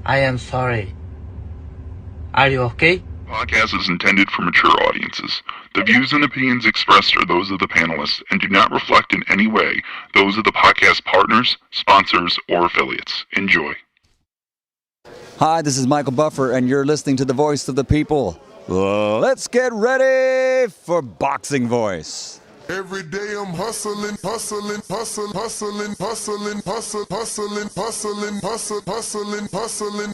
I am sorry. Are you okay? Podcast is intended for mature audiences. The views and opinions expressed are those of the panelists and do not reflect in any way those of the podcast partners, sponsors, or affiliates. Enjoy. Hi, this is Michael Buffer, and you're listening to the Voice of the People. Let's get ready for Boxing Voice. Every day I'm hustling, hustling, hustling, hustling, hustling, hustling, hustling, hustling, hustling, hustling, hustling.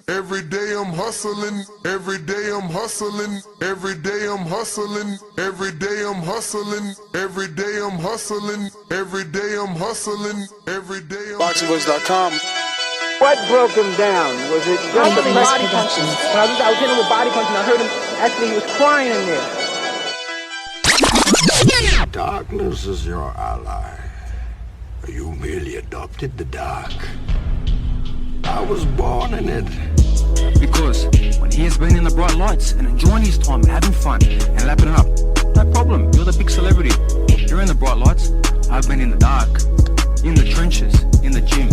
Every day I'm hustling, every day I'm hustling, every day I'm hustling, every day I'm hustling, every day I'm hustling, every day I'm hustling, every day I'm BoxingVoice.com. What broke him down? Was it just a body punching? I was hitting him with body punching. I heard him, actually he was crying in there. Darkness is your ally. You merely adopted the dark. I was born in it. Because when he has been in the bright lights and enjoying his time, having fun and lapping it up, no problem, you're the big celebrity. You're in the bright lights, I've been in the dark, in the trenches, in the gym.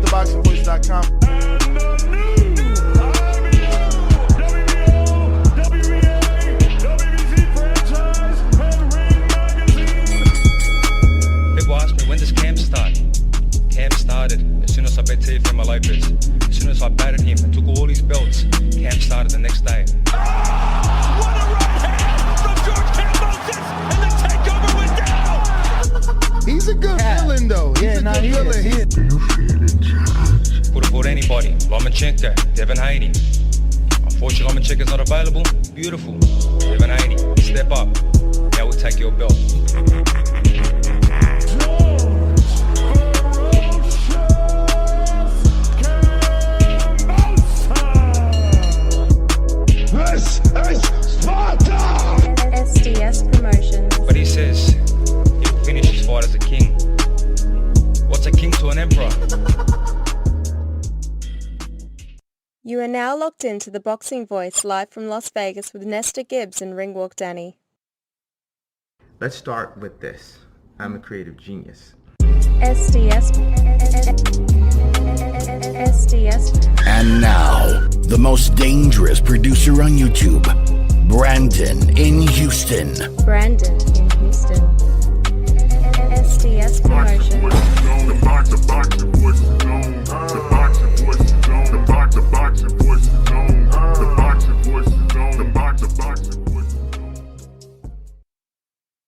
TheBoxingVoice.com. People ask me, when does camp start? Camp started as soon as I bet Teofimo Lopez. As soon as I batted him and took all his belts, camp started the next day. What a right hand from George Kambosos, and the takeover went down. He's a good villain, though. He's a good villain. Do you feel in charge? Could have fought anybody. Lomachenko, Devin Haney. Unfortunately, Lomachenko's not available. Beautiful. Devin Haney, step up. Now we'll take your belt. SDS Promotions. But he says he'll finish his fight as a king. What's a king to an emperor? You are now locked into the Boxing Voice live from Las Vegas with Nesta Gibbs and Ringwalk Danny. Let's start with this. I'm a creative genius. SDS. And now, the most dangerous producer on YouTube, Brandon in Houston. SDS Promotions.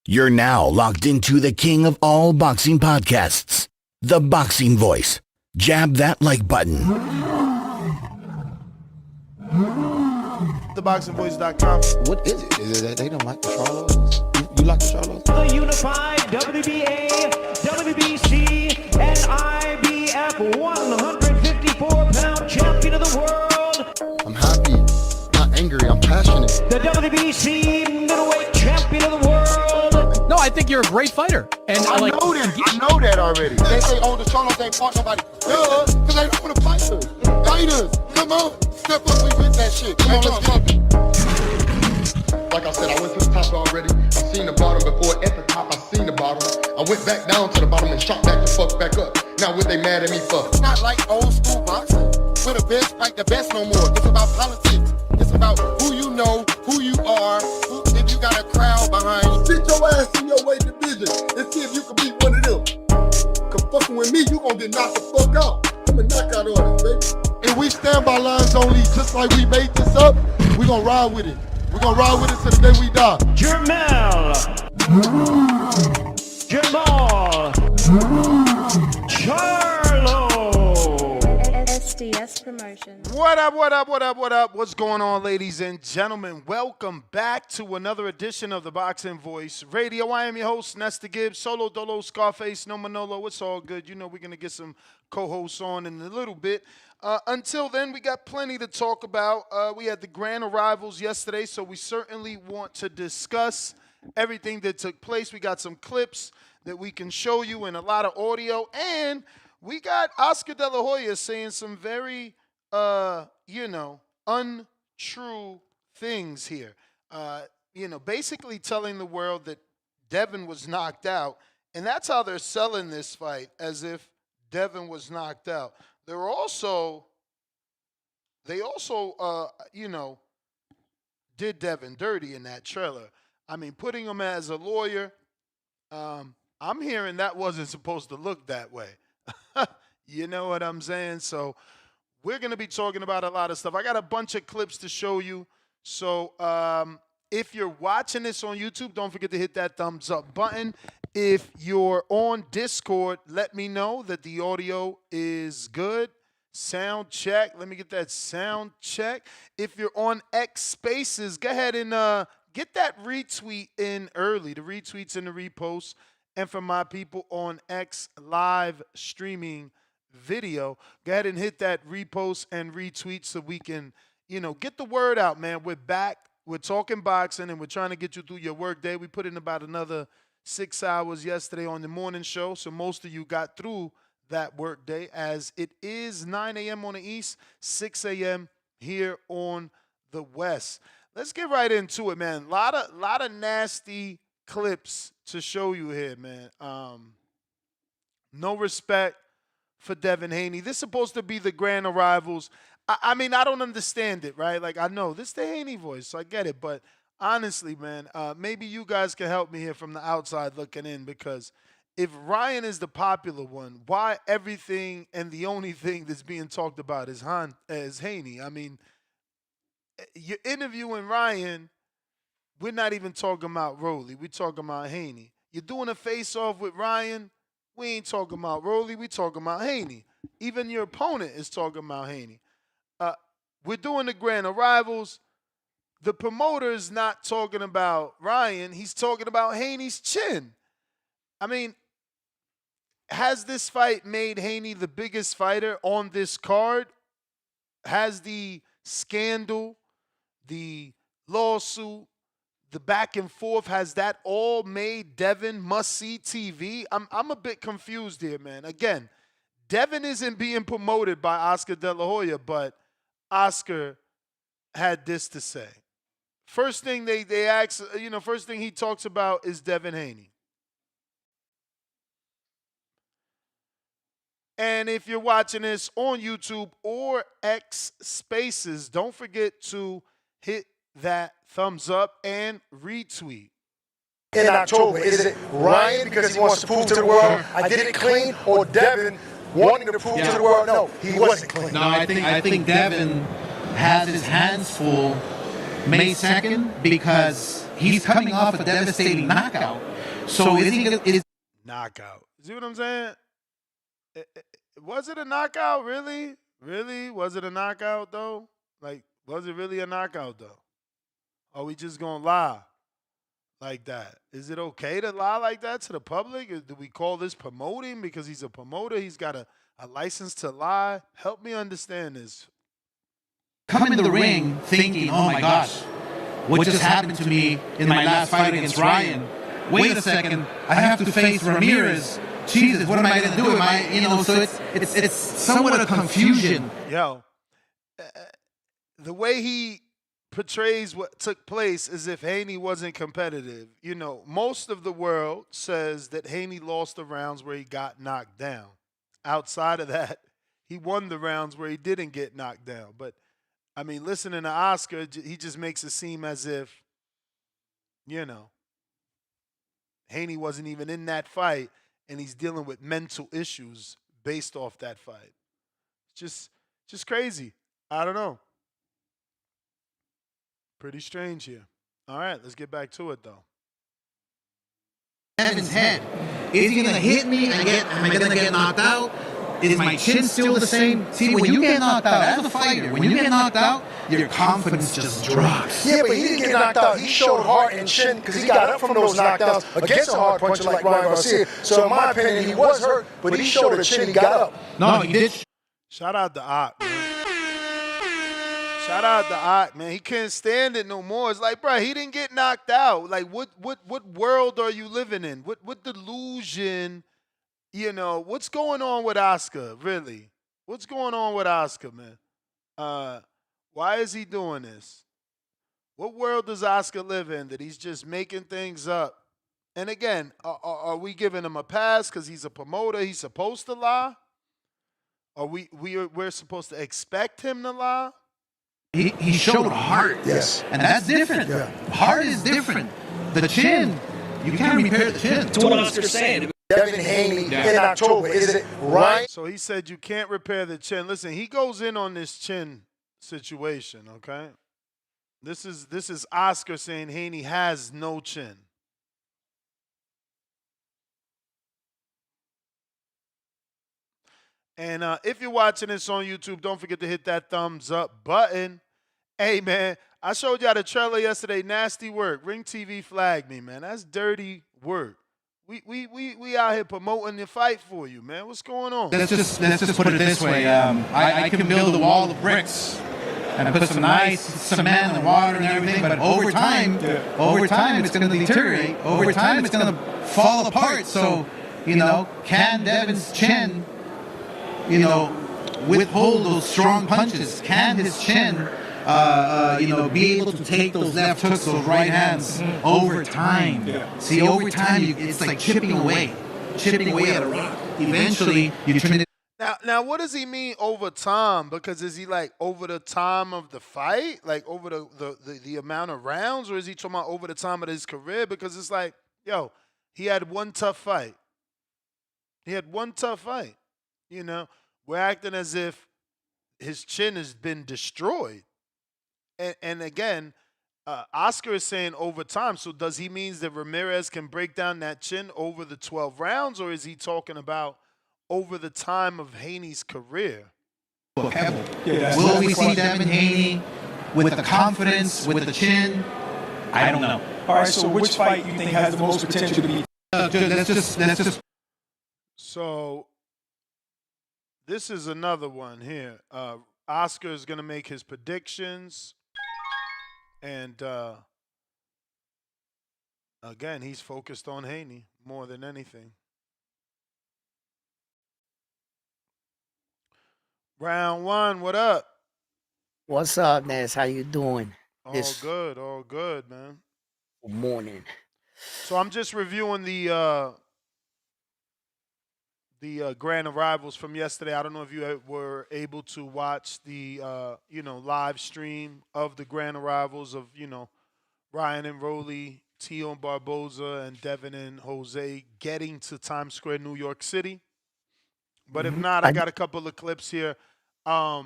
You're now locked into the king of all boxing podcasts, The Boxing Voice. Jab that like button. TheBoxingVoice.com. What is it? Is it that they don't like the Charlos? You like the Charlos? The unified WBA, WBC, and IBF 154-pound champion of the world. I'm happy, not angry, I'm passionate. The WBC middleweight champion of the world. No, I think you're a great fighter. And I know that already. They say, oh, the Charlos ain't fought nobody. Duh, because they don't want to fight us. Fight us. Come on. Step up, we with that shit. Come on, let's get it. Like I said, I went to the top already. I seen the bottom before. At the top, I seen the bottom. I went back down to the bottom and shot back the fuck back up. Now what they mad at me for? It's not like old school boxing. We're the best, fight the best no more. It's about politics. It's about who you know, who you are, if you got a crowd behind you. Sit your ass in your weight division and see if you can beat one of them. Cause fucking with me, you gonna get knocked the fuck out. I'm a knockout artist, baby. And we stand by lines only, just like we made this up. We gonna ride with it. We gonna ride with it till the day we die. Jamal Charlo. SDS Promotions. What up, what up, what up, what up? What's going on, ladies and gentlemen? Welcome back to another edition of the Boxing Voice Radio. I am your host, Nesta Gibbs, Solo Dolo, Scarface, No Manolo. It's all good. You know we're going to get some co-hosts on in a little bit. Until then, we got plenty to talk about. We had the grand arrivals yesterday, so we certainly want to discuss everything that took place. We got some clips that we can show you and a lot of audio. And we got Oscar De La Hoya saying some very, untrue things here. Basically telling the world that Devin was knocked out. And that's how they're selling this fight, as if Devin was knocked out. They're also they also, did Devin dirty in that trailer. I mean, putting him as a lawyer, I'm hearing that wasn't supposed to look that way. You know what I'm saying? So we're going to be talking about a lot of stuff. I got a bunch of clips to show you. So if you're watching this on YouTube, don't forget to hit that thumbs up button. If you're on Discord, let me know that the audio is good. Sound check. Let me get that sound check. If you're on X Spaces, go ahead and get that retweet in early, the retweets and the reposts. And for my people on X live streaming video, go ahead and hit that repost and retweet so we can, get the word out, man. We're back. We're talking boxing, and we're trying to get you through your work day. We put in about another 6 hours yesterday on the morning show, so most of you got through that work day, as it is 9 a.m. on the East, 6 a.m. here on the West. Let's get right into it, man. Lot of nasty clips to show you here, man. No respect for Devin Haney. This is supposed to be the grand arrivals. I mean, I don't understand it, right? Like, I know this is the Haney voice, so I get it. But honestly, man, maybe you guys can help me here from the outside looking in, because if Ryan is the popular one, why everything and the only thing that's being talked about is Haney? I mean, you're interviewing Ryan. We're not even talking about Rolly. We're talking about Haney. You're doing a face-off with Ryan. We ain't talking about Rolly. We talking about Haney. Even your opponent is talking about Haney. We're doing the grand arrivals. The promoter is not talking about Ryan. He's talking about Haney's chin. I mean, has this fight made Haney the biggest fighter on this card? Has the scandal, the lawsuit, the back and forth, has that all made Devin must-see TV? I'm a bit confused here, man. Again, Devin isn't being promoted by Oscar De La Hoya, but Oscar had this to say. First thing they ask, first thing he talks about is Devin Haney. And if you're watching this on YouTube or X Spaces, don't forget to hit that thumbs up and retweet. In October, is it Ryan because he wants to prove to the world I did it clean, or Devin wanting to prove to the world no, he wasn't clean? No, I think Devin has his hands full May 2nd because he's coming off a devastating knockout. So is knockout? See what I'm saying? Was it a knockout? Really? Really? Was it a knockout though? Like, was it really a knockout though? Are we just gonna lie like that? Is it okay to lie like that to the public? Do we call this promoting because he's a promoter? He's got a license to lie? Help me understand this. Come in the ring thinking, oh my gosh, what just happened to me in my last fight against Ryan? Wait a second, I have to face Ramirez. Jesus, what am I going to do? So it's somewhat of confusion. Yo, the way he portrays what took place as if Haney wasn't competitive. Most of the world says that Haney lost the rounds where he got knocked down. Outside of that, he won the rounds where he didn't get knocked down. But, I mean, listening to Oscar, he just makes it seem as if, Haney wasn't even in that fight, and he's dealing with mental issues based off that fight. Just crazy. I don't know. Pretty strange here. All right, let's get back to it, though. Devin's head. Is he going to hit me and am I going to get knocked out? Is my chin still the same? See, when you get knocked out as a fighter, when you get knocked out, your confidence just drops. Yeah, but he didn't get knocked out. He showed heart and chin because he got up from those knockdowns against a hard puncher like Ryan Garcia. So in my opinion, he was hurt, but he showed a chin. He got up. No, he did. Shout out to Ock, man. Shout out to Ock, man. He can't stand it no more. It's like, bro, he didn't get knocked out. Like, what world are you living in? What delusion? What's going on with Oscar, really? What's going on with Oscar, man? Why is he doing this? What world does Oscar live in that he's just making things up? And again, are we giving him a pass because he's a promoter? He's supposed to lie? We're supposed to expect him to lie? he showed heart. Yes. And that's different. Yeah. Heart is different. The chin, you can't repair the chin. To what Oscar's saying. Devin Haney in October. Is it right? So he said you can't repair the chin. Listen, he goes in on this chin situation, okay? This is Oscar saying Haney has no chin. And if you're watching this on YouTube, don't forget to hit that thumbs up button. Hey, man, I showed y'all the trailer yesterday. Nasty work. Ring TV flagged me, man. That's dirty work. We out here promoting the fight for you, man. What's going on? Let's just put it this way. I can build a wall of bricks and put some nice cement and water and everything, but over time it's going to deteriorate. Over time it's going to fall apart. So, can Devin's chin, withhold those strong punches? Can his chin, be able to take those left hooks, those right hands over time? See, over time it's like chipping away at a rock. Eventually, you turn it. Now, what does he mean over time? Because is he like over the time of the fight, like over the amount of rounds, or is he talking about over the time of his career? Because it's like, yo, he had one tough fight. We're acting as if his chin has been destroyed. And again, Oscar is saying over time. So does he mean that Ramirez can break down that chin over the 12 rounds, or is he talking about over the time of Haney's career? Will we see Devin Haney with the confidence, with the chin? I don't know. All right, so which fight you think has the most potential to be? Let's just. So this is another one here. Oscar is going to make his predictions. And again, he's focused on Haney more than anything. Round one, what up? What's up, Ness? How you doing? All good, man. Good morning. So I'm just reviewing the grand arrivals from yesterday. I don't know if you were able to watch the live stream of the grand arrivals of Ryan and Rolly, Tio and Barboza, and Devin and Jose getting to Times Square, New York City. But if not, I got a couple of clips here. I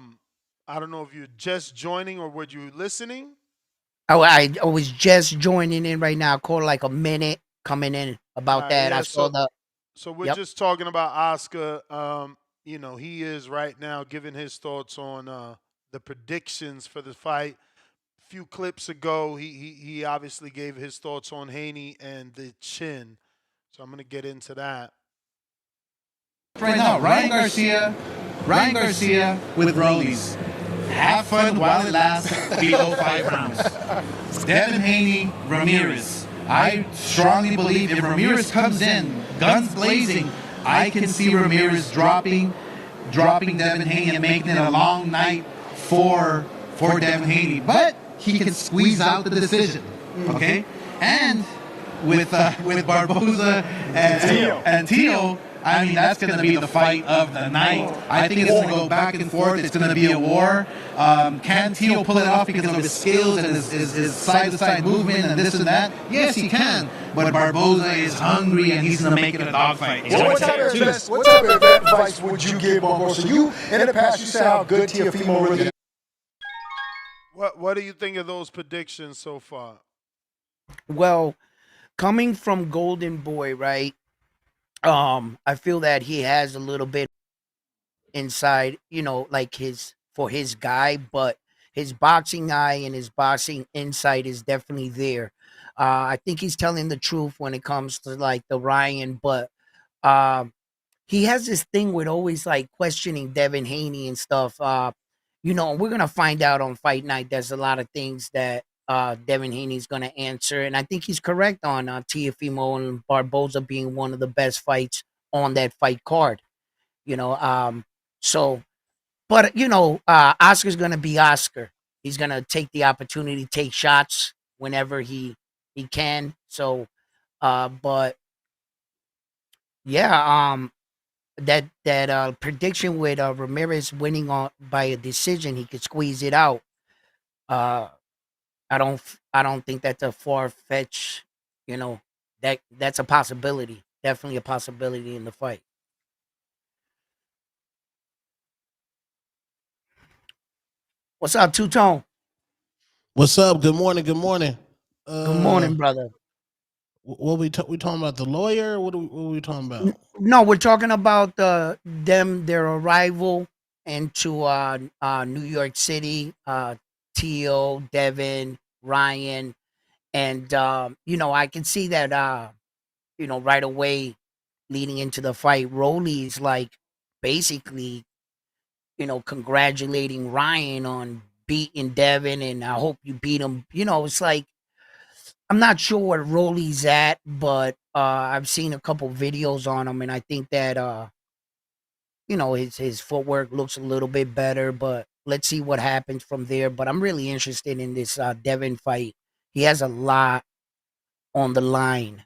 don't know if you're just joining or were you listening? Oh, I was just joining in right now. I called like a minute coming in about that. Yeah, I saw the. So we're just talking about Oscar. He is right now giving his thoughts on the predictions for the fight. A few clips ago, he obviously gave his thoughts on Haney and the chin. So I'm going to get into that. Right now, Ryan Garcia with Rollies. Have fun while it lasts below 5 rounds. Devin Haney, Ramirez. I strongly believe if Ramirez comes in, guns blazing, I can see Ramirez dropping Devin Haney and making it a long night for Devin Haney. But he can squeeze out the decision, okay? And with Barboza and Tio, I mean, that's going to be the fight of the night. I think it's going to go back and forth. It's going to be a war. Can Tio pull it off because of his skills and his side-to-side movement and this and that? Yes, he can. But Barboza is hungry and he's going to make it a dogfight. Well, what type of advice would you give Barboza? You, in the past, you said how good Teofimo really is. What do you think of those predictions so far? Well, coming from Golden Boy, right? I feel that he has a little bit inside, like for his guy, but his boxing eye and his boxing insight is definitely there. I think he's telling the truth when it comes to like the Ryan, but he has this thing with always like questioning Devin Haney and stuff. We're gonna find out on fight night. There's a lot of things that Devin Haney's going to answer. And I think he's correct on Teofimo and Barboza being one of the best fights on that fight card. Oscar's going to be Oscar. He's going to take the opportunity, take shots whenever he can. So, that prediction with Ramirez winning by a decision, he could squeeze it out. Uh, I don't think that's a far fetch. You know, that's a possibility. Definitely a possibility in the fight. What's up, Two Tone? What's up? Good morning. Good morning. Good Uh, morning, brother. what we talking about? The lawyer? What are we talking about? No, we're talking about their arrival into New York City. Teo, Devin, Ryan, and I can see that right away leading into the fight, Rolly's like basically congratulating Ryan on beating Devin, and I hope you beat him. It's like I'm not sure where Rolly's at, but I've seen a couple videos on him, and I think that his footwork looks a little bit better. But let's see what happens from there. But I'm really interested in this Devin fight. He has a lot on the line.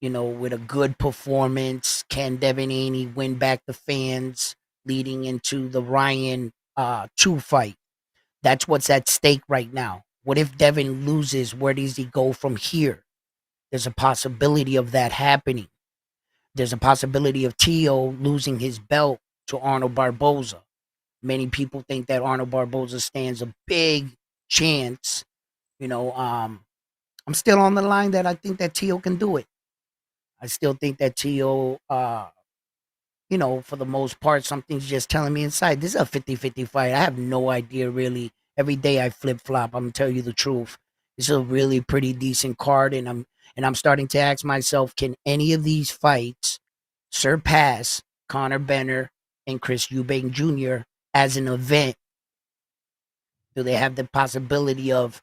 With a good performance, can Devin Haney win back the fans leading into the Ryan 2 fight? That's what's at stake right now. What if Devin loses? Where does he go from here? There's a possibility of that happening. There's a possibility of Teo losing his belt to Arnold Barboza. Many people think that Arnold Barboza stands a big chance. I'm still on the line that I think that Teo can do it. I still think that Teo, for the most part, something's just telling me inside. This is a 50-50 fight. I have no idea, really. Every day I flip-flop. I'm going to tell you the truth. It's a really pretty decent card, and I'm starting to ask myself, can any of these fights surpass Conor Benner and Chris Eubank Jr. as an event? Do they have the possibility of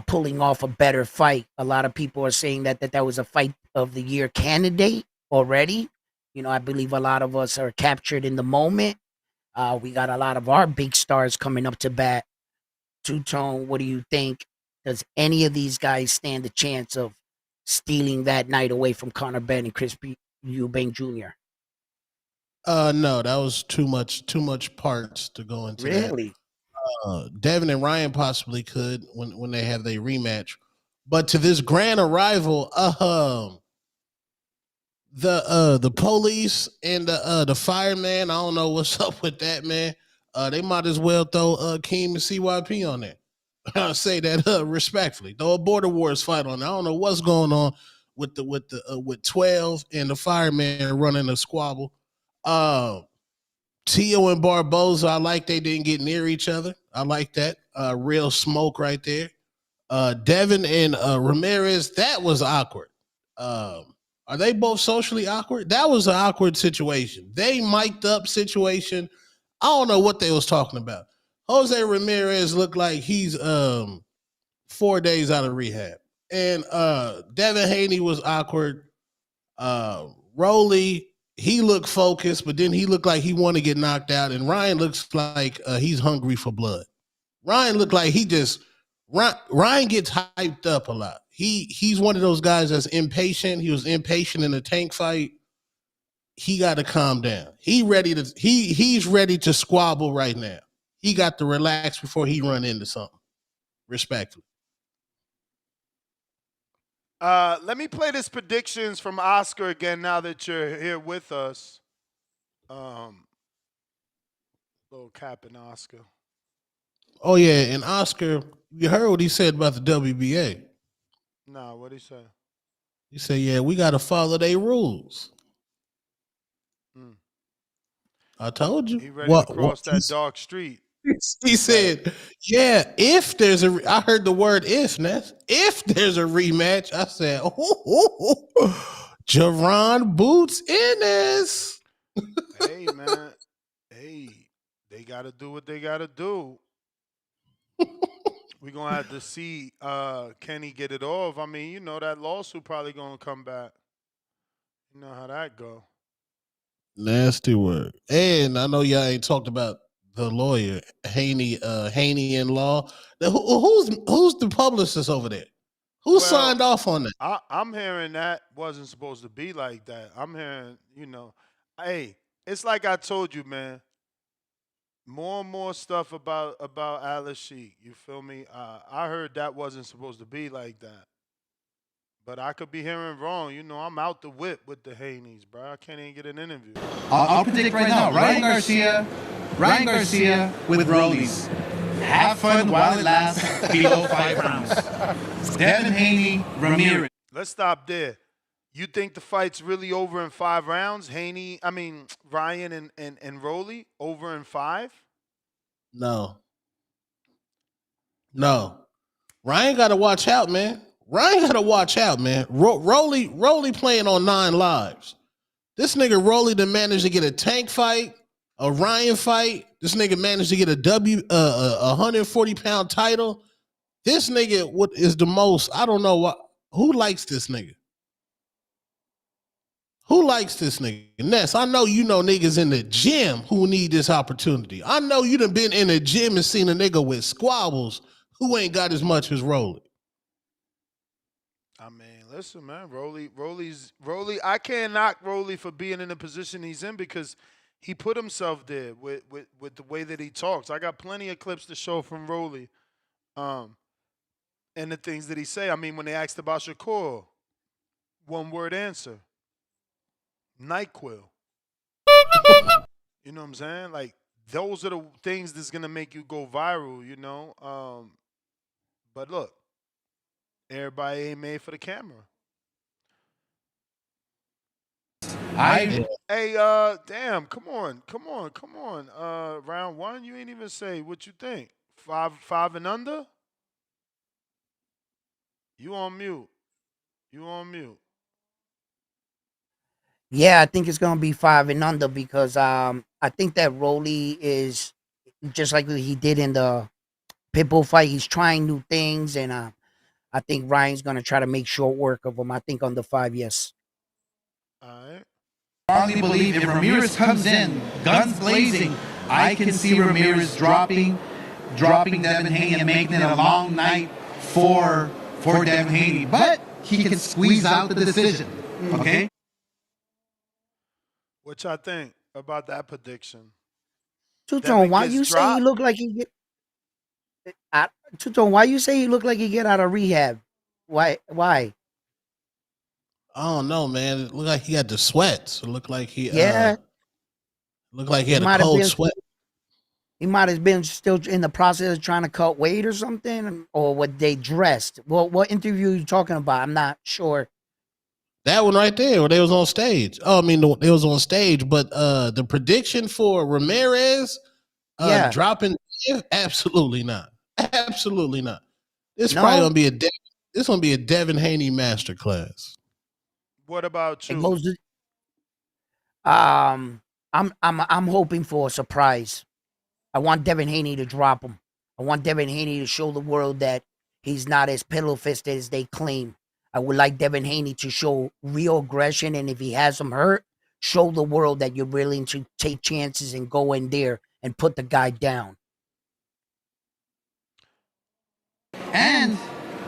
pulling off a better fight? A lot of people are saying that was a fight of the year candidate already. I believe a lot of us are captured in the moment. We got a lot of our big stars coming up to bat. Two Tone, what do you think? Does any of these guys stand a chance of stealing that night away from Conor Benn and Chris Eubank Jr.? No, that was too much parts to go into that. Really? Devin and Ryan possibly could when they have their rematch, but to this grand arrival, the police and the fireman, I don't know what's up with that, man. They might as well throw Keem and CYP on there. I say that respectfully. Throw a border wars fight on there. I don't know what's going on with with 12 and the fireman running a squabble. Teo and Barboza, I like they didn't get near each other. I like that. Real smoke right there. Devin and Ramirez, that was awkward. Are they both socially awkward? That was an awkward situation. They mic'd up situation. I don't know what they was talking about. Jose Ramirez looked like he's 4 days out of rehab. And Devin Haney was awkward. Rolly, he looked focused, but then he looked like he wanted to get knocked out. And Ryan looks like he's hungry for blood. Ryan looked like Ryan gets hyped up a lot. He's one of those guys that's impatient. He was impatient in the tank fight. He got to calm down. He's ready to squabble right now. He got to relax before he run into something. Respectfully. Let me play this predictions from Oscar again now that you're here with us. Little cap in Oscar. Oh, yeah, and Oscar, you heard what he said about the WBA. Nah, what'd he say? He said, yeah, we got to follow their rules. I told you. He ready to cross that dark street. He said, yeah, if there's I heard the word if, Ness. If there's a rematch, I said, Jerron Boots Ennis. Hey, man. Hey, they got to do what they got to do. We're going to have to see can he get it off. I mean, that lawsuit probably going to come back. You know how that go. Nasty word. And I know y'all ain't talked about the lawyer, Haney in law. Who's the publicist over there? Who signed off on that? I'm hearing that wasn't supposed to be like that. I'm hearing, hey, it's like I told you, man. more and more stuff about Alice Sheik. You feel me? I heard that wasn't supposed to be like that, but I could be hearing wrong. You know, I'm out the whip with the Haneys, bro. I can't even get an interview. I'll predict right now. Ryan Garcia with Rollies. Have fun while it lasts below 5 rounds. Devin Haney, Ramirez. Let's stop there. You think the fight's really over in 5 rounds? Ryan and Rolly over in 5? No. Ryan got to watch out, man. Rolly playing on 9 lives. This nigga Rolly done managed to get a Tank fight, a Ryan fight. This nigga managed to get a 140-pound title. This nigga is the most, I don't know what. Who likes this nigga? Ness, I know you know niggas in the gym who need this opportunity. I know you done been in the gym and seen a nigga with squabbles who ain't got as much as Rolly. I mean, listen, man, Rolly. I can't knock Rolly for being in the position he's in because he put himself there with the way that he talks. I got plenty of clips to show from Rolly, and the things that he say. I mean, when they asked about Shakur, 1-word answer. NyQuil. You know what I'm saying? Like, those are the things that's gonna make you go viral, you know. But look, everybody ain't made for the camera. Hey, damn, come on. Round 1, you ain't even say what you think. 5 and under? You on mute. Yeah, I think it's gonna be 5 and under because I think that Rolly is just like he did in the Pitbull fight. He's trying new things, and I think Ryan's gonna try to make short work of him. I think under 5, yes. All right. I strongly believe if Ramirez comes in, guns blazing, I can see Ramirez dropping Devin Haney and making it a long night for Devin Haney. But he can squeeze out the decision. Okay? What y'all think about that prediction? Two-Tone, why you say he look like he get? Two-Tone, why you say he look like he get out of rehab? Why? I don't know, man. It looked like he had the sweats. It looked like he looked like he had a cold sweat. He might have been still in the process of trying to cut weight or something, or what they dressed. Well, what interview are you talking about? I'm not sure. That one right there, where they was on stage. Oh, I mean, they was on stage, but the prediction for Ramirez dropping, absolutely not. Absolutely not. This probably gonna be a Devin Haney masterclass. What about you? I'm hoping for a surprise. I want Devin Haney to drop him. I want Devin Haney to show the world that he's not as pillow-fisted as they claim. I would like Devin Haney to show real aggression, and if he has him hurt, show the world that you're willing to take chances and go in there and put the guy down. And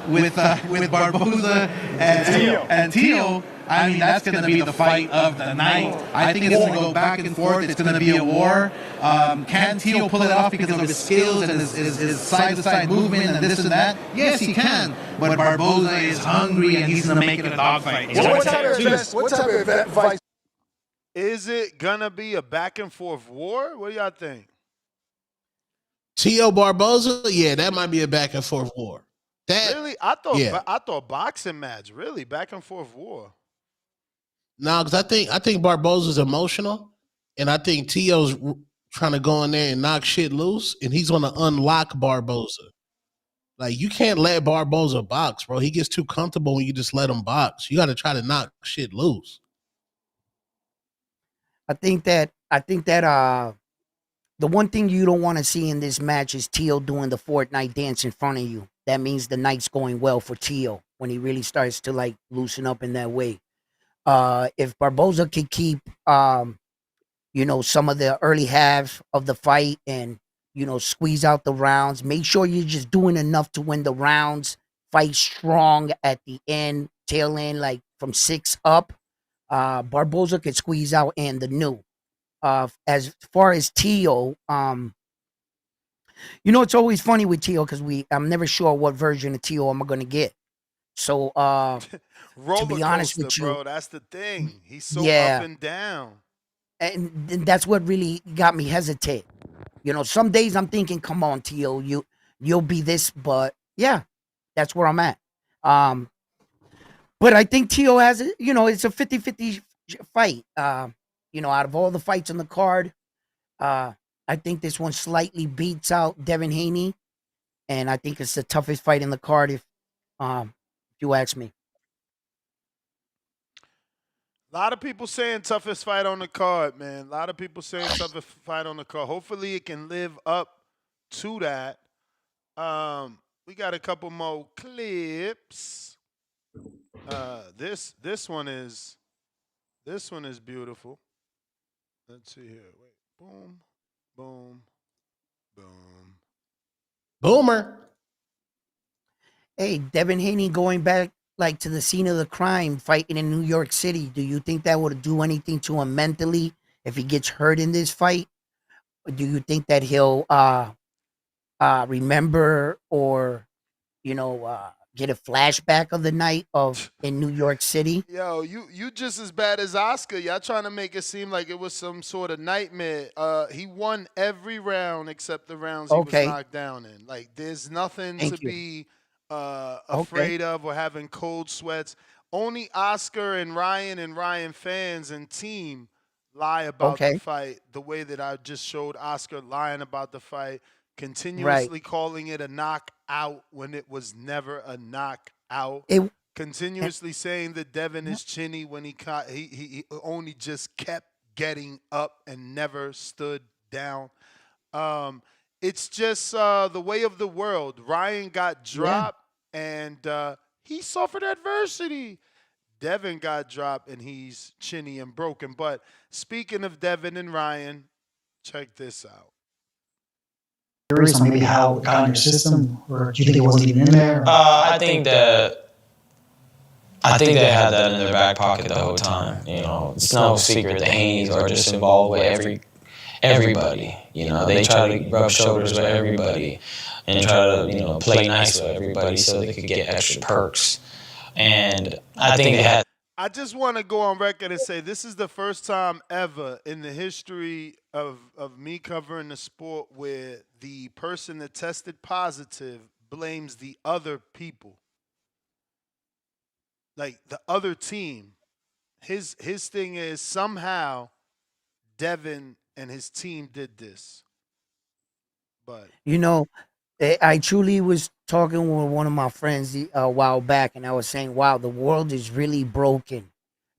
with Barboza and Teal, I mean, that's going to be the fight of the night. I think it's going to go back and forth. It's going to be a war. Can Teal pull it off because of his skills and his side-to-side movement and this and that? Yes, he can. But Barboza is hungry and he's going to make it a dogfight. What type of advice? Is it going to be a back-and-forth war? What do y'all think? Tio Barboza? Yeah, that might be a back-and-forth war. Really? I thought boxing match. Really? Back-and-forth war. No, because I think Barboza's emotional, and I think Tio's trying to go in there and knock shit loose, and he's going to unlock Barboza. Like, you can't let Barboza box, bro. He gets too comfortable when you just let him box. You got to try to knock shit loose. I think that the one thing you don't want to see in this match is Teal doing the Fortnite dance in front of you. That means the night's going well for Teal when he really starts to like loosen up in that way. If Barboza could keep, some of the early half of the fight and, squeeze out the rounds, make sure you're just doing enough to win the rounds, fight strong at the end, tail end, like from 6 up, Barboza could squeeze out and the new. As far as Tio, You know, it's always funny with Teo because I'm never sure what version of Teo I'm gonna get. So to Roller be honest coaster, with you, bro. That's the thing. He's so up yeah, and down. and that's what really got me hesitate. You know, some days I'm thinking, come on, Teo, you'll be this, but yeah, that's where I'm at. But I think Teo has it, you know, it's a 50-50 fight. You know, out of all the fights on the card, I think this one slightly beats out Devin Haney, and I think it's the toughest fight in the card if you ask me. A lot of people saying toughest fight on the card, man. A lot of people saying toughest fight on the card. Hopefully it can live up to that. We got a couple more clips. This one is beautiful. Let's see here. Wait. Boom, boom, boom. Boomer. Hey, Devin Haney going back like to the scene of the crime, fighting in New York City. Do you think that would do anything to him mentally if he gets hurt in this fight? Or do you think that he'll remember or get a flashback of the night of in New York City? Yo, you just as bad as Oscar. Y'all trying to make it seem like it was some sort of nightmare. He won every round except the rounds he was knocked down in. Like there's nothing to be afraid of or having cold sweats. Only Oscar and Ryan fans and team lie about the fight the way that I just showed Oscar lying about the fight, continuously calling it a knockout when it was never a knockout. Continuously saying that Devin is chinny when he only just kept getting up and never stood down. It's just the way of the world. Ryan got dropped and he suffered adversity. Devin got dropped and he's chinny and broken. But speaking of Devin and Ryan, check this out. Curious on maybe how it got in your system, or do you think it wasn't even in there? I think they had that in their back pocket the whole time. You know, it's no secret the Haneys are just involved with everybody. You know, they try to rub shoulders with everybody and try to play nice with everybody so they could get extra perks. And I think they had. I just want to go on record and say this is the first time ever in the history of me covering the sport where the person that tested positive blames the other people. Like the other team. His thing is somehow Devin and his team did this. But I truly was talking with one of my friends a while back, and I was saying, wow, the world is really broken.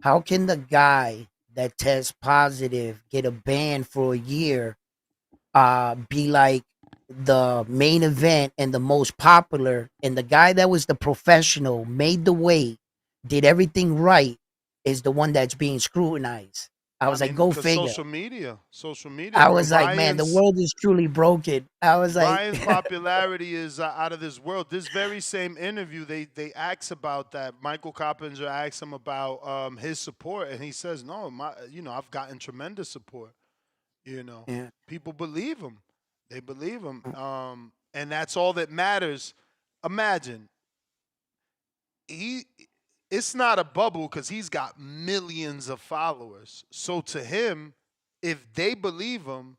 How can the guy that tests positive get a ban for a year, be like the main event and the most popular, and the guy that was the professional, made the weight, did everything right, is the one that's being scrutinized? I was like, go figure. Social media. I was like, man, the world is truly broken. I was like, Ryan's popularity is out of this world. This very same interview, they asked about that. Michael Coppinger asked him about his support, and he says, no, I've gotten tremendous support. People believe him. They believe him, and that's all that matters. Imagine it's not a bubble because he's got millions of followers. So to him, if they believe him,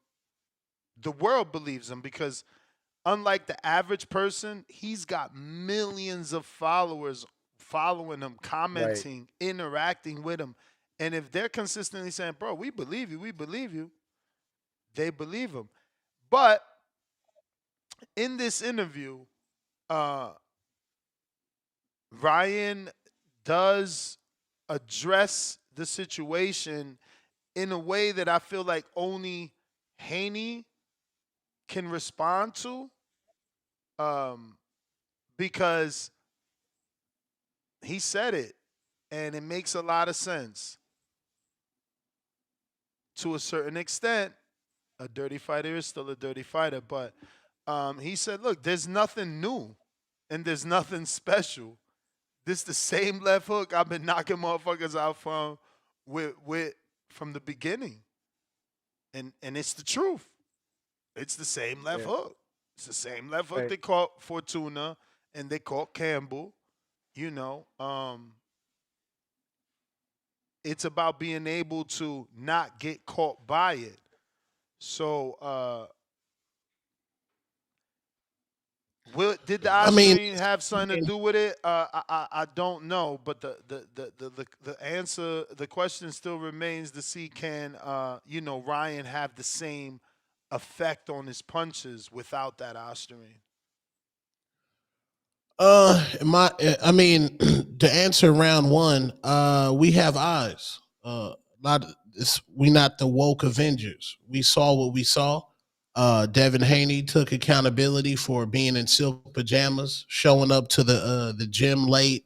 the world believes him, because unlike the average person, he's got millions of followers following him, commenting, interacting with him. And if they're consistently saying, bro, we believe you, they believe him. But in this interview, Ryan does address the situation in a way that I feel like only Haney can respond to, because he said it, and it makes a lot of sense. To a certain extent, a dirty fighter is still a dirty fighter, but he said, look, there's nothing new, and there's nothing special. This the same left hook I've been knocking motherfuckers out from the beginning. And it's the truth. It's the same left hook. It's the same left hook Right. they caught Fortuna and they caught Campbell. It's about being able to not get caught by it. So, did the I mean, Ostarine have something to do with it? I don't know, but the answer, the question still remains to see can Ryan have the same effect on his punches without that Ostarine? I mean, to answer round one, we have eyes. We not the woke Avengers. We saw what we saw. Devin Haney took accountability for being in silk pajamas, showing up to the gym late,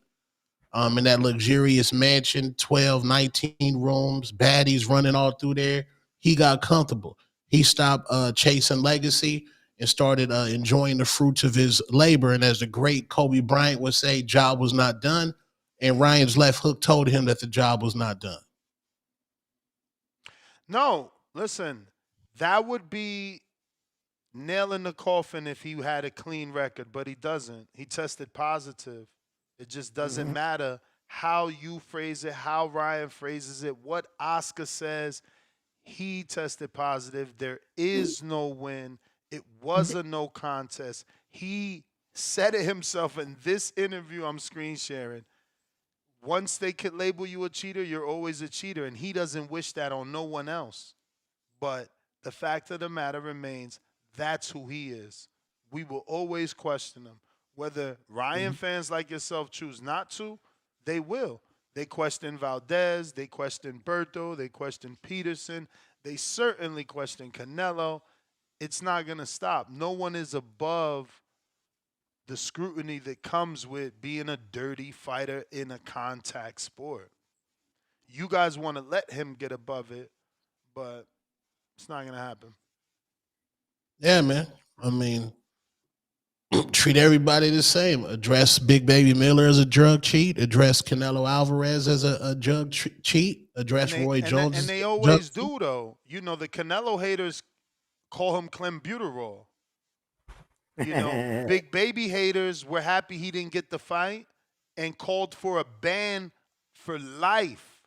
in that luxurious mansion, 12, 19 rooms, baddies running all through there. He got comfortable. He stopped chasing legacy and started enjoying the fruits of his labor. And as the great Kobe Bryant would say, job was not done. And Ryan's left hook told him that the job was not done. No, listen, that would be nail in the coffin if he had a clean record, but he doesn't. He tested positive. It just doesn't matter how you phrase it, how Ryan phrases it, what Oscar says. He tested positive. There is no win. It was a no contest. He said it himself in this interview I'm screen sharing. Once they could label you a cheater, you're always a cheater. And he doesn't wish that on no one else. But the fact of the matter remains, that's who he is. We will always question him. Whether Ryan fans like yourself choose not to, they will. They question Valdez. They question Berto. They question Peterson. They certainly question Canelo. It's not going to stop. No one is above the scrutiny that comes with being a dirty fighter in a contact sport. You guys want to let him get above it, but it's not going to happen. Yeah, man. I mean, treat everybody the same. Address Big Baby Miller as a drug cheat. Address Canelo Alvarez as a drug cheat. Address Roy Jones. And they always do, though. You know, the Canelo haters call him Clenbuterol. You know, Big Baby haters were happy he didn't get the fight and called for a ban for life.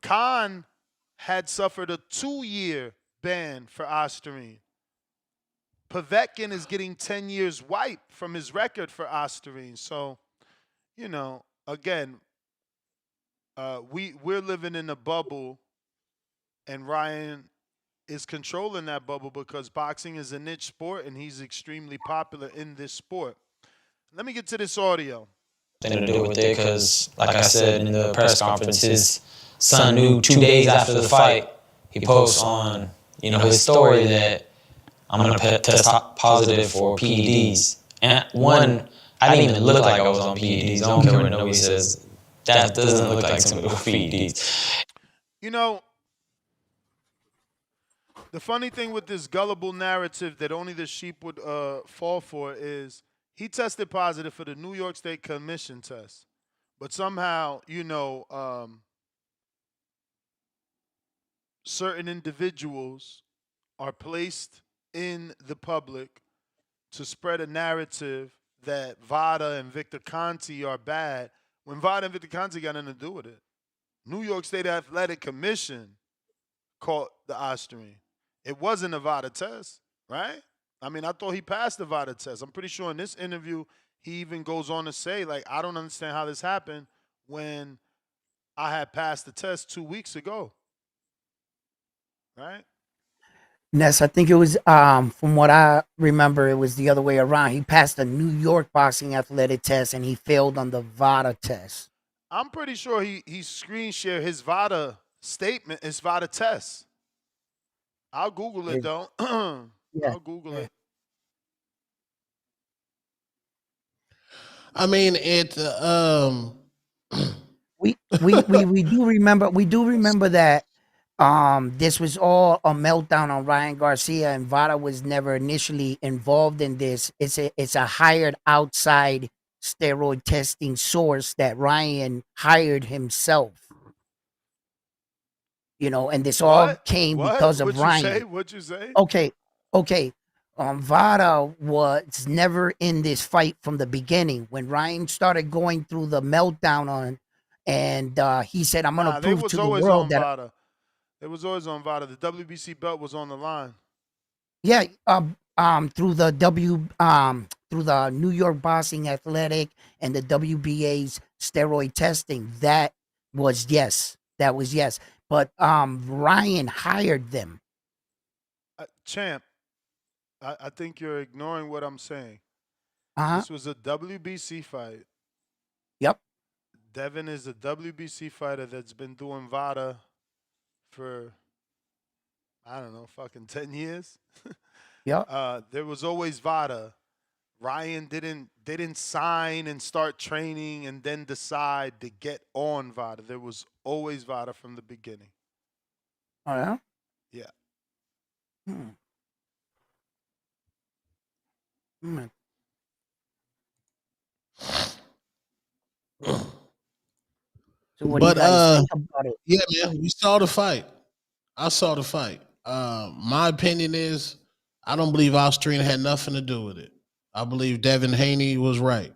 Khan had suffered a 2-year ban for Ostarine. Povetkin is getting 10 years wiped from his record for Ostarine. So, you know, again, we're living in a bubble, and Ryan is controlling that bubble because boxing is a niche sport, and he's extremely popular in this sport. Let me get to this audio. Thing to do with it because, like I said in the press conference, his son knew 2 days after the fight. He posts on, his story that I'm gonna test positive for PEDs. And one, I didn't even look like I was on PEDs. I don't care what nobody says. That doesn't look like somebody with PEDs. You know, the funny thing with this gullible narrative that only the sheep would fall for is he tested positive for the New York State Commission test. But somehow, certain individuals are placed in the public to spread a narrative that Vada and Victor Conti are bad when Vada and Victor Conti got nothing to do with it. New York State Athletic Commission caught the Ostarine. It wasn't a Vada test, right? I mean, I thought he passed the Vada test. I'm pretty sure in this interview, he even goes on to say, I don't understand how this happened when I had passed the test 2 weeks ago. Right? Ness, I think it was, from what I remember, it was the other way around. He passed the New York boxing athletic test and he failed on the VADA test. I'm pretty sure he screen shared his VADA statement, his VADA test. I'll Google it, though. Yeah. I'll Google it. I mean, we do remember that this was all a meltdown on Ryan Garcia, and Vada was never initially involved in this. It's a hired outside steroid testing source that Ryan hired himself. And this all came because of Ryan. What'd you say? Okay. Vada was never in this fight from the beginning. When Ryan started going through the meltdown on, and he said, "I'm gonna They prove was to the always world on that." Vada. It was always on Vada. The WBC belt was on the line. Yeah, through the through the New York Boxing Athletic and the WBA's steroid testing, that was yes. But Ryan hired them. Champ, I think you're ignoring what I'm saying. Uh-huh. This was a WBC fight. Yep. Devin is a WBC fighter that's been doing Vada for, I don't know, fucking 10 years. Yep. There was always Vada. Ryan didn't sign and start training and then decide to get on Vada. There was always Vada from the beginning. Oh yeah. Yeah. So what do you guys think about it? Yeah, man, we saw the fight. I saw the fight. My opinion is, I don't believe Austrian had nothing to do with it. I believe Devin Haney was right.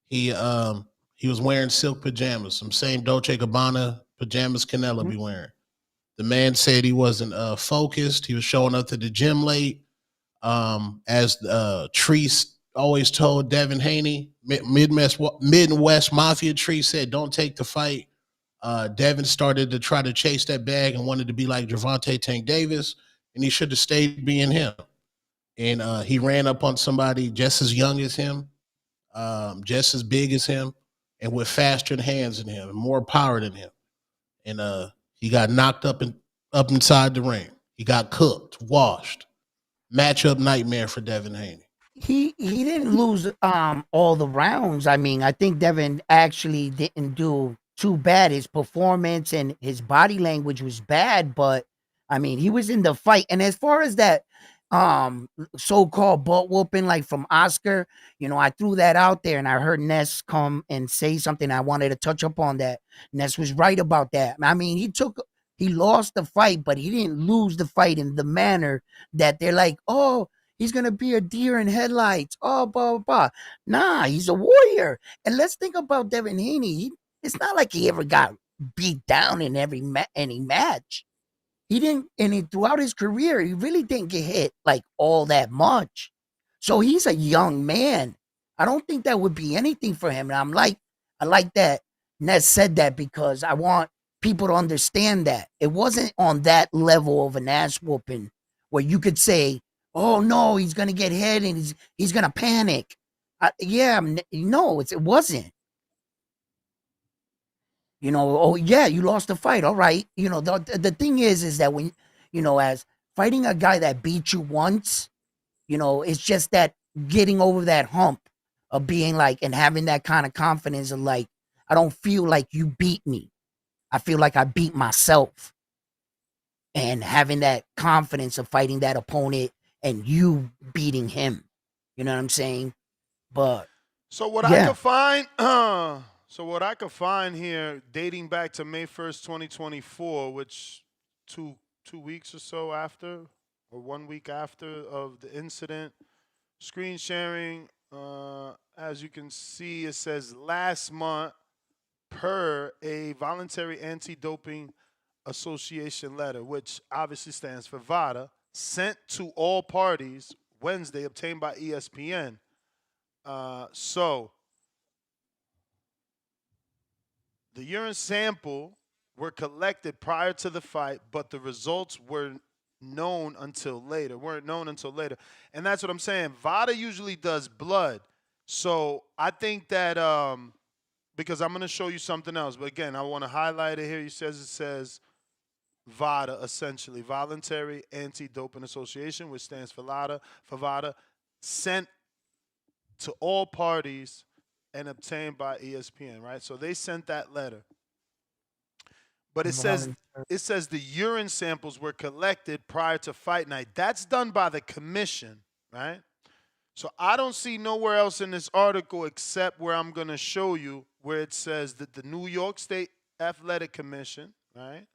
He was wearing silk pajamas, some same Dolce Gabbana pajamas Canelo be wearing. The man said he wasn't focused. He was showing up to the gym late. As Treese always told Devin Haney, Midwest Mafia Treese said, "Don't take the fight." Devin started to try to chase that bag and wanted to be like Gervonta Tank Davis, and he should have stayed being him. And he ran up on somebody just as young as him, just as big as him, and with faster hands than him and more power than him. And he got knocked up inside the ring. He got cooked, washed. Matchup nightmare for Devin Haney. He didn't lose all the rounds. I mean, I think Devin actually didn't do too bad. His performance and his body language was bad, but I mean, he was in the fight. And as far as that so-called butt whooping like from Oscar, I threw that out there and I heard Ness come and say something. I wanted to touch up on that. Ness was right about that. I mean, he lost the fight, but he didn't lose the fight in the manner that they're like, oh, he's going to be a deer in headlights. Oh, blah, blah, blah. Nah, he's a warrior. And let's think about Devin Haney. It's not like he ever got beat down in any match. He didn't, and throughout his career, he really didn't get hit like all that much. So he's a young man. I don't think that would be anything for him. And I like that Ness said that because I want people to understand that it wasn't on that level of an ass whooping where you could say, "Oh no, he's gonna get hit and he's gonna panic." No, it wasn't. Oh yeah, you lost the fight. All right. The thing is that when, as fighting a guy that beat you once, it's just that getting over that hump of being like, and having that kind of confidence of like, I don't feel like you beat me. I feel like I beat myself. And having that confidence of fighting that opponent and you beating him. You know what I'm saying? But So what I could find here, dating back to May 1st, 2024, which two weeks or so after, or 1 week after of the incident, screen sharing, as you can see, it says last month per a voluntary anti-doping association letter, which obviously stands for VADA, sent to all parties Wednesday, obtained by ESPN. So the urine sample were collected prior to the fight, but the results weren't known until later. And that's what I'm saying. VADA usually does blood. So I think that because I'm going to show you something else. But again, I want to highlight it here. It says VADA, essentially, Voluntary Anti-Doping Association, which stands for VADA, sent to all parties and obtained by ESPN, right? So they sent that letter. But it says the urine samples were collected prior to fight night. That's done by the commission, right? So I don't see nowhere else in this article except where I'm going to show you where it says that the New York State Athletic Commission, right,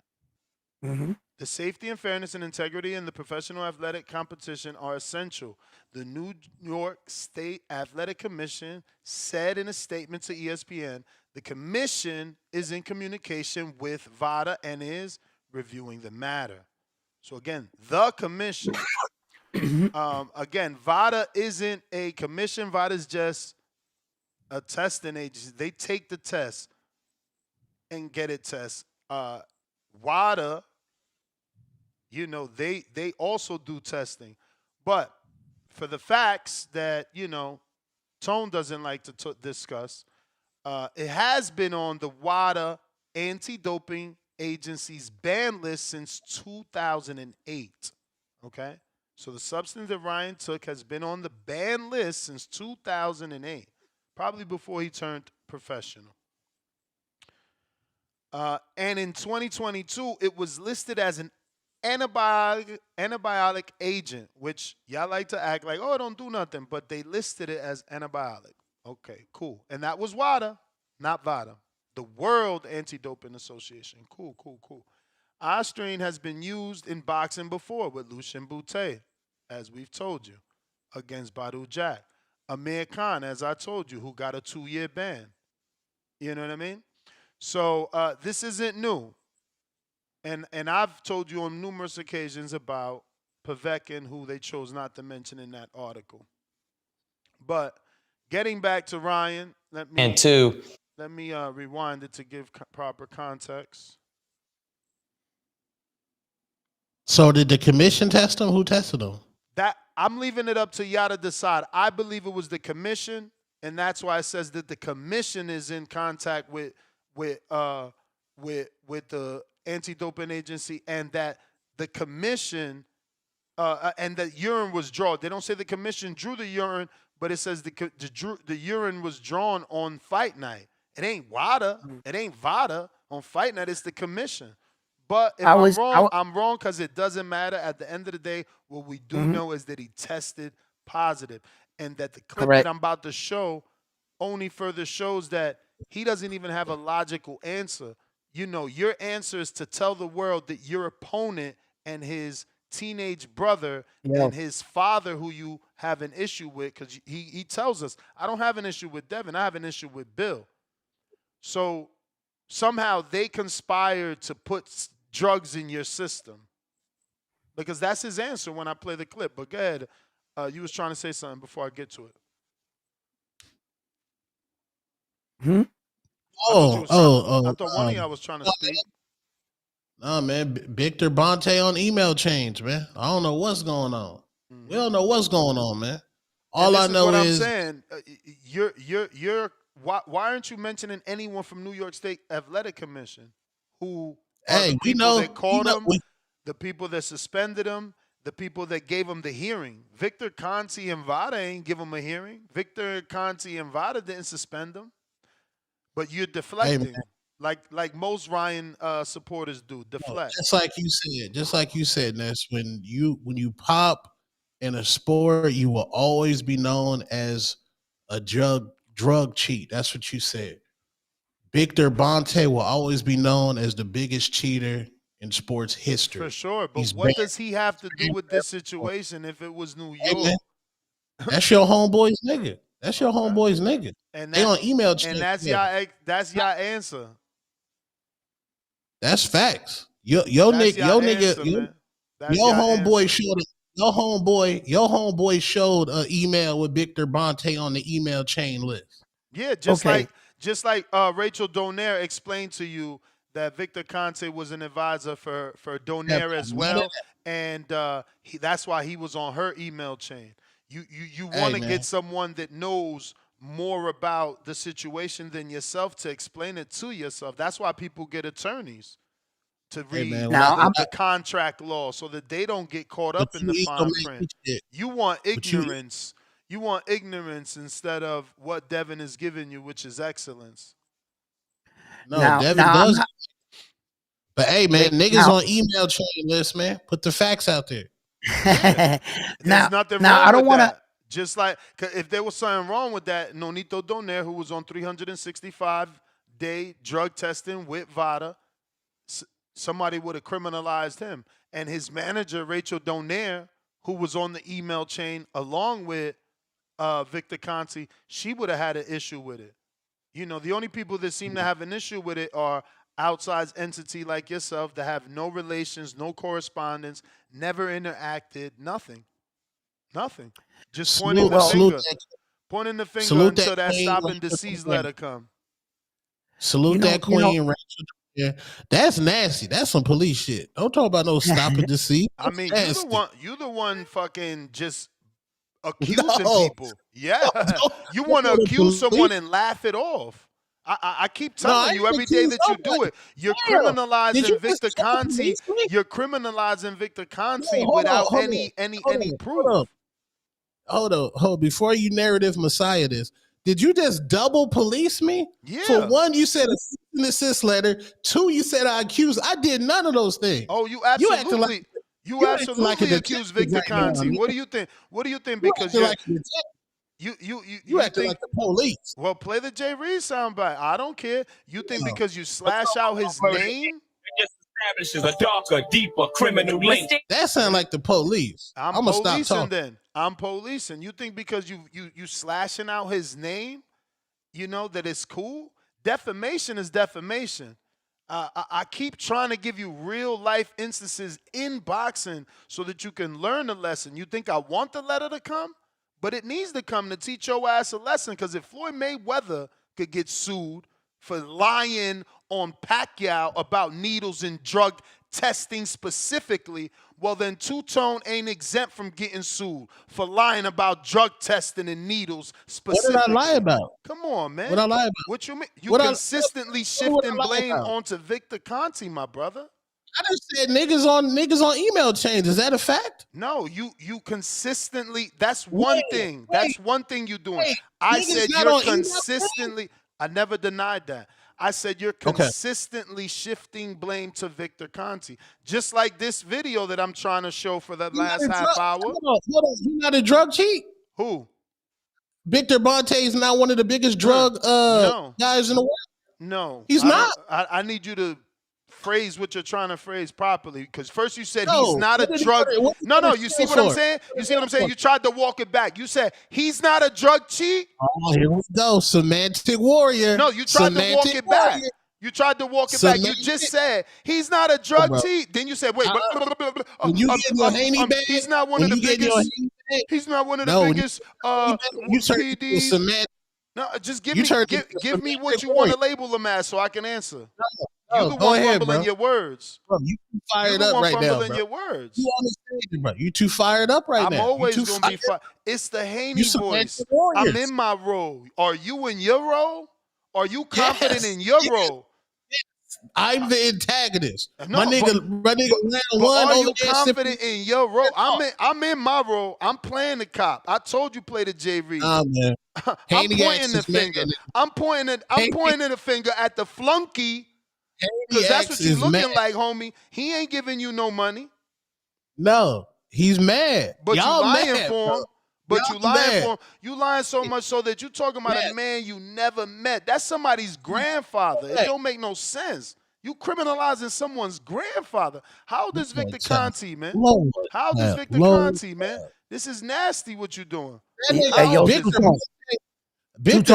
Mhm. The safety and fairness and integrity in the professional athletic competition are essential. The New York State Athletic Commission said in a statement to ESPN, the commission is in communication with VADA and is reviewing the matter. So again, the commission. Again, VADA isn't a commission. VADA is just a testing agency. They take the test and get it test. WADA, you know, they also do testing. But for the facts that, you know, Tone doesn't like to discuss, it has been on the WADA anti-doping agency's ban list since 2008. Okay? So the substance that Ryan took has been on the ban list since 2008, probably before he turned professional. And in 2022, it was listed as an antibiotic agent, which y'all like to act like, oh, it don't do nothing, but they listed it as antibiotic. Okay, cool. And that was WADA, not VADA, the World Anti-Doping Association. Cool, cool, cool. Ostarine has been used in boxing before with Lucien Boutte, as we've told you, against Badou Jack. Amir Khan, as I told you, who got a 2-year ban. You know what I mean? So this isn't new. And I've told you on numerous occasions about Povetkin, who they chose not to mention in that article. But getting back to Ryan, let me rewind it to give proper context. So did the commission test him? Who tested him? That I'm leaving it up to y'all to decide. I believe it was the commission, and that's why it says that the commission is in contact with the anti-doping agency, and that the commission and that urine was drawn. They don't say the commission drew the urine, but it says the urine was drawn on fight night. It ain't WADA. It ain't VADA on fight night. It's the commission. But if I'm wrong, I'm wrong because it doesn't matter. At the end of the day, what we do know is that he tested positive, and that the clip that I'm about to show only further shows that he doesn't even have a logical answer. You know, your answer is to tell the world that your opponent and his teenage brother and his father, who you have an issue with, because he tells us, I don't have an issue with Devin, I have an issue with Bill. So somehow they conspired to put drugs in your system, because that's his answer when I play the clip. But go ahead. You was trying to say something before I get to it. I thought one of y'all was trying to speak. Nah, man, Victor Bonte on email change, man. I don't know what's going on. We don't know what's going on, man. All I know is I'm saying. Why aren't you mentioning anyone from New York State Athletic Commission who are the people that caught him, the people that suspended him, the people that gave him the hearing? Victor Conti and VADA ain't give him a hearing. Victor Conti and VADA didn't suspend him. But you're deflecting, like most Ryan supporters do. Deflect. Just like you said, Ness. When you pop in a sport, you will always be known as a drug cheat. That's what you said. Victor Bonte will always be known as the biggest cheater in sports history. For sure. But what does he have to do with this situation if it was New York? Hey, that's your homeboy's nigga. That's your homeboy's nigga. And they on email. And that's your answer. That's facts. Your homeboy showed an email with Victor Bonte on the email chain list. Yeah, just like Rachel Donaire explained to you that Victor Conte was an advisor for Donaire as well, and that's why he was on her email chain. You want to get someone that knows more about the situation than yourself to explain it to yourself. That's why people get attorneys to read the contract law so that they don't get caught up in the fine print. You want ignorance. You want ignorance instead of what Devin is giving you, which is excellence. No, Devin does. But hey, man, niggas on email chain list, man. Put the facts out there. Yeah. There's nothing wrong with that. Just like if there was something wrong with that, Nonito Donaire, who was on 365-day drug testing with VADA, somebody would have criminalized him. And his manager, Rachel Donaire, who was on the email chain along with Victor Conti, she would have had an issue with it. You know, the only people that seem to have an issue with it are outside entity like yourself that have no relations, no correspondence, never interacted, nothing. Nothing. Just pointing the finger. Pointing the finger until that stop and deceased letter come. Salute that queen, Rachel. Yeah, that's nasty. That's some police shit. Don't talk about no stop and deceit. I mean, you the one fucking just accusing people. Yeah. You want to accuse someone and laugh it off. I keep telling you every day that you do it. You're criminalizing Victor Conti. You're criminalizing Victor Conti without any proof. Hold on. Before you narrative messiah this, did you just double police me? Yeah. For one, you said a cease and desist letter. Two, you said I accused. I did none of those things. Oh, you absolutely accused Victor Conti. What do you think? What do you think? Because you acting like the police. Well, play the Jay Reed soundbite. I don't care. You think because you slash out his name? Establishes a darker, deeper criminal link. That sound like the police. I'm gonna stop policing talking. then. I'm policing. You think because you slashing out his name, you know that it's cool? Defamation is defamation. I keep trying to give you real life instances in boxing so that you can learn the lesson. You think I want the letter to come? But it needs to come to teach your ass a lesson, because if Floyd Mayweather could get sued for lying on Pacquiao about needles and drug testing specifically, well then Two-Tone ain't exempt from getting sued for lying about drug testing and needles specifically. What did I lie about? Come on, man. What I lie about? What you mean? You consistently shifting blame onto Victor Conti, my brother. I just said niggas on email chains. Is that a fact? No, you consistently. That's one thing. That's one thing you're doing. I said you're consistently. I never denied that. I said you're consistently shifting blame to Victor Conti, just like this video that I'm trying to show for the last half hour. Hold on. He's not a drug cheat. Who? Victor Bonte is not one of the biggest drug guys in the world. No, he's not. I need you to phrase what you're trying to phrase properly, because first you said he's not a drug. No, you see what I'm saying? You see what I'm saying? You tried to walk it back. You said he's not a drug cheat. Oh, here we go. Semantic warrior. No, you tried to walk it back. You tried to walk it back. You just said he's not a drug cheat. Then you said, wait, he's not one of the biggest. He's not one of the biggest PDs. No, just give me what you want to label him as so I can answer. You the one fumbling your words. Bro, you too fired up right now, bro. Your words. You understand, bro? You too fired up right now. I'm always gonna be fired. It's the Haney voice. I'm in my role. Are you in your role? Are you confident in your role? I'm the antagonist. My nigga round one. Are you confident in your role? I'm in my role. I'm playing the cop. I told you play the Jay Reed. Man. I'm pointing the finger. I'm pointing the finger at the flunky. Because that's what you looking like, homie. He ain't giving you no money. No, he's mad. But y'all you lying mad, for him. Bro. But y'all you lying mad. for him. You lying so much so that you talking about a man you never met. That's somebody's grandfather. It don't make no sense. You criminalizing someone's grandfather. How old is Victor Conti, man? How old is Victor Conti, man? This is nasty what you doing. Victor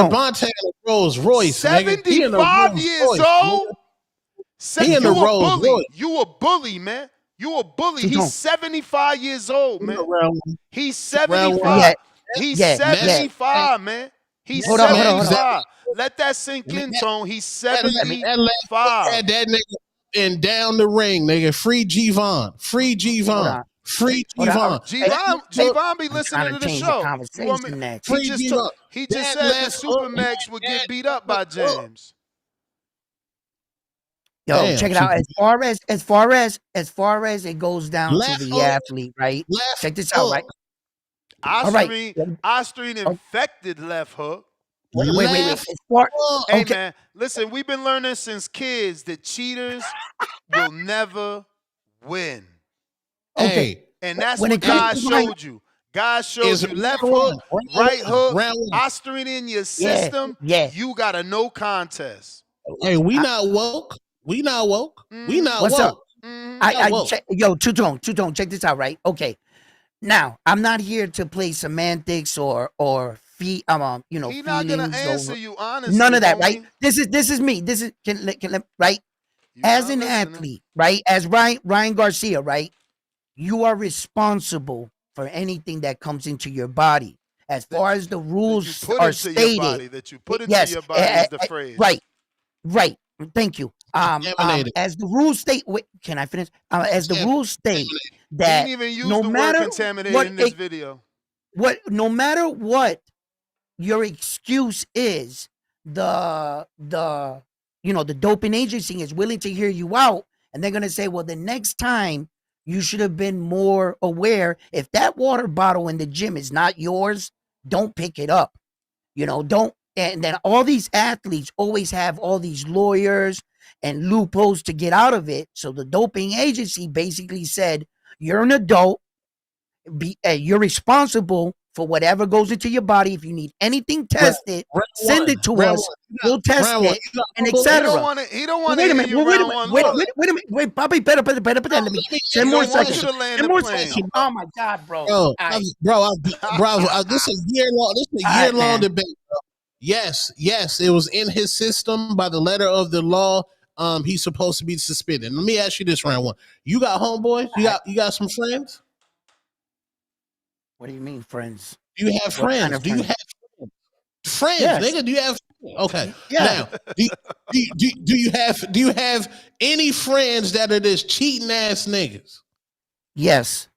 Bonte in a Rolls Royce. 75 years old. He in the Rolls Royce. You a bully, man. You a bully. He's 75 years old, man. He's 75. He's 75, man. He's 75. Let that sink in, Tone. He's 75. That nigga and down the ring, nigga. Free G-Von. Free G-Von. Free G-Von. G-Von be listening to the show. He just said that Supermax would get beat up by James. Yo, check it out. As far as it goes down to the athlete, right? Check this out, right? Ostrine infected left hook. Wait. Hey, man, listen, we've been learning since kids that cheaters will never win. Okay. And that's what God showed you. God showed you left hook, right hook, Ostrine in your system. Yeah. You got a no contest. Hey, we not woke. We not woke. We not What's woke. up? Yo, two-tone, check this out, right? Okay. Now, I'm not here to play semantics or He's not gonna feelings answer over you honestly. none of that, right? homie. This is me. This is right? As an athlete, right? As Ryan Garcia, right? You are responsible for anything that comes into your body. As far as the rules Put are into your body stated, that you put into yes, your body is the phrase. right. Thank you. As the rules state, wait, can I finish? As the rules state He that didn't even use no the word matter contaminated what in this video. no matter what your excuse is, the doping agency is willing to hear you out, and they're gonna say, well, the next time you should have been more aware. If that water bottle in the gym is not yours, don't pick it up. Don't. And then all these athletes always have all these lawyers and loopholes to get out of it. So the doping agency basically said, you're an adult. You're responsible for whatever goes into your body. If you need anything tested, send it to us. We'll test it, and etc. He don't want to Wait a hear minute. you round one. Wait a minute. Wait, Bobby, better. Let me 10 more seconds. 10 more seconds. Oh my God, bro. This is a year long debate. Bro. Yes, it was in his system by the letter of the law. He's supposed to be suspended. Let me ask you this, round one. You got homeboys? You got some friends? What do you mean, friends? Do you have friends? Kind of do you have friends? Yes. Nigga, do you have okay? Yeah. Now, do you have any friends that are this cheating ass niggas? Yes.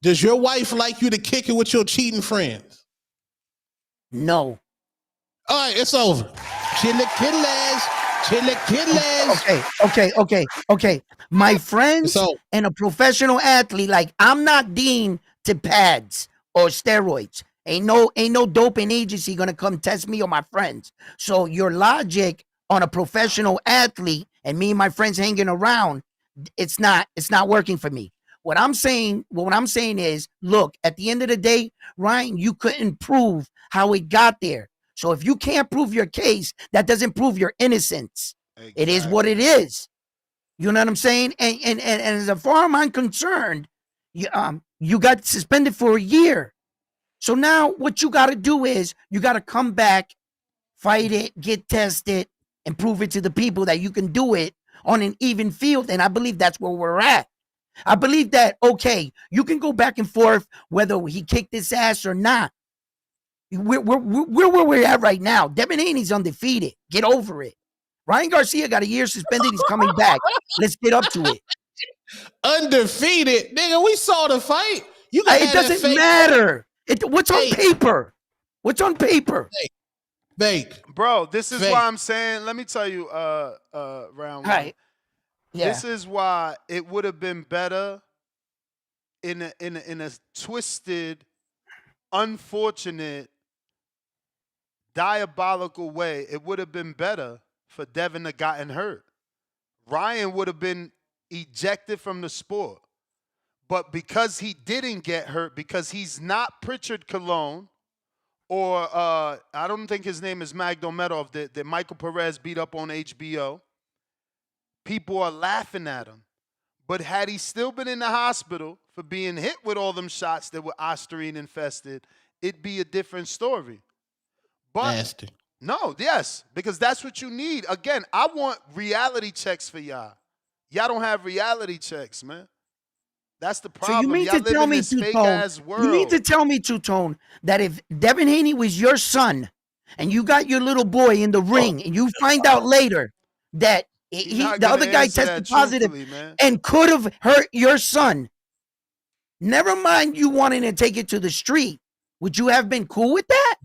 Does your wife like you to kick it with your cheating friends? No. All right, it's over. Chillaquillas. Okay. My friends and a professional athlete, like I'm not deemed to pads or steroids. Ain't no doping agency gonna come test me or my friends. So your logic on a professional athlete and me and my friends hanging around, it's not working for me. What I'm saying is, look, at the end of the day, Ryan, you couldn't prove how it got there. So if you can't prove your case, that doesn't prove your innocence. Exactly. It is what it is. You know what I'm saying? And as far as I'm concerned, you got suspended for a year. So now what you got to do is you got to come back, fight it, get tested, and prove it to the people that you can do it on an even field. And I believe that's where we're at. I believe that, okay, you can go back and forth whether he kicked his ass or not. We're where we're at right now. Devin Haney's undefeated. Get over it. Ryan Garcia got a year suspended. He's coming back. Let's get up to it. Undefeated? Nigga, we saw the fight. It doesn't matter. What's on paper? What's on paper? Fake. Bro, this is why I'm saying, let me tell you, round one. Right. Yeah. This is why it would have been better in a twisted, unfortunate, diabolical way. It would have been better for Devin to gotten hurt. Ryan would have been ejected from the sport. But because he didn't get hurt, because he's not Pritchard Colon, or I don't think his name is Magdomedov that Michael Perez beat up on HBO, people are laughing at him. But had he still been in the hospital for being hit with all them shots that were Osterine infested, it'd be a different story. But nasty. No, yes, because that's what you need. Again, I want reality checks for y'all. Y'all don't have reality checks, man. That's the problem. So you mean y'all to tell me, Two-Tone, you need to tell me, Two-Tone, that if Devin Haney was your son and you got your little boy in the ring and you find out later that the other guy tested positive and could have hurt your son, never mind you wanting to take it to the street, would you have been cool with that?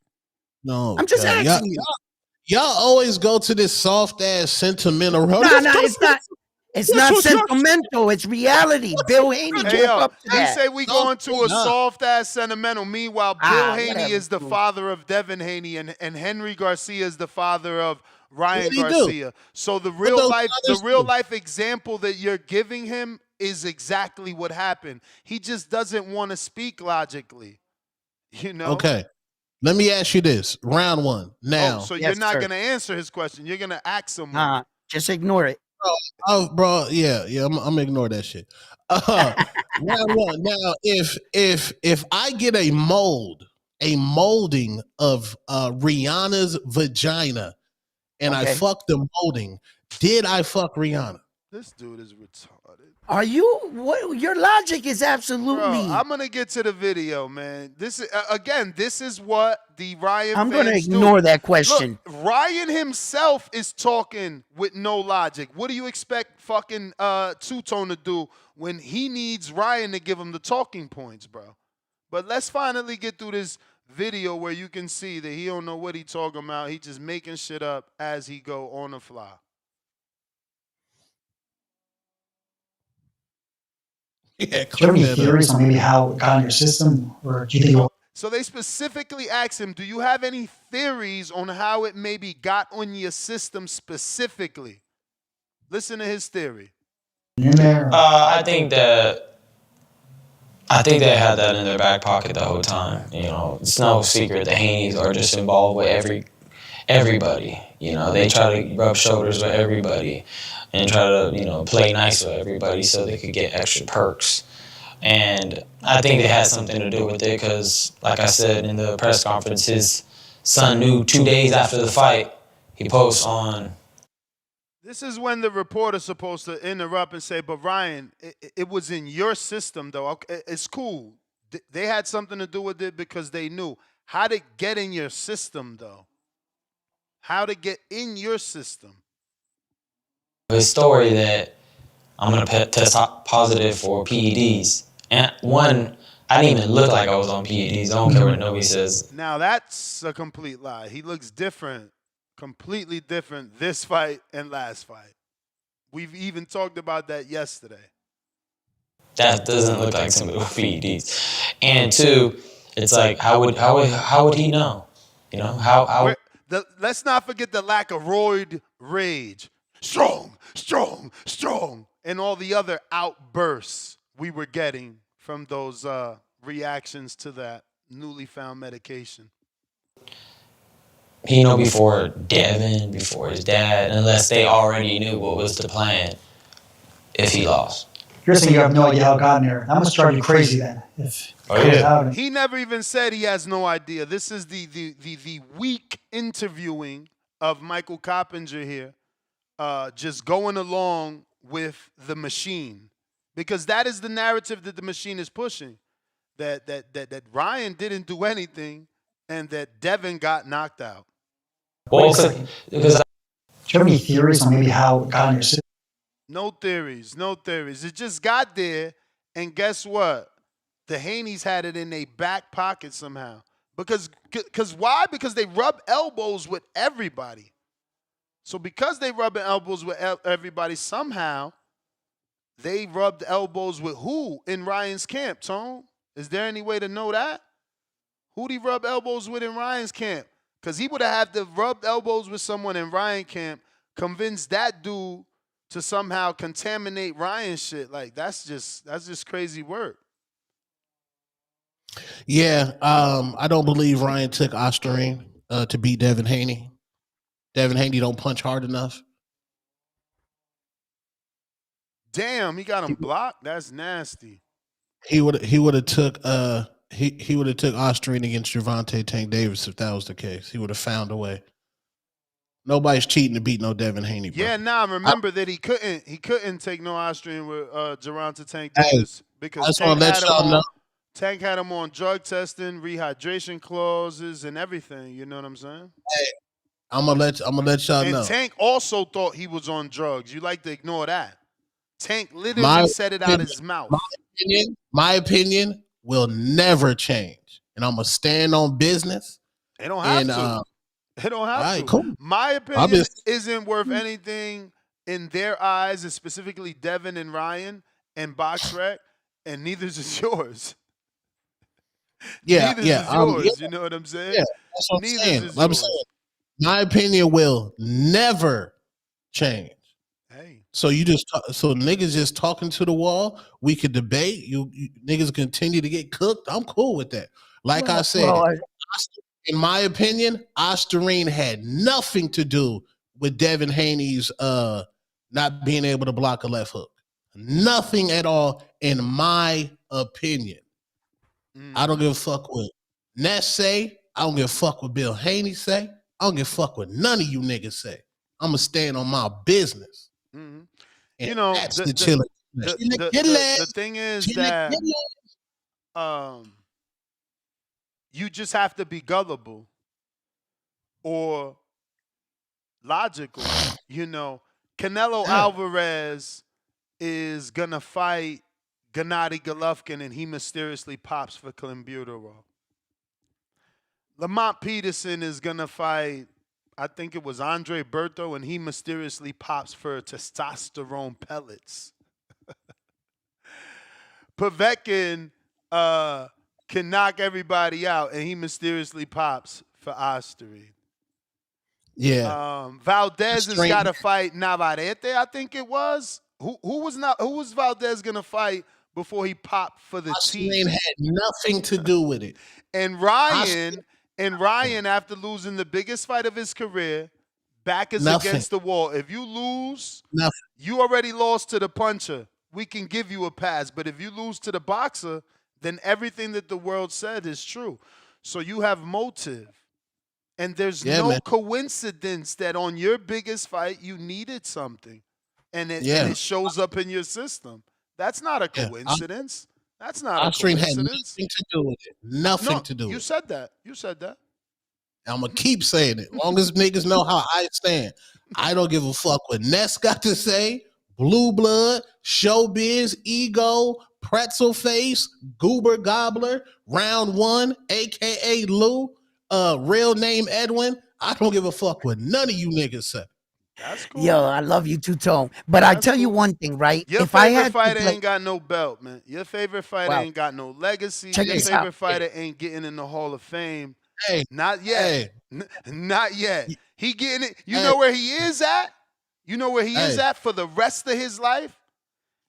No. I'm just asking you. Y'all always go to this soft ass sentimental road. No, it's not. It's not sentimental. It's reality. Bill Haney up to they that. say we going to a soft-ass sentimental. Meanwhile, Bill Haney is the father of Devin Haney, and Henry Garcia is the father of Ryan Garcia. So the real life example that you're giving him is exactly what happened. He just doesn't want to speak logically. You know? Okay. Let me ask you this. Round one. Now. So you're not going to answer his question. You're going to ask him. Just ignore it. bro, yeah, I'm gonna ignore that shit. Now, if I get a molding of Rihanna's vagina, and I Okay. fuck the molding, did I fuck Rihanna? This dude is retarded. Are you? What? Your logic is absolutely. Bro, I'm gonna get to the video, man. This is again. This is what the Ryan. I'm going to ignore that question. Look, Ryan himself is talking with no logic. What do you expect fucking Two-Tone to do when he needs Ryan to give him the talking points, bro? But let's finally get through this video where you can see that he don't know what he talking about. He just making shit up as he go on the fly. Do Yeah, you have any theories on maybe how it got in your system, or do you think? So they specifically asked him, do you have any theories on how it maybe got on your system specifically? Listen to his theory. I think they had that in their back pocket the whole time. You know, it's no secret the Haneys are just involved with everybody. You know, they try to rub shoulders with everybody and try to, you know, play nice with everybody so they could get extra perks. And I think it had something to do with it because, like I said in the press conference, his son knew 2 days after the fight, he posts on. This is when the reporter's supposed to interrupt and say, but Ryan, it was in your system, though. Okay, it's cool. They had something to do with it because they knew. How to get in your system, though? How to get in your system? His story that I'm going to test positive for PEDs. And one, I didn't even look like I was on PEDs. I don't care what nobody says. Now, that's a complete lie. He looks different, completely different this fight and last fight. We've even talked about that yesterday. That doesn't look like somebody with PEDs. And two, it's like, how would he know? You know, how let's not forget the lack of roid rage. Strong, strong, strong. And all the other outbursts we were getting from those reactions to that newly found medication. He know before Devin, before his dad, unless they already knew what was the plan if he lost. You're saying you have no idea how it got in there. That must drive you crazy then. He never even said he has no idea. This is the weak interviewing of Michael Coppinger here, just going along with the machine. Because that is the narrative that the machine is pushing. That Ryan didn't do anything and that Devin got knocked out. Well, because do you have any theories on maybe how it got in your system? No theories, no theories. It just got there, and guess what? The Haneys had it in their back pocket somehow. Because why? Because they rub elbows with everybody. So because they rub elbows with everybody, somehow they rubbed elbows with who in Ryan's camp, Tone? Is there any way to know that? Who'd he rub elbows with in Ryan's camp? Because he would have had to rub elbows with someone in Ryan camp, convince that dude to somehow contaminate Ryan's shit. Like, that's just crazy work. Yeah, I don't believe Ryan took Ostarine to beat Devin Haney. Devin Haney don't punch hard enough. Damn, he got him blocked. That's nasty. He would have took he would have took Ostarine against Gervonta Tank Davis if that was the case. He would have found a way. Nobody's cheating to beat no Devin Haney, bro. Yeah, remember that he couldn't take no Austrian with Gervonta Tank Davis because Tank had him on drug testing, rehydration clauses, and everything. You know what I'm saying? Hey, I'm gonna let y'all know. And Tank also thought he was on drugs. You like to ignore that. Tank literally said it out his mouth. My opinion will never change, and I'm gonna stand on business. They don't have to. They don't have to. Cool. My opinion isn't worth anything in their eyes, and specifically Devin and Ryan and BoxRec, and neither is yours. Neither is yours. You know what I'm saying? Yeah, that's what I'm saying. My opinion will never change. Hey. So niggas just talking to the wall. We could debate. You niggas continue to get cooked. I'm cool with that. Like I said, in my opinion, Ostarine had nothing to do with Devin Haney's not being able to block a left hook. Nothing at all, in my opinion. I don't give a fuck what Ness say. I don't give a fuck what Bill Haney say. I don't give a fuck what none of you niggas say. I'm going to stand on my business. And that's the chilling. The thing is that you just have to be gullible or logical. Canelo Alvarez is going to fight Gennady Golovkin and he mysteriously pops for clenbuterol. Lamont Peterson is going to fight, I think it was Andre Berto, and he mysteriously pops for testosterone pellets. Povetkin can knock everybody out, and he mysteriously pops for Osterine. Yeah. Valdez has got to fight Navarrete, I think it was. Who was Valdez gonna fight before he popped for the team? Osterine had nothing to do with it. And Ryan, after losing the biggest fight of his career, back is against the wall. If you lose, you already lost to the puncher. We can give you a pass. But if you lose to the boxer, then everything that the world said is true. So you have motive. And there's no coincidence that on your biggest fight, you needed something. And it shows up in your system. That's not a coincidence. That's not a coincidence. Had nothing to do with it. Nothing to do with it. You said that. I'm going to keep saying it. As long as niggas know how I stand. I don't give a fuck what Ness got to say. Blue Blood, Showbiz, Ego, Pretzel Face, Goober Gobbler, Round One, a.k.a. Lou, real name Edwin. I don't give a fuck what none of you niggas say. That's cool. Yo, I love you too, Tone. But I tell you one thing, right? Your favorite fighter ain't got no belt, man. Your favorite fighter ain't got no legacy. Your favorite fighter ain't getting in the Hall of Fame. Not yet. Not yet. He getting it. You know where he is at? You know where he is at for the rest of his life?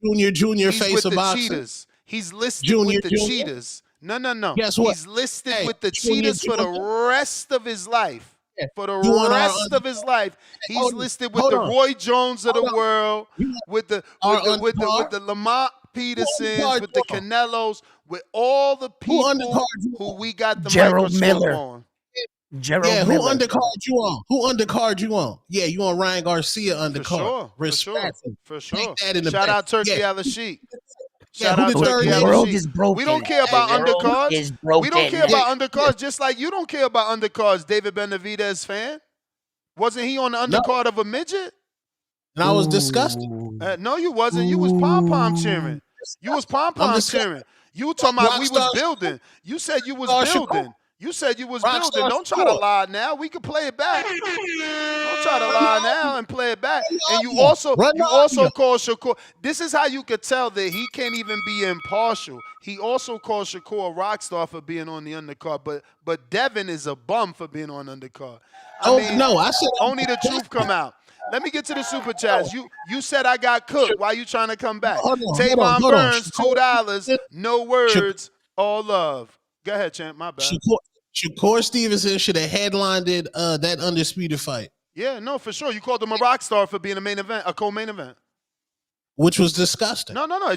Junior He's face with of the boxing. Cheetahs. He's listed with the Cheetahs. No. Guess what? He's listed with the Cheetahs for the rest of his life. For the rest of his life, he's listed with the Roy Jones of the world, with the Lamont Petersons, with the Canelos, with all the people who we got the Gerald microscope Miller. on. Gerald Miller. Who undercard you on? Yeah, you on Ryan Garcia undercard. For sure. That in the Shout back. out Turkey Al-Rashid. Shout out Turkey Al-Rashid. The world is broken. We don't care about undercards. We don't care about undercards, just like you don't care about undercards. David Benavidez fan. Wasn't he on the undercard of a midget? And I was disgusted. No, you wasn't. You was pom-pom cheering. You was pom-pom cheering. You were talking about we was building. You said you was building. You said you was building. Don't try to lie now. We can play it back. Don't try to lie now and play it back. And you also called Shakur. This is how you could tell that he can't even be impartial. He also called Shakur a rock star for being on the undercard, but Devin is a bum for being on undercard. I said only the truth come out. Let me get to the super chats. You said I got cooked. Why you trying to come back? Tavon Burns, $2. No words, all love. Go ahead, champ. My bad. Shakur Stevenson should have headlined that undisputed fight. Yeah, no, for sure. You called him a rock star for being a co-main event. Which was disgusting. No.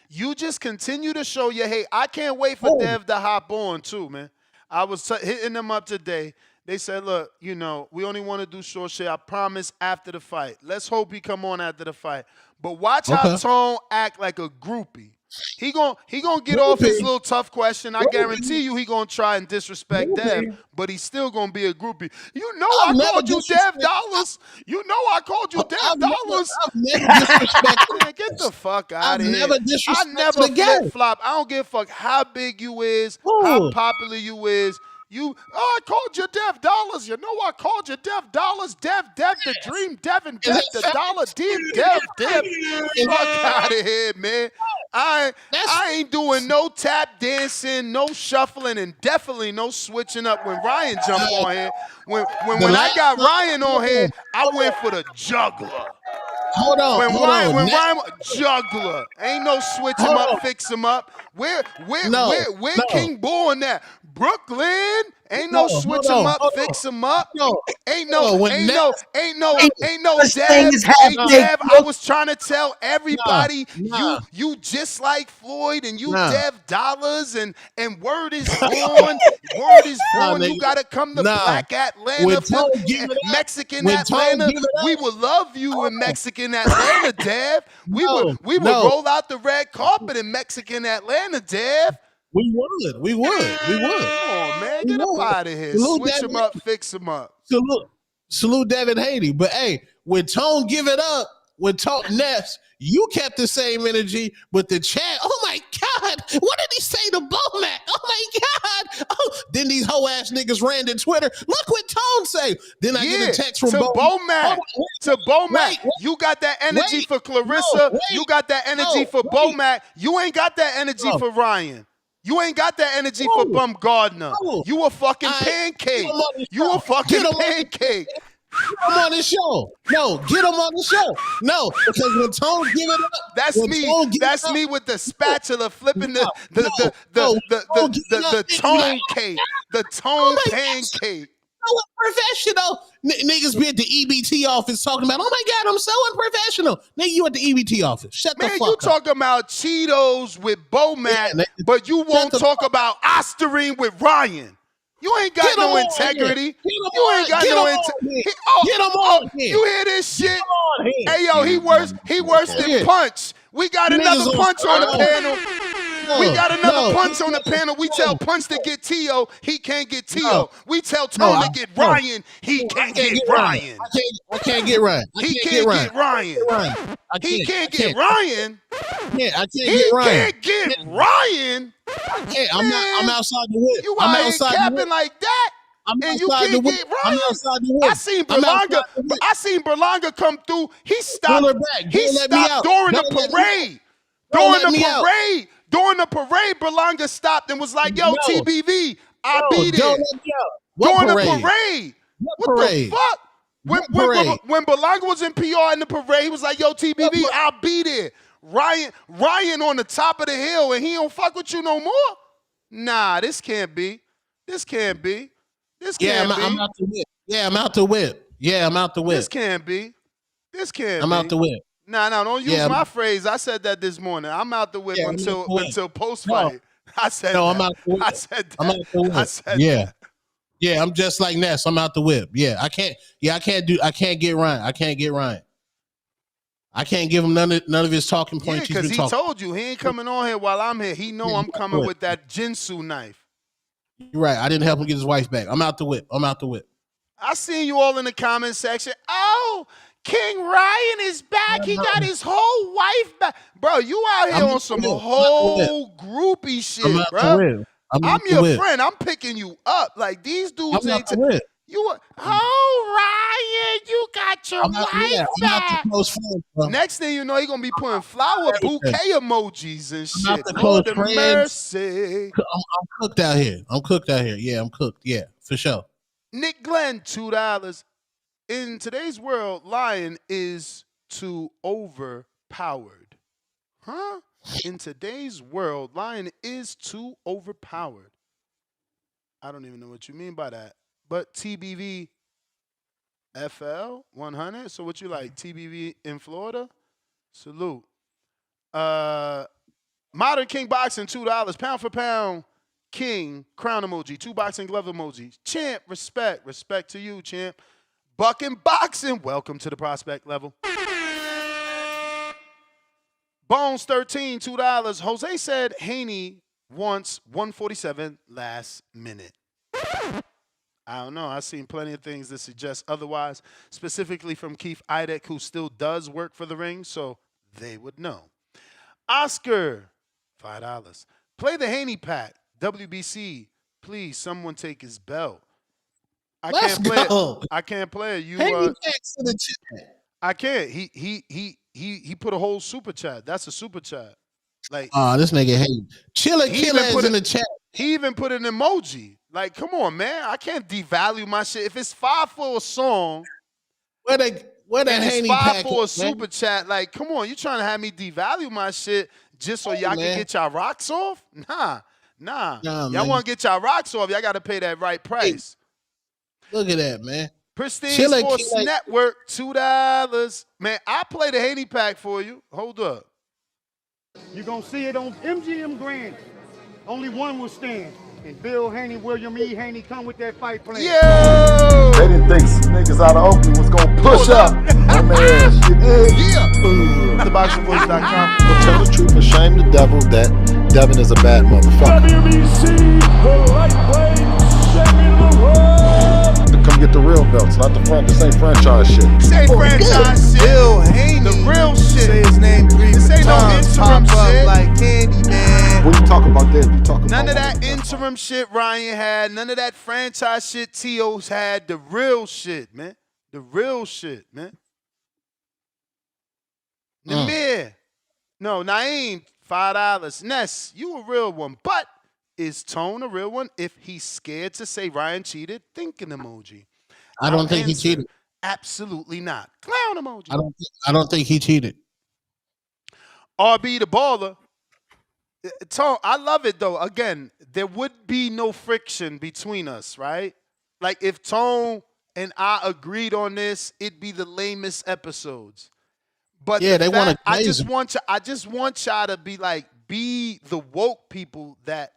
You just continue to show your hate. I can't wait for Dev to hop on too, man. I was hitting them up today. They said, look, we only want to do short shit. I promise after the fight. Let's hope he come on after the fight. But watch how Tone act like a groupie. He gonna get off his little tough question. I guarantee you he gonna try and disrespect Dev, but he's still gonna be a groupie. I called you Dev Dollars. I called you Dev Dollars. I've never disrespected. Man, get the fuck out of here. I never flip flop. I don't give a fuck how big you is, how popular you is. I called you Dev Dollars. I called you Dev Dollars. Dev, the dream, Devin, Dev, the dollar, Dev. Fuck out of here, man. I ain't doing no tap dancing, no shuffling, and definitely no switching up when Ryan jumped on here. When I got Ryan on here, I went for the juggler. Hold on. When Ryan juggler, ain't no switch him up, fix him up. Where King Born at? Brooklyn, ain't no switch him up, fix him up. Ain't no Dev. Hey Dev, I was trying to tell everybody you just like Floyd and you Dev dollars and word is born. Word is born. You gotta come to Black Atlanta, Mexican Atlanta. We would love you in Mexican Atlanta, Dev. We would roll out the red carpet in Mexican Atlanta, Dev. We would. Come on, man. Get up out of here. Switch him up, fix him up. Salute Devin Haney. But hey, when Tone give it up, when Tone Ness, you kept the same energy, but the chat, oh my God, what did he say to Bomac? Oh my God. Oh, then these hoe ass niggas ran to Twitter. Look what Tone say. Then I get a text from Bomac. You got that energy for Clarissa. You got that energy for Bomac. You ain't got that energy for Ryan. You ain't got that energy for Bumgardner. You a fucking pancake. You a fucking pancake. Get him on the show. No, get him on the show. No, because when Tone give it up, that's me. That's me with the spatula flipping the tone cake, the tone pancake. So unprofessional. Niggas be at the EBT office talking about, oh my God, I'm so unprofessional. Nigga, you at the EBT office. Shut the fuck up. Man, you talking about Cheetos with Bomac, but you won't talk about Osterine with Ryan. You ain't got no integrity. You ain't got no integrity. Get him on here. You hear this shit? Hey, yo, he worse than Punch. We got another Punch on the panel. We got another Punch on the panel. We tell Punch to get Tio, he can't get Tio. We tell Tone to get Ryan, he can't get Ryan. I can't get Ryan. He can't get Ryan. He can't get Ryan. Yeah, I can't get Ryan. He can't get Ryan. I'm outside the whip. You out here capping like that? And you can't get Ryan. I seen Berlanga come through. He stopped. He stopped during the parade. During the parade, Berlanga stopped and was like, "Yo, TBV, I'll be there." During the parade. What the fuck? When Berlanga was in PR in the parade, he was like, "Yo, TBV, I'll be there." Ryan on the top of the hill, and he don't fuck with you no more? Nah, this can't be. This can't be. I'm out the whip. I'm out the whip. This can't be. I'm out the whip. Nah, don't use my phrase. I said that this morning. I'm out the whip until post fight. No. I said I'm out the whip. I said that. I'm out the whip. I said that. Yeah, I'm just like Ness. I'm out the whip. I can't get Ryan. I can't get Ryan. I can't give him none of his talking points. Yeah, because he told you he ain't coming on here while I'm here. He know I'm coming with that Jinsu knife. You're right. I didn't help him get his wife back. I'm out the whip. I seen you all in the comment section. Oh, King Ryan is back. He got his whole wife back. Bro, you out here on some whole groupie shit, bro. I'm your friend. I'm picking you up. Like, these dudes ain't... Ryan, you got your wife back. Next thing you know, he gonna be putting flower bouquet emojis and shit. Lord have mercy. I'm cooked out here. Yeah, I'm cooked. Yeah, for sure. Nick Glenn, $2. In today's world, lying is too overpowered. Huh? In today's world, lying is too overpowered. I don't even know what you mean by that. But TBV FL 100. So what you like? TBV in Florida? Salute. Modern King Boxing, $2. Pound for pound, King, crown emoji, 2 boxing glove emojis. Champ, respect. Respect to you, champ. Buck and boxing, welcome to the prospect level. Bones 13, $2. Jose said Haney wants 147 last minute. I don't know. I've seen plenty of things that suggest otherwise, specifically from Keith Idek, who still does work for the ring, so they would know. Oscar, $5. Play the Haney pack. WBC, please, someone take his belt. I can't play it. You I can't. He put a whole super chat. That's a super chat. Like, this nigga Haney. Chilla Killer in the chat. He even put an emoji. Like, come on, man. I can't devalue my shit. If it's $5 for a song, Where that and it's Haney 5 pack for a at, man? super chat. Like, come on, you trying to have me devalue my shit just so y'all can man. get y'all rocks off? Nah. Nah, Y'all man. want to get y'all rocks off, y'all got to pay that right price. Look at that, man. Pristine Chilla Sports Kid- Network, $2. Man, I play the Haney pack for you. Hold up. You're going to see it on MGM Grand. Only one will stand. And Bill Haney, William E. Haney come with that fight plan. Yo! They didn't think niggas out of Oakland was gonna push up on their ass. You did? Yeah. TheBoxingVoice.com. But tell the truth and shame the devil that Devin is a bad motherfucker. WBC, the lightweight champion of the world. To come get the real belts, not the front. This ain't franchise shit. This ain't franchise shit. Bill Haney. The real shit. Say his name 3 This ain't no interim shit. Like Candy, man. When you talk about that, you talk about None of that interim shit Ryan had. None of that franchise shit T.O.'s had. The real shit, man. The real shit, man. Namir. No, Naeem, $5. Ness, you a real one. But is Tone a real one? If he's scared to say Ryan cheated, thinking emoji. I don't think he cheated. Absolutely not. Clown emoji. I don't think he cheated. RB the baller. Tone, I love it though. Again, there would be no friction between us, right? Like if Tone and I agreed on this, it'd be the lamest episodes. But yeah, they want to. I just want y'all to be the woke people that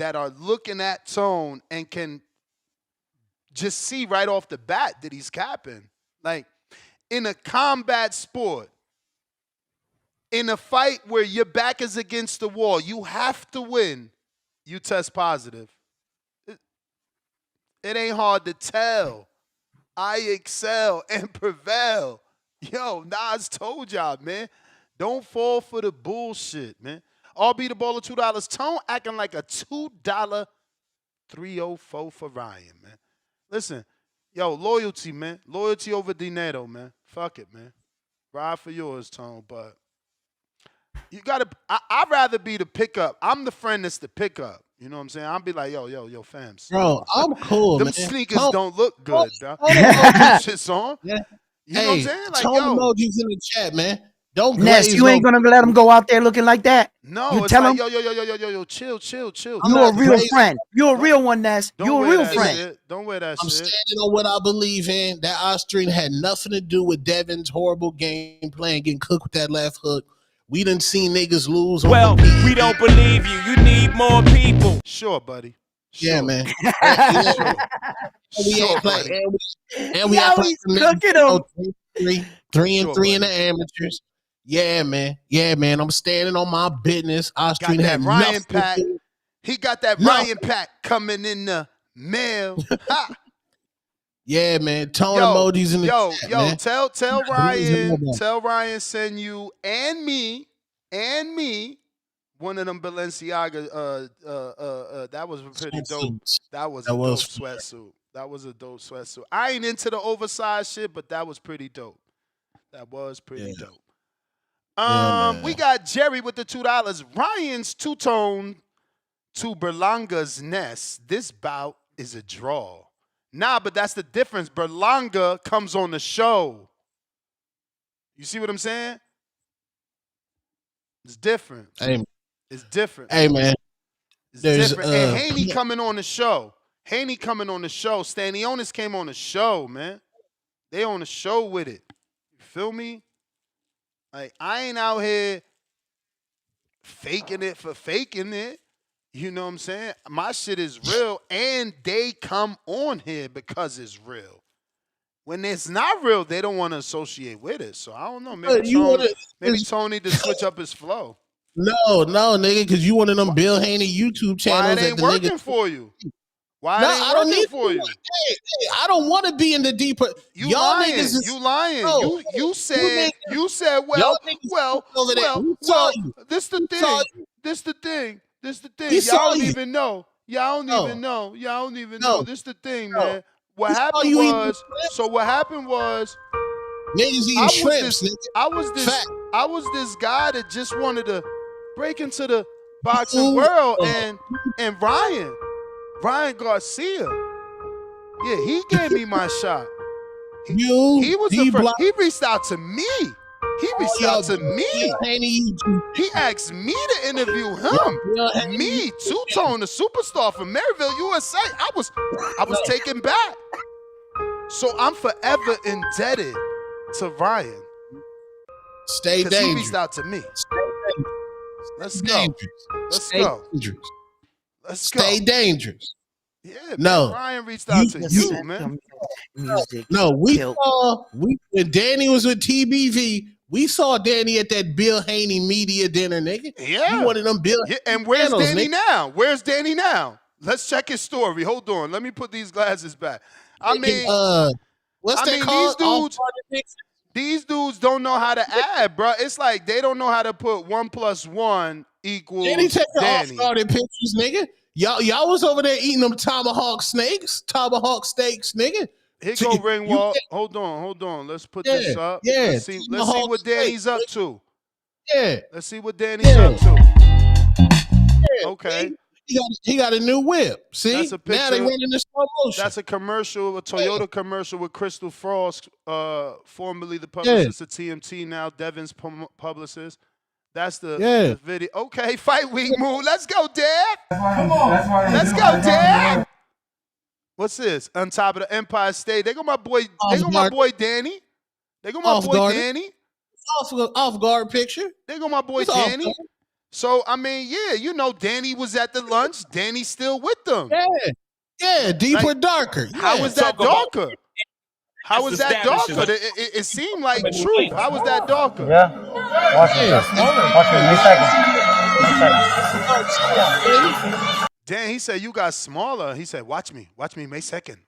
are looking at Tone and can just see right off the bat that he's capping. Like in a combat sport, in a fight where your back is against the wall, you have to win. You test positive. It ain't hard to tell. I excel and prevail. Yo, Nas told y'all, man. Don't fall for the bullshit, man. RB the baller, $2. Tone acting like a $2 304 for Ryan, man. Listen, yo, loyalty, man. Loyalty over dinero, man. Fuck it, man. Ride for yours, Tone, but you gotta. I'd rather be the pickup. I'm the friend that's the pickup. You know what I'm saying? I'll be like, yo, fams. Bro, I'm cool, Them man. sneakers don't look good, dog. Shit's on. Yeah. You know what I'm saying? Like, Tone yo. emojis in the chat, man. Don't Ness, you ain't gonna let him go out there looking like that. No, you it's tell like, him, yo, chill. you're a real friend. You're a real one, Ness. You're a real friend. Shit. Don't wear that I'm shit. standing on what I believe in. That Austrian had nothing to do with Devin's horrible game plan, getting cooked with that left hook. We done seen niggas lose. Well, we don't believe you. You need more people. Sure, buddy. Sure. Yeah, man. We ain't playing. And we Yo, ain't he's cooking them. 3-3 in the amateurs. Yeah, man. Yeah, man. I'm standing on my business. Austrian Got had that Ryan nothing pack. to do. He got that Ryan pack coming in the mail. Ha. Yeah, man. Tone emojis in the chat, man. Tell Ryan send you and me one of them Balenciaga that was pretty dope. That was a dope sweatsuit. That was a dope sweatsuit. I ain't into the oversized shit, but that was pretty dope. That was pretty dope. We got Jerry with the $2. Ryan's two-tone to Berlanga's Nest. This bout is a draw. Nah, but that's the difference. Berlanga comes on the show. You see what I'm saying? It's different. Hey, it's different. Hey, man. It's different. And Haney coming on the show. Stanionis came on the show, man. They on the show with it. You feel me? Like, I ain't out here faking it for faking it. You know what I'm saying? My shit is real, and they come on here because it's real. When it's not real, they don't want to associate with it. So I don't know. Maybe Tony to switch up his flow. No, nigga, because you one of them Bill Haney YouTube channels. Why it ain't working for you? Why it ain't working for you? Hey, I don't want to be in the deeper. You lying. You lying. No, you said, this the thing. This the thing. Y'all don't even know. Y'all don't even know. This the thing, man. What happened was niggas eating shrimps. I was this guy that just wanted to break into the boxing world, and Ryan Garcia, yeah, he gave me my shot. He was the first. He reached out to me. He reached out to me. He asked me to interview him. Me, Two-Tone, the superstar from Maryville, USA. I was taken back. So I'm forever indebted to Ryan. Stay dangerous. He reached out to me. Let's go. Let's go. Let's go. Stay dangerous. Yeah, no. Man, Ryan reached out to you, man. No, when Danny was with TBV, we saw Danny at that Bill Haney media dinner, nigga. Yeah. You one of them Bill. Yeah, and where's Danny now? Where's Danny now? Let's check his story. Hold on. Let me put these glasses back. I mean, what's that called? These dudes don't know how to add, bro. It's like they don't know how to put 1 + 1 equals Danny. Take the Danny. off-guarded pictures, nigga. Y'all was over there eating them tomahawk steaks, nigga. Here go Ringwald. Hold on. Let's put this up. Yeah. Let's see what Danny's up to. Yeah. Let's see what Danny's up to. Yeah. Okay. He got a new whip. See? That's a picture. Now they running the slow motion. That's a commercial, a Toyota commercial with Crystal Frost, formerly the publicist of TMT, now Devin's publicist. That's the video. Okay, fight week move. Let's go, Dev. Come on. Let's go, Dev. What's this? On top of the Empire State. They got my boy. My boy Danny. They got my boy Danny. Off guard picture. They got my boy Danny. So I mean, yeah, you know, Danny was at the lunch. Danny's still with them. Yeah, deeper, darker. Yeah. How was that darker? How was that darker? It seemed like truth. How was that darker? Yeah. Watch it. Dan, he said you got smaller. He said, watch me, May 2nd.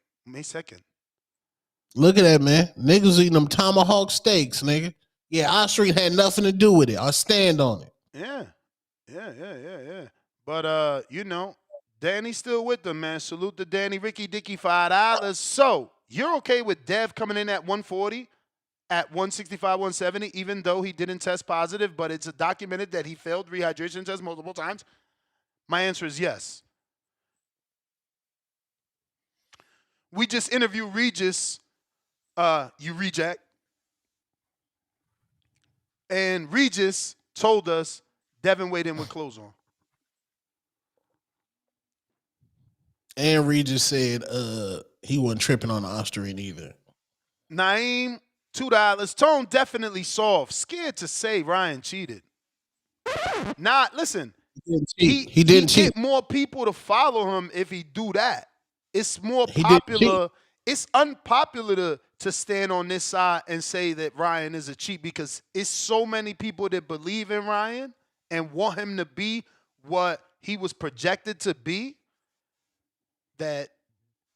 Look at that, man. Niggas eating them tomahawk steaks, nigga. Yeah, our street had nothing to do with it. I stand on it. Yeah. But you know, Danny's still with them, man. Salute to Danny. Ricky Dicky, $5. So you're okay with Dev coming in at 140, at 165, 170, even though he didn't test positive, but it's documented that he failed rehydration tests multiple times? My answer is yes. We just interviewed Regis, you reject. And Regis told us Devin weighed in with clothes on. And Regis said he wasn't tripping on the Austrian either. Naeem, $2. Tone definitely soft. Scared to say Ryan cheated. Listen. He didn't cheat. Get more people to follow him if he do that. It's more popular. It's unpopular to stand on this side and say that Ryan is a cheat because it's so many people that believe in Ryan and want him to be what he was projected to be that,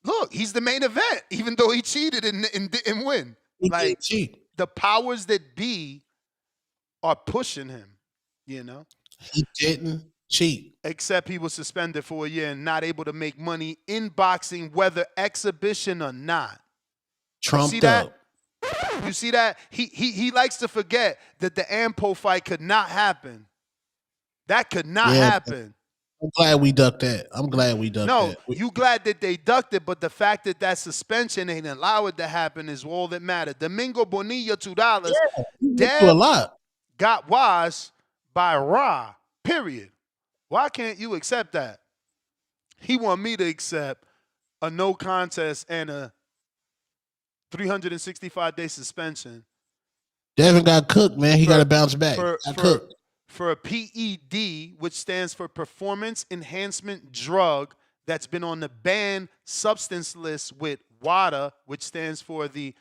look, he's the main event, even though he cheated and didn't win. He did cheat. The powers that be are pushing him, you know? He didn't cheat. Except he was suspended for a year and not able to make money in boxing, whether exhibition or not. Trumped up. You see that? He likes to forget that the Ampo fight could not happen. That could not happen. I'm glad we ducked that. No, you glad that they ducked it, but the fact that that suspension ain't allow it to happen is all that mattered. Domingo Bonilla, $2. Dad a lot. Got washed by Ra, period. Why can't you accept that? He want me to accept a no contest and a 365-day suspension. Devin got cooked, man. He got to bounce back. For a PED, which stands for Performance Enhancement Drug, that's been on the banned substance list with WADA, which stands for the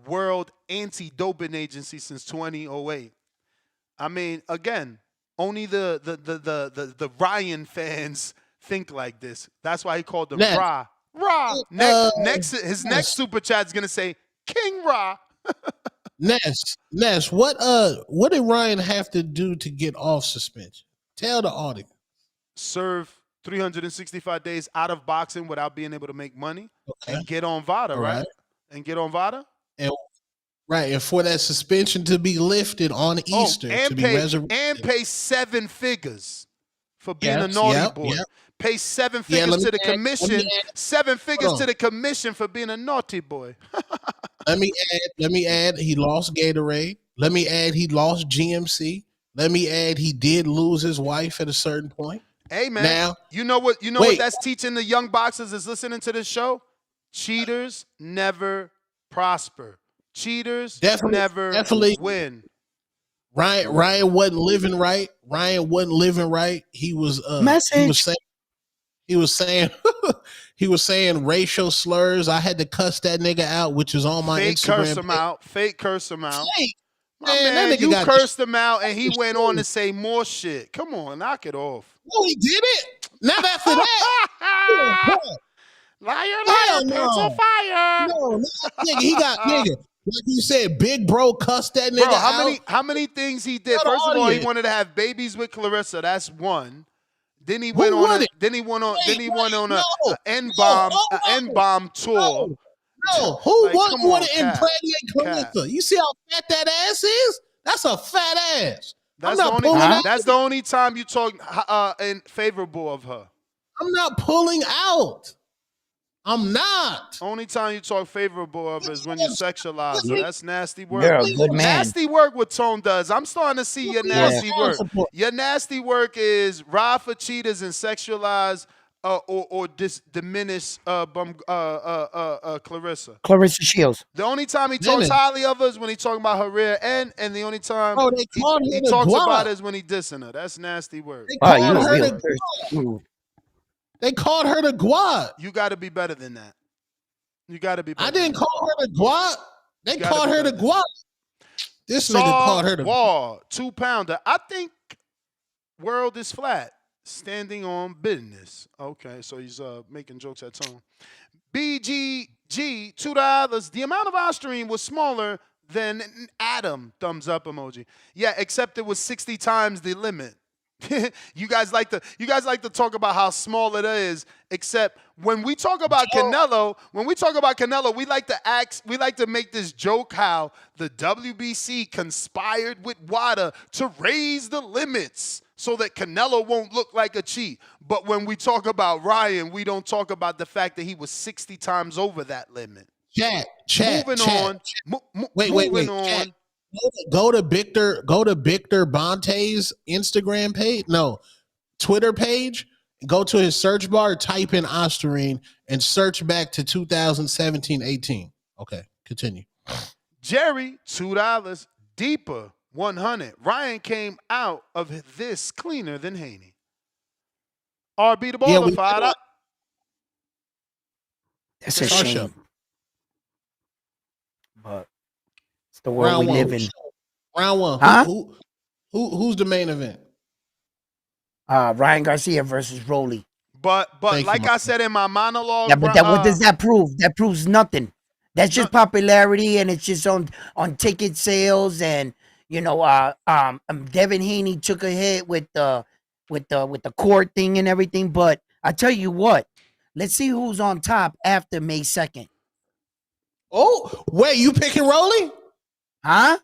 World Anti-Doping Agency since 2008. I mean, again, only the Ryan fans think like this. That's why he called them Ra. His next super chat is gonna say King Ra. Ness, what did Ryan have to do to get off suspension? Tell the audience. Serve 365 days out of boxing without being able to make money and get on VADA, right? And get on VADA. And for that suspension to be lifted on Easter, to be resurrected. And pay 7 figures for being a naughty boy. Yep. Pay 7 figures to the commission. 7 figures to the commission for being a naughty boy. Let me add. He lost Gatorade. Let me add. He lost GMC. Let me add. He did lose his wife at a certain point. Hey man, Now, you know what wait. that's teaching the young boxers is listening to this show? Cheaters never prosper. Cheaters never win. Ryan wasn't living right. He was he was saying he was saying racial slurs. I had to cuss that nigga out, which is on my Fake Instagram. Fake curse him out. My Man, man, that nigga you got cursed him out and he went on to say more shit. Come on, knock it off. No, he did it. Not after that. Liar, Hell pants of fire. No, nigga, he got nigga. Like you said, Big Bro cussed that nigga out. How many things he did? Tell the First of all, he audience. wanted to have babies with Clarissa. That's one. Then he went on. Then he went on a N bomb tour. No, who Like, want to impregnate Clarissa? You see how fat that ass is? That's a fat ass. That's the only time you talk in favorable of her. I'm not pulling out. I'm not. Only time you talk favorable of her is when you sexualize her. That's nasty work. You're a good man. Nasty work what Tone does. I'm starting to see your nasty work. Your nasty work is ride for cheaters and sexualize or diminish Clarissa. Clarissa Shields. The only time he talks highly of her is when he talking about her rear end, and the only time he talks about it is when he dissing her. That's nasty work. They called her the Guad. You got to be better than that. You got to be better. I didn't call her the Guad. They called her the Guad. This nigga called her the Wall, 2-pounder. I think world is flat. Standing on business. Okay, so he's making jokes at Tone. BGG, $2. The amount of our stream was smaller than Adam. Thumbs up emoji. Yeah, except it was 60 times the limit. You guys like to talk about how small it is, except when we talk about Canelo, we like to make this joke how the WBC conspired with WADA to raise the limits so that Canelo won't look like a cheat. But when we talk about Ryan, we don't talk about the fact that he was 60 times over that limit. Moving on. Chat. Go to Victor Bonte's Instagram page. No, Twitter page. Go to his search bar, type in Osterine, and search back to 2017-18. Okay, continue. Jerry, $2. Deeper, 100. Ryan came out of this cleaner than Haney. RB the baller, fired up. That's a shame. But it's the world we live in. Round one. Huh? Who's the main event? Ryan Garcia versus Rolly. But like I said in my monologue. Yeah, but what does that prove? That proves nothing. That's just popularity, and it's just on ticket sales, and Devin Haney took a hit with the court thing and everything. But I tell you what, let's see who's on top after May 2nd. Oh, wait, you picking Rolly? Huh?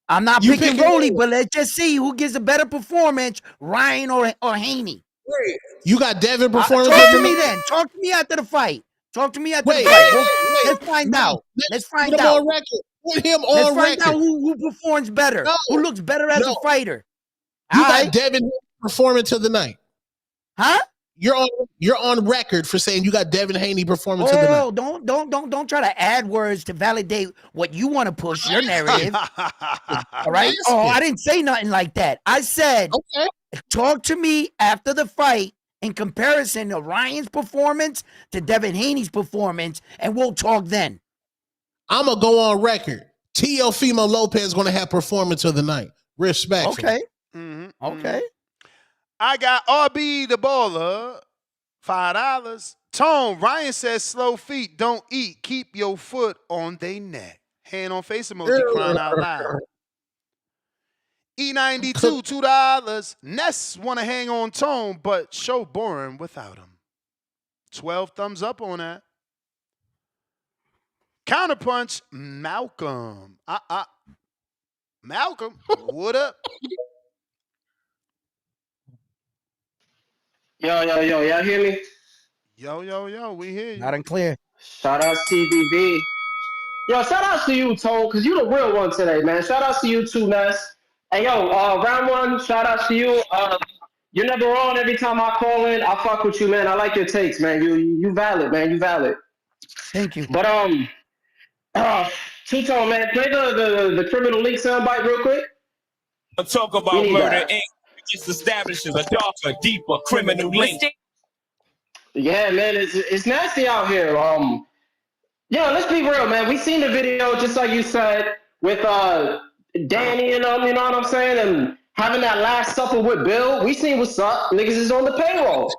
I'm not picking Rolly, but let's just see who gives a better performance, Ryan or Haney. Wait, you got Devin performing? Talk to me then. Talk to me after the fight. Talk to me after the fight. Let's find out. Let's find out. Put him on Let's record. find out who performs better. Who looks better as a fighter. You got Devin performing to the night. Huh? You're on record for saying you got Devin Haney performing to the night. Don't try to add words to validate what you want to push your narrative. All right? Oh, I didn't say nothing like that. I said, talk to me after the fight in comparison of Ryan's performance to Devin Haney's performance, and we'll talk then. I'm going to go on record. Teofimo Lopez is going to have performance of the night. Respectfully. Okay. Mm-hmm. Okay. I got RB the baller, $5. Tone, Ryan says slow feet, don't eat. Keep your foot on they neck. Hand on face emoji, crying out loud. E92, $2. Ness want to hang on Tone, but show boring without him. 12 thumbs up on that. Counterpunch, Malcolm. Malcolm, what up? Yo, y'all hear me? Yo, we hear you. Loud and clear. Shout out CBB. Yo, shout outs to you, Tone, because you the real one today, man. Shout outs to you too, Ness. Hey, yo, round one, shout outs to you. You're never on every time I call in. I fuck with you, man. I like your takes, man. You valid, man. You valid. Thank you. But Two Tone, man, play the criminal link soundbite real quick. Talk about murder Inc. Just establishes a darker, deeper criminal link. Yeah, man, it's nasty out here. Yeah, let's be real, man. We seen the video, just like you said, with Danny and you know what I'm saying, and having that last supper with Bill. We seen what's up. Niggas is on the payroll.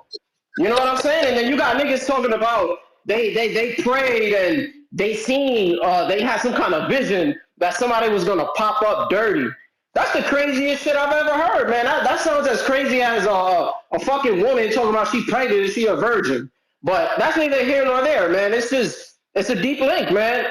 You know what I'm saying? And then you got niggas talking about they prayed and they seen they had some kind of vision that somebody was gonna pop up dirty. That's the craziest shit I've ever heard, man. That sounds as crazy as a fucking woman talking about she pregnant and she a virgin. But that's neither here nor there, man. It's a deep link, man.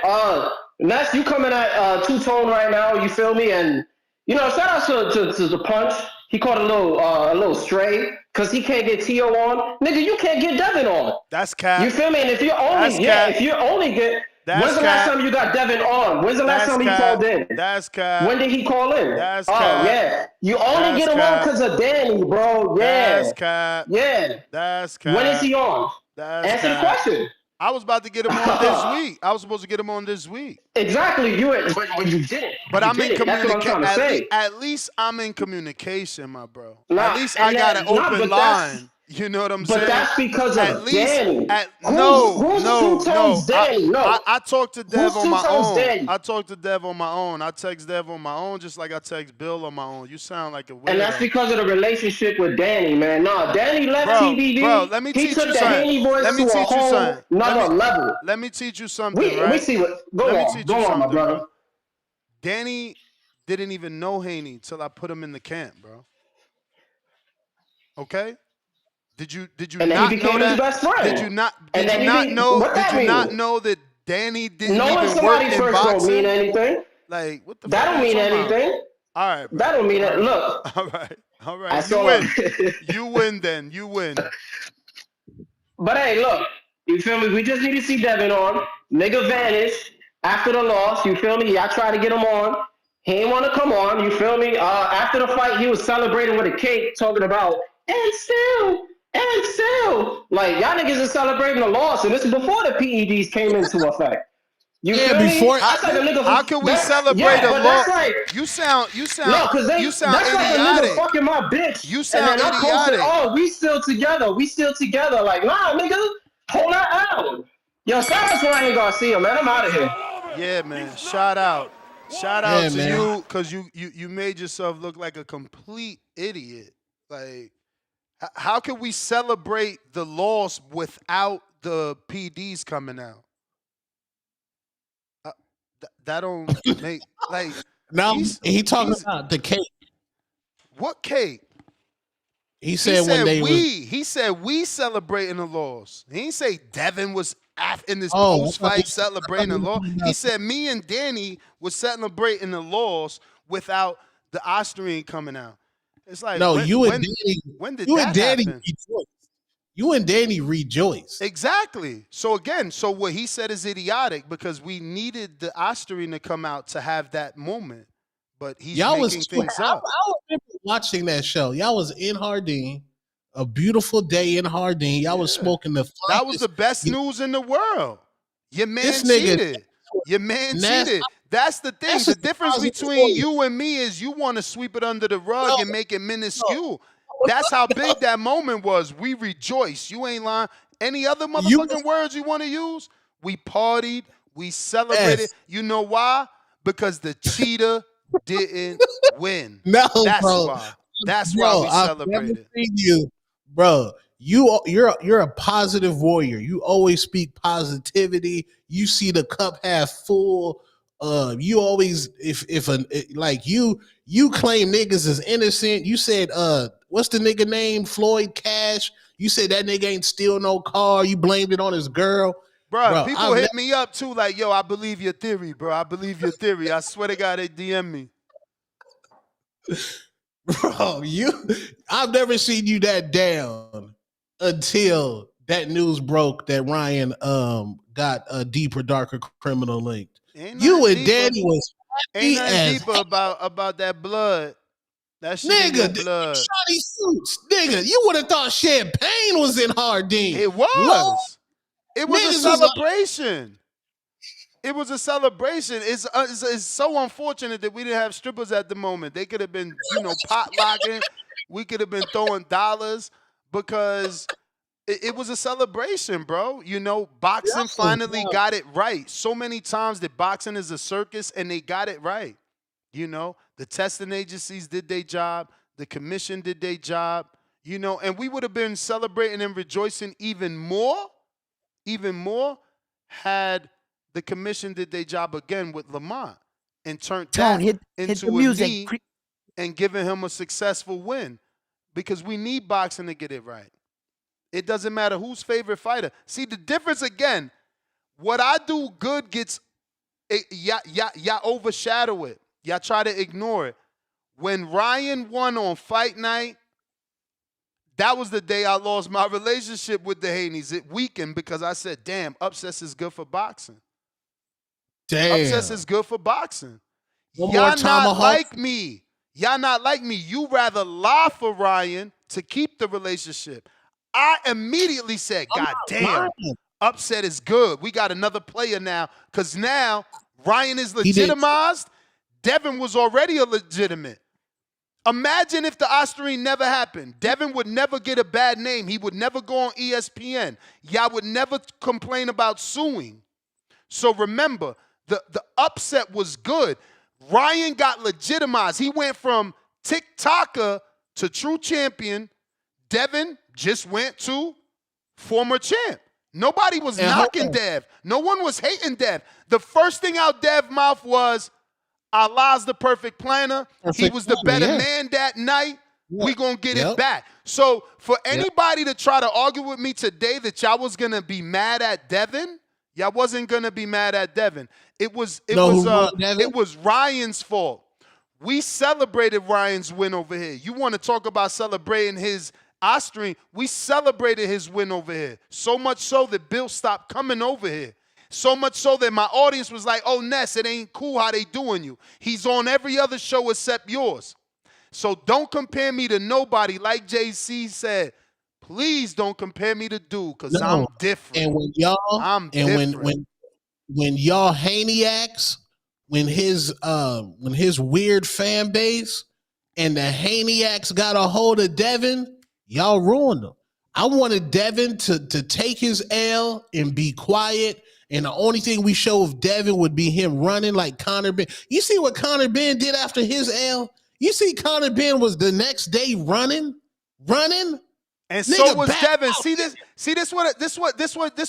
Ness, you coming at Two Tone right now, you feel me? And you know, shout out to the punch. He caught a little stray because he can't get Tio on. Nigga, you can't get Devin on. That's cap. You feel me? And if you only get when's the last time you got Devin on? When's the last time he called in? That's cap. When did he call in? That's cap. Yeah. You only get him on because of Danny, bro. Yeah. That's cap. Yeah. That's cap. When is he on? That's Answer the question. I was about to get him on this week. I was supposed to get him on this week. Exactly. When you didn't. But I'm in communication. At least I'm in communication, my bro. Nah, at least I got an open line. You know what I'm saying? But that's because of Danny. No. Danny? No. I talked to Dev on my own. Danny? I talked to Dev on my own. I text Dev on my own just like I text Bill on my own. You sound like a weirdo. And that's because of the relationship with Danny, man. No, Danny left TBV. Bro, let me teach you something. Let me teach you something. Another level. Let me teach you something, right? We see what. Go on, my brother. Bro. Danny didn't even know Haney till I put him in the camp, bro. Okay? Did you and not he became know his that? best friend. Did you not know that Danny didn't even work in boxing? Don't mean anything. Like what the that fuck don't mean anything. All right, bro. That don't mean it. Look. All right. You win. You win then. You win. But hey, look. You feel me? We just need to see Devin on. Nigga vanished after the loss. You feel me? I tried to get him on. He ain't want to come on. You feel me? After the fight, he was celebrating with a cake, talking about and still. Like, y'all niggas is celebrating the loss, and this is before the PEDs came into effect. You feel before. Me? How can we celebrate a loss? You sound no, because that's idiotic. Like a nigga fucking my bitch. You sound and then idiotic. Oh, we still together. Like, nah, nigga, hold that out. Yo, shout out to Ryan Garcia, man. I'm out of here. Yeah, man. Shout out to you, because you made yourself look like a complete idiot. Like, how can we celebrate the loss without the PDs coming out? That don't make like. Now he talking about the cake. What cake? He said when they he said we celebrating the loss. He didn't say Devin was in this post fight celebrating the loss. He said me and Danny was celebrating the loss without the Austrian coming out. It's like no, when did that happen? You and Danny rejoice. Exactly. So again, what he said is idiotic because we needed the Austrian to come out to have that moment, but he's making things up. I remember watching that show. Y'all was in Hardin, a beautiful day in Hardin. Y'all was smoking the. That was the best news in the world. Your man cheated. Your man cheated. That's the thing. The difference between you and me is you want to sweep it under the rug and make it minuscule. That's how big that moment was. We rejoiced. You ain't lying. Any other motherfucking words you want to use? We partied. We celebrated. Yes. You know why? Because the cheetah didn't win. No, that's bro. why. That's why we celebrated. I've never seen you, bro. You're a positive warrior. You always speak positivity. You see the cup half full. You always you claim niggas is innocent. You said what's the nigga name? Floyd Cash. You said that nigga ain't steal no car. You blamed it on his girl. Bro, people hit me up too, like, yo, I believe your theory, bro. I believe your theory. I swear to God, they DM me. Bro, I've never seen you that down until that news broke that Ryan got a deeper, darker criminal linked. You and Danny was ain't happy nothing as deeper about that blood. That shit in nigga. your blood. Shawty suits, nigga. You would have thought champagne was in Hardin. It was. Lord, It was a niggas celebration. It was a celebration. It's so unfortunate that we didn't have strippers at the moment. They could have been, pot locking. We could have been throwing dollars because it was a celebration, bro. Boxing finally got it right. So many times that boxing is a circus, and they got it right. The testing agencies did their job. The commission did their job. And we would have been celebrating and rejoicing even more had the commission did their job again with Lamont and turned that into a knee and giving him a successful win, because we need boxing to get it right. It doesn't matter who's favorite fighter. See, the difference again, what I do good gets, y'all overshadow it. Y'all try to ignore it. When Ryan won on fight night, that was the day I lost my relationship with the Haneys. It weakened because I said, damn, upsets is good for boxing. Damn. Upsets is good for boxing. One Y'all more time, not like me. Y'all not like me. You rather lie for Ryan to keep the relationship. I immediately said, God damn, upset is good. We got another player now, because now Ryan is legitimized. Devin was already a legitimate. Imagine if the Osterine never happened. Devin would never get a bad name. He would never go on ESPN. Y'all would never complain about suing. So remember, the upset was good. Ryan got legitimized. He went from TikToker to true champion. Devin just went to former champ. Nobody was knocking Dev. No one was hating Dev. The first thing out Dev's mouth was, Allah's the perfect planner. He was the better man that night. We gonna get it back. So for anybody to try to argue with me today that y'all was gonna be mad at Devin, y'all wasn't gonna be mad at Devin. It was Ryan's fault. We celebrated Ryan's win over here. You want to talk about celebrating his Osterine? We celebrated his win over here. So much so that Bill stopped coming over here. So much so that my audience was like, oh, Ness, it ain't cool how they doing you. He's on every other show except yours. So don't compare me to nobody. Like JC said, please don't compare me to dude, because I'm different. And when y'all, when y'all Haneyacks, when his weird fan base and the Haneyacks got a hold of Devin, y'all ruined him. I wanted Devin to take his L and be quiet. And the only thing we show of Devin would be him running like Conor Ben. You see what Conor Ben did after his L? You see Conor Ben was the next day running? And so was Devin. This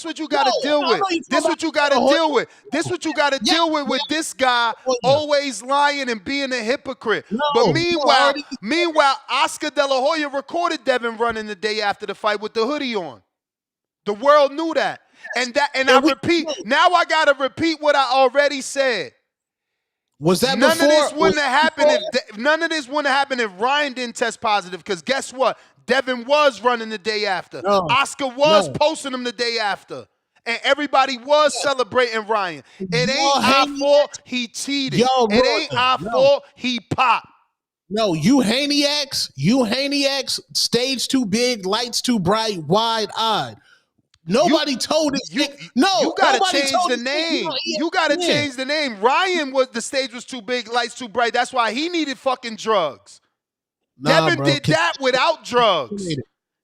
what you got to deal with. This what you got to deal with. This what you got to deal with this guy always lying and being a hypocrite. But meanwhile, Oscar De La Hoya recorded Devin running the day after the fight with the hoodie on. The world knew that. And I repeat, now I got to repeat what I already said. Was that none of this wouldn't have happened if Ryan didn't test positive, because guess what? Devin was running the day after. Oscar was posting him the day after. And everybody was celebrating Ryan. It ain't our fault he cheated. It ain't our fault he popped. No, you Haneyacks, stage too big, lights too bright, wide-eyed. Nobody told us. You got to change the name. You got to change the name. The stage was too big, lights too bright. That's why he needed fucking drugs. Devin did that without drugs.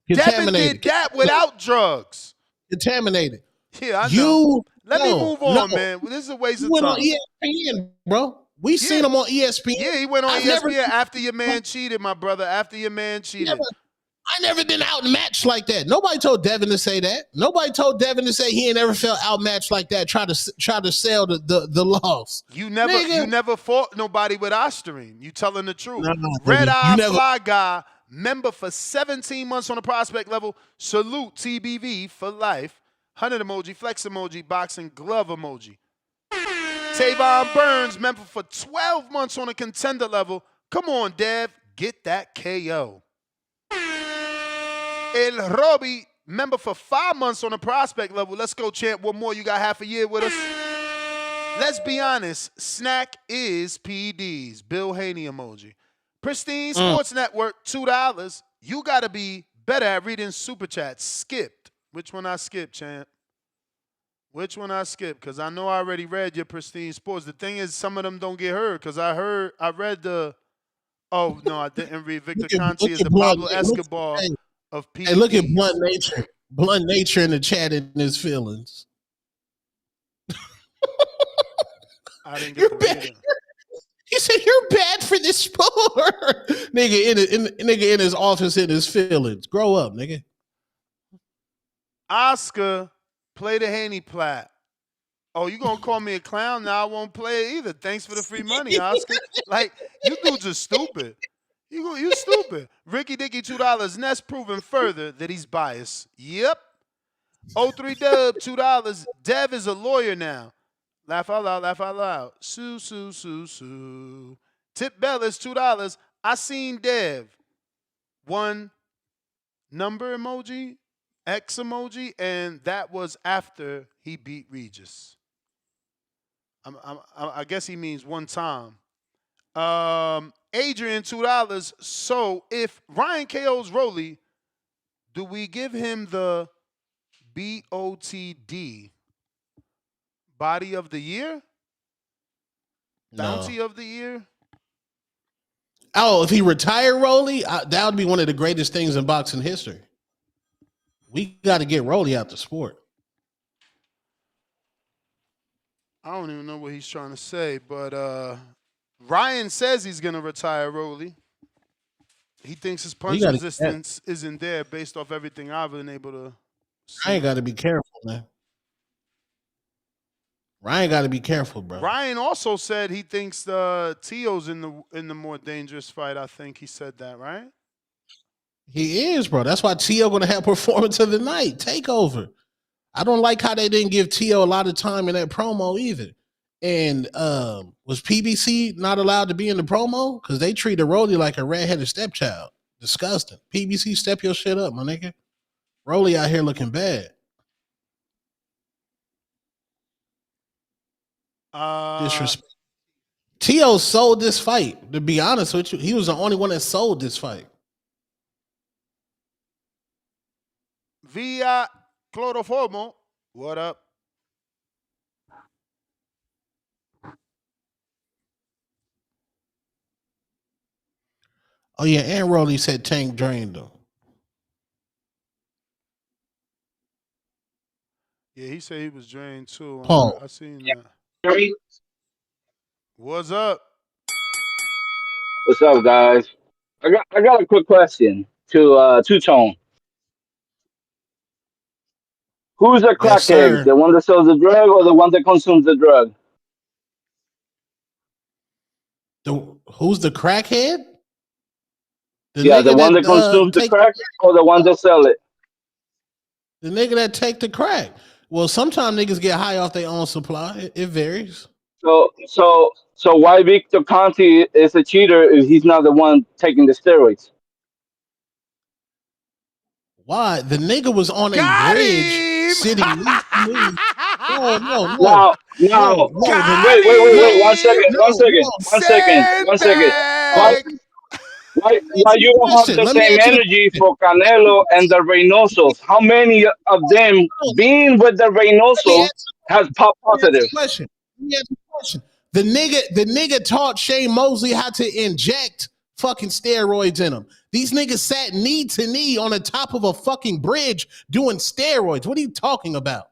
Devin did that without drugs. Contaminated. Yeah, I know. Let me move on, man. This is a waste of time. He went on ESPN, bro. We seen him on ESPN. Yeah, he went on ESPN after your man cheated, my brother. After your man cheated. I never been outmatched like that. Nobody told Devin to say that. Nobody told Devin to say he ain't never felt outmatched like that. Try to sell the loss. You never fought nobody with Osterine. You telling the truth. Red Eye Fly Guy, member for 17 months on the prospect level. Salute TBV for life. 100 emoji, flex emoji, boxing glove emoji. Tavon Burns, member for 12 months on a contender level. Come on, Dev, get that KO. El Roby, member for 5 months on the prospect level. Let's go, champ. One more. You got half a year with us. Let's be honest. Snack is PEDs. Bill Haney emoji. Pristine Sports Network, $2. You got to be better at reading super chats. Skipped. Which one I skipped, champ? Which one I skipped? Because I know I already read your Pristine Sports. The thing is, some of them don't get heard because I read the. Oh, no, I didn't read. Victor Conti is the Pablo Escobar of PEDs. Hey, look at Blunt Nature. Blunt Nature in the chat in his feelings. I didn't get to read it. He said, "You're bad for this sport." nigga in his office in his feelings. Grow up, nigga. Oscar, play the Haney plat. Oh, you gonna call me a clown? Now I won't play it either. Thanks for the free money, Oscar. Like, you dudes are stupid. You stupid. Ricky Dicky, $2. Ness proving further that he's biased. Yep. 03 Dub, $2. Dev is a lawyer now. Laugh out loud, laugh out loud. Sue, sue, sue, sue. Tip Bellis, $2. I seen Dev. One number emoji, X emoji, and that was after he beat Regis. I guess he means one time. Adrian, $2. So if Ryan KO's Rolly, do we give him the BOTD? Body of the year? Bounty of the year? Oh, if he retired Rolly, that would be one of the greatest things in boxing history. We got to get Rolly out the sport. I don't even know what he's trying to say, but Ryan says he's going to retire Rolly. He thinks his punch resistance isn't there based off everything I've been able to see. I ain't got to be careful, man. Ryan got to be careful, bro. Ryan also said he thinks Teo's in the more dangerous fight. I think he said that, right? He is, bro. That's why Teo going to have performance of the night. Takeover. I don't like how they didn't give Teo a lot of time in that promo either. And was PBC not allowed to be in the promo? Because they treated Rolly like a redheaded stepchild. Disgusting. PBC, step your shit up, my nigga. Rolly out here looking bad. Disrespect. Teo sold this fight. To be honest with you, he was the only one that sold this fight. Via Cloroformo, what up? Oh yeah, and Rolly said Tank drained him. Yeah, he said he was drained too. Paul. I seen that. What's up? What's up, guys? I got a quick question to Two-Tone. Who's a crackhead? The one that sells the drug or the one that consumes the drug? Who's the crackhead? The one that consumes the crack or the one that sell it? The nigga that take the crack. Well, sometimes niggas get high off their own supply. It varies. So why Victor Conti is a cheater if he's not the one taking the steroids? Why? The nigga was on a bridge sitting next to me. No. Wait. 1 second. Why you don't have the same energy for Canelo and the Reynosos? How many of them being with the Reynoso has pop positive? Question. The nigga taught Shane Mosley how to inject fucking steroids in him. These niggas sat knee to knee on the top of a fucking bridge doing steroids. What are you talking about?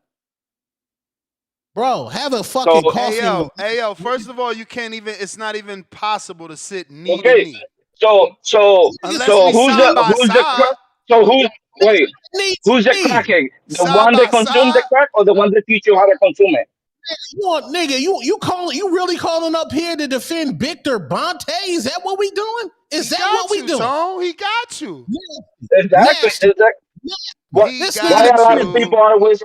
Bro, have a fucking coffee. Hey yo, first of all, you can't even, it's not even possible to sit knee to knee. So who's the crackhead? The one that consumes the crack or the one that teach you how to consume it? You really calling up here to defend Victor Bonte? Is that what we doing? Is that what we doing? Tone? He got you. Exactly. Why a lot of people are with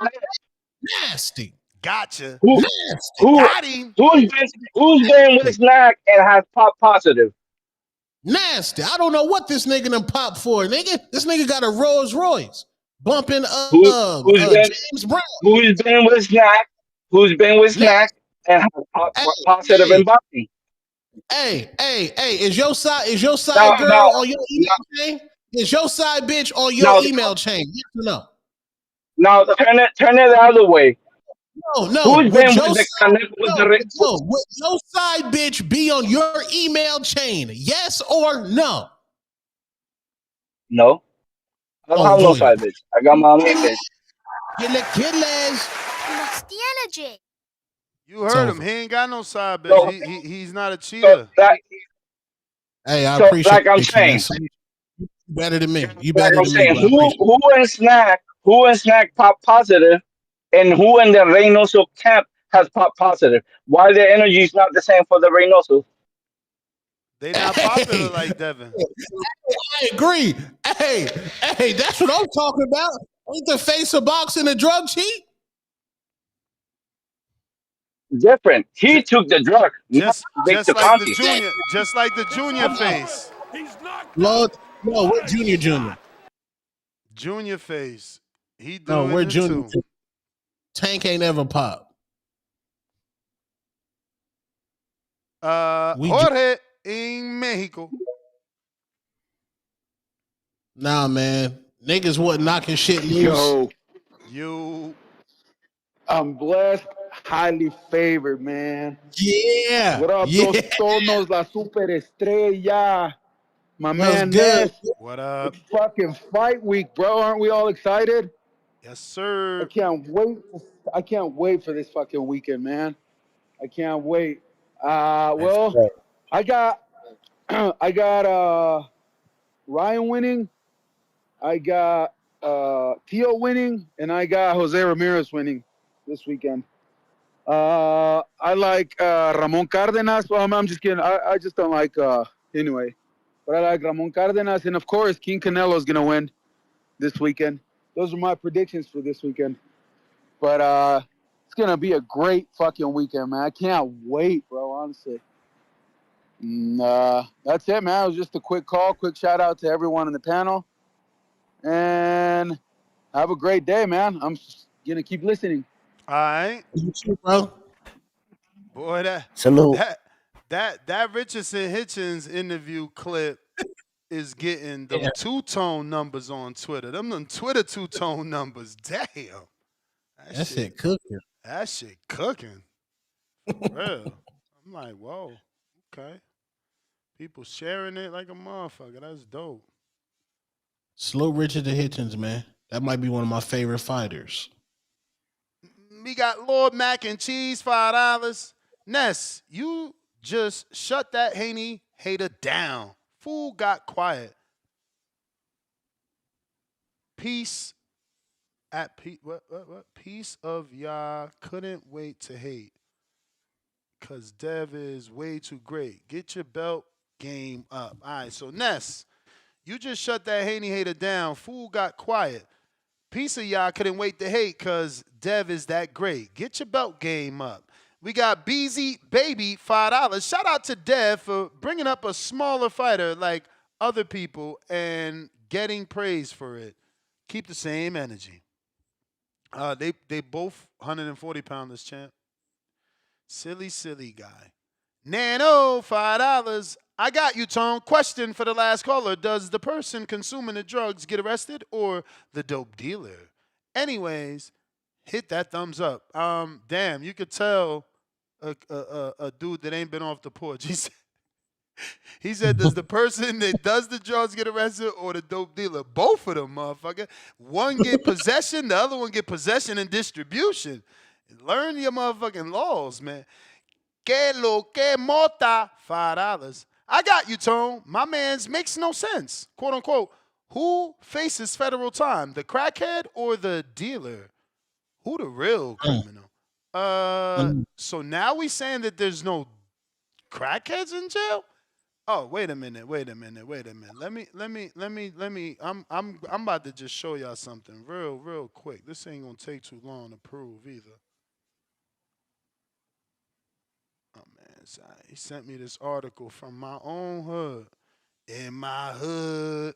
nasty? Gotcha. Got him. Who's been with Snack and has pop positive? Nasty. I don't know what this nigga done pop for, nigga. This nigga got a Rolls Royce bumping James Brown. Who's been with Snack? Who's been with Snack and have positive Hey, in boxing. hey, is your Now, side girl now, on your now, email chain? Is your side bitch on your now, email chain? Yes or no? now turn it the other way. No. Who's been with the with the Would your side bitch be on your email chain? Yes or no? No, I don't Oh, have no join it. side bitch. I got my own bitch. Kidless. You It's heard him. over. He ain't got no side bitch. So, He's not a so cheater. that, Hey, I so appreciate like I'm you, man. saying, So, you better than me. You like better I'm than me, saying, bro. I appreciate who in snack pop positive, and who in the Reynoso camp has pop positive? Why the energy is not the same for the Reynoso? They it. not popular like Devin. I agree. Hey, that's what I'm talking about. Ain't the face of boxing a drug cheat? Different. He took the drug, not Victor Just like the Conti. junior, just like the junior face. Lord, no, we're junior. Junior face. He No, we're doing it junior. too. Tank ain't ever pop. Jorge in Mexico. Nah, man. Niggas wasn't knocking shit loose. Yo, You. I'm blessed, highly favored, man. Yeah. What up, Yeah. Dos Tonos, La Superestrella? My That was man good. Ness. What up? It's fucking fight week, bro. Aren't we all excited? Yes, sir. I can't wait for this fucking weekend, man. I can't wait. That's Well, great. I got I got Ryan winning, I got Tio winning, and I got Jose Ramirez winning this weekend. I like Ramon Cardenas. Well, I'm just kidding. I just don't like anyway. But I like Ramon Cardenas, and of course King Canelo is gonna win this weekend. Those are my predictions for this weekend. But it's gonna be a great fucking weekend, man. I can't wait, bro. Honestly. That's it, man. It was just a quick call, quick shout out to everyone in the panel, and have a great day, man. I'm just gonna keep listening. All right. You too, bro. Boy, Salute. that Richardson Hitchens interview clip is getting them two-tone numbers on Twitter. Them Twitter two-tone numbers. Damn. That shit cooking. That shit cooking. For real. I'm like, whoa. Okay. People sharing it like a motherfucker. That's dope. Slow Richard the Hitchens, man. That might be one of my favorite fighters. We got Lord Mac and Cheese, $5. Ness, you just shut that Haney hater down. Fool got quiet. Peace at peace. What? Peace of y'all couldn't wait to hate. Cause Dev is way too great. Get your belt game up. All right, so Ness, you just shut that Haney hater down. Fool got quiet. Piece of y'all couldn't wait to hate because Dev is that great. Get your belt game up. We got Beezy Baby, $5. Shout out to Dev for bringing up a smaller fighter like other people and getting praise for it. Keep the same energy. They both 140 pounders, champ. Silly guy. Nano, $5. I got you, Tone. Question for the last caller. Does the person consuming the drugs get arrested or the dope dealer? Anyways, hit that thumbs up. Damn, you could tell a dude that ain't been off the porch. He said, does the person that does the drugs get arrested or the dope dealer? Both of them, motherfucker. One get possession, the other one get possession and distribution. Learn your motherfucking laws, man. Que lo que mota, $5. I got you, Tone. My man's makes no sense. Quote unquote. Who faces federal time? The crackhead or the dealer? Who the real criminal? So now we saying that there's no crackheads in jail? Oh, wait a minute. Let me. I'm about to just show y'all something real quick. This ain't gonna take too long to prove either. Oh man, he sent me this article from my own hood. In my hood,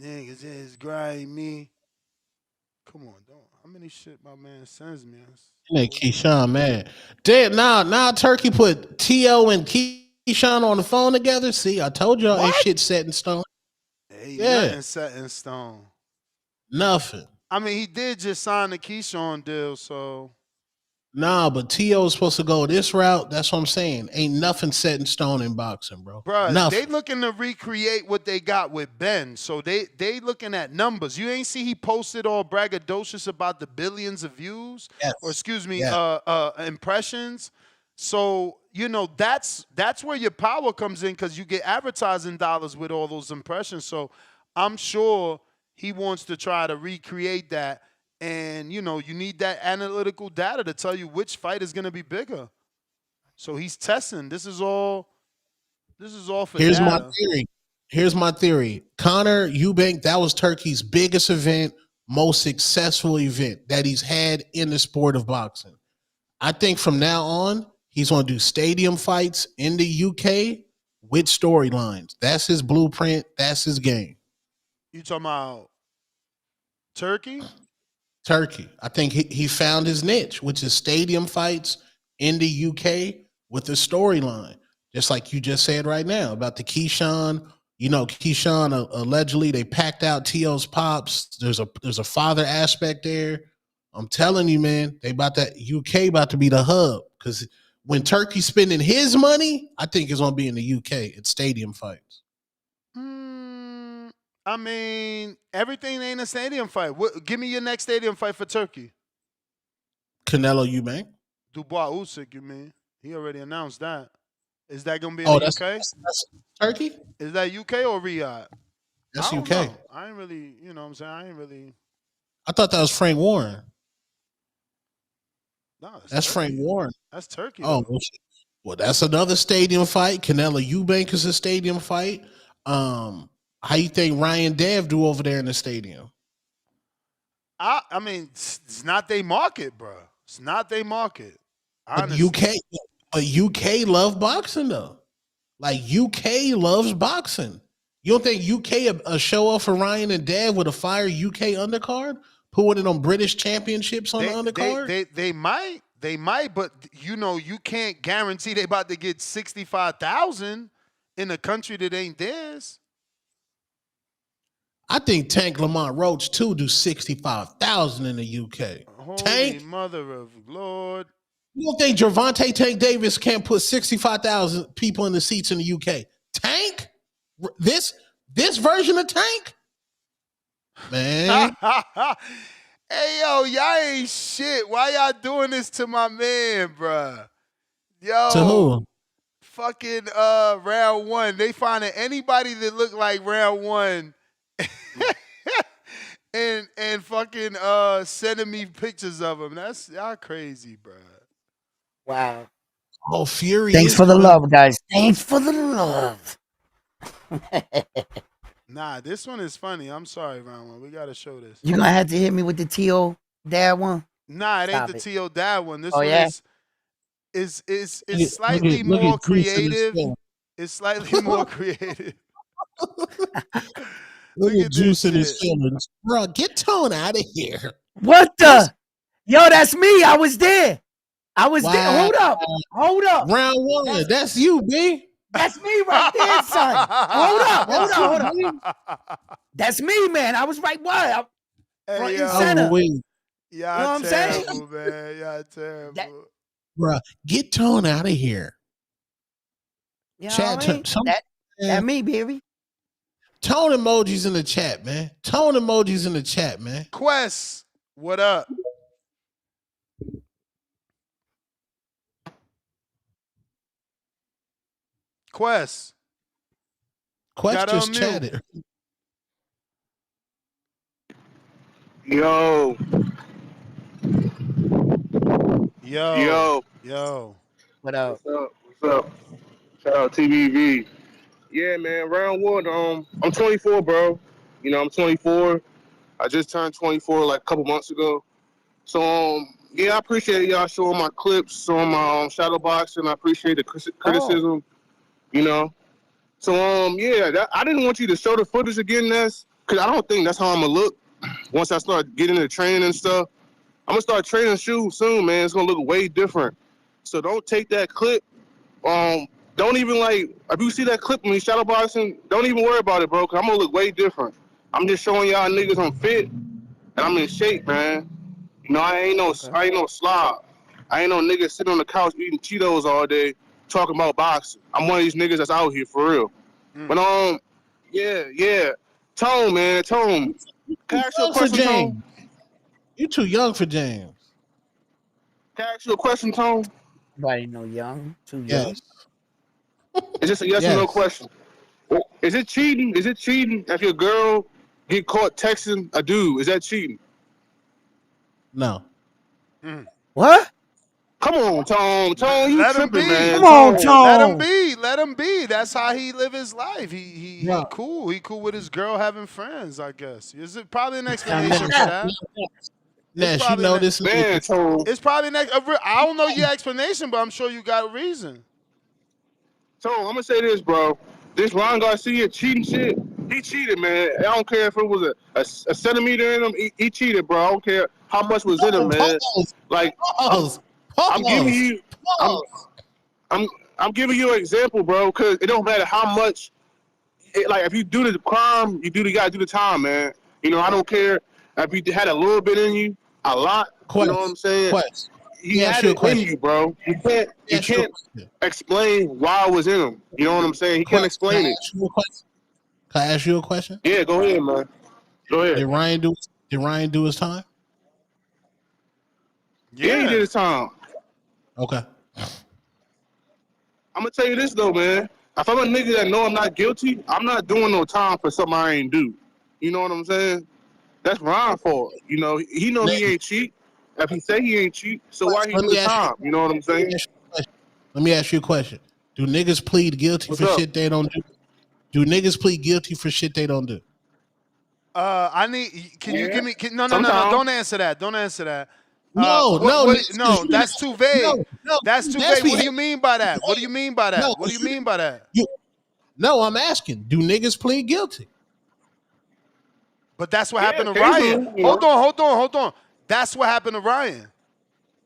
niggas just grind me. Come on, don't. How many shit my man sends me? That Keyshawn, man. Damn, now Turkey put T.O. and Keyshawn on the phone together. See, I told y'all ain't shit set in stone. Ain't Yeah. nothing set in stone. Nothing. I mean, he did just sign the Keyshawn deal, so. Nah, but T.O. is supposed to go this route. That's what I'm saying. Ain't nothing set in stone in boxing, bro. Bruh, Nothing. they looking to recreate what they got with Ben. So they looking at numbers. You ain't see he posted all braggadocious about the billions of views? Yes. Or excuse me, Yeah. impressions. So, you know, that's where your power comes in because you get advertising dollars with all those impressions. So I'm sure he wants to try to recreate that. And, you know, you need that analytical data to tell you which fight is going to be bigger. So he's testing. This is all for Here's data. my theory. Conor Eubank, that was Turkey's biggest event, most successful event that he's had in the sport of boxing. I think from now on, he's going to do stadium fights in the UK with storylines. That's his blueprint. That's his game. You talking about Turkey? Turkey. I think he found his niche, which is stadium fights in the UK with the storyline. Just like you just said right now about the Keyshawn. You know, Keyshawn allegedly they packed out T.O.'s pops. There's a father aspect there. I'm telling you, man, UK about to be the hub because when Turkey's spending his money, I think it's gonna be in the UK at stadium fights. I mean, everything ain't a stadium fight. Give me your next stadium fight for Turkey. Canelo Eubank. Dubois Usyk, you mean? He already announced that. Is that gonna be in the UK? That's Turkey. Is that UK or Riyadh? That's I don't UK. know. I ain't really, you know what I'm saying? I ain't really. I thought that was Frank Warren. No, that's Frank Warren. That's Turkey. Oh, well, that's another stadium fight. Canelo Eubank is a stadium fight. How you think Ryan Dev do over there in the stadium? I mean, it's not their market, bro. It's not their market. But UK love boxing though. Like UK loves boxing. You don't think UK a show up for Ryan and Dev with a fire UK undercard? Put one of them British championships on the undercard? They might, but you know, you can't guarantee they about to get 65,000 in a country that ain't theirs. I think Tank Lamont Roach too do 65,000 in the UK. Holy Tank, mother of Lord. you don't think Gervonta Tank Davis can't put 65,000 people in the seats in the UK? Tank? This version of Tank? Man. Hey, yo, y'all ain't shit. Why y'all doing this to my man, bruh? Yo. To who? Fucking round one. They finding anybody that look like round one and fucking sending me pictures of them. That's y'all crazy, bruh. Wow. Oh, Fury. Thanks for the love, guys. Thanks for the love. Nah, this one is funny. I'm sorry, round one. We gotta show this. You gonna have to hit me with the T.O. dad one? Nah, it Stop ain't the T.O. dad one. This Oh, one yeah? is slightly more creative. It's slightly more creative. Look at Juice in his feelings. Bro, get Tone out of here. What the? Yo, that's me. I was there. There. Hold up. Round one. That's you, B. That's me right there, son. Hold up. That's me, man. I was right. What? Front and center. Y'all You know what I'm saying? terrible, man. Y'all terrible. Bro, get Tone out of here. You know Chat, what I mean? That me, baby. Tone emojis in the chat, man. Tone emojis in the chat, man. Quest, what up? Quest just chatted. Yo. What up? What's up? Shout out TBV. Yeah, man. Round one. I'm 24, bro. You know, I'm 24. I just turned 24 like a couple months ago. So, yeah, I appreciate y'all showing my clips on my shadow boxing. I appreciate the criticism. You know. So, yeah, I didn't want you to show the footage again, because I don't think that's how I'm gonna look. once I start getting into training and stuff, I'm gonna start training shoes soon, man. It's gonna look way different. So don't take that clip. Don't even like if you see that clip of me shadow boxing, don't even worry about it, bro. Cause I'm gonna look way different. I'm just showing y'all niggas I'm fit and I'm in shape, man. You know, I ain't no slob. I ain't no nigga sitting on the couch eating Cheetos all day talking about boxing. I'm one of these niggas that's out here for real. But yeah. Tone, man, Tone. Can I ask you a question, Tone? You too young for James. Can I ask you a question, Tone? Nobody no young, too young. Yes. It's just a yes or no question. Is it cheating? Is it cheating if your girl get caught texting a dude? Is that cheating? No. What? Come on, Tone. Tone, you Let him tripping, be. man. Come on, Tone. Let him be. Let him be. That's how he live his life. He cool. He cool with his girl having friends, I guess. Is it probably an explanation for that? Nash, you know this man, Tone. It's probably I don't know your explanation, but I'm sure you got a reason. Tone, I'm gonna say this, bro. This Ron Garcia cheating shit, he cheated, man. I don't care if it was a centimeter in him. He cheated, bro. I don't care how much was in him, man. Like, I'm giving you, I'm giving you an example, bro. Cause it don't matter how much. Like, if you do the crime, you gotta do the time, man. You know, I don't care if you had a little bit in you, a lot. You know what I'm saying? He had it in you, bro. You can't explain why it was in him. You know what I'm saying? He can't explain it. Can I ask you a question? Yeah, go ahead, man. Go ahead. Did Ryan do his time? Yeah, he did his time. Okay. I'm gonna tell you this though, man. If I'm a nigga that know I'm not guilty, I'm not doing no time for something I ain't do. You know what I'm saying? That's Ryan's fault. You know, he know he ain't cheat. If he say he ain't cheat, so why he do the time? You know what I'm saying? Let me ask you a question. Do niggas plead guilty for shit they don't do? Do niggas plead guilty for shit they don't do? Can you give me? No. Don't answer that. Don't answer that. No. That's too vague. That's too vague. What do you mean by that? What do you mean by that? No, What do you mean by that? No, I'm asking. Do niggas plead guilty? But that's what happened to Ryan. Hold on. That's what happened to Ryan.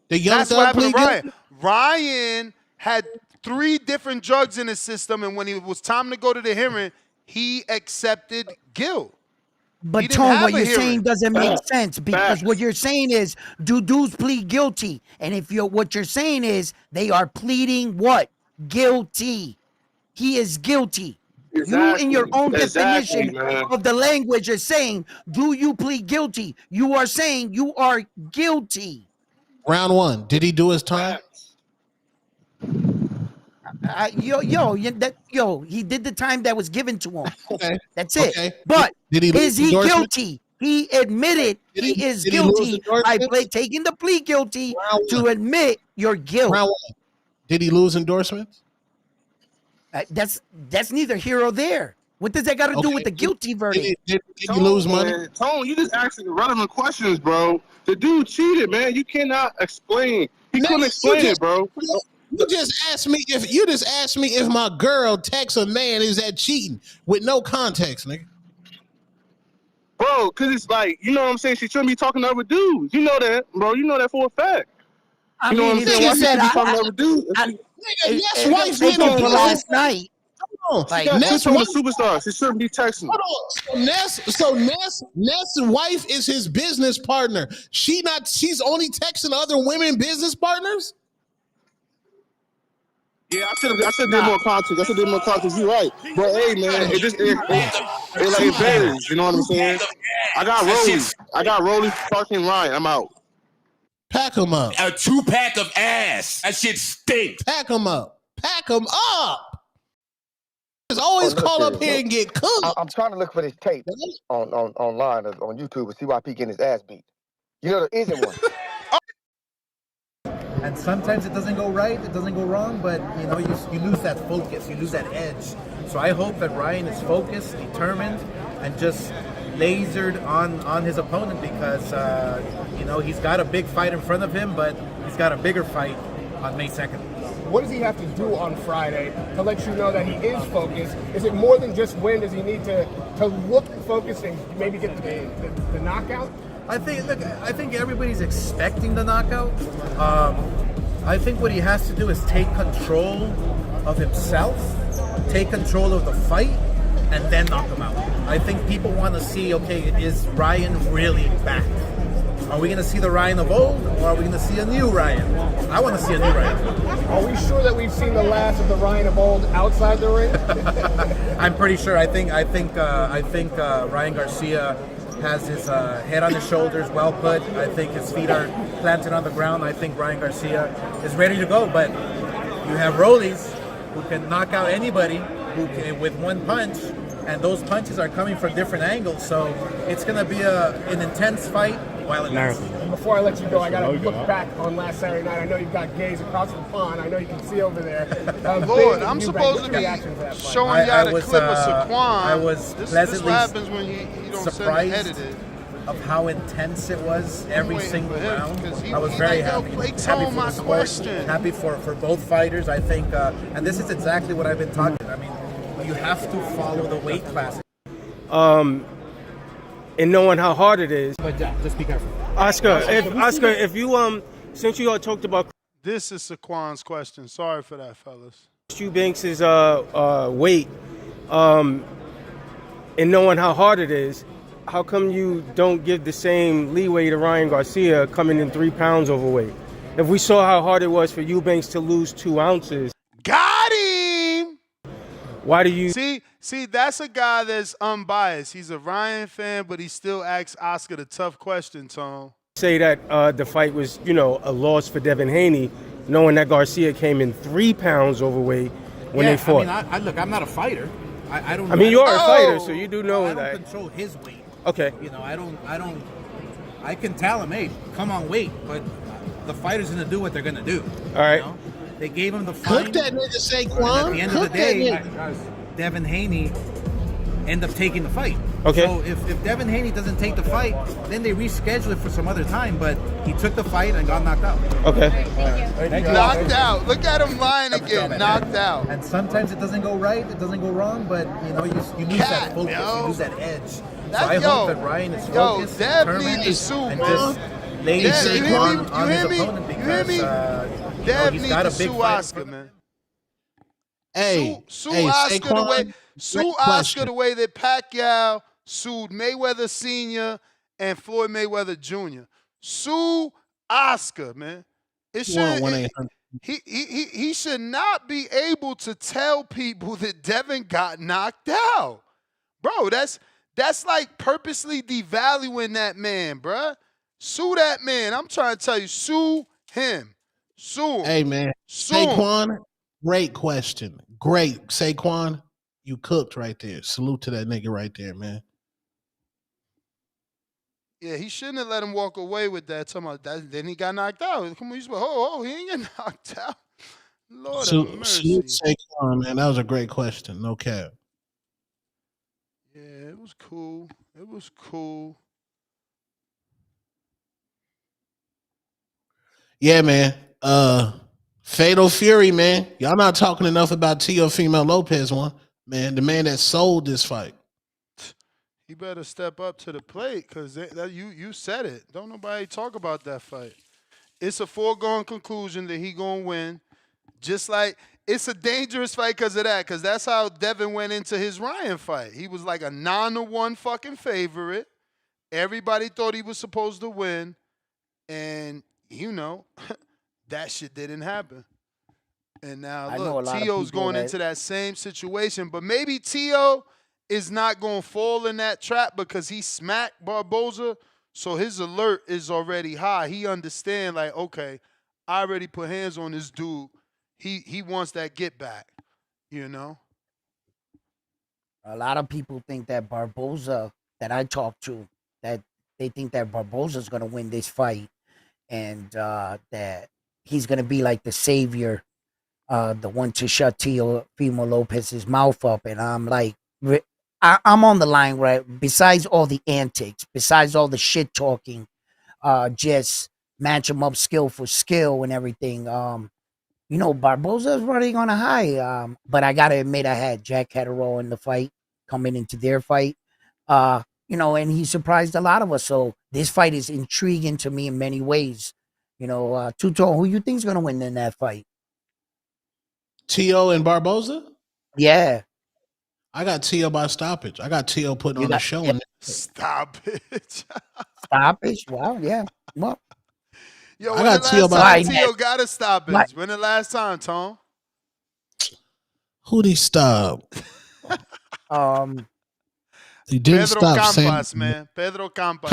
That's what happened to Ryan. Ryan had 3 different drugs in his system, and when it was time to go to the hearing, he accepted guilt. But Tone, what you're saying doesn't make sense because what you're saying is do dudes plead guilty, and what you're saying is they are pleading what? Guilty. He is guilty. Exactly. You, in your own definition man. of the language, are saying, do you plead guilty? You are saying you are guilty. Round 1. Did he do his time? He did the time that was given to him. Okay. That's it. Okay. But is he guilty? He admitted he is guilty by taking the plea guilty to admit your guilt. Round 1. Did he lose endorsements? That's neither here or there. What does that got to do with the guilty verdict? Did he lose money? Man, Tone, you just asking relevant questions, bro. The dude cheated, man. You cannot explain. He couldn't explain it, bro. You just asked me if my girl texts a man, is that cheating? With no context, nigga. Bro, because it's like, you know what I'm saying? She shouldn't be talking to other dudes. You know that, bro. You know that for a fact. I mean, if she said, yes, wife did it last night. Like, Ness on the superstar. She shouldn't be texting. Hold on. Ness' wife is his business partner. She's only texting other women business partners? Yeah, I should have did more context. You're right. But hey, man, it varies. You know what I'm saying? I got Rolly, fucking Ryan. I'm out. Pack him up. A 2-pack of ass. That shit stinks. Pack him up. Just always call up here and get cooked. I'm trying to look for this tape online on YouTube and see why P getting his ass beat. You know, there isn't one. And sometimes it doesn't go right, it doesn't go wrong, but you know, you lose that focus, you lose that edge. So I hope that Ryan is focused, determined, and just lasered on his opponent because you know, he's got a big fight in front of him, but he's got a bigger fight on May 2nd. What does he have to do on Friday to let you know that he is focused? Is it more than just win? Does he need to look focused and maybe get the knockout? I think everybody's expecting the knockout. I think what he has to do is take control of himself, take control of the fight, and then knock him out. I think people want to see, okay, is Ryan really back? Are we going to see the Ryan of old, or are we going to see a new Ryan? I want to see a new Ryan. Are we sure that we've seen the last of the Ryan of old outside the ring? I'm pretty sure. I think Ryan Garcia has his head on his shoulders, well put. I think his feet are planted on the ground. I think Ryan Garcia is ready to go. But you have Rollies who can knock out anybody with one punch, and those punches are coming from different angles. So it's going to be an intense fight. Before I let you go, I got to look back on last Saturday night. I know you've got gays across the pond. I know you can see over there. Lord, I'm supposed to be showing y'all the clip of Saquon. I was pleasantly this happens when you don't surprised send it edited. Of how intense it was every single round. I was he very like, yo, happy. play Happy tone for my the sport. question. Happy for both fighters. I think, and this is exactly what I've been talking. I mean, you have to follow the weight class. And knowing how hard it is. But just be careful. Oscar, if you since you all talked about this is Saquon's question. Sorry for that, fellas. Eubanks's weight, and knowing how hard it is, how come you don't give the same leeway to Ryan Garcia coming in 3 pounds overweight? If we saw how hard it was for Eubanks to lose 2 ounces, got him. Why do you see? That's a guy that's unbiased. He's a Ryan fan, but he still asks Oscar the tough question, Tom. Say that the fight was, a loss for Devin Haney, knowing that Garcia came in 3 pounds overweight when they fought. I mean, look, I'm not a fighter. I don't. I mean, you are a fighter, so you do know I that. don't control his weight. Okay. I don't. I can tell him, hey, come on, weight, but the fighter's gonna do what they're gonna do. All right. They gave him the fight. Cook that nigga, Saquon. At the end of the day, Devin Haney end up taking the fight. Okay. So if Devin Haney doesn't take the fight, then they reschedule it for some other time. But he took the fight and got knocked out. Okay. Thank you. Knocked out. Look at him lying again. Knocked out. And sometimes it doesn't go right, it doesn't go wrong, but you lose that focus, you lose that edge. So I hope that Ryan is focused, determined, and just lays it on his opponent because Dev he's needs got to a big sue fight. Oscar, man. Sue Oscar the way that Pacquiao sued Mayweather Sr. and Floyd Mayweather Jr. Sue Oscar, man. It should he should not be able to tell people that Devin got knocked out. Bro, that's like purposely devaluing that man, bruh. Sue that man. I'm trying to tell you, sue him. Sue him. Hey, man. Sue him. Saquon, great question. Great. Saquon, you cooked right there. Salute to that nigga right there, man. Yeah, he shouldn't have let him walk away with that. Talking about that, then he got knocked out. Come on, he ain't get knocked out. Lord of mercy. Salute Saquon, man. That was a great question. No cap. Yeah, it was cool. It was cool. Yeah, man. Fatal Fury, man. Y'all not talking enough about Teofimo Lopez one. Man, the man that sold this fight. He better step up to the plate because you said it. Don't nobody talk about that fight. It's a foregone conclusion that he gonna win. Just like it's a dangerous fight because of that. Because that's how Devin went into his Ryan fight. He was like a 9-1 fucking favorite. Everybody thought he was supposed to win, and that shit didn't happen. And now look, Tio's going into that same situation, but maybe Tio is not going to fall in that trap because he smacked Barboza, so his alert is already high. He understand like, okay, I already put hands on this dude. He wants that get back, A lot of people think that Barboza, that I talked to, that they think that Barboza's going to win this fight and that he's going to be like the savior, the one to shut Teofimo Lopez's mouth up. And I'm like, I'm on the line, right? Besides all the antics, besides all the shit talking, just match him up skill for skill and everything. Barboza's running on a high. But I gotta admit, I had Jack Catterall in the fight coming into their fight. And he surprised a lot of us. So this fight is intriguing to me in many ways. Tuto, who you think's gonna win in that fight? Tio and Barboza? Yeah. I got Tio by stoppage. I got Tio putting on a show. Stoppage. Stoppage? Wow, yeah. Well, Yo, I when got the Tio last by time Tio got a stoppage? When the last time, Tom? Who'd he stop? Um, He didn't Pedro stop Sam. Campas, man. Pedro Campas.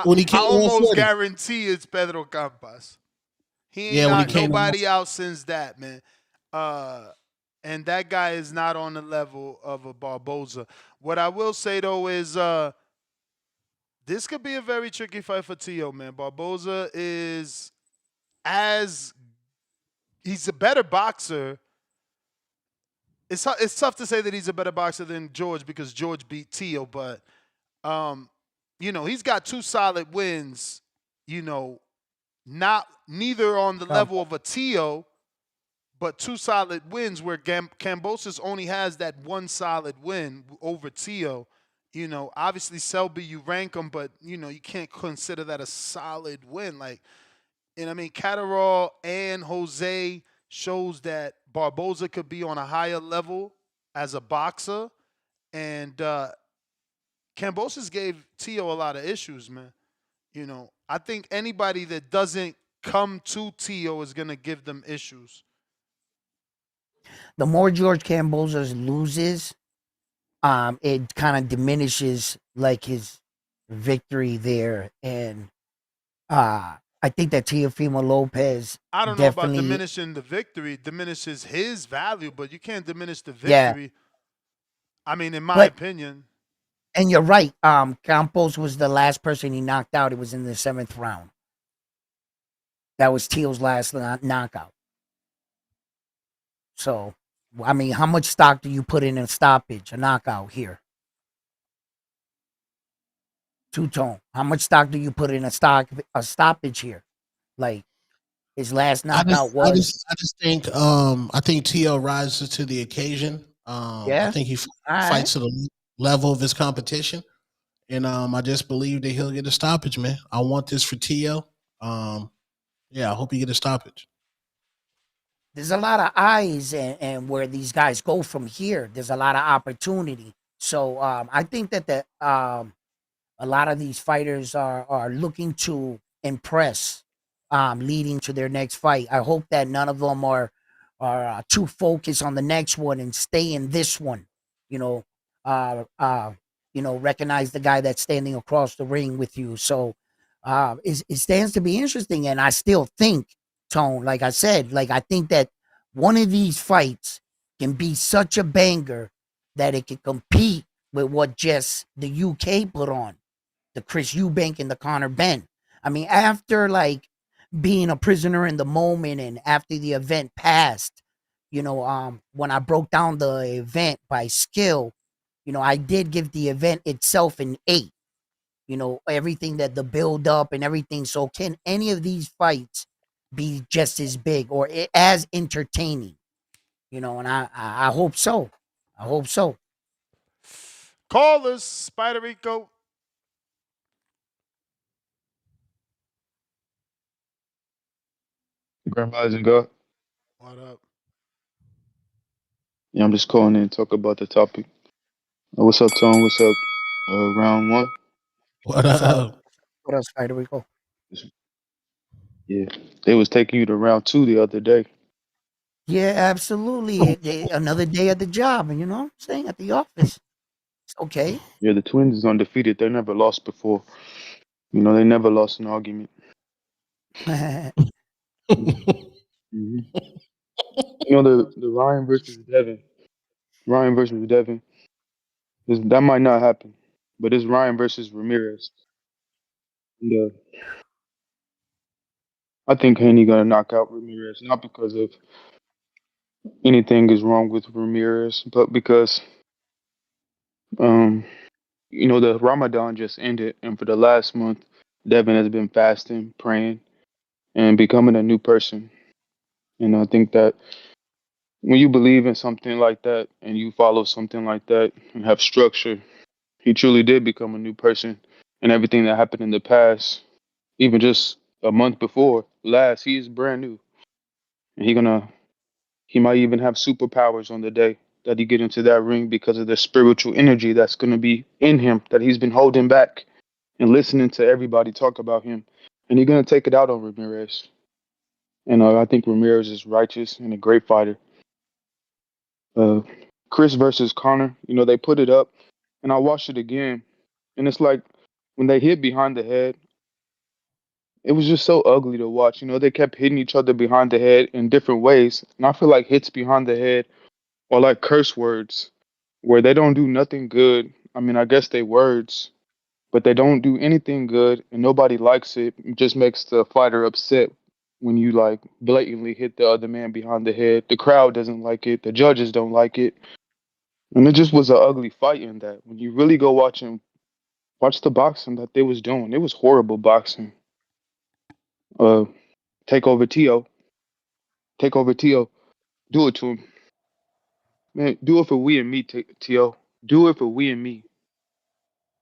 When he I came almost 140. guarantee it's Pedro Campas. He ain't Yeah, when he knocked came nobody out since that, man. And that guy is not on the level of a Barboza. What I will say though is this could be a very tricky fight for Tio, man. Barboza he's a better boxer. It's tough to say that he's a better boxer than George because George beat Tio, but he's got 2 solid wins, neither on the level of a Tio, but 2 solid wins where Kambosos only has that 1 solid win over Tio. Obviously Selby, you rank him, but you can't consider that a solid win. Catterall and Jose shows that Barboza could be on a higher level as a boxer, and Kambosos gave Tio a lot of issues, man. I think anybody that doesn't come to Tio is gonna give them issues. The more George Kambosos loses, it kind of diminishes like his victory there, and I think that Teofimo Lopez. I don't know about diminishing the victory. It diminishes his value, but you can't diminish the victory. Yeah. In my opinion. And you're right. Campos was the last person he knocked out. It was in the 7th round. That was Teal's last knockout. So, how much stock do you put in a stoppage, a knockout here? Two-tone. How much stock do you put in a stoppage here? Like his last knockout I just think I think Tio rises to the occasion. I think he fights to the level of his competition. And I just believe that he'll get a stoppage, man. I want this for Tio. I hope he get a stoppage. There's a lot of eyes and where these guys go from here. There's a lot of opportunity. So I think that a lot of these fighters are looking to impress, leading to their next fight. I hope that none of them are too focused on the next one and stay in this one. Recognize the guy that's standing across the ring with you. So it stands to be interesting, and I still think, Tone, like I said, I think that one of these fights can be such a banger that it can compete with what just the UK put on, the Chris Eubank and the Conor Benn. After being a prisoner in the moment and after the event passed, when I broke down the event by skill, I did give the event itself an 8. Everything that the build up and everything. So can any of these fights be just as big or as entertaining? And I hope so. I hope so. Callers, Spider Rico. Grand Rising God. What up? Yeah, I'm just calling in to talk about the topic. What's up, Tone? What's up? Round 1. What up? What else, Spider Rico? Yeah, they was taking you to round 2 the other day. Yeah, absolutely. Another day at the job, and I'm saying at the office. It's okay. Yeah, the Twins is undefeated. They never lost before. They never lost an argument. Mm-hmm. The Ryan versus Devin. Ryan versus Devin. That might not happen, but it's Ryan versus Ramirez. And, I think Haney gonna knock out Ramirez, not because of anything is wrong with Ramirez, but because the Ramadan just ended, and for the last month, Devin has been fasting, praying, and becoming a new person. And I think that when you believe in something like that and you follow something like that and have structure, he truly did become a new person. And everything that happened in the past, even just a month before last, he is brand new. And he might even have superpowers on the day that he get into that ring because of the spiritual energy that's gonna be in him that he's been holding back and listening to everybody talk about him. And he's gonna take it out on Ramirez. And I think Ramirez is righteous and a great fighter. Uh, Chris versus Connor, they put it up, and I watched it again, and it's like when they hit behind the head, it was just so ugly to watch. They kept hitting each other behind the head in different ways, and I feel like hits behind the head are like curse words, where they don't do nothing good. I mean, I guess they words, but they don't do anything good, and nobody likes it. It just makes the fighter upset when you like blatantly hit the other man behind the head. The crowd doesn't like it. The judges don't like it. And it just was an ugly fight in that. When you really go watch the boxing that they was doing, it was horrible boxing. Uh, take over Tio, take over Tio, do it to him, man. Do it for we and me, Tio. Do it for we and me.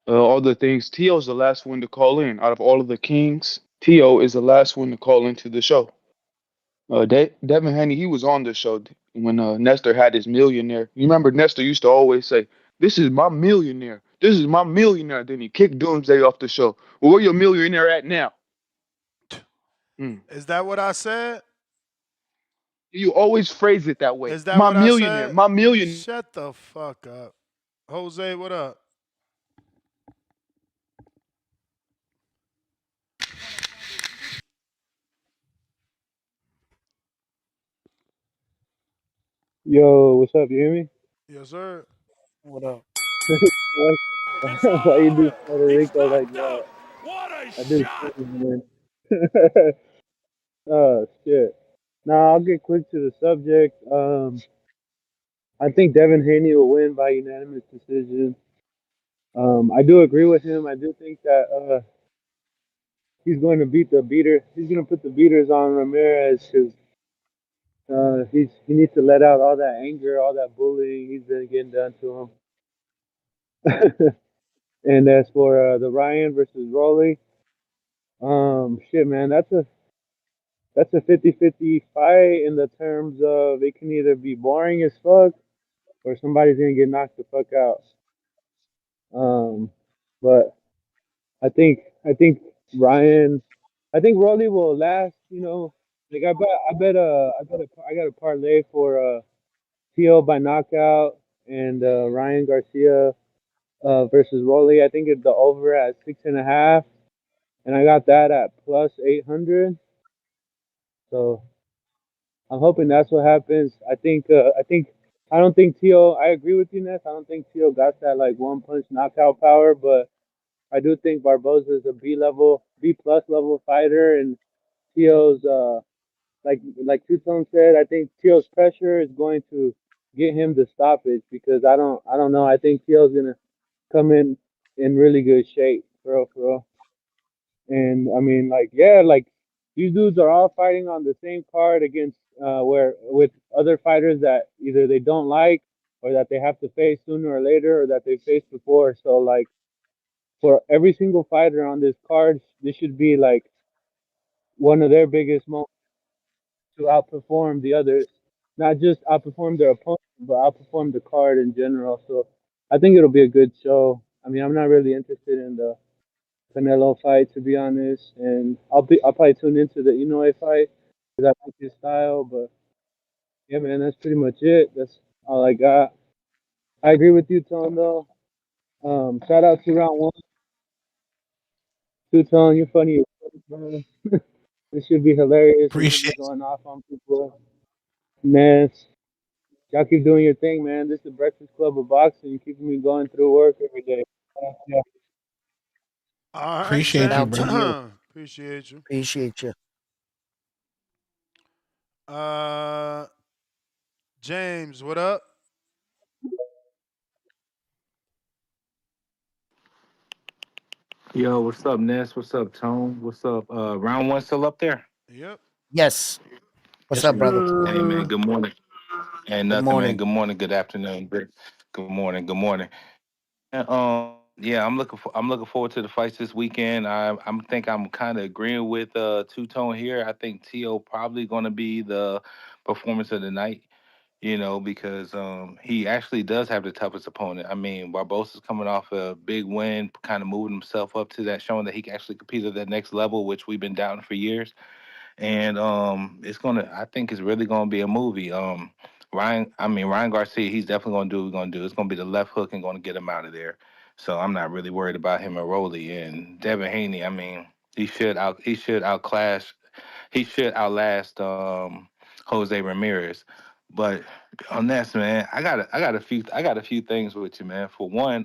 All the things. Tio's the last one to call in out of all of the kings. Tio is the last one to call into the show. Devin Haney, he was on the show when Nestor had his millionaire. You remember Nestor used to always say, "This is my millionaire. This is my millionaire." Then he kicked Doomsday off the show. Well, where your millionaire at now? Is that what I said? You always phrase it that way. Is that My what I millionaire, said? my millionaire. Shut the fuck up. Jose, what up? Yo, what's up? You hear me? Yes, sir. What up? Why you do Puerto Rico like that? I do too, man. Oh shit. Nah, I'll get quick to the subject. I think Devin Haney will win by unanimous decision. I do agree with him. I do think that he's going to beat the beater. He's going to put the beaters on Ramirez because he needs to let out all that anger, all that bullying he's been getting done to him. And as for the Ryan versus Rolly, shit, man, that's a 50-50 fight in the terms of it can either be boring as fuck or somebody's gonna get knocked the fuck out. But I think Ryan, I think Rolly will last. Like I got a parlay for TO by knockout and Ryan Garcia versus Rolly. I think it's the over at 6.5, and I got that at plus 800. So I'm hoping that's what happens. I don't think Tio. I agree with you, Ness. I don't think Tio got that like one punch knockout power, but I do think Barboza is a B plus level fighter, and Tio's like Two Tone said. I think Tio's pressure is going to get him the stoppage because I don't know. I think Tio's gonna come in really good shape, for real. And I mean, like, yeah, like these dudes are all fighting on the same card against where with other fighters that either they don't like or that they have to face sooner or later or that they faced before. So like for every single fighter on this card, this should be like one of their biggest moments to outperform the others, not just outperform their opponent, but outperform the card in general. So I think it'll be a good show. I mean, I'm not really interested in the Canelo fight, to be honest. And I'll probably tune into the Inoue fight because I like his style. But yeah, man, that's pretty much it. That's all I got. I agree with you, Tone. Though. Shout out to round one. Two Tone, you're funny as fuck, bro. This should be hilarious. I'm gonna be Appreciate going off on people. Man, y'all keep doing your thing, man. This is the Breakfast Club of Boxing. Keeping me going through work every day. Yeah. All right, appreciate Shout you, out bro. to you. Appreciate you. Appreciate you. James, what up? Yo, what's up, Ness? What's up, Tone? What's up? Round one still up there? Yep. Yes. What's up, brother? Hey man, good morning. Ain't Good nothing, man. morning. Good morning, good afternoon, good morning, good morning. And, yeah, I'm looking forward to the fights this weekend. I'm think I'm kind of agreeing with Two Tone here. I think T.O. probably going to be the performance of the night. Because he actually does have the toughest opponent. I mean, Barbosa's coming off a big win, kind of moving himself up to that, showing that he can actually compete at that next level, which we've been doubting for years. And I think it's really gonna be a movie. Ryan Garcia, he's definitely gonna do what he's gonna do. It's gonna be the left hook and gonna get him out of there. So I'm not really worried about him and Rolly. And Devin Haney, I mean, he should outlast Jose Ramirez. But on this, man, I got a few things with you, man. For one,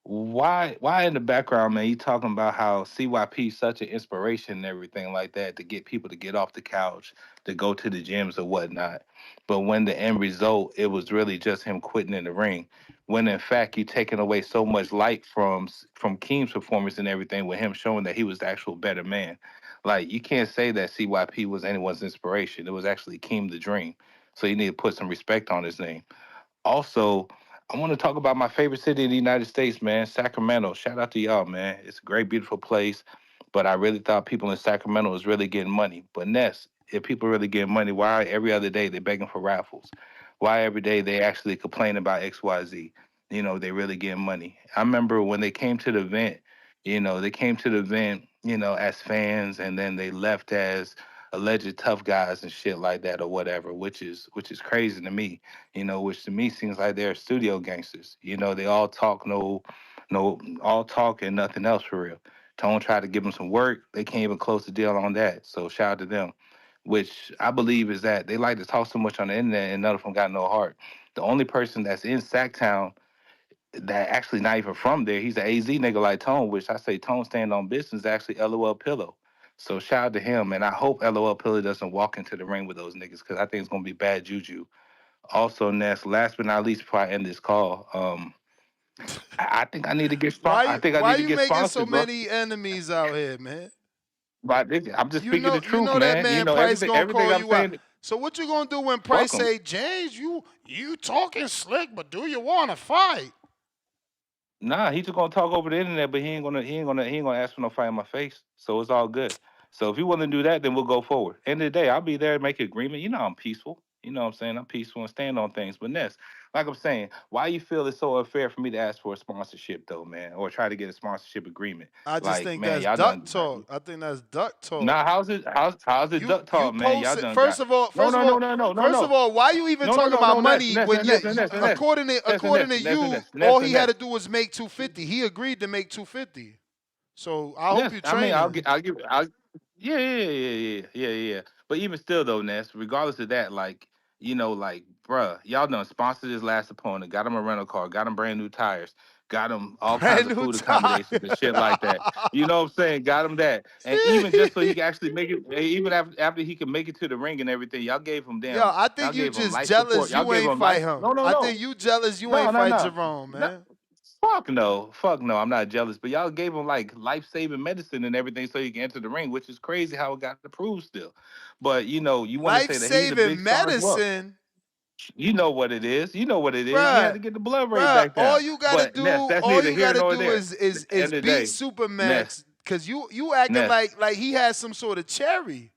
why in the background, man, you talking about how CYP is such an inspiration and everything like that to get people to get off the couch, to go to the gyms or whatnot. But when the end result, it was really just him quitting in the ring. When in fact you taking away so much light from Keem's performance and everything, with him showing that he was the actual better man. Like, you can't say that CYP was anyone's inspiration. It was actually Keem the Dream. So you need to put some respect on his name. Also, I want to talk about my favorite city in the United States, man, Sacramento. Shout out to y'all, man. It's a great, beautiful place. But I really thought people in Sacramento was really getting money. But Ness, if people really get money, why every other day they're begging for raffles? Why every day they actually complain about XYZ? They really getting money. I remember when they came to the event, as fans, and then they left as alleged tough guys and shit like that or whatever, which is crazy to me. Which to me seems like they're studio gangsters. They all talk, all talk and nothing else for real. Tone tried to give them some work. They can't even close the deal on that. So shout out to them. Which I believe is that they like to talk so much on the internet and none of them got no heart. The only person that's in Sacktown that actually not even from there, he's an AZ nigga like Tone, which I say Tone stand on business, actually LOL Pillow. So shout out to him, and I hope LOL Pillow doesn't walk into the ring with those niggas, because I think it's gonna be bad juju. Also, Ness, last but not least, before I end this call, I think I need to get I think I Why need to you get making so sponsored, bro. many enemies out here, man? But I'm just speaking the You truth, know that man. man Price gonna Everything call I'm you out. saying, So what you gonna do when fuck Price him. say, James, you talking slick, but do you want to fight? Nah, he just gonna talk over the internet, but he ain't gonna ask for no fight in my face. So it's all good. So if you want to do that, then we'll go forward. End of the day, I'll be there to make an agreement. I'm peaceful. You know what I'm saying? I'm peaceful and stand on things. But Ness, like I'm saying, why you feel it's so unfair for me to ask for a sponsorship though, man, or try to get a sponsorship agreement? I just Like, think man, that's y'all duck done. talk. I think that's duck talk. Nah, how's it duck You talk, man? Y'all posted done first got of all, no first of no all, no no no no first of no all, why you even no no talking no about no Ness money Ness when Ness you Ness Ness Ness according to Ness you, Ness all Ness he had Ness. to do was make 250. He agreed to make 250. So I hope Yes, you I mean, train him. yeah. But even still, though, Ness, regardless of that, like, bruh, y'all done sponsored his last opponent, got him a rental car, got him brand new tires, got him all kinds Brand of new food tire. accommodations and shit like that. You know what I'm saying? Got him that, and even just so he can actually make it, even after he can make it to the ring and everything, Yo, I y'all think you gave him just life support, jealous y'all you gave ain't him fight life. him. No, no, I no, think you jealous you no, ain't no, fight no. Jerome, No, man. fuck no, I'm not jealous. But y'all gave him like life saving medicine and everything so he can enter the ring, which is crazy how it got approved still. But you want to Life say that he's a big saving star as well. medicine. You know what it is. You know what it is. He had Bruh, to get the blood rate bruh, back down. But Ness, that's all neither you here gotta nor do there. is End of the beat day, Supermax, Ness, cause you acting Ness. like he has some sort of cherry.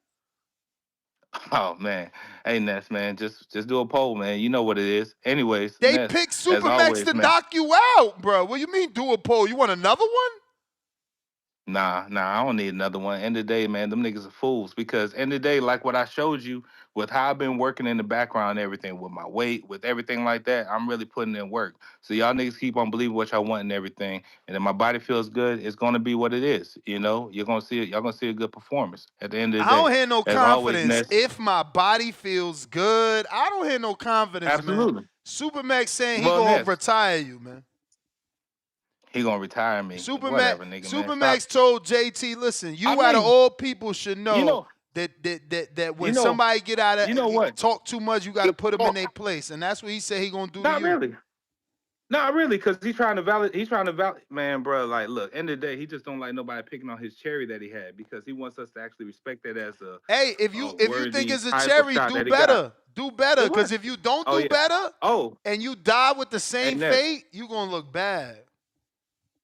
Oh man, hey Ness, man, just do a poll, man. You know what it is. Anyways, They Ness, picked as Supermax always, to man. knock you out, bro. What you mean do a poll? You want another one? Nah, I don't need another one. End of the day, man, them niggas are fools. Because end of the day, like what I showed you with how I've been working in the background and everything, with my weight, with everything like that, I'm really putting in work. So y'all niggas keep on believing what y'all want and everything. And if my body feels good, it's gonna be what it is. You're gonna see it, y'all gonna see a good performance at the end of the I day. don't hear no As always, confidence. Ness, If my body feels good, I don't hear no confidence, man. absolutely. Supermax saying he Well, gonna Ness, retire you, man. he gonna retire me. Supermax Whatever, nigga, man. Stop. Supermax told JT, listen, I you out of mean, all people should you know know, that you when know, somebody you know what? talk too much, you got to put them in their place, and that's what he said he gonna do to Not you. really. Not really, because he's trying to validate, man, bro. Like, look, end of the day, he just don't like nobody picking on his cherry that he had because he wants us to actually respect that as a Hey, if you think it's a title cherry, shot do that he got. better. Do better. It Because was. if you don't Oh do yeah. better Oh, and you die with the same Ness. fate, you gonna look bad.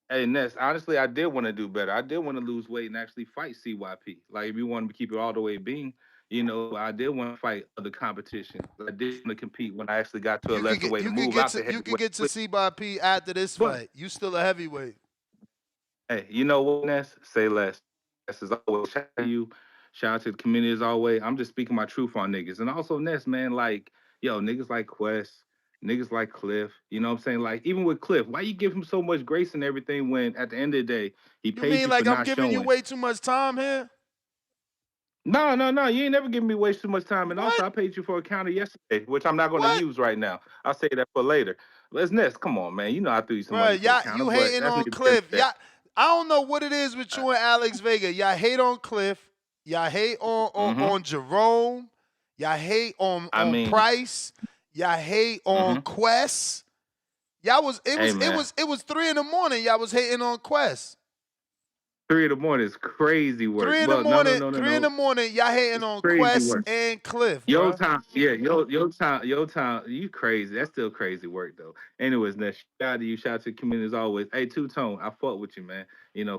Hey Ness, honestly, I did want to do better. I did want to lose weight and actually fight CYP. Like, if you want to keep it all the way being, I did want to fight other competitions. I did want to compete when I actually got to a lesser weight to move out the You heavyweight. could get to CBP after this But fight. You still a heavyweight. hey, you know what, Ness? Say less. Ness is always shout out to you. Shout out to the community as always. I'm just speaking my truth on niggas. And also, Ness, man, like, yo, niggas like Quest, niggas like Cliff. You know what I'm saying? Like, even with Cliff, why you give him so much grace and everything when at the end of the day, he You paid mean you like for I'm not giving you showing? way too much time here? No. You ain't never giving me waste too much time. And What? also, I paid you for a counter yesterday, which I'm not going to use right now. I'll say that for later. Let's Ness. Come on, man. You know I threw you some money for the counter, You but hating that's on neither here Cliff. nor there. I don't know what it is with you and Alex Vega. Y'all hate on Cliff. Y'all hate on Jerome. Y'all hate on Price. Y'all hate on Quest. Y'all was it was 3 a.m. Y'all was hating on Quest. 3 a.m. is crazy work. 3 a.m. No. 3 a.m. Y'all hating on Quest work. and Cliff. Your Bro. time, your time. You crazy. That's still crazy work though. Anyways, Ness, shout out to you. Shout out to the community as always. Hey, Two-Tone, I fuck with you, man.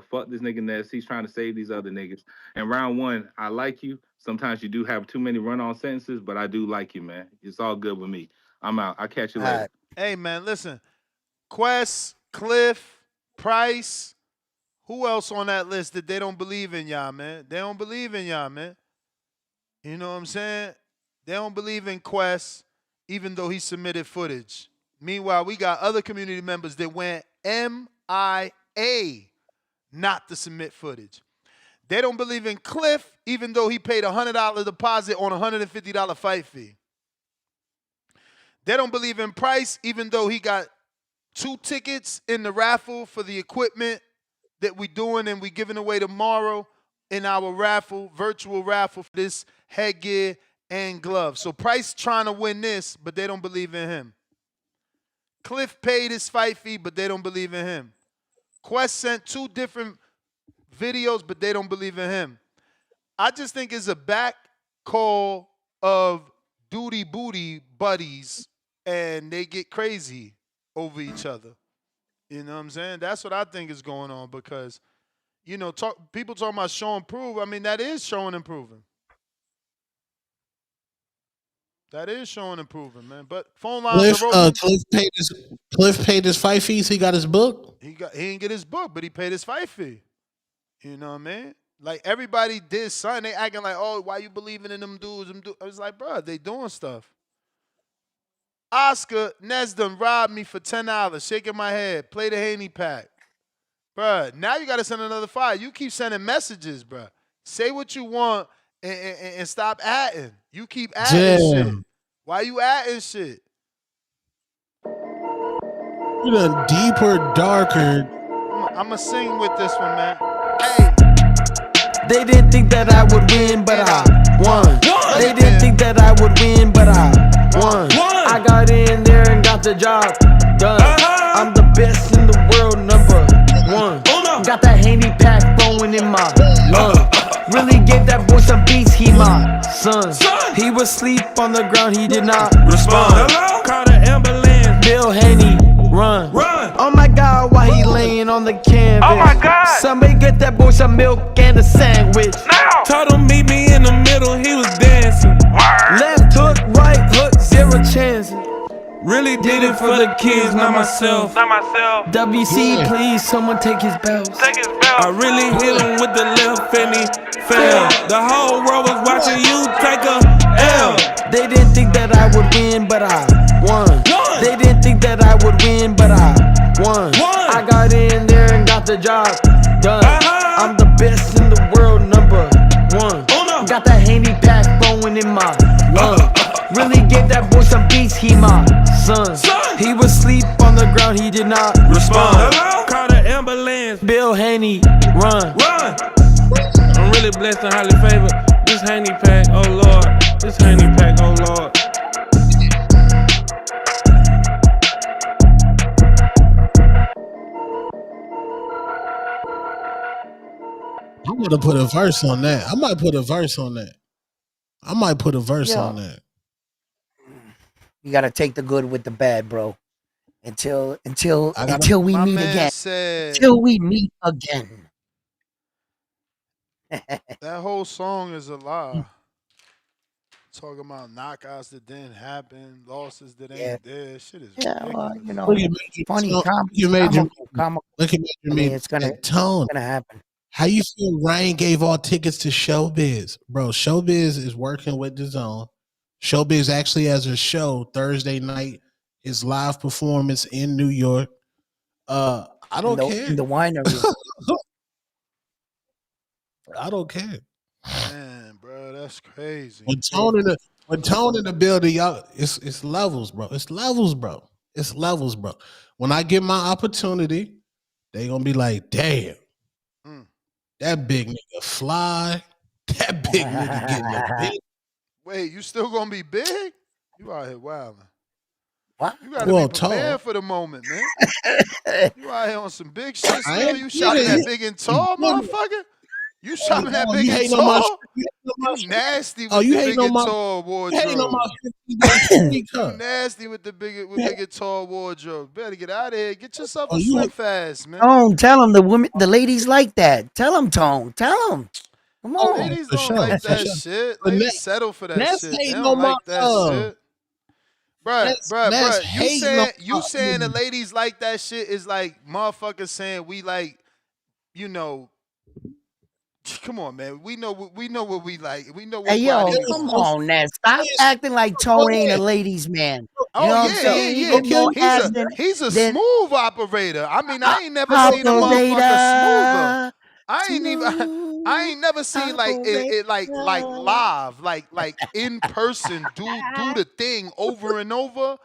Fuck this nigga Ness. He's trying to save these other niggas. And round one, I like you. Sometimes you do have too many run-on sentences, but I do like you, man. It's all good with me. I'm out. I'll catch you later. Hey, man, listen. Quest, Cliff, Price. Who else on that list that they don't believe in y'all, man? They don't believe in y'all, man. You know what I'm saying? They don't believe in Quest, even though he submitted footage. Meanwhile, we got other community members that went MIA not to submit footage. They don't believe in Cliff, even though he paid a $100 deposit on a $150 fight fee. They don't believe in Price, even though he got 2 tickets in the raffle for the equipment that we doing and we giving away tomorrow in our raffle, virtual raffle for this headgear and gloves. So Price trying to win this, but they don't believe in him. Cliff paid his fight fee, but they don't believe in him. Quest sent 2 different videos, but they don't believe in him. I just think it's a back call of duty booty buddies, and they get crazy over each other. You know what I'm saying? That's what I think is going on because, people talking about show and prove. I mean, that is showing and proving. That is showing and proving, man. But phone lines are open. Cliff paid his fight fees. He got his book. He didn't get his book, but he paid his fight fee. You know what I mean? Like, everybody did something. They acting like, oh, why you believing in them dudes? I was like, bro, they doing stuff. Oscar Nesdom robbed me for $10, shaking my head. Play the Haney pack. Bruh, now you got to send another $5. You keep sending messages, bruh. Say what you want and stop adding. You keep adding shit. Why you adding shit? You done deeper, darker. I'm going to sing with this one, man. Hey. They didn't think that I would win, but I won. They didn't think that I would win, but I won. I got in there and got the job done. I'm the best in the world, #1. Got that Haney pack flowing in my lungs. Really gave that boy some beats, he my son. He was asleep on the ground, he did not respond. Call the ambulance, Bill Haney, run. Oh my God, why he laying on the canvas? Oh my God. Somebody get that boy some milk and a sandwich. Told him meet me in the middle, he was dancing. Left hook, right hook, 0 chances. Really did it for the kids, not myself. WC, please, someone take his belt. I really hit him with the left and he fell. The whole world was watching you take a L. They didn't think that I would win, but I won. They didn't think that I would win, but I won. I got in there and got the job done. I'm the best in the world, #1. Got that Haney pack flowing in my lungs. Really gave that boy some beats, he my son. He was asleep on the ground, he did not respond. Call the ambulance, Bill Haney, run. I'm really blessed and highly favored. This Haney pack, oh Lord. This Haney pack, oh Lord. to put a verse on that. I might put a verse on that. You got to take the good with the bad, bro. Until we My meet man again. said Until we meet again. that whole song is a lie. Talking about knockouts that didn't happen, losses that ain't there. Shit is ridiculous. Funny, comical. Look at me. It's gonna happen. How you feel Ryan gave all tickets to Showbiz? Bro, Showbiz is working with DAZN. Showbiz actually has a show Thursday night, his live performance in New York. I don't care. In the winery. I don't care. Man, bro, that's crazy. When Tone in the building, y'all, it's levels, bro. It's levels, bro. When I get my opportunity, they gonna be like, damn, that big nigga fly. That big nigga getting a big. Wait, you still gonna be big? You out here wilding. What? You gotta be prepared for the moment, man. You out here on some big shit still. You shopping that big and tall, motherfucker? You shopping that big and tall? You nasty with the big and tall wardrobe. You nasty with the big and tall wardrobe. Better get out of here. Get yourself a swim fast, man. Tone, tell them the ladies like that. Tell them, Tone. Tell them. Come on. Ladies don't like that shit. Ladies settle for that shit. They don't like that shit. Bruh, you saying the ladies like that shit is like motherfuckers saying we like, you know. Come on, man. We know what we like. We know what. Hey, yo, come on, now. Stop acting like Tone ain't a ladies' man. You know what I'm saying? Yeah. He's a smooth operator. I mean, I ain't never seen a motherfucker smoother. I ain't never seen like it like live, like in person, do the thing over and over.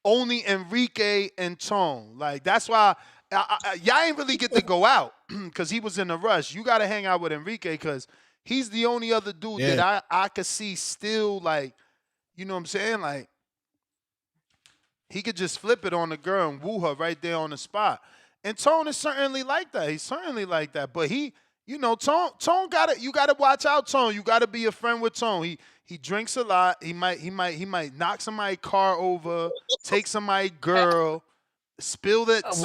Only Enrique and Tone. Like that's why y'all ain't really get to go out because he was in a rush. You got to hang out with Enrique because he's the only other dude that I could see still like, you know what I'm saying? Like he could just flip it on the girl and woo her right there on the spot. And Tone is certainly like that. He's certainly like that. But he, you know, Tone you gotta watch out, Tone. You gotta be a friend with Tone. He drinks a lot. He might knock somebody's car over, take somebody's girl,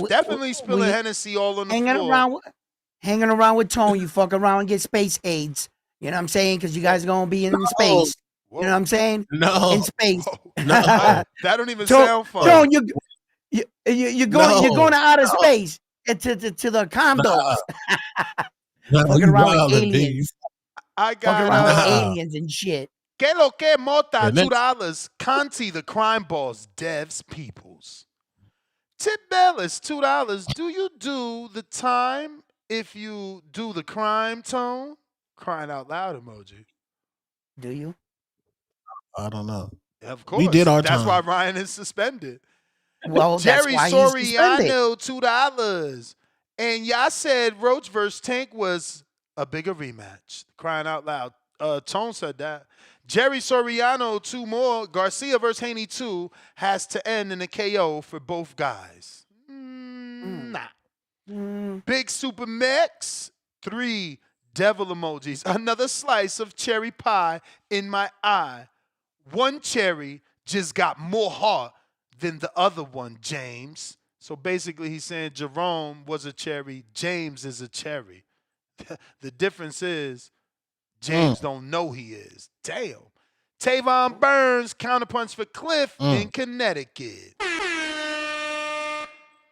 definitely spill a Hennessy all on the floor. Hanging around with Tone, you fuck around and get space AIDS. You know what I'm saying? Because you guys are gonna be in space. You know what I'm saying? No. In space. No. That don't even sound fun. Tone, you're going to outer space to the condos. Fucking around with aliens. I got fucking around with aliens and shit. Que lo que mota, $2. Conti, the crime boss, Devs Peoples. Tip Bellis, $2. Do you do the time if you do the crime, Tone? Crying out loud emoji. Do you? I don't know. Of course. We did our time. That's why Ryan is suspended. Well, Jerry that's why he's suspended. Soriano, $2. And y'all said Roach vs. Tank was a bigger rematch. Crying out loud. Tone said that. Jerry Soriano, 2 more. Garcia vs. Haney, 2 has to end in a KO for both guys. Nah. Big Super Mex, 3 devil emojis. Another slice of cherry pie in my eye. One cherry just got more heart than the other one, James. So basically he's saying Jerome was a cherry, James is a cherry. The difference is James don't know he is. Damn. Tavon Burns, counterpunch for Cliff in Connecticut.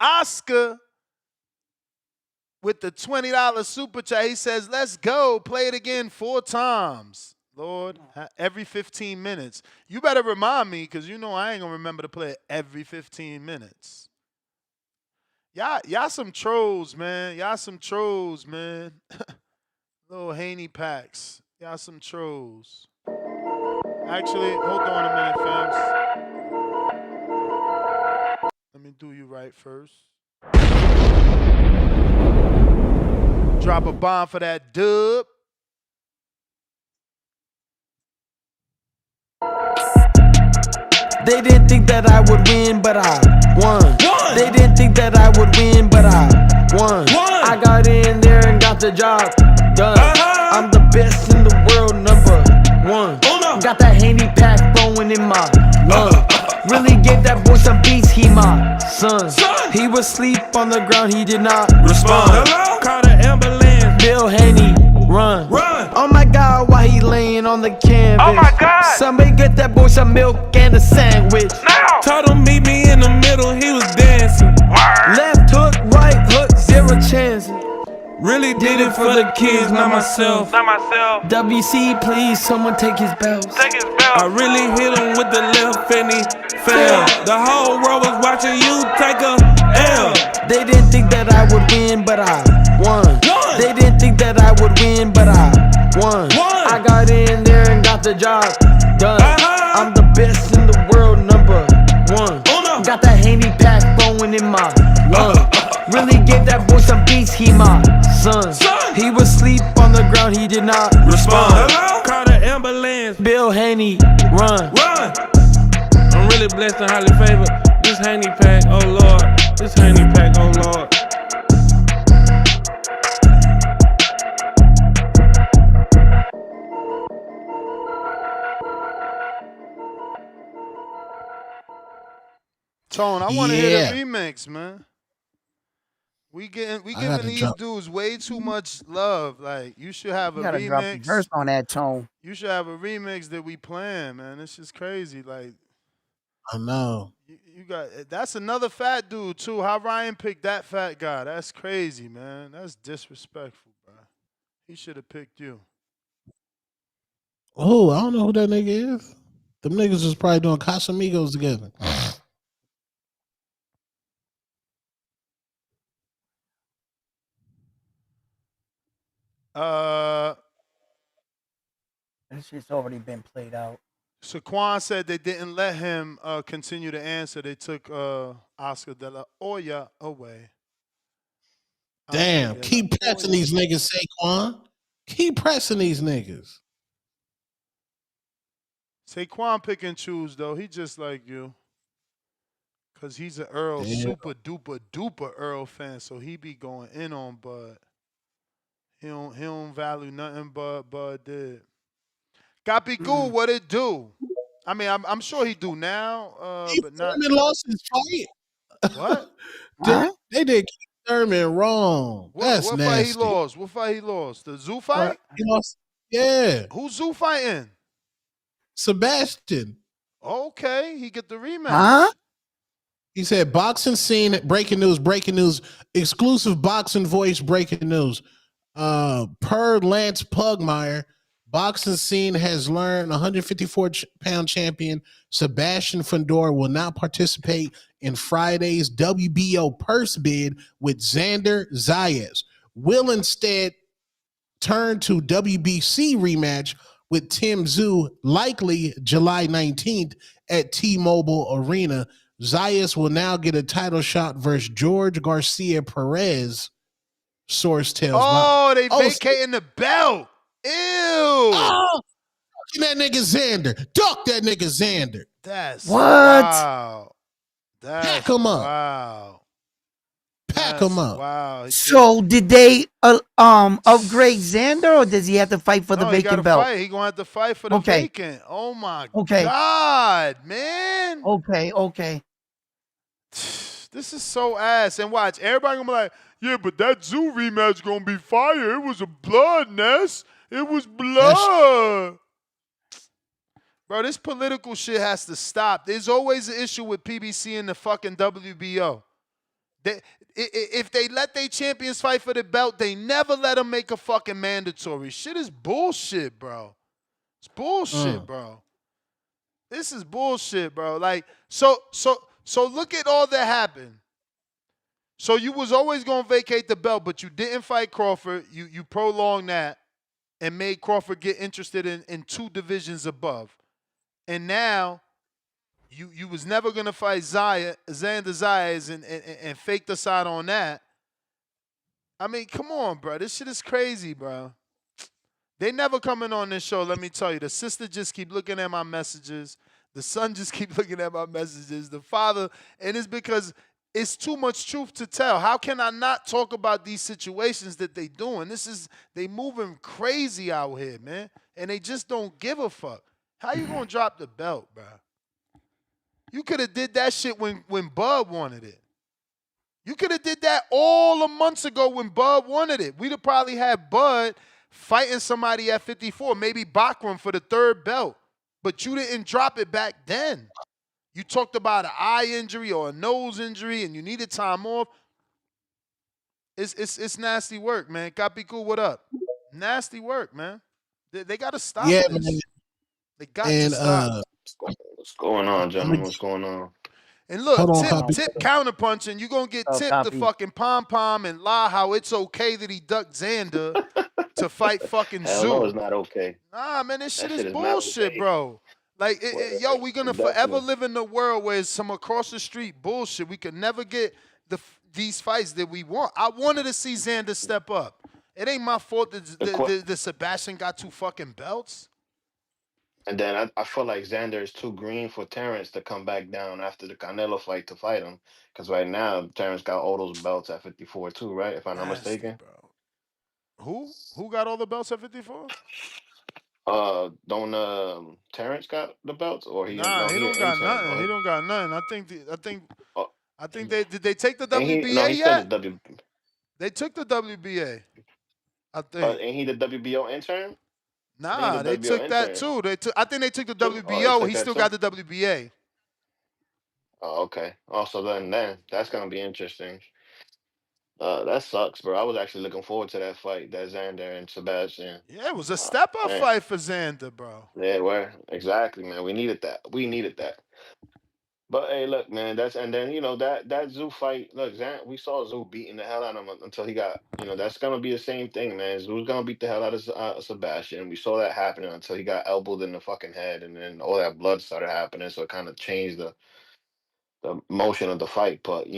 Oscar with the $20 super chat. He says, let's go. Play it again 4 times. Lord, every 15 minutes. You better remind me because you know I ain't going to remember to play it every 15 minutes. Y'all some trolls, man. Y'all some trolls, man. Little Haney packs. Y'all some trolls. Actually, hold on a minute, fams. Let me do you right first. Drop a bomb for that dub. They didn't think that I would win, but I won. They didn't think that I would win, but I won. I got in there and got the job done. I'm the best in the world, #1. Got that Haney pack flowing in my lungs. Really gave that boy some beats, he my son. He was asleep on the ground, he did not respond. Call the ambulance, Bill Haney, run. Oh my God, why he laying on the canvas? Oh my God. Somebody get that boy some milk and a sandwich. Told him meet me in the middle, he was dancing. Left hook, right hook, 0 chances. Really did it for the kids, not myself. WC, please, someone take his bells. I really hit him with the left and he fell. The whole world was watching you take a L. They didn't think that I would win, but I won. They didn't think that I would win, but I won. I got in there and got the job done. I'm the best in the world, #1. Got that Haney pack flowing in my lungs. Really gave that boy some beats, he my son. He was asleep on the ground, he did not respond. Call the ambulance, Bill Haney, run. I'm really blessed and highly favored. This Haney pack, oh Lord. This Haney pack, oh Lord. Tone, I want to hear the remix, man. We giving these dudes way too much love. Like, you should have a You gotta drop the remix. verse on that, Tone. You should have a remix that we playing, man. It's just crazy. Like, I know. you got that's another fat dude too. How Ryan picked that fat guy? That's crazy, man. That's disrespectful, bro. He should have picked you. Oh, I don't know who that nigga is. Them niggas was probably doing Casamigos together. This shit's already been played out. Saquon said they didn't let him continue to answer. They took Oscar de la Hoya away. Damn, keep pressing these niggas, Saquon. Keep pressing these niggas. Saquon pick and choose though. He just like you. Cause he's an Earl super duper Earl fan. So he be going in on Bud. He don't value nothing but Bud did. Gapigu, what it do? I mean, I'm sure he do now, but not. Thurman lost his fight. What? They did keep Thurman wrong. That's what nasty. Fight he lost? What fight he lost? The Zoo fight? He lost. Yeah. Who's Zoo fighting? Sebastian. Okay, he get the rematch. He said, boxing scene, breaking news, exclusive boxing voice, breaking news. Per Lance Pugmire, boxing scene has learned 154-pound champion Sebastian Fundora will not participate in Friday's WBO purse bid with Xander Zayas. Will instead turn to WBC rematch with Tim Tszyu, likely July 19th at T-Mobile Arena. Zayas will now get a title shot versus George Garcia Perez. Source tells. They vacating the belt. Ew. Oh, that nigga Xander. Duck that nigga Xander. That's what? Wow. Pack him up. Wow. Pack him up. Wow. So did they upgrade Xander, or does he have to fight for the vacant belt? He gonna have to fight for the vacant. Oh my Okay. God, man. Okay. This is so ass. And watch, everybody gonna be like, yeah, but that Zoo rematch gonna be fire. It was a blood, Ness. It was blood. Bro, this political shit has to stop. There's always an issue with PBC and the fucking WBO. If they let their champions fight for the belt, they never let them make a fucking mandatory. Shit is bullshit, bro. It's bullshit, bro. This is bullshit, bro. Like, so look at all that happened. So you was always gonna vacate the belt, but you didn't fight Crawford. You prolonged that and made Crawford get interested in 2 divisions above. And now you was never gonna fight Xander Zayas and fake the side on that. I mean, come on, bro. This shit is crazy, bro. They never coming on this show, let me tell you. The sister just keep looking at my messages. The son just keep looking at my messages. The father, and it's because it's too much truth to tell. How can I not talk about these situations that they doing? They moving crazy out here, man. And they just don't give a fuck. How you gonna drop the belt, bro? You could have did that shit when Bud wanted it. You could have did that all the months ago when Bud wanted it. We'd have probably had Bud fighting somebody at 54, maybe Bachram for the third belt. But you didn't drop it back then. You talked about an eye injury or a nose injury and you needed time off. It's nasty work, man. Capicu, what up? Nasty work, man. They got to stop Yeah, this. man. They got to stop. What's going on, gentlemen? What's going on? And look, Hold on, tip counterpunching. You're going to get tipped the fucking pom-pom and lie how it's okay that he ducked Xander to fight fucking Hell Zoo. no, it's not okay. Nah, man, this shit That is shit is not bullshit, okay. bro. Like, yo, we gonna forever Definitely. live in the world where it's some across the street bullshit. We could never get these fights that we want. I wanted to see Xander step up. It ain't my fault that Sebastian got 2 fucking belts. And then I feel like Xander is too green for Terrence to come back down after the Canelo fight to fight him. Because right now, Terrence got all those belts at 54 too, right? If I'm not mistaken. Bro. Who got all the belts at 54? Don't Terrence got the belts, or he? Nah, No, he he don't an got intern. nothing. Or He don't got nothing. I think they take the ain't WBA he? No, he's yet? still the They took the WBA. I think. Ain't he the WBO intern? Nah, they took that too. I think they took the Oh, they WBO. took He that still too? got the WBA. Oh, okay. Also, then that's gonna be interesting. That sucks, bro. I was actually looking forward to that fight, that Xander and Sebastian. Yeah, it was a step-up Man. fight for Xander, bro. Yeah, well, exactly, man. We needed that. We needed that. But hey, look, man. And then that Zoo fight. Look, we saw Zoo beating the hell out of him until he got. That's gonna be the same thing, man. Zoo's gonna beat the hell out of Sebastian. We saw that happening until he got elbowed in the fucking head, and then all that blood started happening. So it kind of changed the motion of the fight. But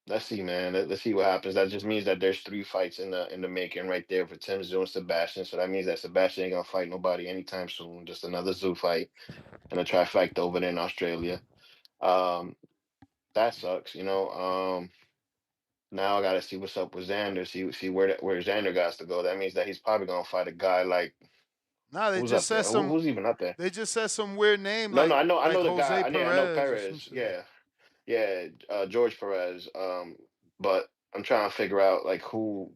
let's see, man. Let's see what happens. That just means that there's 3 fights in the making right there for Tim Zoo and Sebastian. So that means that Sebastian ain't gonna fight nobody anytime soon. Just another Zoo fight and a trifecta over there in Australia. That sucks. Now I gotta see what's up with Xander. See where Xander got to go. That means that he's probably gonna fight a guy like Nah, they who's just up said there. some. Who's even up there? They just said some weird name No, like no, I know the Jose guy. I know Perez or some Perez. shit. Yeah, George Perez. But I'm trying to figure out like who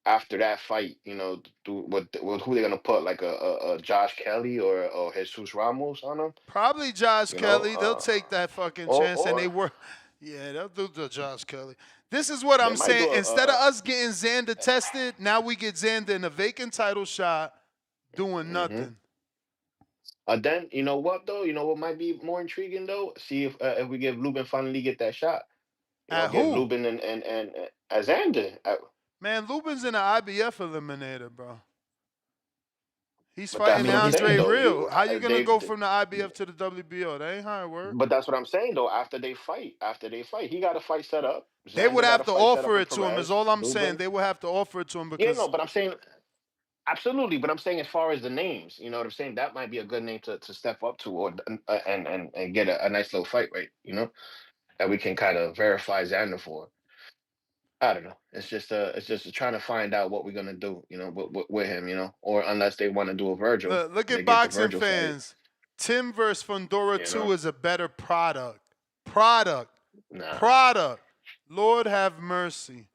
after that fight. Who they're gonna put like a Josh Kelly or Jesus Ramos on him. Probably Josh Kelly. They'll take that fucking chance, and they Or were. Yeah, they'll do the Josh Kelly. This is what they I'm might do saying. Instead of us getting Xander tested, now we get Xander in a vacant title shot doing nothing. Then you know what though? You know what might be more intriguing though? See if we give Lubin finally get that shot. At Give who? Lubin and Xander. Man, Lubin's in the IBF eliminator, bro. He's But that's fighting what I'm saying, Andre though. Real. How you gonna They- go from the IBF to the WBO? That ain't how it works. But that's what I'm saying though. After they fight, he got a fight set up. They would Xander have got to a fight set up offer with it to him. Perez, Is all I'm saying. Lubin. They would have to offer it to him Yeah, because no, but I'm saying absolutely. But I'm saying as far as the names, you know what I'm saying. That might be a good name to step up to, or and get a nice little fight, right? That we can kind of verify Xander for. I don't know. It's just trying to find out what we're gonna do, with him, or unless they want to do a Virgil. look and they at get the boxing Virgil fight, fans. Tim versus Fundora you 2 know? is a better product. Nah. Product. Lord have mercy.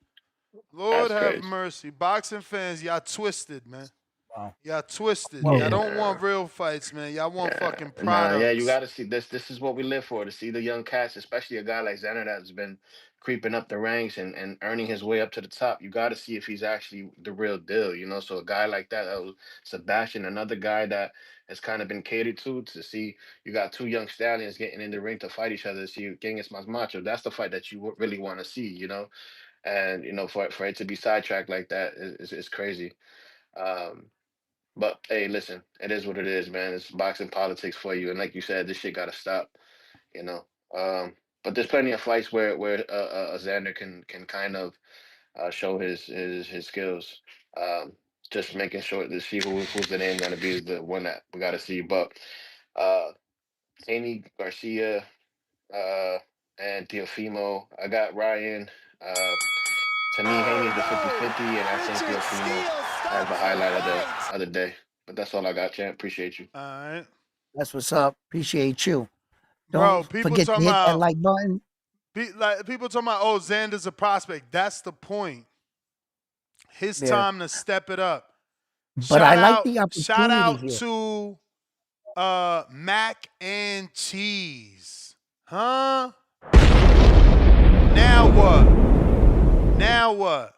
Lord That's have crazy. mercy. Boxing fans, y'all twisted, man. Wow. Y'all twisted. Well, Y'all don't want real fights, man. Y'all want fucking products. Nah, yeah, you got to see this. This is what we live for, to see the young cats, especially a guy like Xander that's been creeping up the ranks and earning his way up to the top. You got to see if he's actually the real deal, So a guy like that was Sebastian, another guy that has kind of been catered to see. You got 2 young stallions getting in the ring to fight each other. See, Genghis Mas Macho. That's the fight that you really want to see, And for it to be sidetracked like that is crazy. But hey, listen, it is what it is, man. It's boxing politics for you, and like you said, this shit gotta stop, you know. But there's plenty of fights where Xander can kind of show his skills. Just making sure to see who's the name gonna be the one that we gotta see. But Haney, Garcia, and Teofimo. I got Ryan. To me, Haney's the 50-50, and I think Teofimo has the highlight of the other day. But that's all I got, champ. Appreciate you. All right. That's what's up. Appreciate you. Bro, Don't people forget to talking hit that about like button. people talking about, oh, Xander's a prospect. That's the point. His Yeah. time to step it up. But I like the Shout out opportunity here. to Mac and Cheese. Huh? Now what? Now what?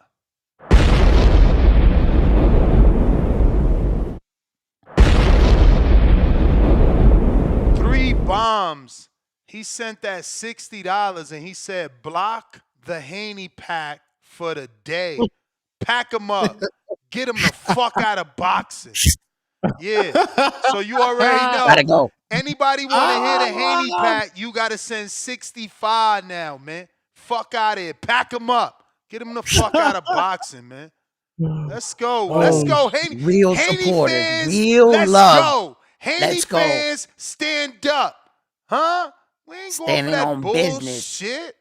Three bombs. He sent that $60 and he said, block the Haney pack for the day. Pack him up. Get him the fuck out of boxing. Yeah. So you already know. Gotta go. Anybody want to hit a Haney pack, you got to send 65 now, man. Fuck out of here. Pack him up. Get him the fuck out of boxing, man. Let's go. Let's go. Haney, Real Haney supporters. fans, Real let's love. go. Haney Let's go. fans, stand up. Huh? We ain't Standing going for on that business. bullshit.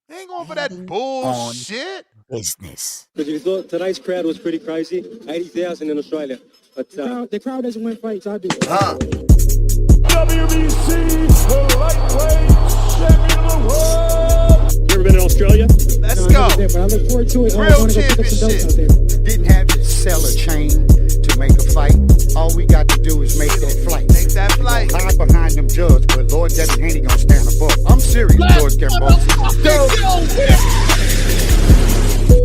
We ain't going for that bullshit. Business. Because you thought tonight's crowd was pretty crazy. 80,000 in Australia. But the crowd doesn't win fights, I do. WBC, the lightweight champion of the world. You ever been to Australia? Let's go. But I look forward to it. Real championship. Didn't have to sell a chain to make a fight. All we got to do is make that flight. Make that flight. Hide behind them judges, but Lord Devin Haney gonna stand above. I'm serious, George Gambo.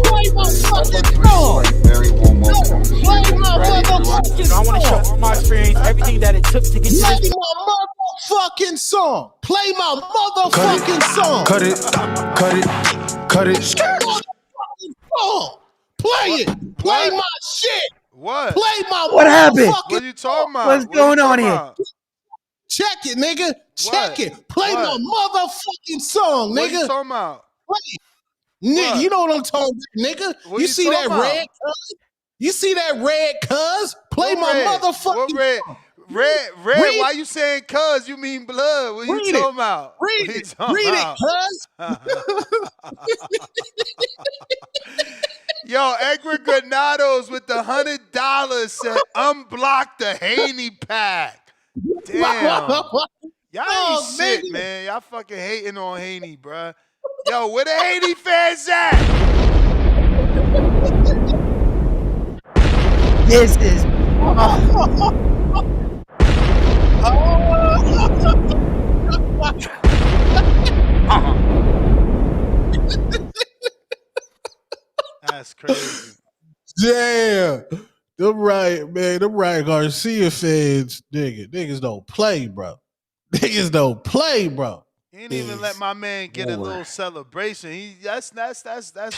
Play my fucking song. Very warm welcome. Play my motherfucking song. I want to show all my experience, everything that it took to get to Play this. my motherfucking song. Play my motherfucking song. Cut it. Song. Play it. Play my shit. What? Play my What happened? motherfucking What you talking about? What's What you going on talking here? about? Check it, nigga. Check What? it. Play What? my motherfucking song, What you nigga. talking about? Play it. Nigga, What? you know what I'm talking about, nigga. What You you see talking that about? red cuz? You see that red cuz? Play What my red? motherfucking What red? song. Red. Read Why you saying cuz? You mean blood? What you Read talking it. about? Read What you it. talking Read about? it, cuz. Yo, Edgar Granados with the $100 said unblock the Haney pack. Damn. Y'all ain't shit, nigga. man. Y'all fucking hating on Haney, bruh. Yo, where the Haney fans at? This is. That's crazy. Damn. Them right, man. Them right Garcia fans, niggas don't play, bro. Niggas don't play, bro. He didn't even let my man get a little celebration. That's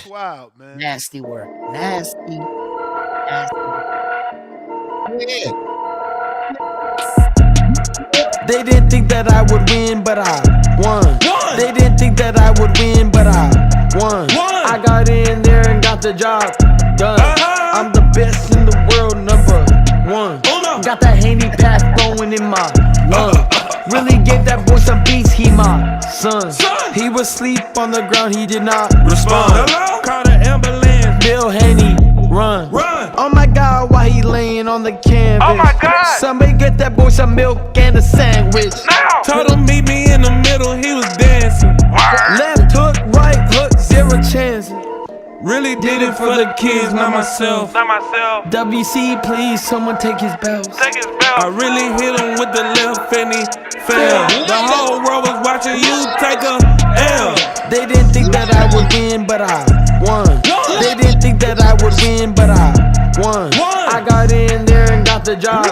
wild, man. Nasty work. Nasty. Yeah. They didn't think that I would win, but I won. They didn't think that I would win, but I won. I got in there and got the job done. I'm the best in the world, #1. Got that Haney pass flowing in my lungs. Really gave that boy some beats, he my son. He was asleep on the ground, he did not respond. Call the ambulance, Bill Haney, run. Oh my God, why he laying on the canvas? Oh my God. Somebody get that boy some milk and a sandwich. Told him meet me in the middle, he was dancing. Left hook, right hook, 0 chances. Really did it for the kids, not myself. WC, please, someone take his bells. I really hit him with the left and he fell. The whole world was watching you take a L. They didn't think that I would win, but I won. They didn't think that I would win, but I won. I got in there and got the job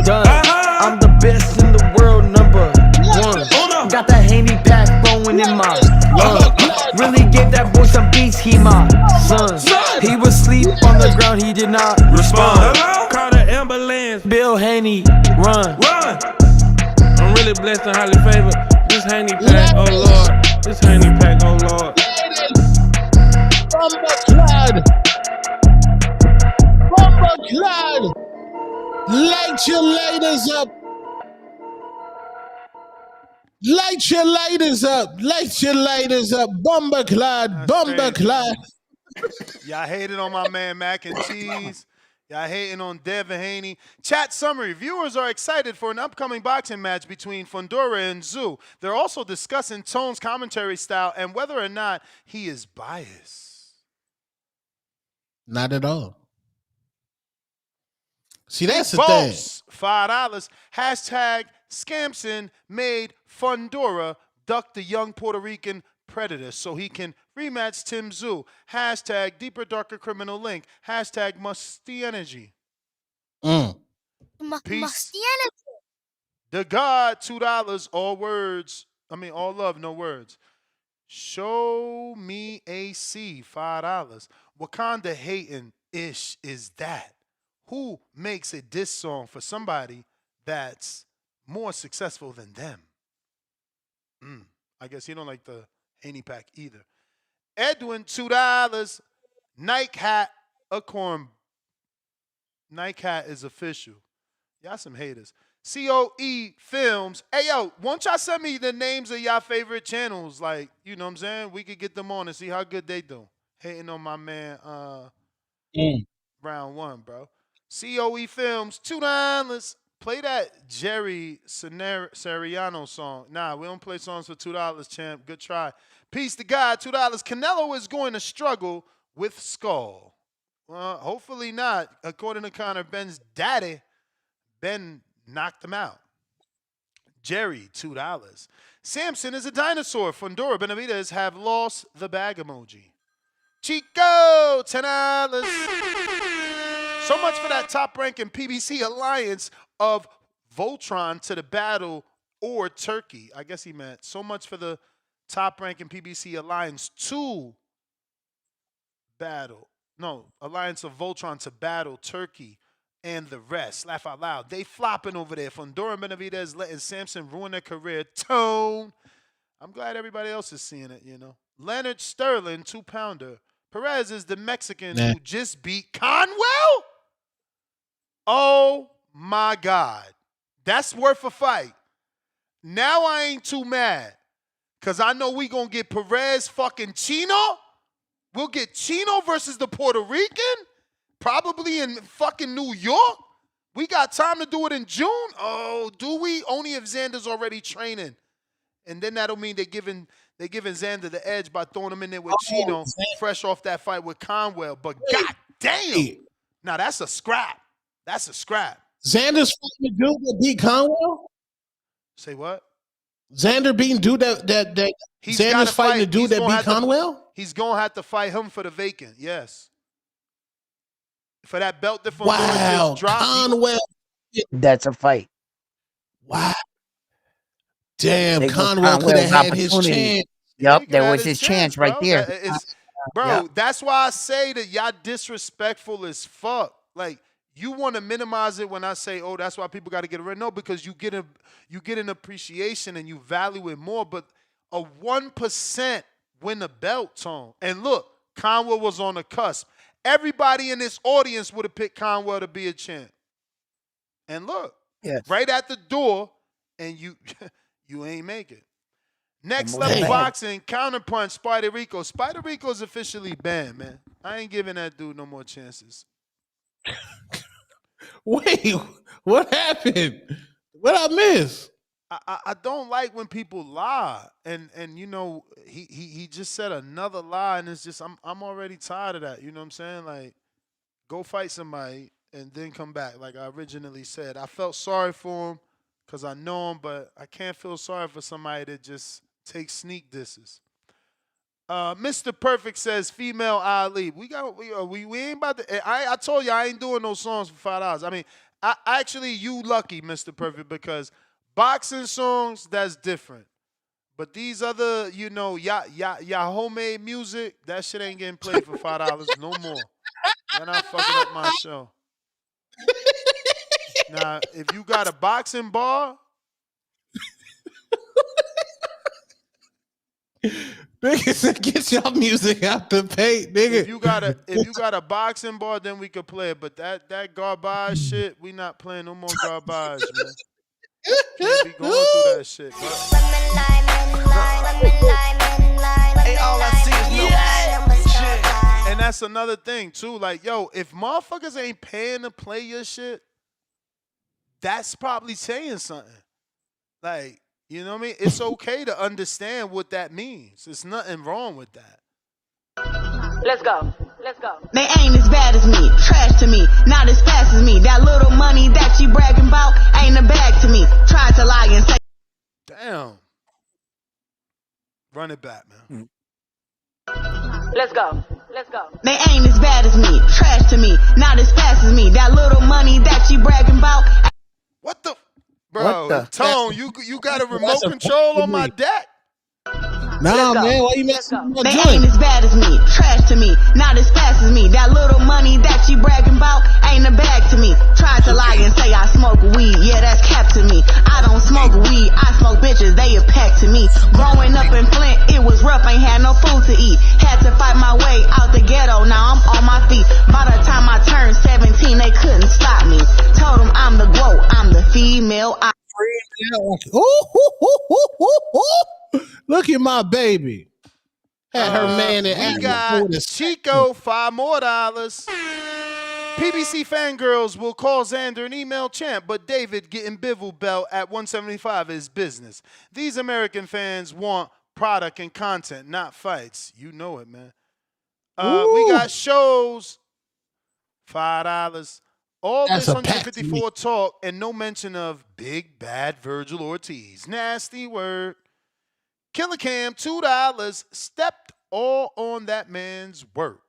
done. I'm the best in the world, #1. Got that Haney pack flowing in my lungs. Really gave that boy some beats, he my son. He was asleep on the ground, he did not respond. Call the ambulance, Bill Haney, run. I'm really blessed and highly favored. This Haney pack, oh Lord. This Haney pack, oh Lord. Bomber clad. Light your lighters up. Light your lighters up. Light your lighters up. Bomber clad. Bomber clad. Y'all hated on my man Mac and Cheese. Y'all hating on Devin Haney. Chat summary. Viewers are excited for an upcoming boxing match between Fundora and Zoo. They're also discussing Tone's commentary style and whether or not he is biased. Not at all. See, that's the thing. $5. Hashtag Scamson made Fundora duck the young Puerto Rican predator so he can rematch Tim Zoo. Hashtag Deeper Darker Criminal Link. Hashtag Musty Energy. Peace. Musty Energy. The God, $2. All words. All love, no words. Show me AC, $5. Wakanda hating ish is that. Who makes a diss song for somebody that's more successful than them? I guess you don't like the Haney pack either. Edwin, $2. Nike hat, a corn. Nike hat is official. Y'all some haters. COE Films. Hey, yo, won't y'all send me the names of y'all favorite channels? Like, you know what I'm saying? We could get them on and see how good they do. Hating on my man round one, bro. COE Films, $2. Play that Jerry Sariano song. Nah, we don't play songs for $2, champ. Good try. Peace to God, $2. Canelo is going to struggle with Skull. Well, hopefully not. According to Conor Ben's daddy, Ben knocked him out. Jerry, $2. Samson is a dinosaur. Fundora Benavidez have lost the bag emoji. Chico, $10. So much for that top-ranking PBC alliance of Voltron to the battle or Turkey. I guess he meant so much for the top-ranking PBC alliance to battle. No, alliance of Voltron to battle Turkey and the rest. Laugh out loud. They flopping over there. Fundora Benavidez letting Samson ruin their career. Tone. I'm glad everybody else is seeing it, you know. Leonard Sterling, 2-pounder. Perez is the Mexican who just beat Conwell? Oh, my God. That's worth a fight. Now I ain't too mad because I know we going to get Perez fucking Chino. We'll get Chino versus the Puerto Rican, probably in fucking New York. We got time to do it in June. Oh, do we? Only if Xander's already training. And then that'll mean they're giving Xander the edge by throwing him in there with Chino, fresh off that fight with Conwell. But god damn. Now that's a scrap. That's a scrap. Xander's fighting the dude that beat Conwell? Say what? Xander beating dude that Xander's fighting the dude that beat Conwell? He's gonna have to fight him for the vacant, yes. For that belt that just dropped. Conwell. That's a fight. Wow. Damn, Conwell could have had his chance. Yep, there was his chance right there. Bro, that's why I say that y'all disrespectful as fuck. Like, you want to minimize it when I say, oh, that's why people got to get rid. No, because you get an appreciation and you value it more. But a 1% win the belt, Tone. And look, Conwell was on the cusp. Everybody in this audience would have picked Conwell to be a champ. And look, right at the door, and you ain't make it. Next level boxing, counterpunch, Spider Rico. Spider Rico's officially banned, man. I ain't giving that dude no more chances. Wait, what happened? What I miss? I don't like when people lie, and you know he just said another lie, and it's just I'm already tired of that. You know what I'm saying? Like, go fight somebody and then come back. Like I originally said, I felt sorry for him because I know him, but I can't feel sorry for somebody that just takes sneak disses. Mr. Perfect says female Ali. We ain't about to. I told you I ain't doing no songs for $5. I mean, actually you lucky, Mr. Perfect, because boxing songs that's different. But these other, you know, y'all homemade music, that shit ain't getting played for $5 no more. You're not fucking up my show. Now, if you got a boxing bar. Nigga said, get your music out the paint, nigga. If you got a boxing bar, then we could play it. But that garbage shit, we not playing no more garbage, man. Can't be going through that that shit. But Hey, all I see is no shit. and that's another thing too. Like, yo, if motherfuckers ain't paying to play your shit, that's probably saying something. Like, you know what I mean? It's okay to understand what that means. There's nothing wrong with that. Let's go. Let's go. They ain't as bad as me, trash to me, not as fast as me. That little money that you bragging about ain't a bag to me. Try to lie and say. Damn. Run it back, man. Let's go. Let's go. They ain't as bad as me, trash to me, not as fast as me. That little money that you bragging about. What the? Bro, Tone, you got a remote control on my deck? Nah, man, why you messing with my They joint? ain't as bad as me, trash to me, not as fast as me. That little money that you bragging about ain't a bag to me. Try to lie and say I smoke weed, yeah, that's cap to me. I don't smoke weed, I smoke bitches, they a pack to me. Growing up in Flint, it was rough, ain't had no food to eat. Had to fight my way out the ghetto, now I'm on my feet. By the time I turned 17, they couldn't stop me. Told them I'm the GOAT, I'm the female. Look at my baby. Had her man in We got Chico, $5 more. PBC fangirls will call Xander an email champ, but David getting Bivol belt at 175 is business. These American fans want product and content, not fights. You know it, man. We got shows, $5. All That's this a pack to 154 talk and no mention of big bad Virgil Ortiz. Nasty word. Killer Cam, $2. Stepped all on that man's work.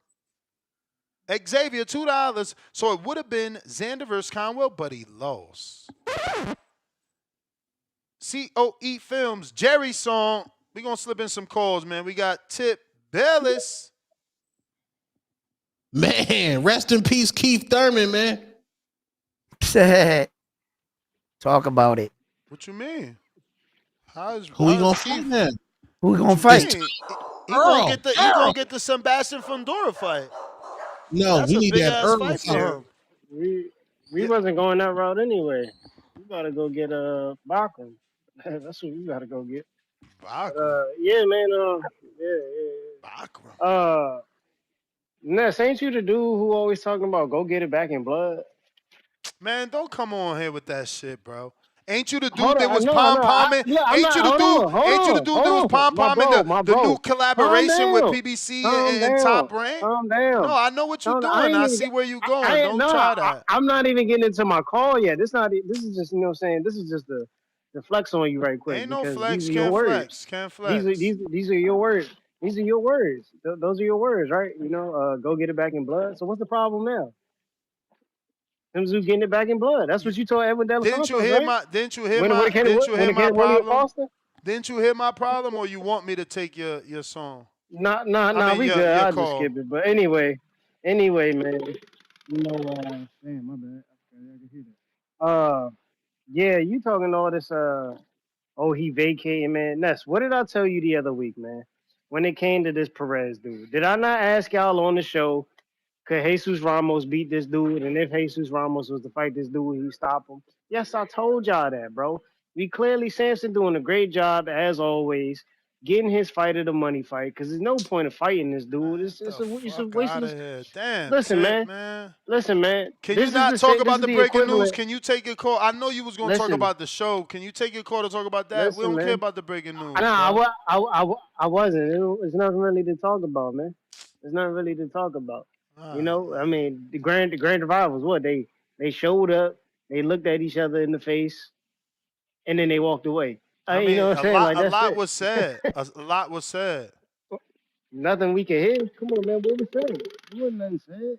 Xavier, $2. So it would have been Xander versus Conwell, but he lost. COE Films, Jerry song. We're going to slip in some calls, man. We got Tip Bellis. Man, rest in peace, Keith Thurman, man. Talk about it. What you mean? Who we gonna fight now? Who we gonna fight? He gonna get the Sebastian Fundora fight. No, That's we a need big that ass Earl fight for fight. him. We wasn't going that route anyway. We gotta go get Bachman. That's what we gotta go get. Yeah, man. Yeah. Ness, ain't you the dude who always talking about go get it back in blood? Man, don't come on here with that shit, bro. Ain't you the dude Hold that on, was no, pom-pomming? I'm Ain't you the not- dude? hold Ain't you the on, dude hold that was on. pom-pomming My the bro. new collaboration with Calm PBC down. and Top Rank? Calm down. No, I know what you're Calm down. doing. I see where you're going. Don't try that. I'm not even getting into my call yet. This is just, you know what I'm saying? This is just the flex on you right quick. Ain't no because flex, these are your can't words. flex, can't flex. These are your words. These are your words. Those are your words, right? You know, go get it back in blood. So what's the problem now? Them Zoo getting it back in blood. That's what you told Edwin De Los Didn't Santos, you hear right? my Didn't you hear When my it came Didn't you hear my William problem? Foster? Didn't you hear my problem, or you want me to take your song? Nah, we your good. I'll just call. skip it. But anyway, man. You know, damn, my bad. I can hear that. Yeah, you talking all this, he vacating, man. Ness, what did I tell you the other week, man? When it came to this Perez dude, did I not ask y'all on the show, could Jesus Ramos beat this dude? And if Jesus Ramos was to fight this dude, he'd stop him? Yes, I told y'all that, bro. We clearly, Samson doing a great job, as always, getting his fight of the money fight, because there's no point of fighting this dude. It's a waste Out of of here. Damn. Listen, Tip, man. Listen, man. Can This you is not the talk this about is the the breaking news? equivalent. Can you take your call? I know you was going to talk Listen. about the show. Can you take your call to talk about that? We Listen, don't care man. about the breaking news. Nah, bro. I wasn't. It's nothing really to talk about, man. There's nothing really to talk about. You know, I mean, the grand divide was what they showed up, they looked at each other in the face, and then they walked away. I mean, You know what I'm saying? Like a that's lot it. was said. A lot was said. Nothing we can hear. Come on, man. What was said? There wasn't nothing said.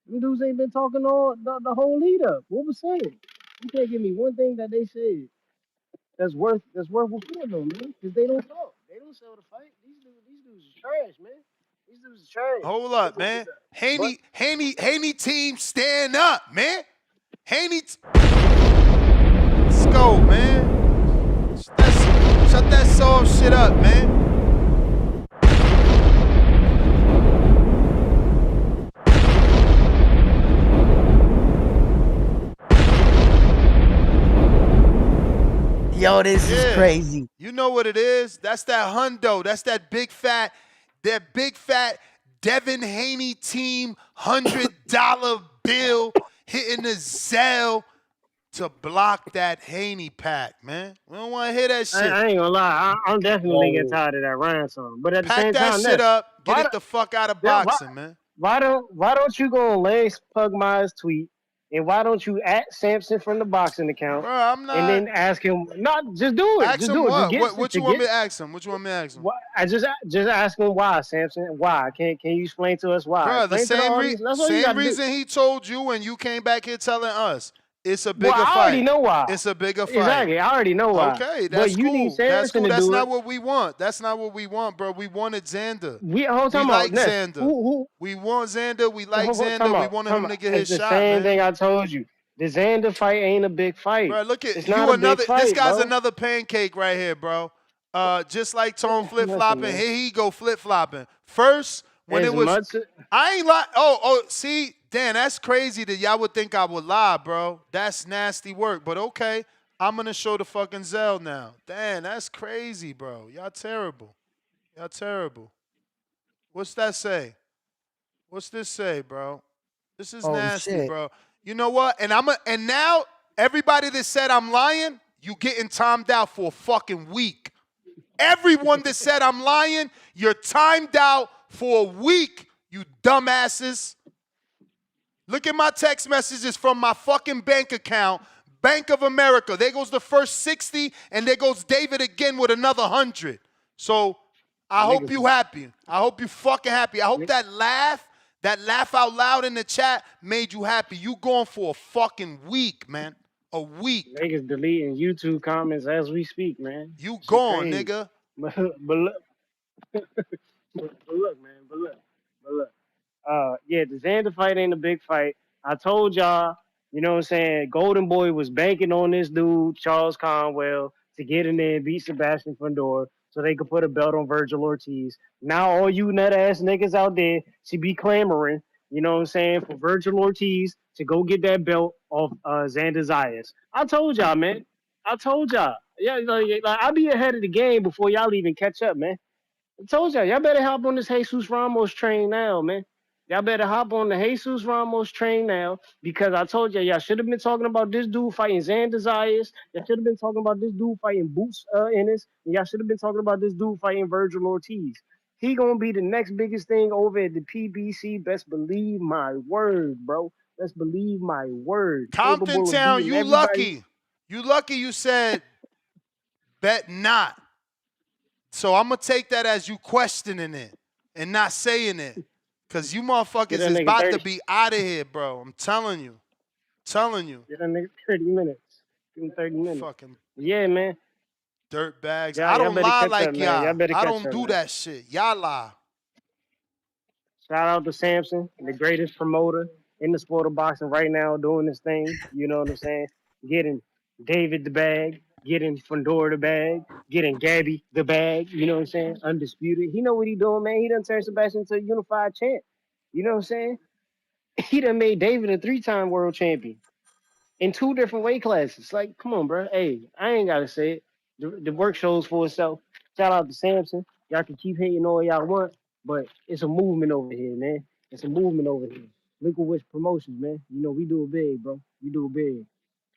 Them dudes ain't been talking all the whole lead up. What was said? You can't give me one thing that they said that's worth reporting on, man. Because they don't talk. They don't sell the fight. These dudes is trash, man. These dudes is trash. Hold up, man. Haney team, stand up, man. Let's go, man. Shut that soft shit up, man. Yo, this is crazy. You know what it is? That's that hundo. That's that big fat Devin Haney team $100 bill hitting the Zelle to block that Haney pack, man. We don't want to hear that shit. I ain't gonna lie. I'm definitely getting tired of that Ryan song. But at the Pack same that time, shit up. Get why it the fuck out of Yeah, boxing, man. why don't you go on Larry Pugmire's tweet and why don't you at Samson from the boxing account? Bro, I'm not. And then ask him. Not just do it. Ask Just him do it. what? What you want me to ask him? What you want me to ask him? I just ask him why, Samson. Why? Can you explain to us why? Bro, the Explain to the audience. That's all you same gotta do. reason he told you when you came back here telling us. It's a bigger Well, fight. I already know why. It's a bigger fight. Exactly. I already know why. Okay, But that's you cool. need That's Samson cool. to That's do not it. what we want. That's not what we want, bro. We wanted Xander. We like Ness, Xander. We want Xander. We like Hold on, Xander. We wanted him to get his It's the shot, same man. thing I told you. The Xander fight ain't a big fight. Bro, look at it's you. not a Another. big fight, This guy's bro. another pancake right here, bro. Just like Tone flip flopping. man. Here he go flip flopping. First, when As it was, much- I ain't lie. Oh, see, Dan, that's crazy that y'all would think I would lie, bro. That's nasty work. But okay, I'm gonna show the fucking Zell now. Dan, that's crazy, bro. Y'all terrible. Y'all terrible. What's that say? What's this say, bro? This is nasty, shit. bro. You know what? And now everybody that said I'm lying, you getting timed out for a fucking week. Everyone that said I'm lying, you're timed out for a week, you dumbasses. Look at my text messages from my fucking bank account, Bank of America. There goes the first 60, and there goes David again with another 100. So I hope you happy. I hope you fucking happy. I hope that laugh out loud in the chat made you happy. You going for a fucking week, man. A week. Niggas deleting YouTube comments as we speak, man. You Shit gone, crazy. nigga. But look, but look. Yeah, the Xander fight ain't a big fight. I told y'all, you know what I'm saying, Golden Boy was banking on this dude, Charles Conwell, to get in there and beat Sebastian Fundora so they could put a belt on Virgil Ortiz. Now all you nut ass niggas out there should be clamoring, you know what I'm saying, for Virgil Ortiz to go get that belt off Xander Zayas. I told y'all, man. I told y'all. Yeah, like, I'll be ahead of the game before y'all even catch up, man. I told y'all better hop on this Jesus Ramos train now, man. Y'all better hop on the Jesus Ramos train now because I told y'all should have been talking about this dude fighting Xander Zayas. Y'all should have been talking about this dude fighting Boots Ennis. And y'all should have been talking about this dude fighting Virgil Ortiz. He gonna be the next biggest thing over at the PBC. Best believe my word, bro. Best believe my word. Compton Capable of Town, beating you everybody. lucky. You lucky you said bet not. So I'm going to take that as you questioning it and not saying it. Because you motherfuckers Get that is nigga about 30. to be out of here, bro. I'm telling you. Telling you. Get that nigga 30 minutes. Give him 30 minutes. Fucking Yeah, man. dirt bags. Y'all I don't better lie catch like up, man. Y'all y'all. better I catch don't up, do man. that shit. Y'all lie. Shout out to Samson, the greatest promoter in the sport of boxing right now, doing this thing. You know what I'm saying? Getting David the bag, getting Fundora the bag, getting Gabby the bag. You know what I'm saying? Undisputed. He know what he doing, man. He done turned Sebastian into a unified champ. You know what I'm saying? He done made David a 3-time world champion in 2 different weight classes. Like, come on, bro. Hey, I ain't gotta say it. The work shows for itself. Shout out to Samson. Y'all can keep hating all y'all want, but it's a movement over here, man. It's a movement over here. Look at which promotions, man. You know, we do it big, bro. We do it big.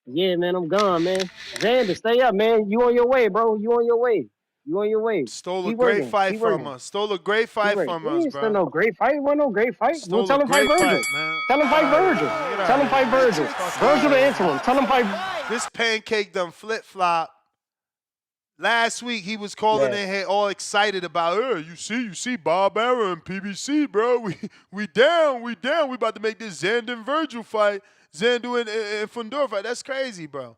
Yeah, man, I'm gone, man. Xander, stay up, man. You on your way, bro. You on your way. You on your way. Stole a Keep great working. fight Keep from working. us. Stole a great Keep fight working. from He us, ain't still bro. no great fight. It wasn't no great fight. Well, Stole tell a him fight great Virgil. fight, man. Tell him fight Virgil. Tell him fight Virgil. Virgil the interim. Tell him fight. This pancake done flip-flop. Last week, he was calling in here all excited about, you see, Bob Arrow and PBC, bro. We down. We about to make this Xander and Virgil fight. Xander and Fundora fight. That's crazy, bro.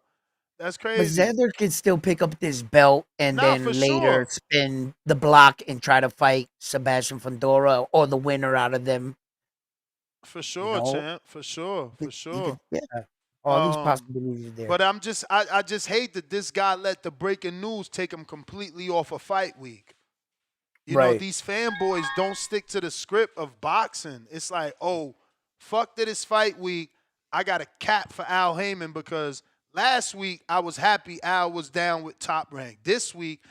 That's But crazy. Xander can still pick up this belt and Nah, then for later sure. spin the block and try to fight Sebastian Fundora or the winner out of them. For sure, know? champ. For sure. For sure. Yeah. All these possibilities are there. But I just hate that this guy let the breaking news take him completely off of fight week. You know, Right. these fanboys don't stick to the script of boxing. It's like, oh, fuck that it's fight week. I got a cap for Al Heyman because last week I was happy Al was down with Top Rank. This week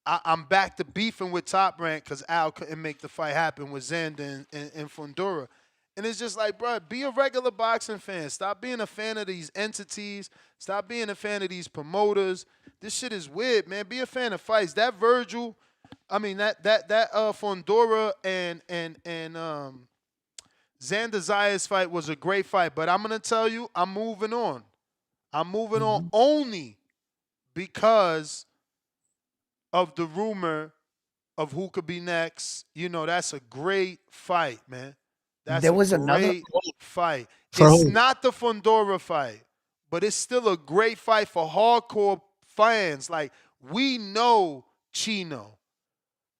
I'm back to beefing with Top Rank because Al couldn't make the fight happen with Xander and Fundora. And it's just like, bro, be a regular boxing fan. Stop being a fan of these entities. Stop being a fan of these promoters. This shit is weird, man. Be a fan of fights. That Virgil, I mean that Fundora and Xander Zayas fight was a great fight. But I'm gonna tell you, I'm moving on. I'm moving on only because of the rumor of who could be next. You know, that's a great fight, man. That's There a was another great fight. For It's who? not the Fundora fight, but it's still a great fight for hardcore fans. Like, we know Chino.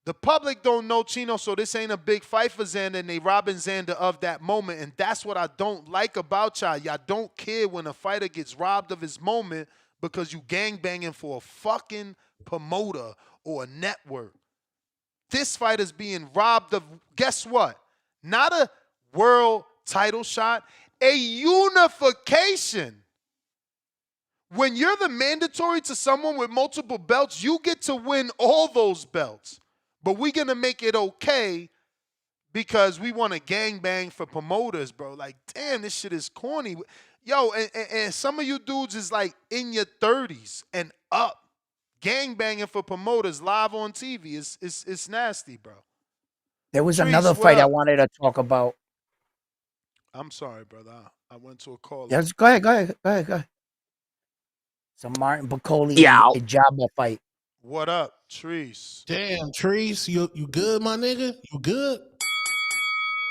The public don't know Chino, so this ain't a big fight for Xander, and they robbing Xander of that moment. And that's what I don't like about y'all. Y'all don't care when a fighter gets robbed of his moment because you gangbanging for a fucking promoter or a network. This fight is being robbed of, guess what? Not a world title shot, a unification. When you're the mandatory to someone with multiple belts, you get to win all those belts. But we're going to make it okay because we want to gangbang for promoters, bro. Like, damn, this shit is corny. Yo, and some of you dudes is like in your 30s and up. Gangbanging for promoters live on TV. It's nasty, bro. There was Trees, another what fight I up? wanted to talk about. I'm sorry, brother. I went to a call. Yes, go ahead. It's a Martin Bacoli Yeah. and Jabba fight. What up, Trees? Damn, Trees, you good, my nigga? You good?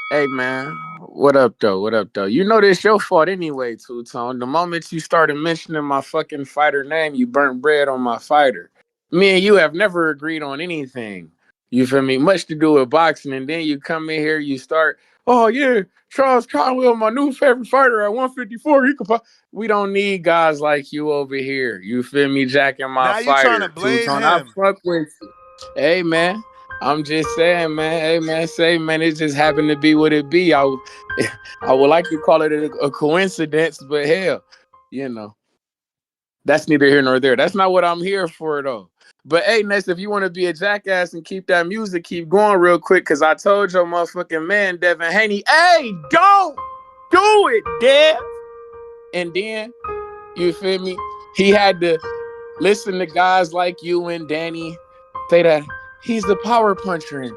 Hey man, what up though? What up though? You know this your fault anyway, Two Tone. The moment you started mentioning my fucking fighter name, you burnt bread on my fighter. Me and you have never agreed on anything. You feel me? Much to do with boxing, and then you come in here, you start, oh yeah, Charles Conwell, my new favorite fighter at 154. He could fight. We don't need guys like you over here. You feel me? Jacking my Now you trying fighter. to blame Two-Tone, I him. fuck with you. Hey man, I'm just saying, man. Hey man, say man, it just happened to be what it be. I would like to call it a coincidence, but hell, you know, that's neither here nor there. That's not what I'm here for, though. But hey, Ness, if you want to be a jackass and keep that music, keep going real quick, because I told your motherfucking man, Devin Haney, hey, don't do it, Dev. And then, you feel me? He had to listen to guys like you and Danny say that he's the power puncher. And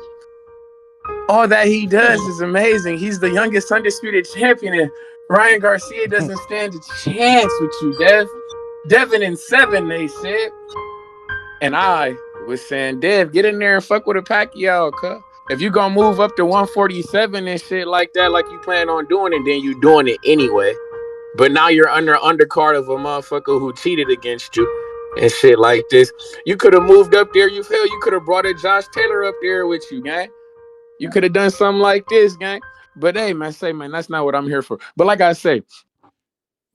all that he does is amazing. He's the youngest undisputed champion, and Ryan Garcia doesn't stand a chance with you, Dev. Devin in 7, they said. And I was saying, Dev, get in there and fuck with a Pacquiao, cuz. If you gonna move up to 147 and shit like that, like you plan on doing it, then you doing it anyway. But now you're undercard of a motherfucker who cheated against you and shit like this. You could have moved up there, you feel? You could have brought a Josh Taylor up there with you, gang. You could have done something like this, gang. But hey, man, that's not what I'm here for. But like I say,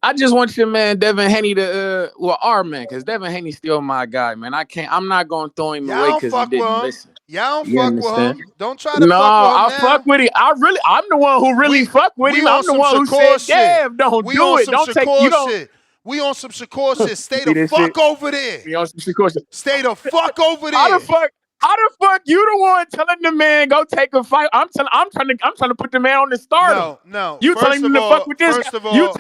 I just want your man Devin Haney to our man, because Devin Haney's still my guy, man. I'm not gonna throw him away because he didn't listen. Y'all don't You fuck understand? with him. Don't try to No, fuck with him I now. fuck with him. I'm the one who really fuck with him. I'm the one who said, Dev, don't We do on it. some Don't take Shakur you don't shit. We on some Shakur shit. Stay See the this fuck shit? over there. We on some Shakur shit. Stay the fuck over there. How the fuck you the one telling the man go take a fight? I'm trying to put the man on the stardom. No. You First telling him of to all- fuck with this first guy. of all- You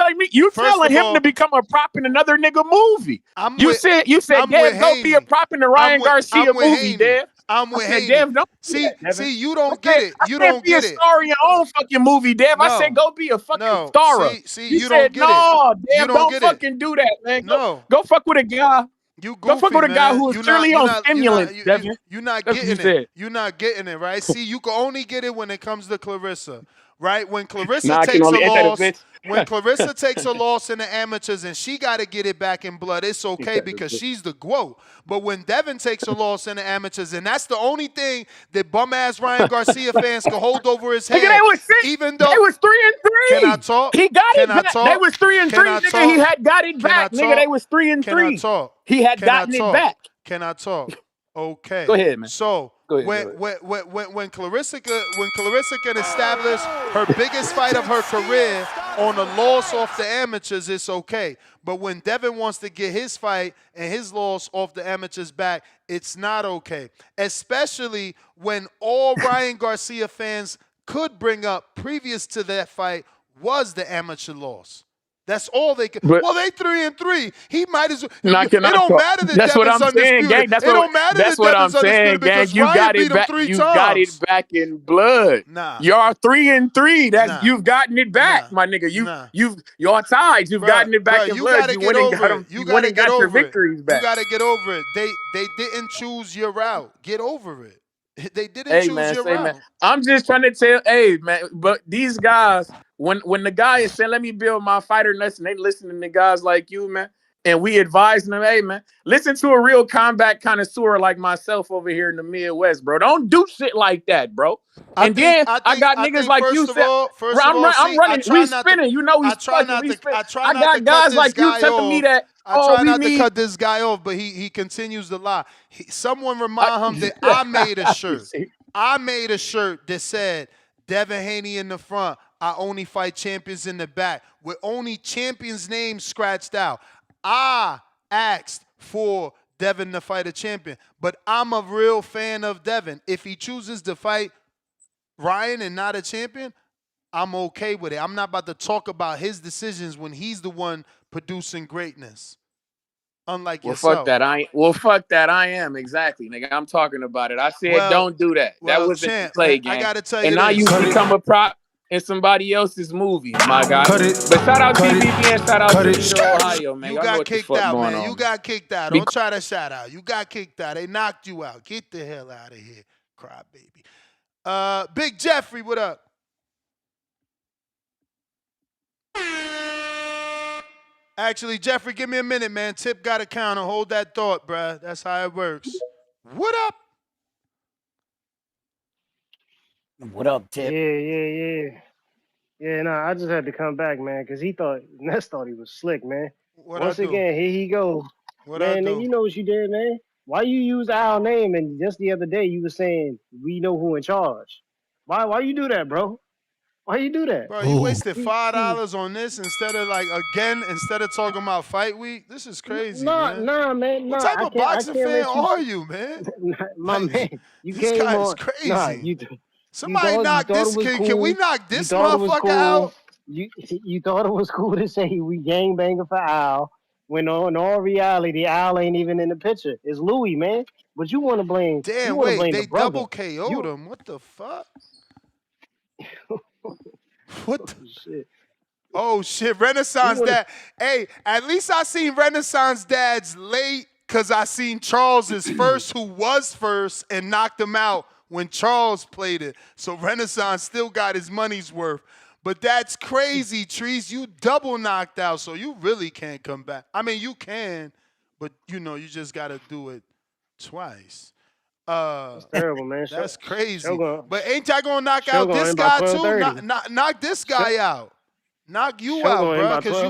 telling him all- to become a prop in another nigga movie. You said I'm Dev, with go be a Haney. prop in the Ryan Garcia I'm with movie, Haney. Dev. I'm with I said, Haney. Dev, don't do See, that, Devin. you don't get it. You don't be a get it. star in your own fucking movie, Dev. I said, go be a fucking star. See, You you said, don't get no, it. Dev, You don't don't get it. fucking do that, man. No. Go fuck with a guy. You Go fuck goofy, with a guy man. who is clearly on stimulants, Devin. You're not That's what you getting it. said. You're not getting it, right? See, you can only get it when it comes to Clarissa, right? When Clarissa Nah, I can takes a only enter the loss, bitch. when Clarissa takes a loss in the amateurs and she got to get it back in blood, it's okay because she's the GOAT. But when Devin takes a loss in the amateurs, and that's the only thing that bum-ass Ryan Garcia fans can hold over his head. Nigga, they was 6. Even though they was 3-3. Can I talk? He got Can it I back. talk? They was 3-3, Can I nigga. talk? He had got it Can I back, nigga. talk? They was 3-3. Can I talk? He had Can I gotten it talk? back. Can I talk? Okay. Go ahead, man. So Go ahead. When Clarissa can establish her biggest fight of her career on a loss off the amateurs, it's okay. But when Devin wants to get his fight and his loss off the amateurs back, it's not okay. Especially when all Ryan Garcia fans could bring up previous to that fight was the amateur loss. That's all they can. Well, they 3-3. He might as well. It don't matter that That's what Devin's I'm saying, undisputed. gang. It don't matter that Devin's undisputed because Ryan beat him 3 times. You got it back in blood. Nah. Y'all 3-3. You've gotten it back, my nigga. You're on sides. You've gotten it back in blood. You went and got your victories back. You gotta get over it. They didn't choose your route. Get over it. They didn't choose your route. Man. I'm just trying to tell, man, but these guys, when the guy is saying, let me build my fighter nuts, and they listening to guys like you, man, and we advising them, hey, man, listen to a real combat connoisseur like myself over here in the Midwest, bro. Don't do shit like that, bro. I got niggas like you said, I'm running, we spinning, you know, we spinning. I got guys like you telling me that, I try not to cut this guy off, but he continues to lie. Someone remind him that I made a shirt. I made a shirt that said, Devin Haney in the front, I only fight champions in the back, with only champions' names scratched out. I asked for Devin to fight a champion, but I'm a real fan of Devin. If he chooses to fight Ryan and not a champion, I'm okay with it. I'm not about to talk about his decisions when he's the one producing greatness. Unlike yourself. Fuck that. I am. Exactly, nigga. I'm talking about it. I said don't do that. That wasn't the play game. I gotta tell you and now you become a prop in somebody else's movie, my guy. But shout out TBB and shout out to Ohio, man. You got kicked out, man. You got kicked out. Don't try to shout out. You got kicked out. They knocked you out. Get the hell out of here, crybaby. Big Jeffrey, what up? Actually, Jeffrey, give me a minute, man. Tip got a counter. Hold that thought, bruh. That's how it works. What up? What up, Tip? Yeah, I just had to come back, man, because Ness thought he was slick, man. Once again, here he go. Man, you know what you did, man? Why you use our name? And just the other day, you were saying, we know who in charge. Why you do that, bro? Why you do that? Bro, you wasted $5 on this instead of talking about fight week. This is crazy, man. Nah, man. What type of boxing fan are you, man? My man, you this came guy on. is crazy. Nah, Somebody knock this kid. Cool. Can we knock this motherfucker out? You thought it was cool to say we gangbanging for Al, when in all reality, Al ain't even in the picture. It's Louis, man. But you want to blame. Damn, wait, they double KO'd him. What the fuck? What the shit? Oh shit, Renaissance Dad. Hey, at least I seen Renaissance Dads late because I seen Charles's first, who was first, and knocked him out when Charles played it. So Renaissance still got his money's worth. But that's crazy, Trees. You double knocked out, so you really can't come back. I mean, you can, but you just got to do it twice. That's terrible, man. That's crazy. But ain't y'all gonna knock out this guy too? Knock this guy out. Knock you out, bro. Because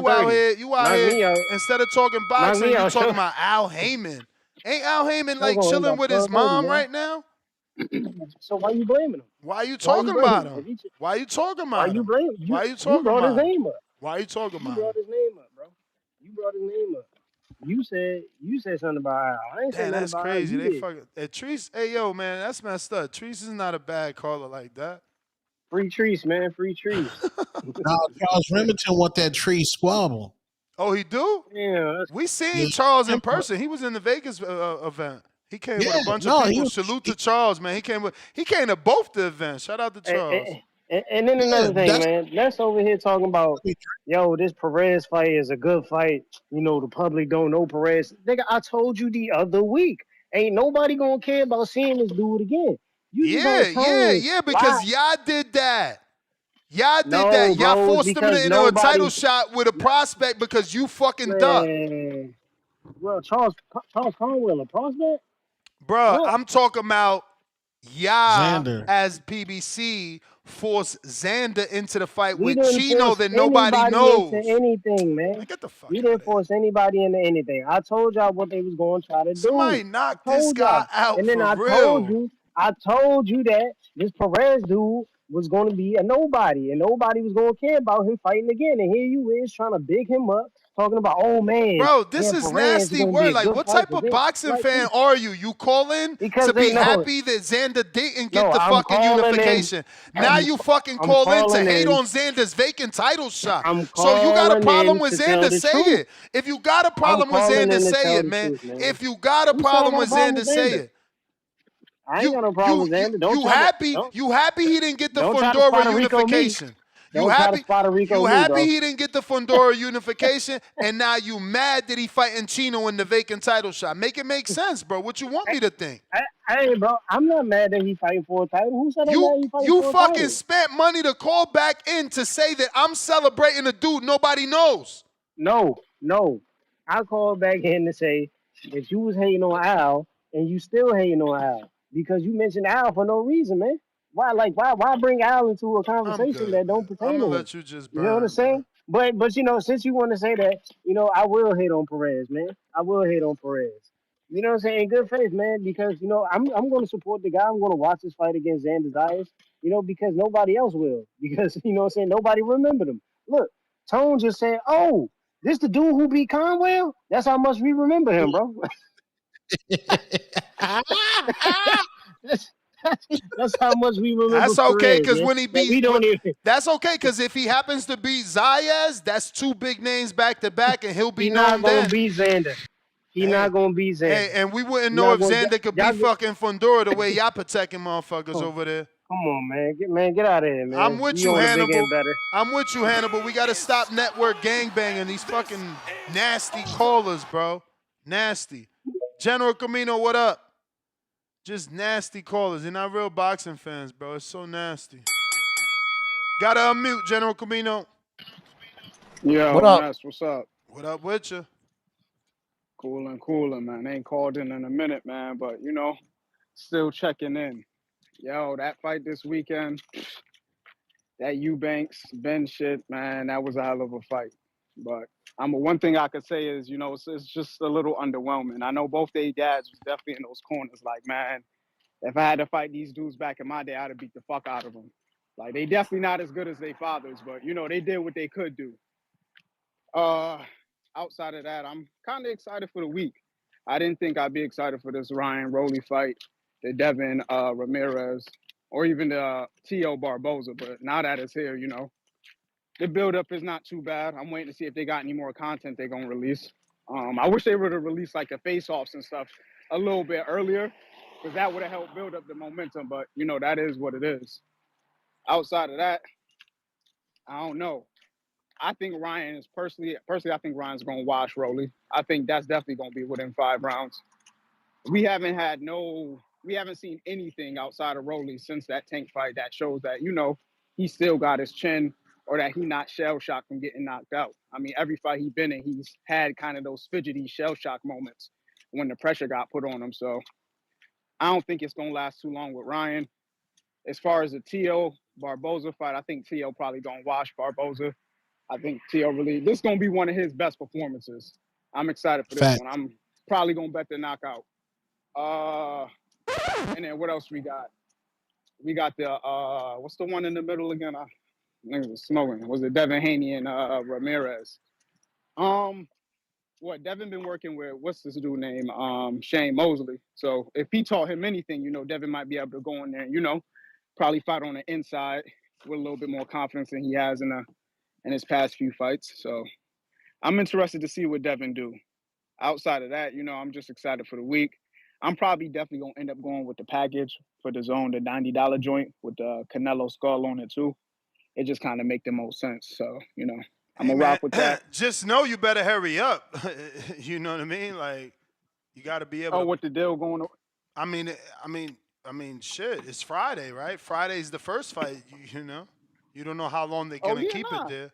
you out here. Instead of talking boxing, you talking about Al Heyman. Ain't Al Heyman like chilling with his mom right now? So why you blaming him? Why you talking about him? Why you talking about him? Why you blaming him? Why you talking about him? You brought his name up. Why you talking about him? You brought his name up, bro. You brought his name up. You said something about Al. I ain't saying nothing about Al. Crazy. They fucking Treese. Hey yo, man, that's messed up. Treese is not a bad caller like that. Free Treese, man. Free Treese. Now Charles Remington want that tree squabble. Oh, he do? Yeah. We seen Charles in person. He was in the Vegas event. He came with a bunch of people. Salute to Charles, man. He came to both the events. Shout out to Charles. And then another thing, man. Let's over here talking about, yo, this Perez fight is a good fight. The public don't know Perez. Nigga, I told you the other week. Ain't nobody gonna care about seeing this dude again. Because y'all did that. Y'all did that. Y'all forced him into a title shot with a prospect because you fucking ducked. Well, Charles Conwell, a prospect? Bro, I'm talking about y'all as PBC forced Xander into the fight with Chino that nobody knows. Into anything, man. Get the fuck we didn't force anybody into anything. I told y'all what they was going to try to do. Somebody knock this guy out and then for I real. I told you that this Perez dude was going to be a nobody, and nobody was going to care about him fighting again. And here you is trying to big him up, talking about, oh man, Bro, this yeah, is Perez is nasty going to be word. a Like, good what fight type for of them. boxing Like, fan are you? You call in because to they be know. happy that Xander didn't No, get the I'm fucking calling in. unification. Now you fucking I'm call in to calling hate in. on Xander's vacant title shot. I'm So you got a calling problem in with to tell Xander, the say truth. it. If you got a I'm problem with calling Xander, in to say tell it, the man. truth, man. If you got a Who said I problem got a with problem Xander, with say Xander? it. I ain't got no problem with Xander. Don't try to You happy he didn't get the don't try to Fundora Puerto Rico me. unification. Don't try to Puerto Rico You me, happy bro. he didn't get the Fundora unification, and now you mad that he fighting Chino in the vacant title shot. Make it make sense, bro. What you want me to think? Hey, bro, I'm not mad that he fighting for a title. Who said I'm You mad he fighting you for a fucking title? spent money to call back in to say that I'm celebrating a dude nobody knows. No. I called back in to say that you was hating on Al and you still hating on Al because you mentioned Al for no reason, man. Why bring Al into a I'm conversation good, that man. don't I'm pertain gonna to him? let you just You know what I'm burn, man. saying? But since you want to say that, I will hate on Perez, man. I will hate on Perez. You know what I'm saying? In good faith, man, because I'm going to support the guy. I'm going to watch this fight against Xander Zayas, because nobody else will. Because what I'm saying, nobody remembered him. Look, Tone just said, "Oh, this the dude who beat Conwell? That's how much we remember him, bro." that's, that's how much we remember That's okay, Perez, because man. when he That beat, we don't even. that's okay, because if he happens to beat Zayas, that's two big names back to back, and he'll be He not known gonna then. beat Xander. He not gonna beat Xander. Hey, and we wouldn't He know not if gonna. Xander could Y'all beat get, fucking Fundora the way y'all protecting motherfuckers come over there. on, man. Get out of here, I'm man. with You you, on the big Hannibal. end better. I'm with you, Hannibal. We gotta stop network gangbanging these fucking nasty callers, bro. Nasty. General Camino, what up? Just nasty callers. They're not real boxing fans, bro. It's so nasty. Gotta unmute, General Camino. Yo, What up? Ness, what's up? What up with you? Cooling, man. Ain't called in a minute, man, but still checking in. Yo, that fight this weekend, that Eubanks Ben shit, man, that was a hell of a fight. But one thing I could say is, it's just a little underwhelming. I know both their dads was definitely in those corners. Like, man, if I had to fight these dudes back in my day, I'd have beat the fuck out of them. Like, they definitely not as good as their fathers, but they did what they could do. Outside of that, I'm kind of excited for the week. I didn't think I'd be excited for this Ryan Rowley fight, the Devin Ramirez, or even the T.O. Barboza. But now that it's here, the buildup is not too bad. I'm waiting to see if they got any more content they're going to release. I wish they would have released like the face-offs and stuff a little bit earlier because that would have helped build up the momentum. But, that is what it is. Outside of that, I don't know. I think Ryan is personally, I think Ryan's going to wash Rowley. I think that's definitely going to be within 5 rounds. We haven't seen anything outside of Rowley since that Tank fight that shows that, he still got his chin or that he not shell-shocked from getting knocked out. I mean, every fight he's been in, he's had kind of those fidgety shell-shock moments when the pressure got put on him. So I don't think it's going to last too long with Ryan. As far as the T.O. Barboza fight, I think T.O. probably going to wash Barboza. I think T.O. this is going to be one of his best performances. I'm excited for this Fact. one. I'm probably going to bet the knockout. And then what else we got? We got the, what's the one in the middle again? I think it was smoking. Was it Devin Haney and Ramirez? Devin been working with, what's this dude name? Shane Mosley. So if he taught him anything, Devin might be able to go in there and, probably fight on the inside with a little bit more confidence than he has in his past few fights. So I'm interested to see what Devin do. Outside of that, I'm just excited for the week. I'm probably definitely going to end up going with the package for the zone, the $90 joint with the Canelo skull on it too. It just kind of make the most sense. So, I'm Hey, going to man, rock with that. just know you better hurry up. You know what I mean? Like, you got to be able Oh, to. what the deal going on? I mean, shit. It's Friday, right? Friday's the first fight. You don't know how long they're gonna keep it there.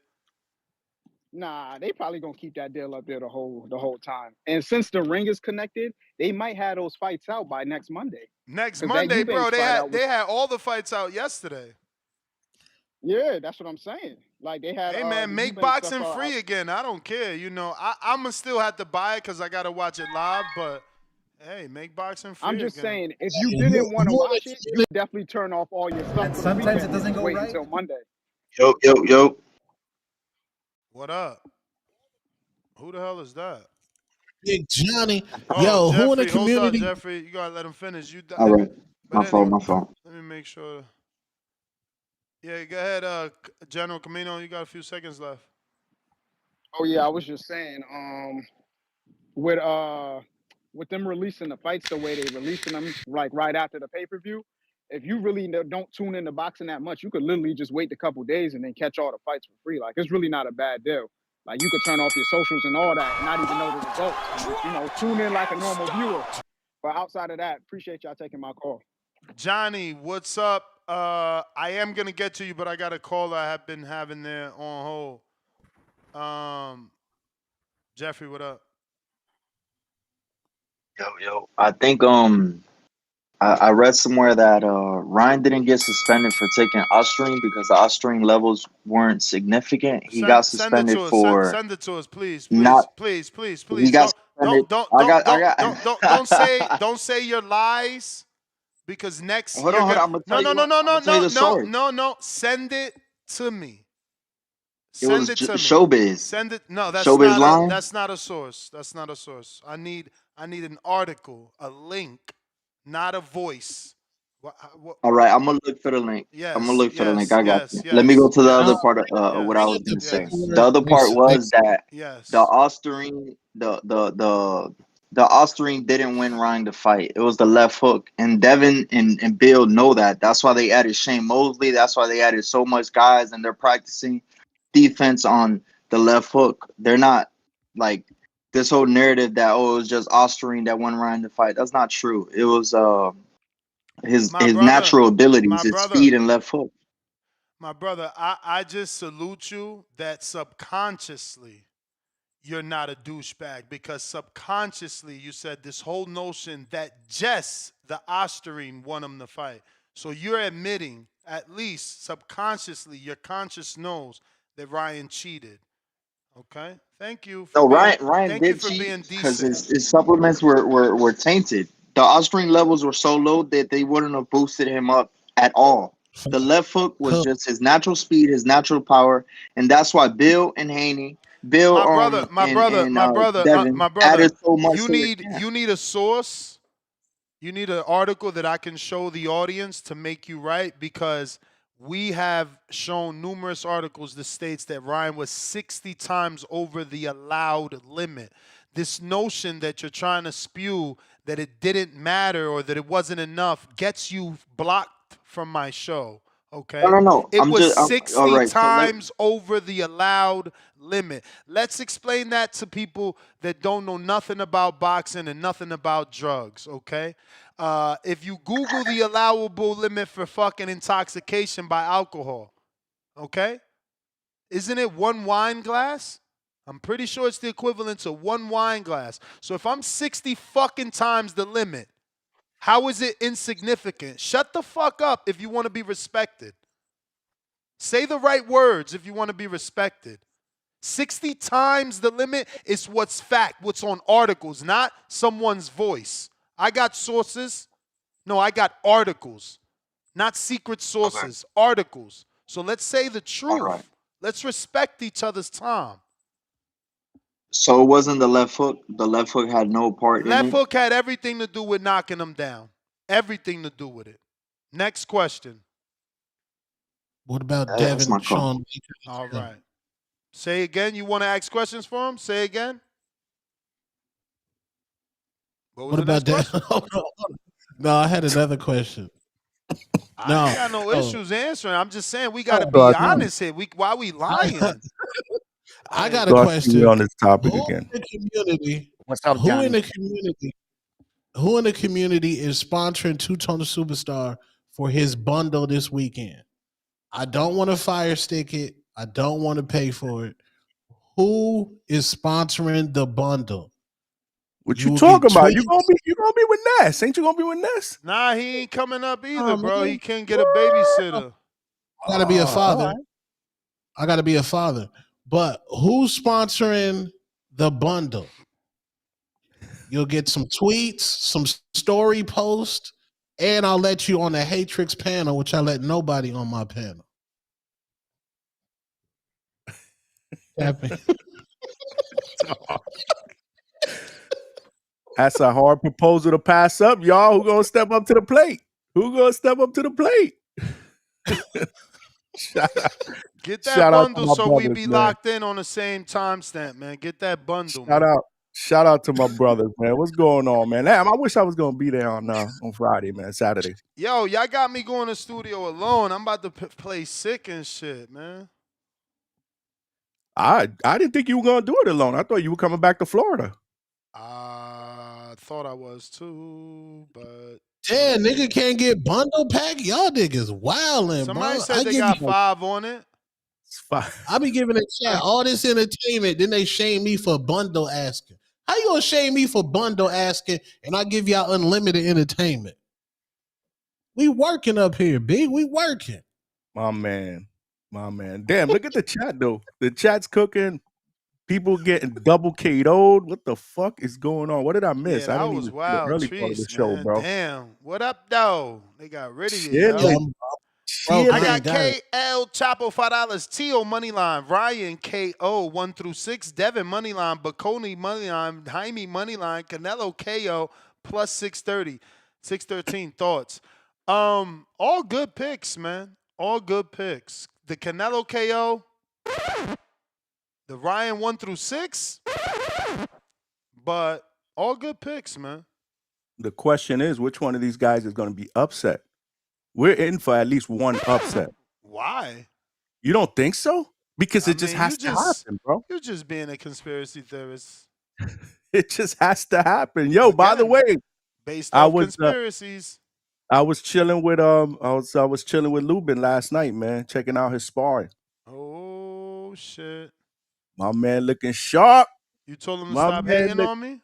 Nah, they probably gonna keep that deal up there the whole time. And since the ring is connected, they might have those fights out by next Monday. Next 'Cause that Monday, Eubanks bro. They fight had out they was- had all the fights out yesterday. Yeah, that's what I'm saying. Like they had. Hey man, the make Eubanks boxing stuff free out. again. I don't care. I'ma still have to buy it because I gotta watch it live. But Hey, make boxing free I'm just again. saying, if you didn't want to watch it, you would definitely turn off all your stuff And for the sometimes weekend it and doesn't just go wait right. until Monday. Yo. What up? Who the hell is that? Big Johnny. Oh, Yo, who in the Jeffrey, hold up, community? Jeffrey. You gotta let him finish. All right. But anyway, My fault. let me make sure. Yeah, go ahead, General Camino. You got a few seconds left. Oh yeah, I was just saying, with them releasing the fights the way they releasing them, like right after the pay-per-view, if you really don't tune into boxing that much, you could literally just wait a couple days and then catch all the fights for free. Like, it's really not a bad deal. Like, you could turn off your socials and all that and not even know the results and just, tune in like a normal viewer. But outside of that, appreciate y'all taking my call. Johnny, what's up? I am gonna get to you, but I got a call I have been having there on hold. Jeffrey, what up? Yo. I think I read somewhere that Ryan didn't get suspended for taking Ostarine because the Ostarine levels weren't significant. He got Send it suspended to us. for Send it to us, please, not. please. He got suspended. Don't say your lies because next Hold you're on. gonna I'm gonna tell you. I'm gonna tell you the story. no. Send it to me. It was Send it to me. Showbiz. Send it. No, that's Showbiz not line. that's not a source. That's not a source. I need an article, a link, not a voice. All right, I'm gonna look for the link. Yes, I'm gonna look for the link. yes, I got yes, you. yes, Let me go to the yes, other part of what I was yes, gonna say. yes, The other part was that yes. the Ostarine, the Ostarine didn't win Ryan the fight. It was the left hook, and Devin and Bill know that. That's why they added Shane Mosley. That's why they added so much guys, and they're practicing defense on the left hook. They're not like this whole narrative that it was just Ostarine that won Ryan the fight. That's not true. It was his natural abilities, his speed and left hook. My brother, I just salute you that subconsciously you're not a douchebag because subconsciously you said this whole notion that just the Ostarine won him the fight. So you're admitting, at least subconsciously, your conscience knows that Ryan cheated. Okay? Thank you for Ryan did being cheat because decent. his supplements were tainted. The Ostarine levels were so low that they wouldn't have boosted him up at all. The left hook was just his natural speed, his natural power, and that's why Bill and Haney, Devin added so much to their camp. You need a source. You need an article that I can show the audience to make you right because we have shown numerous articles that states that Ryan was 60 times over the allowed limit. This notion that you're trying to spew that it didn't matter or that it wasn't enough gets you blocked from my show. Okay? No. It was 60 all right, times over the allowed limit. Let's explain that to people that don't know nothing about boxing and nothing about drugs, okay? If you Google the allowable limit for fucking intoxication by alcohol, okay? Isn't it 1 wine glass? I'm pretty sure it's the equivalent to 1 wine glass. So if I'm 60 fucking times the limit, how is it insignificant? Shut the fuck up if you want to be respected. Say the right words if you want to be respected. 60 times the limit is what's fact, what's on articles, not someone's voice. I got sources. No, I got articles, not secret sources, articles. So let's say the truth. Right. Let's respect each other's time. So it wasn't the left hook. The left hook had no part in it. Left hook had everything to do with knocking him down. Everything to do with it. Next question. What about Devin and Sean? All right. Say again. You want to ask questions for him? Say again. What about Devin? No, I had another question. I ain't got no issues answering. I'm just saying we got to be honest here. Why we lying? I got a question. On this topic who again. In the community, what's up, who Johnny? Who in the community is sponsoring Two-Tone the Superstar for his bundle this weekend? I don't want to fire stick it. I don't want to pay for it. Who is sponsoring the bundle? What you talking about? You gonna be with Ness? Ain't you gonna be with Ness? Nah, he ain't coming up either, bro. He can't get a babysitter. I gotta be a father. I gotta be a father. But who's sponsoring the bundle? You'll get some tweets, some story posts, and I'll let you on the Hatrix panel, which I let nobody on my panel. That's a hard proposal to pass up, y'all. Who gonna step up to the plate? Get that Shout out to bundle my so we brothers, be man. locked in on the same timestamp, man. Get that bundle, man. Shout out to my brothers, man. What's going on, man? Damn, I wish I was gonna be there on Friday, man. Saturday. Yo, y'all got me going to the studio alone. I'm about to play sick and shit, man. I didn't think you were gonna do it alone. I thought you were coming back to Florida. I thought I was too, but yeah, nigga can't get bundle pack. Y'all niggas wildin', somebody bro. said they got 5 on it. I be giving a chat all this entertainment, then they shame me for bundle asking. How you gonna shame me for bundle asking and I give y'all unlimited entertainment? We working up here, B. We working. My man. Damn, look at the chat though. The chat's cooking. People getting double KO'd. What the fuck is going on? What did I miss? Yeah, I that didn't was even see the wild. early part of the Trees, show, man. bro. Damn. What up, though? They got rid of you, yo. I got KL Chapo $5. Tio Moneyline. Ryan KO 1 through 6. Devin Moneyline. Baconi Moneyline. Jaime Moneyline. Canelo KO plus 630. 613 thoughts. All good picks, man. All good picks. The Canelo KO. The Ryan 1 through 6. But all good picks, man. The question is, which one of these guys is going to be upset? We're in for at least one upset. Why? You don't think so? Because it just has to happen, bro. You're just being a conspiracy theorist. It just has to happen. Yo, by the way, based off conspiracies. I was chilling with I was chilling with Lubin last night, man, checking out his sparring. Oh shit. My man looking sharp. You told him to stop hating on me?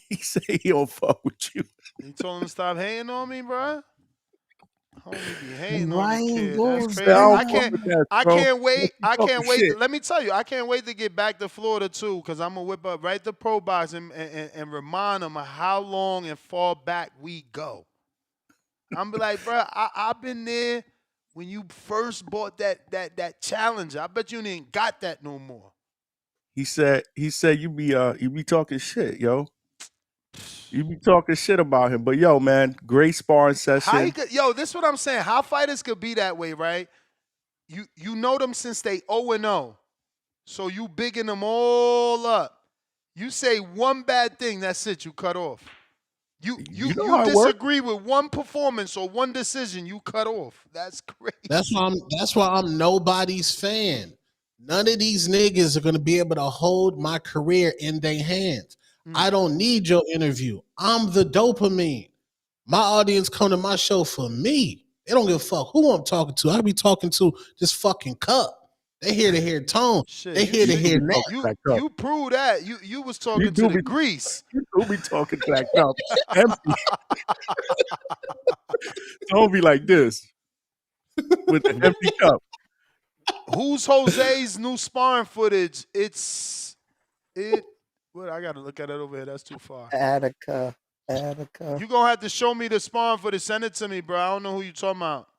He said he don't fuck with you. You told him to stop hating on me, bro? Homie be hating Ryan on the kid. goes That's crazy. down. I can't wait. Let me tell you, I can't wait to get back to Florida too, because I'm gonna whip up right the pro box and remind them of how long and far back we go. I'm be like, bro, I've been there when you first bought that Challenger. I bet you ain't got that no more. He said you be talking shit, yo. You be talking shit about him. But yo, man, great sparring session. This is what I'm saying. How fighters could be that way, right? You know them since they 0-0. So you bigging them all up. You say one bad thing, that's it, you cut off. You disagree with one performance or one decision, you cut off. That's crazy. That's why I'm nobody's fan. None of these niggas are gonna be able to hold my career in their hands. I don't need your interview. I'm the dopamine. My audience come to my show for me. They don't give a fuck who I'm talking to. I be talking to this fucking cup. They here to hear tone. Shit, they here to hear neck. You prove that. You was talking to the grease. You do be talking to that cup. Empty. Don't be like this. With the empty cup. Who's Jose's new sparring footage? What I gotta look at it over here. That's too far. Attica. You gonna have to show me the sparring footage. Send it to me, bro. I don't know who you talking about.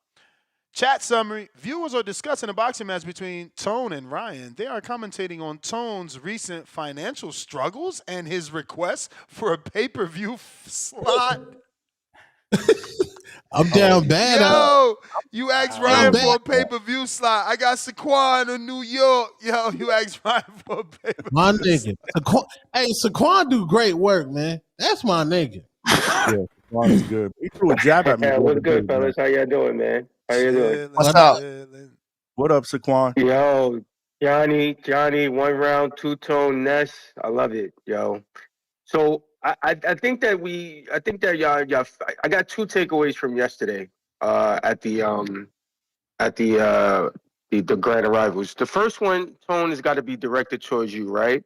Chat summary. Viewers are discussing a boxing match between Tone and Ryan. They are commentating on Tone's recent financial struggles and his request for a pay-per-view slot. I'm down bad. Yo, you asked Ryan for a pay-per-view slot. I got Saquon in New York. Yo, you asked Ryan for a pay-per-view My nigga. Saquon do great work, man. That's my nigga. Yeah, Saquon is good. He threw a jab at me. What's good, fellas? How y'all doing, man? How you doing? What's up? What up, Saquon? Yo, Johnny, 1 round, 2-tone Ness. I love it, yo. So I think that y'all I got 2 takeaways from yesterday at the grand arrivals. The first one, Tone, has got to be directed towards you, right?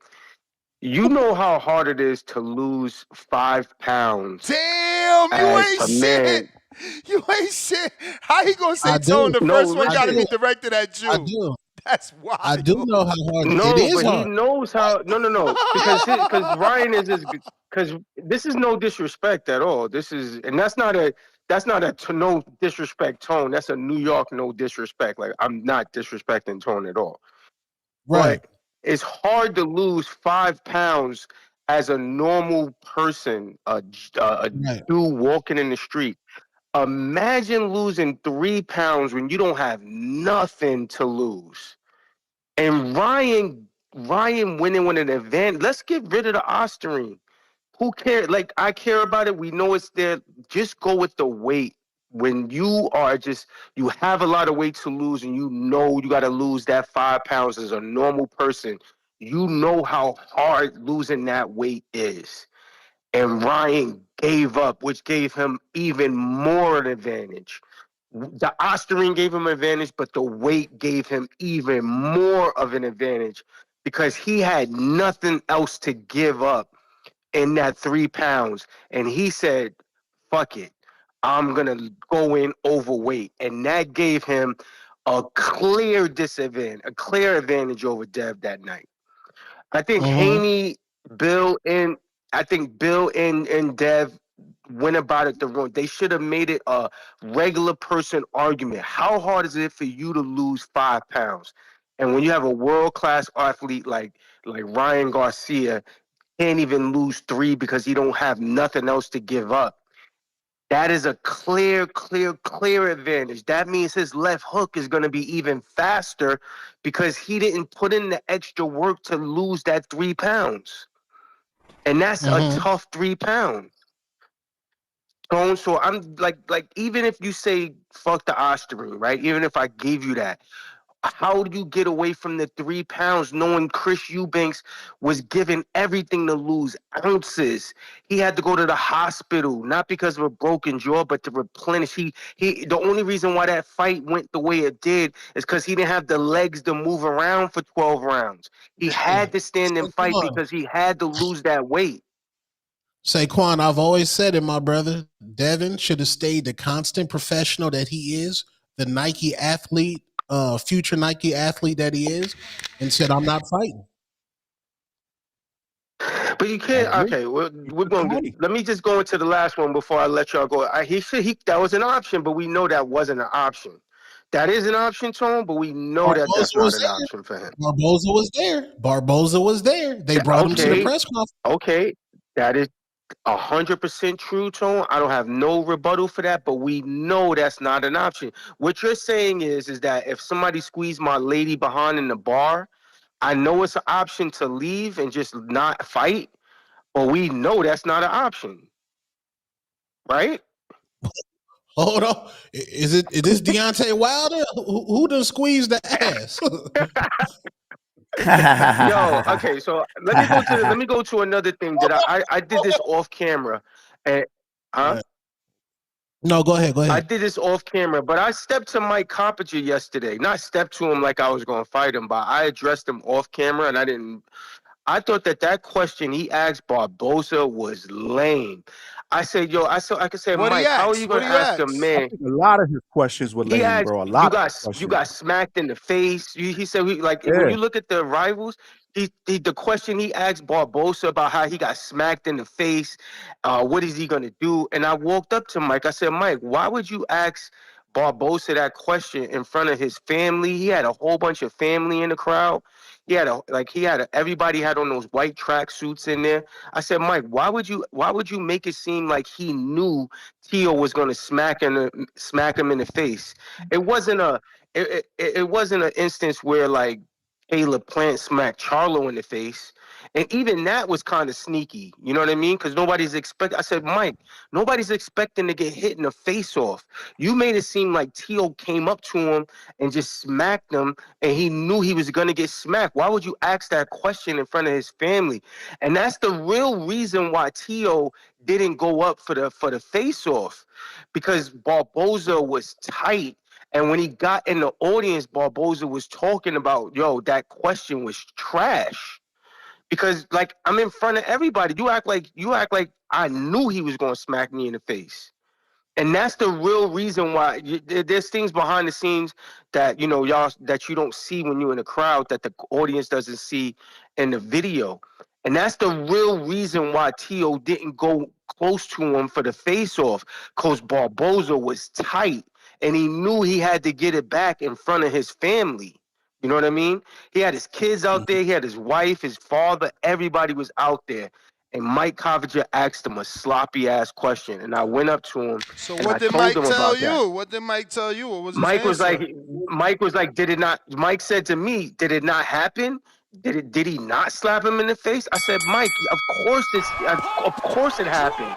You know how hard it is to lose 5 pounds. Damn, you ain't shit. You ain't shit. How he gonna say Tone the first one got to be directed at you? I do. That's wild. I do know how hard it No, is but he hard. knows how. No, because Ryan is because this is no disrespect at all. This is, and that's not a no disrespect tone. That's a New York no disrespect. Like, I'm not disrespecting tone at all. Right. But it's hard to lose 5 pounds as a normal person, a Right. dude walking in the street. Imagine losing 3 pounds when you don't have nothing to lose. And Ryan winning with an advantage. Let's get rid of the Osterine. Who cares? Like, I care about it. We know it's there. Just go with the weight. When you have a lot of weight to lose and you know you got to lose that 5 pounds as a normal person, you know how hard losing that weight is. And Ryan gave up, which gave him even more an advantage. The Osterine gave him an advantage, but the weight gave him even more of an advantage because he had nothing else to give up in that 3 pounds. And he said, fuck it. I'm going to go in overweight. And that gave him a clear advantage over Dev that night. I think Haney, Bill, and and Dev went about it the wrong. They should have made it a regular person argument. How hard is it for you to lose 5 pounds? And when you have a world class athlete like Ryan Garcia, can't even lose 3 because he don't have nothing else to give up. That is a clear advantage. That means his left hook is going to be even faster because he didn't put in the extra work to lose that 3 pounds. And that's a tough 3 pounds. So I'm like even if you say fuck the Osterine, right? Even if I gave you that, how do you get away from the 3 pounds knowing Chris Eubanks was given everything to lose ounces? He had to go to the hospital, not because of a broken jaw, but to replenish. The only reason why that fight went the way it did is because he didn't have the legs to move around for 12 rounds. He had to stand and fight because he had to lose that weight. Saquon, I've always said it, my brother. Devin should have stayed the constant professional that he is, the Nike athlete, future Nike athlete that he is, and said, I'm not fighting. But you can't. Okay, we're going to let me just go into the last one before I let y'all go. That was an option, but we know that wasn't an option. That is an option, Tone, but we know that that's not an option for him. Barboza was there. They brought him to the press conference. Okay, that is 100% true, Tone. I don't have no rebuttal for that, but we know that's not an option. What you're saying is that if somebody squeezed my lady behind in the bar, I know it's an option to leave and just not fight, but we know that's not an option, right? Hold on, is this Deontay Wilder? Who done squeezed the ass? Yo, okay, so let me go to another thing that I did this off camera, and No, go ahead. I did this off camera, but I stepped to Mike Coppinger yesterday. Not stepped to him like I was going to fight him, but I addressed him off camera, and I thought that question he asked Barboza was lame. I said, I could say, Mike, how are you going to ask a man? I think a lot of his questions were lame, asked, bro. A lot of you got smacked in the face. He said, when you look at the rivals, the question he asked Barboza about how he got smacked in the face, what is he going to do? And I walked up to Mike. I said, Mike, why would you ask Barboza that question in front of his family? He had a whole bunch of family in the crowd. Everybody had on those white track suits in there. I said, Mike, why would you make it seem like he knew Tio was going to smack him in the face? It wasn't an instance where like Caleb Plant smacked Charlo in the face. And even that was kind of sneaky. You know what I mean? Because I said, Mike, nobody's expecting to get hit in the face off. You made it seem like Tio came up to him and just smacked him, and he knew he was going to get smacked. Why would you ask that question in front of his family? And that's the real reason why Tio didn't go up for the face off, because Barboza was tight. And when he got in the audience, Barboza was talking about, that question was trash. Because like I'm in front of everybody. You act like I knew he was gonna smack me in the face. And that's the real reason why there's things behind the scenes that y'all that you don't see when you're in the crowd that the audience doesn't see in the video. And that's the real reason why Tio didn't go close to him for the face-off, because Barboza was tight and he knew he had to get it back in front of his family. You know what I mean? He had his kids out there, he had his wife, his father, everybody was out there. And Mike Covinger asked him a sloppy ass question, and I went up to him. So and what I did told Mike him tell about you? that. What did Mike tell you? What was his Mike answer? was like, did it not? Mike said to me, did it not happen? Did he not slap him in the face? I said, Mike, of course it happened.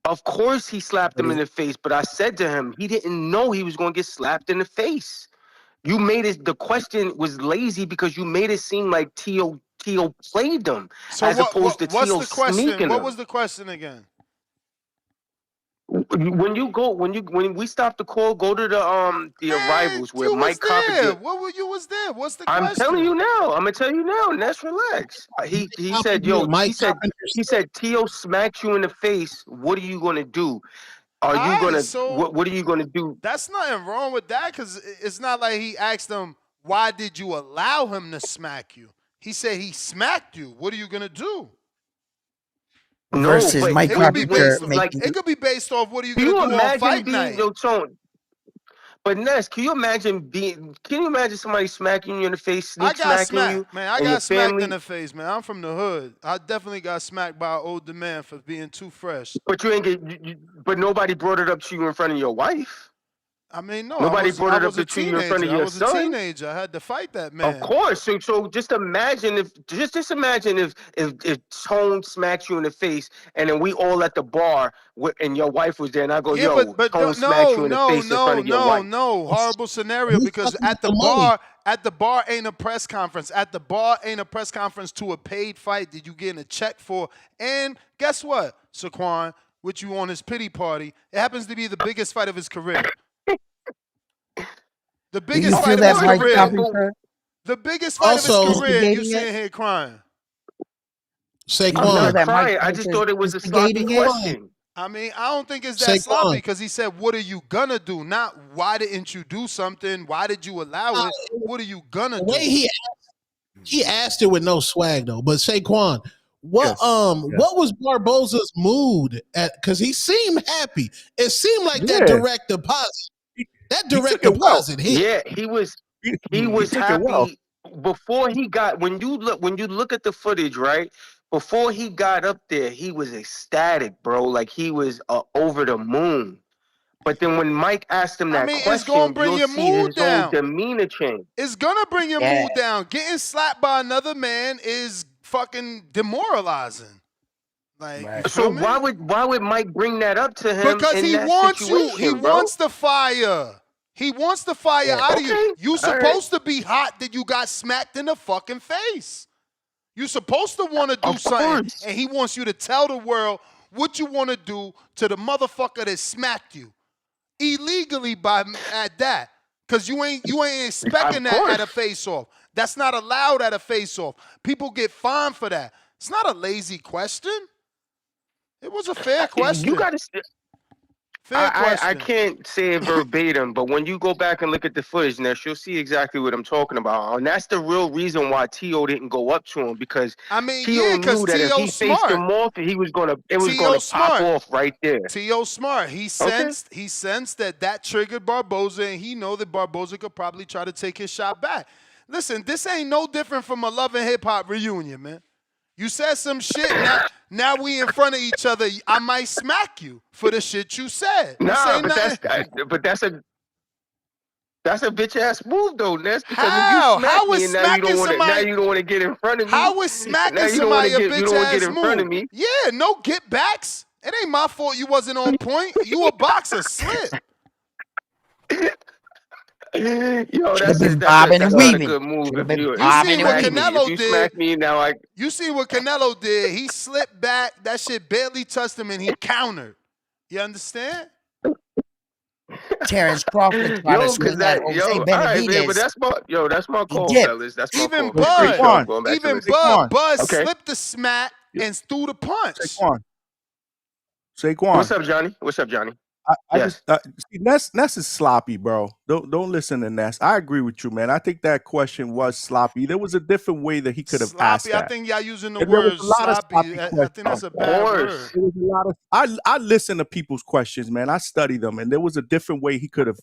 Of course he slapped him in the face, but I said to him, he didn't know he was going to get slapped in the face. You made it. The question was lazy because you made it seem like Tio played them, So as opposed to what's Tio the question? sneaking What them. was the question again? When we stop the call, go to the arrivals where You was Mike there. Covinger. You was there. What's the I'm question? telling you now. I'm gonna tell you now. Let's relax. He said, he said, Tio smacked you in the face. What are you gonna do? Are you gonna what are you gonna do? That's nothing wrong with that, because it's not like he asked him, why did you allow him to smack you? He said he smacked you. What are you gonna do? Versus Mike Covinger making. It could be based off what are you Can gonna you do on fight imagine night. being Tone? But Ness, can you imagine somebody smacking you in the face, I sneak got smacking you, smacked, man. I and your got smacked family? in the face, man. I'm from the hood. I definitely got smacked by an older man for being too fresh. But you ain't but nobody brought it up to you in front of your wife. I mean, no, Nobody I brought it up was a to you in front of teenager. I your was a son. teenager. I had to fight that man. Of course. So just imagine just imagine if Tone smacks you in the face and then we all at the bar and your wife was there and I go, Yeah, yo, but Tone smacks you in the face in front of your wife. no, horrible scenario, because at the bar ain't a press conference. At the bar ain't a press conference to a paid fight that you getting a check for. And guess what, Saquon, with you on his pity party, it happens to be the biggest fight of his career. The biggest fight of his career. The biggest fight of his career, you sitting here crying. Saquon. I'm not crying. I just thought it was a sloppy question. I mean, I don't think it's that sloppy, because he said, what are you gonna do? Not why didn't you do something? Why did you allow it? What are you gonna do? The way he asked it with no swag though. But Saquon, what was Barboza's mood because he seemed happy. It seemed like that direct deposit. That direct deposit hit. Yeah, he was happy before he got when you look at the footage, right? Before he got up there, he was ecstatic, bro. Like he was over the moon. But then when Mike asked him that question, it's gonna bring your mood down. Whole demeanor change. It's gonna bring your mood down. Getting slapped by another man is fucking demoralizing. Like, so why would Mike bring that up to him? Because he wants you. He wants the fire. He wants the fire out of you. You supposed to be hot that you got smacked in the fucking face. You supposed to want to do something, and he wants you to tell the world what you want to do to the motherfucker that smacked you illegally at that. Because you ain't expecting that at a face-off. That's not allowed at a face-off. People get fined for that. It's not a lazy question. It was a fair question. You got to. I can't say it verbatim, but when you go back and look at the footage, Ness, you'll see exactly what I'm talking about. And that's the real reason why Tio didn't go up to him, because Tio knew that if he faced him off, it was gonna pop off right there. Tio smart. He sensed that triggered Barboza, and he know that Barboza could probably try to take his shot back. Listen, this ain't no different from a Love and Hip Hop reunion, man. You said some shit, now we in front of each other. I might smack you for the shit you said. Nah, but that's a bitch ass move though, Ness. Because How is smacking somebody? Now you don't want to get in front of me. How is smacking somebody a bitch ass move? In front of me. Yeah, no get backs. It ain't my fault you wasn't on point. You a boxer, slip. Yo, that's not a good move. You see what Canelo did? Smack me, now you see what Canelo did? He slipped back. That shit barely touched him, and he countered. You understand? Terrence Crawford tried to swing that Jose Benavidez. Right, man, but that's my call, fellas. That's my even call. Bud slipped the smack and threw the punch. Saquon. What's up, Johnny? What's up, Johnny? I Yes. just see Ness is sloppy, bro. Don't listen to Ness. I agree with you, man. I think that question was sloppy. There was a different way that he could have asked Sloppy. I that. think y'all using the And there was word a lot of sloppy. sloppy I questions. think that's a Of bad course. word. There was a lot of I listen to people's questions, man. I study them, and there was a different way he could have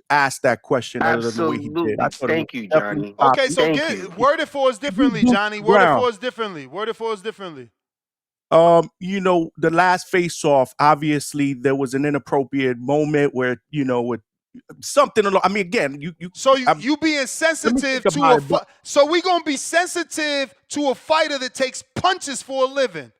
asked that question other than the way he did. I Absolutely. thought it was Thank you, definitely Johnny. Okay, sloppy. so Thank you. word it for us differently, Boots Johnny. to the Word it ground. for us differently. Word it for us differently. The last face-off, obviously there was an inappropriate moment where, with something along. I mean, again, you So you being sensitive to about a it, but- so we gonna be sensitive to a fighter that takes punches for a living.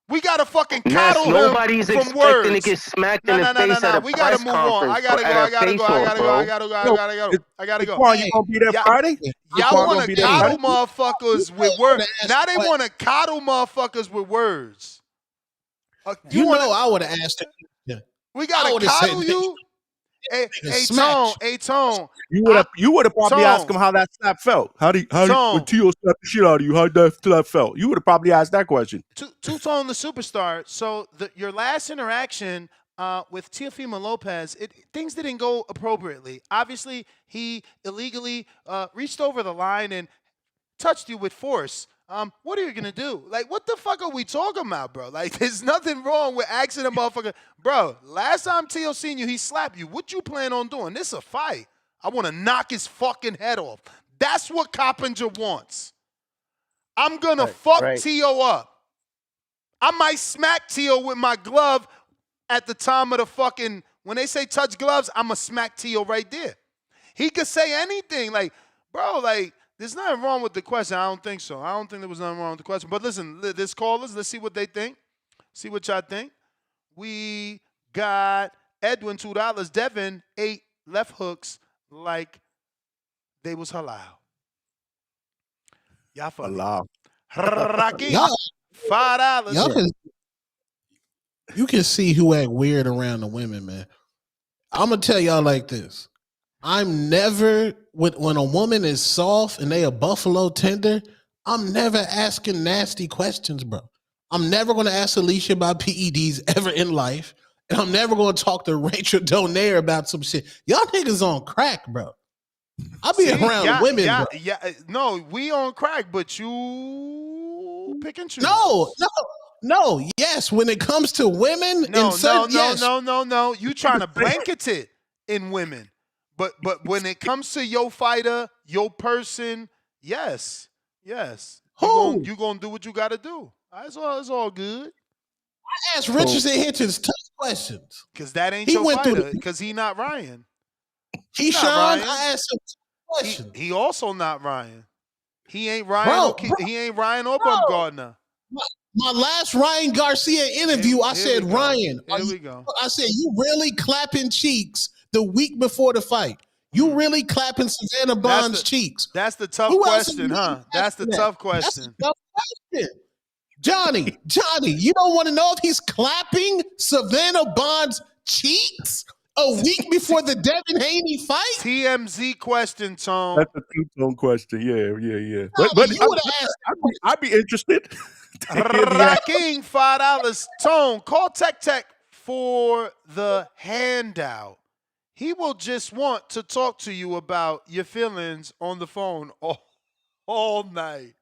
We gotta fucking Ness, coddle nobody's him from expecting words. to get smacked No, in the no, no, no, face at no. a We gotta press move on. I conference gotta or go. at I a gotta go. I face-off, gotta go. bro. I gotta go. I gotta go. I gotta go. Saquon, you gonna be there Friday? Y'all Saquon want gonna to be there coddle Friday? motherfuckers with words. Now they want to coddle motherfuckers with words. You know, I would have asked him. We gotta coddle you. Hey, smash. Tone. You would have probably asked him how that slap felt. When Tio slapped the shit out of you, how that slap felt? You would have probably asked that question. Two-Tone the superstar. So your last interaction with Teofimo Lopez, things didn't go appropriately. Obviously, he illegally reached over the line and touched you with force. What are you gonna do? Like, what the fuck are we talking about, bro? Like, there's nothing wrong with asking a motherfucker, bro. Last time Tio seen you, he slapped you. What you plan on doing? This is a fight. I want to knock his fucking head off. That's what Coppinger wants. I'm gonna fuck Tio up. I might smack Tio with my glove at the time of the fucking, when they say touch gloves, I'ma smack Tio right there. He could say anything. Like, bro, like, there's nothing wrong with the question. I don't think so. I don't think there was nothing wrong with the question. But listen, this callers, let's see what they think. See what y'all think. We got Edwin, $2. Devin, 8 left hooks like they was halal. Y'all funny. Halal. Rakim, $5. You can see who act weird around the women, man. I'm gonna tell y'all like this. I'm never when a woman is soft and they a buffalo tender, I'm never asking nasty questions, bro. I'm never gonna ask Alicia about PEDs ever in life, and I'm never gonna talk to Rachel Donaire about some shit. Y'all niggas on crack, bro. I be around women, bro. No, we on crack, but you pick and choose. No. Yes, when it comes to women, No. yes. You trying to blanket it in women. But when it comes to your fighter, your person, yes. Who? You gonna do what you gotta do. It's all good. I asked Richardson Hitchens tough questions. Cause that ain't He your went through fighter. Cause he not Ryan. Keyshawn, I asked him questions. He also not Ryan. He ain't Ryan. He ain't Ryan or Bumgardner. My last Ryan Garcia interview, I said, Ryan, here we go. I said, you really clapping cheeks the week before the fight. You really clapping Savannah Bond's cheeks. That's the tough Who else question, is huh? That's the tough question. That's a tough question. Johnny, you don't want to know if he's clapping Savannah Bond's cheeks a week before the Devin Haney fight? TMZ question, Tone. That's a two-tone question. Yeah. But I'd be interested. Rocking $5. Tone, call Tech for the handout. He will just want to talk to you about your feelings on the phone all night.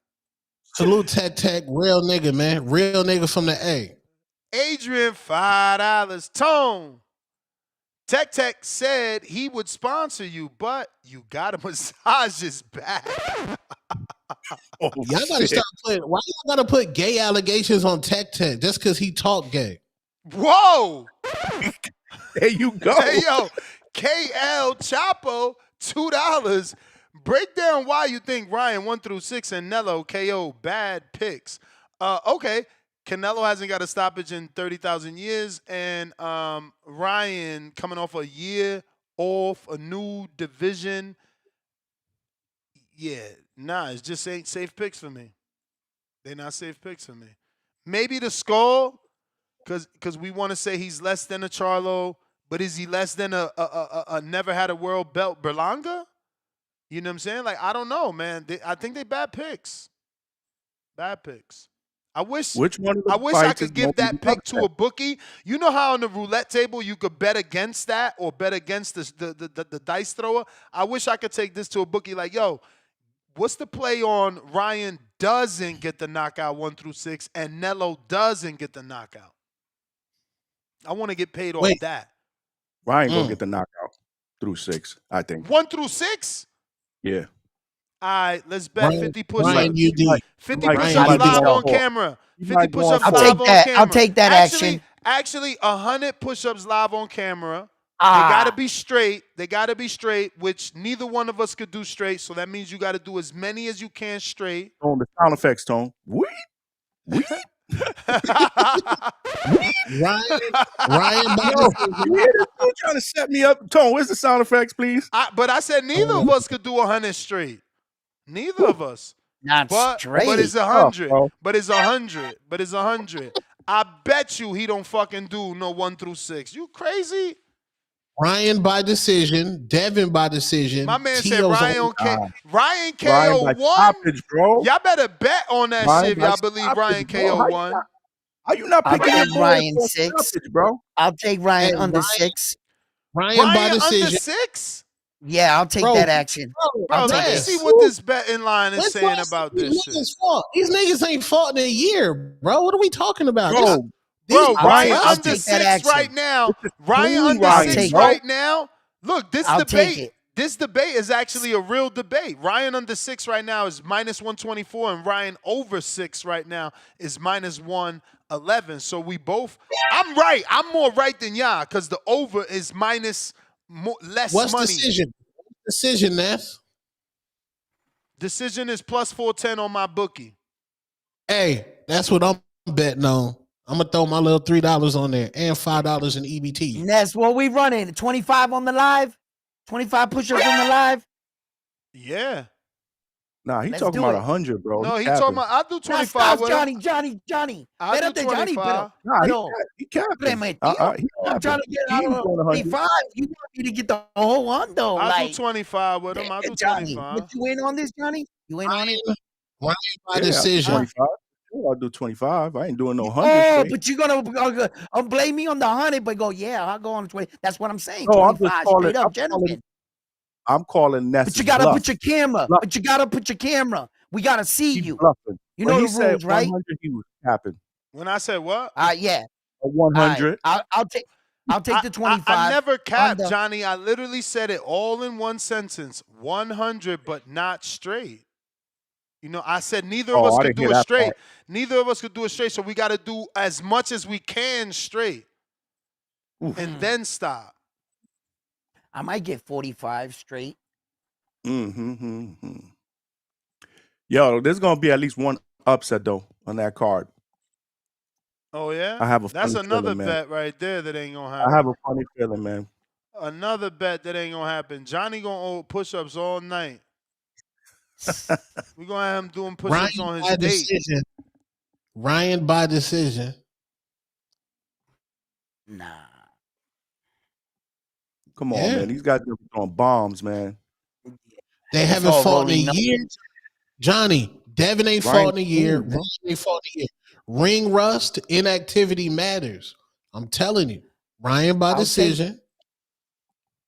Salute Tech, real nigga, man. Real nigga from the A. Adrian, $5. Tone, Tech said he would sponsor you, but you got to massage his back. Y'all gotta stop putting. Why y'all gotta put gay allegations on Tech just because he talk gay? Whoa! There you go. Hey yo, KL Chapo, $2. Break down why you think Ryan 1 through 6 and Nello KO bad picks. Okay, Canelo hasn't got a stoppage in 30,000 years, and Ryan coming off a year off a new division. Yeah, it just ain't safe picks for me. They're not safe picks for me. Maybe the skull, because we want to say he's less than a Charlo, but is he less than a never had a world belt Berlanga? You know what I'm saying? Like, I don't know, man. I think they bad picks. Bad picks. Which one of the I wish I fights is could going give to be that pick to upset? a bookie. You know how on the roulette table you could bet against that or bet against the dice thrower? I wish I could take this to a bookie like, yo, what's the play on Ryan doesn't get the knockout 1 through 6 and Nello doesn't get the knockout? I want to get paid off Wait. that. Ryan gonna get the knockout through 6, I think. 1 through 6? Yeah. All right, let's bet 50 Ryan push-ups. UD. 50 Ryan push-ups UD. live on camera. You 50 might go on push-ups four. live on camera. I'll take that action. Actually, 100 push-ups live on camera. Ah. They gotta be straight. They gotta be straight, which neither one of us could do straight. So that means you gotta do as many as you can straight. On the sound effects, Tone. Wee. Ryan, You're trying to set me up. Tone, where's the sound effects, please? But I said neither of us could do 100 straight. Neither of us. Not straight. But it's 100. bro. But it's 100. But it's 100. I bet you he don't fucking do no 1 through 6. You crazy? Ryan by decision, Devin by decision. My man said Tio's Ryan on- Ryan KO Ryan by 1. stoppage, bro. Y'all better bet on that Ryan shit if by y'all believe stoppage, Ryan bro. KO How you 1. not- How you not I'll picking your take boy Ryan for 6. stoppage, bro? I'll take Ryan Hey, under Ryan- 6. Ryan by Ryan under decision. 6? Yeah, I'll take Bro, that action. Bro, I'll let take me it. see what this betting line is Let's saying not about say this these shit. niggas fought. These niggas ain't fought in a year, bro. What are we talking about? Bro, Bro, I'll Ryan take- I'll under take that 6 action. right now. This is Ryan clean under Ryan, 6 bro. right now. Look, this I'll take debate. it. This debate is actually a real debate. Ryan under 6 right now is minus 124, and Ryan over 6 right now is minus 111. So we both. I'm right. I'm more right than y'all because the over is minus less What's money. decision? Decision, Ness. Decision is plus 410 on my bookie. Hey, that's what I'm betting on. I'm gonna throw my little $3 on there and $5 in EBT. And that's what we running. 25 on the live. 25 push-ups on the live. Yeah. Nah, he Let's talking do about it. 100, bro. No, he capping. talking about. I'll do Now 25 stop, with him. Johnny. I'll do Espérate, Johnny, 25. Nah, he capping. Espérame, tío. He I'm trying to get He out ain't of going 100. 25. You want me to get the whole one, though. I'll like, do 25 with him. I'll do Johnny, 25. what you in on this, Johnny? You in on it? Ryan by Yeah, I'll do decision. 25. Sure, I'll do 25. I ain't doing no 100 Oh, straight. but you're gonna blame me on the 100, but go, yeah, I'll go on 20. That's what I'm saying. No, I'm 25 just calling. straight up, gentlemen. I'm calling Ness. But you gotta bluff. put your camera. Bluff. But you gotta put your camera. We gotta see He's you. bluffing. You When know he the said rules, right? 100, he was capping. When I said what? Yeah. A 100. I'll take the 25. I never capped, under. Johnny. I literally said it all in one sentence. 100, but not straight. You know, I said neither of us I could didn't do hear it that straight. part. Neither of us could do it straight, so we got to do as much as we can straight. Oof. And then stop. I might get 45 straight. Mm-hmm. Yo, there's gonna be at least one upset though on that card. Oh, yeah? I have a That's funny another feeling, man. bet right there that ain't going to happen. I have a funny feeling, man. Another bet that ain't going to happen. Johnny going to hold push-ups all night. We're going to have him doing push-ups on his by date. decision. Ryan by decision. Nah. Come on, Yeah. man. These guys are throwing bombs, man. They It's haven't all fought in rolling a year. Johnny, Devin ain't fought in a year. Ryan- Ryan ain't fought in a year. Ring rust, inactivity matters. I'm telling you. Ryan by I'll take- decision.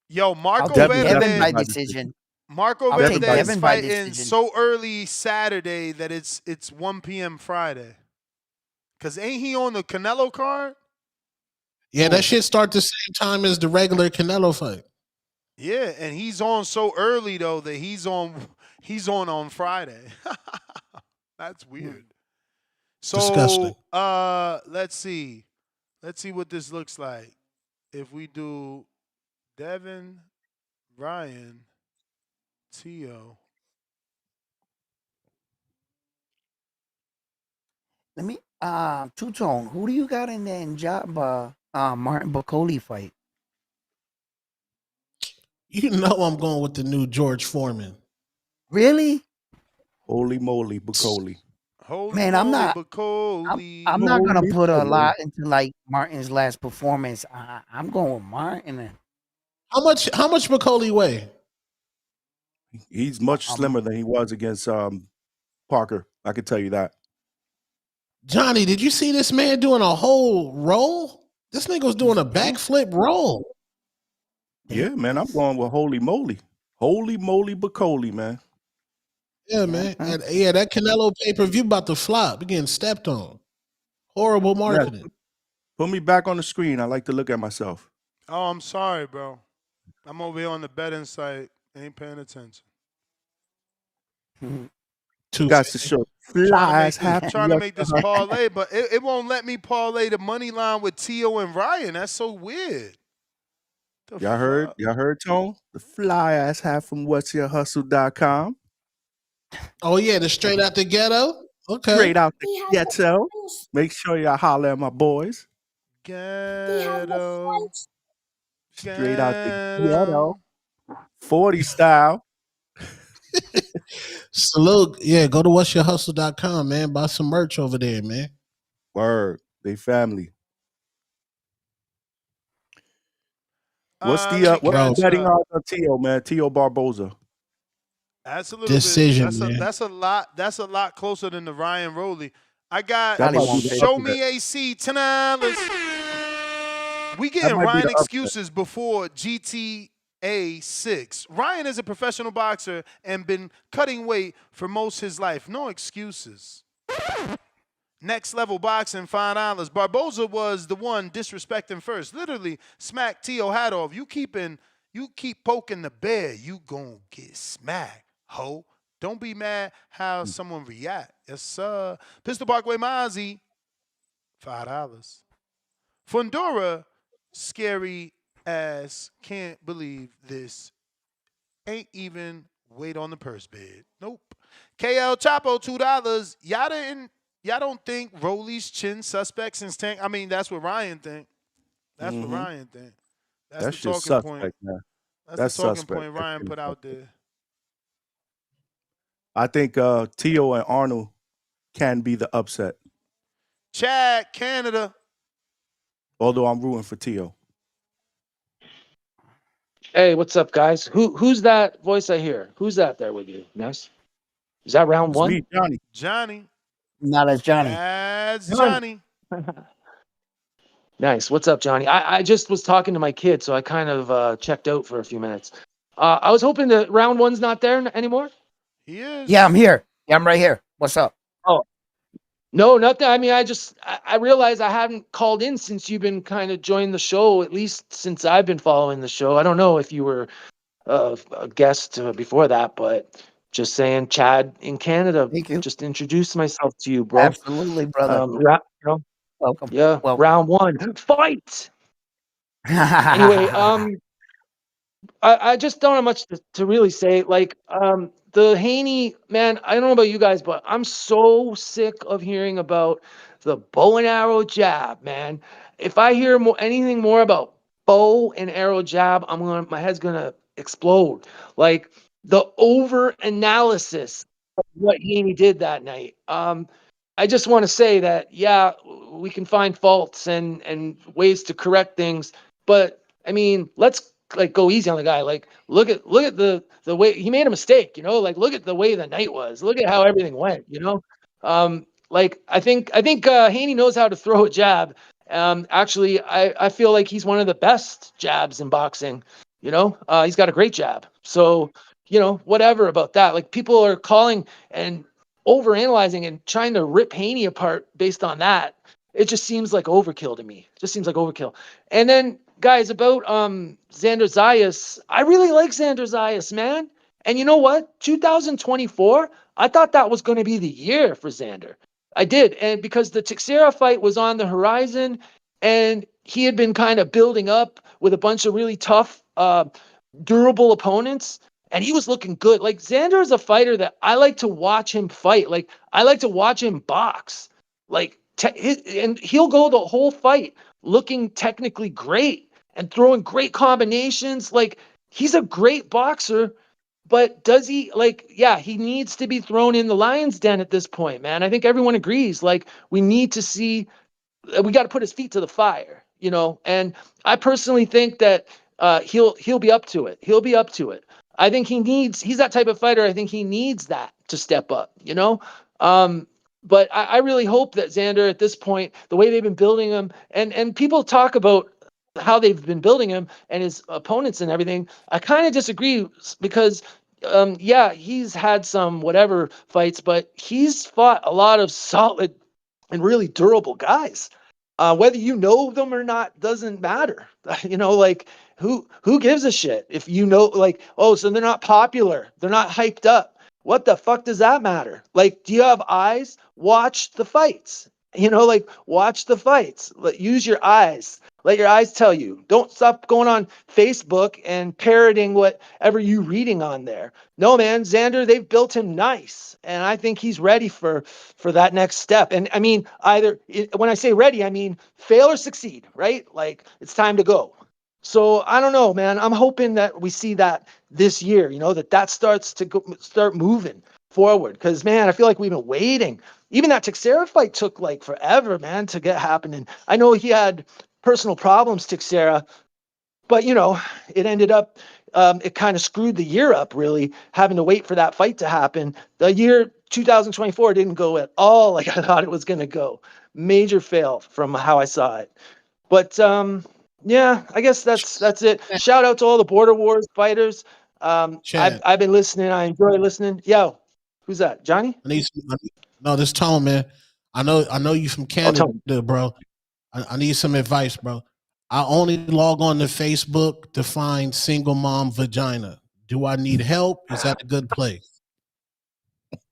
Yo, I'll Marco take Devin- Devin Verde. by by decision. Marco I'll take Verde is Devin by fighting decision. so early Saturday that it's 1 p.m. Friday. Because ain't he on the Canelo card? Yeah, that shit start the same time as the regular Canelo fight. Yeah, and he's on so early though that he's on Friday. That's weird. So Disgusting. let's see. Let's see what this looks like. If we do Devin, Ryan, Tio. Let me two-tone. Who do you got in there in job Martin Bacoli fight? You know I'm going with the new George Foreman. Really? Holy moly, Bacoli. Holy Man, I'm moly, not- Bacoli. I'm not gonna Holy put a moly. lot into like Martin's last performance. I'm going with Martin. How much McCauley weigh? He's much slimmer than he was against Parker. I can tell you that. Johnny, did you see this man doing a whole roll? This nigga was doing a backflip roll. Yeah, man, I'm going with holy moly. Holy moly Bacoli, man. Yeah, man. And, yeah, that Canelo pay-per-view about to flop. We're getting stepped on. Horrible marketing. Put me back on the screen. I like to look at myself. Oh, I'm sorry, bro. I'm over here on the betting site. Ain't paying attention. Got to show flies half. Trying to make this parlay, but it won't let me parlay the money line with Tio and Ryan. That's so weird. Y'all heard? Y'all heard, Tone? The fly ass hat from whatsyourhustle.com. Oh, yeah, the straight out the ghetto? Okay. Straight out the ghetto. Make sure y'all holler at my boys. Ghetto. Straight out the ghetto. 40 style. Salute. Yeah, go to whatsyourhustle.com, man. Buy some merch over there, man. Word. They family. What's the betting odds on Tio, man? Tio Barboza. That's a little Decision, bit. man. That's a lot. That's a lot closer than the Ryan Rowley. I got That might be the show upset. me AC $10. We getting might be Ryan the upset. excuses before GTA 6. Ryan is a professional boxer and been cutting weight for most his life. No excuses. Next level boxing, $5. Barboza was the one disrespecting first. Literally smacked Tio hat off. You keep poking the bear, you gonna get smacked, ho. Don't be mad how someone react. Yes, sir. Pistol Parkway Mozzie, $5. Fundora, scary ass, can't believe this. Ain't even weight on the purse bid. Nope. KL Chapo, $2. Y'all don't think Rolly's chin suspect since Tank? I mean, that's what Ryan think. That's what Ryan think. That's That's the just talking suspect, point. man. That's the talking suspect. point Ryan put out there. I think Tio and Arnold can be the upset. Chad, Canada. Although I'm rooting for Tio. Hey, what's up, guys? Who's that voice I hear? Who's that there with you? Nice. Is that round It's one? me, Johnny. Johnny. Not as Johnny. That's Johnny. Nice. What's up, Johnny? I just was talking to my kid, so I kind of checked out for a few minutes. I was hoping that round one's not there anymore. He is. Yeah, I'm here. Yeah, I'm right here. What's up? Oh, no, nothing. I mean, I realized I haven't called in since you've been kind of joining the show, at least since I've been following the show. I don't know if you were a guest before that, but just saying, Chad in Canada. Thank you. Just introduce myself to you, bro. Absolutely, brother. Welcome. Yeah, Welcome. round one, fight. Anyway, I just don't have much to really say. Like, the Haney, man, I don't know about you guys, but I'm so sick of hearing about the bow and arrow jab, man. If I hear anything more about bow and arrow jab, my head's gonna explode. Like the over analysis of what Haney did that night. I just want to say that, yeah, we can find faults and ways to correct things, but I mean, let's like go easy on the guy. Like, look at the way he made a mistake. Like look at the way the night was. Look at how everything went. Like I think Haney knows how to throw a jab. Actually, I feel like he's one of the best jabs in boxing. He's got a great jab. So whatever about that. Like people are calling and overanalyzing and trying to rip Haney apart based on that. It just seems like overkill to me. It just seems like overkill. And then guys, about Xander Zayas, I really like Xander Zayas, man. And you know what? 2024, I thought that was going to be the year for Xander. I did. And because the Teixeira fight was on the horizon and he had been kind of building up with a bunch of really tough, durable opponents. And he was looking good. Like Xander is a fighter that I like to watch him fight. Like I like to watch him box. Like and he'll go the whole fight looking technically great and throwing great combinations. Like he's a great boxer, but does he he needs to be thrown in the lion's den at this point, man. I think everyone agrees. Like we need to see, we got to put his feet to the fire, and I personally think that he'll be up to it. He'll be up to it. I think he's that type of fighter. I think he needs that to step up, But I really hope that Xander at this point, the way they've been building him, and people talk about how they've been building him and his opponents and everything. I kind of disagree because, yeah, he's had some whatever fights, but he's fought a lot of solid and really durable guys. Whether you know them or not doesn't matter. Like who gives a shit if you know, like, oh, so they're not popular, they're not hyped up. What the fuck does that matter? Like, do you have eyes? Watch the fights. Like, watch the fights. Use your eyes. Let your eyes tell you. Don't stop going on Facebook and parroting whatever you reading on there. No, man, Xander, they've built him nice, and I think he's ready for that next step. And I mean, when I say ready, I mean fail or succeed, right? Like, it's time to go. So I don't know, man. I'm hoping that we see that this year, that starts to start moving forward. Because, man, I feel like we've been waiting. Even that Teixeira fight took like forever, man, to get happening. I know he had personal problems, Teixeira, but it ended up, it kind of screwed the year up, really, having to wait for that fight to happen. The year 2024 didn't go at all like I thought it was going to go. Major fail from how I saw it. But yeah, I guess that's it. Shout out to all the Border Wars fighters. I've been listening. I enjoy listening. Yo, who's that? Johnny? No, this Tone, man. I know you from Canada, bro. I need some advice, bro. I only log on to Facebook to find single mom vagina. Do I need help? Is that a good place?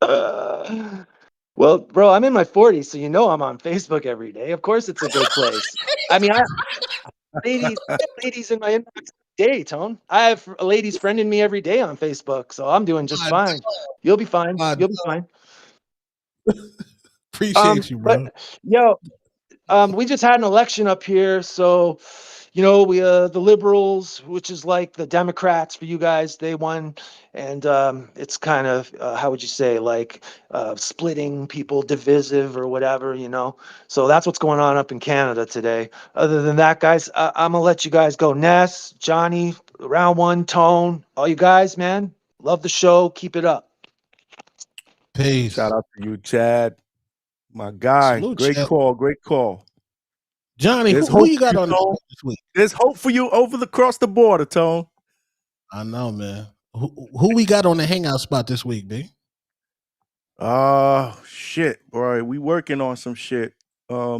Well, bro, I'm in my 40s, so I'm on Facebook every day. Of course, it's a good place. I mean, ladies in my inbox every day, Tone. I have ladies friending me every day on Facebook, so I'm doing just fine. You'll be fine. You'll be fine. Appreciate you, bro. But yo, we just had an election up here, so we the Liberals, which is like the Democrats for you guys, they won, and it's kind of how would you say, like splitting people, divisive or whatever, So that's what's going on up in Canada today. Other than that, guys, I'm gonna let you guys go. Ness, Johnny, round one, Tone, all you guys, man, love the show. Keep it up. Peace. Shout out to you, Chad. My guy. Salute, great Chad. call. Great call. Johnny, who you got on this week? There's hope for you across the border, Tone. I know, man. Who we got on the hangout spot this week, B? Shit, bro. We working on some shit. A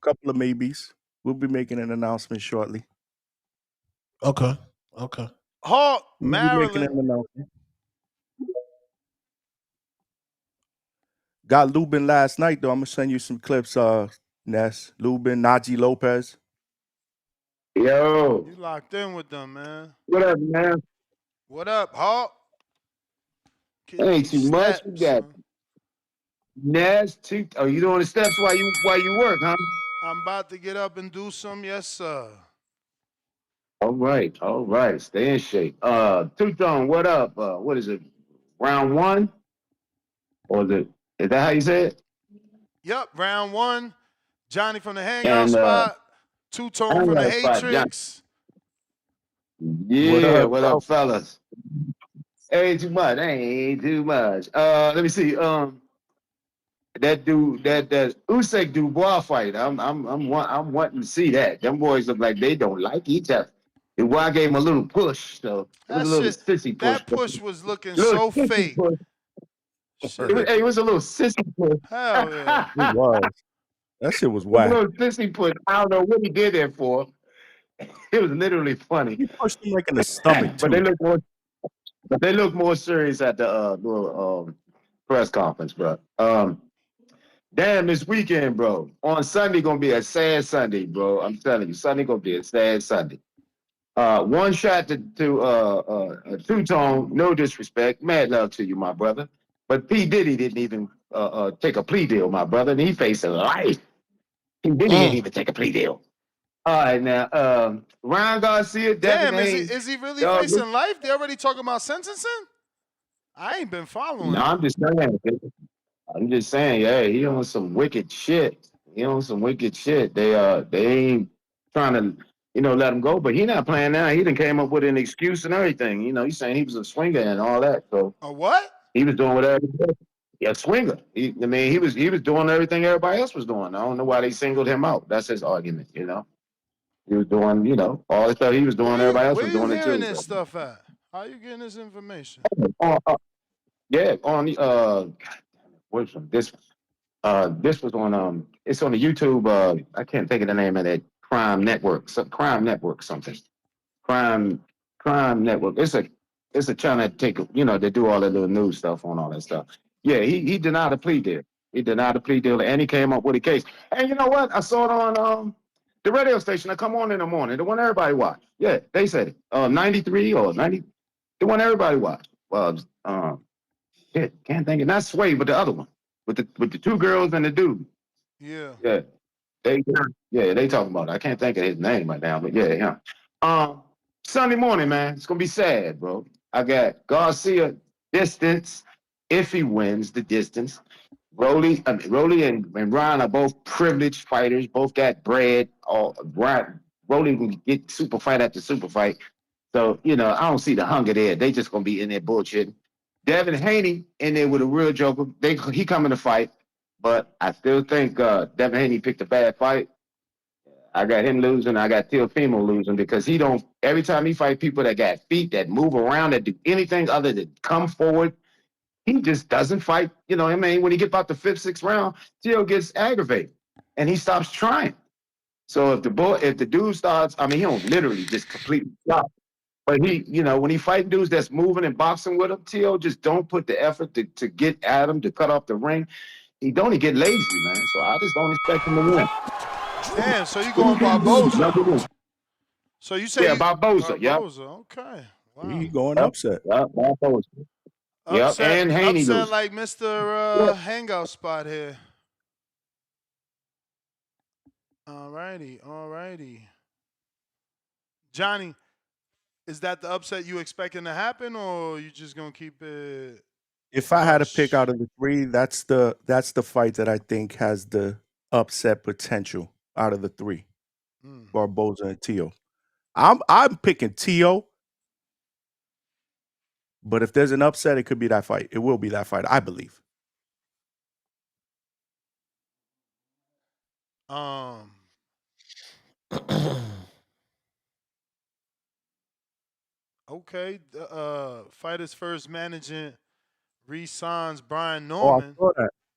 couple of maybes. We'll be making an announcement shortly. Okay. Hawk, We'll be making Maryland. an announcement. Got Lubin last night, though. I'm gonna send you some clips, Ness. Lubin, Najee Lopez. Yo. You locked in with them, man. What up, man? What up, Hawk? Ain't too much. We got Ness. Oh, you doing the steps while you work, huh? I'm about to get up and do some. Yes, sir. All right. Stay in shape. Two-Tone, what up? What is it? Round one? Or is that how you say it? Yep, round one. Johnny from the hangout spot. Two-Tone from the Hatrix. Yeah, what up, fellas? Ain't too much. Let me see. That dude, that Usyk Dubois fight. I'm wanting to see that. Them boys look like they don't like each other. And why I gave him a little push, so it was a little sissy push. That push was looking so fake. It was a little sissy push. Hell yeah. It was. That shit was whack. A little sissy push. I don't know what he did that for. It was literally funny. He pushed him like in the stomach too. But they look more serious at the little press conference, bro. Damn, this weekend, bro. On Sunday gonna be a sad Sunday, bro. I'm telling you, Sunday gonna be a sad Sunday. One shot to Two-Tone, no disrespect, mad love to you, my brother. But P. Diddy didn't even take a plea deal, my brother, and he facing life. P. Diddy didn't even take a plea deal. All right, now, Ryan Garcia, Devin Haney. Is he really facing life? They already talking about sentencing? I ain't been following. No, I'm just saying, yeah, he on some wicked shit. They ain't trying to, let him go, but he not playing now. He done came up with an excuse and everything. He's saying he was a swinger and all that. So a what? He was doing whatever. Yeah, swinger. I mean, he was doing everything everybody else was doing. I don't know why they singled him out. That's his argument, you know. He was doing, you know, all the stuff he was doing, everybody else was Where you doing it hearing too. this So. stuff at? How you getting this information? Yeah, on the what's this was on it's on the YouTube I can't think of the name of that crime network something. Crime Crime Network. It's a channel that take they do all that little news stuff on all that stuff. Yeah, he denied a plea deal. He denied a plea deal and he came up with a case. And you know what? I saw it on the radio station. I come on in the morning, the one everybody watch. Yeah, they said it. 93 or 90, the one everybody watch. Shit, can't think of not Sway, but the other one with the two girls and the dude. Yeah. Yeah, they they talking about it. I can't think of his name right now, but yeah, yeah. Sunday morning, man, it's gonna be sad, bro. I got Garcia distance if he wins the distance. Rolly and Ryan are both privileged fighters. Both got bread. Rolly can get super fight after super fight. So I don't see the hunger there. They just gonna be in there bullshitting. Devin Haney in there with a real joker. He coming to fight, but I still think Devin Haney picked a bad fight. I got him losing. I got Teofimo losing because he don't. Every time he fight people that got feet that move around that do anything other than come forward, he just doesn't fight. I mean, when he get about the fifth, sixth round, Teo gets aggravated and he stops trying. So if the dude starts, I mean, he don't literally just completely stop. But when he fighting dudes that's moving and boxing with him, Teo just don't put the effort to get at him, to cut off the ring. He don't get lazy, man. So I just don't expect him to win. Damn, so you going Barboza. So you say Barboza, Barboza, okay. Wow. He going upset. Barboza. Upset, and Haney upset loses. like Mr. Hangout Spot here. Alrighty. Johnny, is that the upset you expecting to happen, or you just gonna keep it? If I had to pick out of the three, that's the fight that I think has the upset potential out of the three. Barboza and Teo. I'm picking Teo, but if there's an upset, it could be that fight. It will be that fight, I believe. Okay. Fighters First Management re-signs Brian Oh, Norman.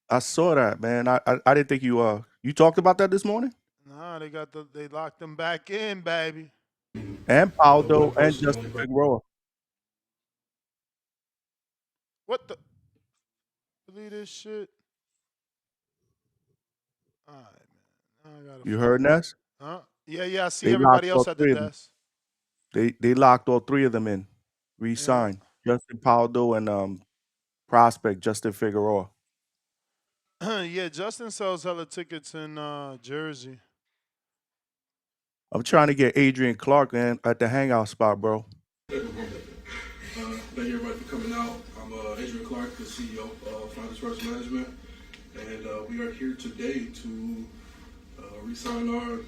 I saw that, man. I didn't think you talked about that this morning. Nah, they locked them back in, baby. And Aldo and Justin Figueroa. What the? Believe this shit. All right, man. I gotta You heard Ness? Huh? Yeah. I see They everybody locked all else at the three of them. desk. They locked all three of them in. Re-signed. Justin Paldo and prospect Justin Figueroa. Yeah, Justin sells hella tickets in Jersey. I'm trying to get Adrian Clark at the hangout spot, bro. Thank you everybody for coming out. I'm Adrian Clark, the CEO of Fighters First Management, and we are here today to re-sign our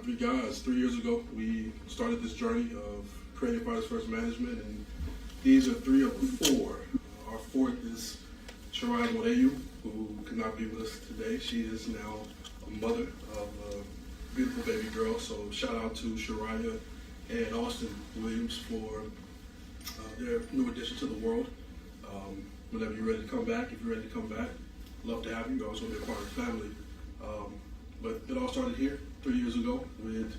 three guys. 3 years ago, we started this journey of creating Fighters First Management, and these are three of the four. Our fourth is Shiraya Modeyu, who could not be with us today. She is now a mother of a beautiful baby girl, so shout out to Shiraya and Austin Williams for their new addition to the world. Whenever you're ready to come back, if you're ready to come back, love to have you. You're always going to be a part of the family. But it all started here 3 years ago with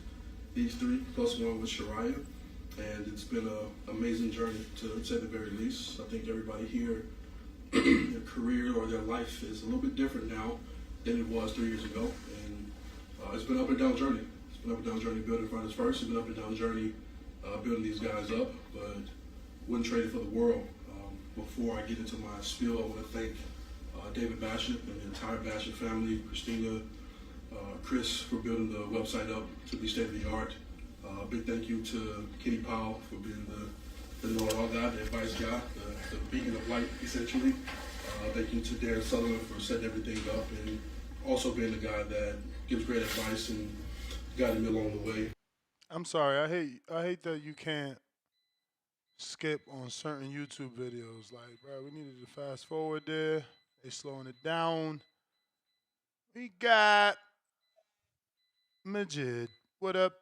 these three, plus one with Shiraya. And it's been an amazing journey, to say the very least. I think everybody here, their career or their life is a little bit different now than it was 3 years ago. And it's been an up and down journey. It's been an up and down journey building Fighters First. It's been an up and down journey building these guys up, but wouldn't trade it for the world. Before I get into my spiel, I want to thank David Bashett and the entire Bashett family, Christina, Chris for building the website up to be state of the art. Big thank you to Kenny Powell for being the know-it-all guy, the advice guy, the beacon of light, essentially. Thank you to Darren Sutherland for setting everything up and also being the guy that gives great advice and guiding me along the way. I'm sorry. I hate that you can't skip on certain YouTube videos. Like, bro, we needed to fast forward there. They slowing it down. We got Majid. What up?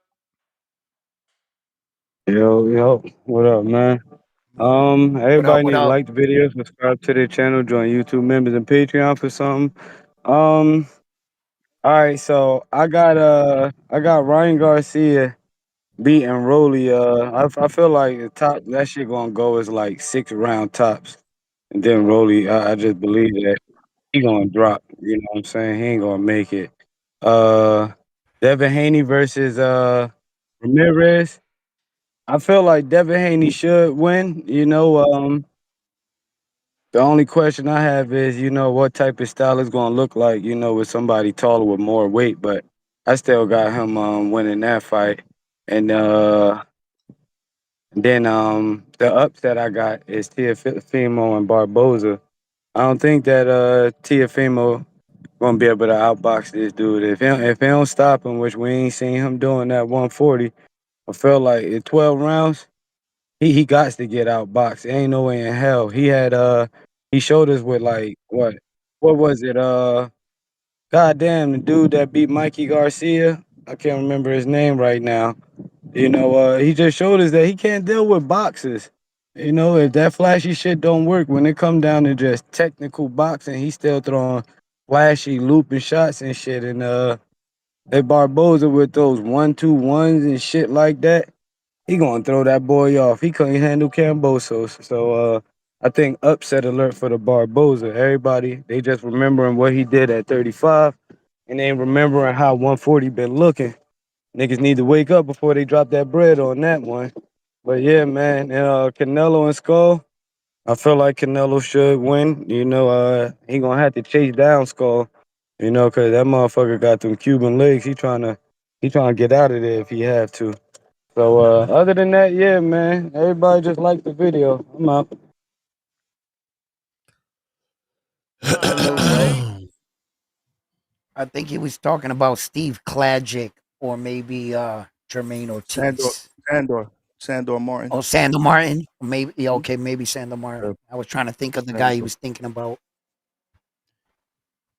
Yo, what up, man? What up? Everybody What need to up? like the video, subscribe to their channel, join YouTube members and Patreon for something. All right, so I got Ryan Garcia beating Rolly. I feel like the top that shit gonna go is like 6 round tops, and then Rolly, I just believe that he gonna drop. You know what I'm saying? He ain't gonna make it. Uh, Devin Haney versus Ramirez. I feel like Devin Haney should win. The only question I have is, what type of style it's gonna look like, with somebody taller with more weight. But I still got him winning that fight. And then the upset I got is Teofimo and Barboza. I don't think that Teofimo gonna be able to outbox this dude. If he don't stop him, which we ain't seen him doing that 140, I feel like in 12 rounds. He got to get outboxed. Ain't no way in hell. He showed us with like what was it? Goddamn, the dude that beat Mikey Garcia. I can't remember his name right now. He just showed us that he can't deal with boxes. If that flashy shit don't work, when it come down to just technical boxing, he's still throwing flashy looping shots and shit. And that Barboza with those 1-2-1s and shit like that. He gonna throw that boy off. He couldn't handle Cambosos. So I think upset alert for the Barboza. Everybody, they just remembering what he did at 35 and they ain't remembering how 140 been looking. Niggas need to wake up before they drop that bread on that one. But yeah, man, Canelo and Skull, I feel like Canelo should win. He gonna have to chase down Skull, cause that motherfucker got them Cuban legs. He trying to get out of there if he have to. So other than that, yeah, man. Everybody just like the video. I'm out. All right. I think he was talking about Steve Klagic or maybe Jermaine Sandor, Ortiz. Sandor Martin. Oh, Sandor Martin. Maybe yeah, okay, maybe Sandor Martin. I was trying to think of the guy he was thinking about.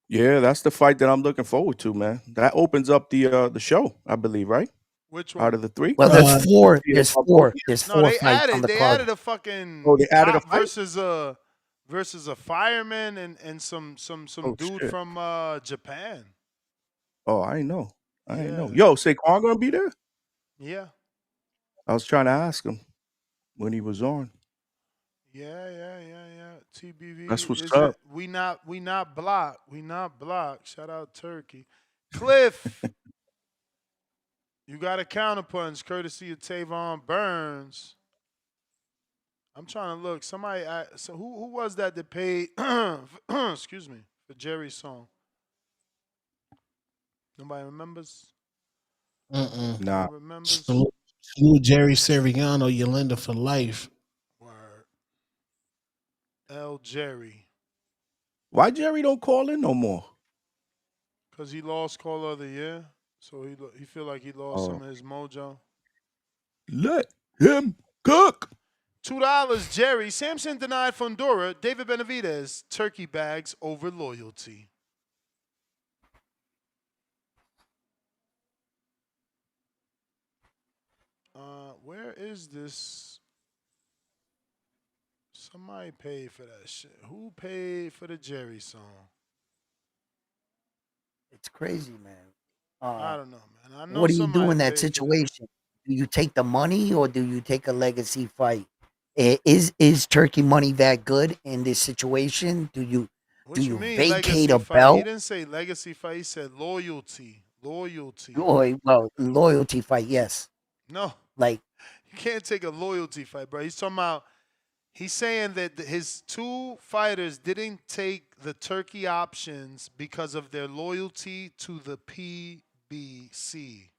Yeah, that's the fight that I'm looking forward to, man. That opens up the show, I believe, right? Which Out one? of the 3. Well, there's four. There's No, four. There's No, four they fights on added the they card. added a fucking Oh, they added a Doc fight? versus a fireman and some Oh, dude shit. from Japan. Oh, I didn't know. I didn't know. Yeah. Yo, Saquon gonna be there? Yeah. I was trying to ask him when he was on. Yeah. TBV That's what's is up. it? We not blocked. We not blocked. Shout out Turkey. Cliff, you got a counterpunch courtesy of Tavon Burns. I'm trying to look. Somebody, so who was that paid? Excuse me, for Jerry's song. Nobody remembers. Nah. Nobody remembers. Salute Jerry Seriano, Yolanda for life. Word. L. Jerry. Why Jerry don't call in no more? Cause he lost Caller of the Year, so he feel like he lost some of his mojo. Let him cook. $2, Jerry. Samson denied Fondora. David Benavidez. Turkey bags over loyalty. Where is this? Somebody paid for that shit. Who paid for the Jerry song? It's crazy, man. I don't know, man. I know What do you do somebody in that paid for situation? Do you take the money or do you take a legacy fight? Is Turkey money that good in this situation? Do you What you mean vacate legacy a fight? He belt? didn't say legacy fight. He said loyalty. Loyalty. Well, loyalty fight, yes. No. Like You can't take a loyalty fight, bro. He's talking about. He's saying that his two fighters didn't take the Turkey options because of their loyalty to the PBC.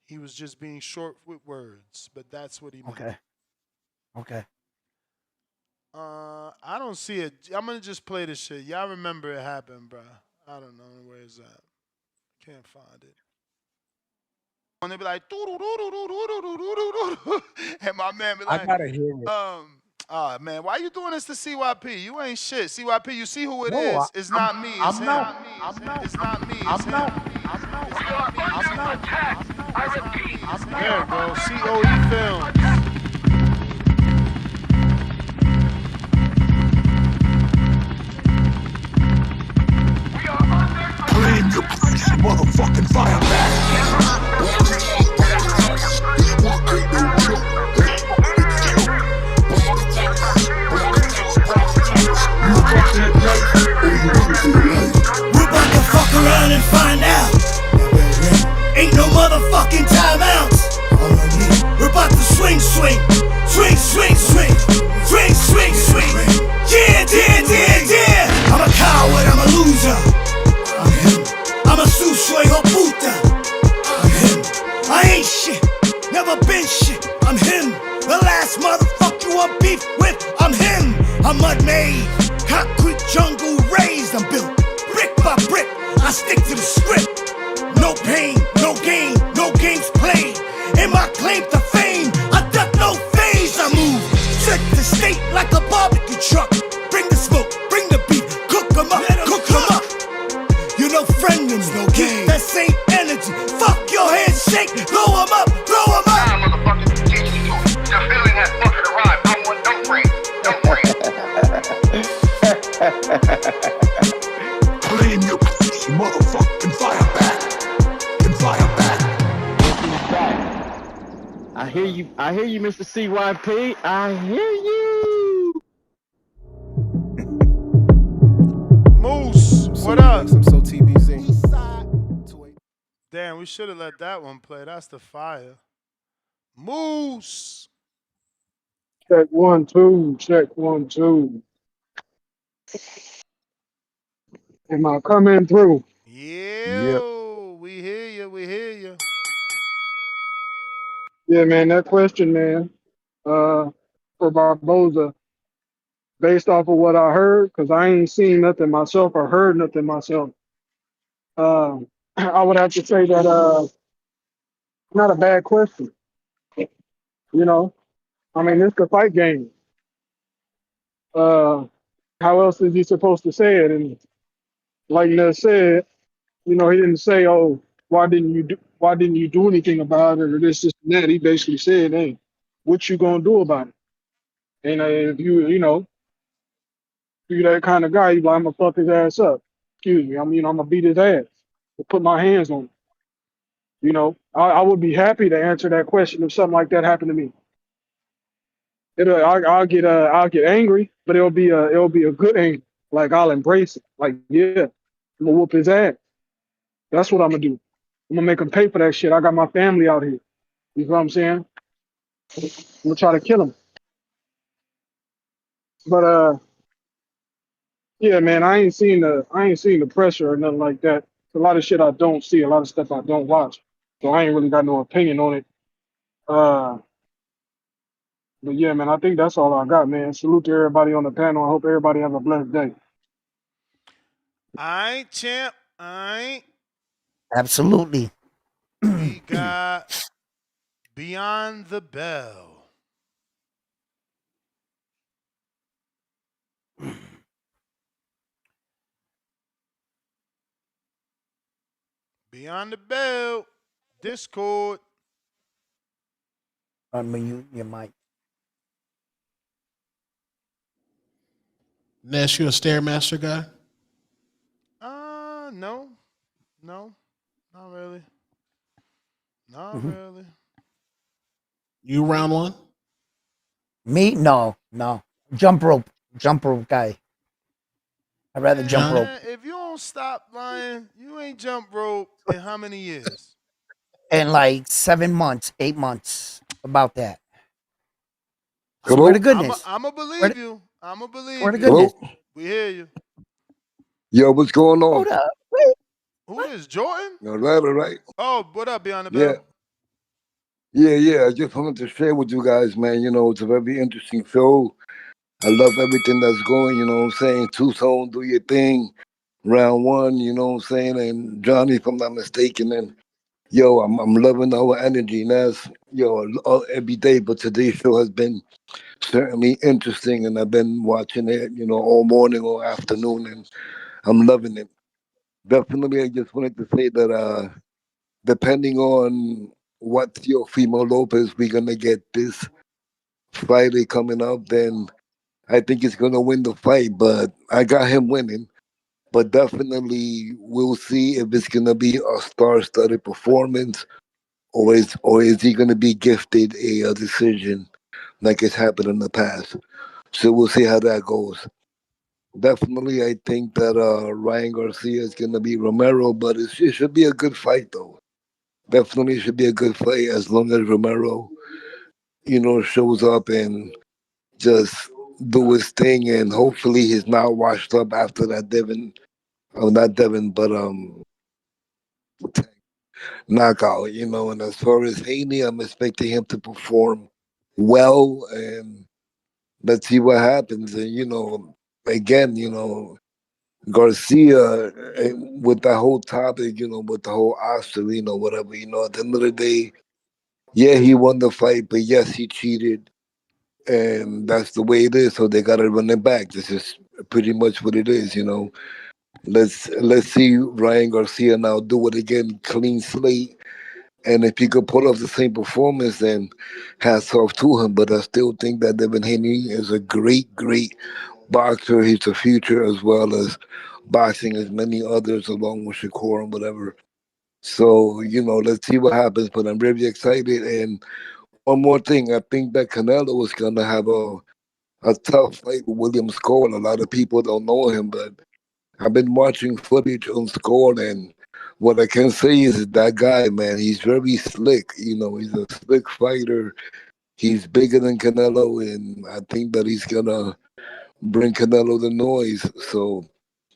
He was just being short with words, but that's what he meant. Okay. I don't see it. I'm gonna just play this shit. Y'all remember it happened, bro. I don't know where it's at. Can't find it. And they be like, and my man be I like, gotta hear it. Man, why you doing this to CYP? You ain't shit. CYP, you see who it No, is? It's not me. It's I'm him. not. It's not me. It's I'm him. not. There you go. COE Films. Claim your place, motherfucking fire We're about to fuck around and find out. Ain't no motherfucking timeouts. We're about to swing, swing, swing, swing, swing, swing, swing, swing. Yeah, yeah, yeah, yeah. I'm a coward, I'm a loser. I'm a sucio hijo puta. I ain't shit, never been shit. I'm him, the last motherfucker you want beef with. I'm him, I'm mud made, concrete jungle raised. I'm built brick by brick. I stick to the script. No pain, no gain, no games played. In my claim to fame, I duck no phase. I move, set the state like a barbecue truck. Bring the smoke, bring the beat, cook 'em up, cook 'em up. You know, friend them, no game. That same energy. Fuck your handshake, throw 'em up, throw 'em up. Nah, motherfucker, get you to it. You're feeling that fucking arrive. I want no brain, no brain. Claim your place, motherfucking fire back. And fire back. I hear you, Mr. CYP. I hear you. Moose, what up? I'm so TBZ. Damn, we should have let that one play. That's the fire. Moose. Check 1 2. Check 1 2. Am I coming through? Yeah, we hear you. We hear you. Yeah, man. That question, man. For Barboza, based off of what I heard, because I ain't seen nothing myself or heard nothing myself. I would have to say that not a bad question. You know, I mean, it's the fight game. How else is he supposed to say it? And like Ness said, you know, he didn't say, "Oh, why didn't you do anything about it?" or this and that. He basically said, "Hey, what you gonna do about it?" And if you know, you that kind of guy, you like, I'm gonna fuck his ass up. Excuse me. I mean, I'm gonna beat his ass. I'll put my hands on him. You know, I would be happy to answer that question if something like that happened to me. I'll get angry, but it'll be a good anger. Like I'll embrace it. Like yeah, I'm gonna whoop his ass. That's what I'm gonna do. I'm gonna make him pay for that shit. I got my family out here. You know what I'm saying? I'm gonna try to kill him. But yeah, man, I ain't seen the pressure or nothing like that. A lot of shit I don't see, a lot of stuff I don't watch. So I ain't really got no opinion on it. But yeah, man, I think that's all I got, man. Salute to everybody on the panel. I hope everybody have a blessed day. I ain't champ. I ain't. Absolutely. We got Beyond the Bell. Beyond the Bell. Discord. Unmute your mic. Ness, you a Stairmaster guy? No, not really. Not Mhm. really. You round one? Me? No. Jump rope guy. I'd rather jump rope. If you don't stop lying, you ain't jump rope in how many years? In like 7 months, 8 months. About that. Hello? Swear to goodness. I'ma believe you. I'ma believe Swear to you. goodness. We hear you. Yo, what's going on? Hold up. Wait. Who is Jordan? All right. Oh, what up, Beyond the Yeah. Bell? Yeah. I just wanted to share with you guys, man. You know, it's a very interesting show. I love everything that's going, you know what I'm saying? Tucson, do your thing. Round one, you know what I'm saying? And Johnny, if I'm not mistaken, and Yo, I'm loving our energy. And that's every day. But today's show has been certainly interesting, and I've been watching it, all morning, all afternoon, and I'm loving it. Definitely, I just wanted to say that depending on what Teofimo Lopez we're gonna get this Friday coming up, then I think he's gonna win the fight. But I got him winning. But definitely, we'll see if it's gonna be a star-studded performance, or is he gonna be gifted a decision like it's happened in the past. So we'll see how that goes. Definitely, I think that Ryan Garcia is gonna be Romero, but it should be a good fight though. Definitely should be a good fight as long as Romero, shows up and just do his thing, and hopefully he's not washed up after that Devin, oh not Devin, but knockout. And as far as Haney, I'm expecting him to perform well, and let's see what happens. And again, Garcia, with the whole topic, with the whole Oscar, whatever, at the end of the day, yeah, he won the fight, but yes, he cheated, and that's the way it is. So they got to run it back. This is pretty much what it is. Let's see Ryan Garcia now do it again, clean slate. And if he could pull off the same performance, then hats off to him. But I still think that Devin Haney is a great, great boxer. He's the future, as well as boxing as many others along with Shakur and whatever. So, let's see what happens. But I'm really excited. And one more thing, I think that Canelo is going to have a tough fight with William Score. A lot of people don't know him, but I've been watching footage on Score, and what I can say is that guy, man, he's very slick. He's a slick fighter. He's bigger than Canelo, and I think that he's going to bring Canelo the noise. So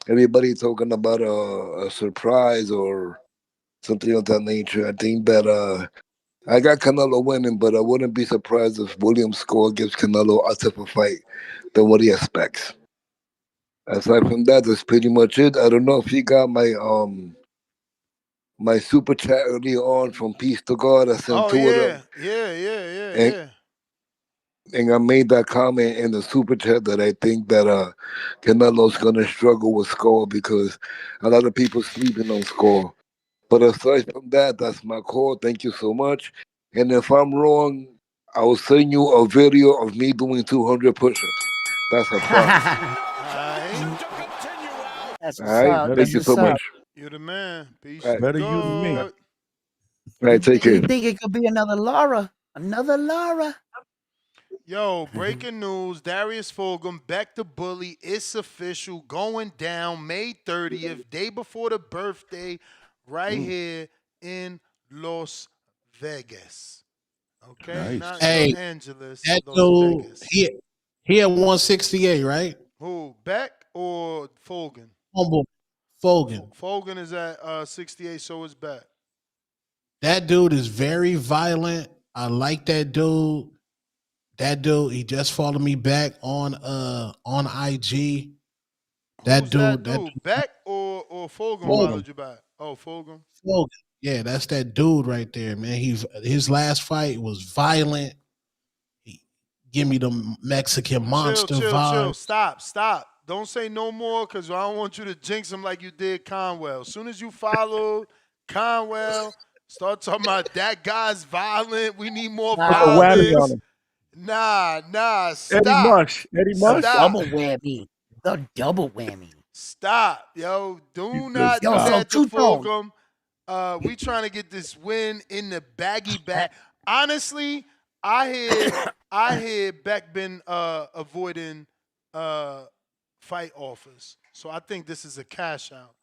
everybody talking about a surprise or something of that nature. I think that I got Canelo winning, but I wouldn't be surprised if Williams Score gives Canelo a tougher fight than what he expects. Aside from that, that's pretty much it. I don't know if you got my super chat earlier on from Peace to God. I sent Oh two of yeah, them, and yeah. I made that comment in the super chat that I think that Canelo's gonna struggle with Score because a lot of people sleeping on Score. But aside from that, that's my call. Thank you so much. And if I'm wrong, I will send you a video of me doing 200 push-ups. That's a promise. That's All what's right. up. Thank That's you what's so up. much. You're the man. Peace All to right. Better you than me. God. All right. Take care. You think it could be another Laura? Another Laura? Yo, breaking news. Darius Fulgham back to bully. It's official. Going down May 30th, day before the birthday, right here in Las Vegas. Okay? Nice. Not Los Hey, Angeles, that Las dude, Vegas. he at 168, right? Who? Beck or Fulgham? Humble Fogan. Fulgham is at 68, so is Beck. That dude is very violent. I like that dude. That dude, he just followed me back on IG. Who's that dude? Beck or Fulgham Fogan. followed you back? Oh, Fulgham. Fogan. Yeah, that's that dude right there, man. His last fight was violent. He give me the Mexican monster Chill. vibe. Stop. Don't say no more because I don't want you to jinx him like you did Conwell. As soon as you followed Conwell, start talking about that guy's violent. We need more Put a whammy on violence. him. Nah, Eddie stop. Mush. Eddie The Mush. Stop. double whammy. The double whammy. Stop, yo. You Do just not Yo, do so that to two tone. Fulgham. We trying to get this win in the baggy bag. Honestly, I hear Beck been avoiding fight offers. So I think this is a cash out.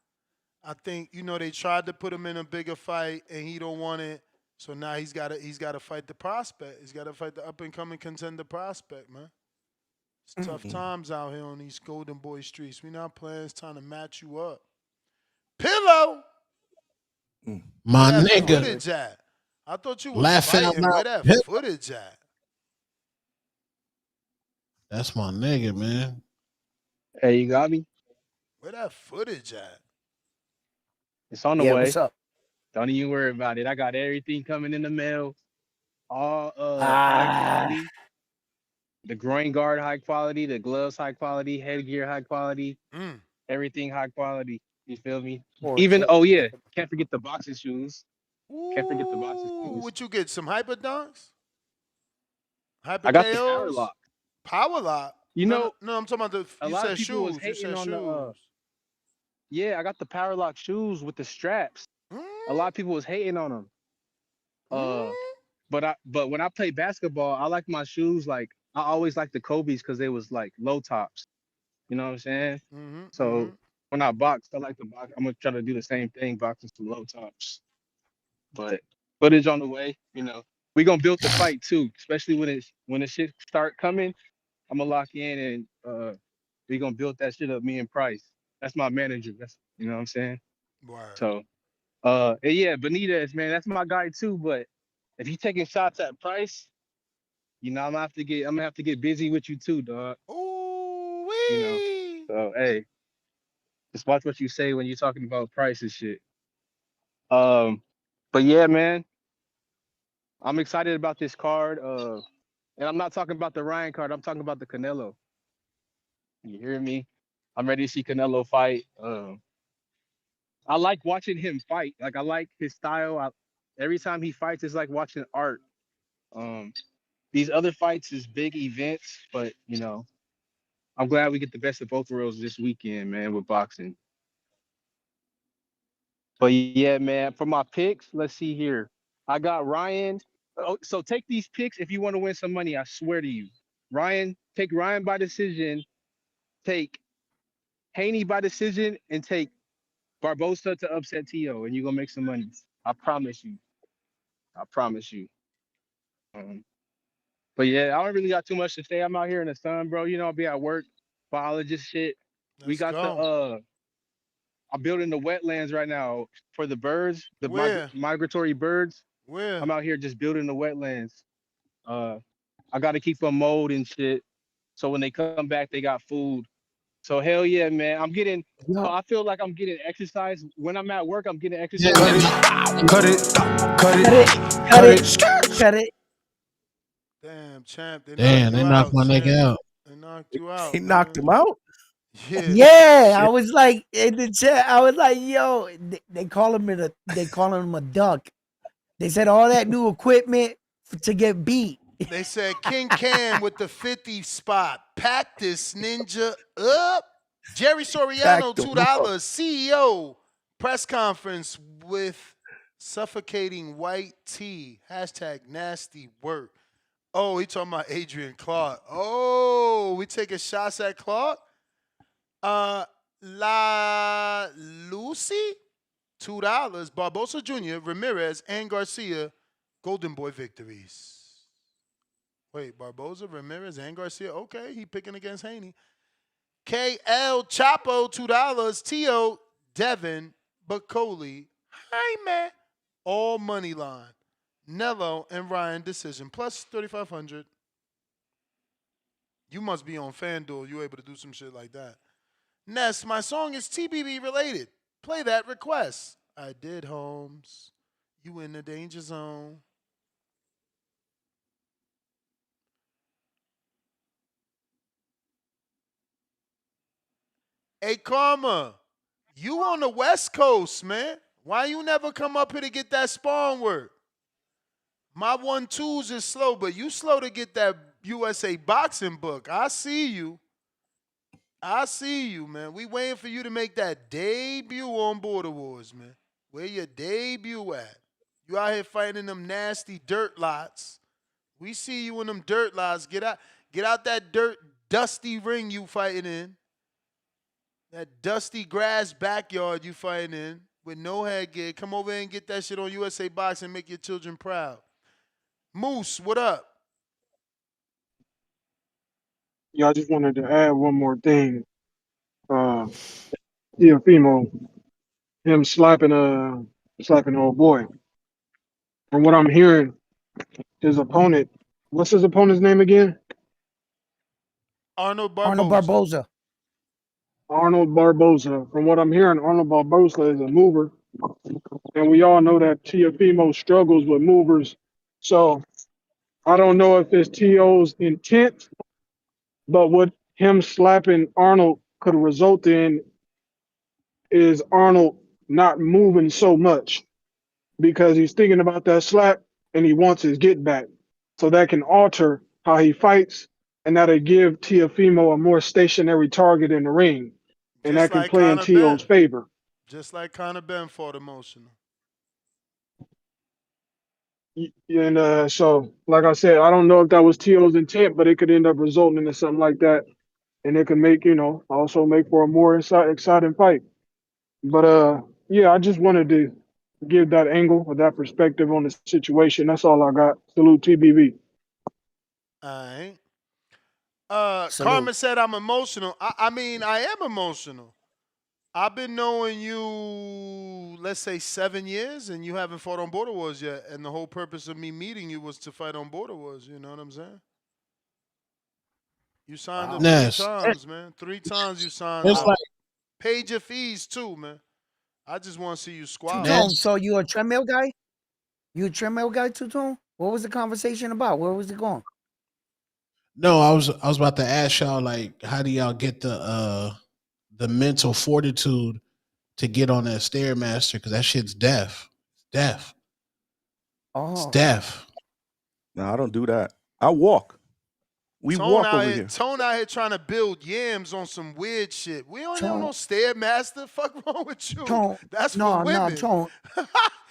I think they tried to put him in a bigger fight and he don't want it. So now he's got to fight the prospect. He's got to fight the up and coming contender prospect, man. It's tough times out here on these Golden Boy streets. We not playing. It's time to match you up. Pillow. My Where that nigga. footage at? I thought you was Laugh out fighting. loud. Where that Hip. footage at? That's my nigga, man. Hey, you got me? Where that footage at? It's on the Yeah, way. what's up? Don't even worry about it. I got everything coming in the mail. All high Ah, quality. The groin guard high quality, the gloves high quality, headgear high quality, Mm. everything high quality. You feel me? poor Even kid. can't forget the boxing shoes. Can't forget the boxing Ooh, shoes. what you get? Some hyper dunks, hyper I got the power KOs, lock. power lock. You No, no, know, no. I'm talking about the. a You lot of said people was shoes. You hating said on the shoes. I got the power lock shoes with the straps. Mm, A lot of people was hating on them. mm. Uh, but when I play basketball, I like my shoes like I always like the Kobe's because they was like low tops. You know what I'm saying? Mm-hmm, mm-hmm. So when I box, I like to box. I'm gonna try to do the same thing, boxing some low tops. But footage on the way, We gonna build the fight too, especially when the shit start coming. I'm gonna lock in and we gonna build that shit up. Me and Price. That's my manager. That's you know what I'm saying. Word. So and yeah, Benitez, man, that's my guy too. But if you taking shots at Price, I'm gonna have to get busy with you too, dog. Ooh You know. wee. So hey, just watch what you say when you're talking about Price and shit. Um, but yeah, man, I'm excited about this card. And I'm not talking about the Ryan card. I'm talking about the Canelo. You hear me? I'm ready to see Canelo fight. I like watching him fight. Like I like his style. Every time he fights, it's like watching art. Um, these other fights is big events, but I'm glad we get the best of both worlds this weekend, man, with boxing. But yeah, man, for my picks, let's see here. I got Ryan. Oh, so take these picks if you want to win some money. I swear to you. Take Ryan by decision. Take Haney by decision, and take Barbosa to upset Tio, and you're gonna make some money. I promise you. I promise you. Um, but yeah, I don't really got too much to say. I'm out here in the sun, bro. I'll be at work, biologist shit. We Let's got go. I'm building the wetlands right now for the birds, the Where? migratory birds. Where? I'm out here just building the wetlands. Uh, I got to keep them mowed and shit. So when they come back, they got food. So hell yeah, man. Yo, I feel like I'm getting exercise. When I'm at work, I'm getting Yeah, exercise. Cut it. Cut cut it, it. cut Cut it, it. cut it. Damn, champ. They knocked damn, they you knocked out, my nigga champ. out. They knocked you He out, knocked man. him out. Yeah. Yeah, I Shit. was like in the chat. I was like, "Yo, they calling him a duck." They said all that new equipment to get beat. They said King Cam with the 50 spot. Pack this ninja up. Jerry Soriano, Packed him up. $2. CEO press conference with suffocating white tea. Hashtag nasty work. Oh, he talking about Adrian Clark. Oh, we taking shots at Clark? La Lucy, $2. Barbosa Jr., Ramirez, and Garcia, Golden Boy victories. Wait, Barbosa, Ramirez, and Garcia. Okay, he picking against Haney. KL Chapo, $2. Tio, Devin, Bacoli, Jaime, all money line. Nello and Ryan decision plus 3,500. You must be on FanDuel. You able to do some shit like that. Ness, my song is TBB related. Play that request. I did, Holmes. You in the danger zone. Hey, Karma, you on the West Coast, man. Why you never come up here to get that spawn work? My 1-2s is slow, but you slow to get that USA boxing book. I see you. I see you, man. We waiting for you to make that debut on Border Wars, man. Where your debut at? You out here fighting them nasty dirt lots. We see you in them dirt lots. Get out that dirt, dusty ring you fighting in. That dusty grass backyard you fighting in with no headgear. Come over here and get that shit on USA Boxing and make your children proud. Moose, what up? Yeah, I just wanted to add one more thing. Teofimo, him slapping old boy. From what I'm hearing, his opponent, what's his opponent's name again? Arnold Arnold Barboza. Barboza. Arnold Barboza. From what I'm hearing, Arnold Barboza is a mover. and we all know that Teofimo struggles with movers. So I don't know if it's To's intent, but what him slapping Arnold could result in is Arnold not moving so much because he's thinking about that slap and he wants his get back. So that can alter how he fights, and that'll give Teofimo a more stationary target in the ring, and Just that can like play in Conor Teo's Ben. favor. Just like Conor Ben fought emotional. And so, like I said, I don't know if that was Teo's intent, but it could end up resulting in something like that, and it could make also make for a more exciting fight. But yeah, I just wanted to give that angle or that perspective on the situation. That's all I got. Salute TBV. All right. Salute. Carmen said I'm emotional. I mean, I am emotional. I've been knowing you, let's say 7 years, and you haven't fought on Border Wars yet. And the whole purpose of me meeting you was to fight on Border Wars. You know what I'm saying? You signed up Wow. 3 Ness. times, man. 3 times you signed It's up. like Paid your fees too, man. I just want to see you Two squabble. Tone. Ness. So you a treadmill guy? You a treadmill guy, Two Tone? What was the conversation about? Where was it going? No, I was about to ask y'all like, how do y'all get the mental fortitude to get on that stairmaster? Because that shit's death. Death. It's Oh, death. No, I don't do that. I walk. We walk over here. Tone out here trying to build yams on some weird shit. We don't have no Tone. stairmaster. Fuck wrong with you? Tone. That's for No, women. Tone.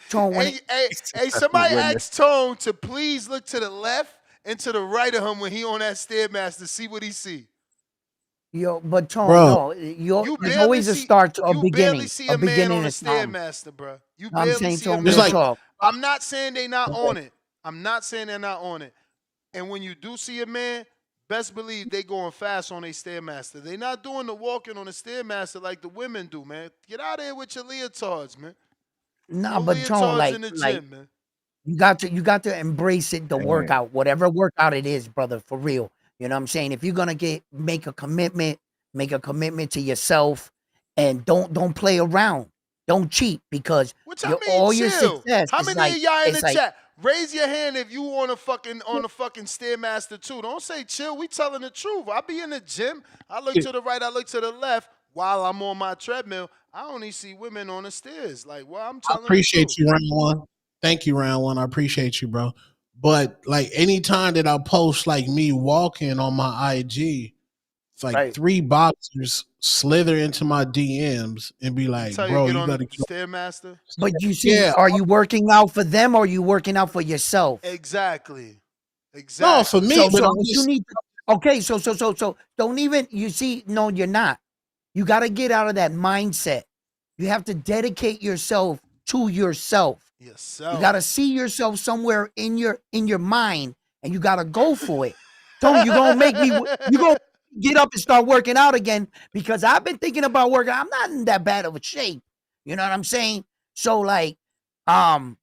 Tone. When Hey, That's for somebody women. ask Tone to please look to the left and to the right of him when he on that stairmaster. See what he see. But Tone, Bro, no, You there's barely always a see. start to a You barely beginning. see A a man beginning on a is time. stairmaster, bro. You I'm barely saying, see a Tone, it's real man. like talk. I'm not saying they not on it. I'm not saying they're not on it. And when you do see a man, best believe they going fast on a stairmaster. They not doing the walking on a stairmaster like the women do, man. Get out of here with your leotards, man. Nah, No but Tone, leotards in the gym, man. you got to embrace it, the Damn. workout, whatever workout it is, brother, for real. You know what I'm saying? If you're gonna make a commitment, make a commitment to yourself, and don't play around. Don't cheat because Which I mean, all your chill. success How is many like of y'all in it's the like chat? Raise your hand if you on a fucking stairmaster too. Don't say chill. We telling the truth. I be in the gym. I look to the right. I look to the left while I'm on my treadmill. I only see women on the stairs. Like, well, I'm I telling the appreciate truth. you, round one. Thank you, round one. I appreciate you, bro. But like anytime that I post like me walking on my IG, it's like right. 3 boxers slither into my DMs and be You like, tell you to bro, get you on the gotta get stairmaster. But you see, yeah. are you working out for them or are you working out for yourself? Exactly. No, for Exactly. me, So but so I'm what you just need to, okay, so don't even you see, no, you're not. You got to get out of that mindset. You have to dedicate yourself to yourself. You got to Yourself. see yourself somewhere in your mind and you got to go for it. Tone, you're going to make me you going to get up and start working out again because I've been thinking about working. I'm not in that bad of a shape. You know what I'm saying? So like um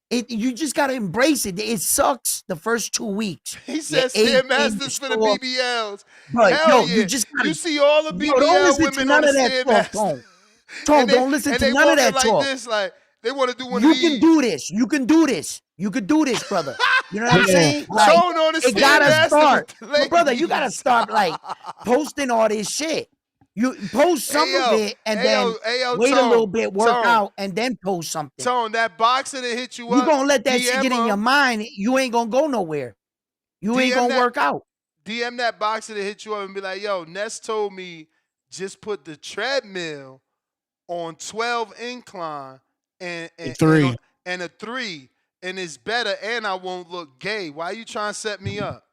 you just gotta embrace it. It sucks the first 2 weeks. He You're said aching, you're stairmasters for the sore, BBLs. but Hell yo, you yeah. just You gotta see all the don't BBL listen to women on none the of that talk, stairmaster. Tone. Tone, don't listen to They none of walking that like talk. this, like they want to do one of You can do these. this. You can do this. You could do this, brother. You know what I'm yeah. saying? Like Tone on the it gotta stairmaster with start. the But brother, you gotta ladies. start like posting all this shit. You post some of it and then Hey yo, wait a little Tone, bit, work Tone, out, and then post something. Tone. That boxer that hit you You up, gonna let that shit DM get in your him, mind, you ain't gonna go nowhere. You ain't DM gonna that, work out. DM that boxer that hit you up and be like, yo, Ness told me just put the treadmill on 12 incline and and and, 3. and a 3 and it's better and I won't look gay. Why you trying to set me up?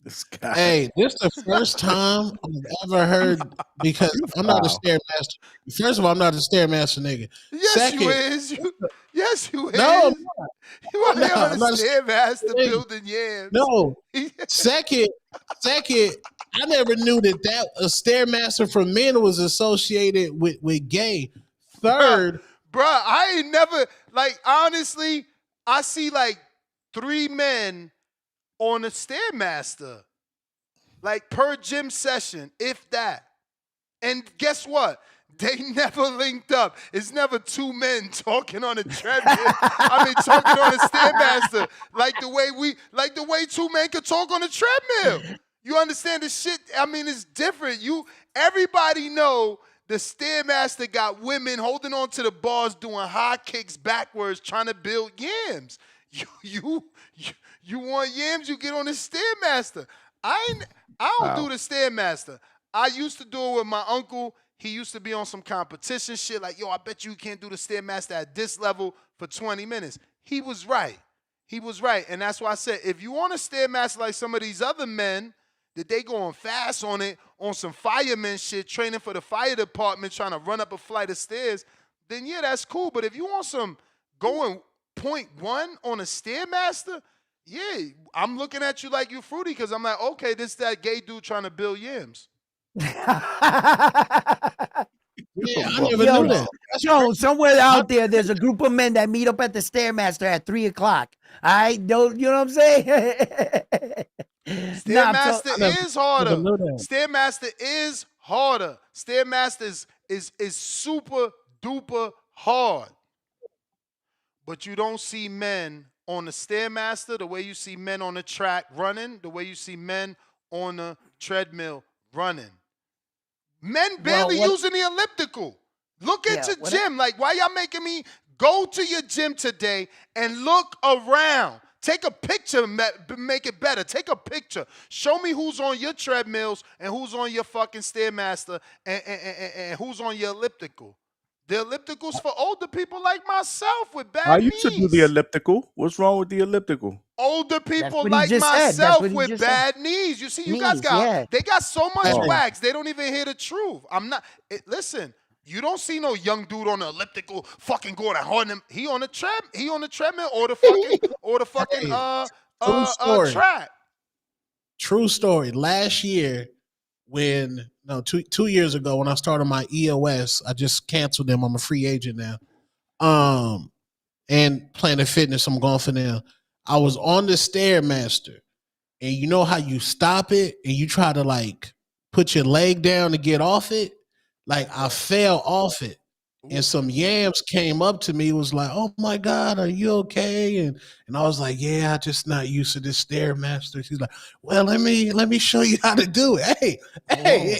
This guy. Hey, this the first time I've ever heard because You I'm not a foul. stairmaster. First of all, I'm not a stairmaster nigga. Yes, you Second, is. Yes, you no, is. You out no, here on the I'm not a stairmaster stairmaster nigga. building yams. No. Second, I never knew that a stairmaster for men was associated with gay. bruh, Third, I ain't never, like, honestly, I see like 3 men on a stairmaster, like per gym session, if that. And guess what? They never linked up. It's never two men talking on a treadmill. Talking on a stairmaster like the way two men could talk on a treadmill. You understand the shit? It's different. Everybody know the stairmaster got women holding on to the bars, doing high kicks backwards, trying to build yams. You want yams? You get on the stairmaster. I don't do the stairmaster. I used to do it with my uncle. He used to be on some competition shit like, yo, I bet you can't do the stairmaster at this level for 20 minutes. He was right. And that's why I said, if you want a stairmaster like some of these other men, that they going fast on it, on some fireman shit, training for the fire department, trying to run up a flight of stairs, then yeah, that's cool. But if you want some going 0.1 on a stairmaster, yeah, I'm looking at you like you fruity because I'm like, okay, this that gay dude trying to build yams. Yeah, I never knew that. Yo, somewhere out there's a group of men that meet up at the Stairmaster at 3:00. All right, don't you know what I'm saying? Stairmaster is harder. Stairmaster is harder. Stairmaster is super duper hard. But you don't see men on the Stairmaster the way you see men on the track running, the way you see men on the treadmill running. Men barely using the elliptical. Look at your gym. Like, why y'all making me go to your gym today and look around? Take a picture, make it better. Take a picture. Show me who's on your treadmills and who's on your fucking Stairmaster and who's on your elliptical. The elliptical's for older people like myself with bad I knees. used to do the elliptical. What's wrong with the elliptical? Older people like myself with bad knees. You see, you guys they got so much wax, they don't even hear the truth. Listen, you don't see no young dude on the elliptical fucking going hard him. He on the treadmill or the fucking track. True story. Last year, two years ago, when I started my EOS, I just canceled them. I'm a free agent now. And Planet Fitness, I'm going for now. I was on the Stairmaster, and you know how you stop it and you try to like put your leg down to get off it? Like I fell off it. And some yams came up to me, was like, "Oh my God, are you okay?" And I was like, "Yeah, I just not used to this Stairmaster." She's like, "Well, let me show you how to do it." Hey,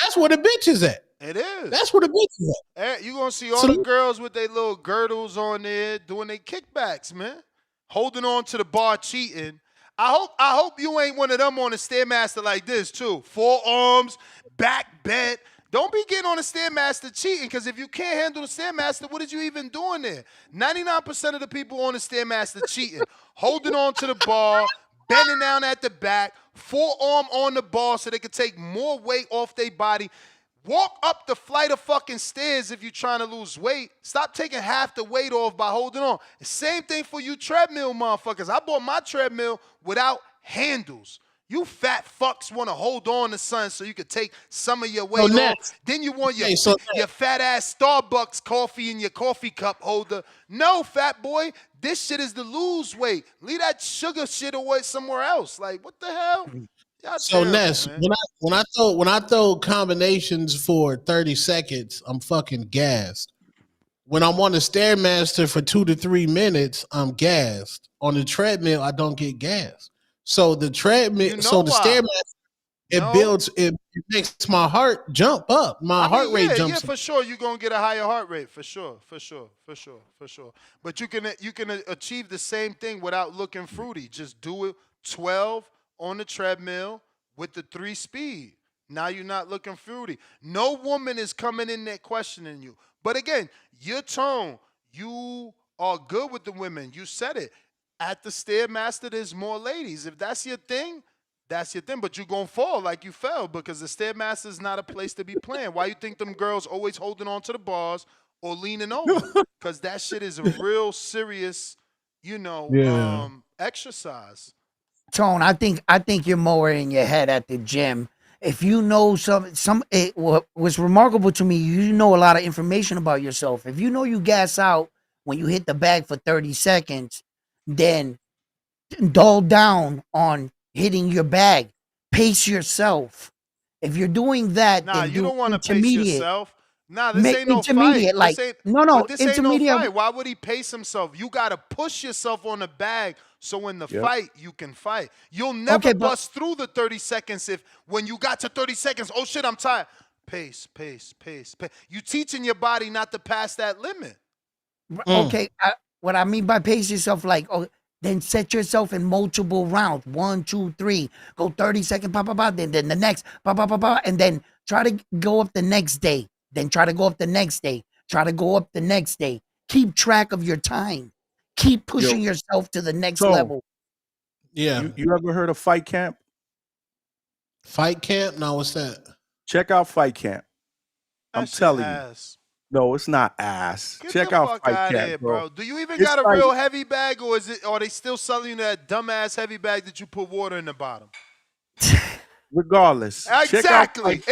that's where the bitch is at. It is. That's where the bitch is at. You're gonna see all the girls with their little girdles on there doing their kickbacks, man. Holding on to the bar, cheating. I hope you ain't one of them on the Stairmaster like this too. Forearms, back bent. Don't be getting on the Stairmaster cheating, because if you can't handle the Stairmaster, what did you even doing there? 99% of the people on the Stairmaster cheating. Holding on to the bar, bending down at the back, forearm on the bar so they can take more weight off their body. Walk up the flight of fucking stairs if you're trying to lose weight. Stop taking half the weight off by holding on. Same thing for you treadmill motherfuckers. I bought my treadmill without handles. You fat fucks want to hold on to something so you can take some of your weight off. Then you want your fat ass Starbucks coffee in your coffee cup holder. No, fat boy, this shit is to lose weight. Leave that sugar shit away somewhere else. Like, what the hell? So Ness, when I throw combinations for 30 seconds, I'm fucking gassed. When I'm on the Stairmaster for 2 to 3 minutes, I'm gassed. On the treadmill, I don't get gassed. So the treadmill, the Stairmaster, it makes my heart jump up. My heart rate jumps up. For sure, you're gonna get a higher heart rate. For sure. But you can achieve the same thing without looking fruity. Just do it 12 on the treadmill with the 3 speed. Now you're not looking fruity. No woman is coming in there questioning you. But again, your tone, you are good with the women. You said it. At the Stairmaster, there's more ladies. If that's your thing, that's your thing. But you're going to fall like you fell, because the Stairmaster is not a place to be playing. Why you think them girls always holding on to the bars or leaning over? Because that shit is a real serious, exercise. Tone, I think you're more in your head at the gym. If you know what was remarkable to me, you know a lot of information about yourself. If you know you gas out when you hit the bag for 30 seconds, then dull down on hitting your bag. Pace yourself. If you're doing that, you don't want to pace yourself. Nah, this ain't no intermediate, fight. like This ain't. no, But this ain't no intermediate. fight. Why would he pace himself? You gotta push yourself on the bag so in the fight you can fight. You'll never Okay, but bust through the 30 seconds if when you got to 30 seconds, oh shit, I'm tired. Pace. You teaching your body not to pass that limit. okay, what I mean by pace yourself, like, then set yourself in multiple rounds. 1, 2, 3. Go 30 seconds, then the next, and then try to go up the next day. Then try to go up the next day. Try to go up the next day. Keep track of your time. Keep pushing yourself to the next level. Yeah. You ever heard of Fight Camp? Fight Camp? No, what's that? Check out Fight Camp. I'm telling you. No, it's not ass. Check out Fuck Fight out Camp, here, bro. Do you even It's got a like- real heavy bag, or are they still selling you that dumbass heavy bag that you put water in the bottom? Regardless. Exactly.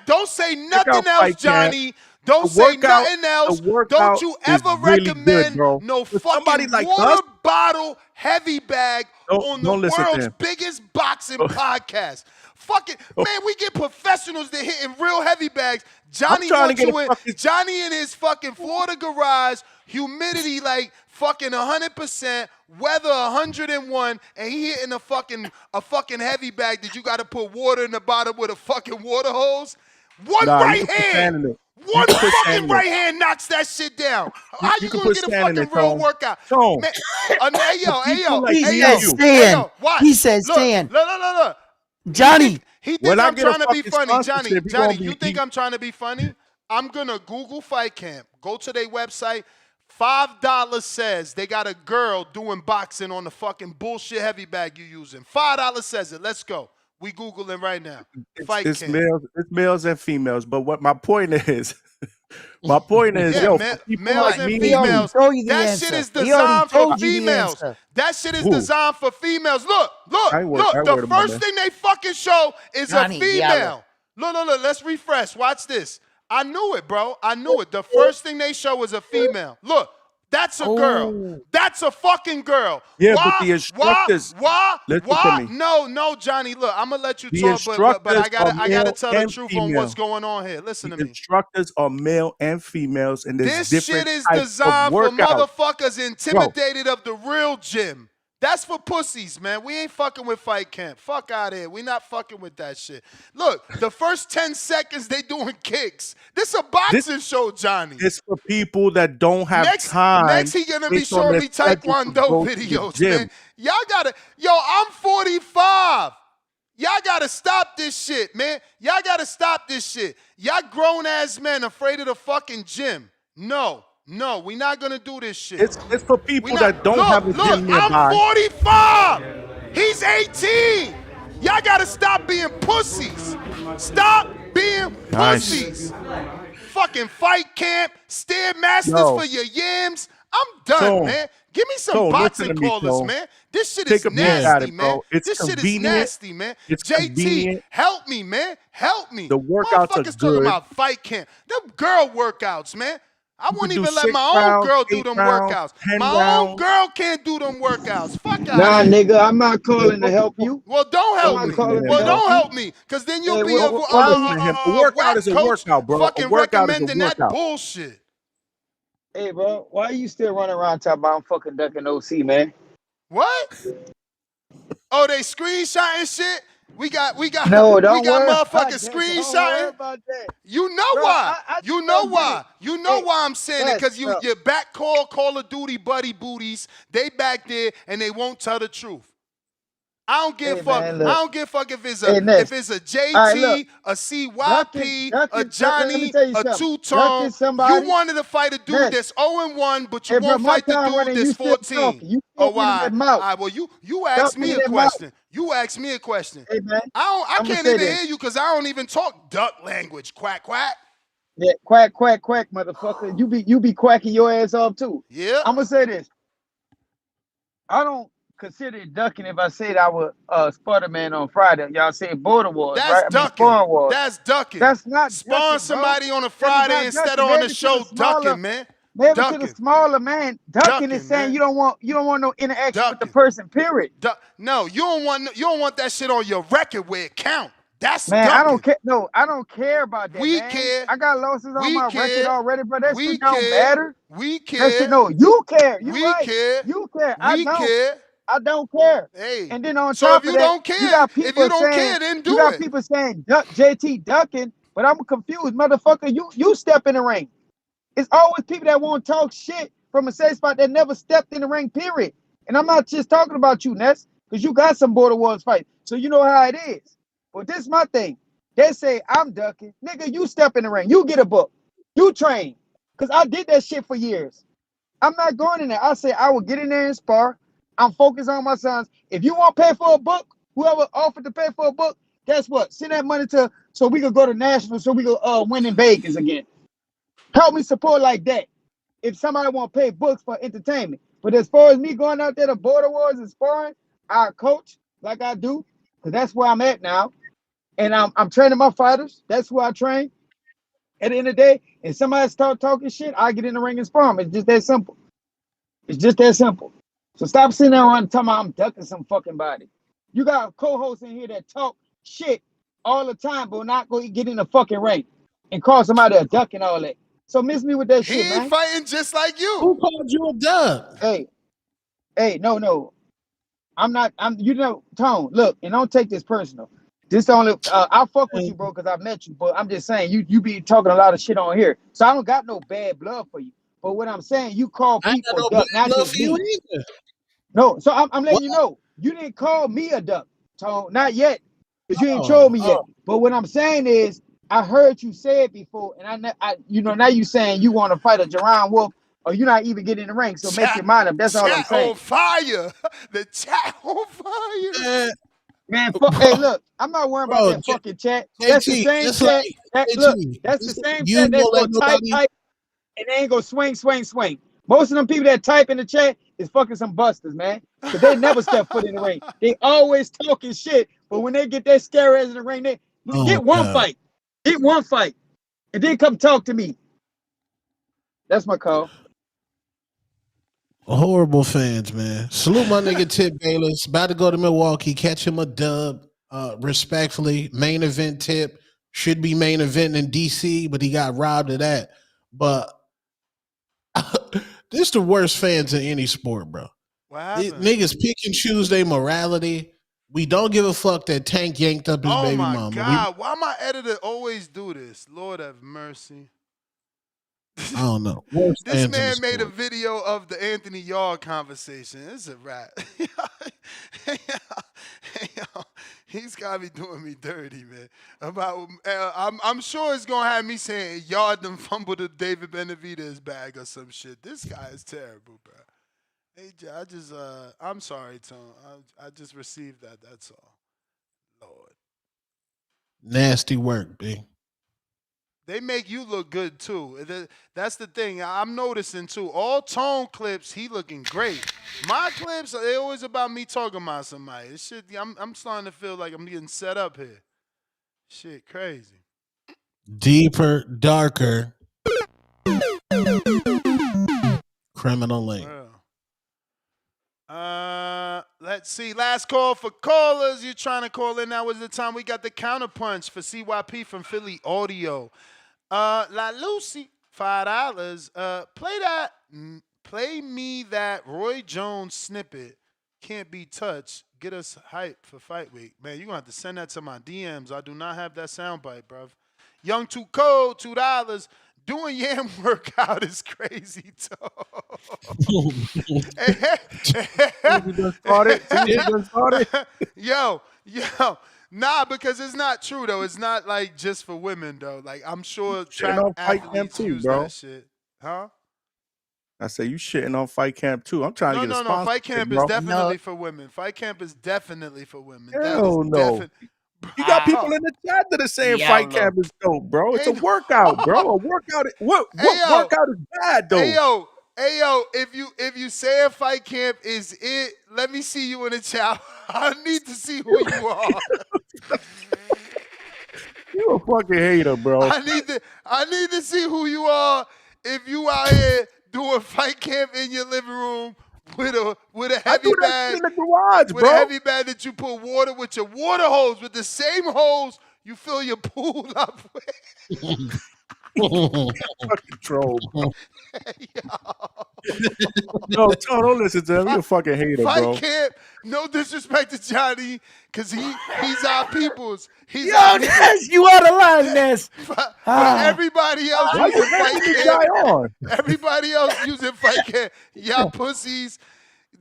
Don't say nothing else, Fight Camp. Johnny. Don't The say workout- nothing else. the workout Don't you is ever really good, recommend bro. no For somebody fucking like water us- bottle heavy bag on the don't listen to world's him. biggest boxing podcast. Fuck it. Man, we get professionals that hitting real heavy bags. Johnny trying to wants get you a in. fucking- Johnny in his fucking Florida garage, humidity like fucking 100%, weather 101, and he hitting a fucking heavy bag that you got to put water in the bottom with a fucking water hose. One Nah, you right can put sand hand. in it. One You can put fucking sand in right it. hand knocks that shit down. How you can gonna put get a sand in fucking it, real Tone. workout? Tone. Man, hey yo, He me said and you. stand. watch. He said Look, stand. Look. Johnny. He think When I I'm get a trying to be fucking funny, sponsorship, Johnny. he Johnny, gonna be- you think I'm trying to be funny? I'm gonna Google Fight Camp. Go to their website. $5 says they got a girl doing boxing on the fucking bullshit heavy bag you using. $5 says it. Let's go. We Googling right now. Fight It's Camp. males and females. But what my point is, for people males like and me females. told you the That answer. shit is He already designed for told you the females. answer. That shit is Who? designed for females. Look. I ain't worried The about first that. thing they fucking show is Johnny, a female. Look. Let's refresh. Watch this. I knew it, bro. I knew it. The first thing they show is a female. Look. That's a girl. That's a fucking girl. Yeah, why, but the instructors. Why? Listen Why? to me. No, Johnny. Look, I'm gonna let you The talk, but I instructors gotta are tell male the and truth female. on what's going on here. Listen to The me. instructors are male and females, and there's This different shit is types designed of for workouts. motherfuckers intimidated of the real gym. That's for pussies, man. We ain't fucking with Fight Camp. Fuck out of here. We not fucking with that shit. Look, the first 10 seconds they doing kicks. This a boxing show, Johnny. It's for people that don't have Next time. he gonna be based on showing their me schedule to Taekwondo go to the videos, gym. man. Y'all gotta, I'm 45. Y'all gotta stop this shit, man. Y'all gotta stop this shit. Y'all grown ass men afraid of the fucking gym. No, we not gonna do this shit. It's for people that don't have a gym nearby. I'm 45. He's 18. Y'all gotta stop being pussies. Stop being Nice. pussies. Fucking Fight Camp, Stairmasters Yo. for your yams. I'm done, Tone. man. Give me some Tone, boxing listen to me, callers, Tone. man. This shit Take is a peek at nasty, it, man. bro. It's This shit is convenient. nasty, man. It's JT, convenient. help me, man. Help me. The workouts are Motherfuckers talking good. about Fight Camp. Them girl workouts, man. I You wouldn't can do even let 6 my own rounds, girl do 8 them rounds, workouts. 10 My own rounds. girl can't do them workouts. Fuck out Nah, of here. nigga, I'm not calling to help you. Well, don't I'm help not me. calling to Well, help don't you. help me, because then you'll Hey, be well, why are Listen to him. A workout whack is a coach workout, bro. A fucking workout is a recommending that workout. bullshit. Hey, bro, why are you still running around talking about I'm fucking ducking OC, man? What? Oh, they screenshotting shit? We got No, don't we got worry about motherfuckers that. Don't worry screenshotting. about that. You know Bro, why? I You just know don't get why? it. You know Hey, why I'm saying it? yes, Because bro. your back Call of Duty buddy booties, they back there and they won't tell the truth. I don't give Hey, fuck. man, I look. don't give fuck if it's Hey, a Ness. JT, All right, look. a CYP, Ducking, a let me Johnny, tell you a something. two-tone. Ducking somebody. You wanted to fight a dude Ness. that's 0-1, but you Hey, bro, won't my fight the time dude running, you that's still 14. talking. You Oh, still running why? that mouth. All right, well, you asked Duck me me a that mouth. question. You asked me a question. Hey, man. I I'ma can't say even this. hear you because I don't even talk duck language. Quack, quack. Yeah, quack, motherfucker. You be quacking your ass off too. Yeah. I'm gonna say this. I don't consider it ducking if I said I was Spider-Man on Friday. Y'all say Border Wars, That's right? ducking. Spawn Wars. That's ducking. That's not Spawn ducking, somebody bro. on a That is Friday not instead ducking. of on Maybe the to show the smaller, ducking, man. maybe to Ducking. the smaller man. Ducking is Ducking, saying man. you don't want no interaction with the Ducking. person. Period. No, you don't want that shit on your record where it count. That's Man, I don't ducking. care. No, I don't care about that, We man. care. I got losses on We my record care. already, but that We shit don't care. matter. We That shit, care. no, you care. You We right. care. You care. I We don't. care. I don't care. Hey. And then on So if top of you that, don't you care, got people saying, then you do got it. people saying, duck JT ducking, but I'm confused, motherfucker. You step in the ring. It's always people that won't talk shit from a safe spot that never stepped in the ring, period. And I'm not just talking about you, Ness, because you got some Border Wars fight. So you know how it is. But this is my thing. They say I'm ducking. Nigga, you step in the ring. You get a book. You train. Because I did that shit for years. I'm not going in there. I say I will get in there and spar. I'm focused on my sons. If you want to pay for a book, whoever offered to pay for a book, guess what? Send that money to so we could go to national, so we could win in Vegas again. Help me support like that. If somebody want to pay books for entertainment. But as far as me going out there to Border Wars and sparring, I coach like I do, because that's where I'm at now. And I'm training my fighters. That's where I train. At the end of the day, if somebody start talking shit, I get in the ring and spar them. It's just that simple. It's just that simple. So stop sitting there and talking about I'm ducking some fucking body. You got co-hosts in here that talk shit all the time, but not go get in the fucking ring and call somebody a duck and all that. So miss me with that He shit, ain't man. fighting just like you. Who called you a duck? Hey, no. I'm not. Tone. Look, and don't take this personal. This only. I fuck with you, bro, because I met you. But I'm just saying, you be talking a lot of shit on here, so I don't got no bad blood for you. But what I'm saying, you call I ain't got people no duck, bad not blood just for you me. either. No, so I'm What? letting you know, you didn't call me a duck, Tone. Not yet, because you ain't Oh, trolled me yet. But what I'm saying is, I heard you say it before, and now you saying you want to fight a Jerron Wolf, or you're not even getting in the ring. So make your mind up. That's all I'm Chat on saying. fire. The chat on fire. Man, bro, hey, look, I'm not worrying about bro, that fucking chat. That's the JT, same just like chat. That's the just like same you chat that's don't let gonna nobody. type, and they ain't gonna swing. Most of them people that type in the chat is fucking some busters, man. Cause they never step foot in the ring. They always talking shit, but when they get that scare ass in the ring, they Oh get one God, fight, and then come talk to me. That's my call. horrible fans, man. Salute my nigga Tip Bayless. About to go to Milwaukee, catch him a dub. Respectfully, main event Tip should be main event in DC, but he got robbed of that. But this the worst fans in any sport, bro. What These happened? niggas pick and choose their morality. We don't give a fuck that Tank yanked up his Oh baby my mama. God. Why my editor always do this? Lord have mercy. I don't know. Worst This fans in the man made a sport. video of the Anthony Yard conversation. It's a rap. He's got me doing me dirty, man. About I'm sure it's gonna have me saying Yard done fumbled the David Benavidez bag or some shit. This guy is terrible, bro. Hey, I'm sorry, Tom. I just received that. That's all. Lord. Nasty work, B. They make you look good too. That's the thing. I'm noticing too. All Tone clips, he looking great. My clips, they always about me talking about somebody. This shit, I'm starting to feel like I'm getting set up here. Shit, crazy. Deeper, darker, criminal link. Let's see. Last call for callers. You're trying to call in. Now is the time. We got the counterpunch for CYP from Philly Audio. La Lucy, $5. Play me that Roy Jones snippet. Can't be touched. Get us hype for fight week. Man, you're gonna have to send that to my DMs. I do not have that soundbite, bruv. Young Too Cold, $2. Doing yam workout is crazy, too. Yo. Nah, because it's not true, though. It's not, like, just for women, though. Like, I'm sure track on Fight Camp athletes too, use bro. that shit. Huh? I say you shitting on Fight Camp too. I'm trying to get a No. sponsor. Fight Camp is definitely for women. Fight Camp is definitely for women. Hell no. You got people in the chat that are saying Fight Camp is dope, bro. It's a workout, bro. A workout. What workout is bad though? Hey yo, if you say a Fight Camp is it, let me see you in the chat. I need to see who you are. You a fucking hater, bro. I need to see who you are if you out here doing Fight Camp in your living room with a heavy bag in the garage, with bro. a heavy bag that you put water with your water hose with the same hose you fill your pool up with. Fucking troll, bro. Yo. No, don't listen to him. You're a fucking hater, Fight bro. camp. No disrespect to Johnny, cause he's our people's. He's Yo, our people's. Ness, you out of line, Ness. But everybody else Why using you fight letting this guy camp. on? Everybody else using fight camp. Y'all pussies.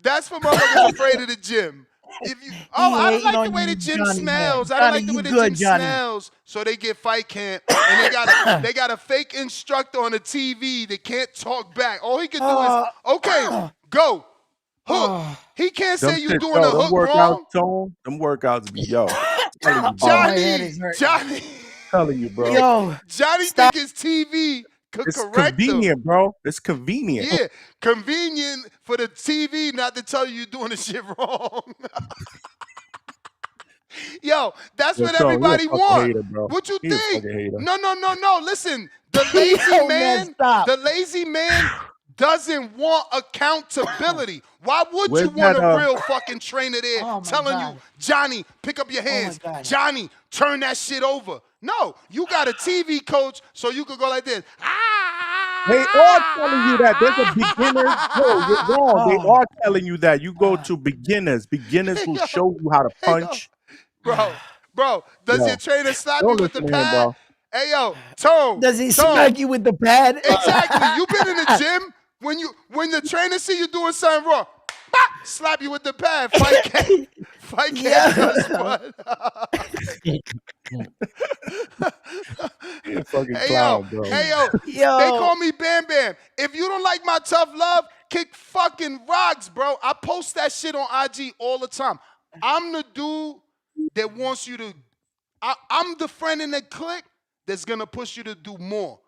That's for motherfuckers afraid of the gym. If you, I don't like the way the gym smells. I don't like the way the gym smells. So they get fight camp, and they got a fake instructor on the TV that can't talk back. All he can do is, okay, go, hook. He can't say you doing a hook wrong. Tone, them workouts be yo. Johnny, telling you, bro. Yo, Johnny think his TV could it's correct convenient, him. bro. It's convenient. Yeah, convenient for the TV not to tell you you're doing the shit wrong. Yo, that's what everybody wants. What you think? No. Listen, the lazy man doesn't want accountability. Why would you want a real fucking trainer there telling you, Johnny, pick up your hands. Johnny, turn that shit over. No, you got a TV coach so you could go like this. They are telling you that. There's a beginner. No, you're wrong. They are telling you that. You go to beginners. Beginners will show you how to punch. Bro, does your trainer slap you with the pad? Bro. Hey, yo, Tone. Does he smack you with the pad? Exactly. You been in the gym when the trainer see you doing something wrong, slap you with the pad. Fight camp does fun. Hey, yo, they call me Bam Bam. If you don't like my tough love, kick fucking rocks, bro. I post that shit on IG all the time. I'm the dude that wants you to, I'm the friend in the clique that's gonna push you to do more.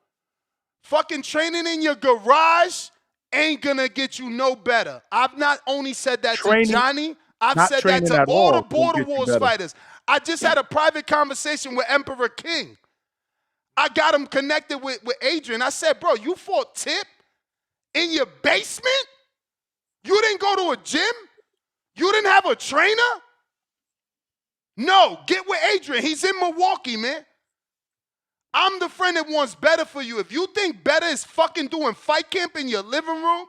Fucking training in your garage ain't gonna get you no better. I've not only said that to Johnny, I've said that to all the Border Wars fighters. I just had a private conversation with Emperor King. I got him connected with Adrian. I said, bro, you fought Tip in your basement? You didn't go to a gym? You didn't have a trainer? No, get with Adrian. He's in Milwaukee, man. I'm the friend that wants better for you. If you think better is fucking doing fight camp in your living room,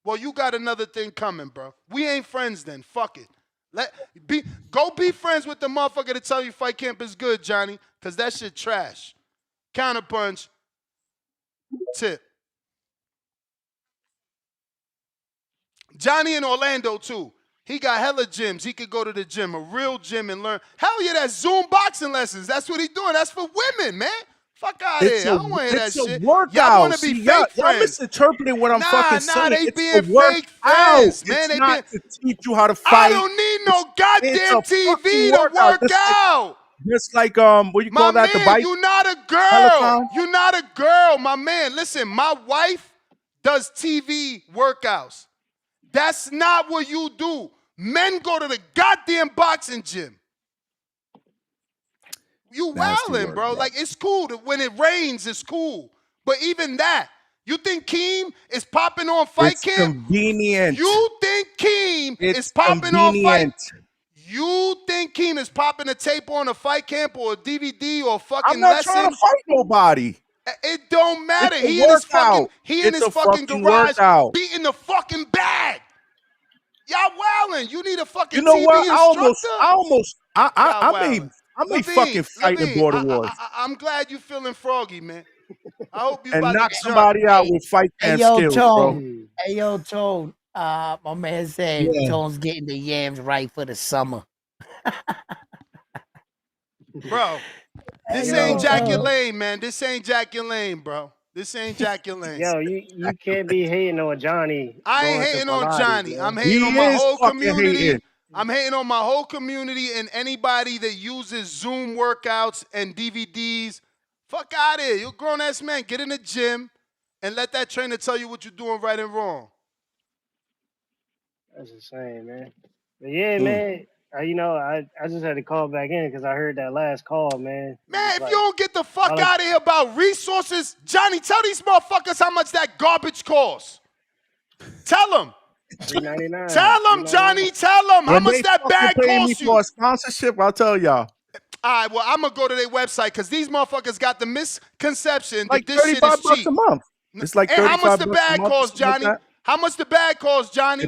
well, you got another thing coming, bro. We ain't friends then. Fuck it. Go be friends with the motherfucker that tell you fight camp is good, Johnny, because that shit trash. Counterpunch. Tip. Johnny in Orlando, too. He got hella gyms. He could go to the gym, a real gym, and learn. Hell yeah, that's Zoom boxing lessons. That's what he doing. That's for women, man. Fuck out of here. I don't want to hear that shit. It's a workout. Y'all want to be fake friends. Y'all misinterpreting what I'm fucking saying. They it's being fake friends, man. It's not to teach you how to fight. I don't need no goddamn TV to work out. Just like what you call that? The bike. You're not a girl. You're not a girl, my man. Listen, my wife does TV workouts. That's not what you do. Men go to the goddamn boxing gym. You wildin', bro. Like, it's cool. When it rains, it's cool. But even that, you think Keem is popping on fight camp? Convenient. You think Keem is popping on fight? You think Keem is popping a tape on a fight camp or a DVD or a fucking lesson? I'm not trying to fight nobody. It don't matter. He in his fucking garage beating the fucking bag. Y'all wildin'. You need a fucking TV instructor? I may fucking fight in Border Wars. I'm glad you feeling froggy, man. I hope you and about knock to somebody out with fight camp skills, bro. Hey, yo, Tone. My man said Tone's getting the yams right for the summer. Bro, this ain't Jack your lane, man. This ain't Jack your lane, bro. This ain't Jack your lane. Yo, you can't be hating on Johnny. I ain't hating on Johnny. Bro. I'm hating on my whole community. I'm hating on my whole community and anybody that uses Zoom workouts and DVDs. Fuck out of here. You're a grown-ass man. Get in the gym and let that trainer tell you what you're doing right and wrong. That's insane, man. But yeah, man. I just had to call back in because I heard that last call, man. Man, if you don't get the fuck out of here about resources, Johnny, tell these motherfuckers how much that garbage costs. Tell them. $3.99. Tell them, Johnny. Tell them how much that bag costs you. For a sponsorship, I'll tell y'all. All right, well, I'm going to go to their website because these motherfuckers got the misconception that Like this shit is $35 cheap. a month. It's like And how much 35 the bucks a bag month or cost, something like Johnny? that. How much the bag cost, Johnny?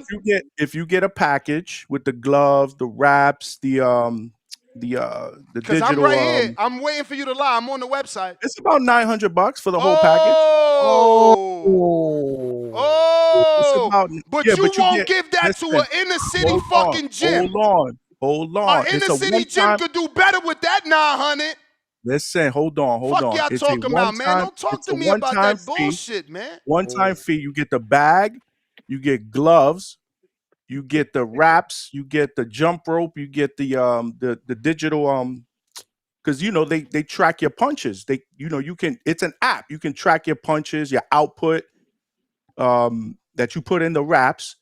If you get a package with the gloves, the wraps, the Because I'm digital right here. I'm waiting for you to lie. I'm on the website. it's about $900 for the whole package. It's about But you but you won't get give that to listen, an inner city fucking gym. hold An on. inner It's a city gym one-time. could do better with that 900. Listen, hold on. Fuck y'all It's a talking about, man. one-time. Don't talk It's to a me about one-time that fee. bullshit, man. One-time fee. You get the bag, you get gloves, you get the wraps, you get the jump rope, you get the digital because they track your punches. You can it's an app. You can track your punches, your output that you put in the wraps.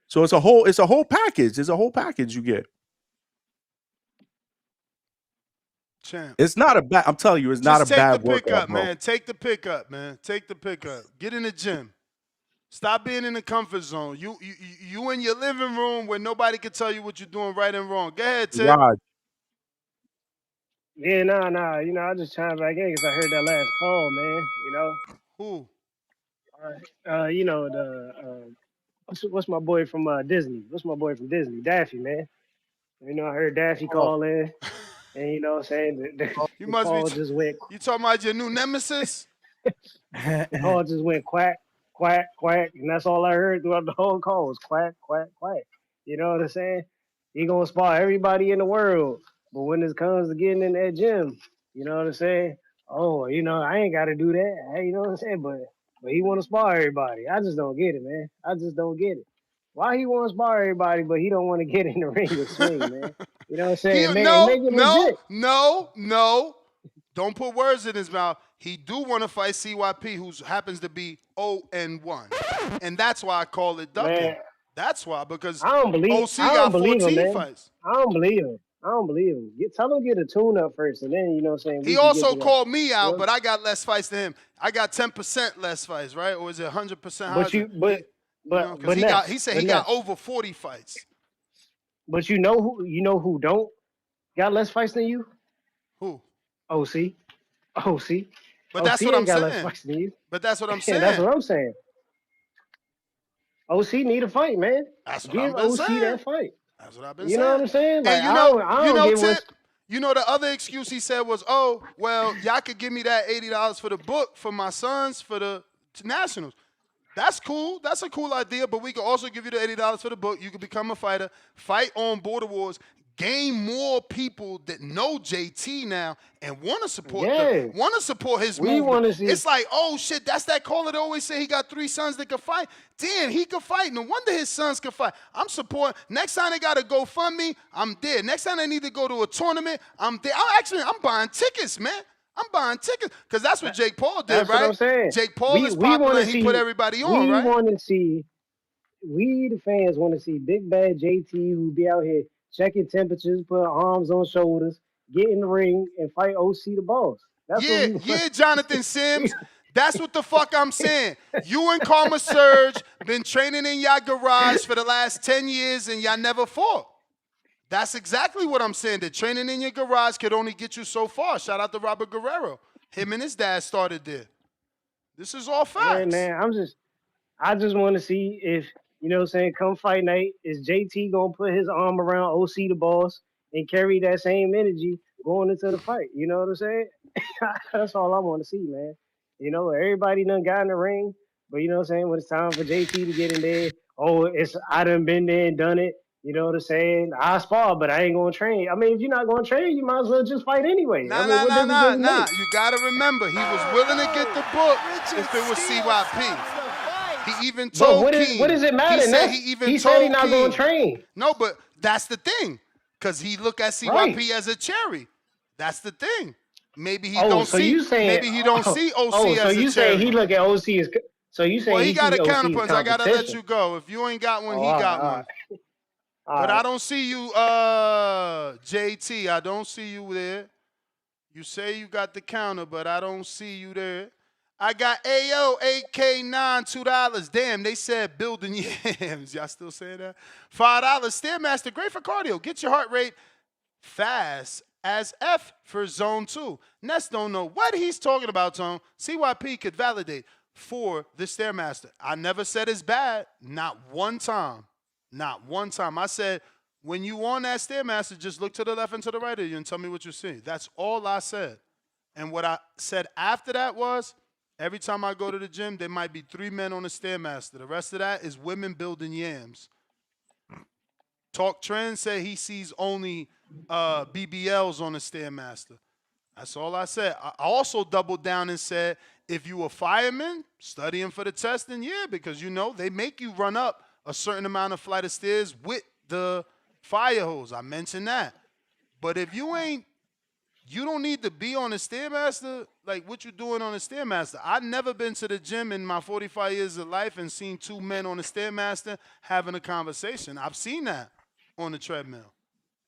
So it's a whole package. It's a whole package you get. Champ. It's not a bad. I'm telling you, it's not a Just take the bad workout, pickup, bro. man. Take the pickup, man. Take the pickup. Get in the gym. Stop being in the comfort zone. You in your living room where nobody can tell you what you're doing right and wrong. Go ahead, Tip. Raj. Yeah, nah. You know, I just chimed back in because I heard that last call, man. You know. Who? You know what's my boy from Disney? What's my boy from Disney? Daffy, man. You know, I heard Daffy call in, and you know what I'm saying? You The must be. call just went. You talking about your new nemesis? The call just went quack, quack, quack, and that's all I heard throughout the whole call was quack, quack, quack. You know what I'm saying? He gonna spar everybody in the world, but when it comes to getting in that gym, you know what I'm saying? Oh, you know, I ain't got to do that. Hey, you know what I'm saying? But he want to spar everybody. I just don't get it, man. I just don't get it. Why he want to spar everybody, but he don't want to get in the ring and swing, man? You know what I'm saying? Man, make it legit. No. Don't put words in his mouth. He do want to fight CYP, who happens to be 0-1, and that's why I call it ducking. Man, That's why, because I don't believe. OC I don't got believe him, 14 man. fights. I don't believe him. I don't believe him. Tell him get a tune up first, and then you know what I'm saying. He We can get also to that. called me out, You know? but I got less fights than him. I got 10% less fights, right? Or is it 100%? But you, but Because he said he got over 40 fights. But you know who don't got less fights than you? Who? OC. But that's what ain't I'm got less saying. fights than you. But that's what I'm saying. That's what I'm saying. OC need a fight, man. That's what Give I've been OC saying. that fight. That's what I've been You saying. know what I'm saying? Like And I don't get Tip, what's. you know the other excuse he said was, oh, well, y'all could give me that $80 for the book for my sons for the nationals. That's cool. That's a cool idea, but we could also give you the $80 for the book. You could become a fighter, fight on Border Wars, gain more people that know JT now and want to support his We movement. wanna see- It's like, oh shit, that's that caller that always say he got 3 sons that could fight. Damn, he could fight. No wonder his sons could fight. I'm supporting. Next time they got to go fund me, I'm there. Next time they need to go to a tournament, I'm there. I'm buying tickets, man. I'm buying tickets because that's what Jake Paul did, That's right? what I'm saying. Jake Paul is popular. He put everybody on, right? We want to see. We the fans want to see Big Bad JT who be out here checking temperatures, put arms on shoulders, get in the ring and fight OC the boss. That's what we want. Yeah, Jonathan Sims. That's what the fuck I'm saying. You and Karma Surge been training in y'all garage for the last 10 years and y'all never fought. That's exactly what I'm saying. The training in your garage could only get you so far. Shout out to Robert Guerrero. Him and his dad started there. This is all facts. Yeah, man. I just want to see if, you know what I'm saying, come fight night, is JT going to put his arm around OC the boss and carry that same energy going into the fight? You know what I'm saying? That's all I want to see, man. You know, everybody done got in the ring, but you know what I'm saying, when it's time for JT to get in there, I done been there and done it. You know what I'm saying? I spar, but I ain't going to train. I mean, if you're not going to train, you might as well just fight anyway. Nah. What difference does it make? You got to remember, he was willing to get the book if it was CYP. He even told But King. what does it matter? He said he not going to train. No, but that's the thing. Because he look at CYP as a cherry. That's the thing. Maybe he don't see OC as so a you cherry. saying he look at OC as so you saying Well, he got a see OC as counterpunch. I gotta let competition. you go. If you ain't got one, he all got right, one. all But right. I don't see you, JT. I don't see you there. You say you got the counter, but I don't see you there. I got AO, 8K9, $2. Damn, they said building yams. Y'all still saying that? $5. Stairmaster, great for cardio. Get your heart rate fast as F for zone 2. Ness don't know what he's talking about, Tone. CYP could validate for the Stairmaster. I never said it's bad. Not one time. Not one time. I said, when you on that Stairmaster, just look to the left and to the right of you and tell me what you see. That's all I said. And what I said after that was, every time I go to the gym, there might be 3 men on the Stairmaster. The rest of that is women building yams. Talk Trend said he sees only BBLs on the Stairmaster. That's all I said. I also doubled down and said, if you a fireman studying for the testing, yeah, because they make you run up a certain amount of flight of stairs with the fire hose. I mentioned that. But if you don't need to be on the Stairmaster, like what you doing on the Stairmaster. I've never been to the gym in my 45 years of life and seen 2 men on the Stairmaster having a conversation. I've seen that on the treadmill.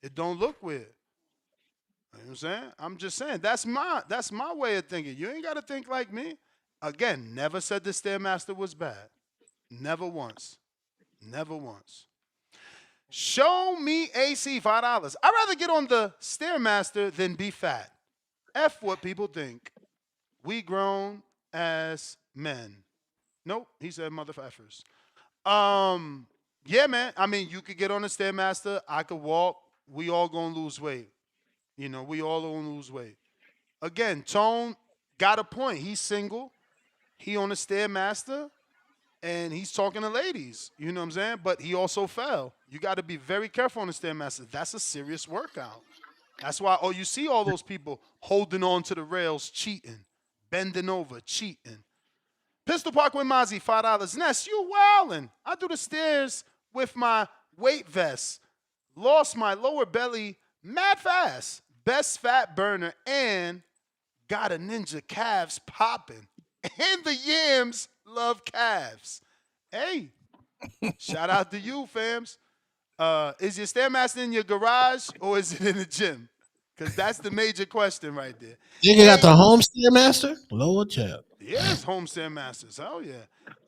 It don't look weird. You know what I'm saying? I'm just saying, that's my way of thinking. You ain't got to think like me. Again, never said the Stairmaster was bad. Never once. Never once. Show me AC, $5. I'd rather get on the Stairmaster than be fat. F what people think. We grown as men. Nope, he said motherfuckers. Yeah, man. I mean, you could get on the Stairmaster. I could walk. We all gonna lose weight. We all gonna lose weight. Again, Tone got a point. He's single. He on the Stairmaster. And he's talking to ladies. You know what I'm saying? But he also fell. You got to be very careful on the Stairmaster. That's a serious workout. That's why, you see all those people holding on to the rails, cheating, bending over, cheating. Pistol Park with Mozzie, $5. Ness, you wildin'. I do the stairs with my weight vest. Lost my lower belly mad fast. Best fat burner and got a ninja calves popping. And the yams love calves. Hey, shout out to you, fams. Is your Stairmaster in your garage or is it in the gym? Because that's the major question right there. You got the home Stairmaster? Lord child. Yes, home Stairmasters. Hell yeah.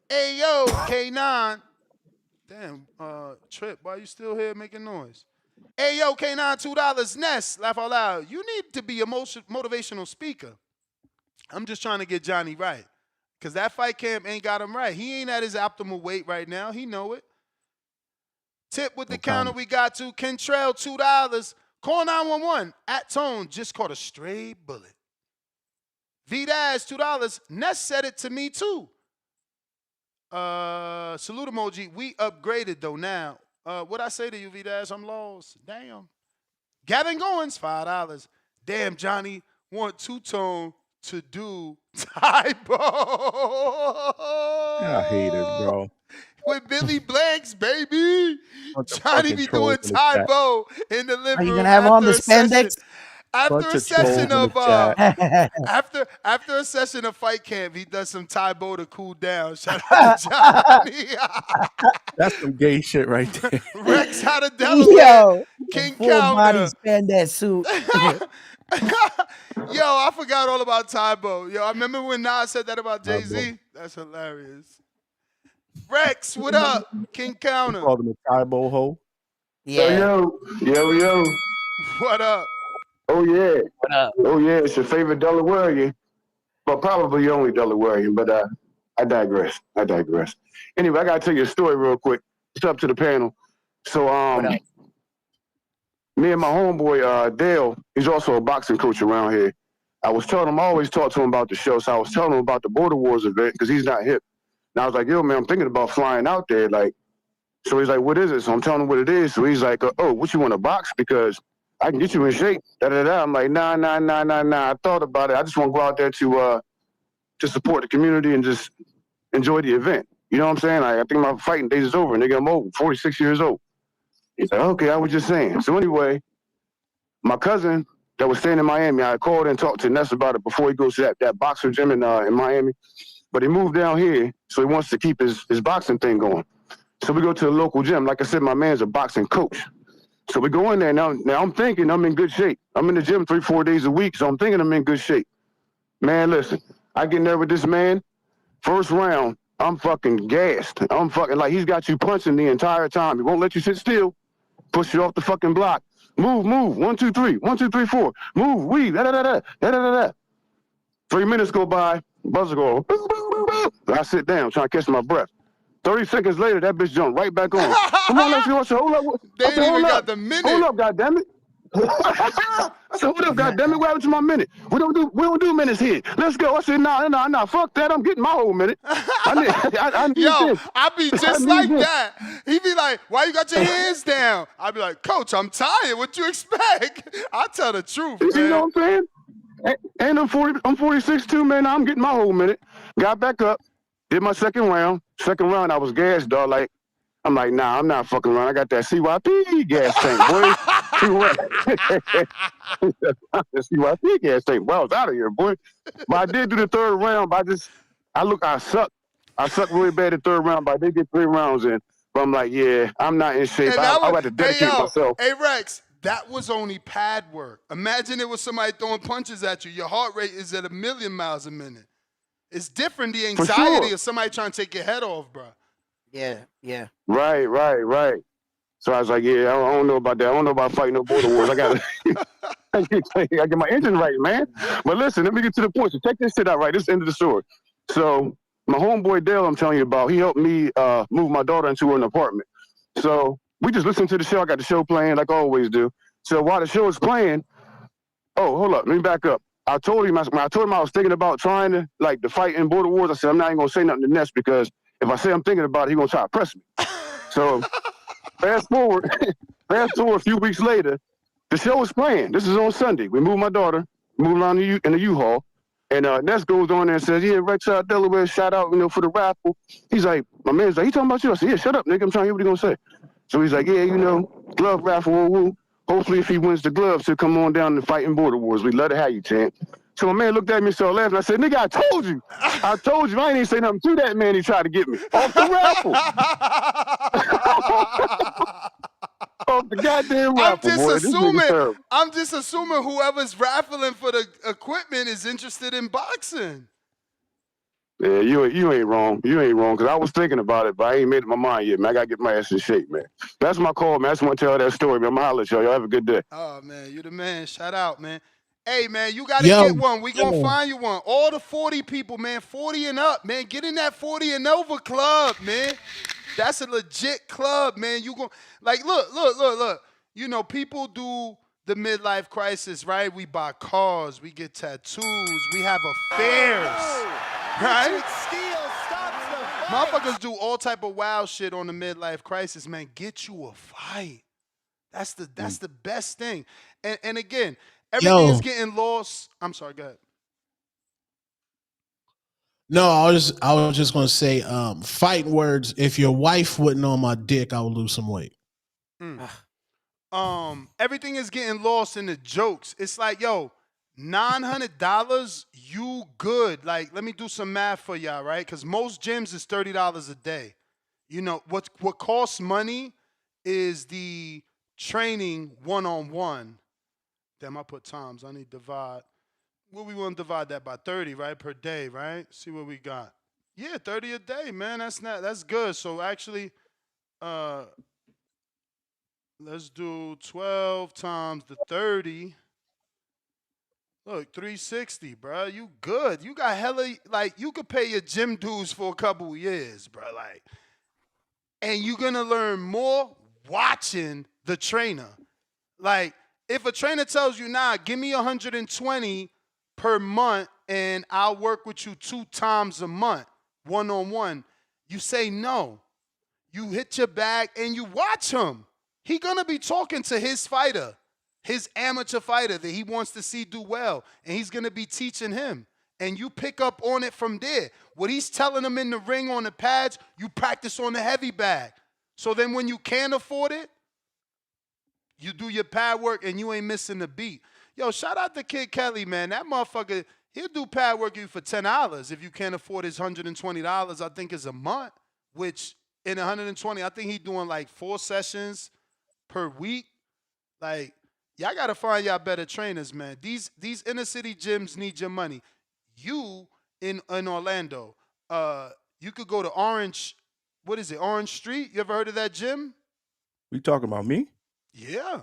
Hey, yo, K9. Damn, Trip, why you still here making noise? Hey, yo, K9, $2. Ness, laugh out loud. You need to be a motivational speaker. I'm just trying to get Johnny right. Because that fight camp ain't got him right. He ain't at his optimal weight right now. He know it. Tip with the counter we got to. Kentrell, $2. Call 911. At Tone, just caught a stray bullet. V-Dash, $2. Ness said it to me too. Salute emoji. We upgraded though now. What I say to you, V-Dash? I'm lost. Damn. Gavin Goins, $5. Damn, Johnny, want two-tone to do Tybo. I hate it, bro. With Billy Blanks, baby. Johnny be doing Tybo in the living room. Are you gonna have on the spandex? After a session of after a session of fight camp, he does some Tybo to cool down. Shout out to Johnny. That's some gay shit right there. Rex out of Delaware. Yo, King full Counter. body spandex suit. Yo, I forgot all about Tybo. Yo, I remember when Nas said that about Jay-Z. That's hilarious. Rex, what up? King Counter. You called him a Tybo hoe. Yeah. Yo. What up? Oh, yeah. What up? Oh, yeah. It's your favorite Delawarean. Well, probably your only Delawarean, but I digress. Anyway, I got to tell you a story real quick. What's up to the panel? So, me and my homeboy, Dale, he's also a boxing coach around here. I always talk to him about the show, so I was telling him about the Border Wars event because he's not hip. And I was like, yo, man, I'm thinking about flying out there. So he's like, what is it? So I'm telling him what it is. So he's like, what you want to box? Because I can get you in shape. I'm like, nah. I thought about it. I just want to go out there to support the community and just enjoy the event. You know what I'm saying? I think my fighting days is over. Nigga, I'm old, 46 years old. He's like, okay, I was just saying. So anyway, my cousin that was staying in Miami, I called and talked to Ness about it before he goes to that boxer gym in Miami. But he moved down here, so he wants to keep his boxing thing going. So we go to the local gym. Like I said, my man's a boxing coach. So we go in there. Now I'm thinking I'm in good shape. I'm in the gym 3-4 days a week, so I'm thinking I'm in good shape. Man, listen, I get in there with this man. First round, I'm fucking gassed. I'm fucking like he's got you punching the entire time. He won't let you sit still. Push you off the fucking block. Move, move. 1, 2, 3. 1, 2, 3, 4. Move, weave. Da da da da da da da da. 3 minutes go by. Buzzer go. I sit down, trying to catch my breath. 30 seconds later, that bitch jumped right back on. Come on, let's go. I said, hold up. They I ain't said, even hold got up. the minute. Hold up, goddammit. I said, hold up, goddammit. What happened to my minute? We don't do minutes here. Let's go. I said, nah. Fuck that. I'm getting my whole minute. I need Yo, this. I be just need like this. that. He be like, why you got your hands down? I be like, Coach, I'm tired. What you expect? I tell the truth, man. You know what I'm saying? And I'm 46 too, man. I'm getting my whole minute. Got back up, did my second round. Second round, I was gassed, dog. Like, I'm like, nah, I'm not fucking around. I got that CYP gas tank, boy. The CYP gas tank, boy. I was out of here, boy. But I did do the third round, but I suck. I suck really bad the third round, but I did get 3 rounds in. But I'm like, yeah, I'm not in shape. I got to dedicate myself. Hey, Rex, that was only pad work. Imagine it was somebody throwing punches at you. Your heart rate is at 1,000,000 miles a minute. It's different, the anxiety of somebody trying to take your head off, bro. Yeah. Right. So I was like, yeah, I don't know about that. I don't know about fighting no border wars. I got get my engine right, man. But listen, let me get to the point. So check this shit out, right? This is the end of the story. So my homeboy Dale, I'm telling you about, he helped me move my daughter into an apartment. So we just listened to the show. I got the show playing like I always do. So while the show is playing, oh, hold up, let me back up. I told him I was thinking about trying to fight in border wars. I said I'm not even gonna say nothing to Ness because if I say I'm thinking about it, he's gonna try to press me. So fast forward a few weeks later, the show is playing. This is on Sunday. We moved my daughter, moved around in the U-Haul, and Ness goes on there and says, "Yeah, Rex out Delaware, shout out, for the raffle." He's like, my man's like, "He talking about you?" I said, "Yeah, shut up, nigga. I'm trying to hear what he gonna say." So he's like, "Yeah, glove raffle, woo woo. Hopefully, if he wins the gloves, he'll come on down and fight in border wars. We'd love to have you, champ." So my man looked at me and started laughing. I said, "Nigga, I told you. I ain't even say nothing to that man. He tried to get me off the raffle." Off the goddamn raffle, boy. This nigga terrible. I'm just assuming whoever's raffling for the equipment is interested in boxing. Yeah, you ain't wrong. You ain't wrong, because I was thinking about it, but I ain't made up my mind yet, man. I got to get my ass in shape, man. That's my call, man. I just want to tell that story, man. I'm going to holler at y'all. Y'all have a good day. Oh, man, you the man. Shout out, man. Hey, man, you got to get one. We going to find you one. All the 40 people, man, 40 and up, man. Get in that 40 and over club, man. That's a legit club, man. You go look. People do the midlife crisis, right? We buy cars, we get tattoos, we have affairs, right? Motherfuckers do all type of wild shit on the midlife crisis, man. Get you a fight. That's the best thing. And again, everything is getting lost. I'm sorry, go ahead. No, I was just gonna say, fighting words. If your wife wasn't on my dick, I would lose some weight. Everything is getting lost in the jokes. It's like, yo, $900, you good. Like, let me do some math for y'all, right? Because most gyms is $30 a day. What costs money is the training one-on-one. Damn, I put times. I need to divide. What we want to divide that by 30, right? Per day, right? See what we got. Yeah, 30 a day, man. That's good. So actually, let's do 12 times the 30. Look, 360, bro. You good. You got hella, you could pay your gym dues for a couple of years, bro. And you're going to learn more watching the trainer. If a trainer tells you, nah, give me 120 per month and I'll work with you 2 times a month, one-on-one, you say no. You hit your bag and you watch him. He going to be talking to his fighter, his amateur fighter that he wants to see do well, and he's going to be teaching him. And you pick up on it from there. What he's telling him in the ring on the pads, you practice on the heavy bag. So then when you can't afford it, you do your pad work and you ain't missing the beat. Yo, shout out to Kid Kelly, man. That motherfucker, he'll do pad work you for $10 if you can't afford his $120, I think, is a month, which in 120, I think he's doing 4 sessions per week. Y'all got to find y'all better trainers, man. These inner city gyms need your money. You in Orlando, you could go to Orange Street? You ever heard of that gym? We talking about me? Yeah.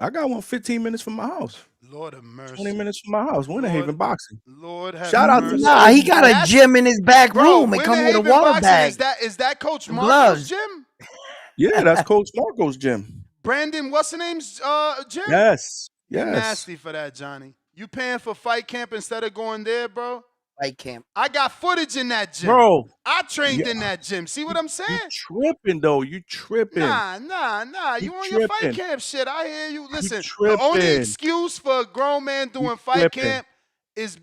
I got one 15 minutes from my house. Lord have mercy. 20 minutes from my house. Winter Haven Boxing. Lord have Shout out mercy. to Nah, he got a gym in his back room. It Winter comes with a Haven water Boxing, bag. is that Coach and Marco's gloves. gym? Yeah, that's Coach Marco's gym. Brandon, what's the name's gym? Yes. You Yes. nasty for that, Johnny. You paying for fight camp instead of going there, bro? Fight camp. I got footage in that gym. Bro. I trained Yeah. in that gym. See what I'm saying? Tripping though. You tripping. Nah. You on your fight camp shit. I hear you. Listen, tripping. the only excuse for a grown man doing fight camp is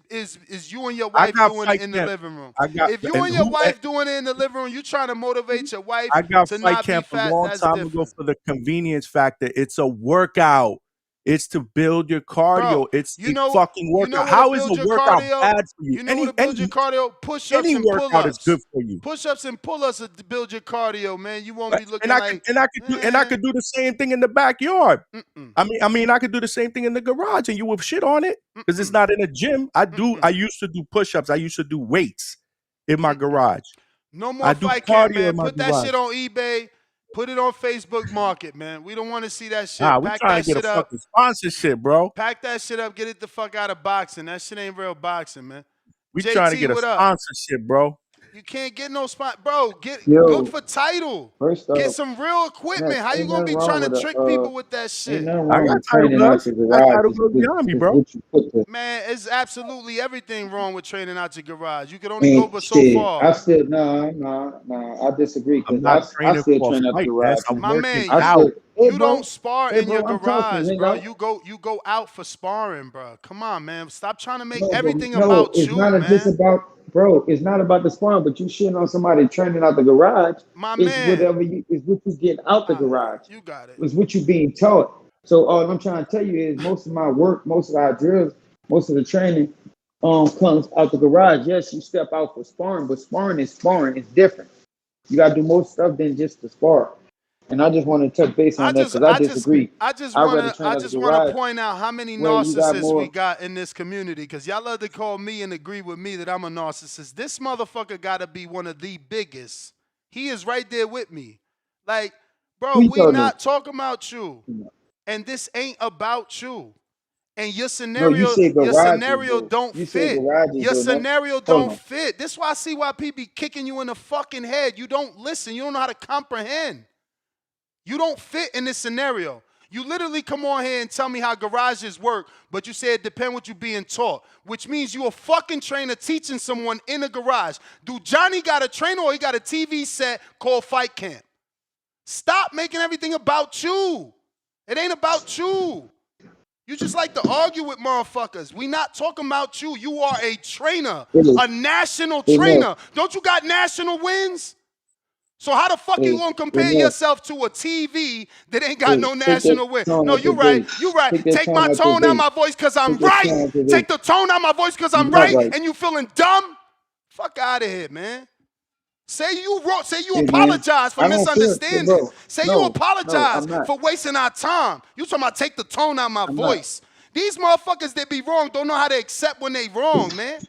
you and your wife doing it in the living room. If you and your wife doing it in the living room, you trying to motivate your wife I got to fight not camp be fat. a long That's time different. ago for the convenience factor. It's a workout. It's to build your cardio. Bro, It's you a know- fucking workout. you know what How to is build a your workout cardio? bad for you? You know what to build your cardio? Push-ups any and workout pull-ups. is good for you. Push-ups and pull-ups to build your cardio, man. You won't be looking And like I could do the same thing in the backyard. I mean, I could do the same thing in the garage, and you would shit on it because it's not in a gym. I used to do push-ups. I used to do weights in my garage. No more I do fight camp, cardio man. in my Put that garage. shit on eBay. Put it on Facebook Market, man. We don't want to see that shit. We Pack trying that to get shit a up. fucking sponsorship, bro. Pack that shit up. Get it the fuck out of boxing. That shit ain't real boxing, man. We JT, trying to get a what up? sponsorship, bro. You can't get no spot, bro. Yo, Look for title. First Get off, some real equipment. How you ain't gonna nothing be wrong trying to with trick a, people with that ain't shit? nothing I wrong got with title training out gloves. your I got garage. title It's gloves behind me, bro. what you put the Man, it's absolutely everything wrong with training out your garage. You can only go ain't but so shit. far. I still no. I disagree I'm because not I training still for a train out the fight, man. garage. I'm My working man, out. you don't spar Hey, in your bro, I'm talking, garage, nigga. bro. You go out for sparring, bro. Come on, man. Stop trying to make No, everything no, about it's you, not just man. about, bro. It's not about the sparring, but you shitting on somebody training out the garage. My It's man. it's what you get out the garage. You got it. It's what you being taught. So all I'm trying to tell you is most of my work, most of our drills, most of the training comes out the garage. Yes, you step out for sparring, but sparring is sparring. It's different. You gotta do more stuff than just the spar. And I just want to touch base on that because I disagree. I just I'd rather want train out the to garage point out how many where you got narcissists we more. got in this community, because y'all love to call me and agree with me that I'm a narcissist. This motherfucker got to be one of the biggest. He is right there with me. Like, bro, Who you we talking not to? talking about you, and this ain't about you. And your No, you scenario, said your garages scenario though. don't You said fit. garages Your though. No, scenario hold don't on. fit. This is why I see why people be kicking you in the fucking head. You don't listen. You don't know how to comprehend. You don't fit in this scenario. You literally come on here and tell me how garages work, but you say it depends what you being taught, which means you a fucking trainer teaching someone in a garage. Do Johnny got a trainer or he got a TV set called Fight Camp? Stop making everything about you. It ain't about you. You just like to argue with motherfuckers. We not talking about you. You are a trainer, a national trainer. Don't you got national wins? So how the fuck you gonna compare yourself to a TV that ain't got no national win? No, you right. You right. Take my tone out my voice because I'm right. Take the tone out my voice because I'm right, and you feeling dumb? Fuck out of here, man. Say you wrote. Say you apologize for misunderstandings. Say you apologize for wasting our time. You talking about take the tone out my voice? These motherfuckers that be wrong don't know how to accept when they wrong, man.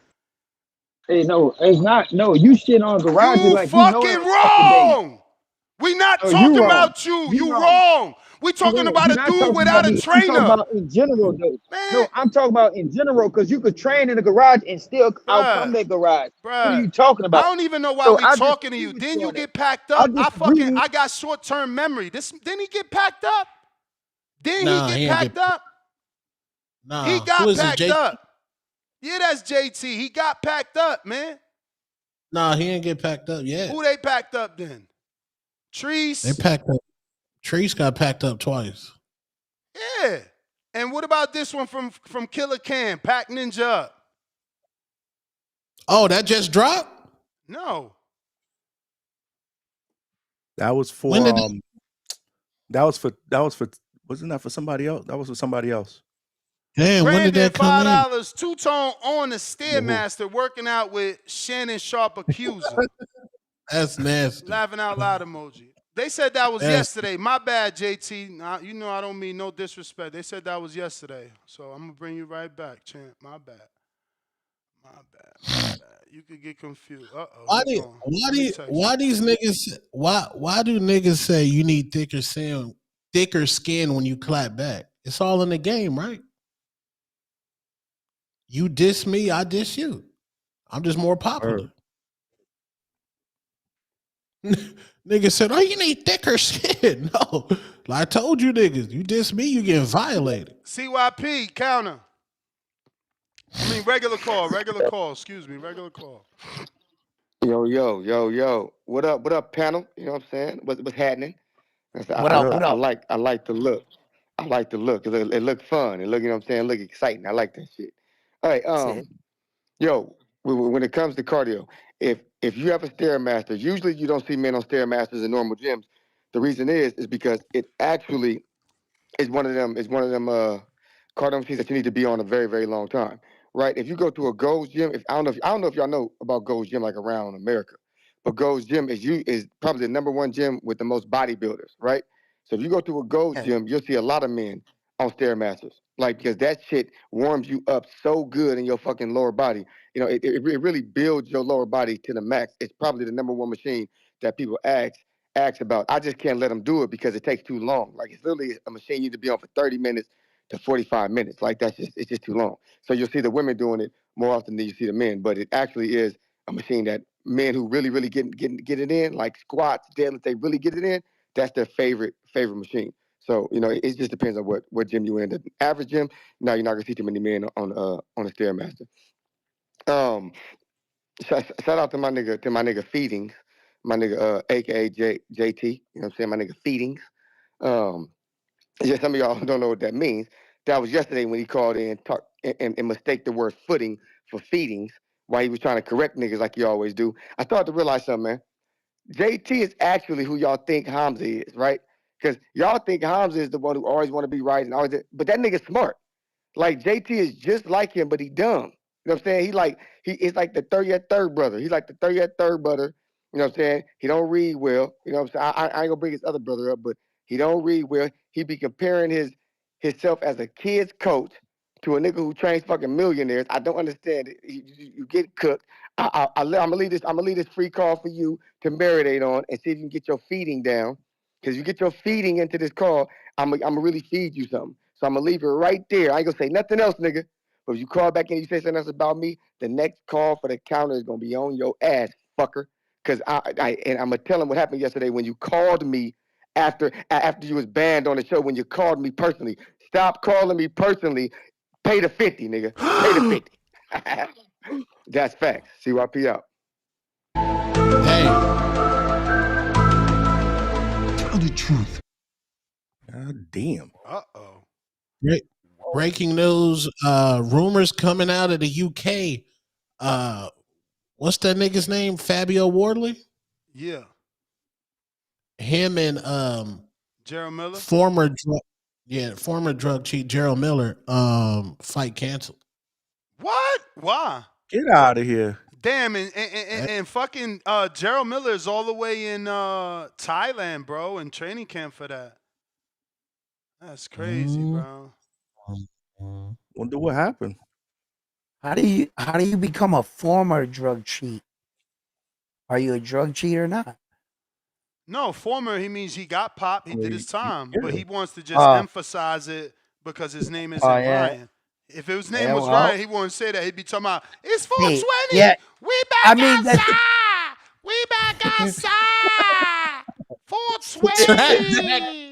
Hey, no, it's not. No, you shit on garages You like you know fucking every fucking day. wrong. We not No, talking you wrong. about you. You wrong. We talking about You're a not dude talking without about a me. I'm talking trainer. about in general, though. Man. No, I'm talking about in general because you could train in the garage and still outcome that garage. What are you talking I about? don't even know why So we I talking to disagree you. with Then you you on get that. packed I up. disagree. I got short-term memory. Then he get packed up. Then Nah, he he get ain't packed up. Nah, He who got is this, packed Jake? up. Yeah, that's JT. He got packed up, man. Nah, he ain't get packed up yet. Who they packed up then? Trees. They packed up. Trees got packed up twice. Yeah. And what about this one from Killer Cam, Pack Ninja up? Oh, that just dropped? No. That was for When did that was for wasn't that for somebody else? That was for somebody else. Damn, when did Brandon, that come in? $5, two-tone on the Stairmaster, working out with Shannon Sharp Accuser. That's nasty. Laughing out loud emoji. They said that was yesterday. My bad, JT. Now, you know I don't mean no disrespect. They said that was yesterday. So I'm going to bring you right back, champ. My bad. My bad. You could get confused. Uh-oh. Why these niggas why do niggas say you need thicker skin when you clap back? It's all in the game, right? You diss me, I diss you. I'm just more popular. Nigga said, "Oh, you need thicker skin." No, I told you niggas, you diss me, you getting violated. CYP counter. I mean regular call. Excuse me, regular call. Yo. What up, panel? You know what I'm saying? What's happening? What up? What I up? like the look. I like the look. It look fun. It look, you know what I'm saying? It look exciting. I like that shit. All right, That's it. yo, when it comes to cardio, if you have a stairmaster, usually you don't see men on stairmasters in normal gyms. The reason is because it actually is one of them cardio machines that you need to be on a very, very long time. Right? If you go to a Gold's Gym, I don't know if y'all know about Gold's Gym like around America, but Gold's Gym is probably the number one gym with the most bodybuilders, right? So if you go to a Gold's Gym, you'll see a lot of men on stairmasters, like because that shit warms you up so good in your fucking lower body. You know, it really builds your lower body to the max. It's probably the number one machine that people ask about. I just can't let them do it because it takes too long. Like it's literally a machine you need to be on for 30 minutes to 45 minutes. Like it's just too long. So you'll see the women doing it more often than you see the men, but it actually is a machine that men who really get it in, like squats, deadlifts, they really get it in. That's their favorite machine. So you know, it just depends on what gym you in. The average gym, no, you're not gonna see too many men on a stairmaster. Shout out to my nigga Feedings, my nigga aka JT. You know what I'm saying? My nigga Feedings. Yeah, some of y'all don't know what that means. That was yesterday when he called in and mistake the word footing for feedings while he was trying to correct niggas like he always do. I started to realize something, man. JT is actually who y'all think Hamza is, right? Because y'all think Hamza is the one who always want to be right and always, but that nigga's smart. Like JT is just like him, but he dumb. You know what I'm saying? He is like the 30th brother. He's like the 30th brother. You know what I'm saying? He don't read well. You know what I'm saying? I ain't gonna bring his other brother up, but he don't read well. He be comparing himself as a kid's coach to a nigga who trains fucking millionaires. I don't understand it. You get cooked. I'm gonna leave this free call for you to marinate on and see if you can get your feeding down. Because you get your feeding into this call, I'm gonna really feed you something. So I'm gonna leave it right there. I ain't gonna say nothing else, nigga. But if you call back and you say something else about me, the next call for the counter is gonna be on your ass, fucker. Cause I'm gonna tell him what happened yesterday when you called me after you was banned on the show. When you called me personally, stop calling me personally. Pay the 50, nigga. Pay the 50. That's facts. CYP out. Tell the truth. God damn. Uh-oh. Breaking news, rumors coming out of the UK. What's that nigga's name? Fabio Wardley? Yeah. Him and Gerald Miller? former drug cheat Gerald Miller fight canceled. What? Why? Get out of here. Damn, and fucking Gerald Miller is all the way in Thailand, bro, in training camp for that. That's crazy, bro. Wonder what happened. How do you become a former drug cheat? Are you a drug cheat or not? No, former, he means he got popped, he did his time, but he wants to just Oh. emphasize it because his name isn't yeah. Ryan. If his name Yeah, was well. Ryan, he wouldn't say that. He'd be talking about, it's 420. yeah. We back I mean, outside. We back outside. 420.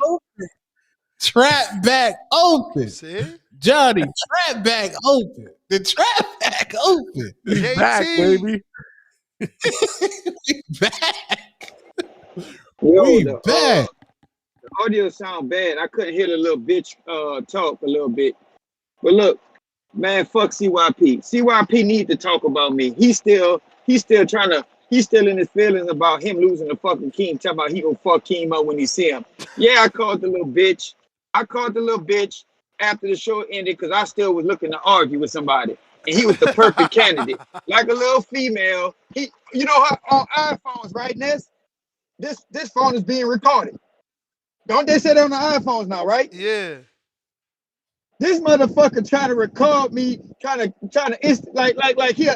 Trap back open. See? Johnny, trap back open. The trap back open. He's back, baby. We back. Yo, We the, back. the audio sound bad. I couldn't hear the little bitch talk a little bit. But look, man, fuck CYP. CYP need to talk about me. He's still in his feelings about him losing the fucking King. Talking about he gonna fuck Keem up when he see him. Yeah, I called the little bitch. After the show ended because I still was looking to argue with somebody. And he was the perfect candidate. Like a little female. You know how on iPhones, right, Ness? This phone is being recorded. Don't they say that on the iPhones now, right? Yeah. This motherfucker trying to record me, like he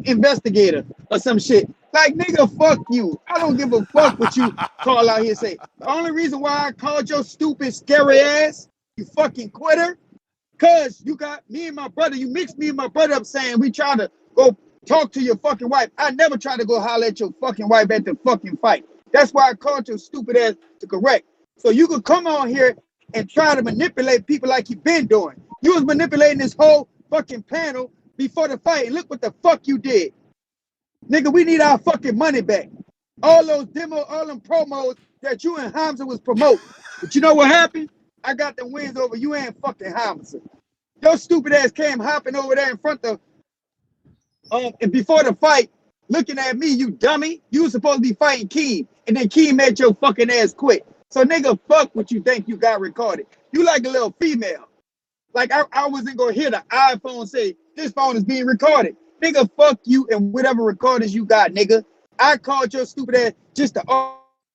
investigator or some shit. Like, nigga, fuck you. I don't give a fuck what you call out here and say. The only reason why I called your stupid, scary ass, you fucking quitter, cause you got me and my brother, you mixed me and my brother up saying we trying to go talk to your fucking wife. I never tried to go holler at your fucking wife at the fucking fight. That's why I called your stupid ass to correct. So you could come on here and try to manipulate people like you've been doing. You was manipulating this whole fucking panel before the fight, and look what the fuck you did. Nigga, we need our fucking money back. All those demo, all them promos that you and Hamza was promoting. But you know what happened? I got the wins over you and fucking Hamza. Your stupid ass came hopping over there in front of, and before the fight, looking at me, you dummy. You was supposed to be fighting Keem, and then Keem made your fucking ass quit. So nigga, fuck what you think you got recorded. You like a little female. Like I wasn't gonna hear the iPhone say, this phone is being recorded. Nigga, fuck you and whatever recordings you got, nigga. I called your stupid ass just to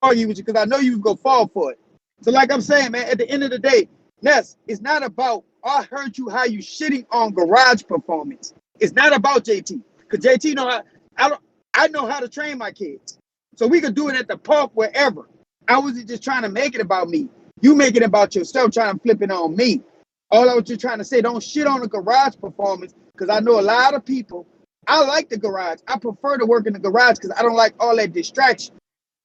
argue with you because I know you was gonna fall for it. So like I'm saying, man, at the end of the day, Ness, it's not about, I heard you how you shitting on garage performance. It's not about JT. Because JT know I know how to train my kids. So we could do it at the park wherever. I wasn't just trying to make it about me. You make it about yourself, trying to flip it on me. All I was just trying to say, don't shit on the garage performance, because I know a lot of people, I like the garage. I prefer to work in the garage because I don't like all that distraction.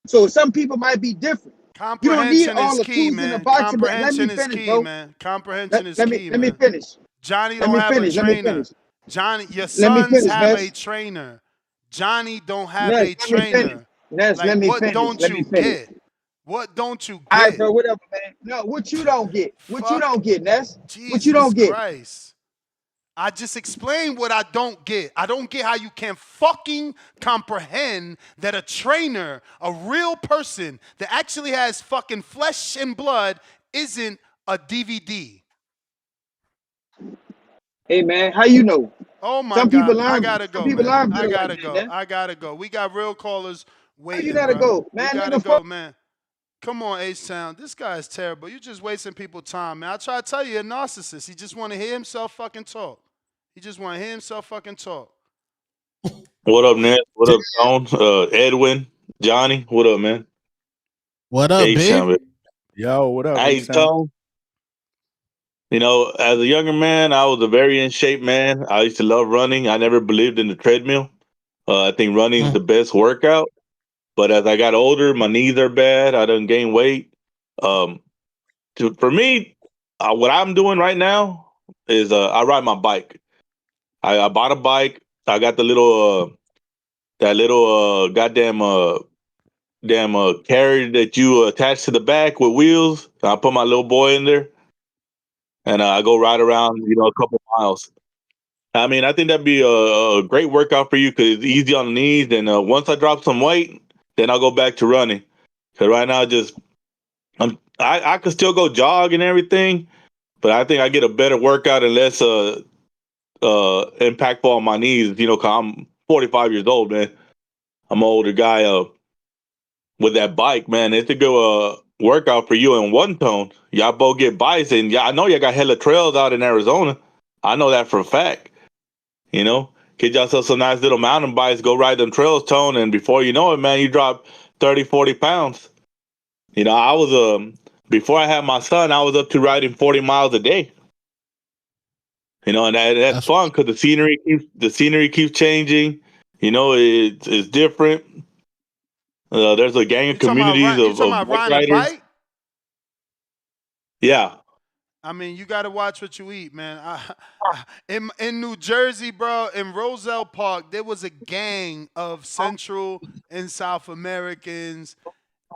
So some people might be different. You don't need Comprehension all is the key, tools in the man. box. Let me Comprehension is finish, key, bro. man. Comprehension is key, Let me man. finish. Johnny Let don't me have a finish. Let me trainer. finish. Johnny, your Let me sons finish, have a Ness. trainer. Johnny don't have Ness, a let me finish. trainer. Ness, Like, let me what finish. don't Let me you finish. get? What don't you All right, get? bro, whatever, man. No, what you don't get. What you Fuck. don't get, Ness. What you Jesus don't get. Christ. I just explained what I don't get. I don't get how you can fucking comprehend that a trainer, a real person that actually has fucking flesh and blood, isn't a DVD. Hey, man, how you know? Oh my Some people God. I learn. gotta Some go, people man. learn I better like gotta that, go. man. I gotta go. We got real callers How you waiting, gotta bro. go, We man? gotta Nigga, go, fuck. man. Come on, H-Town. This guy is terrible. You just wasting people's time, man. I try to tell you, you're a narcissist. He just want to hear himself fucking talk. He just want to hear himself fucking talk. What up, Ned? What up, Tone? Edwin, Johnny, what up, man? What up, H-Town, big? baby. Yo, what up, Hey, H-Town? Tone. You know, as a younger man, I was a very in shape man. I used to love running. I never believed in the treadmill. I think running is the best workout. But as I got older, my knees are bad. I done gain weight. Um, for me, what I'm doing right now is I ride my bike. I bought a bike. I got the little that little goddamn carriage that you attach to the back with wheels. I put my little boy in there, and I go ride around, a couple miles. I mean, I think that'd be a great workout for you because it's easy on the knees. And once I drop some weight, then I'll go back to running. Because right now, I could still go jog and everything, but I think I get a better workout and less impactful on my knees. Cause I'm 45 years old, man. I'm an older guy. With that bike, man, it's a good workout for you and One Tone. Y'all both get bikes, and I know y'all got hella trails out in Arizona. I know that for a fact. Get yourself some nice little mountain bikes, go ride them trails, Tone, and before you know it, man, you drop 30, 40 pounds. I was before I had my son, I was up to riding 40 miles a day. And that's fun because the scenery keeps changing. It's different. There's a gang of communities You talking of about bike riding a riders. bike? Yeah. I mean, you got to watch what you eat, man. In New Jersey, bro, in Roselle Park, there was a gang of Central and South Americans,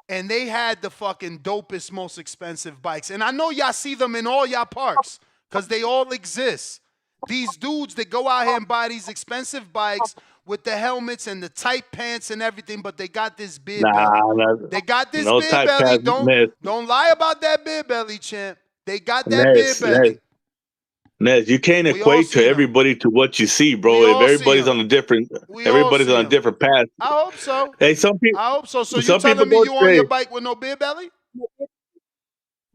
and they had the fucking dopest, most expensive bikes. And I know y'all see them in all y'all parks because they all exist. These dudes that go out here and buy these expensive bikes with the helmets and the tight pants and everything, but they got this beer belly. They got this no beer type belly. pass, Don't lie about that beer belly, champ. They got that beer Nez, belly. Nez, you can't We all equate to see them. everybody to what you see, bro. We If all see everybody's them. on a different, We all everybody's see on a them. different path. I hope so. Hey, some people, I hope so. So you some people telling me go you on your astray. bike with no beer belly?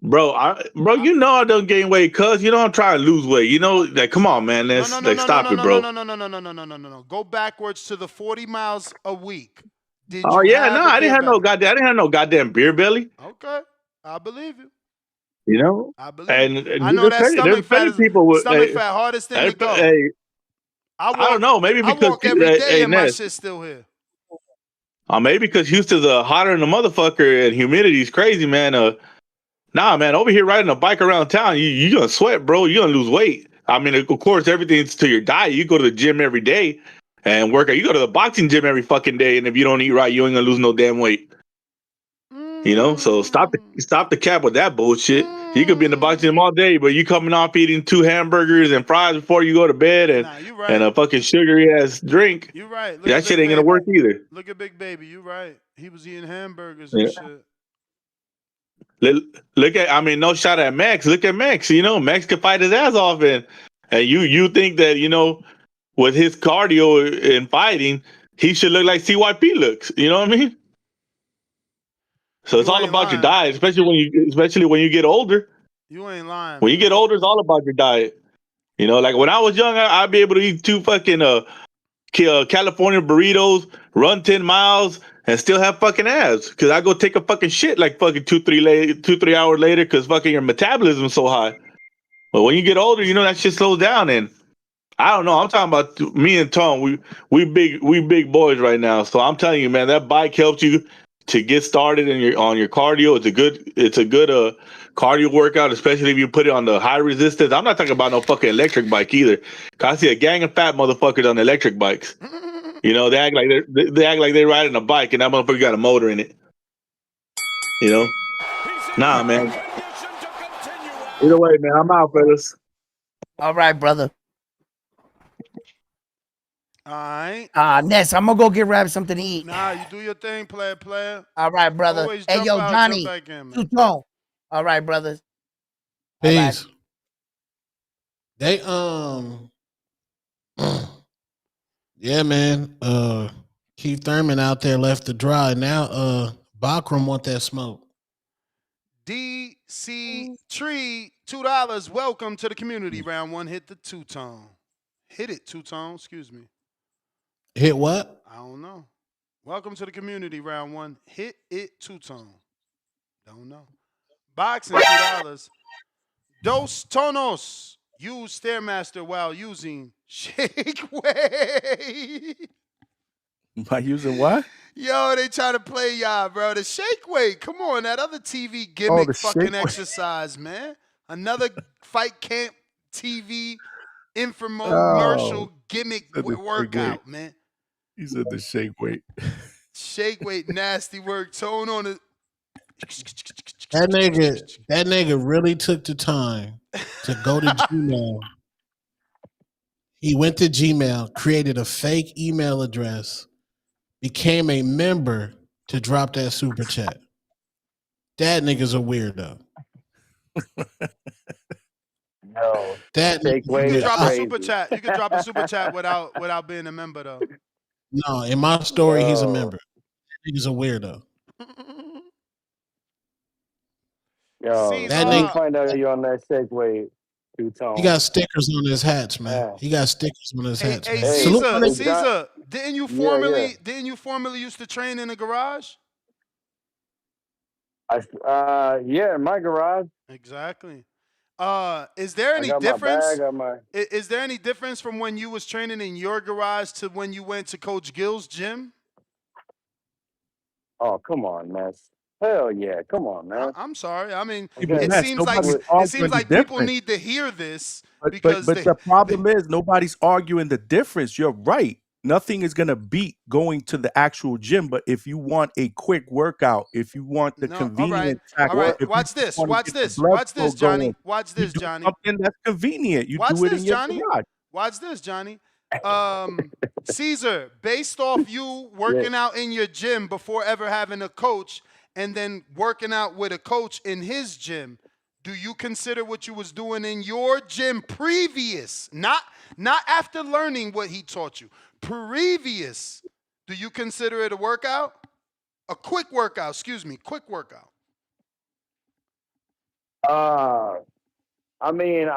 Bro, you know I don't gain weight, cuz you know I'm trying to lose weight. You know, like, come on, man. No, That's no, no, like, no, no, stop no, it, no, no, bro. no, no, no, no, no, no, no, no, no. Go backwards to the 40 miles a week. Did Oh you yeah, no, have a I didn't beer have no belly? goddamn, I didn't have no goddamn beer belly. Okay, I believe you. You know, I believe you. and I know that there's stomach fat plenty is people with, stomach fat hardest thing to go. hey, I don't know, maybe I because walk every day hey and my Ness, shit's still here. maybe because Houston's hotter than a motherfucker and humidity's crazy, man. Nah, man, over here riding a bike around town, you gonna sweat, bro. You gonna lose weight. I mean, of course, everything's to your diet. You go to the gym every day and work out. You go to the boxing gym every fucking day, and if you don't eat right, you ain't gonna lose no damn weight. You know, so stop the cap with that bullshit. You could be in the boxing gym all day, but you coming off eating 2 hamburgers and fries before you go to bed, and Nah, you right. and a fucking sugary ass drink. You right. Look That at shit Big ain't gonna Baby. work either. Look at Big Baby. You right. He was eating hamburgers Yeah. and shit. Look at, I mean, no shot at Max. Look at Max. You know, Max can fight his ass off, and you think that, you know, with his cardio and fighting, he should look like CYP looks. You know what I mean? So it's You all ain't about your lying. diet, especially when you get older. You ain't lying. When you get older, it's all about your diet. You know, like when I was young, I'd be able to eat 2 fucking California burritos, run 10 miles, and still have fucking abs. Cause I go take a fucking shit like fucking 2-3 hours later, cause fucking your metabolism's so high. But when you get older, you know that shit slows down, and I don't know. I'm talking about me and Tom. We big boys right now. So I'm telling you, man, that bike helps you to get started on your cardio. It's a good cardio workout, especially if you put it on the high resistance. I'm not talking about no fucking electric bike either. 'Cause I see a gang of fat motherfuckers on electric bikes. You know, they act like they're riding a bike, and that motherfucker got a motor in it. You know, nah, man. Either way, man, I'm out, fellas. All right, brother. All right. Ness, I'm gonna go get Rab something to eat. Nah, you do your thing, player. All right, brother. Always Hey, jump yo, out, Johnny. jump back in, man. Two-tone. All right, brothers. Peace. They yeah, man. Keith Thurman out there left to dry. Now Bachram want that smoke. DC Tree, $2. Welcome to the community. Round 1, hit the two-tone. Hit it, two-tone, excuse me. Hit what? I don't know. Welcome to the community. Round 1, hit it, two-tone. Don't know. Boxing, $2. Dos tonos. Use Stairmaster while using Shake Weight. By using what? Yo, they try to play y'all, bro. The shake weight. Come on, that other TV Oh, gimmick the fucking shake weight. exercise, man. Another fight camp TV Oh, infomercial gimmick said the shake weight. workout, man. He said the shake weight. Shake weight, nasty work. Tone on it. That nigga really took the time to go to Gmail. He went to Gmail, created a fake email address, became a member to drop that super chat. That nigga's a weirdo. No, That Shake You Weight can is drop a crazy. super chat. You can drop a super chat without being a member though. No, in my story, he's a Yo, member. That nigga's a weirdo. yo, That let me nigga, find out you're on that Shake Weight two-tone. he got stickers on his hats, man. He got stickers on his hats, Hey, man. Salute my nigga. Caesar, didn't you formerly used to train in a garage? Yeah, in my garage. Exactly. Is there I any got my difference? bag. Is there any difference from when you was training in your garage to when you went to Coach Gill's gym? Oh, come on, man. Hell yeah, come on, man. I'm sorry. I mean, Okay. it seems like people need to hear this because But the problem is nobody's arguing the difference. You're right. Nothing is gonna beat going to the actual gym. But if you want a quick workout, if you want the convenient factor, all right. if Watch you this. wanna Watch get the this. blood Watch this, flow going, Johnny. Watch you this, do Johnny. something that's convenient. You Watch do it this, in your Johnny. garage. Watch this, Johnny. Caesar, based off you working out in your gym before ever having a coach and then working out with a coach in his gym, do you consider what you was doing in your gym previous, not after learning what he taught you, previous, do you consider it a workout? A quick workout, quick workout. I mean,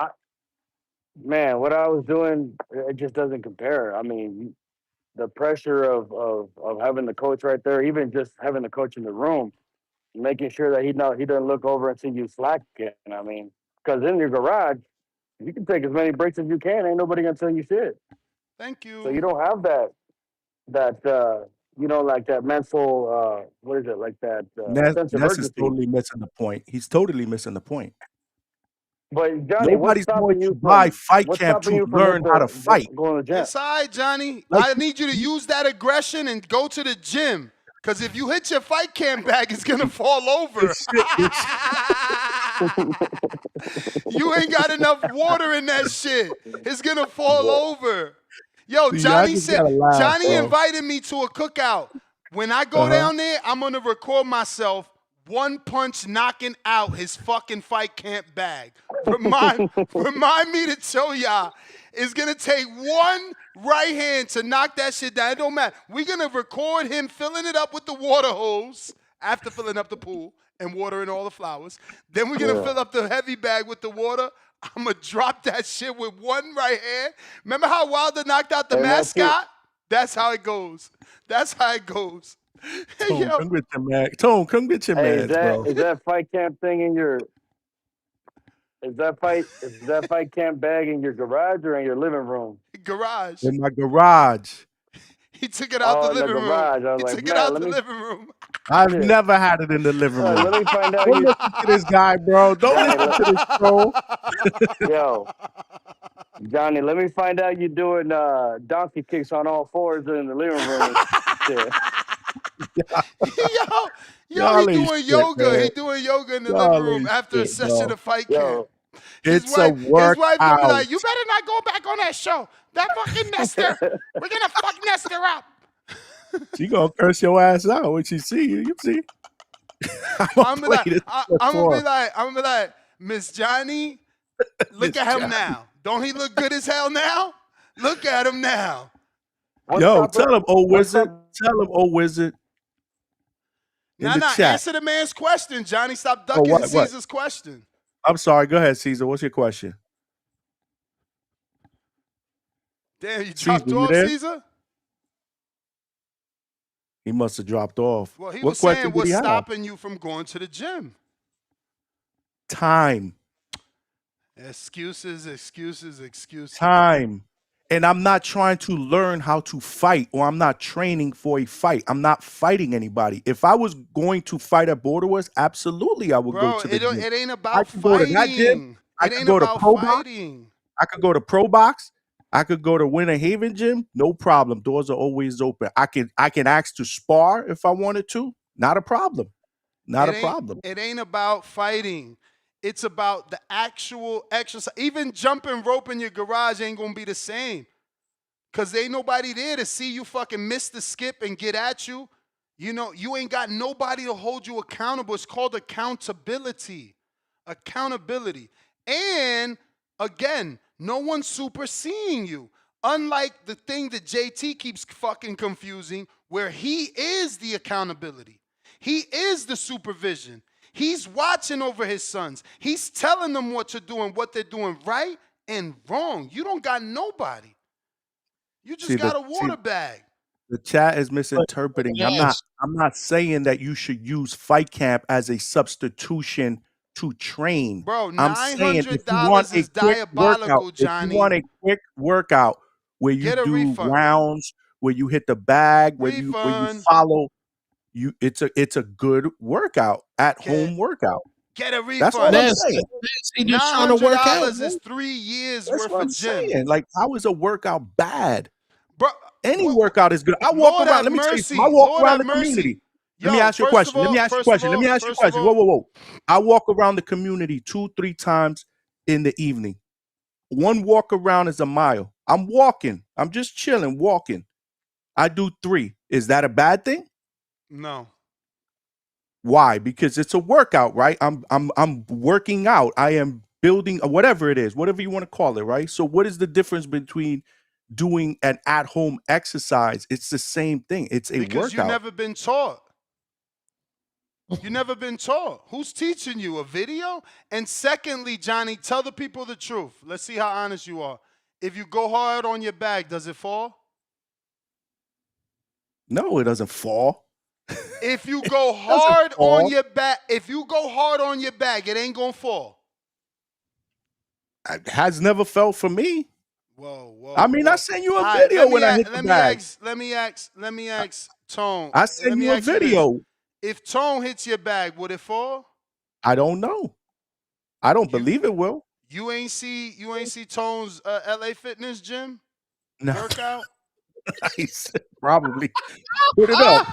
man, what I was doing, it just doesn't compare. I mean, the pressure of having the coach right there, even just having the coach in the room, making sure that he doesn't look over and see you slacking. I mean, because in your garage, you can take as many breaks as you can. Ain't nobody gonna tell you shit. Thank you. So you don't have that like that mental what is it, like that sense of Ness is urgency. totally missing the point. He's totally missing the point. But Johnny, Nobody's going to buy fight camp to learn how to fight. going to the gym? It's all right, Johnny. Like, I need you to use that aggression and go to the gym. Because if you hit your fight camp bag, it's going to fall over. You ain't got enough water in that shit. It's going to fall over. Yo, See, I Johnny just said, gotta laugh, Johnny bro. invited me to a cookout. When I go down there, I'm going to record myself one punch knocking out his fucking fight camp bag. Remind me to tell y'all, it's going to take one right hand to knock that shit down. It don't matter. We're going to record him filling it up with the water hose after filling up the pool and watering all the flowers. Then we're going to fill up the heavy bag with the water. I'm going to drop that shit with one right hand. Remember how Wilder knocked out the mascot? That's how it goes. That's how it goes. Tone, come get your man. Tone, come get your Hey, mans, bro. is that fight camp thing in your? Is that fight camp bag in your garage or in your living room? Garage. In my garage. He took it out the living room. Garage. I was He like, took man, it out let the me. living room. I've Shit. never had it in the living room. Let me find out Don't you. listen to this guy, bro. Don't listen to this troll. Yo, Johnny, let me find out you doing donkey kicks on all fours in the living room. Shit. Yo, he Y'all ain't doing shit, yoga. man. He doing yoga in the Y'all living room ain't after a shit, session bro. of fight camp. It's a His wife gonna be workout. like, you better not go back on that show. That fucking Nestor. We're gonna fuck Nestor up. She gonna curse your ass out when she see you. You see? I'm I'm gonna gonna be like, Miss Johnny, look at him now. Don't he look good as hell now? Look at him now. Yo, tell him, old wizard. Tell him, old wizard. In the chat. Answer the man's question, Johnny. Stop Oh, ducking what? Caesar's question. I'm sorry. Go ahead, Caesar. What's your question? Damn, you Caesar, dropped you off, there? Caesar? He must have dropped off. Well, he What was question saying did what's he have? stopping you from going to the gym. Time. Excuses. Time. And I'm not trying to learn how to fight, or I'm not training for a fight. I'm not fighting anybody. If I was going to fight at Border Wars, absolutely I would go to the gym. It ain't I about could go to that gym. fighting. I It could ain't go to about Pro Box. fighting. I could go to Pro Box. I could go to Winter Haven gym. No problem. Doors are always open. I can ask to spar if I wanted to. Not a problem. Not a problem. It ain't about fighting. It's about the actual exercise. Even jumping rope in your garage ain't gonna be the same. Cause ain't nobody there to see you fucking miss the skip and get at you. You know, you ain't got nobody to hold you accountable. It's called accountability. Accountability. And again, no one's superseeing you. Unlike the thing that JT keeps fucking confusing, where he is the accountability. He is the supervision. He's watching over his sons. He's telling them what to do and what they're doing right and wrong. You don't got nobody. You just got a water bag. The chat is misinterpreting. Yes. I'm not saying that you should use fight camp as a substitution to train. Bro, I'm saying if you want $900 a is quick workout, diabolical, if you Johnny. want a quick workout where you Get a do refund. rounds, where you hit the bag, where you follow, it's a good workout, at home workout. Get a That's all I'm refund. saying. He just trying to work out. $900 is 3 years That's worth what I'm of gym. saying. Like, how is a workout bad? Bro, any workout is good. I walk Lord around. have Let me tell you mercy. something. I walk Lord around have the mercy. community. Yo, Let me ask you a first question. of Let me all- ask you a first of question. Let me all- ask you a first of question. all- Whoa. I walk around the community 2-3 times in the evening. One walk around is a mile. I'm walking. I'm just chilling, walking. I do 3. Is that a bad thing? No. Why? Because it's a workout, right? I'm working out. I am building whatever it is, whatever you want to call it, right? So what is the difference between doing an at-home exercise? It's the same thing. It's a Because you've workout. never been taught. You never been taught. Who's teaching you? A video? And secondly, Johnny, tell the people the truth. Let's see how honest you are. If you go hard on your bag, does it fall? No, it doesn't fall. If you go hard on your bag, it ain't gonna fall. It has never felt for me. Whoa. I mean, I sent you a video when I hit the bag. Let me ask Tone. I sent you a video. If Tone hits your bag, would it fall? I don't know. I don't believe it will. You ain't see Tone's LA Fitness gym workout? Nice. Probably. Put it up.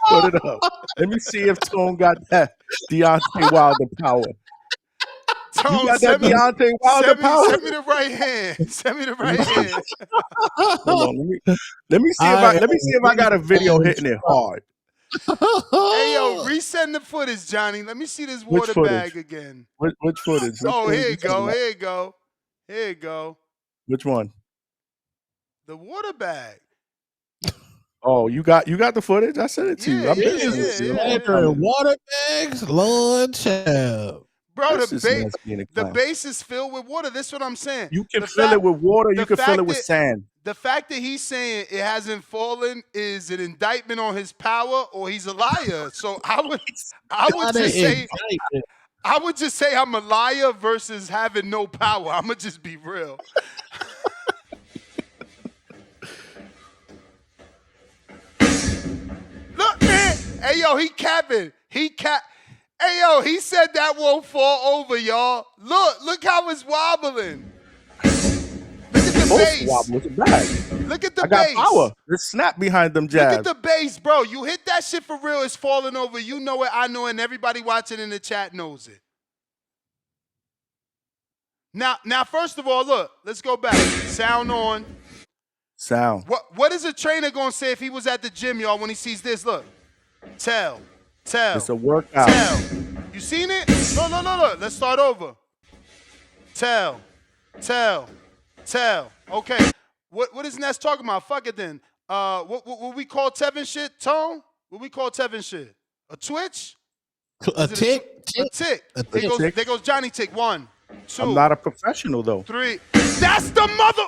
Put it up. Let me see if Tone got that Deontay Wilder power. Tone, you got that Deontay Wilder power? Send me the right hand. Send me the right hand. Hold on. Let me see if I got a video hitting it hard. Hey yo, resend the footage, Johnny. Let me see this water bag again. Which footage? Here you go. Which one? The water bag. Oh, you got the footage? I sent it to you. Yeah. Water bags, Lord child. Bro, the base is filled with water. This is what I'm saying. You can fill it with water. You can fill it with sand. The fact that he's saying it hasn't fallen is an indictment on his power, or he's a liar. So I would just say I'm a liar versus having no power. I'm gonna just be real. Look, man. Hey yo, he capping. Hey, yo, he said that won't fall over, y'all. Look how it's wobbling. Look at the base. Look at the base. I got power. There's snap behind them jabs. Look at the base, bro. You hit that shit for real, it's falling over. You know it, I know it, and everybody watching in the chat knows it. Now, first of all, look, let's go back. Sound on. Sound. What is a trainer going to say if he was at the gym, y'all, when he sees this? Look. Tell. It's a workout. Tell. You seen it? No. Let's start over. Tell. Okay. What is Ness talking about? Fuck it then. What we call Tevin shit, Tone? What we call Tevin shit? A twitch? A tick? A tick. There goes Johnny Tick. 1, 2. I'm not a professional though. 3. That's the mother.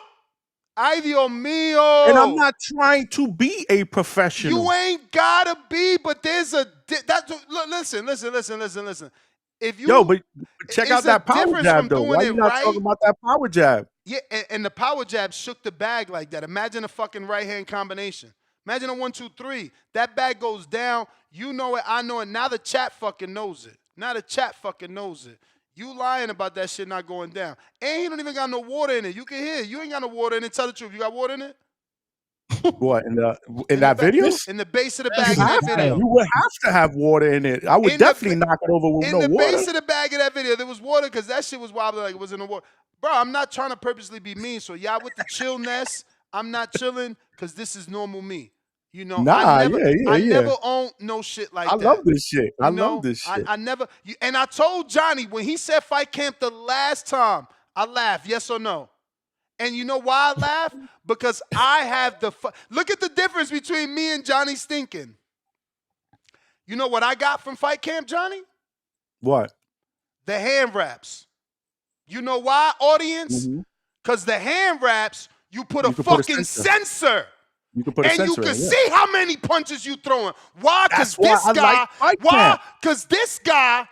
Ay, Dios mío. And I'm not trying to be a professional. You ain't gotta be, but there's listen. If you but check out that power jab though. Why you not talking about that power jab? Yeah, and the power jab shook the bag like that. Imagine a fucking right hand combination. Imagine a 1, 2, 3. That bag goes down. You know it. I know it. Now the chat fucking knows it. You lying about that shit not going down. And he don't even got no water in it. You can hear it. You ain't got no water in it. Tell the truth. You got water in it? What, in that video? In the base of the bag in that video. You would have to have water in it. I would definitely knock it over with no water. In the base of the bag of that video, there was water because that shit was wobbling like it was in the water. Bro, I'm not trying to purposely be mean. So y'all with the chillness, I'm not chilling because this is normal me. You know, I never own no shit like that. I love this shit. I love this shit. I never, and I told Johnny when he said fight camp the last time, I laughed, yes or no? And you know why I laugh? Because I have look at the difference between me and Johnny Stinking. You know what I got from fight camp, Johnny? What? The hand wraps. You know why, audience? Because the hand wraps, you put a fucking sensor. You can put a sensor you can in, see how many punches you throwing. Why? Because this guy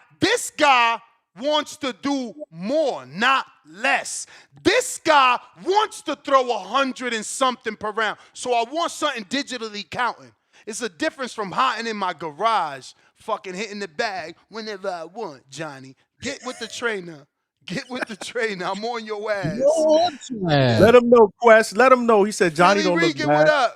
wants to do more, not less. This guy wants to throw 100 and something per round. So I want something digitally counting. It's a difference from hiding in my garage, fucking hitting the bag whenever I want, Johnny. Get with the trainer. I'm on your ass. Let him know, Quest. Let him know. He said Johnny don't look bad. What up?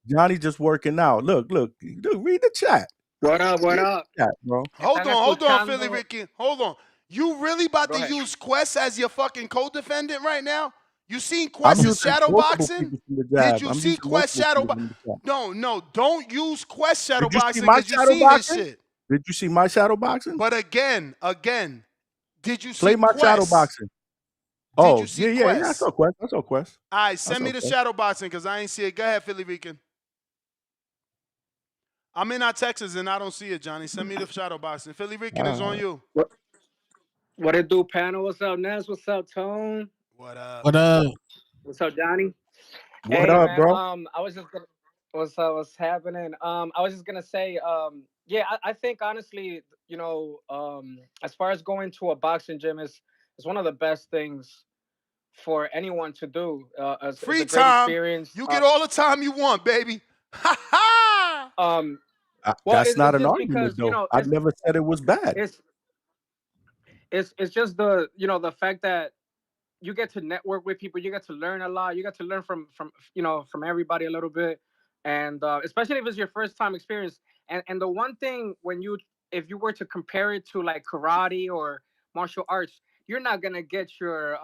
Johnny just working out. Look. Read the chat. What up? Chat, bro. Hold on, Philly Ricky. Hold on. You really about to use Quest as your fucking co-defendant right now? You seen Quest's shadow boxing? Did you see Quest shadow boxing? No. Don't use Quest shadow boxing because you seen his shit. Did you see my shadow boxing? But again, did you see Play my Quest? shadow boxing. Did you see Quest? Yeah, I saw Quest. All right, send me the shadow boxing because I ain't see it. Go ahead, Philly Rican. I'm in our Texas and I don't see it, Johnny. Send me the shadow boxing. Philly Rican is on you. What it do, panel? What's up, Ness? What's up, Tone? What up? What up? What's up, Johnny? What Hey, up, man. bro? I was just gonna. What's happening? I was just gonna say, yeah, I think honestly, as far as going to a boxing gym is one of the best things for anyone to do. It's Free a great time. experience. You get all the time you want, baby. Ha ha! Well, That's not it's an just argument, because though. I never said it was bad. it's just the fact that you get to network with people, you get to learn a lot, you get to learn from everybody a little bit, and especially if it's your first time experience. And the one thing, if you were to compare it to like karate or martial arts, you're not gonna get your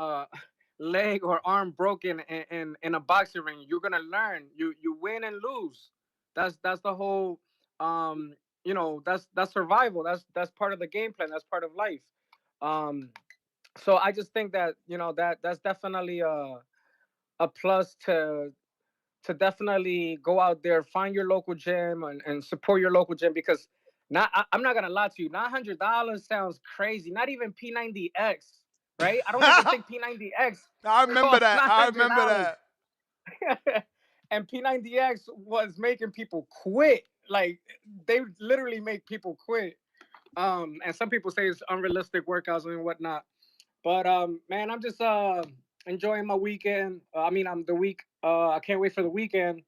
leg or arm broken in a boxing ring. You're gonna learn. You win and lose. That's the whole that's survival. That's part of the game plan. That's part of life. um so I just think that that's definitely a plus to definitely go out there, find your local gym, and support your local gym, because I'm not gonna lie to you, $900 sounds crazy. Not even P90X, right? I don't even think P90X I remember costs that. nine I hundred remember dollars that. And P90X was making people quit. Like, they literally make people quit. And some people say it's unrealistic workouts and whatnot. But man, I'm just enjoying my weekend. I'm the week. I can't wait for the weekend.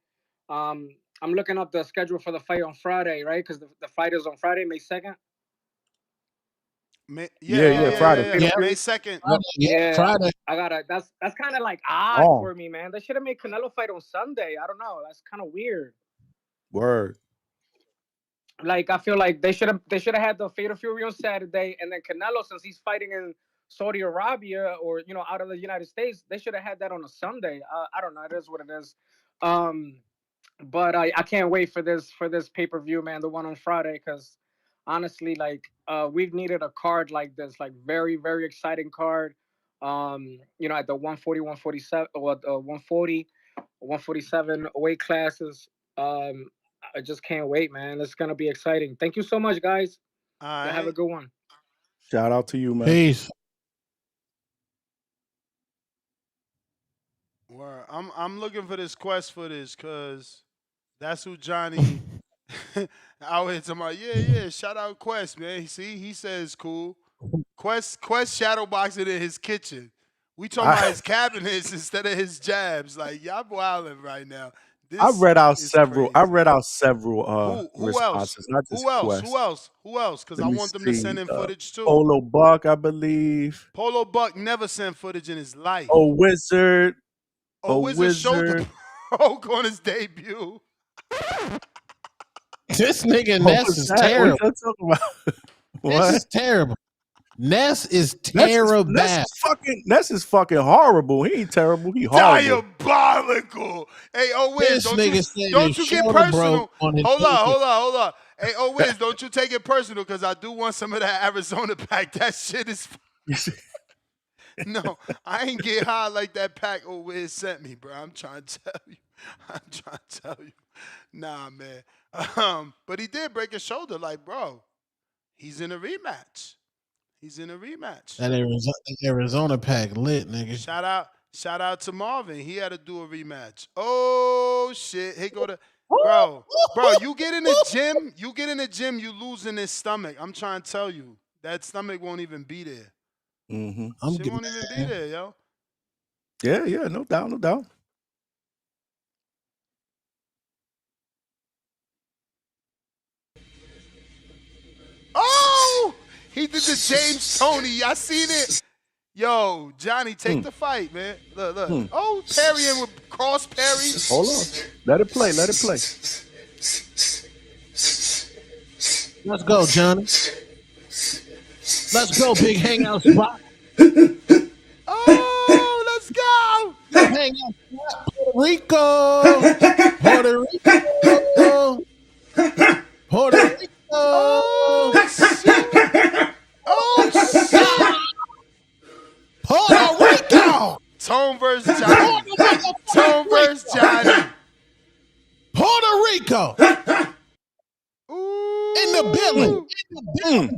I'm looking up the schedule for the fight on Friday, right? Because the fight is on Friday, May 2nd. Yeah. Yeah. May 2nd. Yeah, Friday. I gotta. That's kind of like odd Oh, for me, man. They should have made Canelo fight on Sunday. I don't know. That's kind of weird. word. Like, I feel like they should have had the Fatal Fury on Saturday, and then Canelo, since he's fighting in Saudi Arabia, or out of the United States, they should have had that on a Sunday. I don't know. It is what it is. Um, but I can't wait for this pay-per-view, man. The one on Friday, because honestly, like, we've needed a card like this, like, very, very exciting card. At the 140, 147, or the 140, 147 weight classes. I just can't wait, man. It's gonna be exciting. Thank you so much, guys. All Y'all have a right. good one. Shout out to you, man. Peace. Word. I'm looking for this Quest footage because that's who Johnny out here talking about. Yeah. Shout out Quest, man. See, he says cool. Quest shadow boxing in his kitchen. We talking about his cabinets instead of his jabs. Like, y'all wilding right now. I This read out is several. crazy. I read out several Who else? responses, not just Who else? Quest. Who else? Because Let I me want them to see. send in footage too. Polo Buck, I believe. Polo Buck never sent footage in his life. Oh, Wizard. Wizard showed the poke on his debut. This nigga What Ness was is that? terrible. What you talking about? This is terrible. Ness is terrible. Ness is fucking horrible. He ain't terrible. He horrible. Diabolical. Hey, Wiz, This nigga said don't his you get shoulder personal. broke on his Hold ticket. on. Hey, Wiz, don't you take it personal, because I do want some of that Arizona pack. That shit is. No, I ain't get high like that pack Wiz sent me, bro. I'm trying to tell you. Nah, man. But he did break his shoulder. Like, bro, he's in a rematch. That Arizona pack lit, nigga. Shout out to Marvin. He had to do a rematch. Oh shit. Here go the bro. You get in the gym, you losing his stomach. I'm trying to tell you. That stomach won't even be there. Mm-hmm. Shit won't even be there, yo. Yeah, no doubt. Oh! He did the James Tony. Y'all seen it? Yo, Johnny, take the fight, man. Look. Oh, parrying with cross parry. Hold on. Let it play. Let's go, Johnny. Let's go, big hangout spot. Oh, let's go. Big hangout spot. Puerto Rico. Puerto Rico. Puerto Rico. Oh, shit. Oh, shit. Puerto Rico. Tone versus Johnny. Tone versus Johnny. Puerto Rico. In the billing.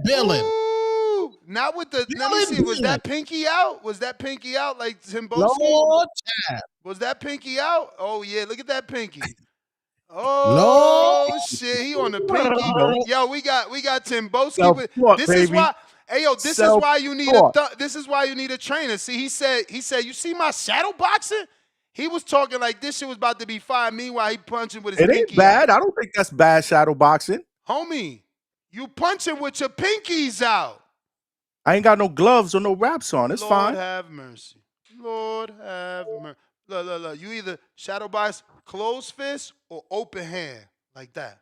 Billing. Ooh. Not with the. Let me see. Was Billing. that pinky out? Was that pinky out like Timboski? Lord child. Was that pinky out? Oh yeah, look at that pinky. Lord. Oh shit, he on the pinky. Yo, we got Timboski with Self-taught, this is baby. why. Hey yo, this is why you need this is why you need a trainer. See, he said, you see my shadow boxing? He was talking like this shit was about to be fire. Meanwhile, he punching with his It pinky ain't bad. out. I don't think that's bad shadow boxing. Homie, you punching with your pinkies out. I ain't got no gloves or no wraps on. It's Lord fine. have mercy. Lord have mercy. Look. You either shadow box closed fist or open hand like that.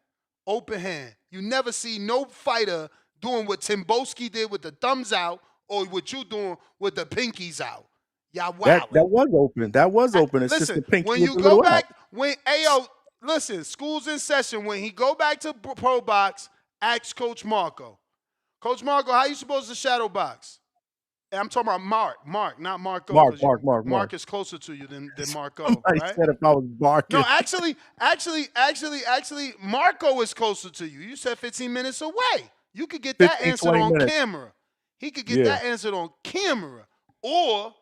Open hand. You never see no fighter doing what Timboski did with the thumbs out or what you doing with the pinkies out. Y'all wow. That was open. That was open. It's just Listen, the pinky when with you the go little back, out. listen, school's in session. When he go back to pro box, ask Coach Marco. Coach Marco, how you supposed to shadow box? And I'm talking about Mark, not Marco. Mark is closer to you than Marco, Somebody right? said if I was barking. No, actually, Marco is closer to you. You said 15 minutes away. You could get that 15, answered 20 on minutes. camera. He could get that answered on camera. Or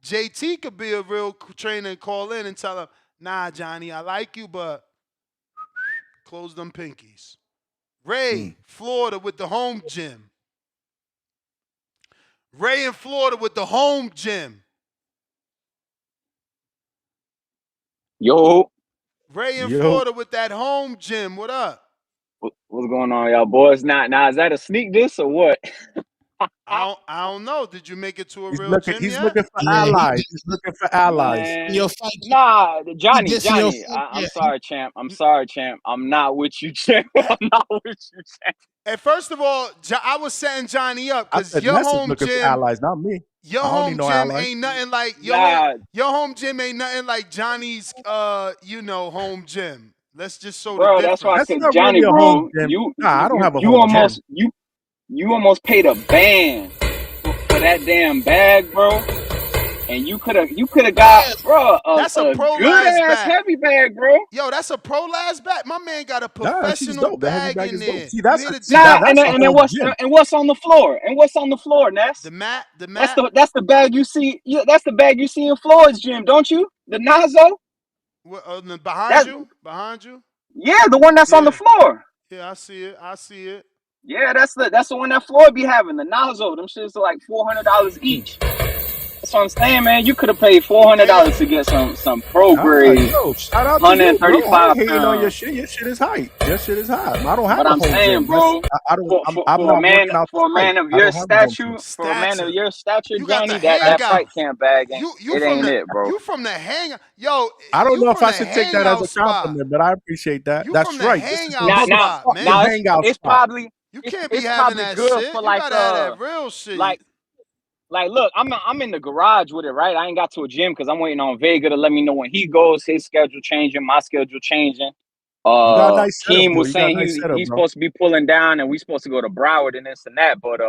JT could be a real trainer and call in and tell him, nah, Johnny, I like you, but close them pinkies. Ray, Florida with the home gym. Ray in Florida with the home gym. Yo. Ray in Florida with that home gym. What up? What's going on, y'all boys? Now is that a sneak diss or what? I don't know. Did you make it to a He's real looking. gym He's yet? looking for allies. He's looking for allies. Man, Your fight. nah, Johnny. dissing your I'm sorry, champ. I'm sorry, champ. I'm not with you, champ. I'm not with you, champ. And first of all, I was setting Johnny up I because said your Ness is home looking for gym, allies, not me. your I don't home need no gym allies. ain't nothing like Nah. your home gym ain't nothing like Johnny's home gym. Let's just show Bro, the that's why, difference. That's cause not Johnny, really a home bro, gym. Nah, I don't have a home almost gym. you almost paid a band for that damn bag, bro. And you could have got, bro, That's a pro good last ass bag. heavy bag, bro. Yo, that's a pro last bag. My man got a Nah, she's professional dope. The heavy bag bag in is dope. there. See, that's And a then whole gym. what's on the floor? And what's on the floor, Ness? The mat. That's the bag you see. Yeah, that's the bag you see in Floyd's gym, don't you? The Nazo. Behind you. Yeah, the one that's on the floor. Yeah, I see it. Yeah, that's the one that Floyd be having. The Nazo. Them shits are like $400 each. That's what I'm saying, man. You could have paid $400 to get some pro grade. Yo, shout out to you, bro. I 135 ain't hating on your pounds. shit. Your shit is hype. Your shit is hot. I don't have But a I'm home saying, gym. bro, I'm not working out the fight. of I your don't have a home gym. stature, You got Johnny, the that hangout. fight camp bag ain't You it from ain't the it, bro. you from the hangout. Yo, I don't you know if from I the should take that as hangout a spot. compliment, but I appreciate that. You That's from the right. This is the hangout spot, motherfucking man. hangout It's spot. probably You can't be it's having probably that good shit. for You like gotta have that real shit. like look, I'm in the garage with it, right? I ain't got to a gym because I'm waiting on Vega to let me know when he goes. His schedule changing, my schedule changing. You got a nice setup, Keem bro. was You got a saying nice setup, he's bro. supposed to be pulling down, and we supposed to go to Broward and this and that. But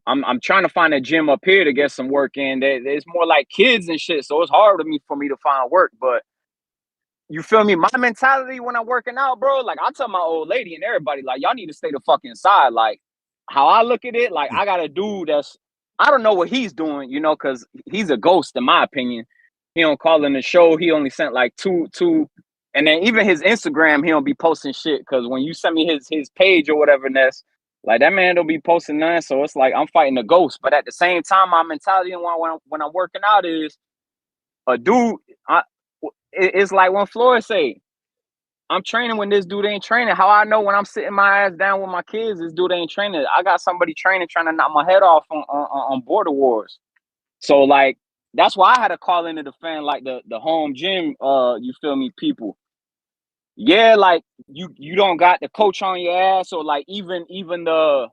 I'm trying to find a gym up here to get some work in. There's more like kids and shit, so it's hard for me to find work. But you feel me? My mentality when I'm working out, bro, like I tell my old lady and everybody, like, y'all need to stay the fuck inside. Like, how I look at it, like, I got a dude I don't know what he's doing, you know, because he's a ghost, in my opinion. He don't call in the show. He only sent like two. And then even his Instagram, he don't be posting shit. Because when you send me his page or whatever, Ness, like, that man don't be posting none. So it's like I'm fighting a ghost. But at the same time, my mentality when I'm working out is a dude. It's like when Floyd say, I'm training when this dude ain't training. How I know when I'm sitting my ass down with my kids, this dude ain't training. I got somebody training, trying to knock my head off on Border Wars. So like that's why I had to call in to defend like the home gym. You feel me, people? Yeah, like you don't got the coach on your ass, or like even the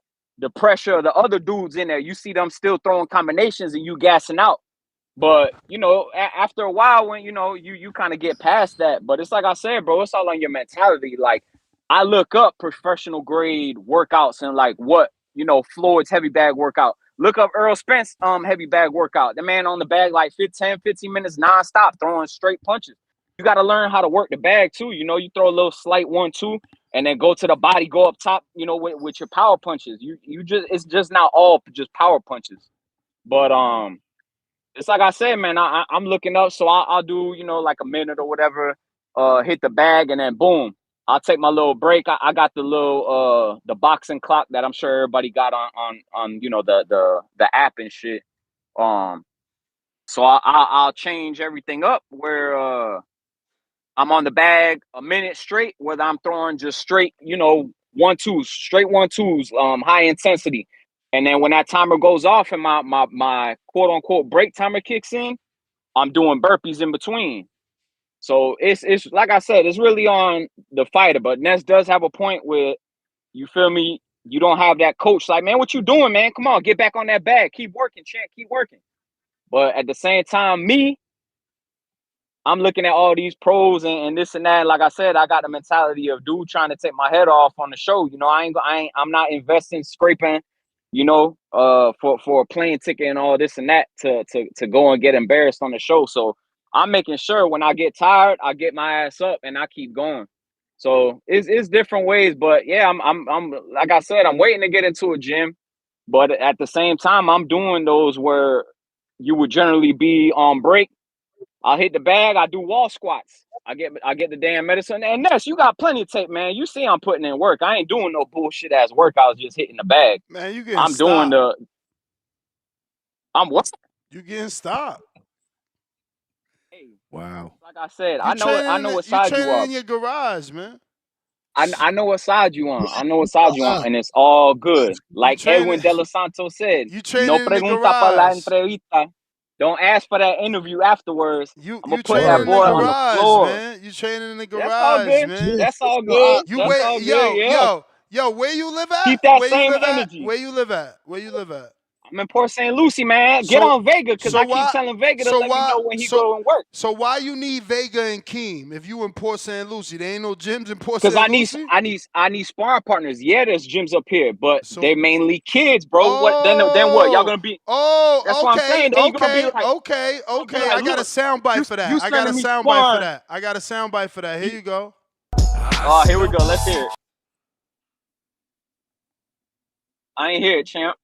pressure of the other dudes in there. You see them still throwing combinations and you gassing out. But you know, after a while, when you know you kind of get past that. But it's like I said, bro, it's all on your mentality. Like I look up professional grade workouts and like what Floyd's heavy bag workout. Look up Earl Spence heavy bag workout. The man on the bag like 15 minutes nonstop throwing straight punches. You got to learn how to work the bag too. You know, you throw a little slight 1-2, and then go to the body, go up top, with your power punches. It's just not all just power punches. But it's like I said, man, I'm looking up, so I'll do, like a minute or whatever, hit the bag, and then boom, I'll take my little break. I got the little the boxing clock that I'm sure everybody got on the app and shit. So I'll change everything up where I'm on the bag a minute straight, whether I'm throwing just straight, 1-2s, straight 1-2s, high intensity. And then when that timer goes off and my quote unquote break timer kicks in, I'm doing burpees in between. So it's like I said, it's really on the fighter. But Ness does have a point where, you feel me, you don't have that coach like, man, what you doing, man? Come on, get back on that bag. Keep working, champ, keep working. But at the same time, I'm looking at all these pros and this and that. Like I said, I got the mentality of dude trying to take my head off on the show. I'm not investing, scraping, for a plane ticket and all this and that to go and get embarrassed on the show. So I'm making sure when I get tired, I get my ass up and I keep going. So it's different ways, but yeah, I'm like I said, I'm waiting to get into a gym, but at the same time, I'm doing those where you would generally be on break. I'll hit the bag. I do wall squats. I get the damn medicine. And Ness, you got plenty of tape, man. You see I'm putting in work. I ain't doing no bullshit ass workouts just hitting the bag. Man, you getting I'm stopped. doing I'm what? You getting stopped. Hey, wow. like I said, You I know what side you training are. in your garage, man. I know what side you on. I know what side you on, and it's all good. Like Edwin De Los Santos said, You no training in the pregunta para la garage. entrevista. Don't ask for that interview afterwards. You I'm gonna put training that in the boy on the garage, floor. man. You training in the That's all garage, good. man. That's all good. You That's all wait, good. Yeah. yo, where you live at? Keep that Where you same live at? energy. Where you live at? Where you live at? I'm in Port St. Lucie, man. Get on Vega, because I keep telling Vega to let me know when he go and work. So why you need Vega and Keem if you in Port St. Lucie? There ain't no gyms in Port Because St. Lucie? I need sparring partners. Yeah, there's gyms up here, but they mainly kids, bro. What then what? Y'all gonna be That's what I'm saying. Then you gonna be like, okay. like, I got a look, soundbite for that. you I got a sending me soundbite for sparring. that. I got a soundbite for that. Here you go. Oh, here we go. Let's hear it. I ain't hear it, champ.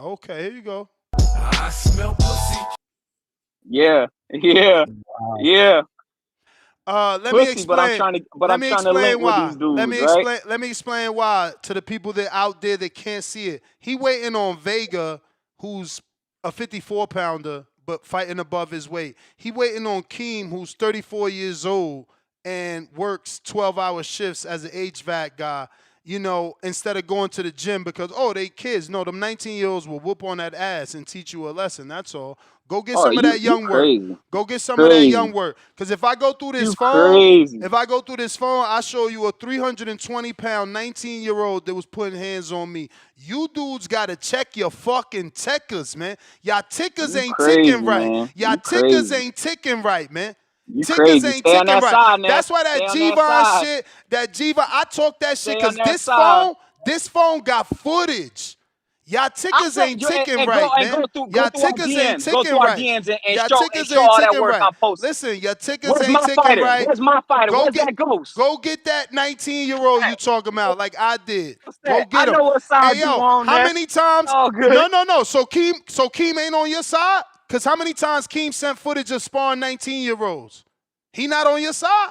Okay, here you go. I smell pussy. Yeah. Let Pussy, me explain. I'm trying to link with these dudes, right? Let me explain why to the people that out there that can't see it. He waiting on Vega, who's a 54-pounder, but fighting above his weight. He waiting on Keem, who's 34 years old and works 12-hour shifts as an HVAC guy. Instead of going to the gym because, they kids. No, them 19-year-olds will whoop on that ass and teach you a lesson. That's all. Go get some of that young work. Go get some of that young work. Because if I go through this phone, I show you a 320-pound 19-year-old that was putting hands on me. You dudes got to check your fucking tickers, man. Y'all tickers ain't ticking right. Man. Y'all tickers ain't ticking right, man. You Tickers crazy. ain't Stay on ticking that right. side, man. That's why that G-Von shit, I talk that shit because this phone got footage. Y'all tickers ain't ticking right, man. Y'all tickers ain't ticking right. Y'all tickers ain't ticking right. Listen, your tickers ain't ticking right. Where's my fighter? Where's that ghost? Go get that 19-year-old you talking about like I did. Go get him. I know what side you on, how many times? All good. No. So Keem ain't on your side? Because how many times Keem sent footage of sparring 19-year-olds? He not on your side?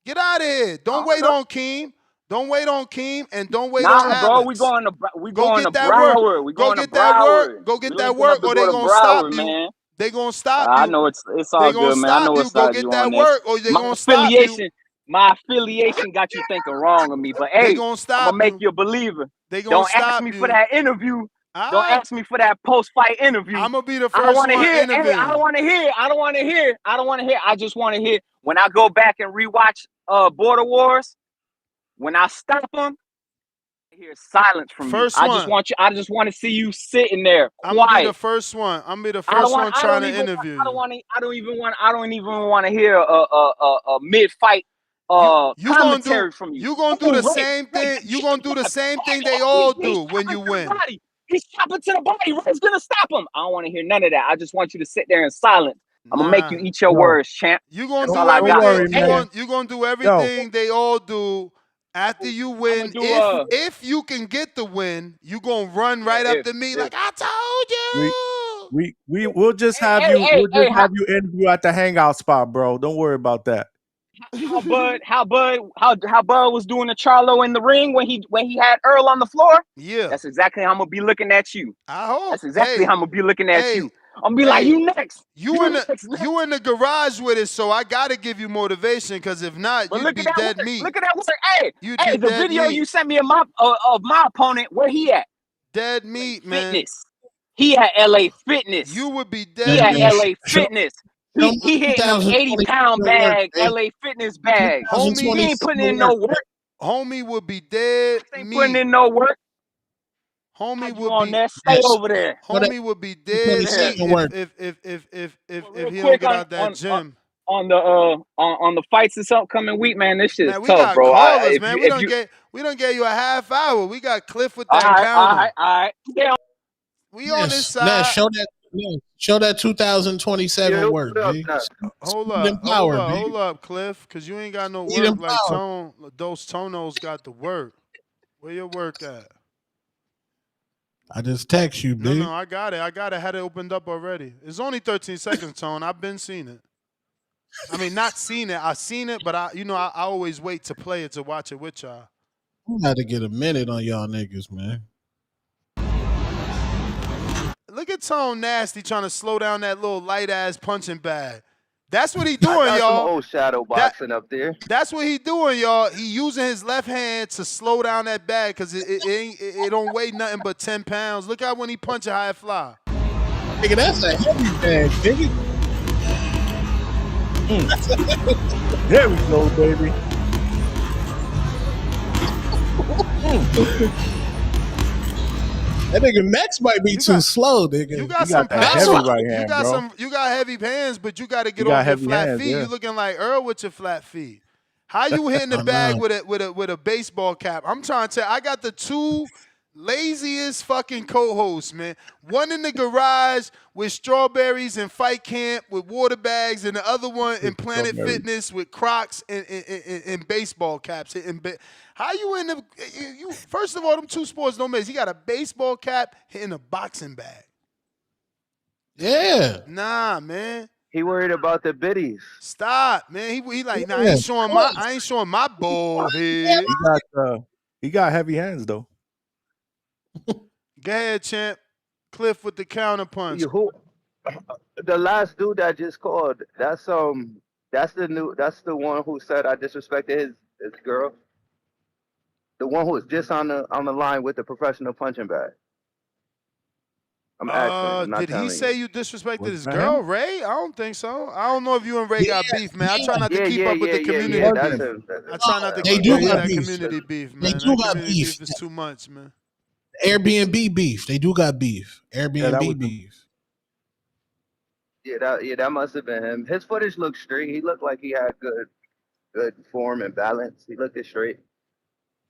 Get out of here. Don't wait on Keem. Don't wait on Keem and don't wait on Alex. Bro, we going to Broward. We going to Broward. Go get that work or they going to stop you. Man. They going to stop you. I know it's all good, man. I know it's Go get that work or they going to stop you. My affiliation got you thinking wrong of me, but hey, I'm going to make you a believer. Don't ask me for that interview. Don't ask me for that post-fight interview. I'm going to be the first one interviewing. Hey, I don't want to hear. I just want to hear. When I go back and rewatch Border Wars, when I stop them, I hear silence from you. I just want to see you sitting there quiet. I'm gonna be the first one. I'm gonna be the first one trying to interview. I don't even want to hear a mid-fight commentary from you. You gonna do the same thing. You gonna do the same thing they all do when you win. He's chopping to the body. Ray's gonna stop him. I don't want to hear none of that. I just want you to sit there in silence. I'm gonna make you eat your words, champ. You gonna do everything. You gonna do everything they all do After you win, if you can get the win, you gonna run right up to me like I told you. We'll just have you interview at the hangout spot, bro. Don't worry about that. How Bud was doing the Charlo in the ring when he had Earl on the floor. Yeah, that's exactly how I'm gonna be looking at you. I hope. That's exactly how I'm gonna be looking at you. I'm gonna be like, you next. You in the garage with it, so I gotta give you motivation. Because if not, you'd be dead meat. Look at that work. You'd Hey, be the dead video meat. you sent me of my opponent, where he at? Dead meat, man. Fitness. He at LA Fitness. You would be He dead at meat. LA Fitness. He hitting them 80-pound bag, LA Fitness bag. He ain't putting in no work. Homie would be dead Ain't meat. putting in no work. Homie would on be there. Stay over there. Homie would be dead meat if he don't get out that gym. On the fights and something coming week, man. This shit is We tough, got bro. callers, man. We don't get you a half hour. We got Cliff with that counter. All right. Yeah. We on this side. Nah, show that 2027 work, G. Hold up, Cliff, because you ain't got no work like Tone. Those Tonos got the work. Where your work at? I just text you, big. No, I got it. I had it opened up already. It's only 13 seconds, Tone. I've been seeing it. I mean, not seen it. I've seen it, but I always wait to play it to watch it with y'all. I'm about to get a minute on y'all niggas, man. Look at Tone Nasty trying to slow down that little light ass punching bag. That's what he doing, y'all. Some old shadow boxing up there. That's what he doing, y'all. He using his left hand to slow down that bag because it don't weigh nothing but 10 pounds. Look out when he punch it, how it fly. Nigga, that's a heavy bag, nigga. There we go, baby. That nigga Max might be too slow, nigga. You got some heavy right hand, bro. You got heavy hands, but you got to get off your flat feet. Yeah. You looking like Earl with your flat feet. How you hitting the bag with a baseball cap? I'm trying to tell you, I got the two laziest fucking co-hosts, man. One in the garage with strawberries and fight camp with water bags, and the other one in Planet Fitness with Crocs and baseball caps. How you in the? You first of all, them two sports don't mix. He got a baseball cap hitting a boxing bag. Yeah. Nah, man. He worried about the biddies. Stop, man. He like, nah, I ain't showing my bald head. He got heavy hands though. Go ahead, champ. Cliff with the counter punch. The last dude that just called, that's the one who said I disrespected his girl. The one who was just on the line with the professional punching bag. I'm asking. Did he say you disrespected his girl, Ray? I don't think so. I don't know if you and Ray got beef, man. I try not to keep up with the community beef. I try not to keep up with that community beef, man. They do got community beef. beef is too much, man. Airbnb beef. They do got beef. Airbnb beef. That must have been him. His footage looked straight. He looked like he had good form and balance. He looked straight.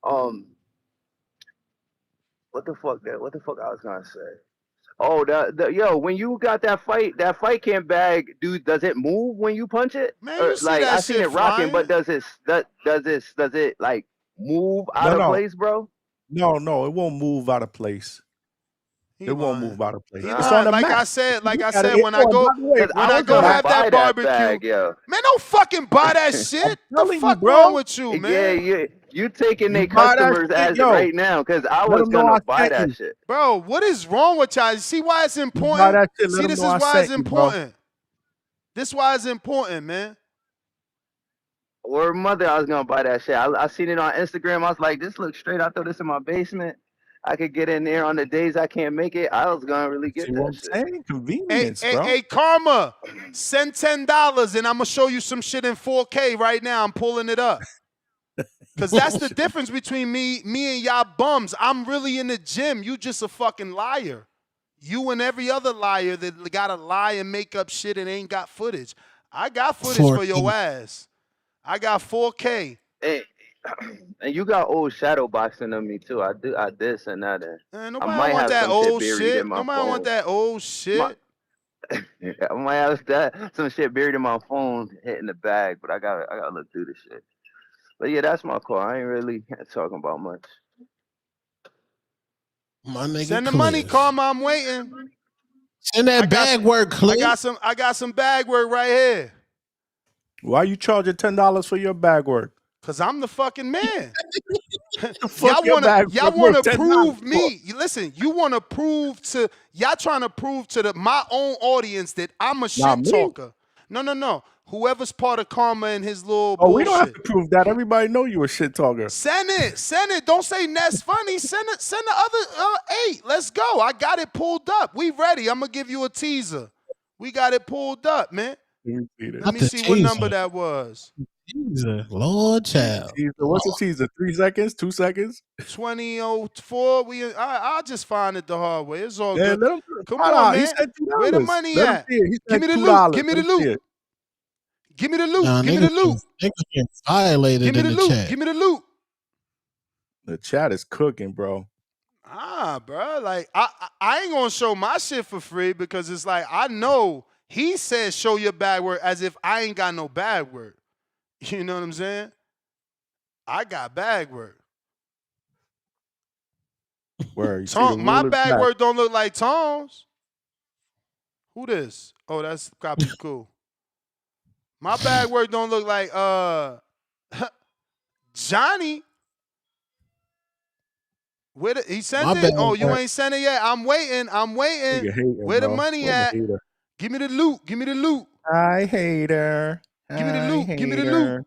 What the fuck I was gonna say? Oh, when you got that fight camp bag, dude, does it move when you punch it? Man, you see that I seen shit it rocking, flying? but does it like move out of place, bro? No, it won't move out of place. It won't move out of place. It's Nah, on the like map. I said, when I go have that barbecue, man, don't fucking buy that shit. What the fuck wrong with you, man? Yeah, you taking their buy that customers shit, as yo. right now because I Let was them know gonna I buy sent that you. shit. Bro, what is wrong with y'all? See why it's Buy important? that shit. Let See, them this is know I why sent it's you, bro. important. This why it's important, man. Or mother, I was gonna buy that shit. I seen it on Instagram. I was like, this looks straight. I throw this in my basement. I could get in there on the days I can't make it. I was gonna really get that shit. Saying convenience, bro. Hey, Karma, send $10 and I'm gonna show you some shit in 4K right now. I'm pulling it up. Cause that's the difference between me and y'all bums. I'm really in the gym. You just a fucking liar. You and every other liar that gotta lie and make up shit and ain't got footage. I got footage for your ass. I got 4K. Hey, and you got old shadow boxing of me too. I did send that in. Nobody I might want have that some old shit buried shit. in my Nobody phone. want that old shit. I might have some shit buried in my phone hitting the bag, but I gotta look through this shit. But yeah, that's my call. I ain't really talking about much. My nigga Send the Cliff. money, Karma. I'm waiting. Send that bag work, Cliff. I got some bag work right here. Why you charging $10 for your bag work? Cause I'm the fucking man. Y'all wanna prove me. Listen, you wanna prove to y'all trying to prove to my own audience that I'm a shit talker. No. Whoever's part of Karma and his little bullshit. We don't have to prove that. Everybody know you a shit talker. Send it. Don't say Ness funny. Send the other 8. Let's go. I got it pulled up. We ready. I'm gonna give you a teaser. We got it pulled up, man. Let me see what number that was. Teaser, Lord child. What's the teaser? 3 seconds? 2 seconds? 2004. I'll just find it the hard way. It's all good. Come on, man. He said $2. Where the money at? Give me the loot. Give me the loot. Give me the loot. Nah, give me the loot. Niggas get violated Give me in the the loot. chat. Give me the loot. The chat is cooking, bro. Bro. Like, I ain't gonna show my shit for free because it's like, I know he says show your bag work as if I ain't got no bag work. You know what I'm saying? I got bag work. Word. My bag work don't look like Tom's. Who this? Oh, that's copy cool. My bag work don't look like Johnny. He sent it? Oh, you ain't sent it yet? I'm waiting. Where the money at? Give me the loot. Give me the loot. I hate her. Give me the loot. Give me the loot.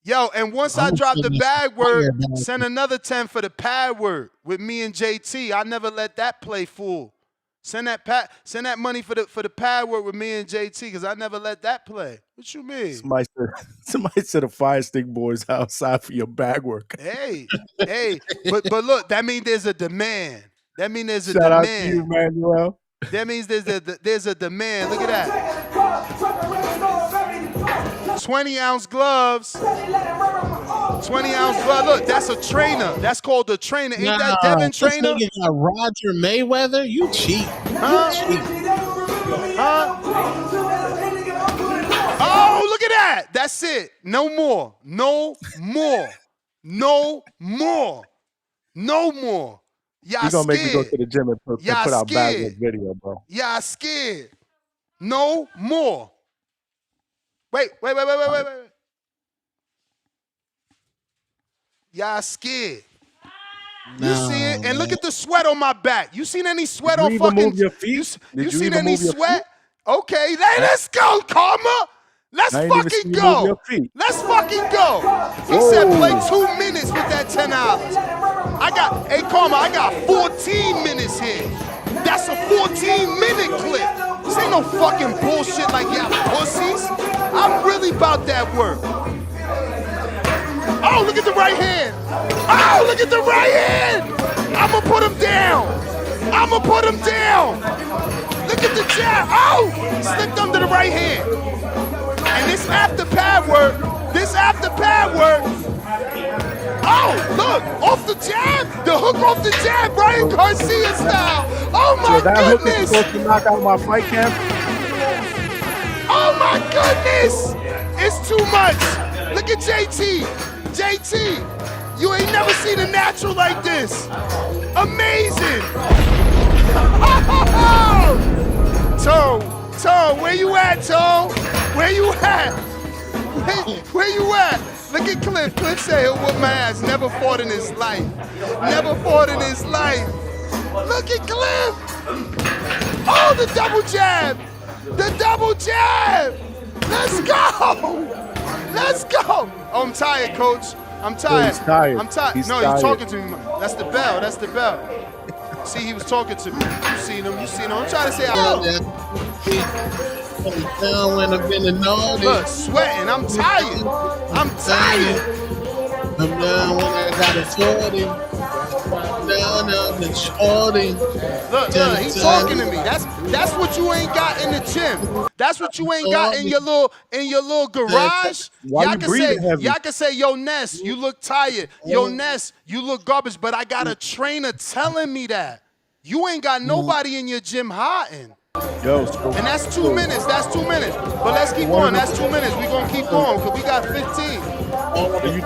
Yo, and once I drop the bag word, send another 10 for the pad word with me and JT. I never let that play full. Send that money for the pad word with me and JT because I never let that play. What you mean? Somebody said the Fire Stick Boys outside for your bag work. Hey, but look, that means there's a demand. That means there's a Shout demand. out to you, Manuel. That means there's a demand. Look at that. 20-ounce gloves. 20-ounce glove. Look, that's a trainer. That's called a trainer. Ain't that Devin trainer? This nigga got Roger Mayweather. You cheat. Oh, look at that. That's it. No more. No more. No more. No more. Y'all You gonna make me go scared. to the gym and put out bag work video, bro. Y'all scared. No more. Wait. Y'all scared. You see it? And look at the sweat on my back. You seen any sweat on fucking... Move your feet? You seen any sweat? Okay, let's go, Karma. Let's fucking go. Let's fucking go. He said play 2 minutes with that $10. Hey, Karma, I got 14 minutes here. That's a 14-minute clip. This ain't no fucking bullshit like y'all pussies. I'm really about that work. Oh, look at the right hand. Oh, look at the right hand. I'ma put him down. Look at the jab. Oh, slipped under the right hand. And this after pad work. Oh, look, off the jab. The hook off the jab, Ryan Garcia style. Oh my that goodness. Hook is supposed to knock out my fight camp. Oh my goodness. It's too much. Look at JT. JT, you ain't never seen a natural like this. Amazing. Toe, where you at, Toe? Where you at? Where you at? Look at Cliff. Cliff said he'll whoop my ass. Never fought in his life. Look at Cliff. Oh, the double jab. Let's go. Oh, I'm tired, coach. I'm tired. He's tired. He's talking to me. That's the bell. See, he was talking to me. You seen him. I'm trying to say, look, sweating. I'm tired. I'm down when I got a 40. Down on the shorty. Look, he's talking to me. That's what you ain't got in the gym. That's what you ain't got in your little garage. Y'all can say, yo, Ness, you look tired. Yo, Ness, you look garbage. But I got a trainer telling me that. You ain't got nobody in your gym hotting. And that's 2 minutes. But let's keep going. That's 2 minutes. We gonna keep going because we got 15. So you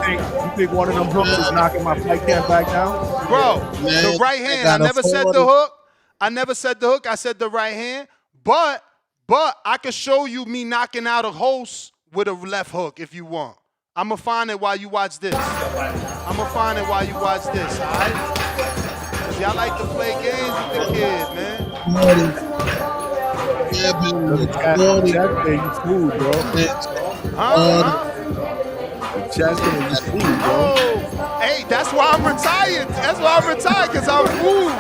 think one of them hooks is knocking my fight camp back down? Bro, the Man, right I hand. I got a never said the 40. hook. I never said the hook. I said the right hand. But I can show you me knocking out a host with a left hook if you want. I'ma find it while you watch this. I'ma find it while you watch this, all right? Cause y'all like to play games with the kid, man. The chat saying you food, bro. Huh? The chat saying you food, bro. Oh, hey, that's why I'm retired. That's why I'm retired, because I'm food.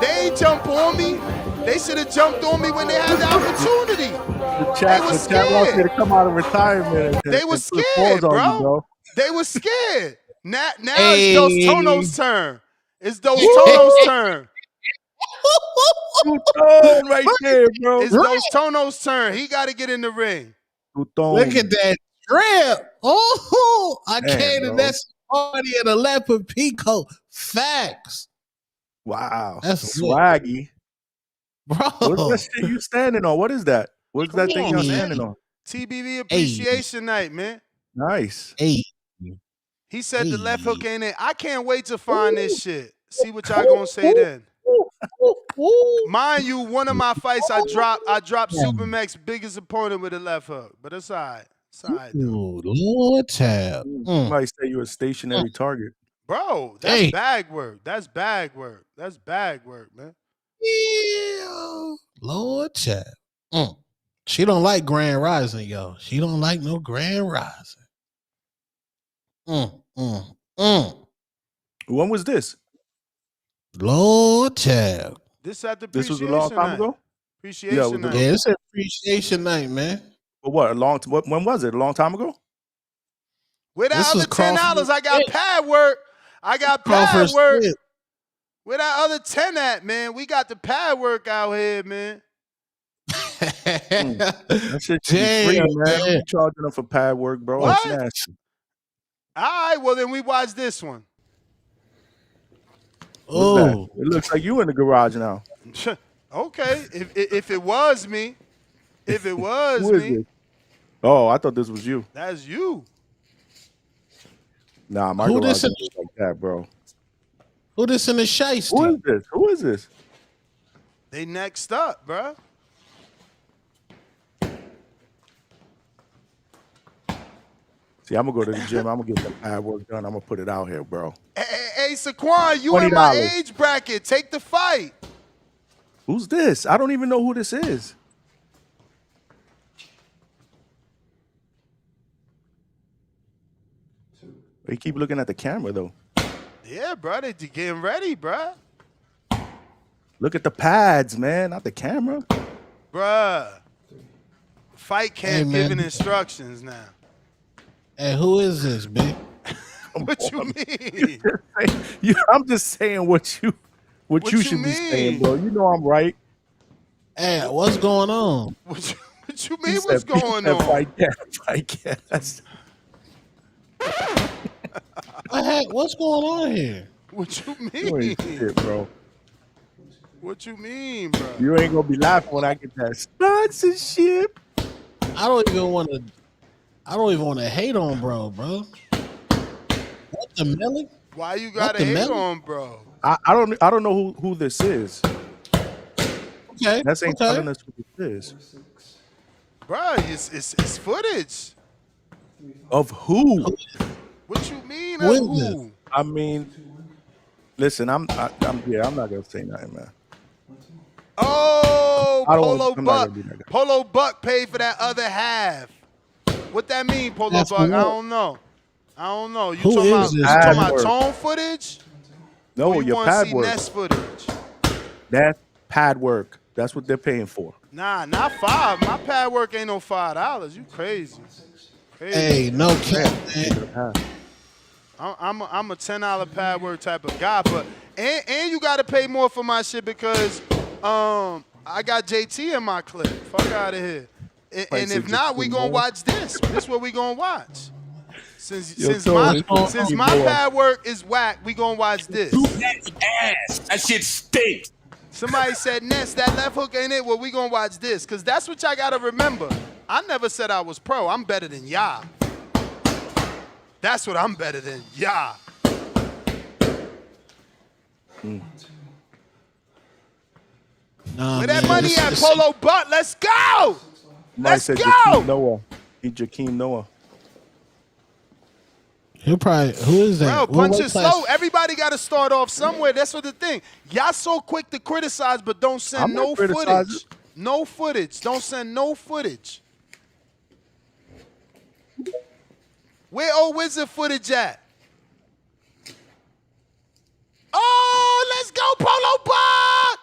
They ain't jump on me. They should have jumped on me when they had the opportunity. The chat wants me to come out of retirement. They were and put scared, paws on you, bro. They were scared. Now Hey. it's Dos Tonos' turn. It's Dos Tonos' turn. Tuton right there, bro. It's Dos Tonos' turn. He got to get in the ring. Look at that drip. Oh, I Man, came to bro. that party in a leopard pico. Facts. Wow. That's swaggy. Bro. What's that shit you standing on? What is that? What's that thing you're standing on? TBV appreciation night, man. Nice. Hey. He said the left hook ain't it. I can't wait to find this shit. See what y'all gonna say then. Mind you, one of my fights I dropped Supermax's biggest opponent with a left hook. But it's all right. It's all right, though. Ooh, Lord tab. Somebody say you're a stationary target. Bro, that's bag work. That's bag work. That's bag work, man. Yeah. Lord tab. She don't like Grand Rising, yo. She don't like no Grand Rising. When was this? Lord tab. This at the This was appreciation a long time night. ago? Appreciation night. Yeah, it's an appreciation night, man. But what? When was it? A long time ago? With that This other was Crawford $10, I got pad work. I got pad Crawford work. Smith. Where that other 10 at, man? We got the pad work out here, man. That shit should be Damn, free, man. man. Don't be charging them for pad work, bro. What? It's nasty. All right, well, then we watch this one. What's that? It looks like you in the garage now. Okay, if it was me, if it was Who is me, this? Oh, I thought this was you. that's you. Nah, my Who garage this in is like that, bro. Who this in the shiesty? Who is this? Who is this? They next up, bruh. See, I'm gonna go to the gym. I'm gonna get some pad work done. I'm gonna put it out here, bro. Hey, Saquon, you in my $20. age bracket. Take the fight. Who's this? I don't even know who this is. They keep looking at the camera though. Yeah, bro, they getting ready, bruh. Look at the pads, man, not the camera. Bruh. Fight camp man. giving instructions now. Hey, who is this, big? What you mean? I'm just saying what you should be saying, bro. You know I'm right. Hey, what's going on? What you mean? What's going on? Fight cast. What's going on here? What you You ain't mean? shit, bro. What you mean, bro? You ain't gonna be laughing when I get that sponsorship. I don't even want to hate on bro. What the melon? Why you gotta hate on, bro? I don't know who this is. Okay, That's ain't telling us who this is. Bro, it's footage. Of who? What you mean Who of is who? this? I mean, listen, I'm not gonna say nothing, man. Oh, I'm not Polo gonna Buck. do that. Polo Buck paid for that other half. What that mean, Polo That's Buck? I what? don't know. You Who talking is about, this? you talking about Pad tone footage? No, Or you your wanna pad see work. Nest footage? That pad work. That's what they're paying for. Nah, not $5. My pad work ain't no $5. You crazy? Hey, no cap, man. I'm a $10 pad work type of guy, but and you got to pay more for my shit because I got JT in my clip. Fuck out of here. And if not, we gonna watch this. This what we gonna watch. Since my pad work is whack, we gonna watch this. Ass. That shit stinks. Somebody said, Ness, that left hook ain't it? Well, we gonna watch this. Cause that's what y'all gotta remember. I never said I was pro. I'm better than y'all. That's what I'm better than. Yeah. Nah, Where that man, money this- at, this- Polo Butt? Let's go. Mike Let's said go. Jakeem Noah. He Jakeem Noah. He'll probably. Who is that? Bro, What punch weight it class? slow. Everybody got to start off somewhere. That's what the thing. Y'all so quick to criticize, but don't send I'm not no criticizing. footage. No footage. Don't send no footage. Where old Wizard footage at? Oh, let's go, Polo Buck!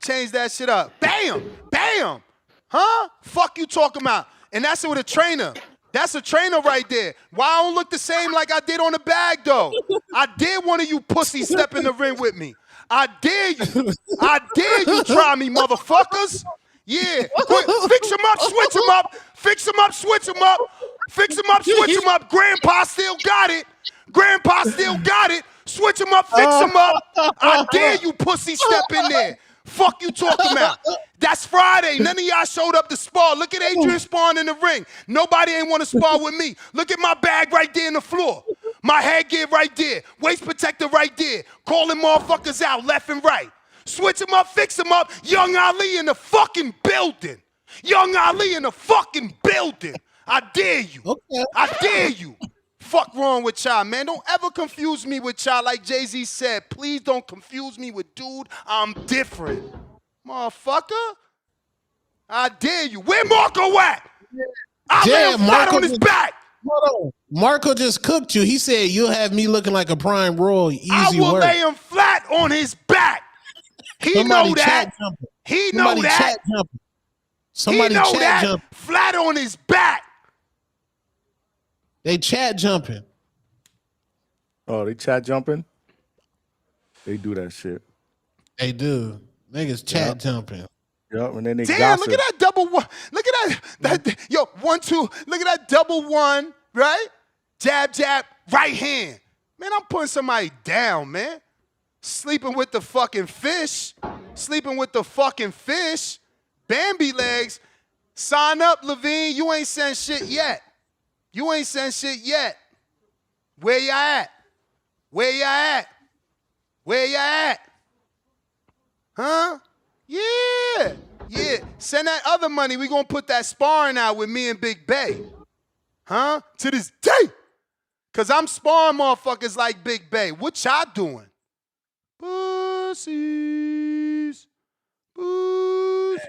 Change that shit up. Bam! Bam! Huh? Fuck you talking about. And that's with a trainer. That's a trainer right there. Why I don't look the same like I did on the bag, though? I dare one of you pussies step in the ring with me. I dare you. I dare you try me, motherfuckers. Yeah. Quick, fix him up, switch him up. Fix him up, switch him up. Fix him up, switch him up. Grandpa still got it. Grandpa still got it. Switch him up, fix him up. I dare you pussy step in there. Fuck you talking about. That's Friday. None of y'all showed up to spar. Look at Adrian Spawn in the ring. Nobody ain't want to spar with me. Look at my bag right there in the floor. My headgear right there. Waist protector right there. Calling motherfuckers out left and right. Switch him up, fix him up. Young Ali in the fucking building. Young Ali in the fucking building. I dare you. Okay. I dare you. Fuck wrong with y'all, man. Don't ever confuse me with y'all like Jay-Z said. Please don't confuse me with dude. I'm different. Motherfucker. I dare you. Where Marco at? I lay him flat on his back. Hold on. Marco just cooked you. He said you'll have me looking like a prime roll. Easy I will work. lay him flat on his back. He Somebody know that. chat jumping. He Somebody know that. chat jumping. Somebody he know chat that. jumping. Flat on his back. They chat jumping. Oh, they chat jumping? They do that shit. They do. Niggas chat jumping. Yep, and then they Damn, gossip. look at that double one. Look at that. Yo, 1, 2. Look at that double one, right? Jab, jab, right hand. Man, I'm putting somebody down, man. Sleeping with the fucking fish. Sleeping with the fucking fish. Bambi legs. Sign up, Levine. You ain't sent shit yet. You ain't sent shit yet. Where ya at? Where ya at? Where ya at? Huh? Yeah. Yeah. Send that other money. We gonna put that sparring out with me and Big Bay. Huh? To this day. Cause I'm sparring motherfuckers like Big Bay. What y'all doing? Pussies. Pussies.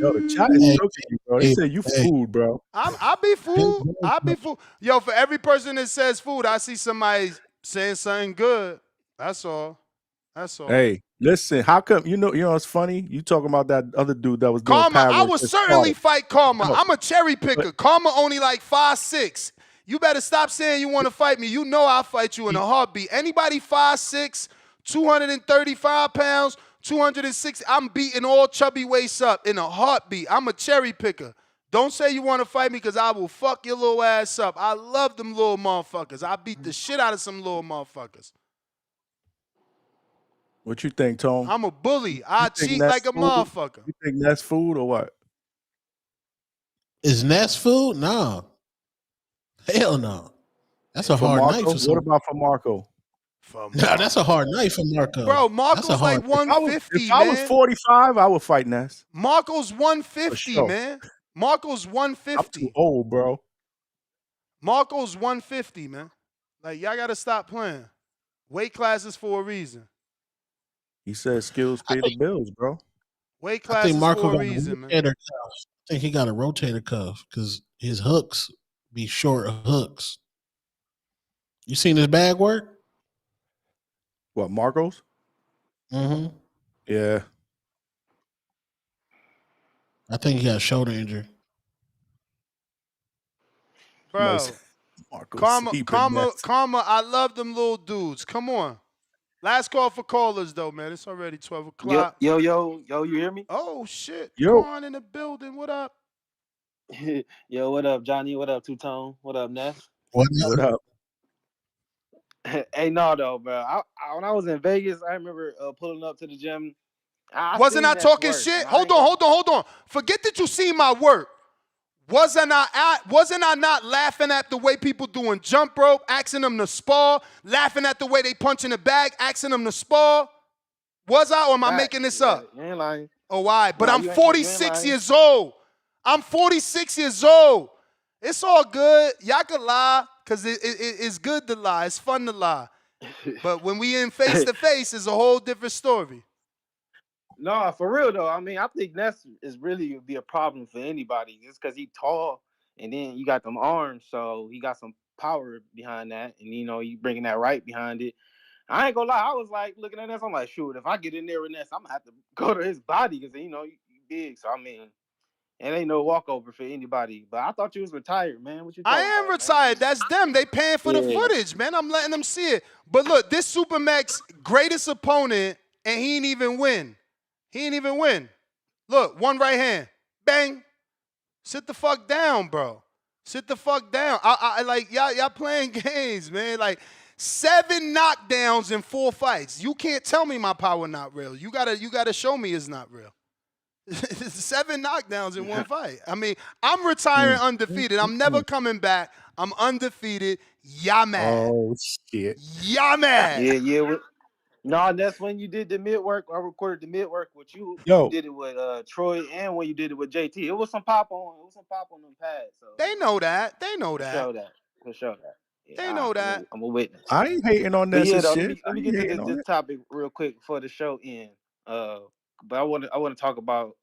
Yo, the chat is cooking you, bro. They say you food, bro. I'll be food. I'll be food. Yo, for every person that says food, I see somebody saying something good. That's all. That's all. Hey, listen, how come you know what's funny? You talking about that other dude that was doing Karma, I power would with certainly Karma. fight Karma. No. I'm a cherry picker. Karma only like 5'6". You better stop saying you want to fight me. You know I'll fight you in a heartbeat. Anybody 5'6", 235 pounds, 260, I'm beating all chubby waists up in a heartbeat. I'm a cherry picker. Don't say you want to fight me because I will fuck your little ass up. I love them little motherfuckers. I beat the shit out of some little motherfuckers. What you think, Tone? I'm a bully. I You think cheat that's like a food? motherfucker. You think that's food or what? Is Nest food? No. Hell no. That's a For hard Marco? night for What someone. about for Marco? No, that's a hard night for Marco. Bro, That's Marco's a hard like 150, If I was man. 45, I would fight Ness. Marco's For 150, sure. man. Marco's I'm 150. too old, bro. Marco's 150, man. Like, y'all got to stop playing. Weight classes for a reason. He said skills pay the bills, bro. Weight I classes think Marco for a got a reason, man. rotator cuff. I think he got a rotator cuff because his hooks be short hooks. You seen his bag work? What, Marcos? Mm-hmm. Yeah. I think he got a shoulder injury. Bro, Marcos Karma, sleeping Karma, Ness. Karma, I love them little dudes. Come on. Last call for callers, though, man. It's already 12 o'clock. Yo, you hear me? Oh, shit. Yo. Con in the building. What up? Yo, what up, Johnny? What up, Two Tone? What up, Ness? What up? Hey, no, though, bro. When I was in Vegas, I remember pulling up to the gym. Wasn't seen I Ness talking work, shit? and I Hold ain't on. Forget that you seen my work. Wasn't I not laughing at the way people doing jump rope, asking them to spar, laughing at the way they punch in the bag, asking them to spar? Was I, or am I Facts. making this Yeah, up? you ain't lying. Oh, why? But Nah, I'm you ain't 46 lying. years old. I'm 46 years old. It's all good. Y'all can lie, because it's good to lie. It's fun to lie. But when we in face-to-face, it's a whole different story. No, for real though. I mean, I think Ness is really be a problem for anybody, just because he tall, and then you got them arms, so he got some power behind that, and you bringing that right behind it. I ain't gonna lie, I was like looking at Ness. I'm like, shoot, if I get in there with Ness, I'm gonna have to go to his body because you big. So I mean, it ain't no walkover for anybody. But I thought you was retired, man. What you I talking am about, retired. That's them. They paying for the man? footage, man. I'm letting them see it. But look, this Supermax greatest opponent, and he ain't even win. He ain't even win. Look, one right hand. Bang. Sit the fuck down, bro. Sit the fuck down. I like y'all playing games, man. Like 7 knockdowns in 4 fights. You can't tell me my power not real. You gotta show me it's not real. 7 knockdowns in 1 fight. I mean, I'm retiring undefeated. I'm never coming back. I'm undefeated. Y'all mad. Oh shit. Y'all mad. Yeah. No, that's when you did the mid work. I recorded the mid work with you. Yo. You did it with Troy, and when you did it with JT. It was some pop on. It was some pop on them pads. So They know that. They know for that. sure that. For sure that. Yeah, They know that. I'm a witness. I ain't hating on But this yeah, and though, shit. let I me ain't get to hating on this it. topic real quick before the show ends. But I want to talk about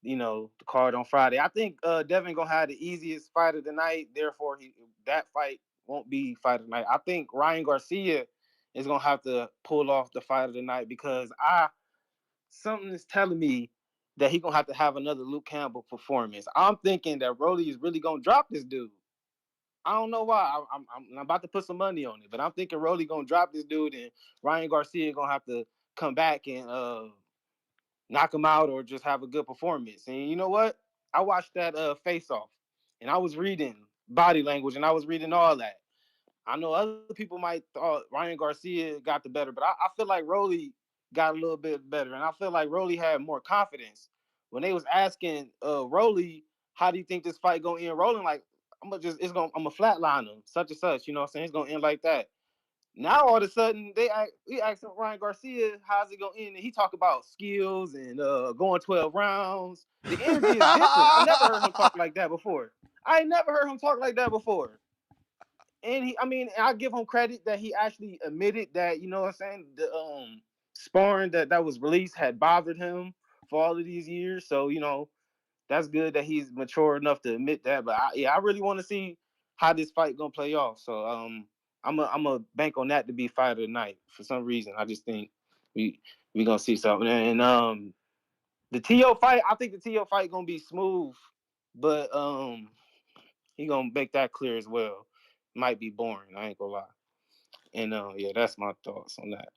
the card on Friday. I think Devin gonna have the easiest fight of the night. Therefore, that fight won't be fight of the night. I think Ryan Garcia is gonna have to pull off the fight of the night because something is telling me that he's gonna have to have another Luke Campbell performance. I'm thinking that Rolly is really gonna drop this dude. I don't know why. I'm about to put some money on it, but I'm thinking Rolly gonna drop this dude, and Ryan Garcia gonna have to come back and knock him out or just have a good performance. And you know what? I watched that Face Off, and I was reading body language, and I was reading all that. I know other people might thought Ryan Garcia got the better, but I feel like Rolly got a little bit better, and I feel like Rolly had more confidence when they was asking Rolly, "How do you think this fight gonna end?" Rolling like, I'm gonna flatline him, such and such. You know what I'm saying? It's gonna end like that. Now all of a sudden we asked Ryan Garcia, "How's it gonna end?" And he talk about skills and going 12 rounds. The energy is different. I never heard him talk like that before. I never heard him talk like that before. And I give him credit that he actually admitted that, you know what I'm saying, the sparring that was released had bothered him for all of these years. So, that's good that he's mature enough to admit that. But I really want to see how this fight gonna play off. So I'm a bank on that to be fight of the night. For some reason, I just think we gonna see something. And the T.O. fight, I think the T.O. fight gonna be smooth, but he gonna make that clear as well. Might be boring, I ain't gonna lie. And yeah, that's my thoughts on that.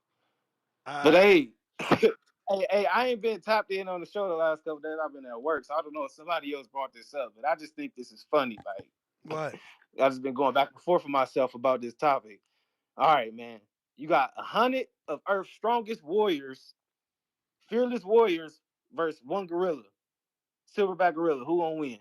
But hey, I ain't been tapped in on the show the last couple days. I've been at work, so I don't know if somebody else brought this up, but I just think this is funny. Like, what? I just been going back and forth with myself about this topic. All right, man. You got 100 of Earth's strongest warriors, fearless warriors, versus one gorilla, silverback gorilla. Who gonna win?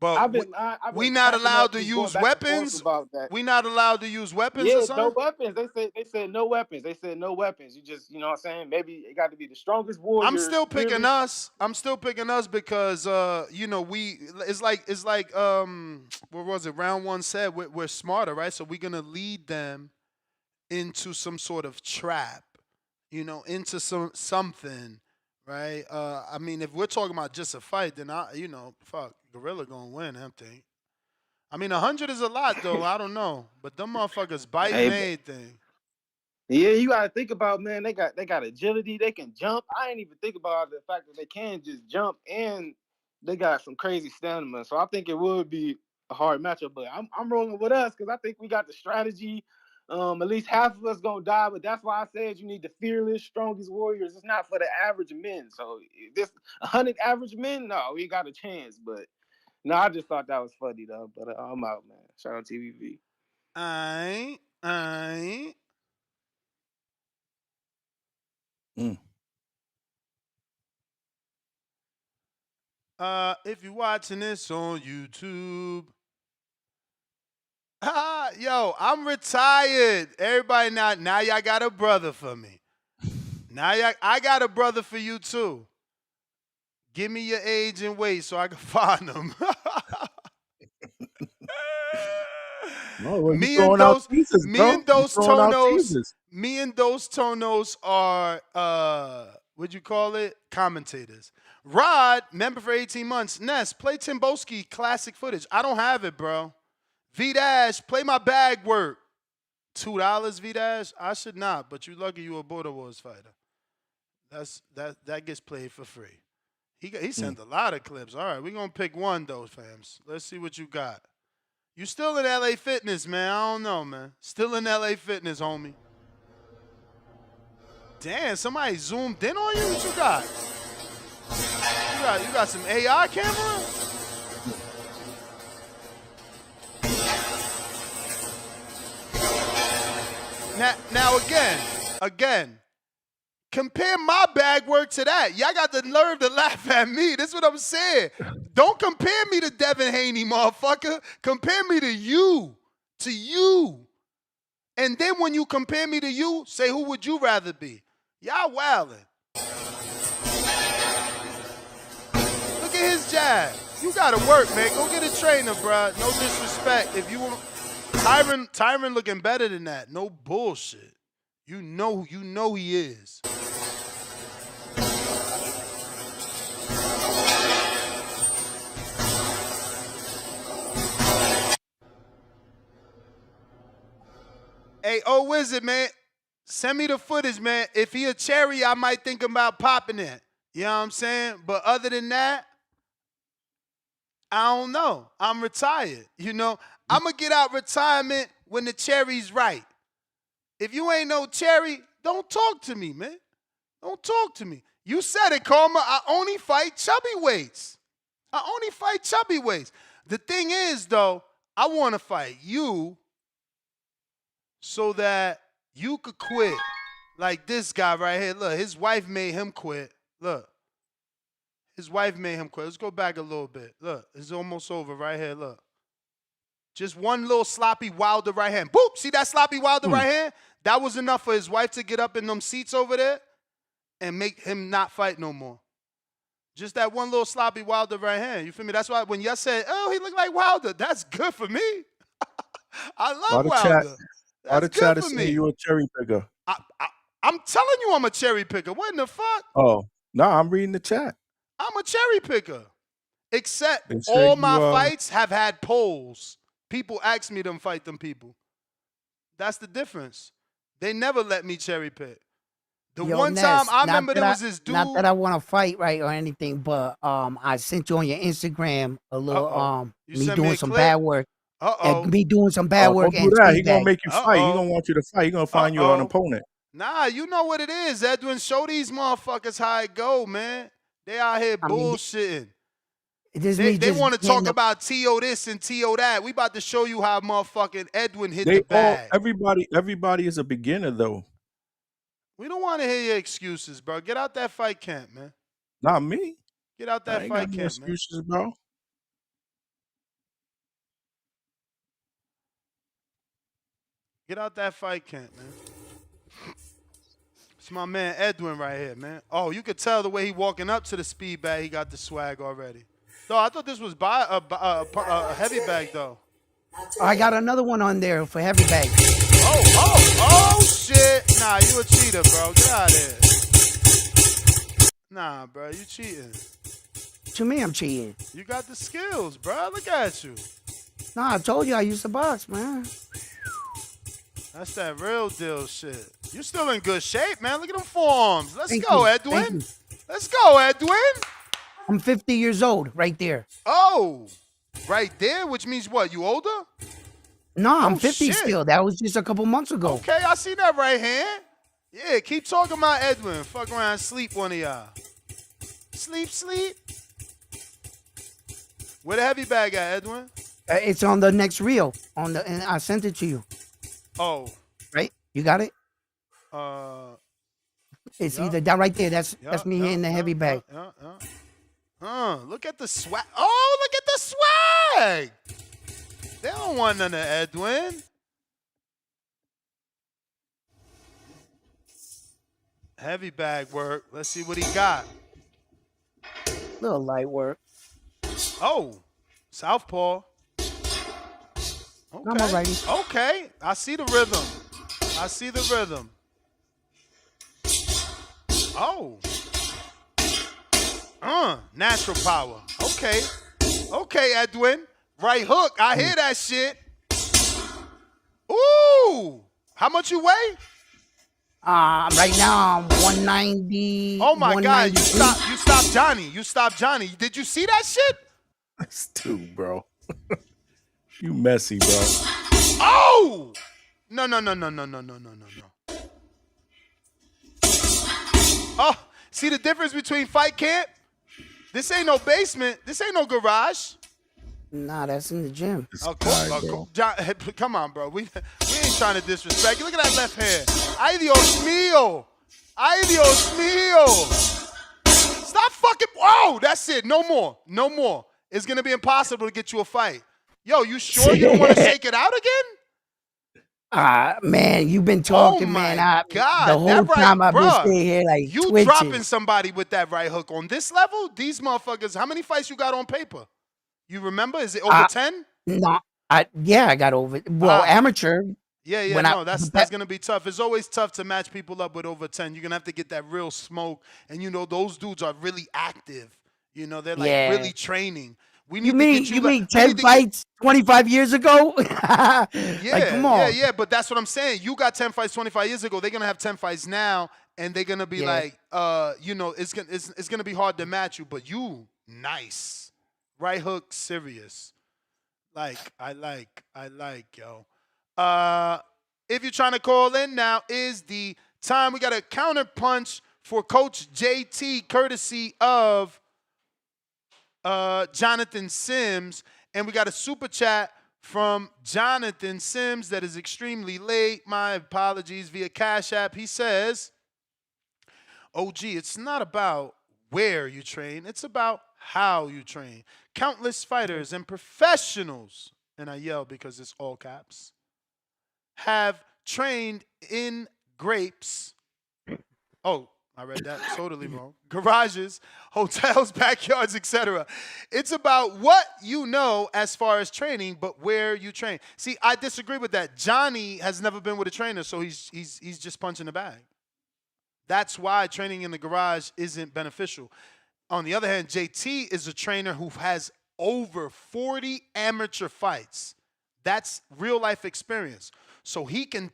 But I've been we not typing up, allowed to just going use back and forth weapons. about that. We not allowed to use weapons or Yeah, no something. weapons. They said no weapons. They said no weapons. You just, you know what I'm saying? Maybe it got to be the strongest I'm warriors. still picking fearless. us. I'm still picking us because it's like what was it? Round 1 said we're smarter, right? So we're gonna lead them into some sort of trap, into something, right? I mean, if we're talking about just a fight, then fuck, gorilla gonna win. I think. I mean, 100 is a lot though. I don't know, but them motherfuckers bite Hey, and everything. yeah, you got to think about, man. They got agility. They can jump. I ain't even think about the fact that they can just jump, and they got some crazy stamina. So I think it would be a hard matchup. But I'm rolling with us because I think we got the strategy. At least half of us gonna die, but that's why I said you need the fearless, strongest warriors. It's not for the average men. So this 100 average men, no, we got a chance. But no, I just thought that was funny though. But I'm out, man. Shout out TVV. I. If you're watching this on YouTube, yo, I'm retired. Everybody now y'all got a brother for me. I got a brother for you too. Give me your age and weight so I can find him. No, well, you me and throwing out those, teasers, me bro. and You those throwing out tonos, teasers. me and those tonos are what'd you call it? Commentators. Rod, member for 18 months. Ness, play Timboski classic footage. I don't have it, bro. V-Dash, play my bag work. $2, V-Dash? I should not, but you lucky you a Border Wars fighter. That gets played for free. He sent a lot of clips. All right, we're gonna pick one though, fams. Let's see what you got. You still in LA Fitness, man. I don't know, man. Still in LA Fitness, homie. Damn, somebody zoomed in on you? What you got? You got some AI camera? Now again, compare my bag work to that. Y'all got the nerve to laugh at me. That's what I'm saying. Don't compare me to Devin Haney, motherfucker. Compare me to you. To you. And then when you compare me to you, say who would you rather be? Y'all wildin'. Look at his jab. You gotta work, man. Go get a trainer, bro. No disrespect. If you want Tyron looking better than that. No bullshit. You know he is. Hey, Wizard, man. Send me the footage, man. If he a cherry, I might think about popping it. You know what I'm saying? But other than that, I don't know. I'm retired. You know, I'm going to get out retirement when the cherry's right. If you ain't no cherry, don't talk to me, man. Don't talk to me. You said it, Karma. I only fight chubby weights. The thing is, though, I want to fight you so that you could quit. Like this guy right here. Look, his wife made him quit. Look. His wife made him quit. Let's go back a little bit. Look, it's almost over right here. Look. Just one little sloppy Wilder right hand. Boop! See that sloppy Wilder right hand? That was enough for his wife to get up in them seats over there and make him not fight no more. Just that one little sloppy Wilder right hand. You feel me? That's why when y'all said, oh, he looked like Wilder, that's good for me. I love Wilder. All the chat is saying you a cherry picker. I'm telling you I'm a cherry picker. What in the fuck? Oh, no, I'm reading the chat. I'm a cherry picker. Except all my fights have had polls. People ask me to fight them people. That's the difference. They never let me cherry pick. One time I remember there was this dude. Not that I want to fight, right, or anything, but I sent you on your Instagram a little me doing some bad work. Me doing some bad work. Don't do that. He gonna make you fight. He gonna want you to fight. He gonna find you an opponent. Nah, you know what it is, Edwin. Show these motherfuckers how it go, man. They out here bullshitting. They want to talk about T.O. this and T.O. that. We about to show you how motherfucking Edwin hit the bag. Everybody is a beginner, though. We don't want to hear your excuses, bro. Get out that fight camp, man. Not me. Get out that fight camp, no excuses, bro. Get out that fight camp, man. It's my man Edwin right here, man. Oh, you could tell the way he walking up to the speed bag, he got the swag already. No, I thought this was a heavy bag, though. I got another one on there for heavy bag. Oh, shit. Nah, you a cheater, bro. Get out of here. Nah, bro, you cheating. To me, I'm cheating. You got the skills, bro. Look at you. Nah, I told you I used to box, man. That's that real deal shit. You still in good shape, man. Look at them forearms. Let's go, Edwin. Let's go, Edwin. I'm 50 years old, right there. Oh, right there, which means what? You older? No, I'm 50 still. That was just a couple months ago. Okay, I see that right hand. Yeah, keep talking about Edwin. Fuck around and sleep one of y'all. Sleep. Where the heavy bag at, Edwin? It's on the next reel. And I sent it to you. Oh. Right? You got it? It's yeah. either that right there. That's me hitting the heavy bag. Yeah. Look at the swag. Oh, look at the swag. They don't want none of Edwin. Heavy bag work. Let's see what he got. Little light work. Oh, southpaw. I'm alrighty. Okay. I see the rhythm. I see the rhythm. Oh. Natural power. Okay. Okay, Edwin. Right hook. I hear that shit. Ooh. How much you weigh? Right now I'm 190. Oh my God! You stopped Johnny. You stopped Johnny. Did you see that shit? That's two, bro. You messy, bro. Oh! No. Oh, see the difference between fight camp? This ain't no basement. This ain't no garage. Nah, that's in the gym. John, come on, bro. We ain't trying to disrespect you. Look at that left hand. Ay, Dios mío. Ay, Dios mío. Stop fucking. Oh, that's it. No more. No more. It's going to be impossible to get you a fight. Yo, you sure you don't want to shake it out again? Man, you've been talking, man. God, the whole time I've been staying here like you twitching. Dropping somebody with that right hook on this level? These motherfuckers, how many fights you got on paper? You remember? Is it over 10? No, I got over. Well, amateur. Yeah. No, that's gonna be tough. It's always tough to match people up with over 10. You're gonna have to get that real smoke, and those dudes are really active. They're like really training. We need you mean 10 fights 25 years ago? Like, come on. Yeah. But that's what I'm saying. You got 10 fights 25 years ago. They're gonna have 10 fights now, and they're gonna be like, it's gonna be hard to match you. But you nice. Right hook, serious. I like, yo. If you're trying to call in, now is the time. We got a counter punch for Coach JT, courtesy of Jonathan Sims. And we got a super chat from Jonathan Sims that is extremely late. My apologies, via Cash App. He says, OG, it's not about where you train. It's about how you train. Countless fighters and professionals, and I yell because it's all caps, have trained in grapes. Oh, I read that totally wrong. Garages, hotels, backyards, etc. It's about what you know as far as training, but where you train. See, I disagree with that. Johnny has never been with a trainer, so he's just punching the bag. That's why training in the garage isn't beneficial. On the other hand, JT is a trainer who has over 40 amateur fights. That's real life experience. So he can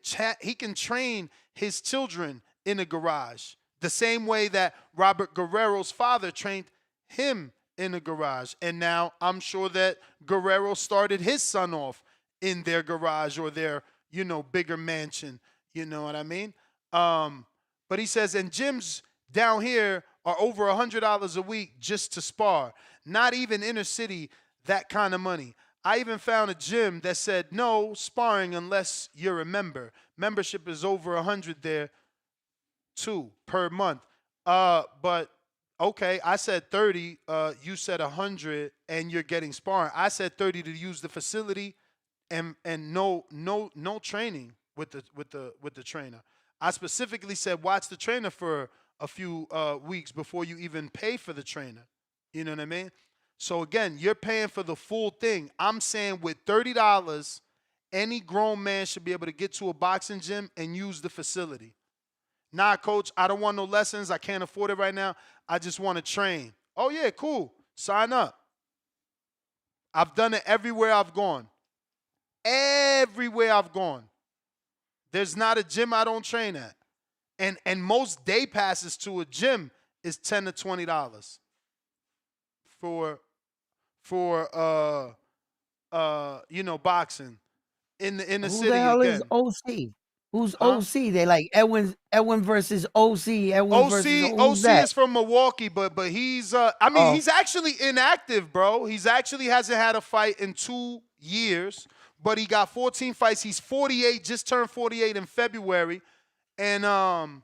train his children in a garage the same way that Robert Guerrero's father trained him in a garage. And now I'm sure that Guerrero started his son off in their garage or their, bigger mansion. You know what I mean? But he says, and gyms down here are over $100 a week just to spar. Not even inner city, that kind of money. I even found a gym that said no sparring unless you're a member. Membership is over $100 there too per month. But okay, I said 30. You said 100, and you're getting sparring. I said 30 to use the facility, and no training with the trainer. I specifically said watch the trainer for a few weeks before you even pay for the trainer. You know what I mean? So again, you're paying for the full thing. I'm saying with $30, any grown man should be able to get to a boxing gym and use the facility. Nah, coach, I don't want no lessons. I can't afford it right now. I just want to train. Oh, yeah, cool. Sign up. I've done it everywhere I've gone. Everywhere I've gone. There's not a gym I don't train at. And most day passes to a gym is $10 to $20 for boxing in the Who city. the hell again. is OC? Who's OC? They like Edwin versus OC. OC is from Milwaukee, but he's he's actually inactive, bro. He's actually hasn't had a fight in 2 years, but he got 14 fights. He's 48, just turned 48 in February. And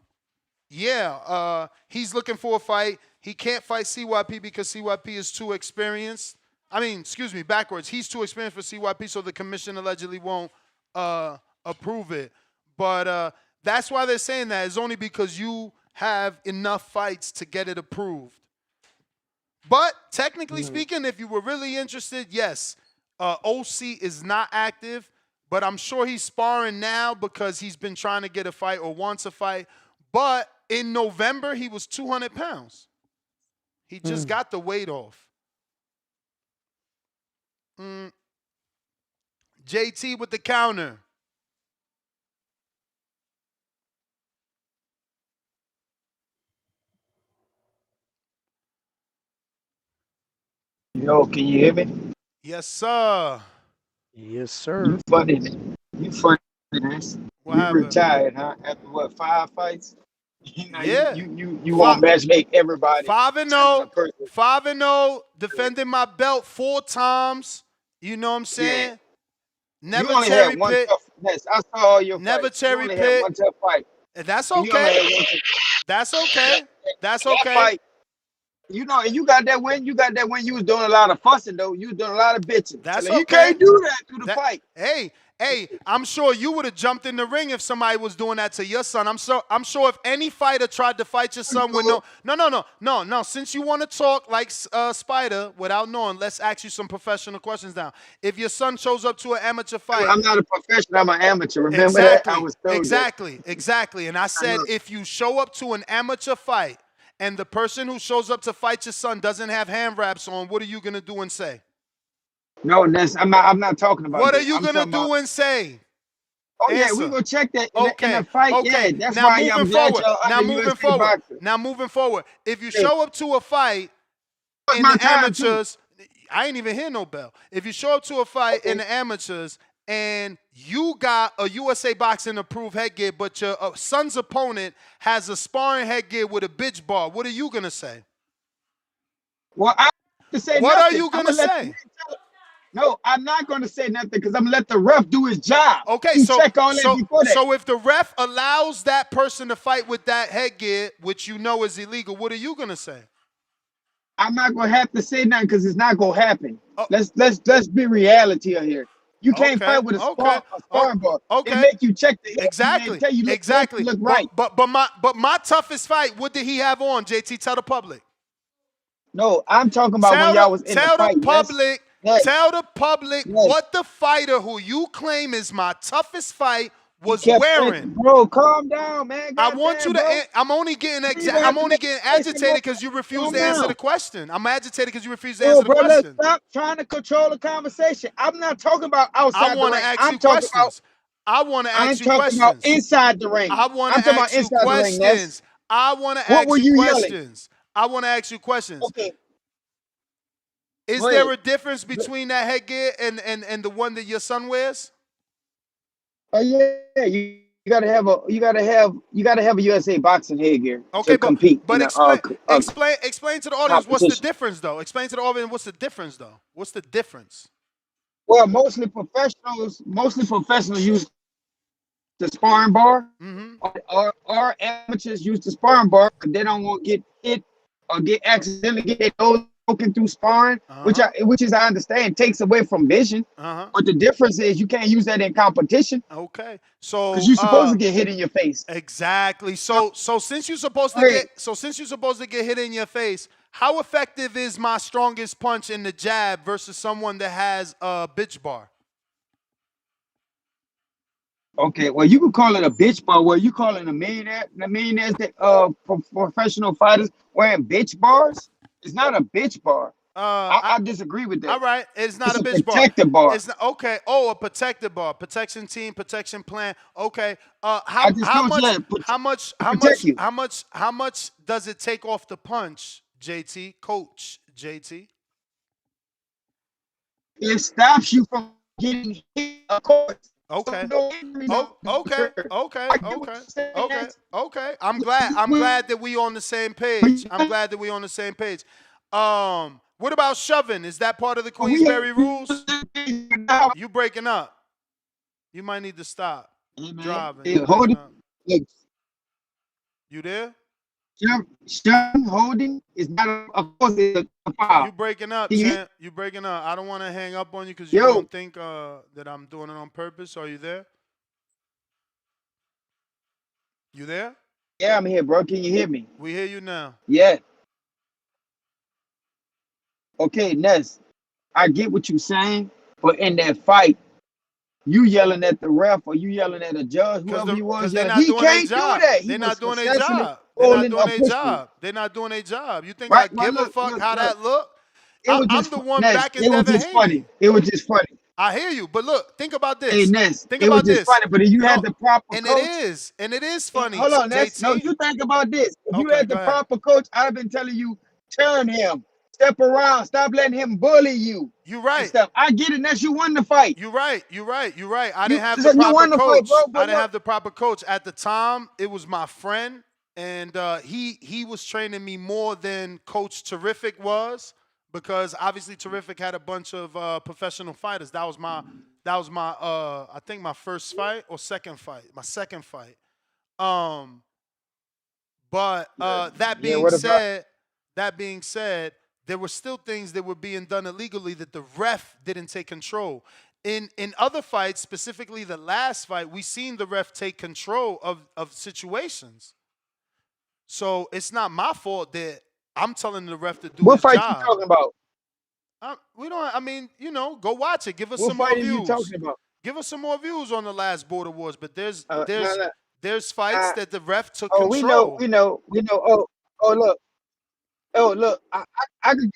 he's looking for a fight. He can't fight CYP because CYP is too experienced. I mean, excuse me, backwards. He's too experienced for CYP, so the commission allegedly won't approve it. But that's why they're saying that. It's only because you have enough fights to get it approved. But technically speaking, if you were really interested, yes, OC is not active, but I'm sure he's sparring now because he's been trying to get a fight or wants a fight. But in November, he was 200 pounds. He just got the weight off. JT with the counter. Yo, can you hear me? Yes, sir. Yes, sir. You funny. You funny. What You happened? retired, huh? After what, 5 fights? Yeah. You want to matchmake everybody. 5-0. 5-0. Defending my belt 4 times. You know what I'm saying? Yeah. Never You only cherry had one pick. tough. Yes, I saw all your Never fights. cherry You only pick. had one tough fight. That's You only okay. had one That's okay. That's okay. That fight, you know, and you got that win. You got that win. You was doing a lot of fussing though. You was doing a lot of bitching. That's So you okay. can't do that through the fight. Hey, I'm sure you would have jumped in the ring if somebody was doing that to your son. I'm sure if any fighter tried to fight your son with no. Since you want to talk like Spider without knowing, let's ask you some professional questions now. If your son shows up to an amateur fight, I'm not a professional. I'm an amateur. Remember that? I was told Exactly. And I said, if you show up to an amateur fight and the person who shows up to fight your son doesn't have hand wraps on, what are you gonna do and say? No, I'm not talking about What that. are you gonna do and say? Oh yeah, Answer. we gonna check that in the fight. Okay. Yeah, that's Now why I'm glad forward. y'all Now under moving UFC forward. boxing. Now moving forward. If you show up to a fight in my the time, amateurs, I ain't even hear no bell. If you show up to a fight in the amateurs and you got a USA Boxing approved headgear, but your son's opponent has a sparring headgear with a bitch bar, what are you gonna say? Well, I have to say what nothing. are you gonna say? No, I'm not going to say nothing because I'm going to let the ref do his job. Okay, you check all that before that. So if the ref allows that person to fight with that headgear, which you know is illegal, what are you going to say? I'm not going to have to say nothing because it's not going to happen. Let's be reality here. You can't fight with a sparring bar. They make you check the hip. Exactly. They tell you look right. But my toughest fight, what did he have on, JT? Tell the public. No, I'm talking about when y'all was in the fight. Tell the public what the fighter who you claim is my toughest fight was wearing. Bro, calm down, man. I want you to. I'm only getting agitated because you refuse to answer the question. I'm agitated because you refuse to answer the question. Let's stop trying to control the conversation. I'm not talking about outside the ring. I want to ask you questions. I'm talking about inside the ring. I want to ask you questions. I want to ask you questions. I want to ask you questions. Okay. Is there a difference between that headgear and the one that your son wears? Yeah, you gotta have a USA Boxing headgear to compete. But explain to the audience what's the difference though. Explain to the audience what's the difference though. What's the difference? Well, mostly professionals use the sparring bar, or amateurs use the sparring bar because they don't want to get hit or accidentally get their nose broken through sparring, which I understand takes away from vision. But the difference is you can't use that in competition. Okay, so because you're supposed to get hit in your face. Exactly. So since you're supposed to get hit in your face, how effective is my strongest punch in the jab versus someone that has a bitch bar? Okay, well, you could call it a bitch bar. Well, you calling the millionaires that professional fighters wearing bitch bars? It's not a bitch bar. I disagree with that. All right, it's not a bitch bar. Protective bar. It's not, okay. Oh, a protective bar, protection team, protection plan. Okay. How much does it take off the punch, JT? Coach JT. It stops you from getting hit, of course. Okay. Okay. I'm glad that we on the same page. What about shoving? Is that part of the Queensberry rules? You breaking up. You might need to stop driving. You there? Shove holding is not, of course, it's a foul. You breaking up, Can you hear? champ. You breaking up. I don't want to hang up on you because you're Yo, going to think that I'm doing it on purpose. Are you there? You there? yeah, I'm here, bro. Can you hear me? We hear you now. Yeah. Okay, Ness, I get what you're saying, but in that fight, you yelling at the ref or you yelling at a judge, whoever you was Because they're yelling, not he doing their can't do job. that. He They're was not doing their successfully job. They're not holding doing a their pistol. job. They're not doing their job. You think I Right? Well, give a fuck how look. that look? It was I'm just the one Ness. backing It was Devin just funny. Haney. It was just funny. I hear you, but look, think about Hey this. Ness, Think it was about just this. funny. But if you No, had the proper and coach, it is funny, hold on, Ness. No, JT. you think about this. If you Okay, had go the ahead. proper coach, I've been telling you, turn him, step around, stop letting him bully you. You And right. stuff. I get it, Ness. You won the fight. You're right. I You didn't have so the you proper won the fight, coach. bro. I But didn't look, have the proper coach at the time. It was my friend, and he was training me more than Coach Terrific was, because obviously Terrific had a bunch of professional fighters. That was my I think my first fight or second fight. My second fight. But that yeah, being what about? said, there were still things that were being done illegally that the ref didn't take control. In other fights, specifically the last fight, we seen the ref take control of situations. So it's not my fault that I'm telling the ref to do What his fight you job. talking about? We don't. I mean, go watch it. Give us What some more fight are you views. talking about? Give us some more views on the last Border Wars. But there's No. fights that the ref took Oh, control. we know. Look. I could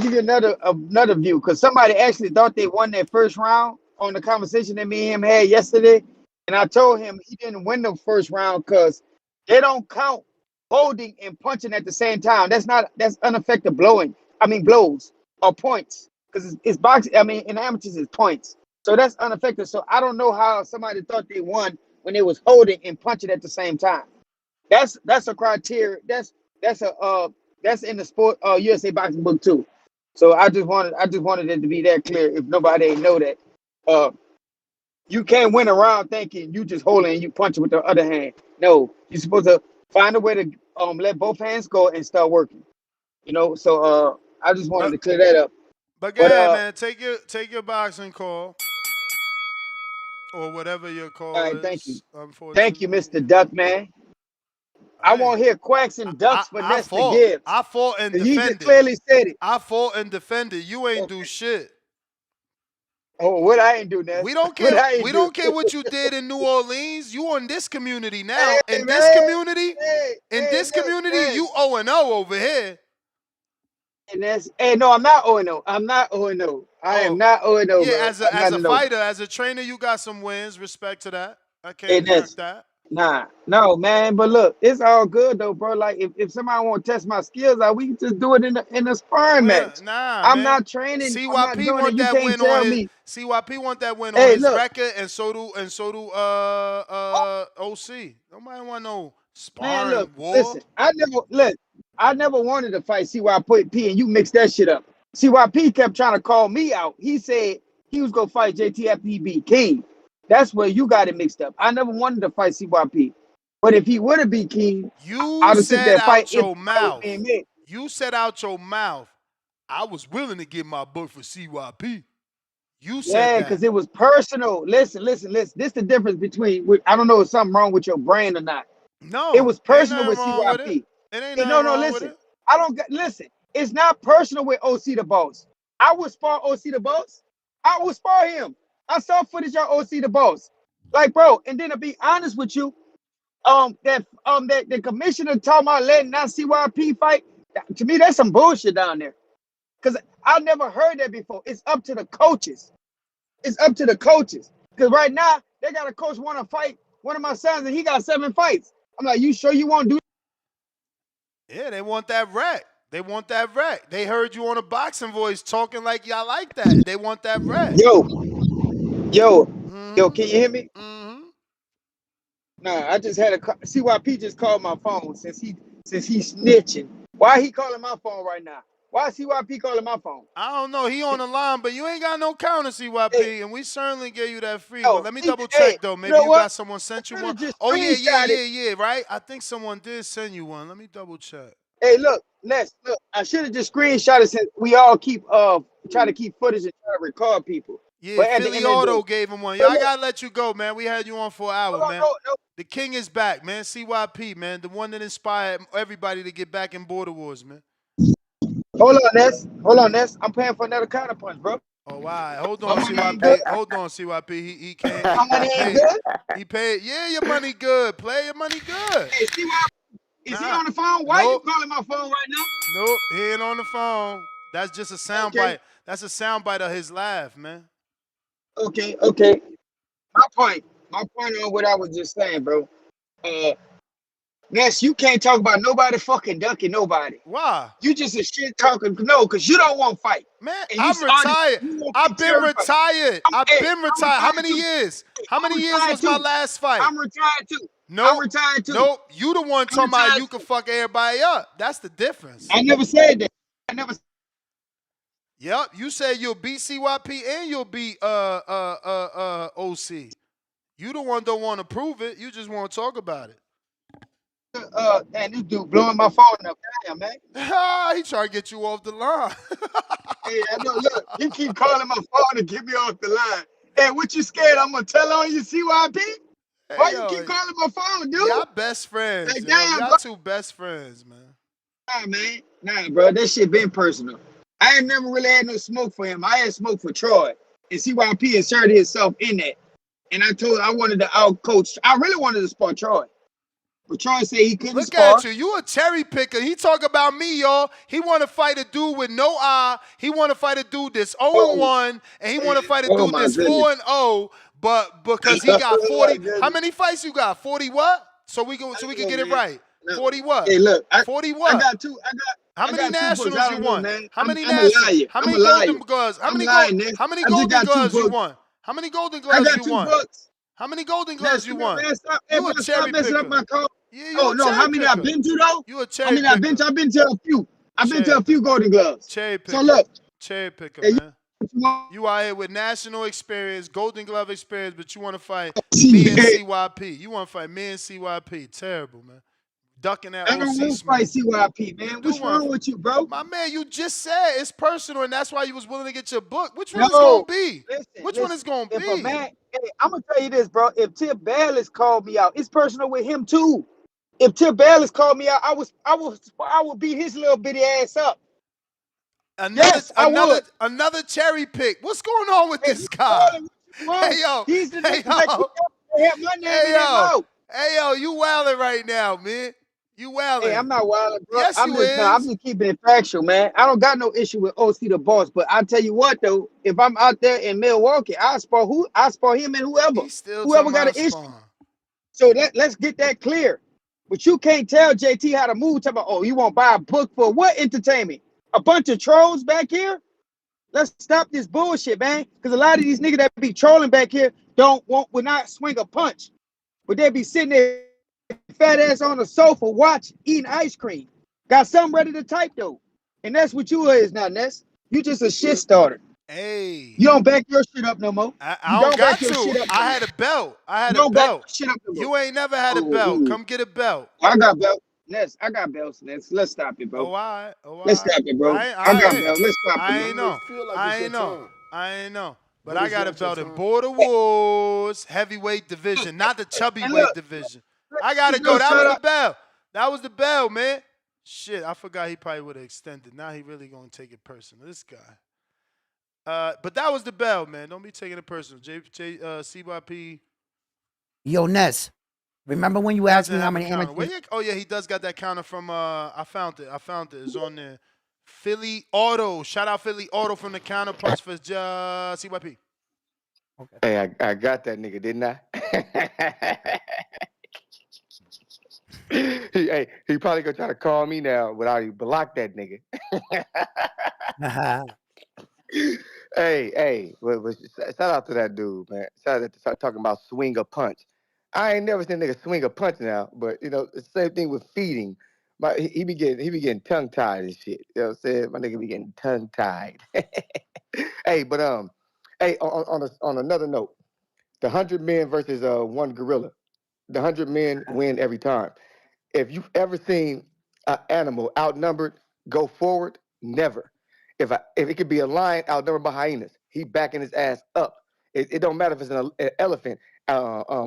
give you another view because somebody actually thought they won that first round on the conversation that me and him had yesterday, and I told him he didn't win the first round because they don't count holding and punching at the same time. That's unaffected blows or points because it's boxing. I mean, in amateurs it's points, so that's unaffected. So I don't know how somebody thought they won when they was holding and punching at the same time. That's a criteria. That's in the sport USA boxing book too. So I just wanted it to be that clear if nobody ain't know that. You can't win a round thinking you just holding and you punch with the other hand. No, you're supposed to find a way to let both hands go and start working. So I just wanted to clear that up. But go ahead, But man. Take your boxing call or whatever your call all right, is. thank you. Unfortunately, Thank you, Mr. Duck Man. I won't hear quacks and ducks for Nesta Gibbs. I fought and You just defended. clearly said it. I fought and defended. You ain't do shit. Oh, what I ain't do, Ness? We don't care. We don't care what you did in New Orleans. You on this community now. Hey, In man. this community, Ness, you 0-0 over here. No, I'm not 0-0. I'm not 0-0. I am not 0-0, bro. Yeah, as a 0. fighter, as a trainer, you got some wins. Respect to that. I Hey, can't Ness. knock that. No, man. But look, it's all good though, bro. Like if somebody want to test my skills out, we can just do it in a sparring match. I'm not training. I'm not CYP doing want it. You that can't win tell on his me. CYP want that win on Hey, his look. record, and so do OC. Nobody want no Man, sparring look, war. listen. I never wanted to fight CYP, and you mixed that shit up. CYP kept trying to call me out. He said he was gonna fight JT after he beat King. That's where you got it mixed up. I never wanted to fight CYP, but if he would have beat King, You I'd have took said that fight. out your If mouth. being made. You said out your mouth. I was willing to give my book for CYP. You said Yeah, that. because it was personal. Listen. This is the difference between. I don't know if something wrong with your brain or not. No, It was personal ain't with nothing wrong with it. CYP. It ain't Hey, nothing no, wrong listen. with it. I don't get. Listen, it's not personal with OC the Boss. I would spar OC the Boss. I would spar him. I saw footage of OC the Boss. Like, bro, and then to be honest with you, that the commissioner talking about letting not CYP fight. To me, that's some bullshit down there. Because I never heard that before. It's up to the coaches. It's up to the coaches. Because right now, they got a coach want to fight one of my sons, and he got 7 fights. I'm like, you sure you won't do? Yeah, they want that wreck. They want that wreck. They heard you on a boxing voice talking like y'all like that. They want that wreck. Yo, can you hear me? Nah, I just had a CYP just called my phone since he's snitching. Why he calling my phone right now? Why CYP calling my phone? I don't know. He on the line, but you ain't got no counter, CYP, Hey, and we certainly gave you that free one. yo, Let me hey, double check though. you Maybe know you what? got someone sent you I one. should have just Oh screenshot it. yeah. Right. I think someone did send you one. Let me double check. Hey, look, Ness, look, I should have just screenshot it since we all keep try to keep footage and try to record people. Yeah, But at the Philly end of the Auto day, gave him one. but Y'all look, gotta let you go, man. We had you on for an hour, hold on, man. no, The king is back, man. CYP, man. The one that inspired everybody to get back in border wars, man. hold on, Ness. I'm paying for another counter punch, bro. Oh, wow. Hold My on, money ain't good. CYP. Hold on, CYP. He can't. My money He ain't paid. good. He paid. Yeah, your money good. Play your money good. Hey, is he Nah. on the phone? Why you Nope. calling my phone right now? Nope. He ain't on the phone. That's just a sound Okay, bite. That's a sound bite of his laugh, man. okay. My point on what I was just saying, bro. Uh, Ness, you can't talk about nobody fucking dunking nobody. Why? You just a shit talking. No, because you don't want to fight. Man, And you I'm already retired. you want to I've be been terrified. retired. I've been I'm retired. How retired many too. years? How I'm many years retired was my too. last fight? I'm retired too. I'm Nope. retired too. Nope. You the one I'm talking about retired you can too. fuck everybody up. That's the difference. I never said that. I never. Yep. You said you'll beat CYP and you'll beat OC. You the one don't want to prove it. You just want to talk about it. And this dude blowing my phone up. Damn, man. He trying to get you off the line. Hey, I know. Look, he keep calling my phone to get me off the line. Hey, what you scared? I'm gonna tell on you, CYP? Why Hey, you keep yo, calling my phone, dude? y'all best friends, Like, yo. damn, Y'all bro. two best friends, man. Nah, man. Nah, bro. That shit been personal. I ain't never really had no smoke for him. I had smoke for Troy. And CYP inserted himself in that. And I wanted to out coach. I really wanted to spar Troy. But Troy said he couldn't Look at spar. you. You a cherry picker. He talk about me, y'all. He want to fight a dude with no eye. He want to fight a dude that's 0-1, and he want to fight a Oh dude my that's goodness. 4-0. But because he got Oh my 40, how goodness. many fights you got? 40 what? So we can get it Man. right. No. 40 what? Hey, look, 40 I what? got two. How I many got two books. nationals I you don't know, won? man. How many I'm a national? liar. How I'm a many liar. golden gloves? I'm lying, Ness. How many I just golden got two gloves you books. won? How many golden I gloves got you two won? books. How many golden Ness, gloves you come here, won? man. Stop. Hey, You bro, a stop cherry messing up picker. my call. Yeah, you Oh a no, how cherry many I've picker. been to though? You a How cherry many I've been picker. to? I've been to a few. I've been Cherry to a few picker. Golden Gloves. Cherry So picker. look, Cherry picker, hey, man. You out here with national experience, golden glove experience, but you want to fight me and CYP. You want to fight me and CYP. Terrible, man. Ducking that I don't OC want to fight smoke. CYP, You man. do What's want wrong to. with you, bro? My man, you just said it's personal, and that's why you was willing to get your book. Which one is going No, to be? Which one is listen. going to If a be? man, hey, I'm gonna tell you this, bro. If Tip Bayless called me out, it's personal with him too. If Tip Bayless called me out, I would beat his little bitty ass up. Another, Yes, I another, would. another cherry pick. What's going on with Hey, this you guy? calling what you want? Hey yo, These the hey niggas that you yo, have my name hey in their yo, mouth. hey yo. You wilding right now, man. You Hey, wilding. I'm not wild, bro. Yes, you I'm is. just keeping it factual, man. I don't got no issue with OC the boss, but I tell you what though, if I'm out there in Milwaukee, I spar him and He's still whoever talking got an about issue. spawn. So let's get that clear. But you can't tell JT how to move. Talk about, oh, you won't buy a book for what entertainment? A bunch of trolls back here? Let's stop this bullshit, man. Because a lot of these niggas that be trolling back here will not swing a punch. But they be sitting there fat ass on the sofa, eating ice cream. Got something ready to type though. And that's what you is now, Ness. You just a shit starter. Hey. You don't back your shit up no more. I don't got to. I had a belt. You don't back your shit up no more. You ain't never had a belt. Come get a belt. I got belt. Ness, I got belts, Ness. Let's stop it, bro. Oh, all right. Oh, all Let's right. stop it, bro. I I got ain't. belt. Let's stop it, I bro. ain't know. I ain't know. I ain't know. But I got a belt in Border Hey, Wars heavyweight division, not the chubby and weight look, division. I gotta no go. That was shout the out. bell. That was the bell, man. Shit, I forgot he probably would have extended. Now he really gonna take it personal. This guy. But that was the bell, man. Don't be taking it personal. CYP Yo, Ness, remember when you asked doesn't me how have a many counter. amateurs? Oh yeah, he does got that counter from I found it. It's on there. Philly Auto. Shout out Philly Auto from the counter punch for CYP. Okay. Hey, I got that nigga, didn't I? He probably gonna try to call me now, but I already blocked that nigga. Hey, shout out to that dude, man. Shout out to talking about swing a punch. I ain't never seen a nigga swing a punch now, but you know, the same thing with feeding. He be getting tongue tied and shit. You know what I'm saying? My nigga be getting tongue tied. Hey, but hey, on another note, the 100 men versus one gorilla. The 100 men win every time. If you've ever seen an animal outnumbered go forward, never. If it could be a lion outnumbered by hyenas, he backing his ass up. It don't matter if it's an elephant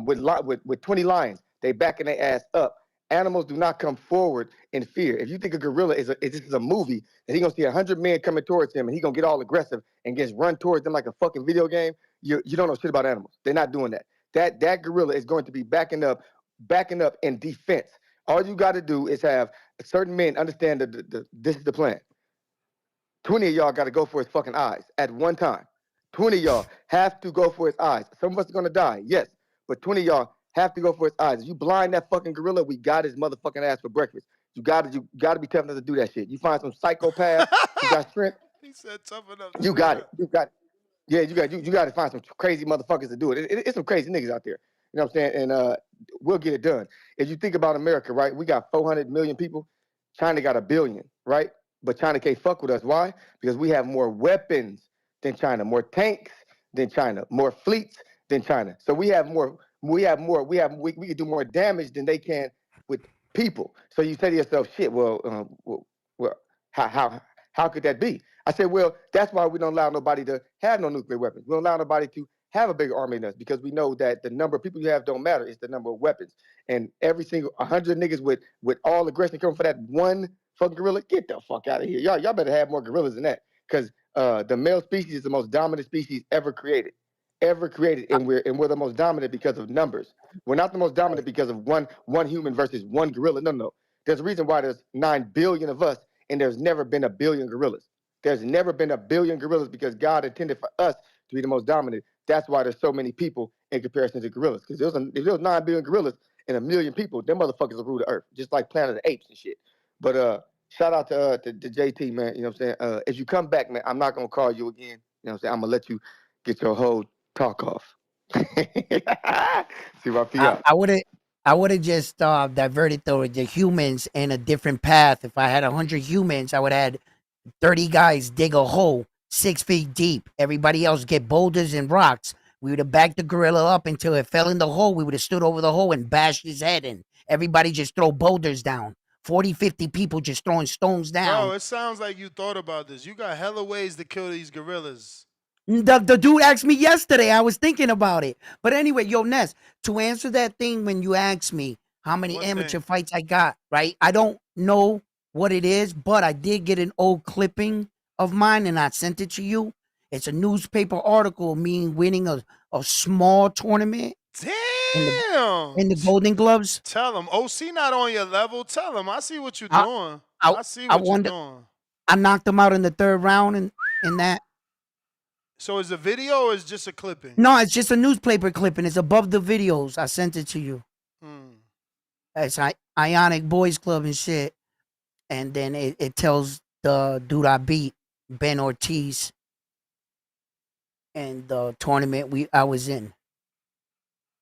with 20 lions, they backing their ass up. Animals do not come forward in fear. If you think a gorilla is this is a movie, and he gonna see 100 men coming towards him, and he gonna get all aggressive and just run towards them like a fucking video game, you don't know shit about animals. They're not doing that. That gorilla is going to be backing up in defense. All you got to do is have certain men understand this is the plan. 20 of y'all got to go for his fucking eyes at one time. 20 of y'all have to go for his eyes. Some of us are going to die, yes, but 20 of y'all have to go for his eyes. If you blind that fucking gorilla, we got his motherfucking ass for breakfast. You got to be tough enough to do that shit. You find some psychopath who got strength, He said tough enough to you do got that. it. You got it. Yeah, you got to find some crazy motherfuckers to do it. It's some crazy niggas out there. You know what I'm saying? And we'll get it done. If you think about America, right? We got 400 million people. China got 1 billion, right? But China can't fuck with us. Why? Because we have more weapons than China, more tanks than China, more fleets than China. So we can do more damage than they can with people. So you say to yourself, shit, well, how could that be? I said, well, that's why we don't allow nobody to have no nuclear weapons. We don't allow nobody to have a bigger army than us, because we know that the number of people you have don't matter. It's the number of weapons. And every single 100 niggas with all aggression coming for that one fucking gorilla, get the fuck out of here. Y'all better have more gorillas than that, because the male species is the most dominant species ever created. And we're the most dominant because of numbers. We're not the most dominant because of one human versus one gorilla. No. There's a reason why there's 9 billion of us, and there's never been 1 billion gorillas. There's never been 1 billion gorillas, because God intended for us to be the most dominant. That's why there's so many people in comparison to gorillas. Because if there was 9 billion gorillas and 1 million people, them motherfuckers will rule the earth, just like Planet of the Apes and shit. But shout out to JT, man. You know what I'm saying? If you come back, man, I'm not gonna call you again. You know what I'm saying? I'm gonna let you get your whole talk off. See my PR. I would have just diverted the humans in a different path. If I had 100 humans, I would have had 30 guys dig a hole 6 feet deep. Everybody else get boulders and rocks. We would have backed the gorilla up until it fell in the hole. We would have stood over the hole and bashed his head in. Everybody just throw boulders down. 40, 50 people just throwing stones down. Bro, it sounds like you thought about this. You got hella ways to kill these gorillas. The dude asked me yesterday. I was thinking about it. But anyway, yo, Ness, to answer that thing when you asked me how many amateur fights I got, right? I don't know what it is, but I did get an old clipping of mine, and I sent it to you. It's a newspaper article of me winning a small tournament. Damn. In the Golden Gloves. Tell him. OC not on your level. Tell him. I see what you're doing. I see what you're doing. I knocked him out in the 3rd round in that. So is it a video or is it just a clipping? No, it's just a newspaper clipping. It's above the videos. I sent it to you. It's Ionic Boys Club and shit. And then it tells the dude I beat, Ben Ortiz, and the tournament I was in.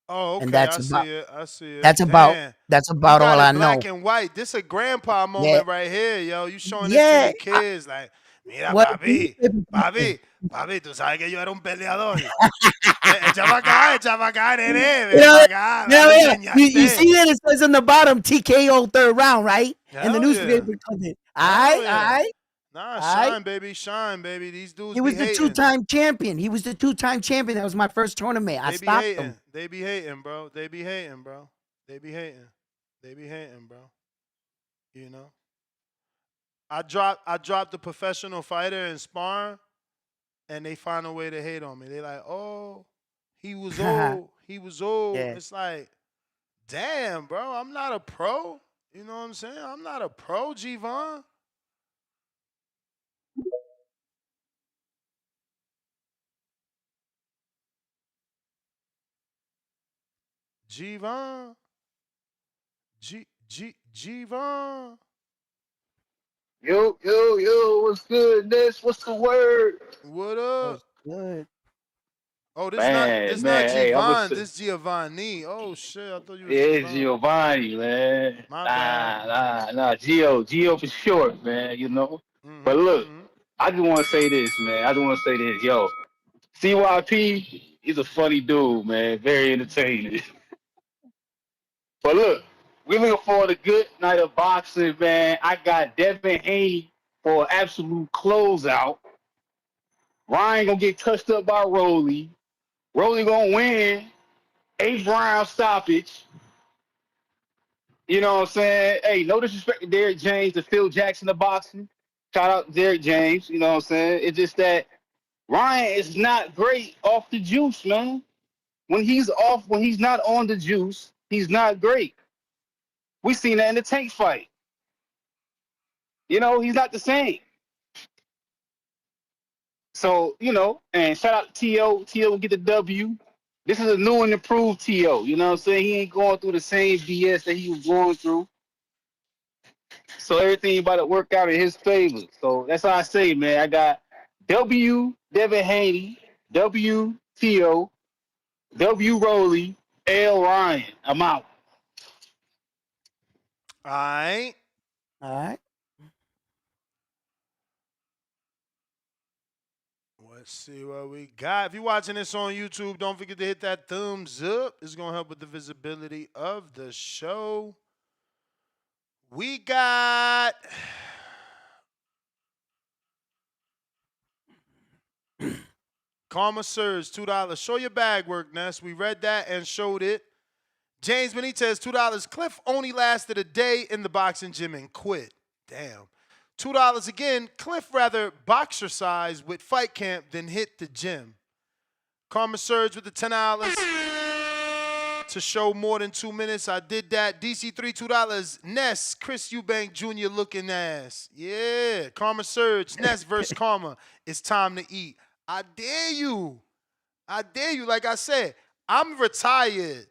Oh, okay. And that's I see it. That's about all I know. Black and white. This a grandpa moment right here, yo. You showing this to your kids, like, mira, papi, tú sabes que yo era un peleador. Echa pa' acá, nene. You see that it says on the bottom TKO 3rd round, right? In the newspaper clipping. All right. Nah, shine, baby, shine, baby. These dudes He was be the 2-time champion. He was the 2-time champion. That was my first tournament. I stopped him. They be hating, bro. They be hating, bro. They be hating, bro. You know? I dropped a professional fighter in sparring, and they find a way to hate on me. They like, oh, he was old. He was old. Yeah. It's like, damn, bro, I'm not a pro. You know what I'm saying? I'm not a pro, G-Von. G-Von. G-Von. Yo, what's good, Ness? What's the word? What up? Good. Oh, this Man, not hey, I'm Giovanni. This Giovanni. Oh shit, I thought you was it's Giovanni. Giovanni, man. My bad. Nah, Gio for short, man. You know. But look, I just want to say this, man. I just want to say this, yo. CYP is a funny dude, man. Very entertaining. But look, we're looking for a good night of boxing, man. I got Devin Haney for an absolute closeout. Ryan gonna get touched up by Rolly. Rolly gonna win. 8-round stoppage. You know what I'm saying? Hey, no disrespect to Derrick James, to Phil Jackson of boxing. Shout out to Derrick James. You know what I'm saying? It's just that Ryan is not great off the juice, man. When he's not on the juice, he's not great. We seen that in the Tank fight. You know, he's not the same. So, you know, and shout out to T.O. T.O. will get the W. This is a new and improved T.O. You know what I'm saying? He ain't going through the same BS that he was going through. So everything about to work out in his favor. So that's how I say, man. I got W, Devin Haney, W, T.O., W, Rolly, L, Ryan. I'm out. All right. Let's see what we got. If you're watching this on YouTube, don't forget to hit that thumbs up. It's going to help with the visibility of the show. We got... Karma Surge, $2. Show your bag work, Ness. We read that and showed it. James Benitez, $2. Cliff only lasted a day in the boxing gym and quit. Damn. $2 again. Cliff rather boxercise with fight camp than hit the gym. Karma Surge with the $10 to show more than 2 minutes. I did that. DC3, $2. Ness, Chris Eubank Jr. looking ass. Yeah. Karma Surge, Ness versus Karma. It's time to eat. I dare you. I dare you. Like I said, I'm retired,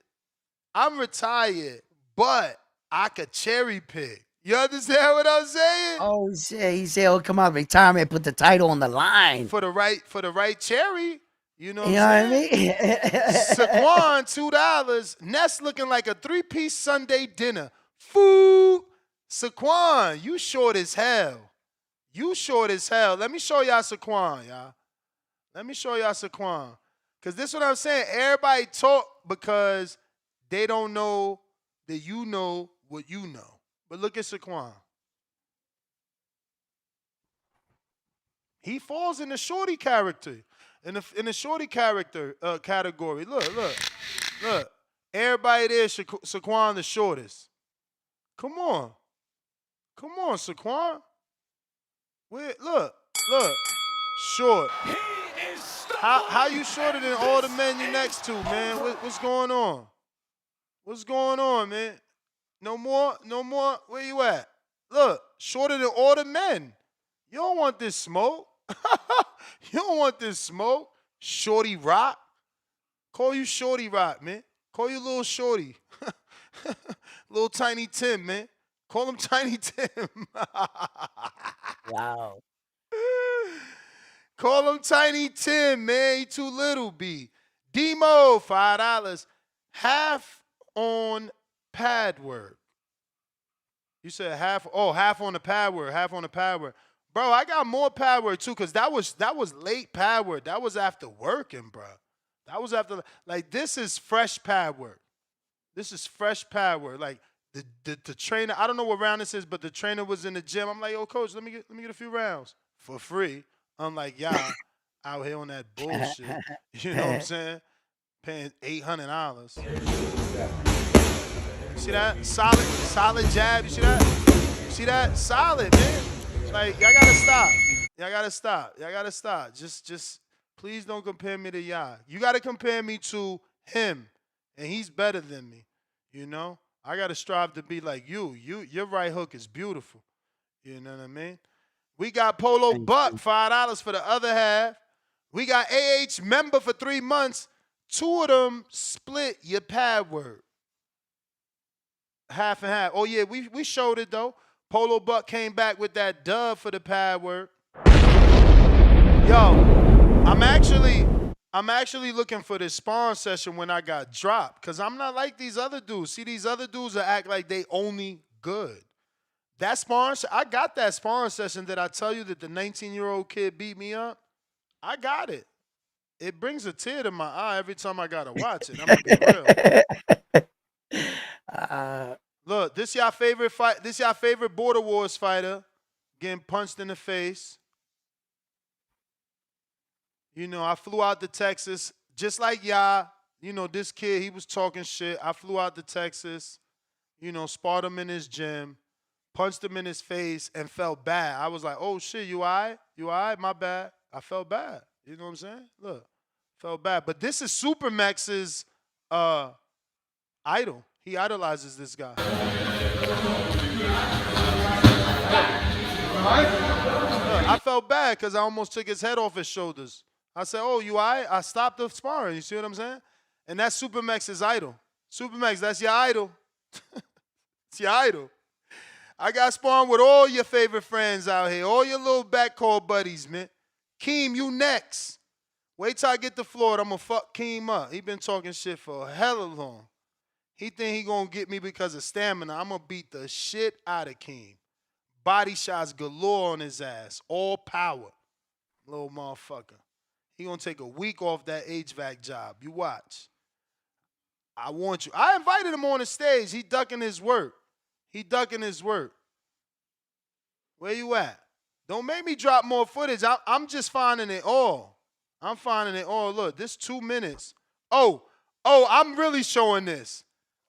but I could cherry pick. You understand what I'm saying? Oh, he said, "Oh, come on, retirement, put the title on the line for the right cherry." You know what I I'm saying? mean? Saquon, $2. Ness looking like a 3-piece Sunday dinner. Food. Saquon, you short as hell. Let me show y'all Saquon, y'all. Let me show y'all Saquon. Because this is what I'm saying. Everybody talk because they don't know that you know what you know. But look at Saquon. He falls in the shorty character. In the shorty character category. Look. Everybody there, Saquon the shortest. Come on, Saquon. Look. Short. How you shorter than all the men you next to, man? What's going on? What's going on, man? No more? Where you at? Look, shorter than all the men. You don't want this smoke. You don't want this smoke. Shorty Rock. Call you Shorty Rock, man. Call you little Shorty. Little Tiny Tim, man. Call him Tiny Tim. Wow. Call him Tiny Tim, man. He too little, B. Demo, $5. Half on pad work. You said half on the pad work. Bro, I got more pad work too, because that was late pad work. That was after working, bro. That was after, like, this is fresh pad work. Like, the trainer, I don't know what round this is, but the trainer was in the gym. I'm like, yo, coach, let me get a few rounds for free. I'm like, y'all out here on that bullshit. You know what I'm saying? Paying $800. See that? Solid jab. You see that? Solid, man. Like, y'all gotta stop. Just please don't compare me to y'all. You gotta compare me to him, and he's better than me. You know? I gotta strive to be like you. Your right hook is beautiful. You know what I mean? We got Polo Buck, $5 for the other half. We got AH member for 3 months. 2 of them split your pad work. Half and half. Oh, yeah, we showed it, though. Polo Buck came back with that dub for the pad work. Yo, I'm actually I'm actually looking for this sparring session when I got dropped because I'm not like these other dudes. See, these other dudes that act like they only good. That sparring, I got that sparring session that I tell you that the 19-year-old kid beat me up. I got it. It brings a tear to my eye every time I gotta watch it. I'm gonna be real. Look, this y'all favorite fight. This y'all favorite Border Wars fighter getting punched in the face. You know, I flew out to Texas just like y'all. You know, this kid, he was talking shit. I flew out to Texas. You know, sparred him in his gym, punched him in his face, and felt bad. I was like, oh shit, you all right? You all right? My bad. I felt bad. You know what I'm saying? Look, felt bad. But this is Supermax's idol. He idolizes this guy. Look, I felt bad because I almost took his head off his shoulders. I said, oh, you all right? I stopped the sparring. You see what I'm saying? And that's Supermax's idol. Supermax, that's your idol. It's your idol. I got sparring with all your favorite friends out here, all your little backcall buddies, man. Keem, you next. Wait till I get to Florida. I'm going to fuck Keem up. He been talking shit for hella long. He think he going to get me because of stamina. I'm going to beat the shit out of Keem. Body shots galore on his ass. All power. Little motherfucker. He going to take a week off that HVAC job. You watch. I want you. I invited him on the stage. He ducking his work. He ducking his work. Where you at? Don't make me drop more footage. I'm just finding it all. I'm finding it all. Look, this 2 minutes. Oh, I'm really showing this.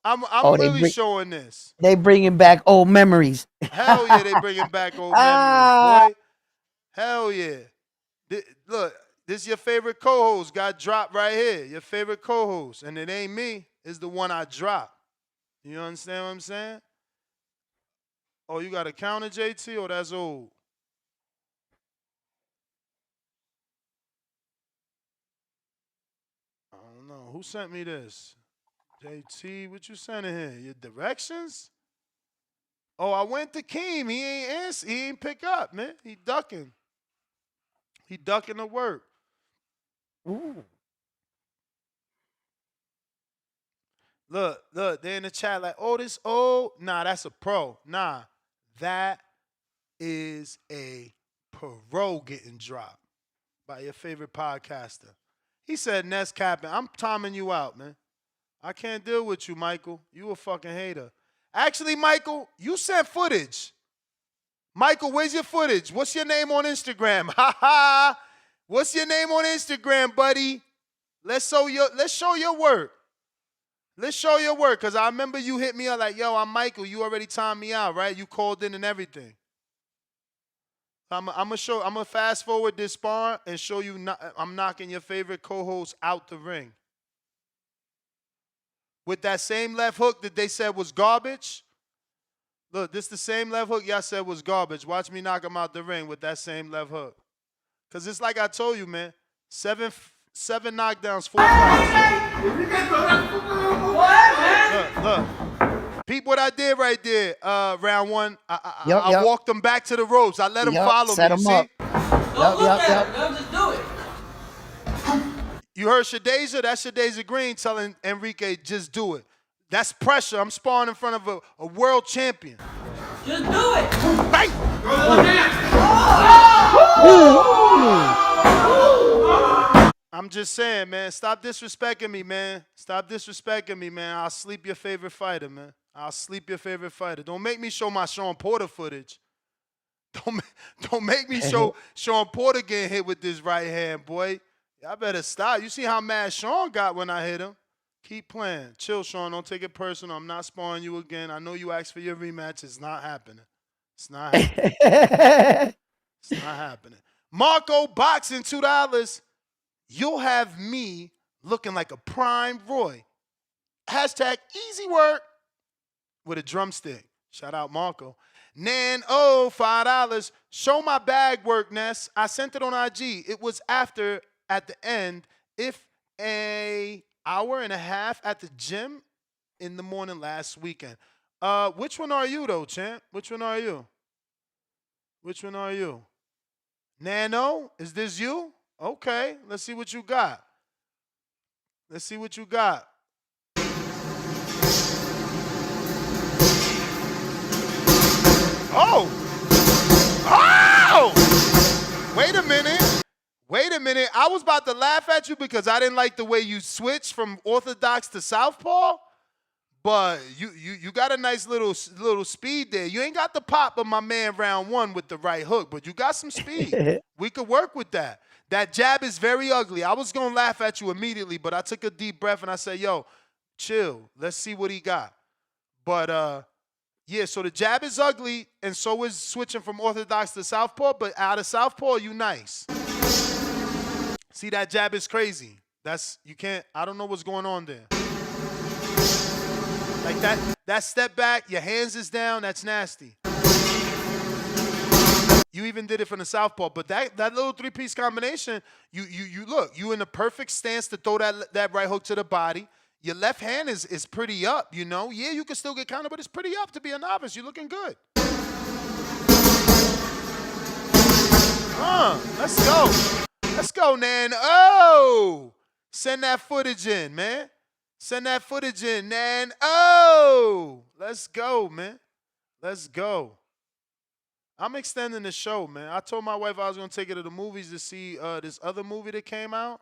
I'm really showing this. They bringing back old memories. Hell yeah, they bringing back old memories, boy. Hell yeah. Look, this is your favorite co-host. Got dropped right here. Your favorite co-host. And it ain't me. It's the one I dropped. You understand what I'm saying? Oh, you got a counter, JT? Oh, that's old. I don't know. Who sent me this? JT, what you sending here? Your directions? Oh, I went to Keem. He ain't answer. He ain't pick up, man. He ducking. He ducking the work. Ooh. Look, they in the chat like, oh, this old. Nah, that's a pro. Nah, that is a pro getting dropped by your favorite podcaster. He said, Ness capping. I'm timing you out, man. I can't deal with you, Michael. You a fucking hater. Actually, Michael, you sent footage. Michael, where's your footage? What's your name on Instagram? Ha ha. What's your name on Instagram, buddy? Let's show your work. Let's show your work, because I remember you hit me up like, yo, I'm Michael. You already timed me out, right? You called in and everything. I'm going to fast forward this spar and show you I'm knocking your favorite co-host out the ring. With that same left hook that they said was garbage. Look, this the same left hook y'all said was garbage. Watch me knock him out the ring with that same left hook. Because it's like I told you, man. Seven knockdowns, 4 fights. Look. Peep what I did right there. Round 1. I walked them back to the ropes. I let them follow set me. Them see? up. Just do it. You heard Shadeja? That's Shadeja Green telling Enrique, just do it. That's pressure. I'm sparring in front of a world champion. Just do it. Right. I'm just saying, man. Stop disrespecting me, man. Stop disrespecting me, man. I'll sleep your favorite fighter, man. I'll sleep your favorite fighter. Don't make me show my Sean Porter footage. Don't make me show Sean Porter getting hit with this right hand, boy. Y'all better stop. You see how mad Sean got when I hit him? Keep playing. Chill, Sean. Don't take it personal. I'm not sparring you again. I know you asked for your rematch. It's not happening. It's not happening. It's not happening. Marco Boxing, $2. You'll have me looking like a prime Roy. Hashtag easy work with a drumstick. Shout out Marco. Nan, $5. Show my bag work, Ness. I sent it on IG. It was after, at the end, if a hour and a half at the gym in the morning last weekend. Which one are you, though, champ? Which one are you? Which one are you? Nano, is this you? Okay, let's see what you got. Let's see what you got. Oh! Oh! Wait a minute. Wait a minute. I was about to laugh at you because I didn't like the way you switched from orthodox to southpaw. But you got a nice little speed there. You ain't got the pop of my man round one with the right hook, but you got some speed. We could work with that. That jab is very ugly. I was going to laugh at you immediately, but I took a deep breath and I said, yo, chill. Let's see what he got. But, yeah, so the jab is ugly, and so is switching from orthodox to southpaw, but out of southpaw, you nice. See, that jab is crazy. You can't, I don't know what's going on there. Like that step back, your hands is down, that's nasty. You even did it from the southpaw, but that little three-piece combination, you look, you in the perfect stance to throw that right hook to the body. Your left hand is pretty up, you know. Yeah, you can still get counted, but it's pretty up to be a novice. You're looking good. Let's go. Let's go, Nan. Oh! Send that footage in, man. Send that footage in, Nan. Oh! Let's go, man. Let's go. I'm extending the show, man. I told my wife I was going to take her to the movies to see this other movie that came out.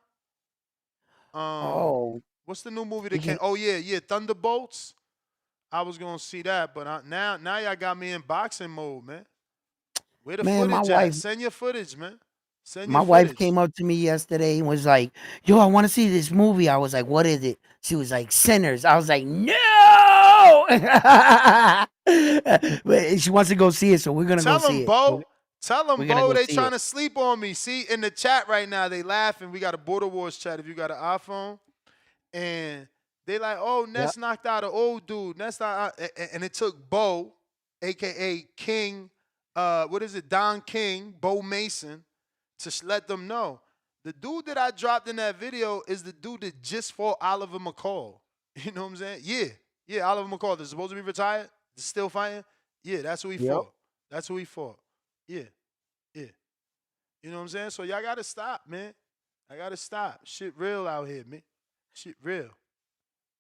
What's the new movie that came? Oh, yeah, Thunderbolts. I was going to see that, but now y'all got me in boxing mode, man. Where the footage at? Send your footage, man. My wife came up to me yesterday and was like, yo, I want to see this movie. I was like, what is it? She was like, Sinners. I was like, no! But she wants to go see it, so we're going to go see it. Tell them, Bo, they trying to sleep on me. See, in the chat right now, they laughing. We got a Border Wars chat if you got an iPhone. And they like, oh, Ness knocked out an old dude. Ness knocked out, and it took Bo, a.k.a. King, Don King, Bo Mason, to let them know. The dude that I dropped in that video is the dude that just fought Oliver McCall. You know what I'm saying? Yeah, Oliver McCall that's supposed to be retired, still fighting. Yeah, that's who he fought. That's who he fought. Yeah. You know what I'm saying? So y'all got to stop, man. I got to stop. Shit real out here, man. Shit real.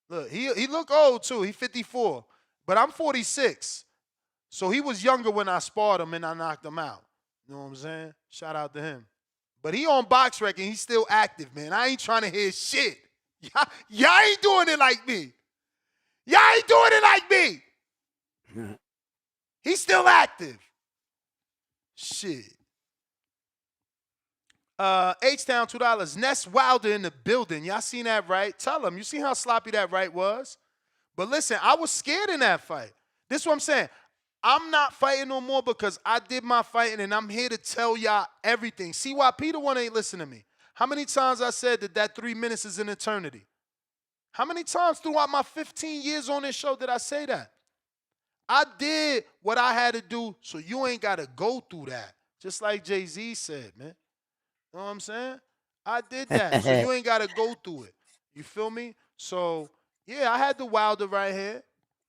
Look, he look old, too. He 54. But I'm 46. So he was younger when I sparred him and I knocked him out. You know what I'm saying? Shout out to him. But he on box record. He's still active, man. I ain't trying to hear shit. Y'all ain't doing it like me. Y'all ain't doing it like me. He's still active. Shit. H-Town, $2. Ness Wilder in the building. Y'all seen that right? Tell him. You see how sloppy that right was? But listen, I was scared in that fight. This is what I'm saying. I'm not fighting no more because I did my fighting, and I'm here to tell y'all everything. See why Peter one ain't listening to me. How many times I said that 3 minutes is an eternity? How many times throughout my 15 years on this show did I say that? I did what I had to do, so you ain't got to go through that. Just like Jay-Z said, man. You know what I'm saying? I did that, so you ain't got to go through it. You feel me? So, yeah, I had the Wilder right here.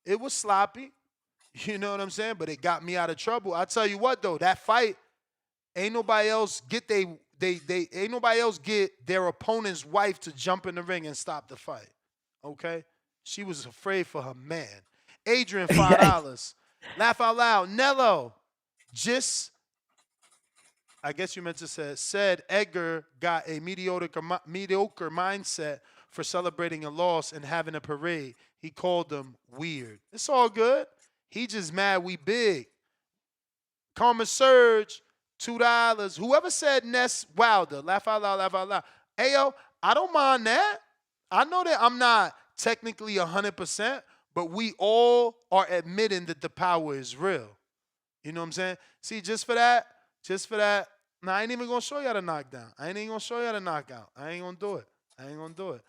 It was sloppy. You know what I'm saying? But it got me out of trouble. I tell you what, though, that fight, ain't nobody else get ain't nobody else get their opponent's wife to jump in the ring and stop the fight. Okay? She was afraid for her man. Adrian, $5. Laugh out loud. Nello, I guess you meant to say, said Edgar got a mediocre mindset for celebrating a loss and having a parade. He called them weird. It's all good. He just mad we big. Karma Surge, $2. Whoever said Ness Wilder, laugh out loud, laugh out loud. Ayo, I don't mind that. I know that I'm not technically 100%, but we all are admitting that the power is real. You know what I'm saying? See, just for that, nah, I ain't even going to show y'all the knockdown. I ain't even going to show y'all the knockout. I ain't going to do it.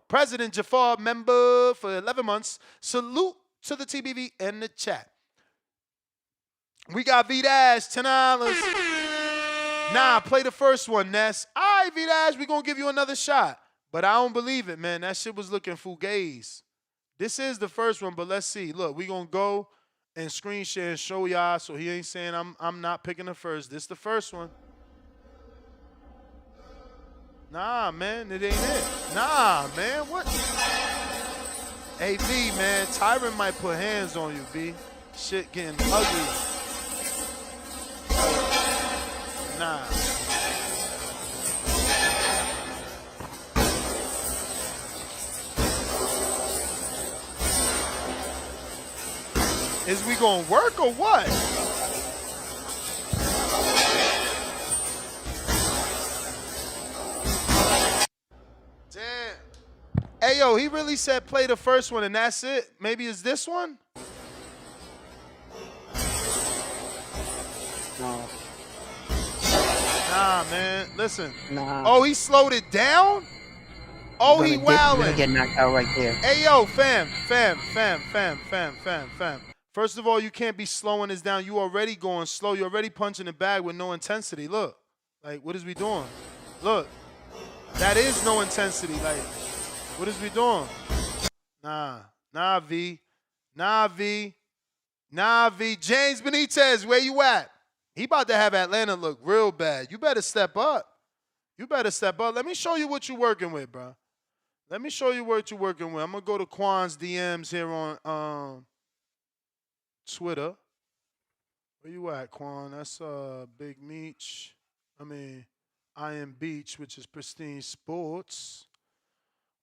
President Jafar, member for 11 months. Salute to the TBV in the chat. We got V-Dash, $10. Nah, play the first one, Ness. All right, V-Dash, we going to give you another shot. But I don't believe it, man. That shit was looking fugazi. This is the first one, but let's see. Look, we going to go and screen share and show y'all so he ain't saying I'm not picking the first. This the first one. Nah, man, it ain't it. Nah, man, what? Hey, B, man, Tyron might put hands on you, B. Shit getting ugly. Nah. Is we gonna work or what? Damn. Hey, yo, he really said play the first one and that's it? Maybe it's this one? No. Nah, man. Listen. Nah. Oh, he slowed it down? Oh, he You're gonna wildin'. get knocked out right there. Hey, yo, fam. First of all, you can't be slowing this down. You already going slow. You already punching the bag with no intensity. Look. Like, what is we doing? Look. That is no intensity. Like, what is we doing? Nah, V. James Benitez, where you at? He about to have Atlanta look real bad. You better step up. Let me show you what you're working with, bro. I'm going to go to Quan's DMs here on Twitter. Where you at, Quan? That's Big Meech. I Am Beach, which is Pristine Sports.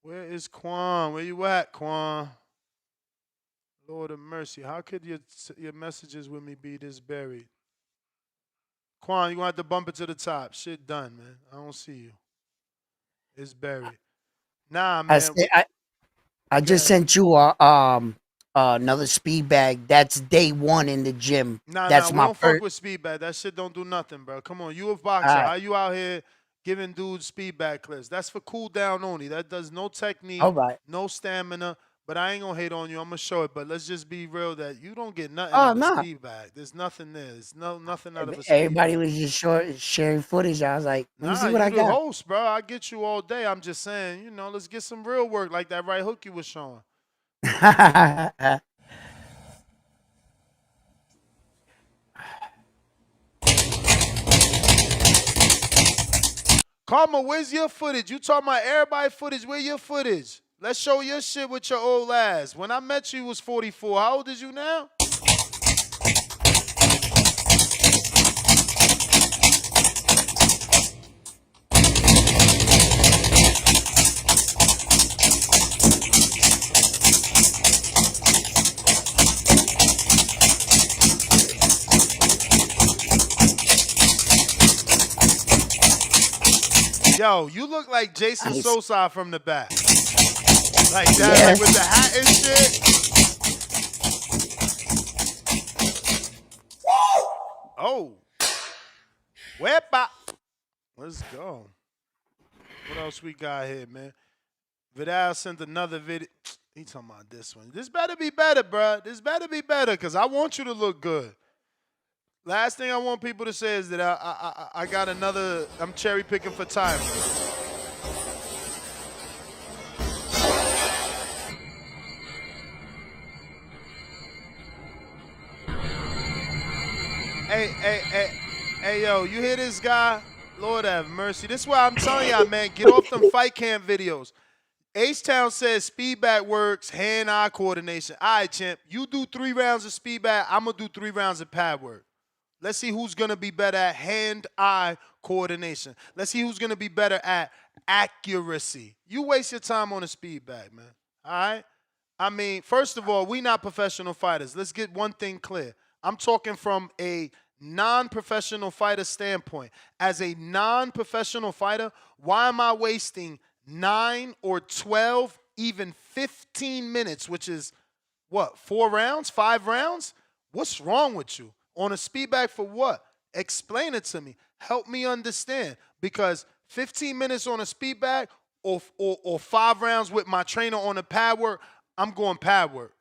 Where is Quan? Where you at, Quan? Lord of mercy. How could your messages with me be this buried? Quan, you're going to have to bump it to the top. Shit done, man. I don't see you. It's buried. Nah, man. I just sent you another speed bag. That's day one in the gym. That's we my don't fuck with speed bag. That shit don't do nothing, bro. Come on, you a boxer. All right. How you out here giving dudes speed bag clips? That's for cool down only. That does no technique, All right. no stamina. But I ain't gonna hate on you. I'm gonna show it. But let's just be real that you don't get nothing out of a speed bag. There's nothing there. There's nothing out of a speed Everybody bag. was just sharing footage. I was like, let me see what you I the got. host, bro. I get you all day. I'm just saying, let's get some real work like that right hook you was showing. Karma, where's your footage? You talking about everybody footage. Where your footage? Let's show your shit with your old ass. When I met you, you was 44. How old is you now? Yo, you look like Jason Sosa from the back. Like that, like with the hat and shit. Oh. Wepa. Let's go. What else we got here, man? Vidal sent another video. He talking about this one. This better be better, bro. This better be better because I want you to look good. Last thing I want people to say is that I got another, I'm cherry picking for time. Hey, yo, you hear this guy? Lord have mercy. This is why I'm telling y'all, man, get off them fight camp videos. H-Town says speed bag works, hand-eye coordination. All right, champ, you do 3 rounds of speed bag, I'm going to do 3 rounds of pad work. Let's see who's going to be better at hand-eye coordination. Let's see who's going to be better at accuracy. You waste your time on a speed bag, man. All right? First of all, we not professional fighters. Let's get one thing clear. I'm talking from a non-professional fighter standpoint. As a non-professional fighter, why am I wasting 9 or 12, even 15 minutes, which is, what, 4 rounds, 5 rounds? What's wrong with you? On a speed bag for what? Explain it to me. Help me understand. Because 15 minutes on a speed bag or 5 rounds with my trainer on a pad work, I'm going pad work.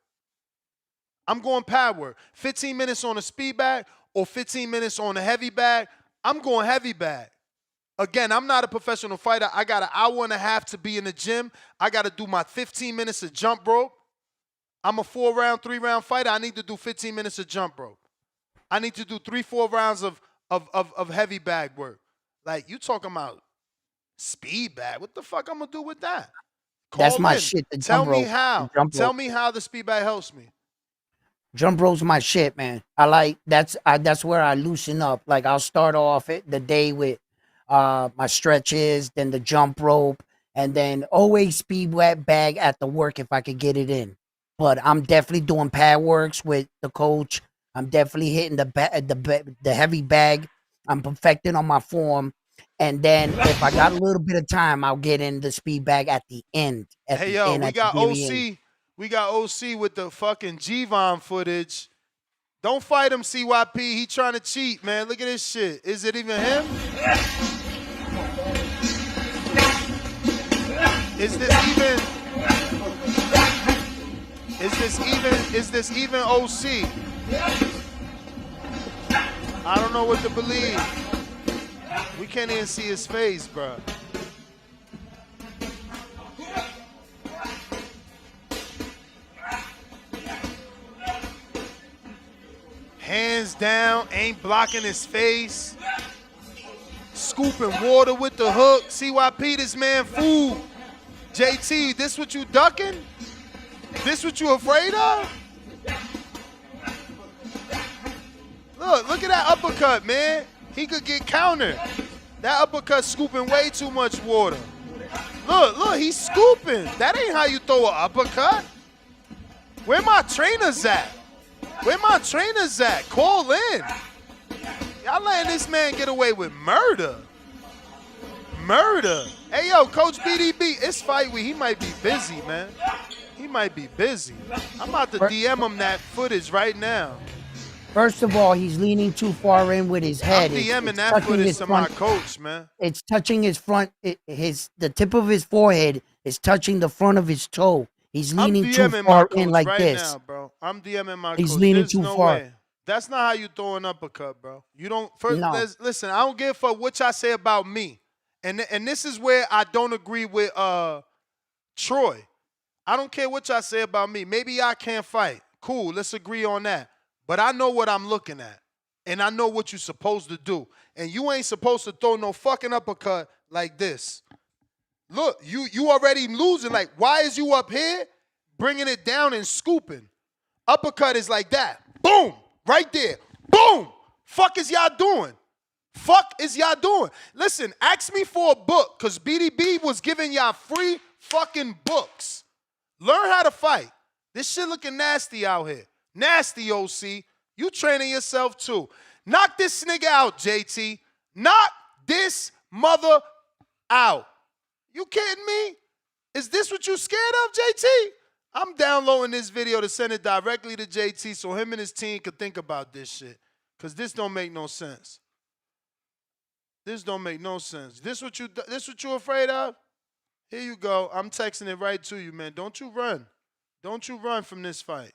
15 minutes on a speed bag or 15 minutes on a heavy bag, I'm going heavy bag. Again, I'm not a professional fighter. I got an hour and a half to be in the gym. I got to do my 15 minutes of jump rope. I'm a 4-round, 3-round fighter. I need to do 15 minutes of jump rope. I need to do 3-4 rounds of heavy bag work. Like, you talking about Speed bag. What the fuck I'm gonna do with that? That's Call my in. shit. The Tell jump me rope. how. The jump Tell rope. me how the speed bag helps me. Jump rope's my shit, man. I like that's where I loosen up. Like I'll start off the day with my stretches, then the jump rope, and then always speed wet bag at the work if I could get it in. But I'm definitely doing pad works with the coach. I'm definitely hitting the heavy bag. I'm perfecting on my form. And then if I got a little bit of time, I'll get in the speed bag at the end. Hey yo, we At the got very end. OC. We got OC with the fucking G-Von footage. Don't fight him, CYP. He trying to cheat, man. Look at this shit. Is it even him? Is this even OC? I don't know what to believe. We can't even see his face, bro. Hands down, ain't blocking his face. Scooping water with the hook. CYP, this man food. JT, this what you ducking? This what you afraid of? Look at that uppercut, man. He could get countered. That uppercut scooping way too much water. Look, he's scooping. That ain't how you throw an uppercut. Where my trainers at? Where my trainers at? Call in. Y'all letting this man get away with murder. Murder. Hey, yo, Coach BDB, it's fight week. He might be busy, man. He might be busy. I'm about to DM him that footage right now. First of all, he's leaning too far in with his head. I'm DMing that footage to my coach, man. It's touching his front. The tip of his forehead is touching the front of his toe. He's leaning too far in like right this. Now, bro. I'm DMing my He's coach. leaning There's too no far. way. That's not how you throw an uppercut, bro. You don't. First, No. Listen, I don't give a fuck what y'all say about me, and this is where I don't agree with Troy. I don't care what y'all say about me. Maybe I can't fight. Cool, let's agree on that. But I know what I'm looking at, and I know what you're supposed to do. And you ain't supposed to throw no fucking uppercut like this. Look, you already losing. Like, why is you up here bringing it down and scooping? Uppercut is like that. Boom, right there. Boom. Fuck is y'all doing? Fuck is y'all doing? Listen, ask me for a book, because BDB was giving y'all free fucking books. Learn how to fight. This shit looking nasty out here. Nasty, OC. You training yourself too. Knock this nigga out, JT. Knock this mother out. You kidding me? Is this what you scared of, JT? I'm downloading this video to send it directly to JT so him and his team could think about this shit. Because this don't make no sense. This don't make no sense. This what you afraid of? Here you go. I'm texting it right to you, man. Don't you run. Don't you run from this fight.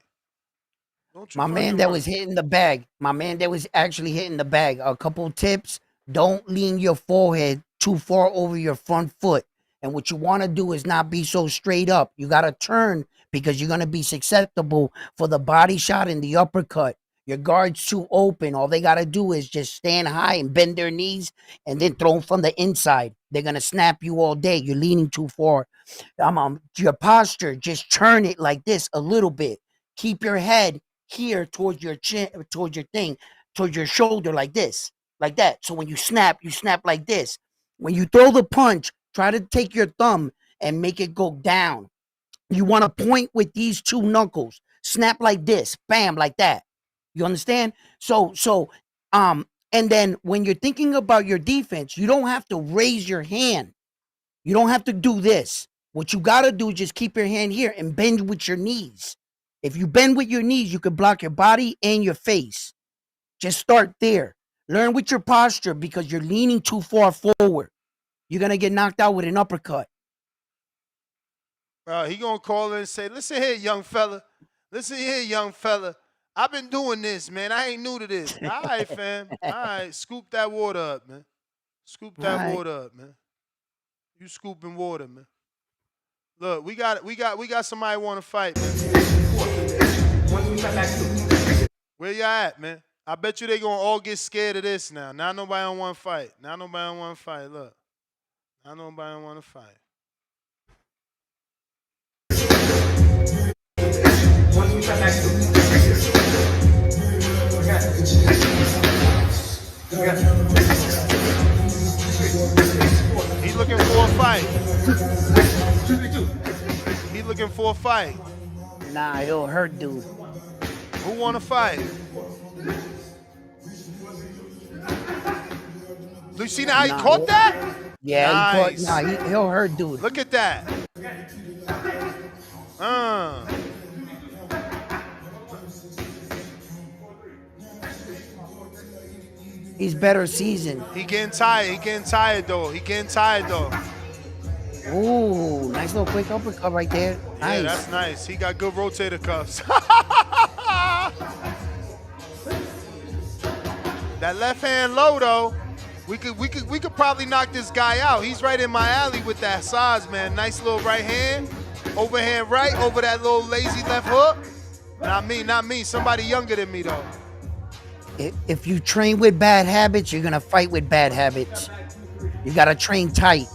Don't you My man that was hitting the bag. My man that was actually hitting the bag. A couple tips. Don't lean your forehead too far over your front foot. And what you want to do is not be so straight up. You got to turn because you're going to be susceptible for the body shot and the uppercut. Your guard's too open. All they got to do is just stand high and bend their knees and then throw them from the inside. They're going to snap you all day. You're leaning too far. Your posture, just turn it like this a little bit. Keep your head here towards your chin, towards your shoulder like this, like that. So when you snap like this. When you throw the punch, try to take your thumb and make it go down. You want to point with these two knuckles. Snap like this. Bam, like that. You understand? So, and then when you're thinking about your defense, you don't have to raise your hand. You don't have to do this. What you got to do is just keep your hand here and bend with your knees. If you bend with your knees, you can block your body and your face. Just start there. Learn with your posture because you're leaning too far forward. You're going to get knocked out with an uppercut. He going to call in and say, listen here, young fella. Listen here, young fella. I've been doing this, man. I ain't new to this. All right, fam. All right, scoop that water up, man. Scoop that water up, man. You scooping water, man. Look, we got somebody want to fight, man. Where y'all at, man? I bet you they gonna all get scared of this now. Now nobody don't want to fight. Now nobody don't want to fight. Look. I nobody want to fight. He looking for a fight. He looking for a fight. Nah, he'll hurt dude. Who want to fight? You see how he caught that? Yeah, nice. he caught. Nah, he'll hurt dude. Look at that. He's better seasoned. He getting tired. He getting tired though. Ooh, nice little quick uppercut right there. Nice. Yeah, that's nice. He got good rotator cuffs. That left hand low though. We could probably knock this guy out. He's right in my alley with that size, man. Nice little right hand. Overhand right over that little lazy left hook. Not me. Somebody younger than me though. If you train with bad habits, you're gonna fight with bad habits. You gotta train tight.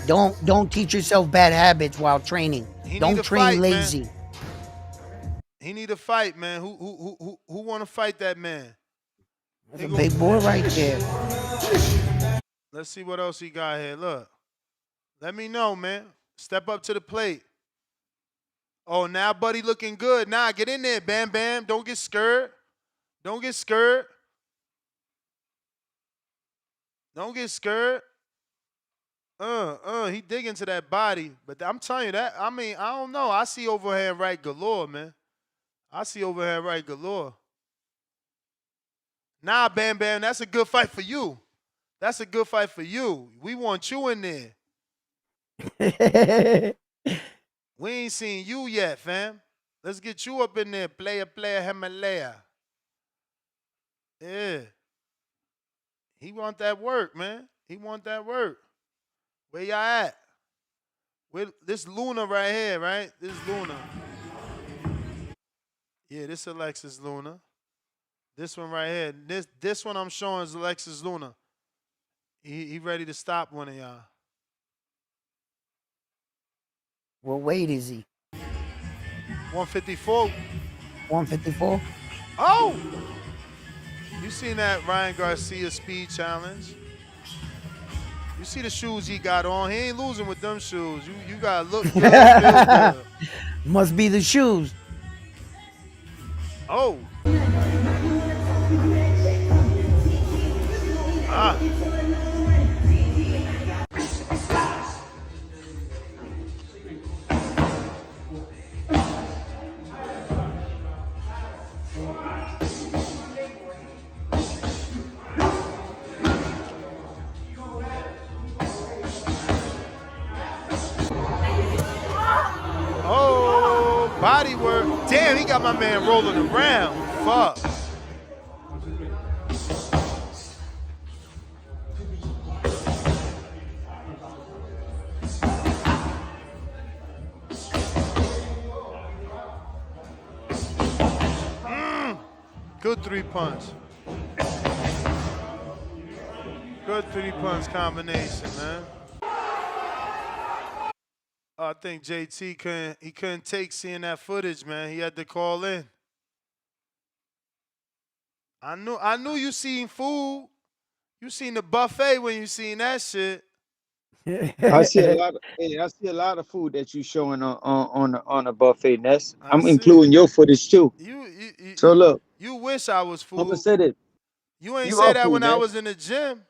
Don't teach yourself bad habits while training. Don't train lazy. Man. He need a fight, man. Who want to fight that man? That's a big boy right there. Let's see what else he got here. Look. Let me know, man. Step up to the plate. Oh, now buddy looking good. Nah, get in there, Bam Bam. Don't get scared. Don't get scared. He dig into that body. But I'm telling you that, I don't know. I see overhand right galore, man. Nah, Bam Bam, that's a good fight for you. We want you in there. We ain't seen you yet, fam. Let's get you up in there, player, Himalaya. Yeah. He want that work, man. Where y'all at? This Luna right here, right? This Luna. Yeah, this Alexis Luna. This one right here. This one I'm showing is Alexis Luna. He ready to stop one of y'all. What weight is he? 154. 154? Oh! You seen that Ryan Garcia speed challenge? You see the shoes he got on. He ain't losing with them shoes. You gotta look good, feel good. Must be the shoes. Oh. Oh, body work. Damn, he got my man rolling around. Fuck. Good three-punch. Good three-punch combination, man. I think JT couldn't take seeing that footage, man. He had to call in. I knew you seen food. You seen the buffet when you seen that shit. I see a lot of food that you showing on a buffet, Ness. I'm including your footage too. So look. You wish I was food. I'm gonna say that. You ain't say that when I was in the gym.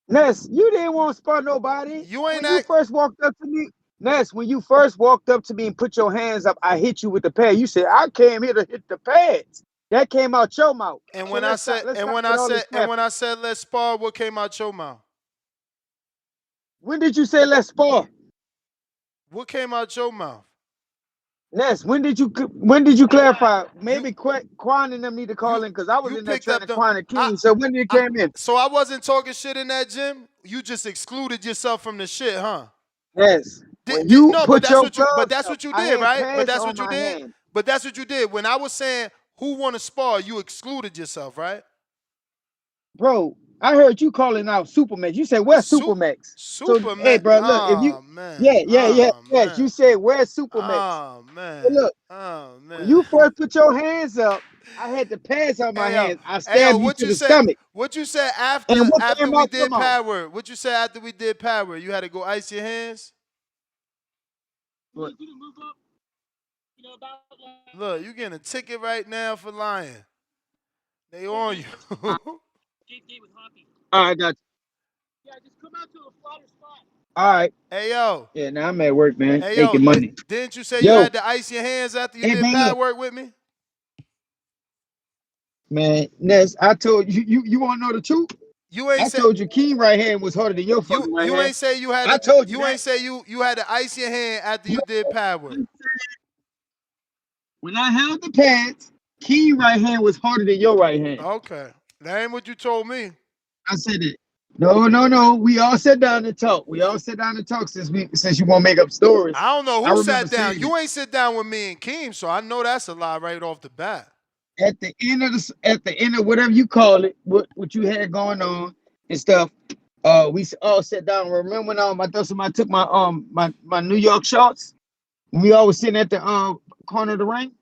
Ness, you didn't want to spar nobody. You ain't when you first walked up to me. Ness, when you first walked up to me and put your hands up, I hit you with the pad. You said, I came here to hit the pads. That came out your mouth. And So when I said let's spar, what came out your mouth? When did you say let's spar? What came out your mouth? Ness, when did you clarify? Maybe Quan and them need to call in because I was in there trying to Quan and King. So when did it came in? So I wasn't talking shit in that gym? You just excluded yourself from the shit, huh? Yes. But that's what you did, right? But that's what you did. But that's what you did. When I was saying who want to spar, you excluded yourself, right? Bro, I heard you calling out Supermax. You said where's Supermax? So hey, Superman. bro, look, if you Oh man. yes, Oh yes, you man. said where's Supermax? Oh But man. look, Oh when man. you first put your hands up, I had to pass on my hands. I Hey yo, stabbed you what to you the said? stomach. What you said And what after came we out your did mouth? power? What you said after we did power? You had to go ice your hands? What? Look, you getting a ticket right now for lying. They on you. All right, got you. All right. Hey yo. Yeah, now I'm at work, man, Hey yo, making money. didn't you say you Yo, had to ice your hands after you hey did man, pad look, work with me? man, Ness, I told you, you want to know the truth? You ain't I say told you, King right hand was harder than your fucking right you hand. ain't say you had I to told you you that. ain't say you had to ice your hand after you did pad work. When I held the pads, King right hand was harder than your right hand. Okay. That ain't what you told me. I said it. No. We all sat down and talked. We all sat down and talked since you want to make up stories. I don't know I who remember sat down. saying You ain't sit down with me and Keem, so I know that's a lie right off the bat. it. At the end of whatever you call it, what you had going on and stuff. We all sat down. Remember when I thought somebody took my New York shorts? We all was sitting at the corner of the ring.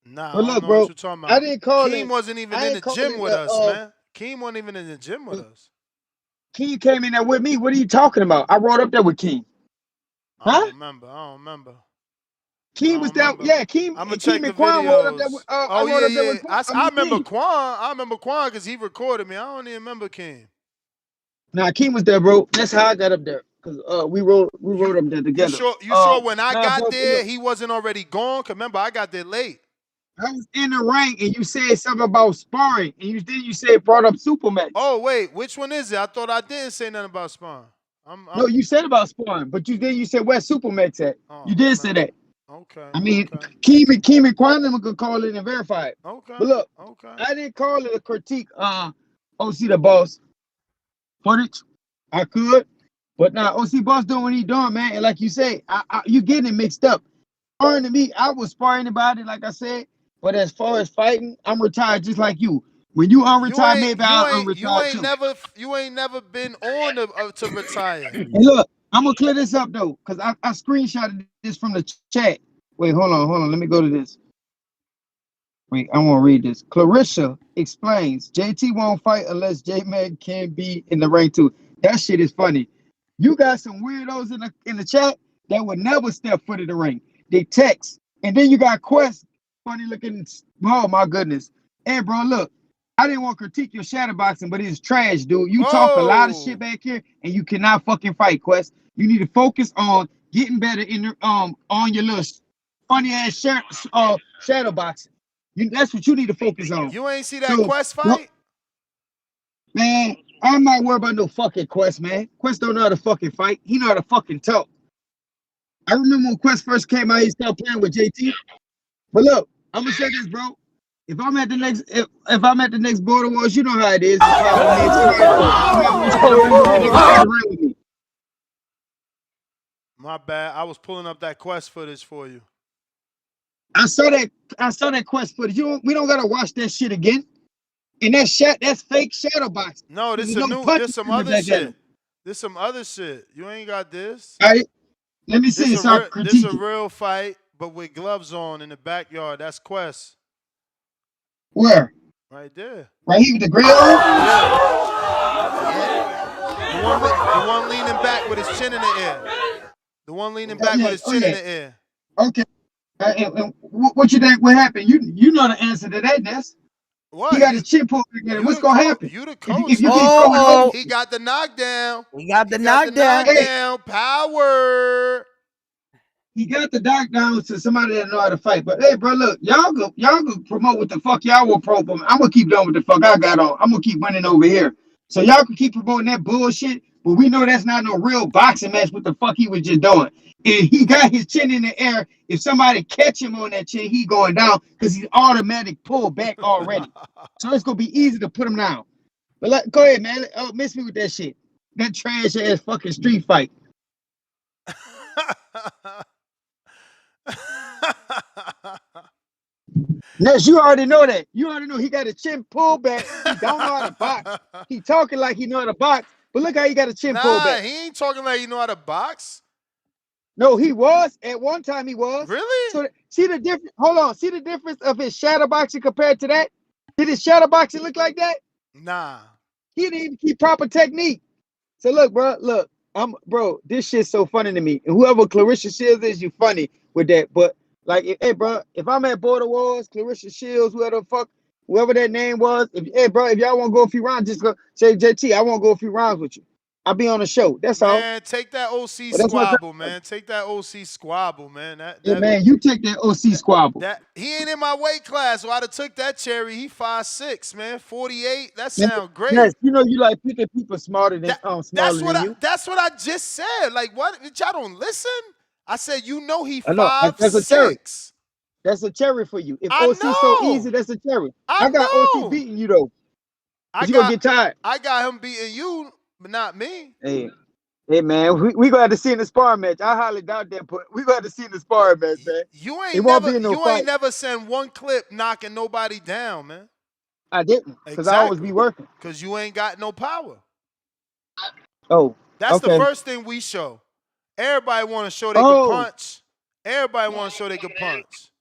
Nah, But I don't look, know what bro, you're talking I about. didn't call Keem it. wasn't even I in ain't the call gym it with us, man. Keem wasn't even in the gym with us. King came in there with me. What are you talking about? I rode up there with King. I Huh? don't remember. I don't remember. I King was don't there. remember. Yeah, King I'm gonna check the and Quan rode up there with, videos. I Oh rode yeah, up there yeah. with I remember King. Quan. I remember Quan because he recorded me. I don't even remember Keem. Nah, King was there, bro. That's how I got up there. Cause we rode up there You together. sure? You sure when I Nah, got bro, there look, he wasn't already gone? Cause remember I got there late. I was in the ring and you said something about sparring, and you said brought up Supermax. Oh wait, which one is it? I thought I didn't say nothing about Spawn. No, you said about sparring, but you said where's Supermax at? You Oh did say man. that. Okay. I mean, Okay. Keem and Quan them could call it and verify it. Okay. But look, Okay. I didn't call it a critique. OC the boss footage. I could, but now OC boss doing what he doing, man. And like you say, you getting it mixed up. Sparring to me, I was sparring about it, like I said. But as far as fighting, I'm retired just like you. When you unretire, maybe I'll unretire too. You ain't never been on to retire. And look, I'm gonna clear this up though, because I screenshotted this from the chat. Wait, hold on. Let me go to this. Wait, I want to read this. Clarissa explains JT won't fight unless J Man can be in the ring too. That shit is funny. You got some weirdos in the chat that would never step foot in the ring. They text, and then you got Quest, funny looking. Oh my goodness. Hey, bro, look, I didn't want to critique your shadowboxing, but it's trash, dude. You talk a lot of shit back here, and you cannot fucking fight, Quest. You need to focus on getting better in the on your little funny ass shadow boxing. That's what you need to focus on. You ain't see that So, Quest fight? man, I'm not worried about no fucking Quest, man. Quest don't know how to fucking fight. He know how to fucking talk. I remember when Quest first came out, he started playing with JT. But look, I'm gonna say this, bro. If I'm at the next, if I'm at the next Border Wars, you know how it is. It's probably me and somebody else. Somebody wants to jump in the ring, they can fight around with me. My bad. I was pulling up that Quest footage for you. I saw that Quest footage. We don't gotta watch that shit again. And that's fake shadow boxing. No, this some other shit. This some other shit. You ain't got this. All right, let me see. This a real fight, but with gloves on in the backyard. That's Quest. Where? Right there. Right here with the grill? The one leaning back with his chin in the air. The one leaning back with his chin in the air. Okay. And what you think? What happened? You know the answer to that, Ness. What? He got his chin pulled together. What's gonna happen? You the coach. If you keep going over, he got the knockdown. He got the knockdown. Hey. Power. He got the knockdown to somebody that know how to fight. But hey, bro, look, y'all go promote what the fuck y'all will promote. I'm gonna keep doing what the fuck I got on. I'm gonna keep running over here. So y'all can keep promoting that bullshit. But we know that's not no real boxing match. What the fuck he was just doing? And he got his chin in the air. If somebody catch him on that chin, he going down because he's automatic pulled back already. So it's gonna be easy to put him down. But go ahead, man. Oh, miss me with that shit. That trash ass fucking street fight. Ness, you already know that. You already know he got a chin pullback. He don't know how to box. He talking like he know how to box, but look how he got a chin Nah, pullback. he ain't talking like you know how to box. No, he was. At one time he was. Really? So see the difference. Hold on. See the difference of his shadow boxing compared to that? Did his shadow boxing look like that? Nah. He didn't even keep proper technique. So look, bro, look. Bro, this shit's so funny to me. And whoever Clarissa Shields is, you funny with that. But like, hey, bro, if I'm at Border Wars, Clarissa Shields, whoever that name was, if y'all want to go a few rounds, just go say JT. I want to go a few rounds with you. I'll be on the show. That's all. Man, take that OC But that's my squabble, man. Take that OC squabble, man. yeah, man. You take that OC squabble. That he ain't in my weight class, so I'd have took that cherry. He 5'6", man, 48. That Man, sound great. yes, you know you like picking people smarter than you. That's what I just said. Like, what? Y'all don't listen? I said, you know, he I know that's a cherry. 5'6". That's a cherry for you. If I OC so easy, know. that's a cherry. I got OC know. beating you though. I You gonna get tired. got him beating you, but not me. Hey man, we gonna have to see in the sparring match. I highly doubt that, but we gonna have to see in the sparring match, man. You It ain't won't never be in no you fight. ain't never sent one clip knocking nobody down, man. I didn't, because I always be working. Because you ain't got no power. Oh, That's the okay. first thing we show. Everybody want to show they can punch. Everybody want to show they can punch.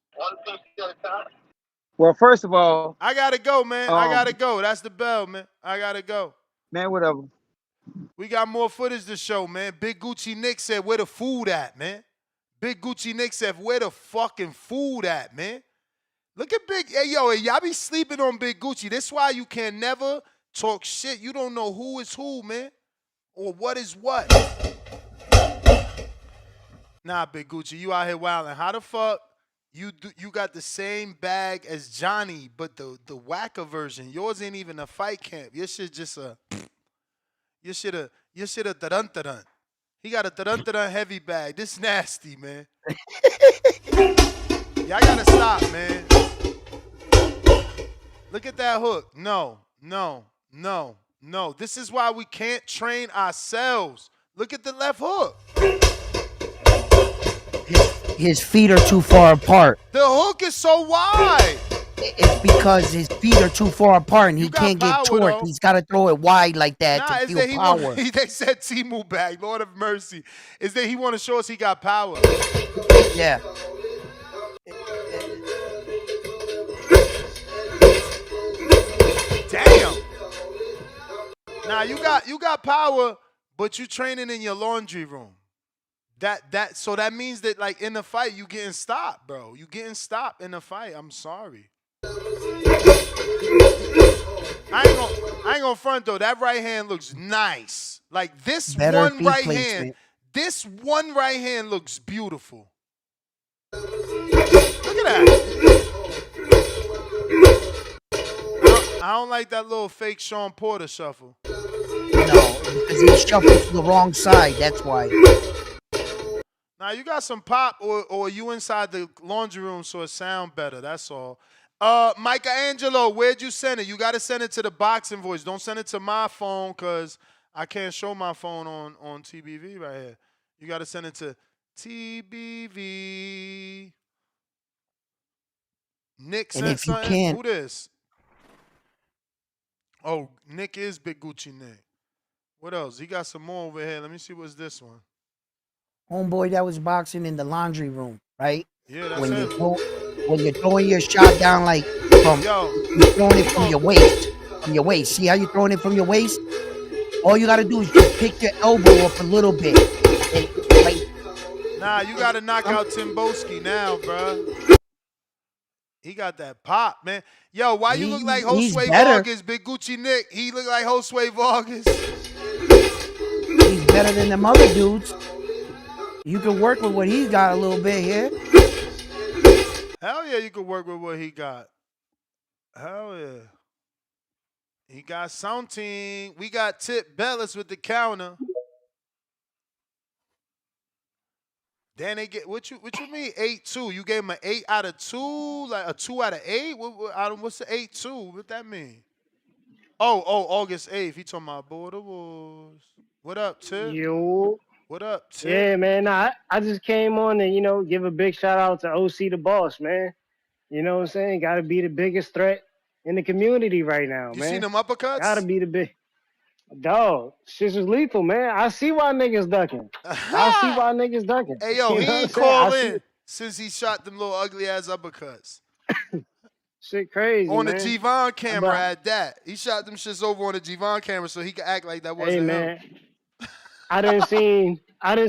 Well, first of all, I gotta go, man. I gotta go. That's the bell, man. I gotta go. Man, whatever. We got more footage to show, man. Big Gucci Nick said, where the food at, man? Big Gucci Nick said, where the fucking food at, man? Look at Big, hey, y'all be sleeping on Big Gucci. That's why you can never talk shit. You don't know who is who, man, or what is what. Nah, Big Gucci, you out here wilding. How the fuck you got the same bag as Johnny, but the whacker version? Yours ain't even a fight camp. Your shit just a... You should have dun-dun-dun. He got a dun-dun-dun heavy bag. This nasty, man. Y'all gotta stop, man. Look at that hook. No. This is why we can't train ourselves. Look at the left hook. His feet are too far apart. The hook is so wide. It's because his feet are too far apart and he can't get torque. He's got to throw it wide like that to feel power. They said Timu bag, Lord of mercy. Is that he want to show us he got power. Yeah. Damn. Now you got power, but you training in your laundry room. So that means that like in the fight you getting stopped, bro. You getting stopped in the fight. I'm sorry. I ain't gonna front though. That right hand looks nice. Like this one right hand. This one right hand looks beautiful. Look at that. I don't like that little fake Sean Porter shuffle. No, because he shuffled to the wrong side. That's why. Now you got some pop, or you inside the laundry room so it sound better. That's all. Michelangelo, where'd you send it? You got to send it to the boxing voice. Don't send it to my phone because I can't show my phone on TBV right here. You got to send it to TBV. Nick sent something. Who this? Oh, Nick is Big Gucci Nick. What else? He got some more over here. Let me see what's this one. Homeboy that was boxing in the laundry room, right? Yeah, that's when him. When you're throwing your shot down like you're throwing it from your waist. From your waist. See how you're throwing it from your waist? All you gotta do is just pick your elbow up a little bit. And, nah, you gotta knock out Timboski now, bro. He got that pop, man. Yo, why you look like Josue Vargas, Big Gucci Nick? He look like Josue Vargas. He's better than them other dudes. You can work with what he's got a little bit here. Hell yeah, you can work with what he got. Hell yeah. He got something. We got Tip Bellis with the counter. Then they get what you mean 8-2? You gave him an 8 out of 2, like a 2 out of 8. What's the 8-2? What that mean? Oh, August 8th. He talking about Border Wars. What up, Tip? Yo. What up, Tip? Yeah, man. I just came on to give a big shout out to OC the boss, man. You know what I'm saying? Got to be the biggest threat in the community right now, You man. seen them uppercuts? Got to be the big dog. Shit was lethal, man. I see why niggas ducking. I see why niggas ducking. Hey, yo, You know he what I'm ain't saying? call in since he shot them little ugly ass uppercuts. Shit crazy, On the man. G-Von camera But, at that. He shot them shits over on the G-Von camera so he could act like that hey, wasn't him. man. I done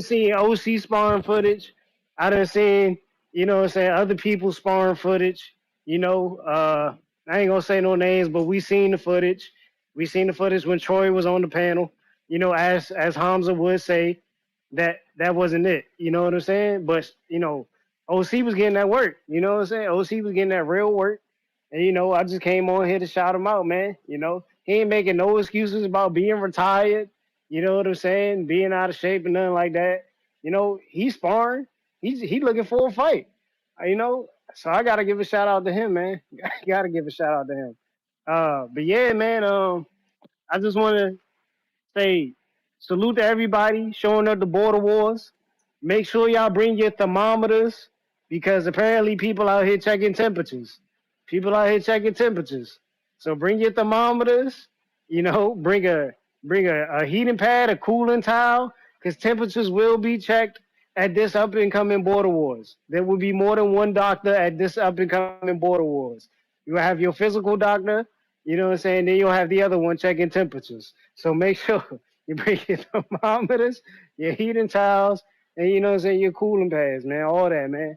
seen OC sparring footage. I done seen, you know what I'm saying, other people sparring footage. You know, I ain't gonna say no names, but we seen the footage. We seen the footage when Troy was on the panel. You know, as Hamza would say, that wasn't it. You know what I'm saying? But, you know, OC was getting that work. You know what I'm saying? OC was getting that real work. And, you know, I just came on here to shout him out, man. You know, he ain't making no excuses about being retired. You know what I'm saying? Being out of shape and nothing like that. You know, he's sparring. He's looking for a fight. You know, so I gotta give a shout out to him, man. Gotta give a shout out to him. But yeah, man. I just want to say salute to everybody showing up the border wars. Make sure y'all bring your thermometers because apparently people out here checking temperatures. People out here checking temperatures. So bring your thermometers. You know, bring a heating pad, a cooling towel, because temperatures will be checked at this up and coming border wars. There will be more than one doctor at this up and coming border wars. You will have your physical doctor, you know what I'm saying? Then you'll have the other one checking temperatures. So make sure you bring your thermometers, your heating towels, and you know what I'm saying, your cooling pads, man. All that, man.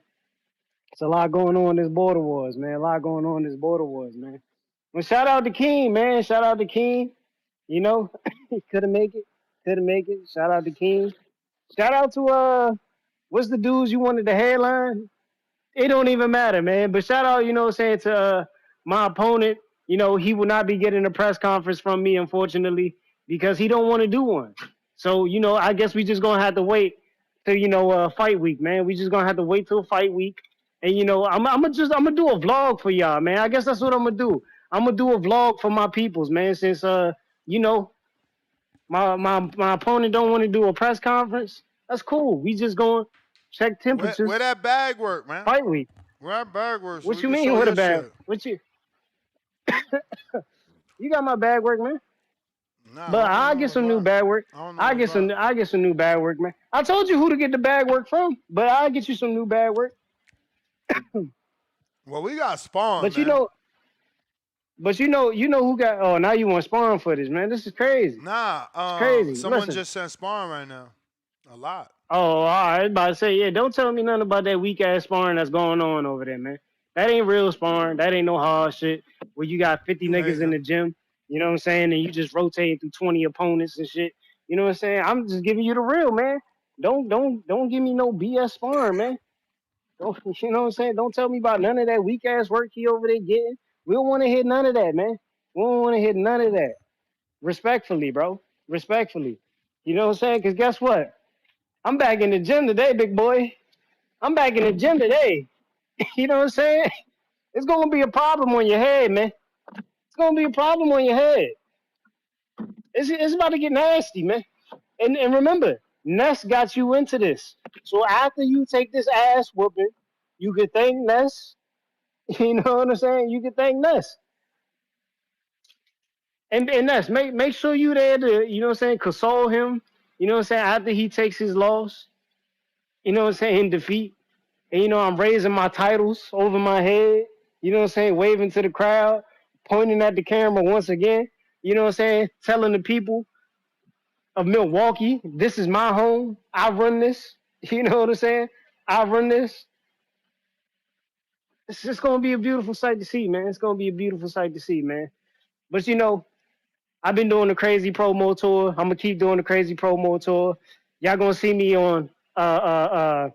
It's a lot going on in this border wars, man. A lot going on in this border wars, man. Well, shout out to King, man. Shout out to King. You know, he couldn't make it. Couldn't make it. Shout out to King. Shout out to what's the dudes you wanted to headline? It don't even matter, man. But shout out, you know what I'm saying, to my opponent. You know, he will not be getting a press conference from me, unfortunately, because he don't want to do one. So, you know, I guess we just gonna have to wait till, you know, fight week, man. We just gonna have to wait till fight week. And you know, I'm gonna do a vlog for y'all, man. I guess that's what I'm gonna do. I'm gonna do a vlog for my peoples, man, since you know, my opponent don't want to do a press conference. That's cool. We just gonna check temperatures. Where that bag work, man? Fight week. Where that bag work? So What we you can mean show with a your bag? shit. What you? You got my bag work, man. Nah, But I I'll get some new bag work. I get some new bag work, man. I told you who to get the bag work from, but I'll get you some new bag work. Well, we got Spawn, But man. you know who got? Oh, now you want Spawn footage, man. This is crazy. Nah, it's crazy. someone Listen. just sent Spawn right now. A lot. Oh, all right. I was about to say, yeah, don't tell me nothing about that weak ass sparring that's going on over there, man. That ain't real sparring. That ain't no hard shit where you got 50 niggas in the gym, you know what I'm saying, and you just rotating through 20 opponents and shit. You know what I'm saying? I'm just giving you the real, man. Don't give me no BS sparring, man. Don't, you know what I'm saying? Don't tell me about none of that weak ass work he over there getting. We don't want to hear none of that, man. We don't want to hear none of that. Respectfully, bro. Respectfully. You know what I'm saying? Because guess what? I'm back in the gym today, big boy. I'm back in the gym today. You know what I'm saying? It's going to be a problem on your head, man. It's going to be a problem on your head. It's about to get nasty, man. And remember, Ness got you into this. So after you take this ass whooping, you can thank Ness. You know what I'm saying? You can thank Ness. And Ness, make sure you there to, you know what I'm saying, console him. You know what I'm saying? After he takes his loss, you know what I'm saying, in defeat. And, you know, I'm raising my titles over my head, you know what I'm saying, waving to the crowd, pointing at the camera once again, you know what I'm saying, telling the people of Milwaukee, this is my home. I run this. You know what I'm saying? I run this. It's just going to be a beautiful sight to see, man. It's going to be a beautiful sight to see, man. But, you know, I've been doing the crazy promo tour. I'm going to keep doing the crazy promo tour. Y'all going to see me on the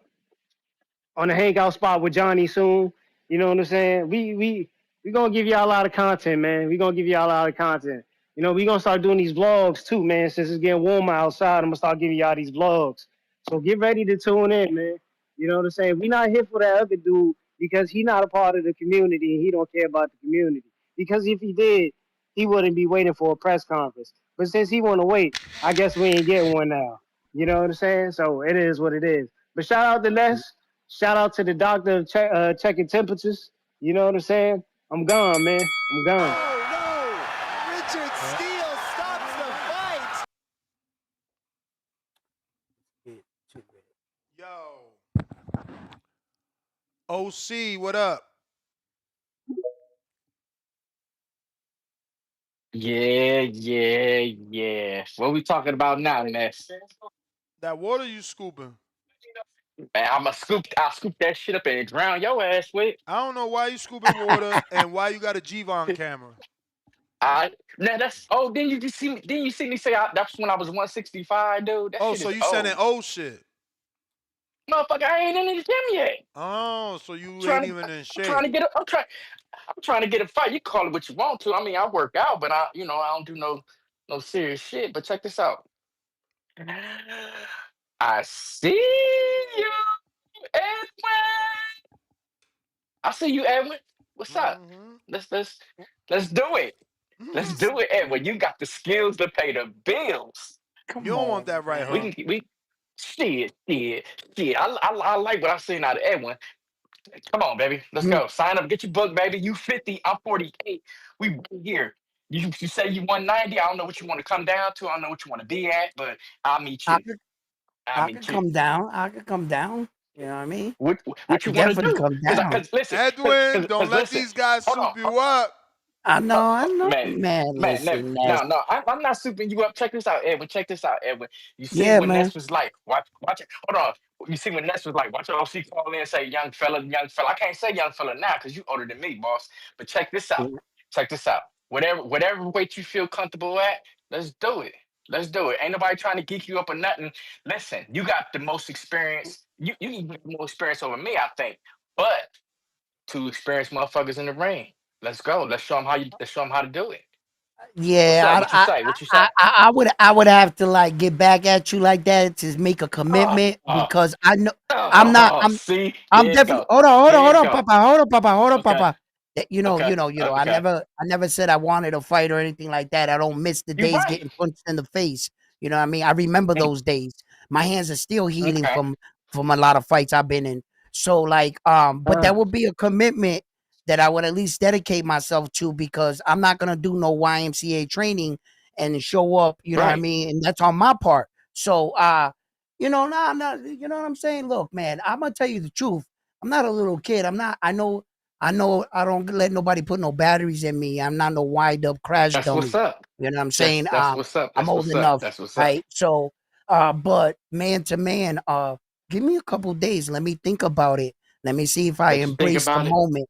hangout spot with Johnny soon. You know what I'm saying? We gonna give y'all a lot of content, man. We gonna give y'all a lot of content. You know, we gonna start doing these vlogs too, man. Since it's getting warmer outside, I'm gonna start giving y'all these vlogs. So get ready to tune in, man. You know what I'm saying? We not here for that other dude because he not a part of the community and he don't care about the community. Because if he did, he wouldn't be waiting for a press conference. But since he want to wait, I guess we ain't getting one now. You know what I'm saying? So it is what it is. But shout out to Ness. Shout out to the doctor of checking temperatures. You know what I'm saying? I'm gone, man. I'm gone. Oh, no! Richard Steele stops the fight! Yo. OC, what up? Yeah. What we talking about now, Ness? That water you scooping? Man, I'll scoop that shit up and drown your ass with. I don't know why you scooping water and why you got a G-Von camera. Now then you just see me, then you see me say that's when I was 165, dude. That Oh, shit so is you sending old. old shit. Motherfucker, I ain't in the gym yet. Oh, so you ain't Trying to even in I'm trying to shape. get a I'm trying to get a fight. You call it what you want to. I mean, I work out, but I don't do no serious shit. But check this out. I see you, Edwin. I see you, Edwin. What's up? Let's do it. Let's do it, Edwin. You got the skills to pay the bills. You Come don't want on, that right, we huh? can shit. I like what I seen out of Edwin. Come on, baby. Let's go. Sign up. Get your book, baby. You 50. I'm 48. We right here. You say you 190. I don't know what you want to come down to. I don't know what you want to be at, but I'll meet I you. could I'll I could meet you. come down. I could come down. You know what I mean? What I what you could want to definitely do? come Because down. listen, Edwin, don't because let listen. these guys Hold soup on, you up. I know. man. Man, listen, Ness. No. I'm not souping you up. Check this out, Edwin. Check this out, Edwin. You see Yeah, what man. Ness was like? Watch it. Hold on. You see what Ness was like? Watch out. She call in and say, young fella. I can't say young fella now because you older than me, boss. But check this out. Check this out. Whatever weight you feel comfortable at, let's do it. Let's do it. Ain't nobody trying to geek you up or nothing. Listen, you got the most experience. You got more experience over me, I think. But two experienced motherfuckers in the ring. Let's go. Let's show them how to do it. What's up? Yeah, What you say? What you say? I would have to like get back at you like that to make a commitment because I know See, I'm there you definitely go. There hold you on, go. Papa, hold on, Okay. Papa. Okay. I Okay. never said I wanted a fight or anything like that. I don't miss the You days right. getting punched in the face. You know what I mean? I remember those days. My hands are still healing Okay. from a lot of fights I've been in. So like, but that would be a commitment that I would at least dedicate myself to because I'm not gonna do no YMCA training and show up, you know what I Right. mean? And that's on my part. So you know what I'm saying? Look, man, I'm gonna tell you the truth. I'm not a little kid. I know I don't let nobody put no batteries in me. I'm not no wind up crash That's what's dummy. up. You know what I'm saying? That's what's up. I'm That's old what's up. enough, That's what's up. right? So but man to man, give me a couple days. Let me think about it. Let me see if I Let you think embrace the about it. moment.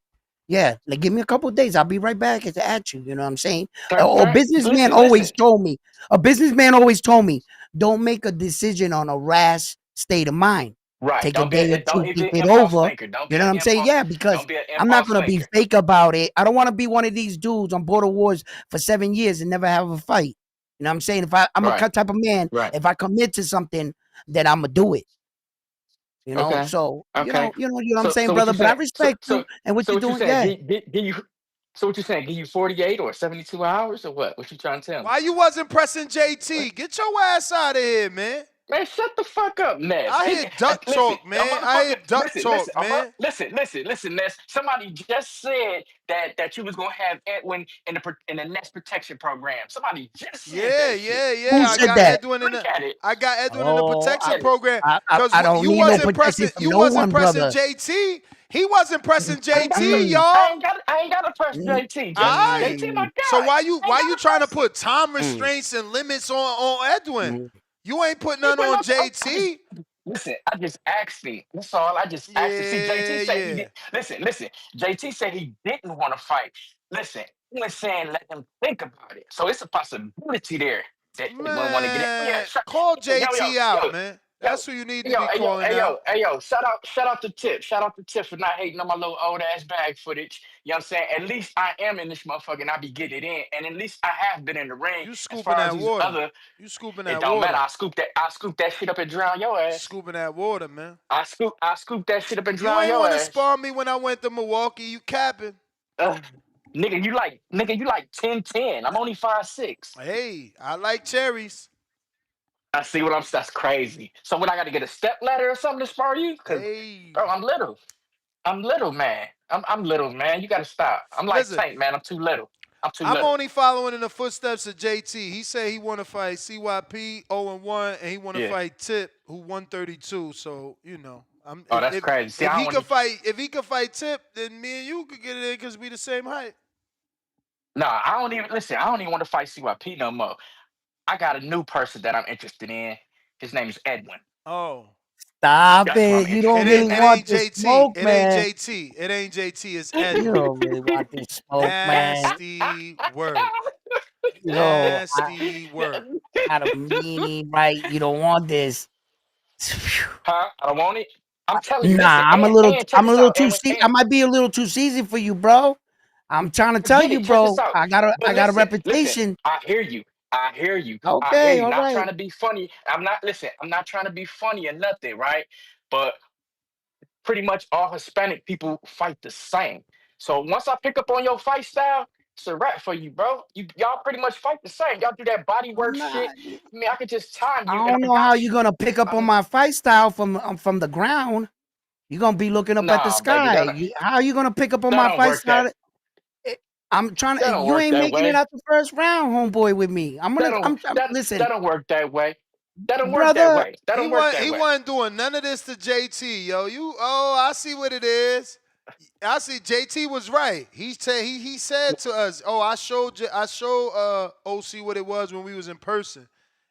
Yeah, like give me a couple days. I'll be right back at you. You know what I'm saying? Turn, A turn. businessman Listen. always told me. A businessman always told me, don't make a decision on a rash state of mind. Right. Take a day or Don't two, be think an it impulse over. thinker. Don't You be know an what I'm saying? impulse. Yeah, because Don't be an I'm not impulse gonna be thinker. fake about it. I don't want to be one of these dudes on Border Wars for 7 years and never have a fight. You know what I'm saying? I'm a Right. type of man. Right. If I commit to something, then I'm gonna do it. You know, Okay. so Okay. you know what I'm saying, So what brother. you But I saying? respect you and what So you're what you doing. saying? Yeah. Give you. So what you saying? Give you 48 or 72 hours or what? What you trying to tell me? Why you wasn't pressing JT? Get your ass out of here, man. Man, shut the fuck up, Ness. I hear duck Listen, talk, a man. I hear motherfucker. duck talk, man. Listen, Ness. Somebody just said that you was gonna have Edwin in the Nest protection program. Somebody just said Yeah, that shit. yeah, yeah. Who I said got that? Edwin in Look the at it. Oh, protection program because I don't you need no wasn't protection pressing from no one, brother. JT. He wasn't pressing JT, I y'all. ain't got to press JT. All right. JT, my So guy. why I ain't you got to trying to press him. put time restraints and limits on Edwin? You ain't putting none But on no, JT. listen, I just asked him. That's all. I just asked him. See, JT Yeah, said he yeah. did. Listen. JT said he didn't want to fight. Listen, he was saying let him think about it. So it's a possibility there that he wouldn't want to get it. Yeah, Man, call yo, JT out, man. That's who you need to be calling out. hey yo. Shout out to Tip. Shout out to Tip for not hating on my little old ass bag footage. You know what I'm saying? At least I am in this motherfucker and I be getting it in. And at least I have been in the ring. You As scooping far as that these water. other, You scooping it that don't matter. water. I scoop that shit up and drown your You ass. scooping that water, man. I scoop that shit up and You drown ain't your want to ass. spar me when I went to Milwaukee. You capping. Nigga, you like 10'10". I'm only 5'6". Hey, I like cherries. I see what that's crazy. So what I gotta get a step ladder or something to spar you? Cause Hey. bro, I'm little. I'm little, man. I'm little, man. You gotta stop. I'm like Listen, Tank, man. I'm too little. I'm too I'm little. only following in the footsteps of JT. He said he want to fight CYP 0-1, and he want to Yeah. fight Tip, who 132. So I'm Oh, that's crazy. See, if I he don't could want fight Tip, then me and you could get it in because we the same height. Nah, I don't even listen. I don't even want to fight CYP no more. I got a new person that I'm interested in. His name is Edwin. Oh. Stop That's what I'm it. You don't interested really in It now. want ain't this JT. smoke, It ain't man. JT. It ain't JT. It's You Edwin. don't really want this smoke, man. Nasty work. Yo, Nasty work. I got a meanie, right? You don't want this. Huh? I don't want it. I'm telling you, listen, Nah, and check I'm a this little out, too and I might be a little too seasoned for you, bro. I'm trying to I tell get you, it. Check this bro. out. I But got a listen. reputation. I hear you. I hear you. I hear Okay, you. all Not right. trying to be funny. I'm not trying to be funny or nothing, right? But pretty much all Hispanic people fight the same. So once I pick up on your fight style, it's a wrap for you, bro. Y'all pretty much fight the same. Y'all do that body work shit. Nah, I mean, I could just time you, I and don't I know how got you're you. gonna pick up on my fight style from the ground. You're gonna be looking up at the Nah, baby, sky. How are you gonna pick up on that my don't fight work. style? I'm trying That to. don't You work ain't that making it way. out the first round, homeboy, with me. That Listen, don't work that way. That don't work that brother. way. That don't work that He way. wasn't doing none of this to JT, yo. I see what it is. I see JT was right. He said to us, "Oh, I showed OC what it was when we was in person."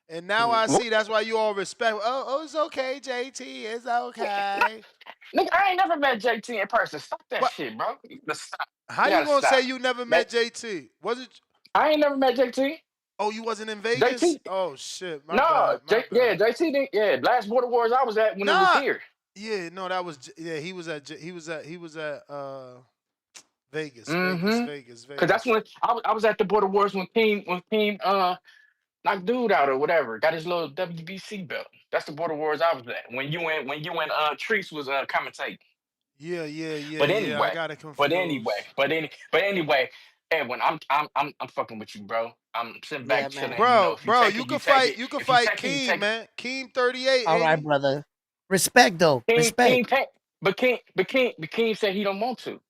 And now I see that's why you all respect. Oh, it's okay, JT. It's okay. Nigga, I ain't never met JT in person. Stop that What? shit, bro. You gotta stop. How You you gotta gonna say stop. you never That met JT? Was it? I ain't never met JT. Oh, you wasn't in Vegas? JT, Oh shit, my no, bad, my Yeah, bad. JT didn't. Yeah, last Border Wars I was at when it was Nah, here. yeah, no, that was he was at Vegas, Vegas, Mm-hmm. Vegas, Cause that's Vegas. when I was at the Border Wars when King knocked dude out or whatever, got his little WBC belt. That's the Border Wars I was at when Treese was commentating. Yeah. I got it But anyway, confused. but anyway, Edwin, I'm fucking with you, bro. I'm sitting Yeah, back man. chilling. You know, Bro, if you bro, take you it, you could take fight. it. You could If you fight take it, you Keem, take it. man. Keem 38, All ain't right, he? brother. Respect though. King Respect. can't, but King said he don't want to.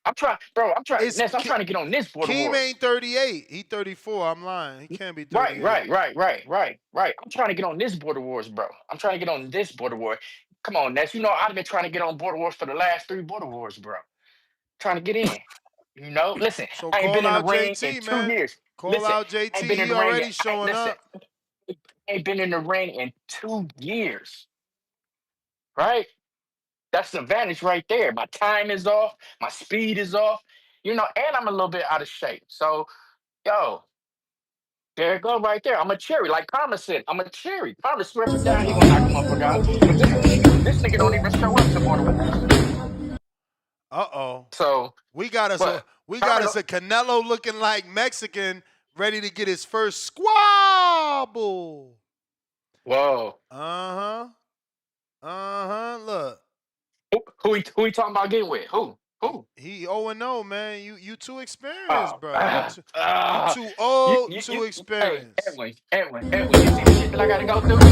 I'm trying, bro. It's Ness, I'm trying to get on this Border Keem Wars. ain't 38. He 34. I'm lying. He can't be Right, 38. right, right, right, right, right. I'm trying to get on this Border Wars, bro. I'm trying to get on this Border War. Come on, Ness. You know I've been trying to get on Border Wars for the last 3 Border Wars, bro. Trying to get in. You know, listen, So I ain't call been in the out ring in JT, 2 man. years. Call Listen, out I JT. ain't been in He the ring. already showing Listen, up. I ain't been in the ring in 2 years. Right? That's the advantage right there. My time is off. My speed is off. You know, and I'm a little bit out of shape. So, yo, there it go right there. I'm a cherry. Like Karma said, I'm a cherry. Karma swear up and down he gonna knock a motherfucker out. But this nigga don't even show up to Border Wars. Uh-oh. So We got us what? a we got Karma us don't, a Canelo looking like Mexican ready to get his first squabble. whoa. Uh-huh. Look. Who he talking about getting with? Who? Who? He 0-0, man. You too experienced, Oh, bro. You too you, old, you, too you, hey, experienced. Edwin, you see the shit that I gotta go through?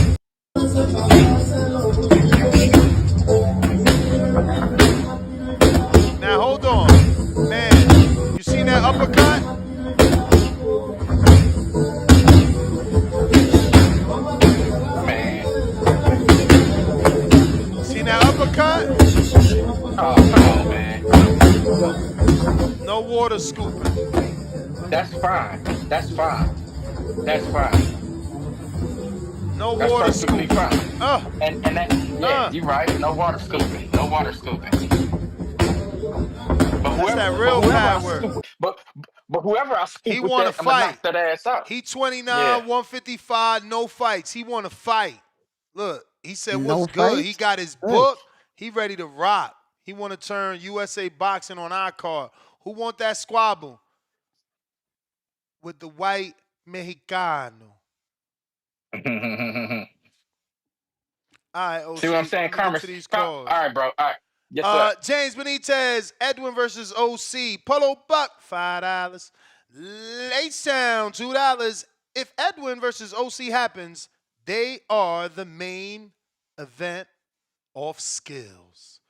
Now hold on. Man, you seen that uppercut? Man. Seen that uppercut? Oh, come on, man. No water scooping. That's fine. That's fine. That's fine. No That's water perfectly scooping. fine. And that, yeah, Uh. you're right. No water scooping. No water scooping. But That's whoever, that but real whoever I pad work. scoop, but whoever I He scoop with want to that, I'm gonna knock fight. that ass out. He 29, Yeah. 155, no fights. He want to fight. Look, he said, No what's good? He fights? got his Good. book. He ready to rock. He want to turn USA Boxing on our card. Who want that squabble? With the white Mexicano. All right, See what I'm OC. saying, Let me get Karma? to these All calls. right, bro. All right. Yes, sir. James Benitez, Edwin versus OC. Polo Buck, $5. Late Sound, $2. If Edwin versus OC happens, they are the main event of skills.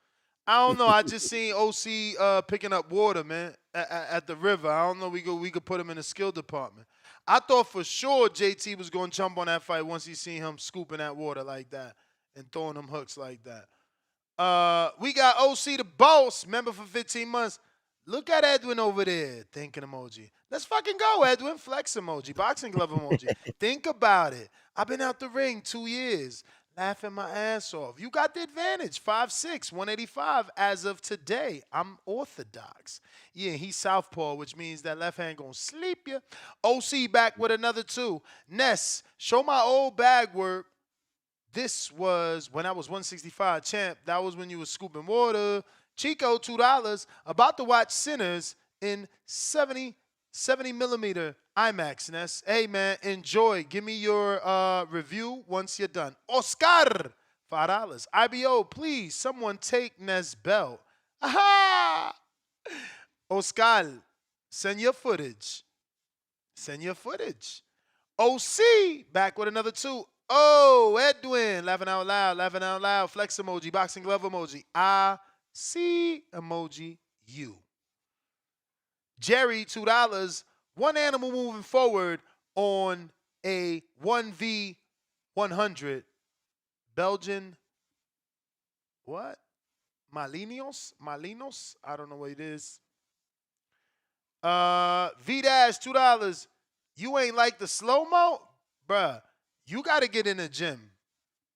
I don't know. I just seen OC picking up water, man, at the river. I don't know. We could put him in the skill department. I thought for sure JT was going to jump on that fight once he seen him scooping that water like that and throwing them hooks like that. We got OC the boss, member for 15 months. Look at Edwin over there, thinking emoji. Let's fucking go, Edwin. Flex emoji, boxing glove emoji. Think about it. I've been out the ring 2 years, laughing my ass off. You got the advantage, 5'6", 185 as of today. I'm orthodox. Yeah, he's southpaw, which means that left hand gonna sleep you. OC back with another 2. Ness, show my old bag work. This was when I was 165 champ. That was when you was scooping water. Chico, $2. About to watch Sinners in 70 millimeter IMAX, Ness. Hey, man, enjoy. Give me your review once you're done. Oscar, $5. IBO, please, someone take Ness' belt. Aha! Oscar, send your footage. Send your footage. OC, back with another 2. Oh, Edwin, laughing out loud, flex emoji, boxing glove emoji. I see emoji you. Jerry, $2. One animal moving forward on a 1v100. Belgian, what? Malinos? I don't know what it is. V-Dash, $2. You ain't like the slow-mo? Bruh, you got to get in the gym.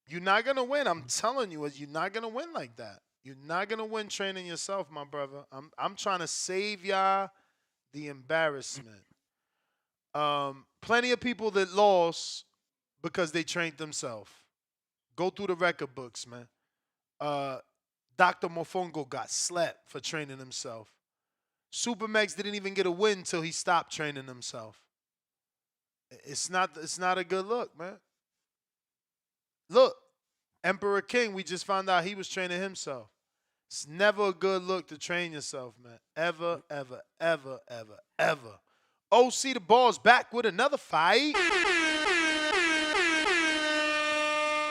You're not going to win. I'm telling you, you're not going to win like that. You're not going to win training yourself, my brother. I'm trying to save y'all the embarrassment. Plenty of people that lost because they trained themselves. Go through the record books, man. Dr. Mofongo got slapped for training himself. Supermex didn't even get a win until he stopped training himself. It's not a good look, man. Look, Emperor King, we just found out he was training himself. It's never a good look to train yourself, man. Ever, ever, ever, ever, ever. OC the Ball's back with another fight.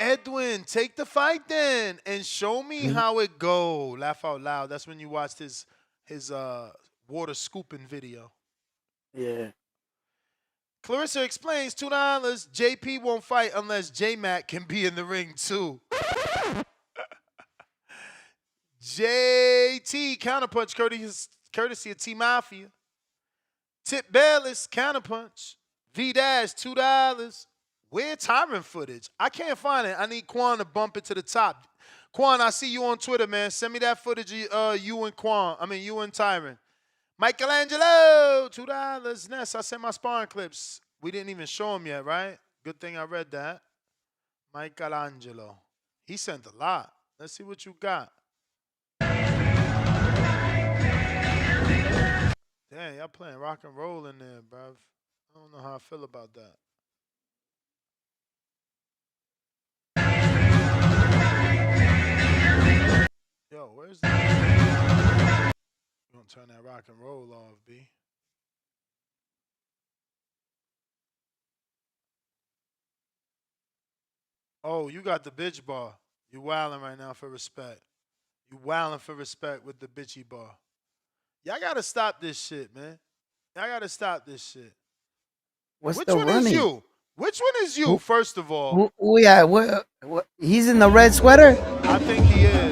Edwin, take the fight then and show me how it go. Laugh out loud. That's when you watched his water scooping video. Yeah. Clarissa explains, $2. JP won't fight unless J-Mac can be in the ring too. JT counterpunch courtesy of T Mafia. Tip Bayless counterpunch. V-Dash $2. Where Tyron footage? I can't find it. I need Quan to bump it to the top. Quan, I see you on Twitter, man. Send me that footage of you and Tyron. Michelangelo, $2. Ness, I sent my sparring clips. We didn't even show him yet, right? Good thing I read that. Michelangelo. He sent a lot. Let's see what you got. Damn, y'all playing rock and roll in there, bruv. I don't know how I feel about that. Yo, where's that? You gonna turn that rock and roll off, B. Oh, you got the bitch bar. You wilding right now for respect. You wilding for respect with the bitchy bar. Y'all gotta stop this shit, man. Y'all gotta stop this shit. What's Which the one running? is you? Which one is you, first of all? Yeah, what? He's in the red sweater? I think he is.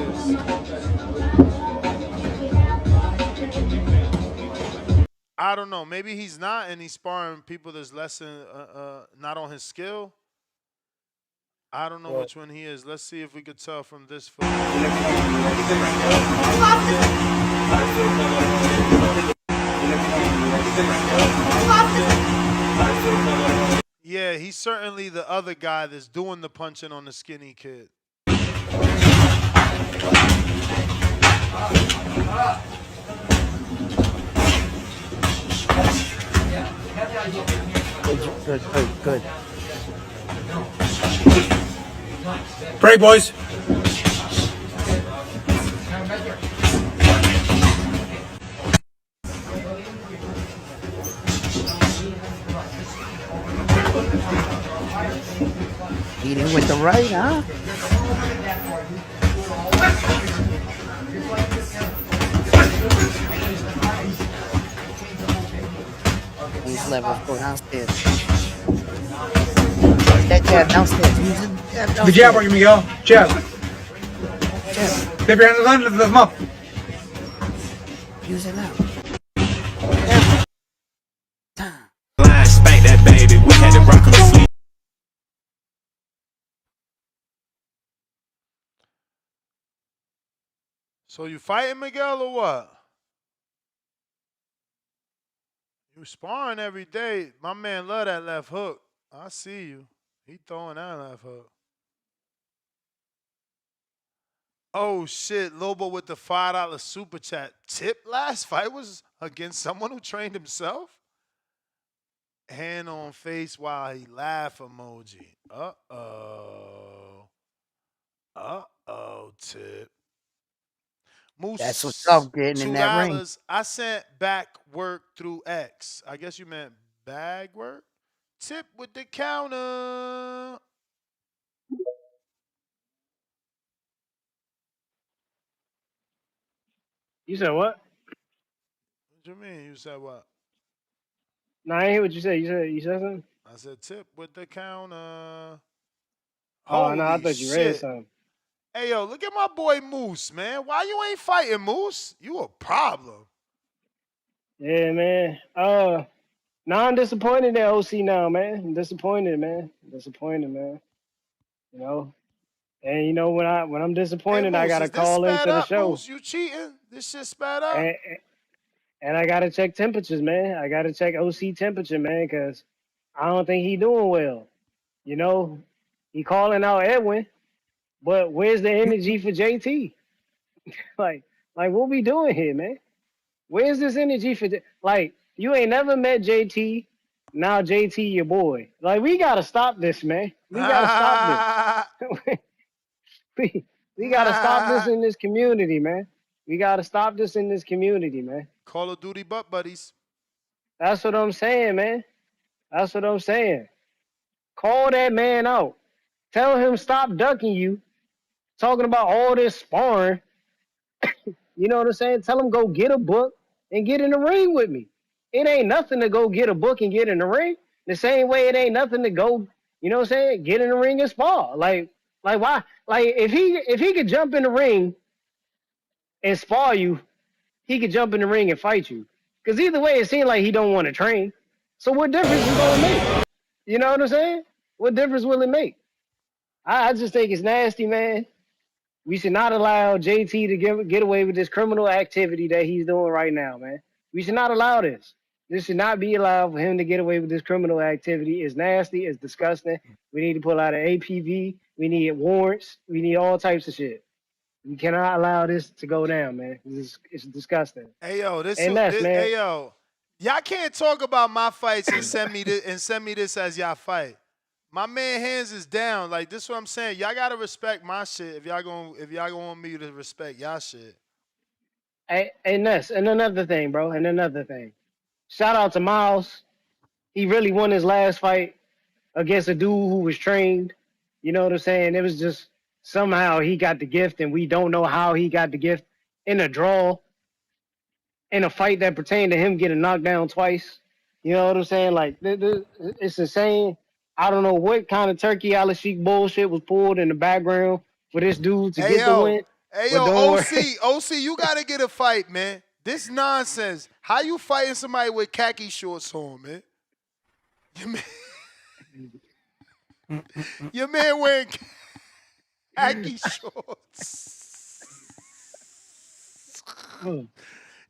I don't know. Maybe he's not, and he's sparring people that's less than, not on his skill. I don't know which one he is. Let's see if we could tell from this footage. Yeah, he's certainly the other guy that's doing the punching on the skinny kid. Good. Break, boys. Eating with the right, huh? levels. Go downstairs. That jab downstairs. Use it. Jab downstairs. The jab on you, Miguel. Jab. Leave your hands on them up. Use it now. Line, spank that baby. We had to rock her to sleep. So you fighting Miguel or what? You sparring every day. My man love that left hook. I see you. He throwing that left hook. Oh shit, Lobo with the $5 super chat. Tip last fight was against someone who trained himself? Hand on face while he laugh emoji. Uh-oh. Uh-oh, Tip. Moose, That's what's up, getting in that ring. $2. I sent back work through X. I guess you meant bag work? Tip with the counter. You said what? What you mean? You said what? No, I ain't hear what you said. You said something? I said tip with the counter. Oh, no, I Holy thought you read shit. something. Hey, yo, look at my boy Moose, man. Why you ain't fighting, Moose? You a problem. Yeah, man. Now I'm disappointed in OC now, man. I'm disappointed, man. Disappointed, man. You know? And you know when I'm disappointed, Hey, I Moose, gotta is this call sped into the up, show. Moose? You cheating? This shit sped up? And I gotta check temperatures, man. I gotta check OC temperature, man, because I don't think he doing well. You know, he calling out Edwin, but where's the energy for JT? like what we doing here, man? Where's this energy for like you ain't never met JT, now JT your boy. Like we gotta stop this, man. We gotta stop this. we gotta stop this in this community, man. We gotta stop this in this community, man. Call of Duty butt buddies. That's what I'm saying, man. That's what I'm saying. Call that man out. Tell him stop ducking you. Talking about all this sparring. You know what I'm saying? Tell him go get a book and get in the ring with me. It ain't nothing to go get a book and get in the ring. The same way it ain't nothing to go, you know what I'm saying, get in the ring and spar. Like why? Like if he could jump in the ring and spar you, he could jump in the ring and fight you. Because either way, it seems like he don't want to train. So what difference is it going to make? You know what I'm saying? What difference will it make? I just think it's nasty, man. We should not allow JT to get away with this criminal activity that he's doing right now, man. We should not allow this. This should not be allowed for him to get away with this criminal activity. It's nasty. It's disgusting. We need to pull out an APV. We need warrants. We need all types of shit. We cannot allow this to go down, man. It's disgusting. Hey yo, man. Hey yo, y'all can't talk about my fights and send me this as y'all fight. My man hands is down. Like this, is what I'm saying. Y'all gotta respect my shit if y'all gonna want me to respect y'all shit. Hey Ness, and another thing, bro, and another thing. Shout out to Miles. He really won his last fight against a dude who was trained. You know what I'm saying? It was just somehow he got the gift, and we don't know how he got the gift in a draw, in a fight that pertained to him getting knocked down twice. You know what I'm saying? Like, it's insane. I don't know what kind of Turkey Al-Sheikh bullshit was pulled in the background for this dude to get the win. Hey yo, OC, you gotta get a fight, man. This nonsense. How you fighting somebody with khaki shorts on, man? Your man wearing khaki shorts.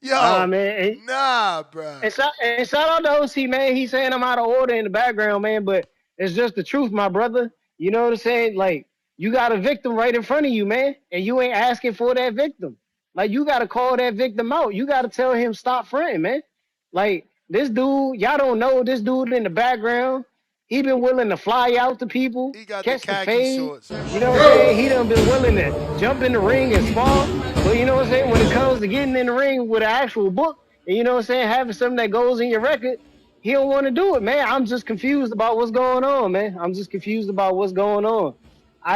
Yo, man. Nah, bro. And shout out to OC, man. He's saying I'm out of order in the background, man, but it's just the truth, my brother. You know what I'm saying? Like, you got a victim right in front of you, man, and you ain't asking for that victim. Like, you got to call that victim out. You got to tell him stop fronting, man. Like, this dude, y'all don't know this dude in the background. He been willing to fly out to people, catch the fade. Shorts. You know what I'm saying? He done been willing to jump in the ring and spar. But you know what I'm saying? When it comes to getting in the ring with an actual book, and you know what I'm saying, having something that goes in your record, he don't want to do it, man. I'm just confused about what's going on, man. I'm just confused about what's going on.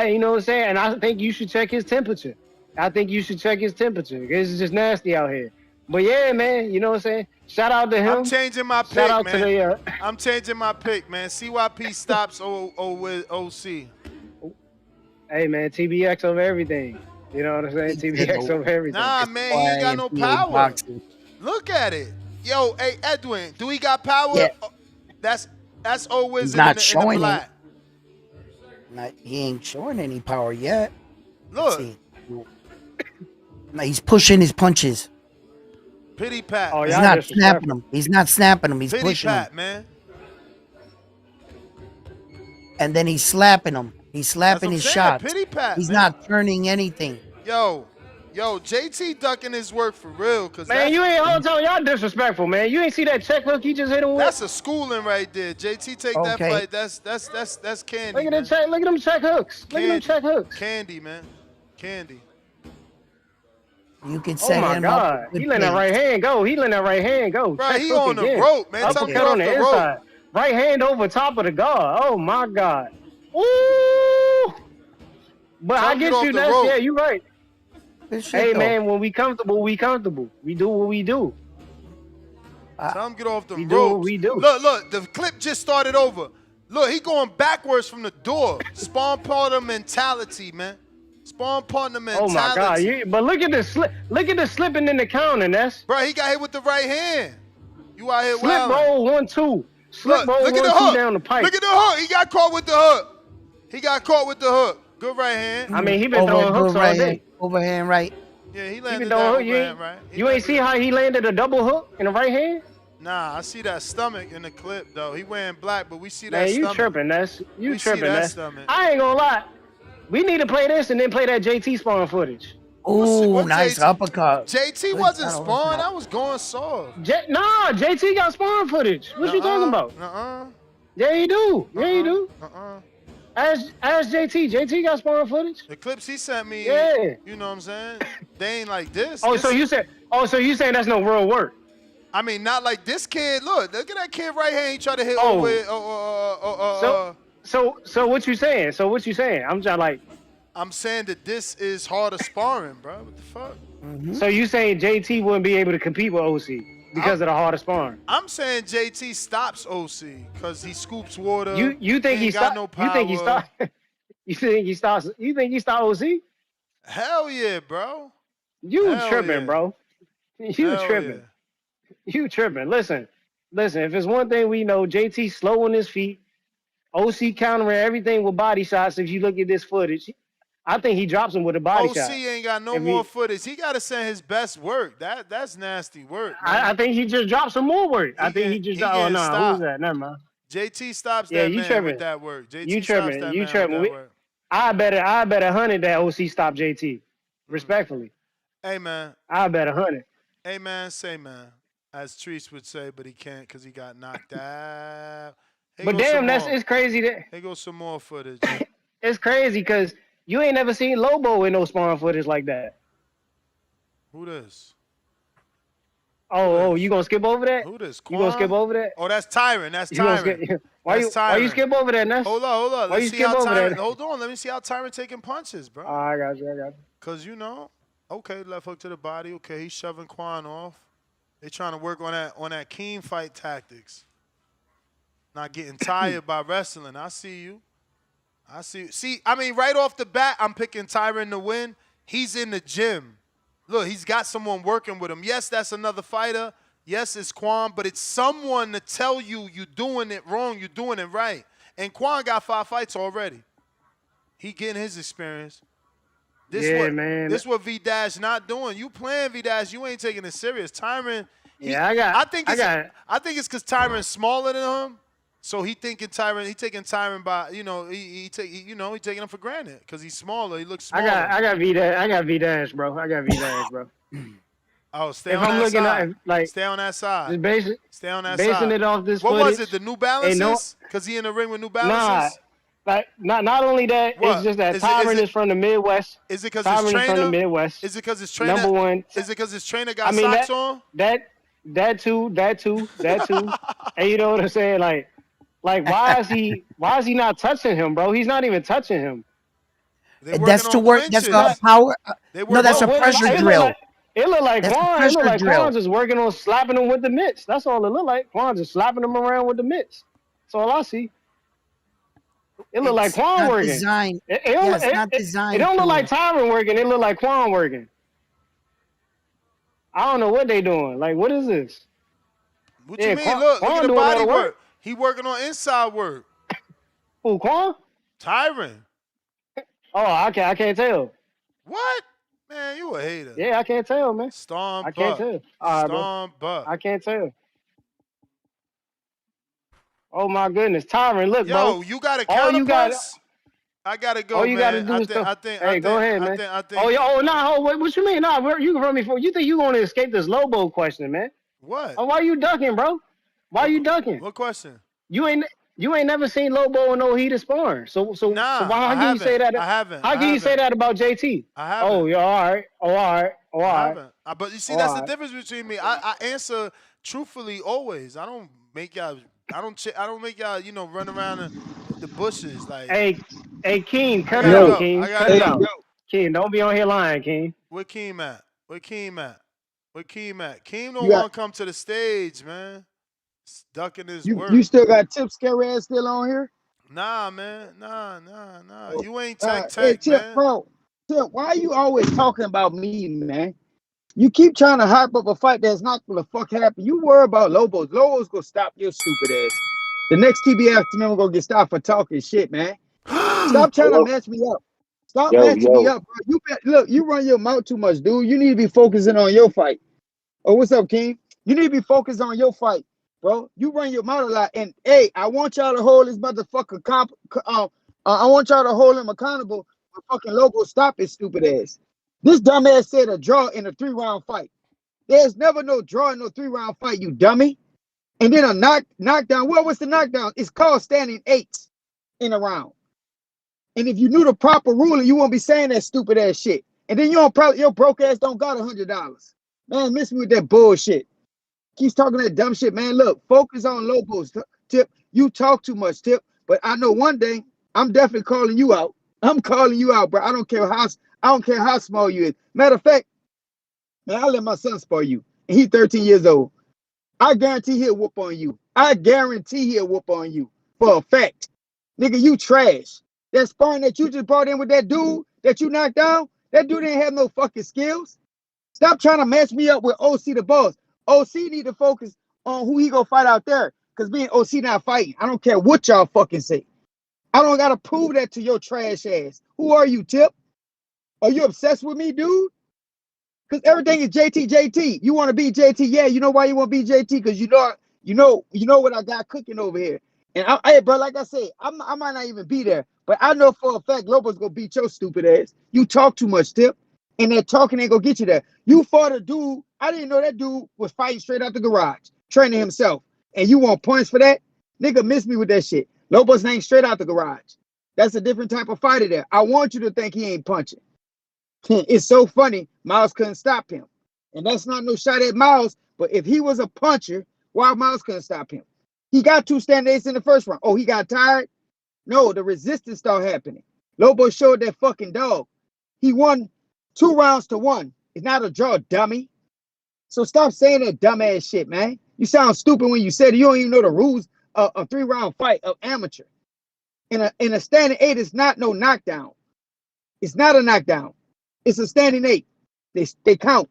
You know what I'm saying? And I think you should check his temperature. I think you should check his temperature. It's just nasty out here. But yeah, man, you know what I'm saying? Shout out to him. I'm changing my pick, Shout out man. to the. I'm changing my pick, man. CYP stops with OC. Hey man, TBX over everything. You know what I'm saying? TBX over everything. Nah, man, he ain't got no power. Look at it. Yo, hey, Edwin, do he got power? Yeah. That's always He's in not the showing black. He ain't showing any power yet. Look. No, he's pushing his punches. Pity pat. Oh, He's not snapping them. He's not snapping them. He's Pity pushing pat, them. man. And then he's slapping them. He's slapping his shots. Pity pat, He's man. not turning anything. Yo, JT ducking his work for real. Cause Man, you ain't all time. Y'all disrespectful, man. You ain't see that check hook he just hit him with? That's a schooling right there. JT take that fight. That's candy. Look at that look at them check hooks. Look at them check hooks. Candy, man. Candy. You can set oh my him God. up. He letting that right hand go. He letting that right hand go. Bro, check he hook on the again. rope, man. Tell him to get Uppercut off on the the inside. rope. Right hand over top of the guard. Oh my God. Ooh. But Tell I him get get off you. the That's rope. yeah, you right. Hey though. man, when we comfortable, we comfortable. We do what we do. Tell him get off the we ropes. do what we do. Look, the clip just started over. Look, he going backwards from the door. Spawn partner mentality, man. Spawn partner mentality. Oh my God! But look at the slip. Look at the slipping in the counter, Ness. Bro, he got hit with the right hand. You out here Slip wilding. roll 1-2. Slip roll look at the 1-2 hook. down the pipe. Look at the hook. He got caught with the hook. Good right hand. I mean, he been throwing hooks all day. Overhand right. Yeah, he He landed been that throwing hook. overhand right. You ain't see how he landed a double hook in the right hand? Nah, I see that stomach in the clip though. He wearing black, but we see that Man, you stomach. tripping, Ness. You We see tripping, that Ness. stomach. I ain't gonna lie. We need to play this and then play that JT spawn footage. Ooh, nice JT? uppercut. JT wasn't spawn. I was going soft. Nah, JT got spawn footage. What you talking about? Yeah, you do. Yeah, you do. Ask JT. JT got spawn footage. The clips he sent me, Yeah. you know what I'm saying? They ain't like this. Oh, This so you is- said? Oh, so you saying that's no real work? I mean, not like this kid. Look at that kid right here. He tried to hit Oh. over. So what you saying? So what you saying? I'm just like. I'm saying that this is harder sparring, bro. What the fuck? So you saying JT wouldn't be able to compete with OC because of the harder sparring? I'm saying JT stops OC because he scoops water. You think he ain't got stopped? no power. You think he stopped? You think he stops? You think he stopped OC? Hell yeah, bro. You Hell tripping, yeah. bro? You Hell tripping? yeah. You tripping? Listen. If it's one thing we know, JT slow on his feet. OC countering everything with body shots. If you look at this footage, I think he drops him with a body OC shot. ain't got no If more footage. He got to send his best work. That's nasty work. Man. I think he just dropped some more work. I think he just dropped. Oh, getting no, stopped. who's that? Never mind. JT stops Yeah, that you man tripping. with that work. JT You stops tripping. that You man tripping. with that work. I bet 100 that OC stopped JT. Respectfully. Hey, man. I bet 100. Hey, man, say, man. As Treese would say, but he can't because he got knocked out. Here But goes some damn, more. it's crazy that Here goes some more footage. it's crazy because you ain't never seen Lobo with no spawn footage like that. Who this? Oh, you gonna skip over that? Who this? You gonna Quan? skip over that? Oh, that's Tyron. That's You gonna Tyron. skip? Why you Tyron. skip over that, Ness? Hold on. Why Let's you see skip how over Tyron. that? Hold on. Let me see how Tyron taking punches, bro. I got you. Cause okay, left hook to the body. Okay, he's shoving Quan off. They trying to work on that keen fight tactics. Not getting tired by wrestling. I see you. See, I mean, right off the bat, I'm picking Tyron to win. He's in the gym. Look, he's got someone working with him. Yes, that's another fighter. Yes, it's Quan, but it's someone to tell you you're doing it wrong, you're doing it right. And Quan got 5 fights already. He getting his experience. Man. This what V-Dash not doing. You playing V-Dash, you ain't taking it serious. Tyron, I think it's because Tyron's smaller than him. So he taking Tyron by, he taking him for granted because he's smaller. He looks smaller. I got V-Dash, bro. Oh, stay If on I'm that looking side. at, like, Stay on that side. Just basing side. it off this What footage. was it? The New Balances? Because he in the ring with New Nah, Balances? like not only that, What? it's just that Is it- Tyron is it- is from the Midwest. Is it because Tyron his is trainer? from the Midwest. Is it because his trainer? Number one. Is it because his trainer got I mean socks on? that too. And you know what I'm saying? Like why is he not touching him, bro? He's not even touching him. They That's to on work. That's clinches. a power. They No, working that's a on pressure clinches. drill. It looked like That's a Quan. It pressure looked like drill. Quan just working on slapping him with the mitts. That's all it looked like. Quan just slapping him around with the mitts. That's all I see. It looked like It's Quan not working. designed. It Yeah, don't, it's not it designed don't look like to. Tyron working. It look like Quan working. I don't know what they doing. Like, what is this? What Yeah, you mean? Look at Quan the doing all body the work. work. He working on inside work. Who, Quan? Tyron. Oh, I can't tell. What? Man, you a hater. Yeah, I can't tell, man. Storm I can't Buck. tell. All right, bro. Storm Buck. I can't tell. Oh my goodness, Tyron, look, Yo, bro. you got a All you got, counterpunch? I gotta go, all you got to man. do is go. I Go ahead, man. think. Oh, yeah. Oh, nah. Oh, what you mean? Nah, you can run me for. You think you gonna escape this Lobo question, man? What? Oh, why you ducking, bro? Why you ducking? What question? You ain't never seen Lobo in no heated sparring. So Nah, why how can you say that? I haven't. How can you say that about JT? I haven't. Oh, yeah. All right. Oh, all right. Oh, all I right. haven't. But you see, All that's the right. difference between me. I answer truthfully always. I don't make y'all. I don't make y'all. Run around the bushes like. Hey, King, cut I it gotta out, go. King. I gotta Cut it go. out. King, don't be on here lying, King. Where Keem at? Where Keem at? Keem don't You got want to come to the stage, man. He's ducking his you work. you still got Tip Scary ass still on here? Nah, man. Nah. Oh, You ain't hey, tech, Tip, man. bro. Tip, why are you always talking about me, man? You keep trying to hype up a fight that's not gonna fuck happen. You worry about Lobos. Lobos gonna stop your stupid ass. The next TBF member gonna get stopped for talking shit, man. Stop trying to Hello? match me up. Stop Yo, matching me yo. up, bro. Look, you run your mouth too much, dude. You need to be focusing on your fight. Oh, what's up, King? You need to be focused on your fight, bro. You run your mouth a lot, and hey, I want y'all to hold this motherfucker I want y'all to hold him accountable for fucking Lobo. Stop his stupid ass. This dumbass said a draw in a 3-round fight. There's never no draw in no 3-round fight, you dummy. And then a knockdown. Well, what's the knockdown? It's called standing 8 in a round. And if you knew the proper ruling, you won't be saying that stupid ass shit. And then your broke ass don't got $100. Man, miss me with that bullshit. Keeps talking that dumb shit, man. Look, focus on Lobos, Tip. You talk too much, Tip. But I know one day I'm definitely calling you out. I'm calling you out, bro. I don't care how small you is. Matter of fact, man, I let my son spar you, and he's 13 years old. I guarantee he'll whoop on you. I guarantee he'll whoop on you for a fact. Nigga, you trash. That sparring that you just brought in with that dude that you knocked down, that dude didn't have no fucking skills. Stop trying to match me up with OC the boss. OC need to focus on who he gonna fight out there. Cause me and OC not fighting. I don't care what y'all fucking say. I don't gotta prove that to your trash ass. Who are you, Tip? Are you obsessed with me, dude? Because everything is JT. You want to be JT? Yeah, you know why you want to be JT? Because you know what I got cooking over here. And hey, bro, like I said, I might not even be there, but I know for a fact Lobo's gonna beat your stupid ass. You talk too much, Tip, and that talking ain't gonna get you there. You fought a dude. I didn't know that dude was fighting straight out the garage, training himself, and you want points for that? Nigga, miss me with that shit. Lobo's ain't straight out the garage. That's a different type of fighter there. I want you to think he ain't punching. It's so funny. Miles couldn't stop him. And that's not no shot at Miles, but if he was a puncher, why Miles couldn't stop him? He got 2 standing 8s in the first round. Oh, he got tired? No, the resistance started happening. Lobo showed that fucking dog. He won 2 rounds to 1. It's not a draw, dummy. So stop saying that dumbass shit, man. You sound stupid when you said it. You don't even know the rules of a 3-round fight of amateur. In a standing 8, it's not no knockdown. It's not a knockdown. It's a standing 8. They count.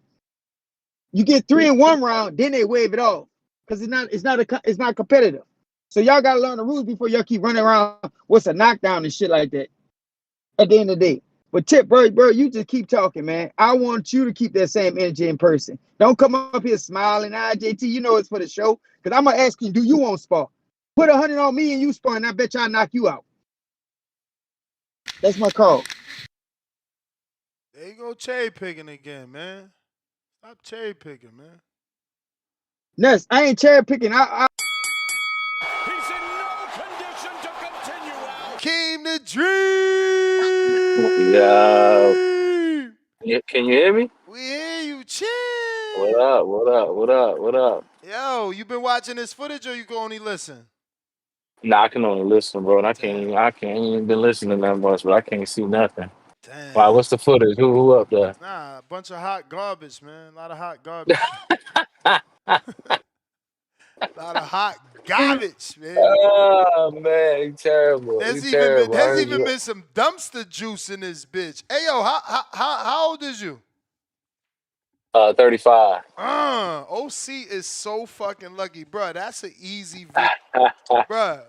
You get 3 in 1 round, then they wave it off because it's not competitive. So y'all gotta learn the rules before y'all keep running around. What's a knockdown and shit like that? At the end of the day, but Tip, bro, you just keep talking, man. I want you to keep that same energy in person. Don't come up here smiling. JT, you know it's for the show. Because I'm gonna ask you, do you want spar? Put 100 on me and you spar, and I bet you I'll knock you out. That's my call. There you go, cherry picking again, man. Stop cherry picking, man. Ness, I ain't cherry picking. He's in no condition to continue out. Came the dream. Yeah. Can you hear me? We hear you, chill. What up? What up? What up? What up? Yo, you been watching this footage or you can only listen? Nah, I can only listen, bro. And I can't even been listening that much, but I can't see nothing. Wow, Damn. what's the footage? Who up there? Nah, a bunch of hot garbage, man. A lot of hot garbage. A lot of hot garbage, man. Oh man, you terrible. You There's even been terrible. I there's heard even you. been some dumpster juice in this bitch. Hey yo, how old is you? 35. OC is so fucking lucky, bruh. That's an easy bruh.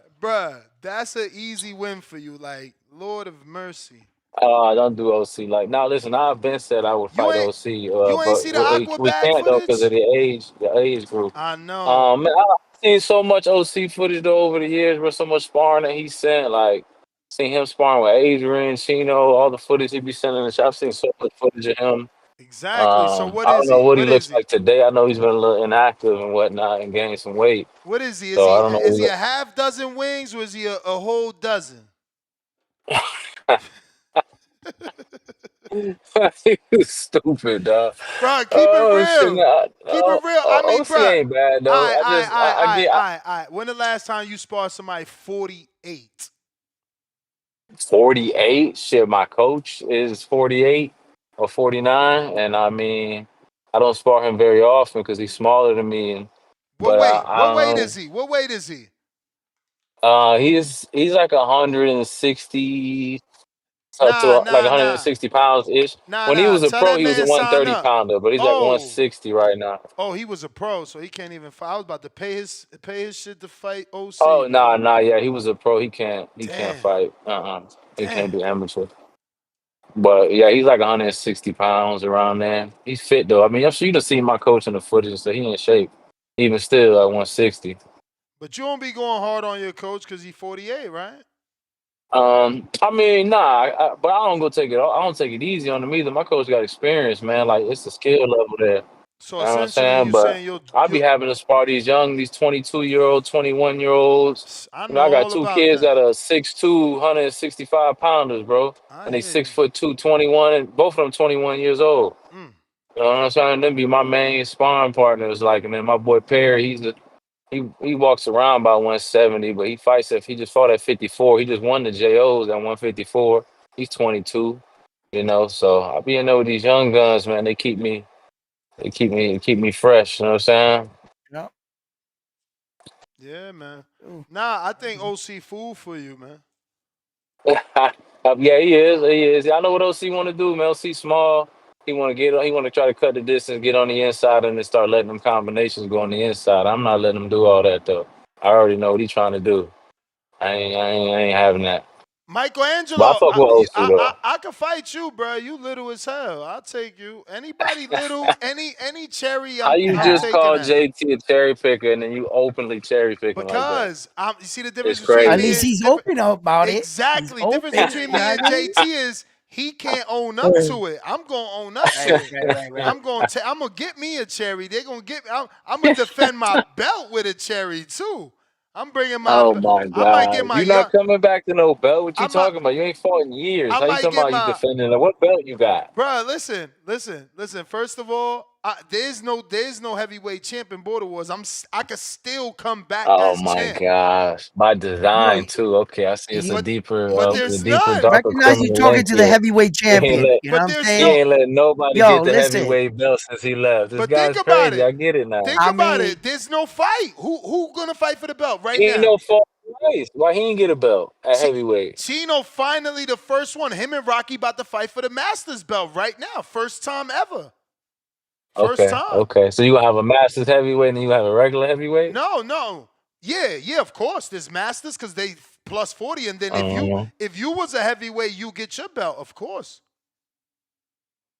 That's an easy win for you. Like, Lord of mercy. Don't do OC. Like, now listen, I've been said I would You fight ain't OC, you ain't but see the aqua we bag can't though because of footage? the age group. I know. Man, I've seen so much OC footage though over the years, bro. So much sparring that he sent. Like, seen him sparring with Adrian, Chino, all the footage he be sending. I've seen so much footage of him. Exactly. So what I don't is know he? what he What is looks he? like today. I know he's been a little inactive and whatnot and gained some weight. What is he? So I don't know. Is he a half dozen wings or is he a whole dozen? You stupid, dog. Bro, keep it Oh shit, real. nah. Keep it real. I mean, OC bro. ain't bad All though. right, all right, all right, I all right, get all right, all right. When the last time you sparred somebody 48? 48. Shit, my coach is 48 or 49, and I mean, I don't spar him very often because he's smaller than me. What But weight? I What don't weight know. is he? What weight is he? He's like 160 Nah, like nah, nah. 160 pounds ish. Nah, When he nah. was a Tell pro, that he was a man sign 130 up. pounder, but he's at Oh. 160 right now. Oh, he was a pro, so he can't even fight. I was about to pay his shit to fight Oh OC, nah, bro. nah, yeah, he was a pro. He can't Damn. fight. He can't Damn. do amateur. But yeah, he's like 160 pounds around there. He's fit though. I mean, I'm sure you done seen my coach in the footage, so he in shape. Even still at 160. But you don't be going hard on your coach because he's 48, right? I mean, nah, but I don't go take it. I don't take it easy on him either. My coach got experience, man. Like it's the skill level there. So You know what I'm essentially, saying? you But saying I be you'll. having to spar these 22-year-old, 21-year-olds. I You know, know I got all two about kids that. that are 6'2", 165 pounders, bro. I And they hear you. 6'2", 21, and both of them 21 years old. Mm. You know what I'm saying? Them be my main sparring partners. Like, and then my boy Perry, he walks around by 170, but he fights he just fought at 54. He just won the JOs at 154. He's 22. You know, so I be in there with these young guns, man. They keep me fresh. You know what I'm saying? Yep. Yeah, man. Ooh. Nah, I think OC food for you, man. Yeah, he is. He is. I know what OC want to do, man. OC small. He want to get. He want to try to cut the distance, get on the inside, and then start letting them combinations go on the inside. I'm not letting him do all that though. I already know what he's trying to do. I ain't having that. But I Michelangelo, fuck with OC though. I could fight you, bro. You little as hell. I'll take you. Anybody little, any cherry, How you I'm just taking call that. JT a cherry picker and then you openly cherry picking like that? Because you see the It's difference between At me crazy. least and he's open about it. He's exactly difference open. between You know me what and I mean? JT is he can't own up to it. I'm gonna own up to Right, it. right. I'm gonna get me a cherry. They're gonna get. I'm gonna defend my belt with a cherry too. I'm bringing my. Oh my I might get God. my You young. not coming back to no belt? What you I might. talking about? You ain't fought in years. I How you might talking get about you my. defending it? What belt you got? Bruh, listen. First of all, there's no heavyweight champ in Border Wars. I could still come back Oh as my champ. gosh. By No, design too. Okay, I see it's he, But a there's deeper, none. darker recognize you criminal talking link to the here. heavyweight He ain't champion. let You know But what I'm there's he saying? no. ain't letting nobody Yo, get the listen. heavyweight belt since he left. This But think guy's about crazy. it. I get it now. Think I about mean, it. There's no fight. Who gonna fight for the belt right He ain't now? no fault twice. Why he ain't get a belt at See, heavyweight? Chino finally the first one. Him and Rocky about to fight for the Masters belt right now. First time ever. First Okay, time. okay. So you gonna have a Masters heavyweight and then you have a regular heavyweight? No. Yeah, of course. There's Masters because they plus 40. And then Um, if you was a heavyweight, you get your belt, of course.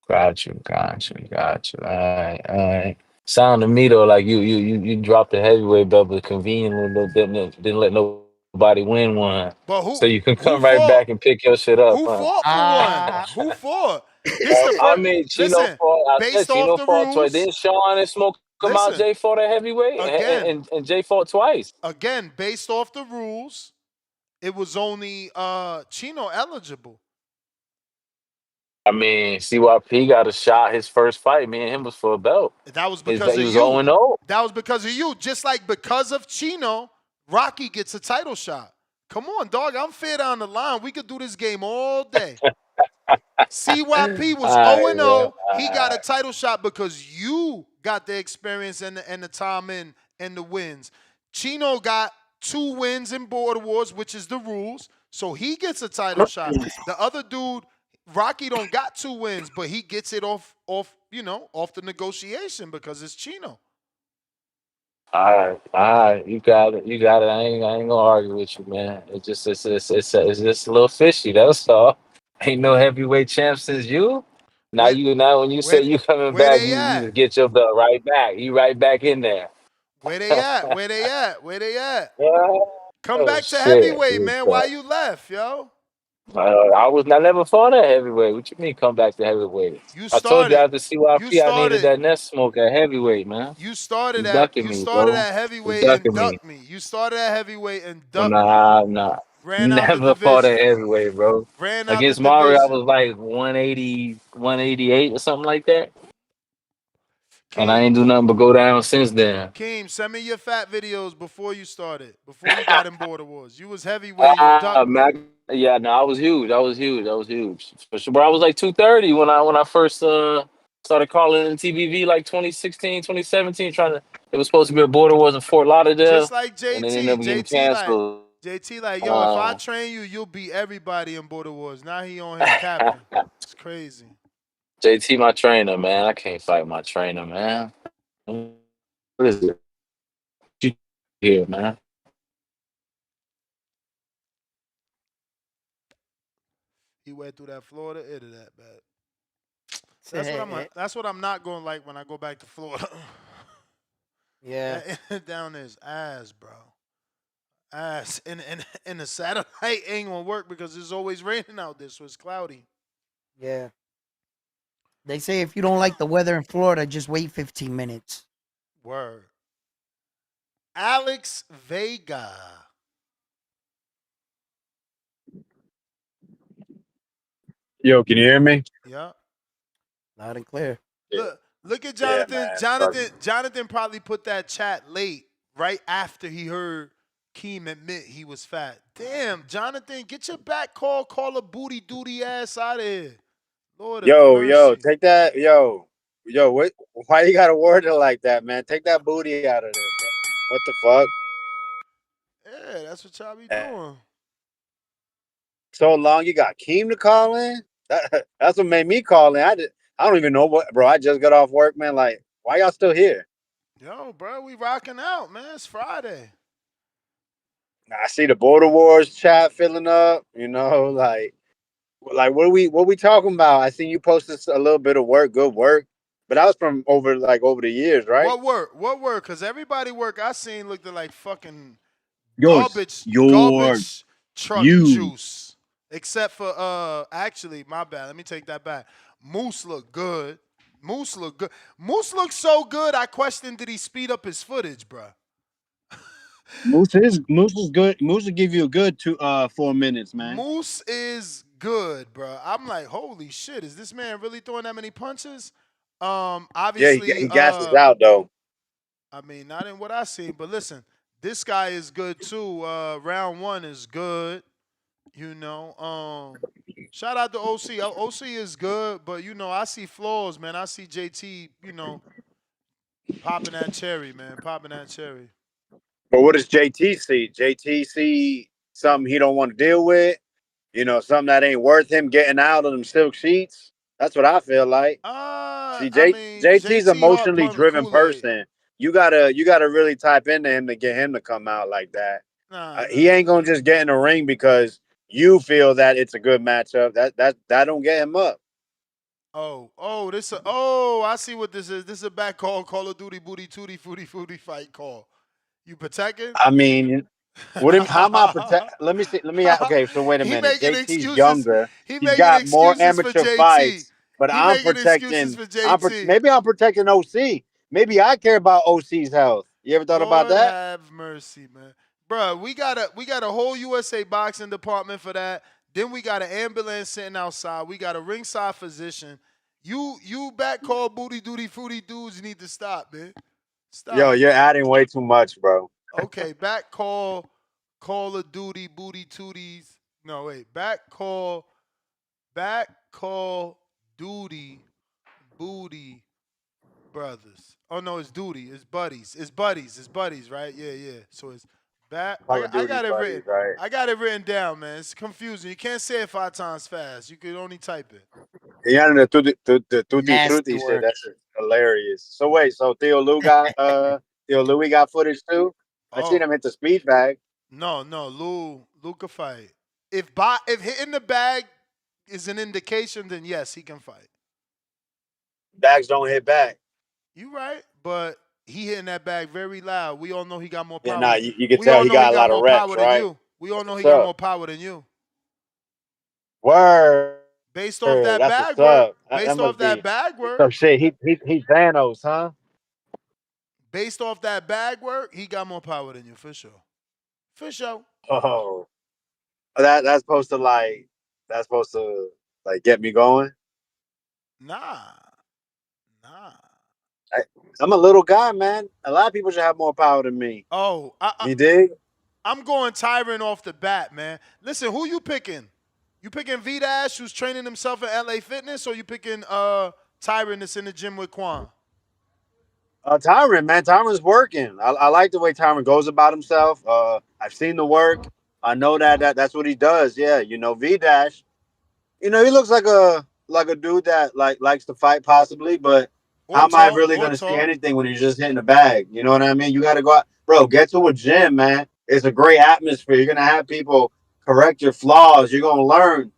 got you. All right. Sound to me though like you dropped the heavyweight belt, but conveniently didn't let nobody win one, But so you can who come right fought? back and pick your shit up, Who huh? fought for one? Who fought? This the I first. mean, Chino Listen, fought. I said based off Chino the fought twice. rules. Didn't Sean and Smoke come out? Listen, Jay fought at heavyweight, again, and Jay fought twice. based off the rules, it was only Chino eligible. I mean, CYP got a shot. His first fight, me and him was for a belt. That was He because of was 0 you. and 0. That was because of you. Just like because of Chino, Rocky gets a title shot. Come on, dog. I'm fair down the line. We could do this game all day. CYP was All right, 0-0. bro. He All got a right. title shot because you got the experience and the time in and the wins. Chino got 2 wins in Border Wars, which is the rules. So he gets a title shot. The other dude, Rocky, don't got 2 wins, but he gets it off off the negotiation because it's Chino. All right, you got it, you got it. I ain't gonna argue with you, man. It's just a little fishy. That's all. Ain't no heavyweight champ since you. Where Now when you say where you coming where back, they you at? just get your belt right back. You right back in there. Where they at? Where they at? Where they at? Come Oh back to shit! heavyweight, man. Why you left, yo? I never fought at heavyweight. What you mean come back to heavyweight? You I told you started. after You CYP I needed started. that neck smoke at heavyweight, man. You started You at ducking you me, started bro. at You heavyweight and ducking me. ducked me. You started at heavyweight and Well, ducked me. nah. Ran out the Never fought division. at heavyweight, bro. Ran out the Against Mario, I division. was like 180, 188 or something like that. And I Keem, ain't do nothing but go down since then. Keem, send me your fat videos before you started. Before you got in Border Wars. You was heavyweight. You ducked me. Yeah, no, I was huge. I was huge. I was huge. For sure. But I was like 230 when I first started calling in TVV like 2016, 2017, trying to it was supposed to be a Border Wars in Fort Just Lauderdale, like and then it ended JT. up getting JT canceled. like, yo, if I train you, you'll beat everybody in Border Wars. Now he on here capping. It's crazy. JT, my trainer, man. I can't fight my trainer, man. What is it? You here, man? He went through that Florida internet, man. That's what I'm not going to like when I go back to Florida. Yeah. That internet down there is ass, bro. Ass. And the satellite ain't gonna work because it's always raining out there, so it's cloudy. Yeah. They say if you don't like the weather in Florida, just wait 15 minutes. Word. Alex Vega. Yo, can you hear me? Yeah. Loud and clear. Look at Yeah, Jonathan. man. Jonathan probably put that chat late, right after he heard Keem admit he was fat. Damn, Jonathan, get your back call a booty duty ass out of here. Lord have Yo, mercy. take that. What? Why you gotta word it like that, man? Take that booty out of there, bro. What the fuck? Yeah, that's what y'all be doing. So long, you got Keem to call in. That's what made me call in. I don't even know what, bro. I just got off work, man. Like, why y'all still here? Yo, bro, we rocking out, man. It's Friday. I see the Border Wars chat filling up. Like what we talking about? I seen you posted a little bit of work, good work, but that was from over the years, right? What work? What work? Cause everybody work I seen looked like fucking Yours, garbage truck you. juice. Except for actually, my bad. Let me take that back. Moose looked good. Moose looked good. Moose looked so good. I questioned did he speed up his footage, bro. Moose is good. Moose will give you a good 4 minutes, man. Moose is good, bro. I'm like, holy shit, is this man really throwing that many punches? Yeah, Obviously, he gasses out though. I mean, not in what I seen, but listen, this guy is good too. Round 1 is good. You know, shout out to OC. OC is good, but I see flaws, man. I see JT, popping that cherry, man, popping that cherry. But what does JT see? JT see something he don't want to deal with. Something that ain't worth him getting out of them silk sheets. That's what I feel like. See, I mean, JT's JT hard emotionally pulling the driven Kool-Aid. person. You gotta really type into him to get him to come out like that. Nah. He ain't gonna just get in the ring because you feel that it's a good matchup. That don't get him up. I see what this is. This is a back Call of Duty booty tootie footy fight call. You protecting? I mean, how am I protect? Let me see. Okay, so wait a He minute. making JT's excuses. younger. He He's making got more excuses for amateur JT. fights, but He I'm making excuses protecting. for JT. Maybe I'm protecting OC. Maybe I care about OC's health. You ever thought about Lord that? have mercy, man. Bruh, we got a whole USA boxing department for that. Then we got an ambulance sitting outside. We got a ringside physician. You back call booty duty fruity dudes. You need to stop, man. Yo, Stop. you're adding way too much, bro. Okay, back Call of Duty booty tooties. No, wait. Back call Back Call Duty Booty Brothers. Oh no, it's Duty. It's Buddies. It's Buddies. It's Buddies, right? Yeah, yeah. So it's back. Call of I Duty got it written. buddies, right? I got it written down, man. It's confusing. You can't say it 5 times fast. You can only type it. Yeah, and the tutti Nasty frutti shit. work. That's hilarious. So wait, so Theo Louis got footage too. I seen Oh him hit the speed bag. no, no, Lou could fight. If hitting the bag is an indication, then yes, he can fight. Bags don't hit back. You right, but he hitting that bag very loud. We all know he got more Yeah, power. nah, you can We tell all he know he got a got lot of more reps, power than right? you. We all know he What's got up? more power than you. Word. Based off that That's what's bag work. up. That Based must off that be bag work. some shit. He Thanos, huh? Based off that bag work, he got more power than you for sure. For sure. Oh, that's supposed to like get me going. Nah, nah. I, I'm a little guy, man. A lot of people should have more power than me. Oh, You dig? I'm going Tyron off the bat, man. Listen, who you picking? You picking V Dash, who's training himself at LA Fitness, or you picking Tyron that's in the gym with Quan? Tyron, man, Tyron's working. I like the way Tyron goes about himself. I've seen the work. I know that's what he does. Yeah, V Dash. He looks like a dude that likes to fight possibly, but how Or am I talk, really or gonna see talk. anything when you're just hitting the bag? You know what I mean? You got to go out, bro. Get to a gym, man. It's a great atmosphere. You're gonna have people correct your flaws. You're gonna learn,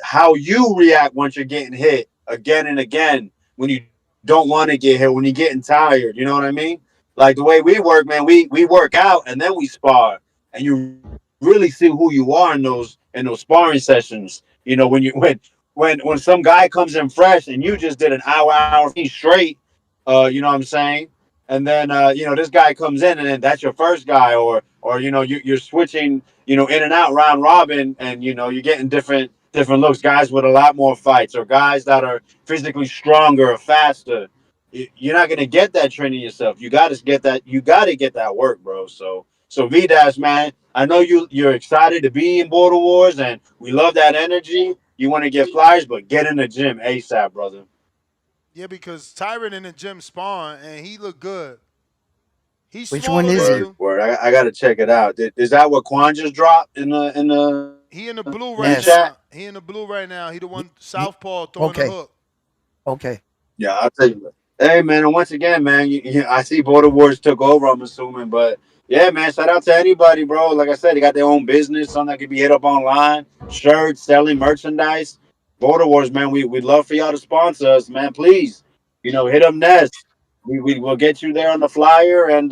how you react once you're getting hit again and again. When you don't want to get hit, when you're getting tired. You know what I mean? Like the way we work, man. We work out and then we spar, and you really see who you are in those sparring sessions. When some guy comes in fresh and you just did an hour straight, you know what I'm saying? And then this guy comes in and then that's your first guy, or you're switching, in and out round robin, and you're getting different looks. Guys with a lot more fights, or guys that are physically stronger or faster. You're not gonna get that training yourself. You got to get that. You got to get that work, bro. So V Dash, man, I know you're excited to be in Border Wars, and we love that energy. You want to get flyers, but get in the gym ASAP, brother. Yeah, because Tyron in the gym spawn and he look good. He's Which one smaller is than he? you. Word. I got to check it out. Is that what Quan just dropped in the He in the blue in the right Ness. chat? now. He in the blue right now. He the one He, southpaw throwing the okay. hook. Okay. Yeah, I'll tell you. Hey, man, and once again, man, I see Border Wars took over, I'm assuming. But, yeah, man, shout out to anybody, bro. Like I said, they got their own business, something that can be hit up online, shirts, selling merchandise. Border Wars, man, we'd love for y'all to sponsor us, man. Please, hit up Nest. We will get you there on the flyer. And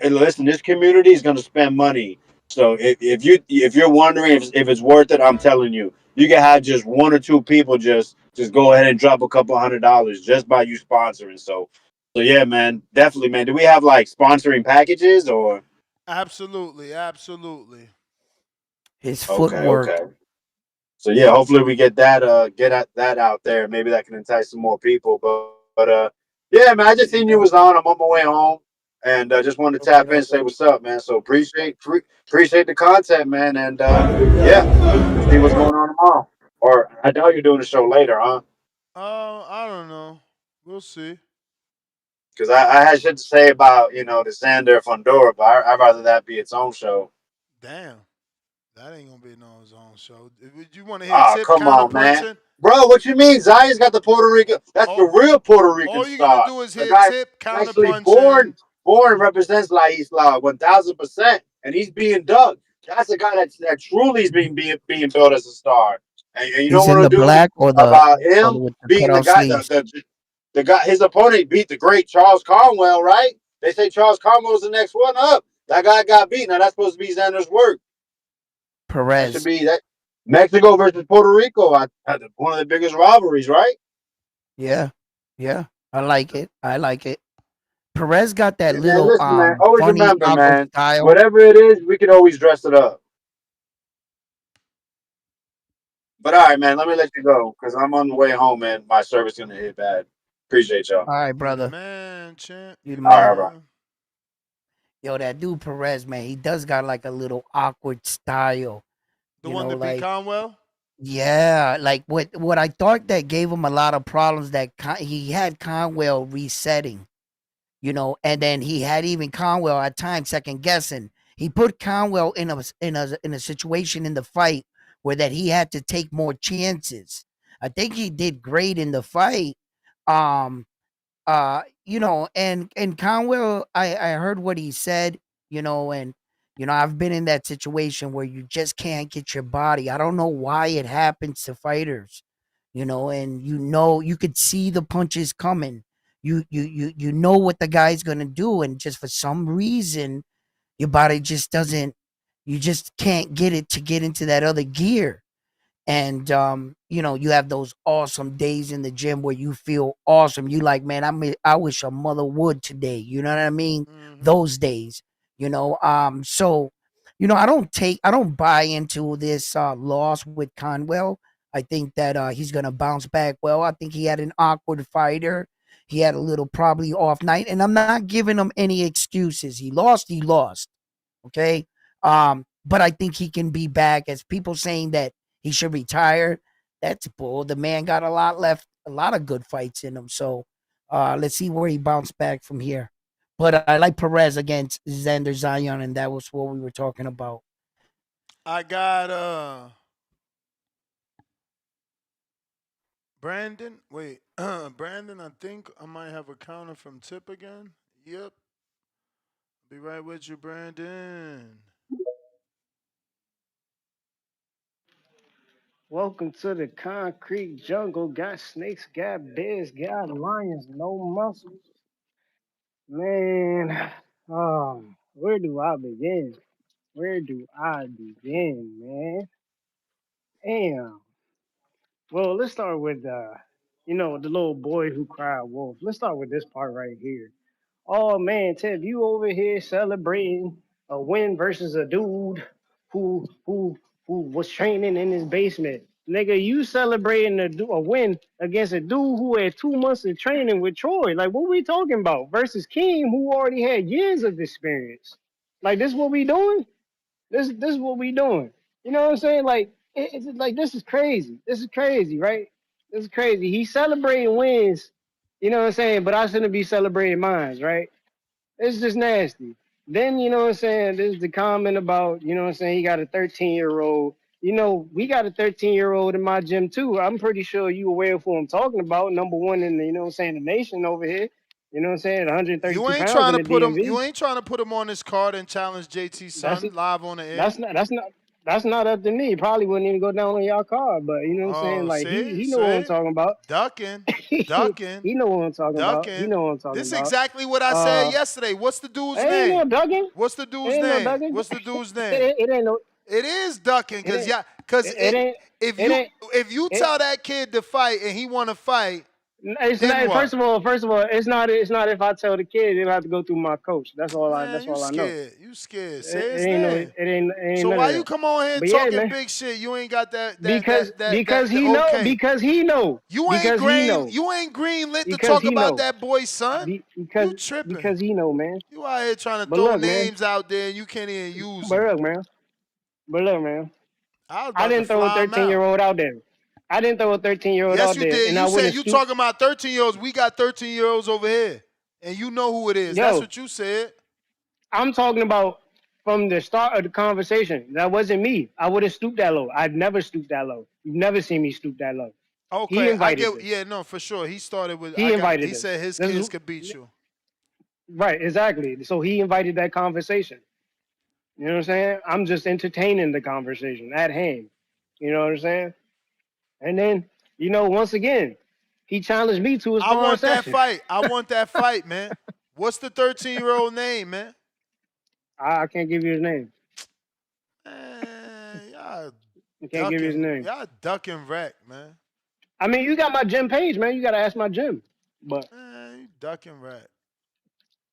listen, this community is going to spend money. So if you're wondering if it's worth it, I'm telling you, you can have just one or two people just go ahead and drop a couple $100 just by you sponsoring. So yeah, man, definitely, man. Do we have like sponsoring packages or? Absolutely, absolutely. His Okay, footwork. okay. So yeah, hopefully we get that out there. Maybe that can entice some more people. But yeah, man, I just seen you was on. I'm on my way home, and just wanted to tap in, and say what's up, man. So appreciate the content, man. And yeah, we'll see what's going on tomorrow. Or I know you're doing the show later, huh? I don't know. We'll see. Because I had shit to say about the Xander Fundora, but I'd rather that be its own show. Damn. That ain't gonna be no his own show. Would you want to hear Oh, Tip come counter on, man. punching? Bro, what you mean? Zion's got the Puerto Rican. That's the All, real Puerto Rican all you're gonna star. do is The hear guy Tip counter actually born punching. represents La Isla 1000%, and he's being dug. That's a guy that truly is being built as a star. And you know He's what in I'll the do black or about him with the beating the cutout guy, sleeves. the guy, his opponent beat the great Charles Conwell, right? They say Charles Conwell's the next one up. That guy got beat. Now that's supposed to be Xander's work. That should Perez. be that Mexico versus Puerto Rico. One of the biggest rivalries, right? Yeah. Yeah. I like it. I like it. Perez got that And man, little listen, man. Always funny remember, awkward man. style. Whatever it is, we can always dress it up. But all right, man. Let me let you go because I'm on the way home, and my service gonna hit bad. Appreciate y'all. All right, You the brother. man, champ. You the All right, bro. man. Yo, that dude Perez, man, he does got like a little awkward style. The You one know, that beat like Conwell? Yeah, like what I thought that gave him a lot of problems that he had Conwell resetting, and then he had even Conwell at times second guessing. He put Conwell in a situation in the fight where that he had to take more chances. I think he did great in the fight. Um, and Conwell, I heard what he said, and I've been in that situation where you just can't get your body. I don't know why it happens to fighters, and you could see the punches coming. You know what the guy's gonna do, and just for some reason, your body just doesn't. You just can't get it to get into that other gear. And you have those awesome days in the gym where you feel awesome. You like, man, I wish a mother would today. You know what I mean? Those days, so I don't buy into this loss with Conwell. I think that he's gonna bounce back well. I think he had an awkward fighter. He had a little probably off night, and I'm not giving him any excuses. He lost, okay. But I think he can be back. As people saying that he should retire, that's bull. The man got a lot left, a lot of good fights in him. So let's see where he bounced back from here. But I like Perez against Xander Zion, and that was what we were talking about. I got Brandon. Wait, Brandon. I think I might have a counter from Tip again. Yep. Be right with you, Brandon. Welcome to the concrete jungle. Got snakes, got bears, got lions, no muscles. Man, where do I begin? Where do I begin, man? Damn. Well, let's start with the little boy who cried wolf. Let's start with this part right here. Oh man, Ted, you over here celebrating a win versus a dude who who was training in his basement. Nigga, you celebrating a win against a dude who had 2 months of training with Troy. Like, what we talking about? Versus Keem, who already had years of experience. Like, this what we doing? This is what we doing. You know what I'm saying? Like, it's like this is crazy. This is crazy, right? This is crazy. He's celebrating wins. You know what I'm saying? But I shouldn't be celebrating mines, right? It's just nasty. Then, you know what I'm saying, there's the comment about, you know what I'm saying, he got a 13-year-old. We got a 13-year-old in my gym too. I'm pretty sure you aware of who I'm talking about. Number one in the, you know what I'm saying, the nation over here. You know what I'm saying, You 132 ain't pounds trying in to the put him. DMV. You ain't trying to put him on this card and challenge JT's That's son live on the air. that's not up to me. Probably wouldn't even go down on y'all card, but you know what I'm saying? Oh, Like see, he know what I'm see, talking about. ducking, he ducking, know what I'm talking about. He ducking. know what I'm talking This is about. exactly what I said Uh yesterday. What's the dude's ain't no name? ducking. What's the It dude's ain't no name? ducking. What's the dude's name? It ain't no It is ducking, it cause ain't yeah, cause it ain't if it you ain't if you it tell that kid to fight and he want to fight, it's then not what? first of all, it's not if I tell the kid it'll have to go through my coach. Man, That's you all I know. scared. You scared. Say It his ain't no name. it ain't So none of why you that. come on here But yeah, talking man. big shit? You ain't got Because the he know okay. because he know You ain't because he green. know You ain't green lit to because talk he about know that boy's son. because You tripping. because he know, man. You out here trying to But throw look, man. names out there and you can't even use But them. look, man. But look, man. I was I about to didn't throw a fly him 13 out. year old out there. I didn't throw a 13-year-old Yes, out you there, did. and I You said wouldn't you stoop. talking about 13-year-olds. We got 13-year-olds over here. And you know who it is. That's Yo, what you said. I'm talking about from the start of the conversation. That wasn't me. I would have stooped that low. I'd never stooped that low. You've never seen me stoop that low. He Okay, I invited get. this. Yeah, no, for sure. He started with. He He invited this. said his This is kids could beat you. right, exactly. So he invited that conversation. You know what I'm saying? I'm just entertaining the conversation at hand. You know what I'm saying? And then, once again, he challenged me to a I sparring want that session. fight. I want that fight, man. What's the 13-year-old name, man? I can't give you his name. Man, y'all I can't give you his ducking. name. Y'all ducking wreck, man. I mean, you got my gym page, man. You got to ask my gym. But Man, you ducking wreck.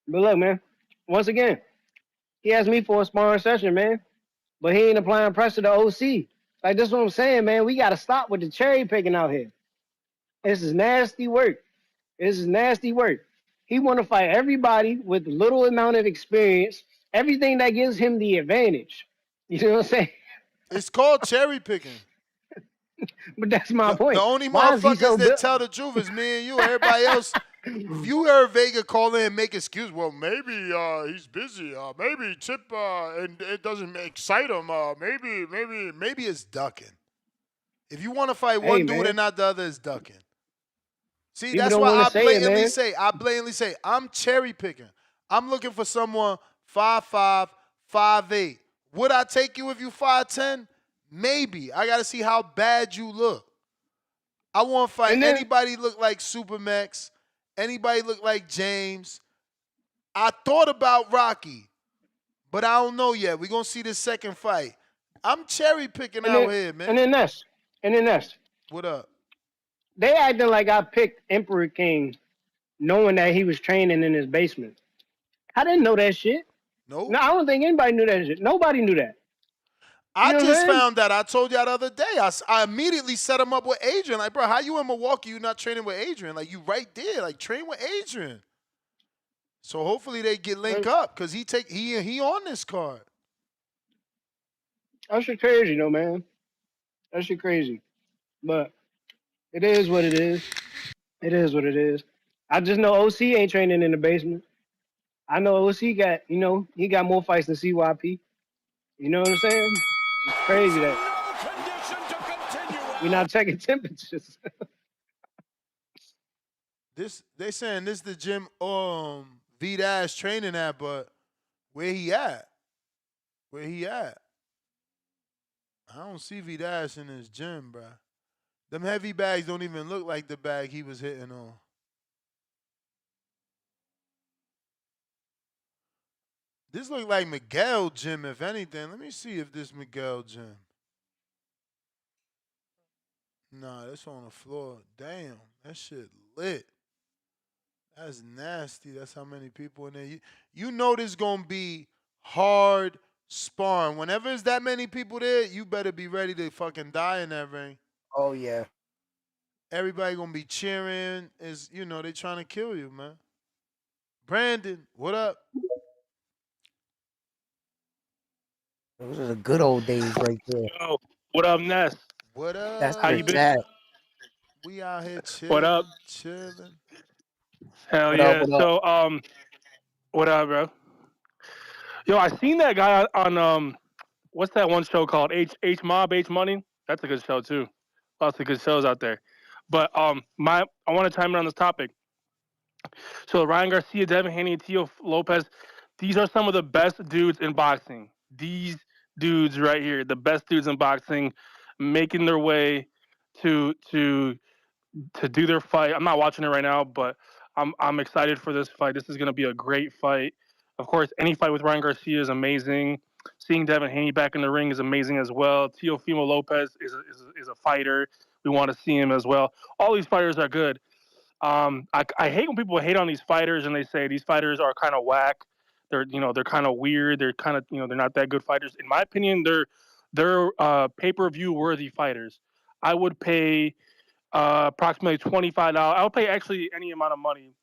but look, man. Once again, he asked me for a sparring session, man. But he ain't applying pressure to OC. Like, that's what I'm saying, man. We got to stop with the cherry picking out here. This is nasty work. This is nasty work. He want to fight everybody with little amount of experience, everything that gives him the advantage. You know what I'm saying? It's called cherry picking. But that's my The point. only Why is he motherfuckers so that built? tell the truth is me and you. Everybody else, if you heard Vega call in and make excuse, well, maybe he's busy. Maybe Chip and it doesn't excite him. Maybe it's ducking. If you want to fight Hey, one dude and man. not the other, it's ducking. See, People that's don't why want to I say it, man. blatantly say, I'm cherry picking. I'm looking for someone 5'5", 5'8". Would I take you if you 5'10"? Maybe. I got to see how bad you look. I want to fight And then anybody look like Supermax, anybody look like James. I thought about Rocky, but I don't know yet. We're going to see this second fight. I'm cherry picking and out then here, man. and then Ness. And then Ness. What up? They acting like I picked Emperor King knowing that he was training in his basement. I didn't know that shit. Nope. No, I don't think anybody knew that shit. Nobody knew that. I You know what I'm just saying? found that. I told y'all the other day. I immediately set him up with Adrian. Like, bro, how you in Milwaukee? You not training with Adrian? Like, you right there. Like, train with Adrian. So hopefully they get link up because he on this card. That shit crazy, though, man. That shit crazy. But it is what it is. It is what it is. I just know OC ain't training in the basement. I know OC got, he got more fights than CYP. You know what I'm saying? It's crazy that we're not checking temperatures. They saying this the gym V Dash training at, but where he at? Where he at? I don't see V Dash in his gym, bro. Them heavy bags don't even look like the bag he was hitting on. This look like Miguel gym, if anything. Let me see if this Miguel gym. Nah, that's on the floor. Damn, that shit lit. That's nasty. That's how many people in there. You know this gonna be hard sparring. Whenever there's that many people there, you better be ready to fucking die in that ring. Oh yeah. Everybody gonna be cheering. They trying to kill you, man. Brandon, what up? Those are the good old days right there. Yo, what up, Ness? What That's up? How where you it's been? at. We out here What up? chilling. Hell What up? yeah. What up? So, what up, bro? Yo, I seen that guy on what's that one show called? H Mob, H Money? That's a good show too. Lots of good shows out there. But I want to chime in on this topic. So Ryan Garcia, Devin Haney, and Teofimo Lopez, these are some of the best dudes in boxing. These dudes right here, the best dudes in boxing, making their way to do their fight. I'm not watching it right now, but I'm excited for this fight. This is going to be a great fight. Of course, any fight with Ryan Garcia is amazing. Seeing Devin Haney back in the ring is amazing as well. Teofimo Lopez is a fighter. We want to see him as well. All these fighters are good. I hate when people hate on these fighters and they say these fighters are kind of whack. They're kind of weird. They're kind of they're not that good fighters. In my opinion, they're pay-per-view worthy fighters. I would pay approximately $25. I would pay actually any amount of money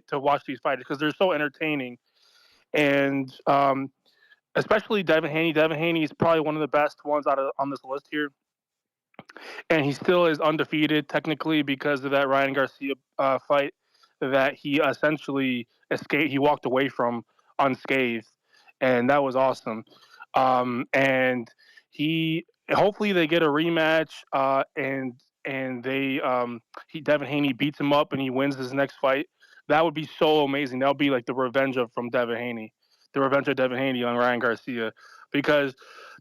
to watch these fighters because they're so entertaining. And especially Devin Haney. Devin Haney is probably one of the best ones on this list here. And he still is undefeated technically because of that Ryan Garcia fight that he essentially escaped. He walked away from unscathed, and that was awesome. And hopefully they get a rematch, and Devin Haney beats him up and he wins his next fight. That would be so amazing. That would be like the revenge from Devin Haney, the revenge of Devin Haney on Ryan Garcia, because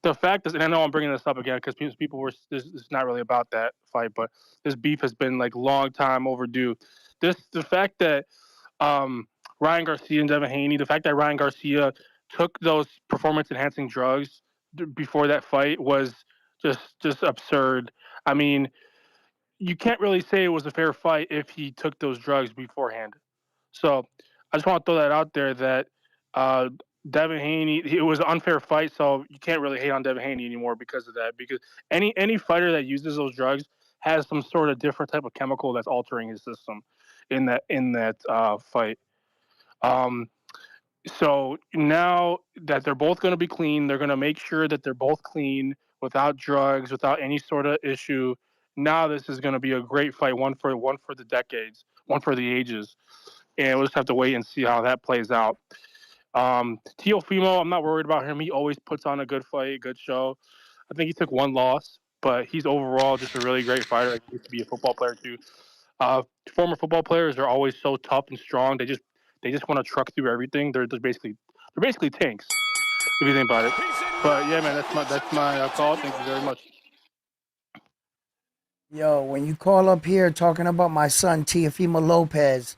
the fact is, and I know I'm bringing this up again because people were, this is not really about that fight, but this beef has been like long time overdue. The fact that Ryan Garcia and Devin Haney, the fact that Ryan Garcia took those performance enhancing drugs before that fight was just absurd. I mean, you can't really say it was a fair fight if he took those drugs beforehand. So I just want to throw that out there that Devin Haney, it was an unfair fight, so you can't really hate on Devin Haney anymore because of that. Because any fighter that uses those drugs has some sort of different type of chemical that's altering his system in that fight. So now that they're both going to be clean, they're going to make sure that they're both clean without drugs, without any sort of issue, Now this is going to be a great fight, one for the decades, one for the ages, and we'll just have to wait and see how that plays out. Teofimo, I'm not worried about him. He always puts on a good fight, good show. I think he took one loss, but he's overall just a really great fighter. He used to be a football player too. Former football players are always so tough and strong. They just want to truck through everything. They're basically tanks if you think about it. But yeah, man, that's my call. Thank you very much. Yo, when you call up here talking about my son Teofimo Lopez,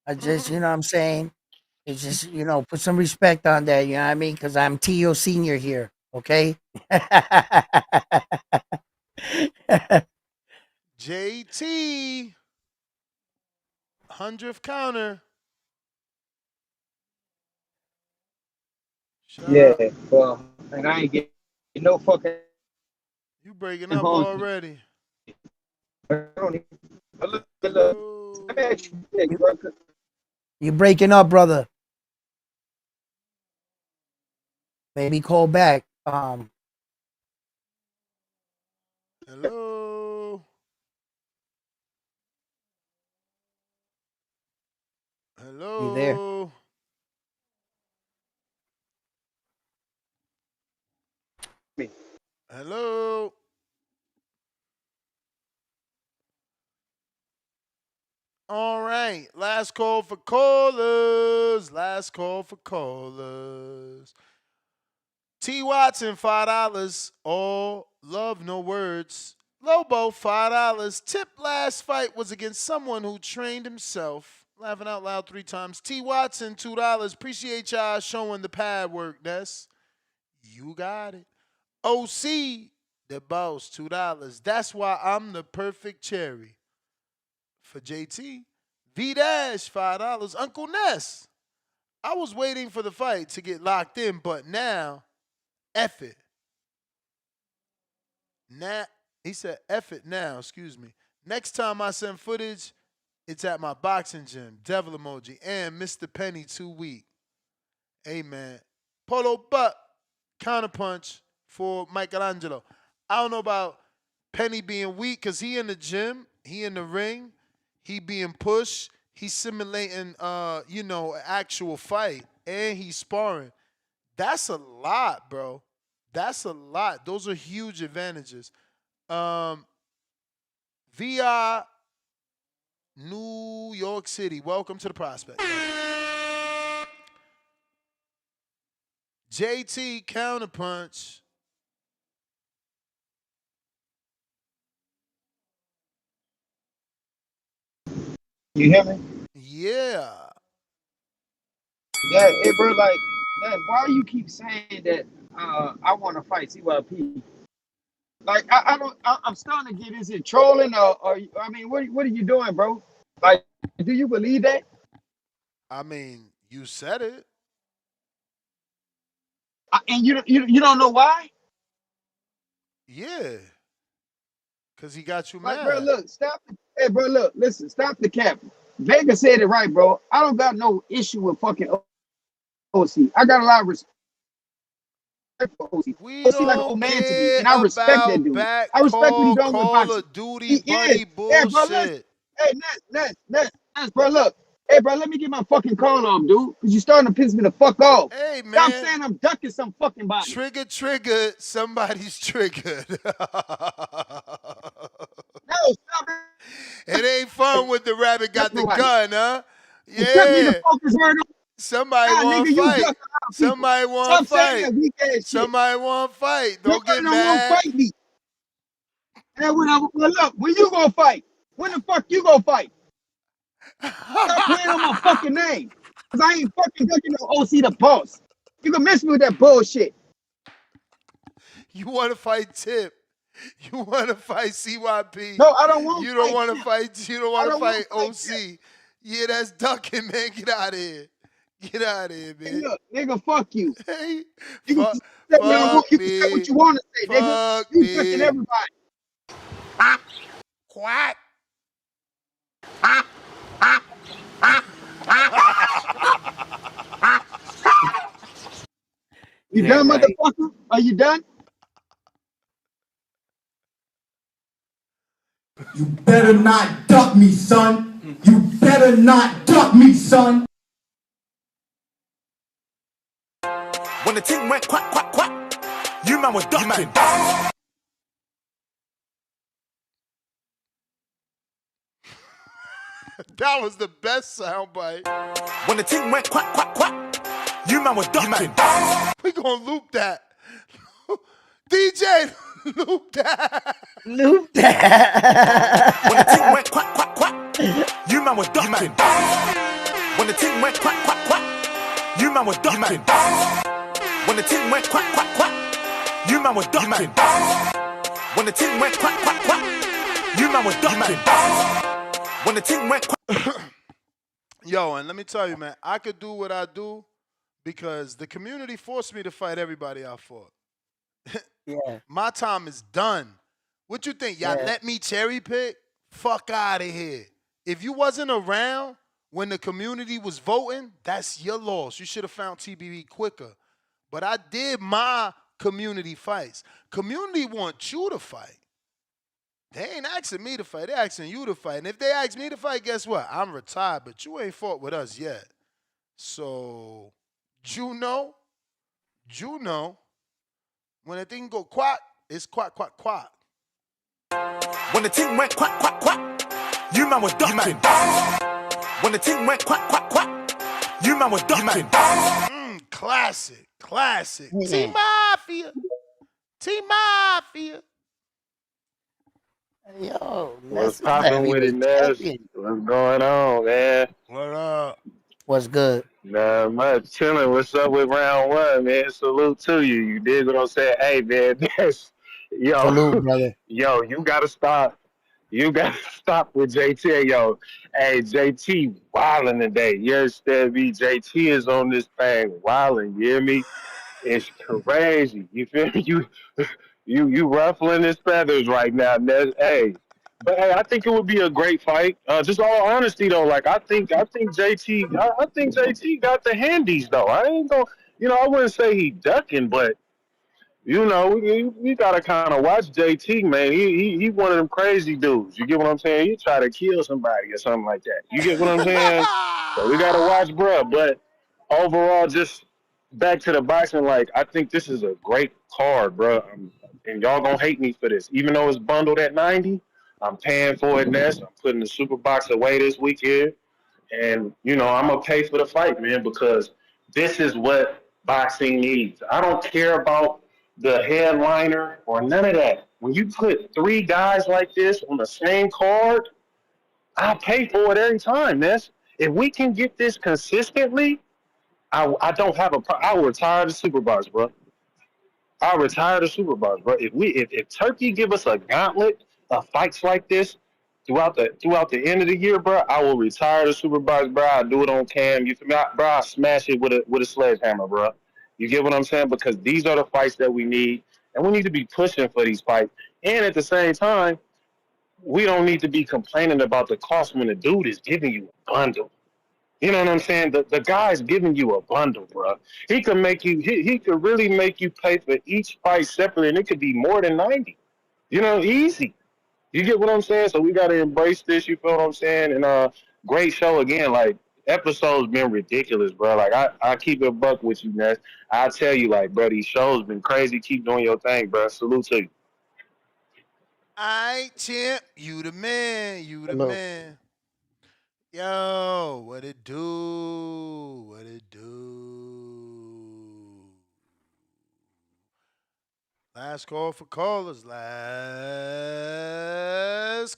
I just, you know what I'm saying? It's just, put some respect on that, you know what I mean? Because I'm Tio Senior here, okay? JT, 100th counter. Yeah, well, and I ain't getting no fucking. You breaking up already. You breaking up, brother. Maybe call back. Hello. Hello. You there? Hello. All right. Last call for callers. Last call for callers. T. Watson, $5. All love, no words. Lobo, $5. Tip last fight was against someone who trained himself. Laughing out loud 3 times. T. Watson, $2. Appreciate y'all showing the pad work, Ness. You got it. OC, the boss, $2. That's why I'm the perfect cherry. For JT. V-Dash, $5. Uncle Ness. I was waiting for the fight to get locked in, but now, F it. Now, he said, F it now, excuse me. Next time I send footage, it's at my boxing gym. Devil emoji. And Mr. Penny, 2 week. Amen. Polo Buck, counterpunch for Michelangelo. I don't know about Penny being weak because he in the gym, he in the ring, he being pushed, he's simulating, an actual fight, and he's sparring. That's a lot, bro. That's a lot. Those are huge advantages. VR, New York City. Welcome to the prospect. JT counterpunch. You hear me? Yeah. Yeah, hey, bro, like, man, why you keep saying that I want to fight CYP? Like, I'm starting to get, is it trolling or I mean, what are you doing, bro? Like, do you believe that? I mean, you said it. And you don't know why? Yeah. Because he got you Like, mad. bro, look, stop. Hey, bro, look, listen, stop the cap. Vega said it right, bro. I don't got no issue with fucking OC. I got a lot of respect for OC. We OC like an don't old man to me, care and I respect that about dude. back I respect what he doing with Call boxing. of Duty He buddy is. Hey, bro, listen. bullshit. Hey, Ness, bro, look. Hey, bro, let me get my fucking call off, dude, because you starting to piss me the fuck off. Hey, Stop man. saying I'm ducking some fucking body. Trigger, somebody's triggered. No, stop it. It ain't fun with the rabbit got the gun, huh? It took me to Yeah. focus word on. Somebody Nah, want nigga, to you fight. duck a lot of people. Somebody want to Stop saying fight. that weak ass shit. Somebody want to fight. Don't Nobody get don't want mad. to fight me. And well, look, when you gonna fight? When the fuck you gonna fight? Stop playing on my fucking name. Cause I ain't fucking ducking no OC the boss. You can miss me with that bullshit. You want to fight Tip. You want to fight CYP. No, I don't want You to don't fight want to Tip. fight. You don't want to fight wanna OC. Yeah, that's ducking, man. Get out of here. Get out of here, man. Hey, look, nigga, fuck you. Hey, You can fuck say what you want to say, nigga. Fuck You me. ducking everybody. Quack. You Yeah, done, right. motherfucker? Are you done? You better not duck me, son. You better not duck me, son. When the team went quack, quack, quack, you man was ducking. That was the best soundbite. When the team went quack, quack, quack, you man was ducking. We gonna loop that. DJ, loop that. Loop that. When the team went quack, quack, quack, you man was ducking. When the team went quack, quack, quack, you man was ducking. When the team went quack, quack, quack, you man was ducking. When the team went quack, quack, quack, you man was ducking. When the team went quack. Yo, and let me tell you, man, I could do what I do because the community forced me to fight everybody I fought. Yeah. My time is done. What you think? Y'all Yeah. let me cherry pick? Fuck out of here. If you wasn't around when the community was voting, that's your loss. You should have found TBV quicker. But I did my community fights. Community want you to fight. They ain't asking me to fight. They asking you to fight. And if they ask me to fight, guess what? I'm retired, but you ain't fought with us yet. So, Juno, when a thing go quack, it's quack, quack, quack. When the team went quack, quack, quack, you man was ducking. When the team went quack, quack, quack, you man was ducking. Classic. Yeah. T-Mafia. Yo, What's Ness is a popping with it, heavyweight Ness? champion. What's going on, man? What up? What's good? Not much. Chilling. What's up with round one, man? Salute to you. You dig what I'm saying? Hey, man, Ness. Salute, brother. Yo, you gotta stop. You gotta stop with JT. Yo, hey, JT wilding today. You understand me? JT is on this thing wilding. You hear me? It's crazy. You feel me? You ruffling his feathers right now, Ness. Hey. But hey, I think it would be a great fight. Just all honesty though, like I think JT got the handies though. I ain't gonna, I wouldn't say he ducking, but we gotta kind of watch JT, man. He one of them crazy dudes. You get what I'm saying? He try to kill somebody or something like that. You get what I'm saying? So we gotta watch, bruh. But overall, just back to the boxing, like I think this is a great card, bruh. And y'all gonna hate me for this, even though it's bundled at 90. I'm paying for it, Ness. I'm putting the super box away this weekend. And, I'm going to pay for the fight, man, because this is what boxing needs. I don't care about the headliner or none of that. When you put three guys like this on the same card, I'll pay for it every time, Ness. If we can get this consistently, I don't have I will retire the super box, bro. I'll retire the Super Bowl, bro. If Turkey give us a gauntlet of fights like this throughout the end of the year, bro, I will retire the Super Bowl, bro. I'll do it on cam. You feel me? Bro, I'll smash it with a sledgehammer, bro. You get what I'm saying? Because these are the fights that we need, and we need to be pushing for these fights. And at the same time, we don't need to be complaining about the cost when the dude is giving you a bundle. You know what I'm saying? The guy's giving you a bundle, bro. He could make you. He could really make you pay for each fight separately, and it could be more than 90. Easy. You get what I'm saying? So we gotta embrace this. You feel what I'm saying? And great show again. Like episodes been ridiculous, bro. Like I keep it a buck with you, Ness. I tell you, like, bro, these shows been crazy. Keep doing your thing, bro. Salute to you. Aight, champ. You the man. Hello. Yo, what it do? What it do? Last call for callers. Last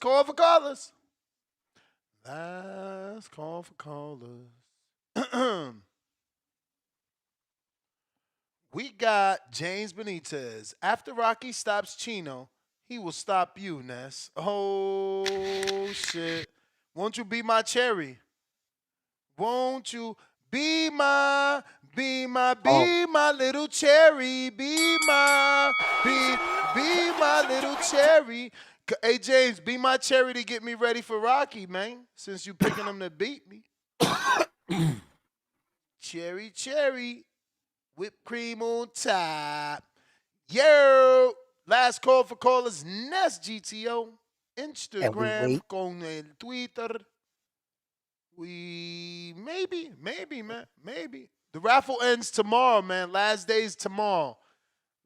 call for callers. Last call for callers. We got James Benitez. After Rocky stops Chino, he will stop you, Ness. Oh, shit. Won't you be my cherry? Won't you be my little cherry? Be my little cherry. Hey, James, be my cherry to get me ready for Rocky, man, since you picking him to beat me. Cherry, whipped cream on top. Yo, last call for callers, Ness GTO And we Instagram, wait. con el Twitter. Maybe, man, maybe. The raffle ends tomorrow, man. Last day is tomorrow.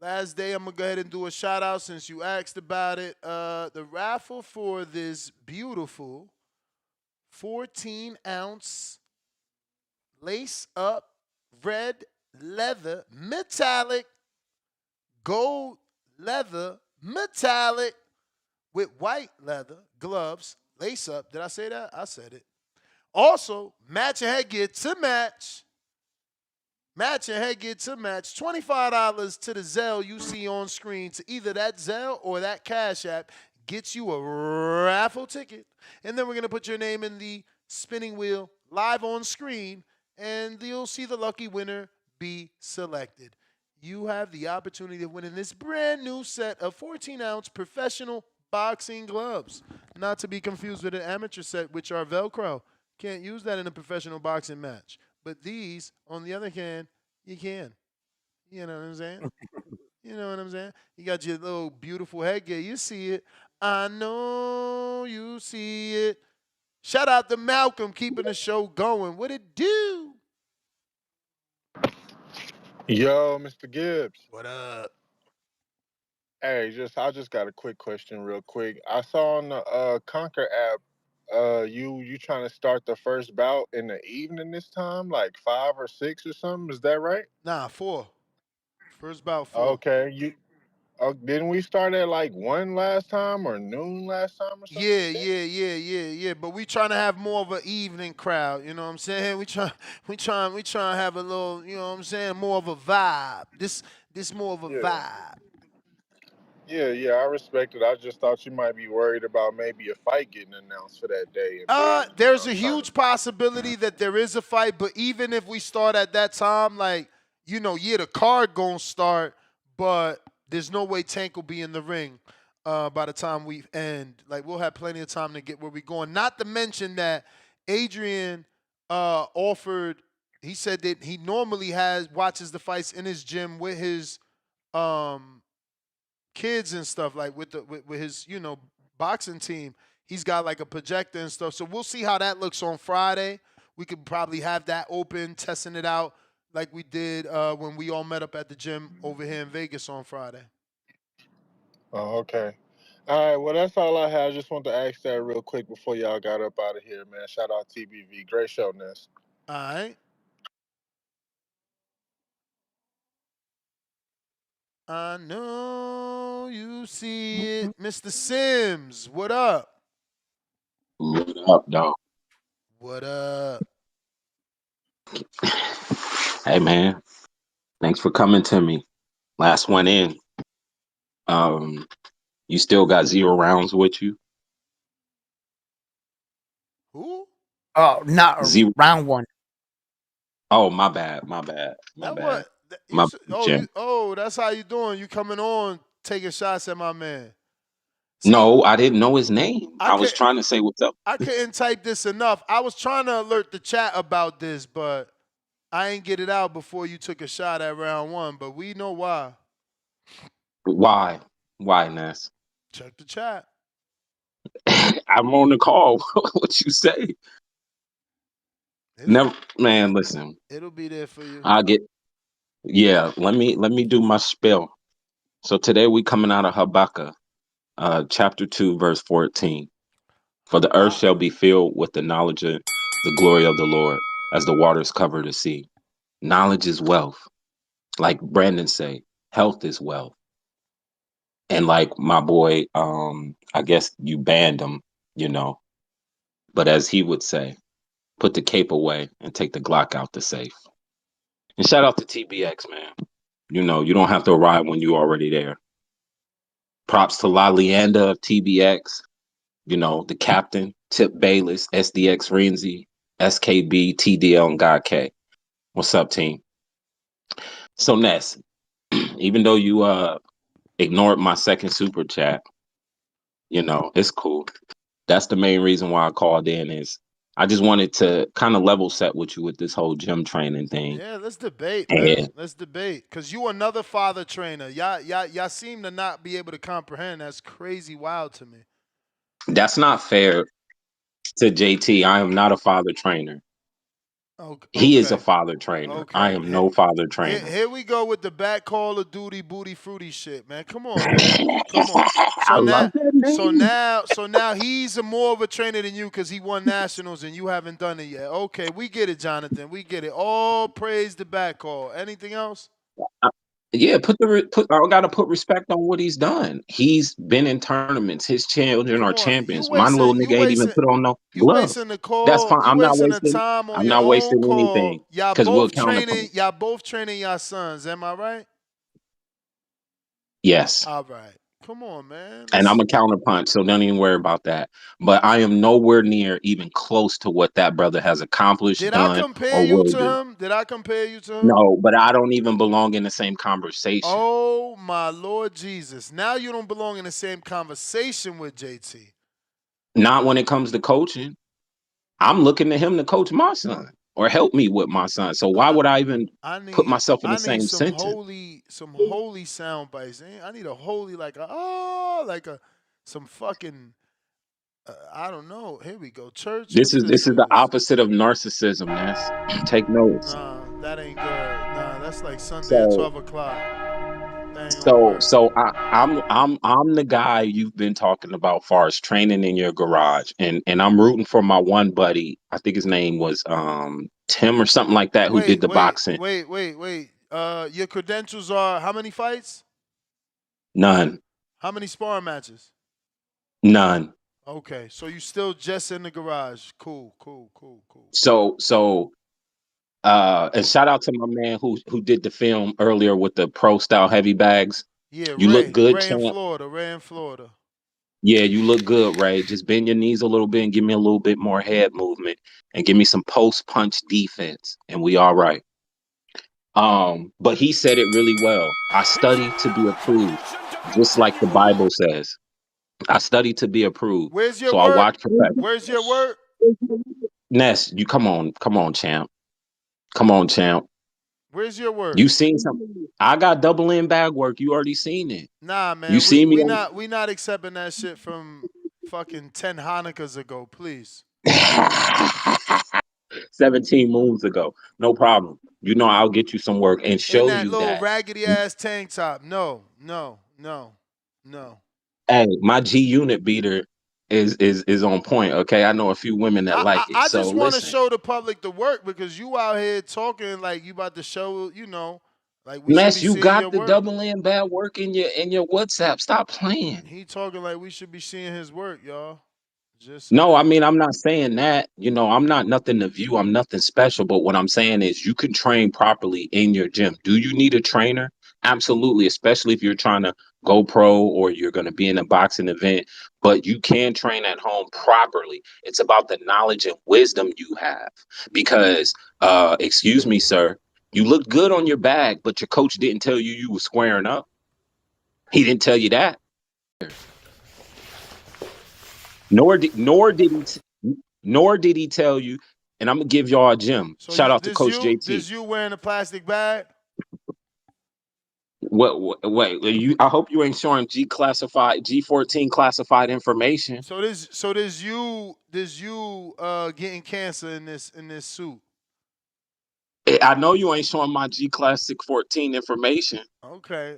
Last day, I'm gonna go ahead and do a shout out since you asked about it. The raffle for this beautiful 14-ounce lace up red leather metallic gold leather metallic with white leather gloves lace up. Did I say that? I said it. Also, matching headgear to match. Matching headgear to match. $25 to the Zelle you see on screen. To either that Zelle or that Cash App gets you a raffle ticket. And then we're going to put your name in the spinning wheel live on screen. And you'll see the lucky winner be selected. You have the opportunity of winning this brand new set of 14-ounce professional boxing gloves. Not to be confused with an amateur set, which are Velcro. Can't use that in a professional boxing match. But these, on the other hand, you can. You know what I'm saying? You know what I'm saying? You got your little beautiful headgear. You see it. I know you see it. Shout out to Malcolm keeping the show going. What it do? Yo, Mr. Gibbs. What up? Hey, I just got a quick question real quick. I saw on the Conquer app, you trying to start the first bout in the evening this time, like 5 or 6 or something. Is that right? Nah, 4. First bout 4. Okay. Didn't we start at like 1 last time or noon last time or something? Yeah. But we trying to have more of an evening crowd. You know what I'm saying? We trying to have a little. You know what I'm saying? More of a vibe. This more of a vibe. Yeah, I respect it. I just thought you might be worried about maybe a fight getting announced for that day. And then, There's a huge possibility that there is a fight, but even if we start at that time, like, the card gonna start, but there's no way Tank will be in the ring by the time we end. Like, we'll have plenty of time to get where we're going. Not to mention that Adrian offered, he said that he normally watches the fights in his gym with his kids and stuff, like with his boxing team. He's got like a projector and stuff, so we'll see how that looks on Friday. We could probably have that open, testing it out like we did when we all met up at the gym over here in Vegas on Friday. Oh, okay. All right, well, that's all I had. I just want to ask that real quick before y'all got up out of here, man. Shout out TBV. Great show, Ness. All right. I know you see it. Mr. Sims, what up? What up, dog? What up? Hey, man. Thanks for coming to me. Last one in. You still got 0 rounds with you? Who? Oh, not round 1. Oh, my bad. My bad. That's how you doing. You coming on, taking shots at my man. No, I didn't know his name. I was trying to say what's up. I couldn't type this enough. I was trying to alert the chat about this, but I ain't get it out before you took a shot at round 1. But we know why. Why? Why, Ness? Check the chat. I'm on the call. What you say? Never, man. Listen. It'll be there for you. Yeah. Let me do my spiel. So today we coming out of Habakkuk, chapter 2, verse 14. For the earth shall be filled with the knowledge of the glory of the Lord, as the waters cover the sea. Knowledge is wealth. Like Brandon say, health is wealth. And like my boy, I guess you banned him, but as he would say, put the cape away and take the Glock out the safe. And shout out to TBX, man. You don't have to arrive when you're already there. Props to La Leanda of TBX, the captain, Tip Bayless, SDX Renzi, SKB, TDL, and God K. What's up, team? So, Ness, even though you ignored my second super chat, it's cool. That's the main reason why I called in is I just wanted to kind of level set with you with this whole gym training thing. Yeah, let's debate, man. Let's debate. Because you another father trainer. Y'all seem to not be able to comprehend. That's crazy wild to me. That's not fair to JT. I am not a father trainer. He is a Okay. father trainer. I Okay. am no father trainer. Here we go with the back Call of Duty booty fruity shit, man. Come on, man. Come on. I love that name. So now he's more of a trainer than you because he won nationals and you haven't done it yet. Okay, we get it, Jonathan. We get it. All praise the back call. Anything else? Yeah, I gotta put respect on what he's done. He's been in tournaments. His children are Come on, champions. My little nigga ain't even put on no you gloves. wasting the That's call. fine. You I'm not wasting the wasting. time on I'm your not own wasting call. anything because we'll counterpunch. Y'all both training your sons. Am I right? Yes, All right. Come on, man. and I'm a counterpunch, so don't even worry about that. But I am nowhere near even close to what that brother has accomplished, Did I done, compare or you will to do. him? Did I compare you to him? No, but I don't even belong in the same conversation. Oh my Lord Jesus! Now you don't belong in the same conversation with JT. Not when it comes to coaching. I'm looking to him to coach my son or help me with my son. So why would I even put myself in the I need same some sentence? holy sound bites. I need a holy some fucking I don't know. Here we go. Church. This What's is this this is the here? opposite of narcissism, Ness. Take notes. Nah, that ain't good. Nah, that's like Sunday at So 12 o'clock. That ain't gonna so work. so I'm the guy you've been talking about far as training in your garage. And I'm rooting for my one buddy. I think his name was Tim or something like that, who did the boxing. Wait. Your credentials are how many fights? None. How many sparring matches? None. Okay, so you still just in the garage. Cool. So and shout out to my man who did the film earlier with the pro style heavy bags. Yeah, You look good, Ray in champ. Florida. Ray in Florida. Yeah, you look good, Ray. Just bend your knees a little bit and give me a little bit more head movement and give me some post punch defense, and we all right. But he said it really well. I study to be approved, just like the Bible says. I study to be approved. Where's your So I work? watch perfect. Where's your work? Ness, you come on, champ. Come on, champ. Where's your work? You seen something? I got double in bag work. You already seen it. Nah, You man. see me We on not accepting that shit from fucking 10 Hanukkahs ago, please. 17 moons ago. No problem. You know I'll get you some work and In show that you little that. raggedy ass tank top. No. Hey, my G unit beater is on point. Okay, I know a few women that like it. I So just want to listen, show the public the work because you out here talking like you about to show, like we should be Mess, you seeing got your the work. double in bad work in your WhatsApp. Stop playing. He talking like we should be seeing his work, y'all. Just No, I saying. mean, I'm not saying that. You know, I'm not nothing to view. I'm nothing special. But what I'm saying is you can train properly in your gym. Do you need a trainer? Absolutely, especially if you're trying to go pro or you're going to be in a boxing event. But you can train at home properly. It's about the knowledge and wisdom you have. Because, excuse me, sir, you looked good on your bag, but your coach didn't tell you you were squaring up. He didn't tell you that. Nor did he tell you. And I'm gonna give y'all a gem. So Shout out to Coach JT. this you wearing a plastic bag? Wait, you. I hope you ain't showing G14 classified information. So this you getting cancer in this suit. I know you ain't showing my G Classic 14 information. Okay.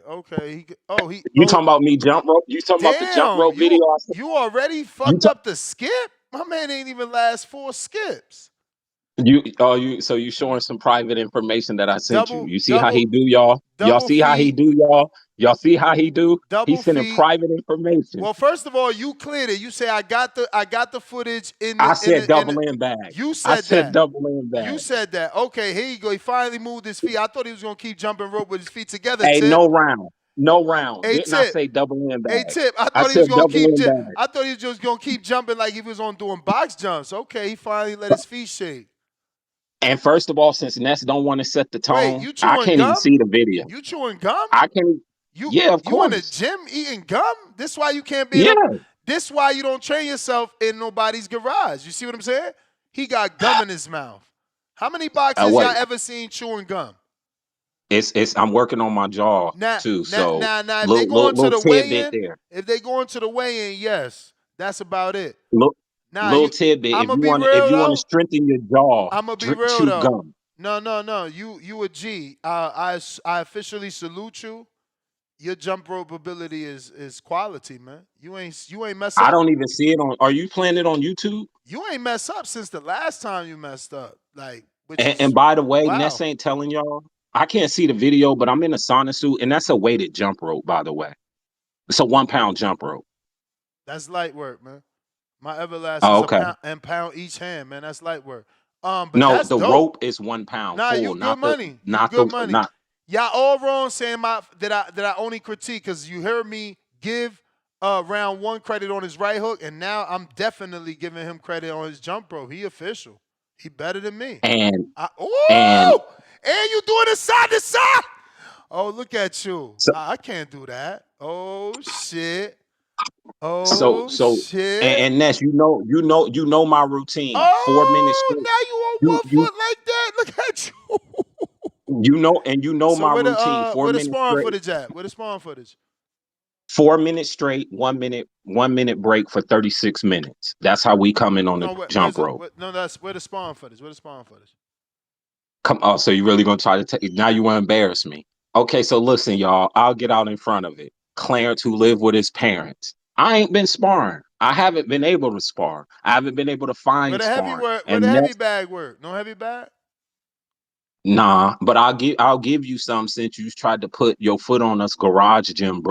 You talking about me jump rope? You talking about the jump Damn, rope video? you already You fucked talk, up the skip? My man ain't even last 4 skips. you so you showing some private information that I sent you. Double You see how he do, y'all? Y'all double see how he feet, do, y'all? Y'all see how he do? He's double sending feet. private information. Well, first of all, you cleared it. You say I got the footage in I the in said the in double the, in bag. you I said said that. double in You bag. said that. Okay, here you go. He finally moved his feet. I thought he was gonna keep jumping rope with his feet together, Hey, Tip. no round. No round. Hey Didn't I Tip. say double in Hey bag? Tip. I said double in bag. I thought he was just gonna keep jumping like he was on doing box jumps. Okay, he finally let his feet shake. And first of all, since Ness don't want to set the Wait, tone, you I chewing can't even gum? see the video. You chewing gum? I can, yeah, of You in the course. gym eating gum? This why you can't be in Yeah. a this why you don't train yourself in nobody's garage. You see what I'm saying? He got gum in his mouth. How many boxers y'all Wait, ever seen chewing gum? it's I'm working on my jaw Now, too. So if they little go little, into little the tidbit weigh-in, there. yes. That's about it. Look, Nah, little tidbit. I'm If gonna you be want real to though. strengthen your jaw, I'm gonna be real chew though. gum. No. You a G. I officially salute you. Your jump rope ability is quality, man. You ain't mess I up. don't even see it on. Are you playing it on YouTube? You ain't mess up since the last time you messed up. Like, which And is by the way, Ness wow. ain't telling y'all. I can't see the video, but I'm in a sauna suit, and that's a weighted jump rope. By the way, it's a 1 pound jump rope. That's light work, man. My Everlast Oh, is a okay. pound each hand, man. That's light work. But No, that's the dope. rope is 1 pound Nah, full, you good not the money. You not the good money. not. Y'all all wrong saying that I only critique because you heard me give round 1 credit on his right hook, and now I'm definitely giving him credit on his jump rope. He official. He better than me. And And you doing it side to side. Oh, look at you. so I can't do that. Oh shit. so Oh so shit. and Ness, you know my routine. 4 minutes Oh, straight. now you on You 1 you foot like that. Look at you. you know So my routine. 4 where the minutes sparring straight. footage at? Where the sparring footage? 4 minutes straight. 1 minute break for 36 minutes. That's how we come in on the No, jump rope. no, that's where the sparring footage. Where the sparring footage? Come on, so you really gonna try to take? Now you want to embarrass me? Okay, so listen, y'all. I'll get out in front of it. Clarence, who lived with his parents. I ain't been sparring. I haven't been able to spar. I haven't been able to Where find the heavy sparring. work? Where the And heavy that's bag work? No heavy bag? nah. But I'll give you some since you tried to put your foot on us, garage gym,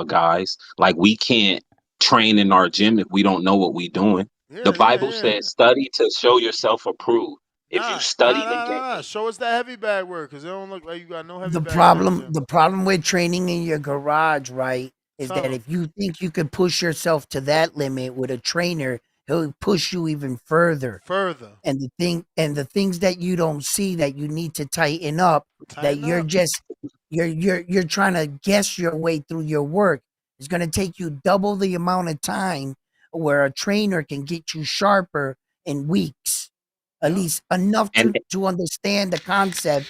guys. Like we can't train in our gym if we don't know what we doing. The Bible Yeah. says, "Study to show yourself approved." If you Nah. study the game, Show us that heavy bag work, cause it don't look like you got no heavy The bag in that problem, gym. the problem with training in your garage, right, is Tell that 'em. if you think you could push yourself to that limit with a trainer, he'll push you even further. Further. And the things that you don't see that you need to tighten up, that Tighten you're up. just you're trying to guess your way through your work. It's going to take you double the amount of time where a trainer can get you sharper in weeks. At least enough and to understand the concept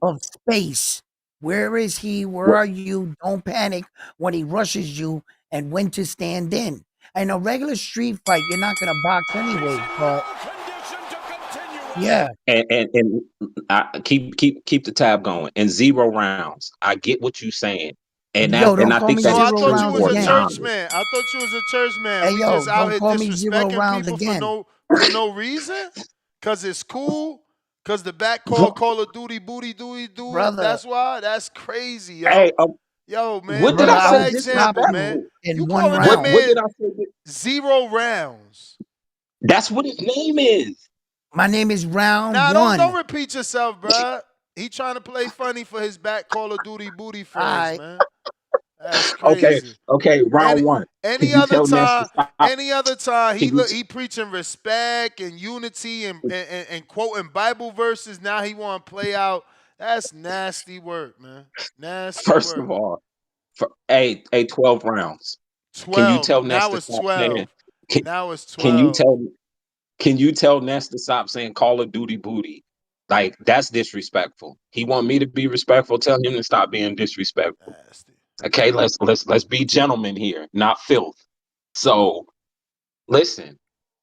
of space. Where is he? Where what are you? Don't panic when he rushes you, and when to stand in. In a regular street fight, you're not gonna box anyway, but yeah. and I keep the tab going. And 0 rounds. I get what you're saying, Yo, and don't I call think me So that is I zero true thought you rounds was for a the again. church knowledge. man. I thought you was a church man. Hey, We yo, just out don't here call me 0 disrespecting rounds people again. for no reason. Cause it's cool. Cause the back What, Call of Duty booty do it. Brother, That's why. That's crazy, hey, yo. Yo, man, what did lead I brother, I say by will stop example, you man. disrespectful? You in one calling that round. What did man I say? 0 rounds. That's what his name is. My name is round Nah, don't one. repeat yourself, bruh. He trying to play funny for his back Call of Duty booty All friends, right. man. That's Okay, crazy. okay. Any Round one. Can any you other tell Ness to time, stop? Can you? he preaching respect and unity and quoting Bible verses. Now he want to play out. That's nasty work, man. Nasty First work. of all, a 12 rounds. Can you 12. tell Ness Now to it's stop saying? 12. Can, Now it's can you 12. tell? Can you tell Ness to stop saying Call of Duty booty? Like that's disrespectful. He want me to be respectful. Tell him to stop being disrespectful. Nasty. Okay, let's be gentlemen here, not filth. So listen,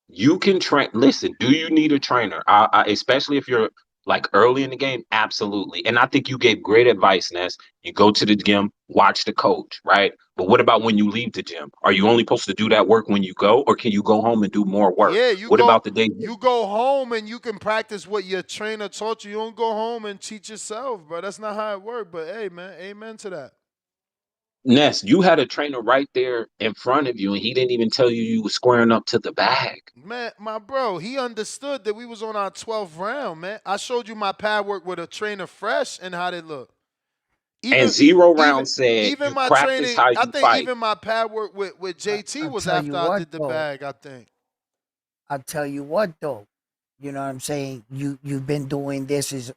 you can train. Listen, do you need a trainer? Especially if you're like early in the game, absolutely. And I think you gave great advice, Ness. You go to the gym, watch the coach, right? But what about when you leave the gym? Are you only supposed to do that work when you go, or can you go home and do more work? Yeah, What about the day? you go home and you can practice what your trainer taught you. You don't go home and teach yourself, bro. That's not how it works. But hey, man, amen to that. Ness, you had a trainer right there in front of you, and he didn't even tell you you were squaring up to the bag. Man, my bro, he understood that we was on our 12th round, man. I showed you my pad work with a trainer fresh and how they look. And Even 0 round said even you my practice training, how I you think fight. even my pad work with JT I'll was tell you after I what did the though. bag, I think. I'll tell you what though. You know what I'm saying? You've been doing this is,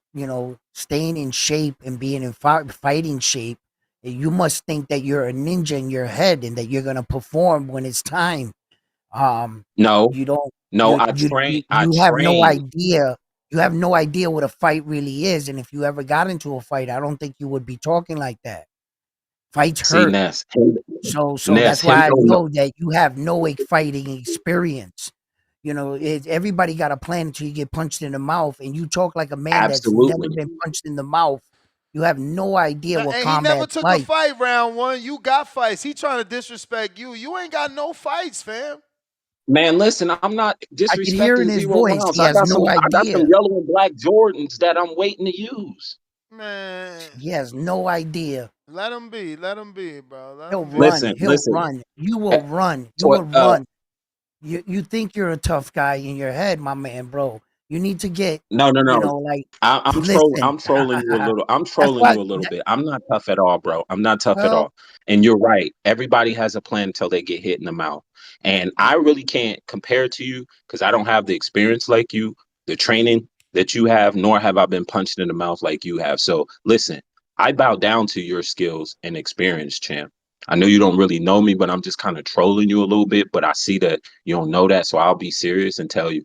staying in shape and being in fighting shape. You must think that you're a ninja in your head and that you're gonna perform when it's time. Um, No, you don't no, you you you, I you have no train. idea. You have no idea what a fight really is, and if you ever got into a fight, I don't think you would be talking like that. Fights See, hurt. Ness, So Ness, that's him why I don't know. know that you have no fighting experience. You know, everybody got a plan until you get punched in the mouth, and you talk like a man that's never Absolutely. been punched in the mouth. You have no idea what And he never combat's took a like. fight round one. You got fights. He trying to disrespect you. You ain't got no fights, fam. Man, listen, I'm not I can hear in disrespecting his 0 voice rounds. he has no I got some idea. yellow and black Jordans that I'm waiting to use. Man, He has no idea. let him be. Let him be, bro. Let He'll him be. run. Listen, He'll run. You will run. You will run. You think you're a tough guy in your head, my man, bro. You need to get, no. like, I'm listen. trolling you a little. I'm That's trolling why. you a little bit. I'm not tough at all, bro. I'm not tough at Well, all. And you're right. Everybody has a plan until they get hit in the mouth. And I really can't compare to you because I don't have the experience like you, the training that you have, nor have I been punched in the mouth like you have. So listen, I bow down to your skills and experience, champ. I know you don't really know me, but I'm just kind of trolling you a little bit. But I see that you don't know that, so I'll be serious and tell you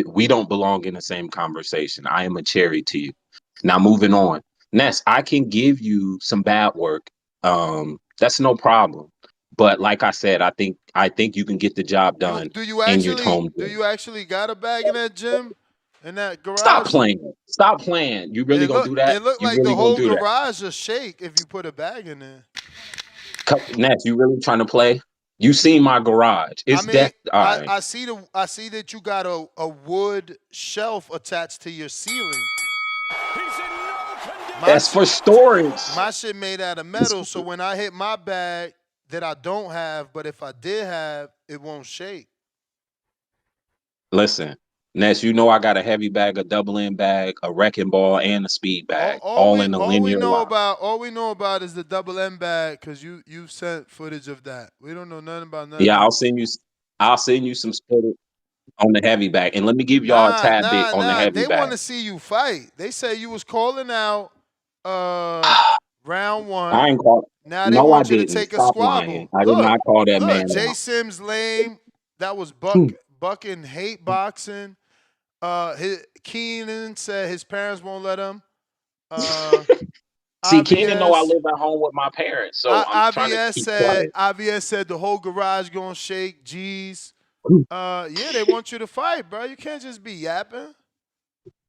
we don't belong in the same conversation. I am a cherry to you. Now moving on. Ness, I can give you some bad work. That's no problem. But like I said, I think you can get the job done Do you in your actually home gym. got a bag in that gym? In that Stop garage? playing. Stop playing. You really gonna do that? It looked You like the really gonna whole do that? garage will shake if you put a bag in there. Ness, you really trying to play? You seen my garage. I It's mean, death. All right. I see that you got a wood shelf attached to your ceiling. That's for storage. My shit made out of metal, so when I hit my bag that I don't have, but if I did have, it won't shake. Listen, Ness, you know I got a heavy bag, a double end bag, a wrecking ball, and a speed bag, all in a linear line. All we know about is the double M bag because you sent footage of that. We don't know nothing about nothing Yeah, else. I'll send you some footage on the heavy bag, and let me give y'all a tad bit on the heavy They want bag. to see you fight. They say you was calling out round I one. ain't call. Now they No, I want you to didn't. take a Stop lying. squabble. I did not call that Look, man Jay out. Sims lame. That was Bucking hate boxing. Keenan said his parents won't let him. See, Keenan know I IBS live at home with my parents, so I'm trying to keep quiet. IBS said the whole garage gonna shake. G's. Yeah, they want you to fight, bro. You can't just be yapping.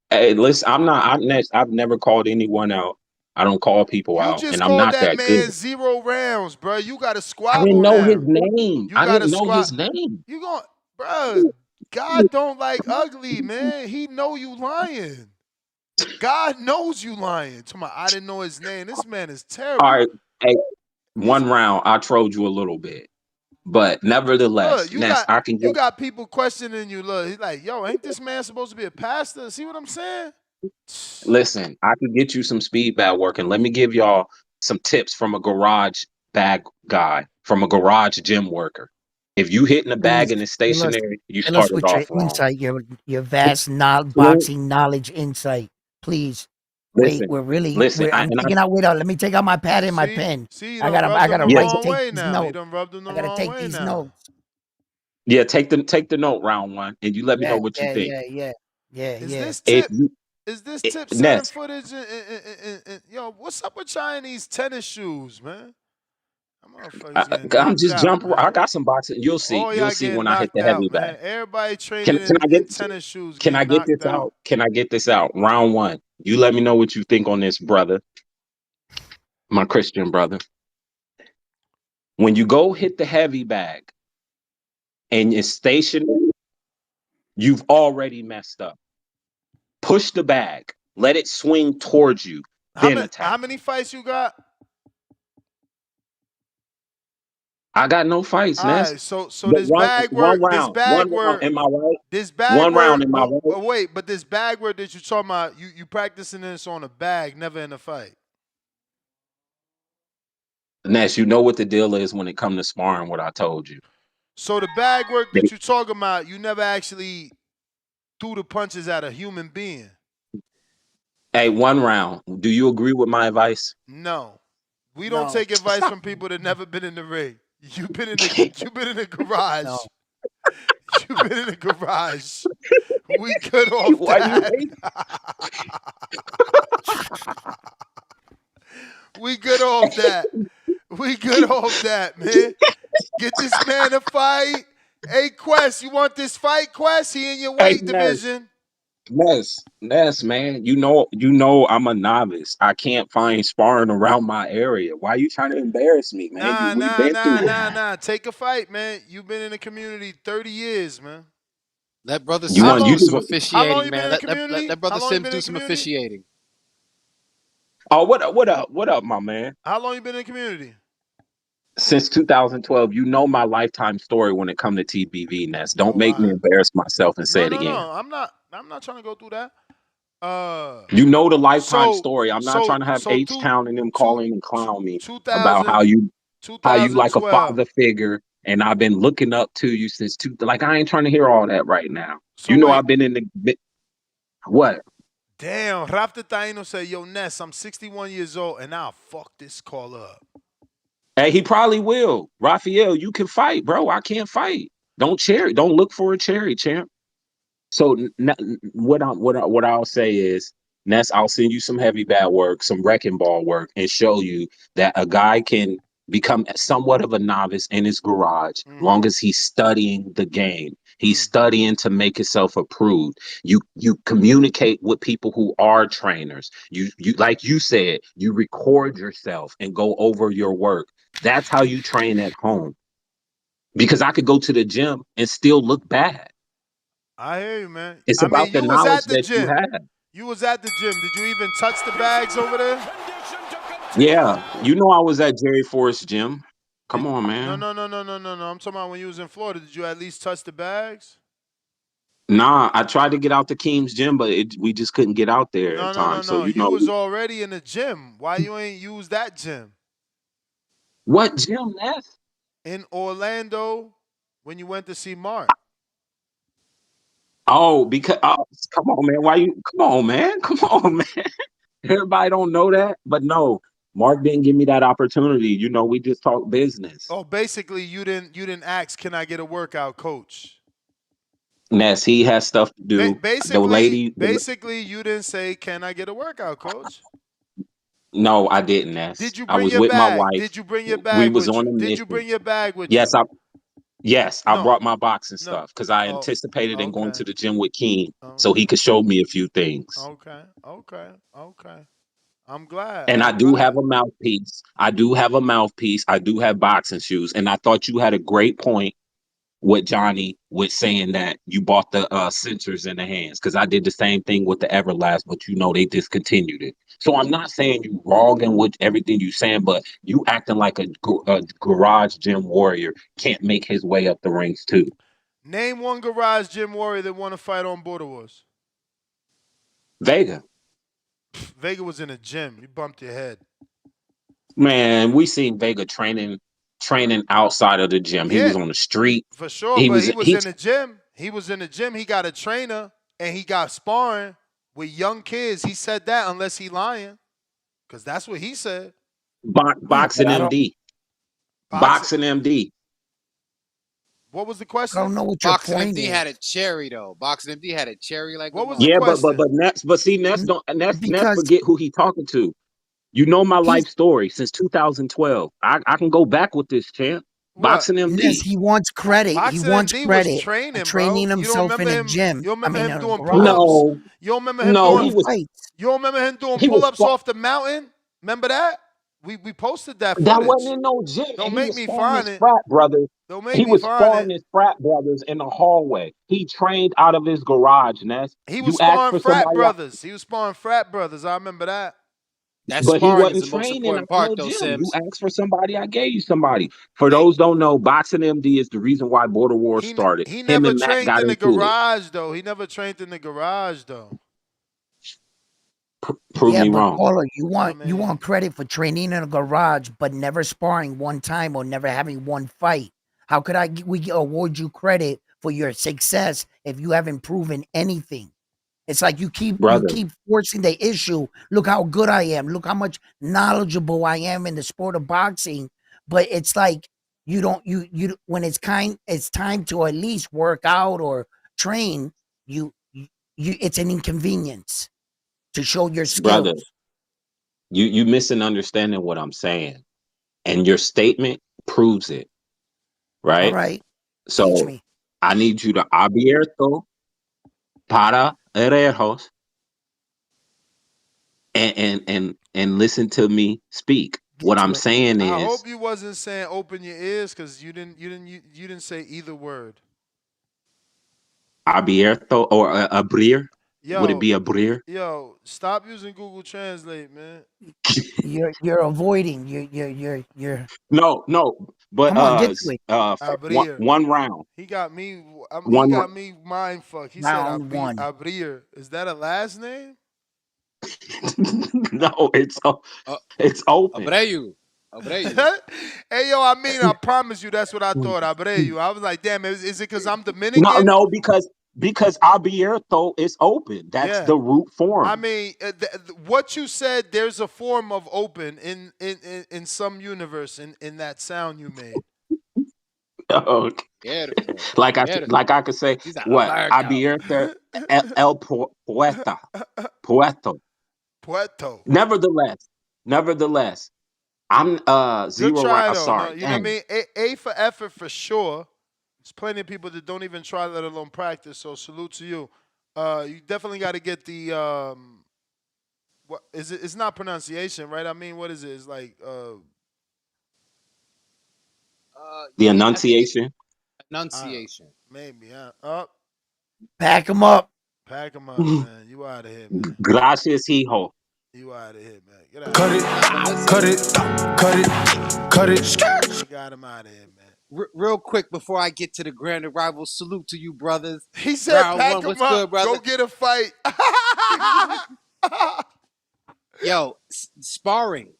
Hey, listen, I've never called anyone out. I don't call people You out, just and I'm called not that that good. man 0 rounds, bro. You got to I didn't squabble know his now. name. You I got to didn't know squat. his name. You going, bro? God don't like ugly, man. He know you lying. God knows you lying. I didn't know his name. This man is All terrible. right, hey, one round, I trolled you a little bit, but nevertheless, Look, Ness, I can you get. got people questioning you. Look, he's like, yo, ain't this man supposed to be a pastor? See what I'm saying? Listen, I can get you some speed bag work, and let me give y'all some tips from a garage bag guy, from a garage gym worker. If you hitting a bag Please and it's fill us, stationary, you fill us started with your off wrong. insight, your vast boxing knowledge insight. Please. Wait, Listen, I'm taking out. Wait, let me take out my pad and my pen. See, you I done gotta, rubbed him the yes, wrong take way these now. You notes. done rubbed him the I gotta wrong take way these now. notes. yeah. Take the note round one, and you let me know Yeah, what you yeah, think. yeah, yeah, yeah. If you, Is this tip sending Ness, footage? Yo, what's up with Chinese tennis shoes, man? That motherfucker's getting I'm knocked just out, jumping. I man. got some boxing. You'll see. All You'll y'all see getting when I hit knocked the heavy out, bag. man. Everybody Can training I in get tennis shoes can I getting get knocked this out. out? Can I get this out? Round one. You let me know what you think on this, brother. My Christian brother. When you go hit the heavy bag and it's stationary, you've already messed up. Push the bag. Let it swing towards you. Then attack. How many fights you got? I got no fights, All Ness. right, so But this bag one work, this round. bag One round. work, Am I right? this bag One round. work. Am I right? Wait, but this bag work that you talking about, you practicing this on a bag, never in a fight. Ness, you know what the deal is when it comes to sparring, what I told you. So the bag work that you talking about, you never actually threw the punches at a human being. Hey, one round. Do you agree with my advice? No. We don't take advice from people that never been in the ring. You've been in the garage. No. You've been in the garage. We good off Why that. We good off that. We good off that, man. Get this man a fight. Hey, Quest, you want this fight, Quest? He in your Hey, weight division. Ness, man. You know, I'm a novice. I can't find sparring around my area. Why you trying to embarrass me, man? We've been through this. Nah. Take a fight, man. You've been in the community 30 years, man. Let brother You How Sims want long? you do just some want- How long officiating, you been man. in the Let community? brother How long you Sims been in do the some community? officiating. Oh, what up, my man? How long you been in the community? Since 2012, you know my lifetime story when it come to TBV, Ness. Don't Oh, make me embarrass myself and say no, it no, again. no. I'm not trying to go through that. You know the lifetime So, story. I'm not trying to have so H Town and them calling and clown me about 2000, how you like a 2012. father figure, and I've been looking up to you since like I ain't trying to hear all that right now. So You know wait, I've been in the what? damn. Raptor Taino said, "Yo, Ness, I'm 61 years old, and I'll fuck this call up." Hey, he probably will. Raphael, you can fight, bro. I can't fight. Don't look for a cherry, champ. So what I'll say is, Ness, I'll send you some heavy bad work, some wrecking ball work, and show you that a guy can become somewhat of a novice in his garage, long as he's studying the game. He's studying to make himself approved. You communicate with people who are trainers. You like you said, you record yourself and go over your work. That's how you train at home. Because I could go to the gym and still look bad. I hear you, man. It's I mean, about the you was knowledge at the that you gym. have. You was at the gym. Did you even touch the bags over there? Yeah, you know I was at Jerry Forest Gym. Come on, No, man. no, no, no, no, no, no. I'm talking about when you was in Florida. Did you at least touch the bags? Nah, I tried to get out to Keem's gym, but we just couldn't get out there in No, no, no, time. So no. you You know was already in the gym. Why you ain't use that gym? what gym, Ness? In Orlando when you went to see Mark. Oh, because come on, man. Why you? Come on, man. Come on, man. Everybody don't know that, but no, Mark didn't give me that opportunity. You know, we just talk business. Oh, basically you didn't ask, can I get a workout, coach? Ness, he has stuff to do. The lady, Basically you didn't say, can I get a workout, coach? no, I didn't, Ness. Did you I bring was your with my bag? wife. Did you bring your We bag was with on you? a Did you mission. bring your bag with Yes, you? I No. brought my boxing No. stuff because I Oh, anticipated in going okay. to the gym with Keen so he Okay. could show me a few things. Okay. I'm glad. And I I'm do have glad. a mouthpiece. I do have a mouthpiece. I do have boxing shoes. And I thought you had a great point with Johnny with saying that you bought the sensors in the hands because I did the same thing with the Everlast, but you know they discontinued it. So I'm not saying you wrong in what everything you saying, but you acting like a garage gym warrior can't make his way up the ranks too. Name one garage gym warrior that won a fight on Border Wars. Vega. Vega was in a gym. You bumped your head. Man, we seen Vega training outside of the gym. He Yeah, was on the street. for sure. He But was he was he in the gym. He was in the gym. He got a trainer and he got sparring with young kids. He said that unless he lying. Because that's what he said. Yeah, but boxing I don't. MD. Boxing. Boxing MD. What was the I don't question? know what your Boxing point MD is. had a cherry though. Boxing MD had a cherry like a What was the Yeah, motherfucker. question? Ness don't Ness Because forget who he talking to. You know my he's life story since 2012. I can go back with this champ. What? Boxing Yes, MD. he wants credit. He Boxing wants MD was credit for training, bro. training You don't himself remember in a him? gym. You don't I remember mean, him in a doing garage. pull-ups? No, You don't remember him no, doing? he was Fights. You don't remember him doing he was pull-ups off the mountain? Remember that? We posted that that wasn't footage. in no gym, and Don't he make was me sparring find his it. frat brothers. Don't make He me was find sparring it. his frat brothers in the hallway. He trained out of his garage, Ness. He was You ask sparring for frat somebody, brothers. He was sparring frat brothers. I remember that. That but he sparring is wasn't the most training important out in part no though, gym. You Sims. asked for somebody, I gave you somebody. For Hey, those don't know, boxing MD is the reason why Border Wars started. He Him never and Matt trained got in the into it. garage though. He never trained in the garage though. Prove Yeah, me but wrong. Paula, I you mean, want credit for training in a garage, but never sparring one time or never having one fight. How could we award you credit for your success if you haven't proven anything? It's like you Brother, keep forcing the issue. Look how good I am. Look how much knowledgeable I am in the sport of boxing. But it's like you don't you when it's time to at least work out or train. You it's an inconvenience to show your brother, skills. you missing understanding what I'm saying. and your statement proves it, All right? right. Teach So me. I need you to abierto para erejos and listen to me speak. Get What I'm to it. saying I is hope you wasn't saying open your ears because you didn't say either word. abierto or abrir. Would it Yo, be abrir? stop using Google Translate, man. You're avoiding. You're. No. But Come on, get to it. one Abrir. one round. He got me. He One got me mind fucked. He said Round one. Abrir. Is that a last name? no, Uh, it's open. Abreu. Abreu. Hey yo, I promise you, that's what I thought. Abreu. I was like, damn, is it because I'm Dominican? No, because abierto is open. That's Yeah. the root I form. mean, what you said. There's a form of open in some universe in that sound you made. Okay. Beautiful. Like I could say He's like, what Alberto. abierto poeta poeto. Puerto. Nevertheless, I'm Good zero right. try though. No, Sorry, you know what I dang. mean. A for effort for sure. There's plenty of people that don't even try, let alone practice. So salute to you. You definitely got to get the what is it? It's not pronunciation, right? I mean, what is it? It's like The Yeah, I think it's enunciation. enunciation. maybe up. Pack them up. Pack them up, man. You out of here, man. Gracias, hijo. You out of here, man. Get out. Cut it, Nah, but listen, cut it, cut it, cut it. You got him out of here, man. real quick before I get to the grand arrival, salute to you, brothers. He said, Round "Pack one, him what's up. good, brother? Go get a fight." Yo, sparring.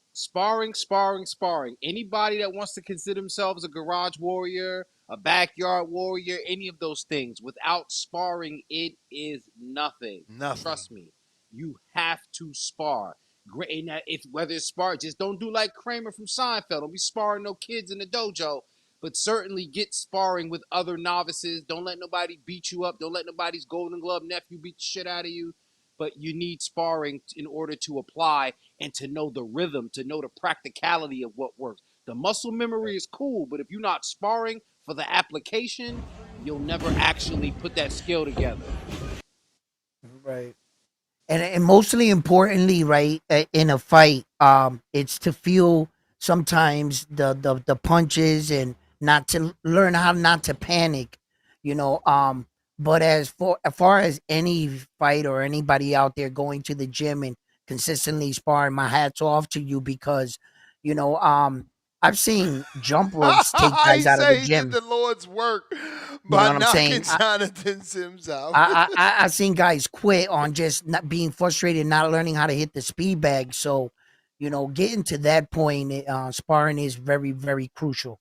Anybody that wants to consider themselves a garage warrior, a backyard warrior, any of those things, without sparring, it is nothing. Nothing. Trust me, you have to spar. Great, and if whether it's spar, just don't do like Kramer from Seinfeld. Don't be sparring no kids in the dojo, but certainly get sparring with other novices. Don't let nobody beat you up. Don't let nobody's Golden Glove nephew beat the shit out of you. But you need sparring in order to apply and to know the rhythm, to know the practicality of what works. The muscle memory is cool, but if you're not sparring for the application, you'll never actually put that skill together. Right. And mostly importantly, right, in a fight, it's to feel sometimes the punches and not to learn how not to panic, you know. But as far as any fight or anybody out there going to the gym and consistently sparring, my hats off to you because, you know, I've seen jump ropes take He guys out of the said he did gym. the Lord's work You know by what I'm knocking saying? Jonathan Sims out. I've seen guys quit on just not being frustrated, not learning how to hit the speed bag. So, you know, getting to that point, sparring is very, very crucial.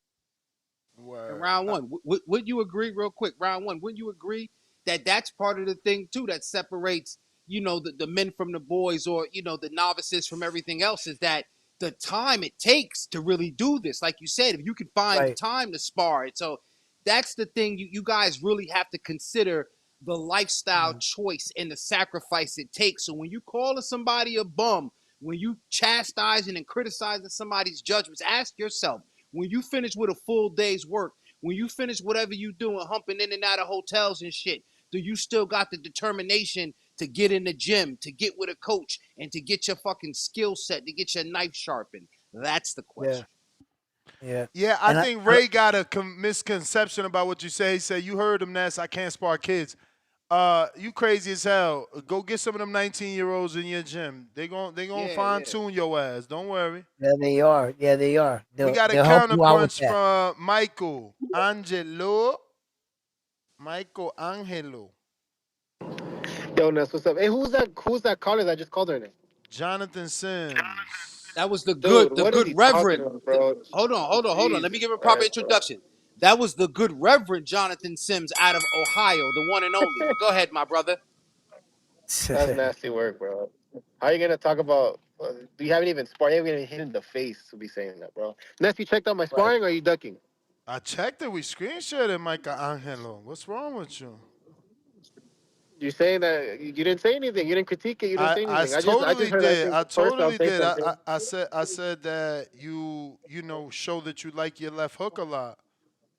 In Word. round one, would you agree, real quick, round one, wouldn't you agree that that's part of the thing, too, that separates, the men from the boys or, the novices from everything else is that the time it takes to really do this, like you said, if you can find the Right. time to spar it. So that's the thing you guys really have to consider the lifestyle choice and the sacrifice it takes. So when you calling somebody a bum, when you chastising and criticizing somebody's judgments, ask yourself, when you finish with a full day's work, when you finish whatever you doing, humping in and out of hotels and shit, do you still got the determination to get in the gym, to get with a coach, and to get your fucking skill set, to get your knife sharpened? That's the Yeah. question. Yeah. Yeah, I And think Ray got a misconception about what you say. He said, "You heard him, Ness. I can't spar kids." You crazy as hell. Go get some of them 19-year-olds in your gym. They gonna Yeah. fine tune your ass. Don't worry. yeah, they are. Yeah, they are. We got a They'll help counter you out with punch that. from Michael Angelo. Michael Angelo. Yo, Ness, what's up? Hey, who's that caller that just called her name? Jonathan Sims. That was the Dude, what is good he talking reverend. about, bro? Hold on. Let me Jesus give him a proper Christ, bro. introduction. That was the good reverend Jonathan Sims out of Ohio, the one and only. But go ahead, my brother. That's nasty work, bro. How you gonna talk about? You haven't even sparred. You haven't even hit in the face to be saying that, bro. Ness, you checked out my Right. sparring, or are you ducking? I checked it. We screenshot it, Michael Angelo. What's wrong with you? You're saying that you didn't say anything. You didn't critique it. You didn't say I anything. I just totally heard. I did. think I first I'll totally say did. something. I said that you know show that you like your left hook a lot.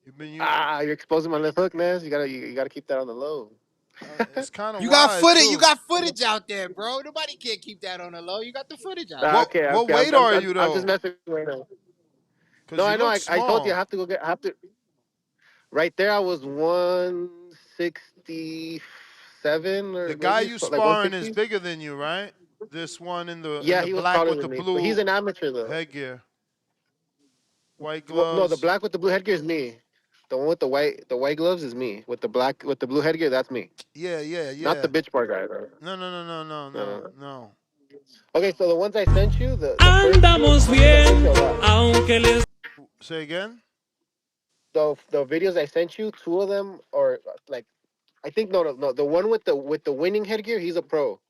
You've been you. You're exposing my left hook, man. You gotta keep that on the low. It's kind of You got wide footage. You too. got footage out there, bro. Nobody can't keep that on the low. You got the footage out there. Okay, What okay. weight are you I'm just though? messing right now. No, Cause you I know. look I told you I small. have to go get. I have to. Right there, I was 167 or The guy maybe you like sparring is 160. bigger than you, right? This one in Yeah, the he was black taller with than the me, but he's blue an amateur though. headgear, white Well, no, the gloves. black with the blue headgear is me. The one with the white gloves is me. With the blue headgear, that's me. Yeah, yeah, Not the yeah. bitch bar guy though. No, no, no, no, no, No, no, no, no. no. Okay, so the ones I sent you, the first two, I think I sent you a lot. Say again. The videos I sent you, two of them are like, I think no, the one with the winning headgear, he's a pro.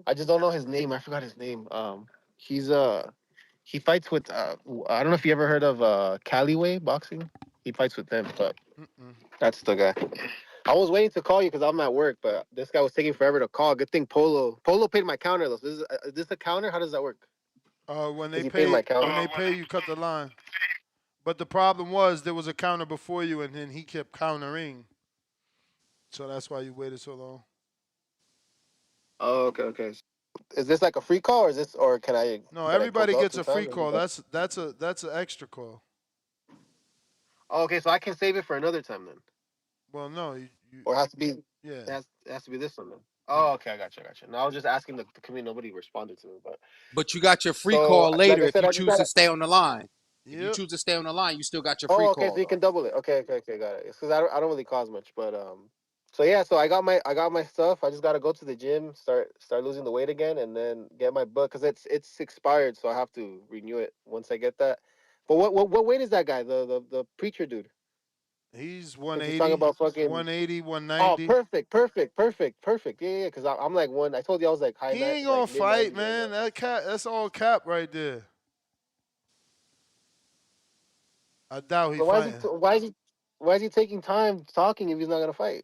I just don't know his name. I forgot his name. He's he fights with I don't know if you ever heard of Caliway boxing. He fights with them, but Mm-mm. that's the guy. I was waiting to call you because I'm at work, but this guy was taking forever to call. Good thing Polo paid my counter though. So is this a counter? How does that work? When Because they he paid my pay, counter. when they pay, you cut the line. But the problem was there was a counter before you, and then he kept countering. So that's why you waited so long. Oh, okay, okay. Is this like a free call, or is this, or No, can I everybody close up gets a free sometime? call. That's an extra call. Oh, okay, so I can save it for another time then, Well, no, or it has to be yeah, it has to be this one then. yeah. Oh, okay, I got you, I got you. No, I was just asking the community. Nobody responded to me, but But you got your free so call like later I if said, you I just choose got. to stay on the line. If you Yep. choose to stay on the line, you still got your free Oh, okay, so call you though. can double it. Okay, okay, okay, got it. Because I don't really cause much, but so yeah, so I got my stuff. I just gotta go to the gym, start losing the weight again, and then get my book because it's expired, so I have to renew it once I get that. But what weight is that guy? The preacher dude? He's Because he's talking 180, about fucking. 180, Oh, 190. perfect, perfect, perfect, perfect. Yeah, yeah. Because I'm like one. I told you I was like He ain't gonna like mid fight, 90s right man. now. That's all cap right there. I doubt he So fighting. why is he taking time talking if he's not gonna fight?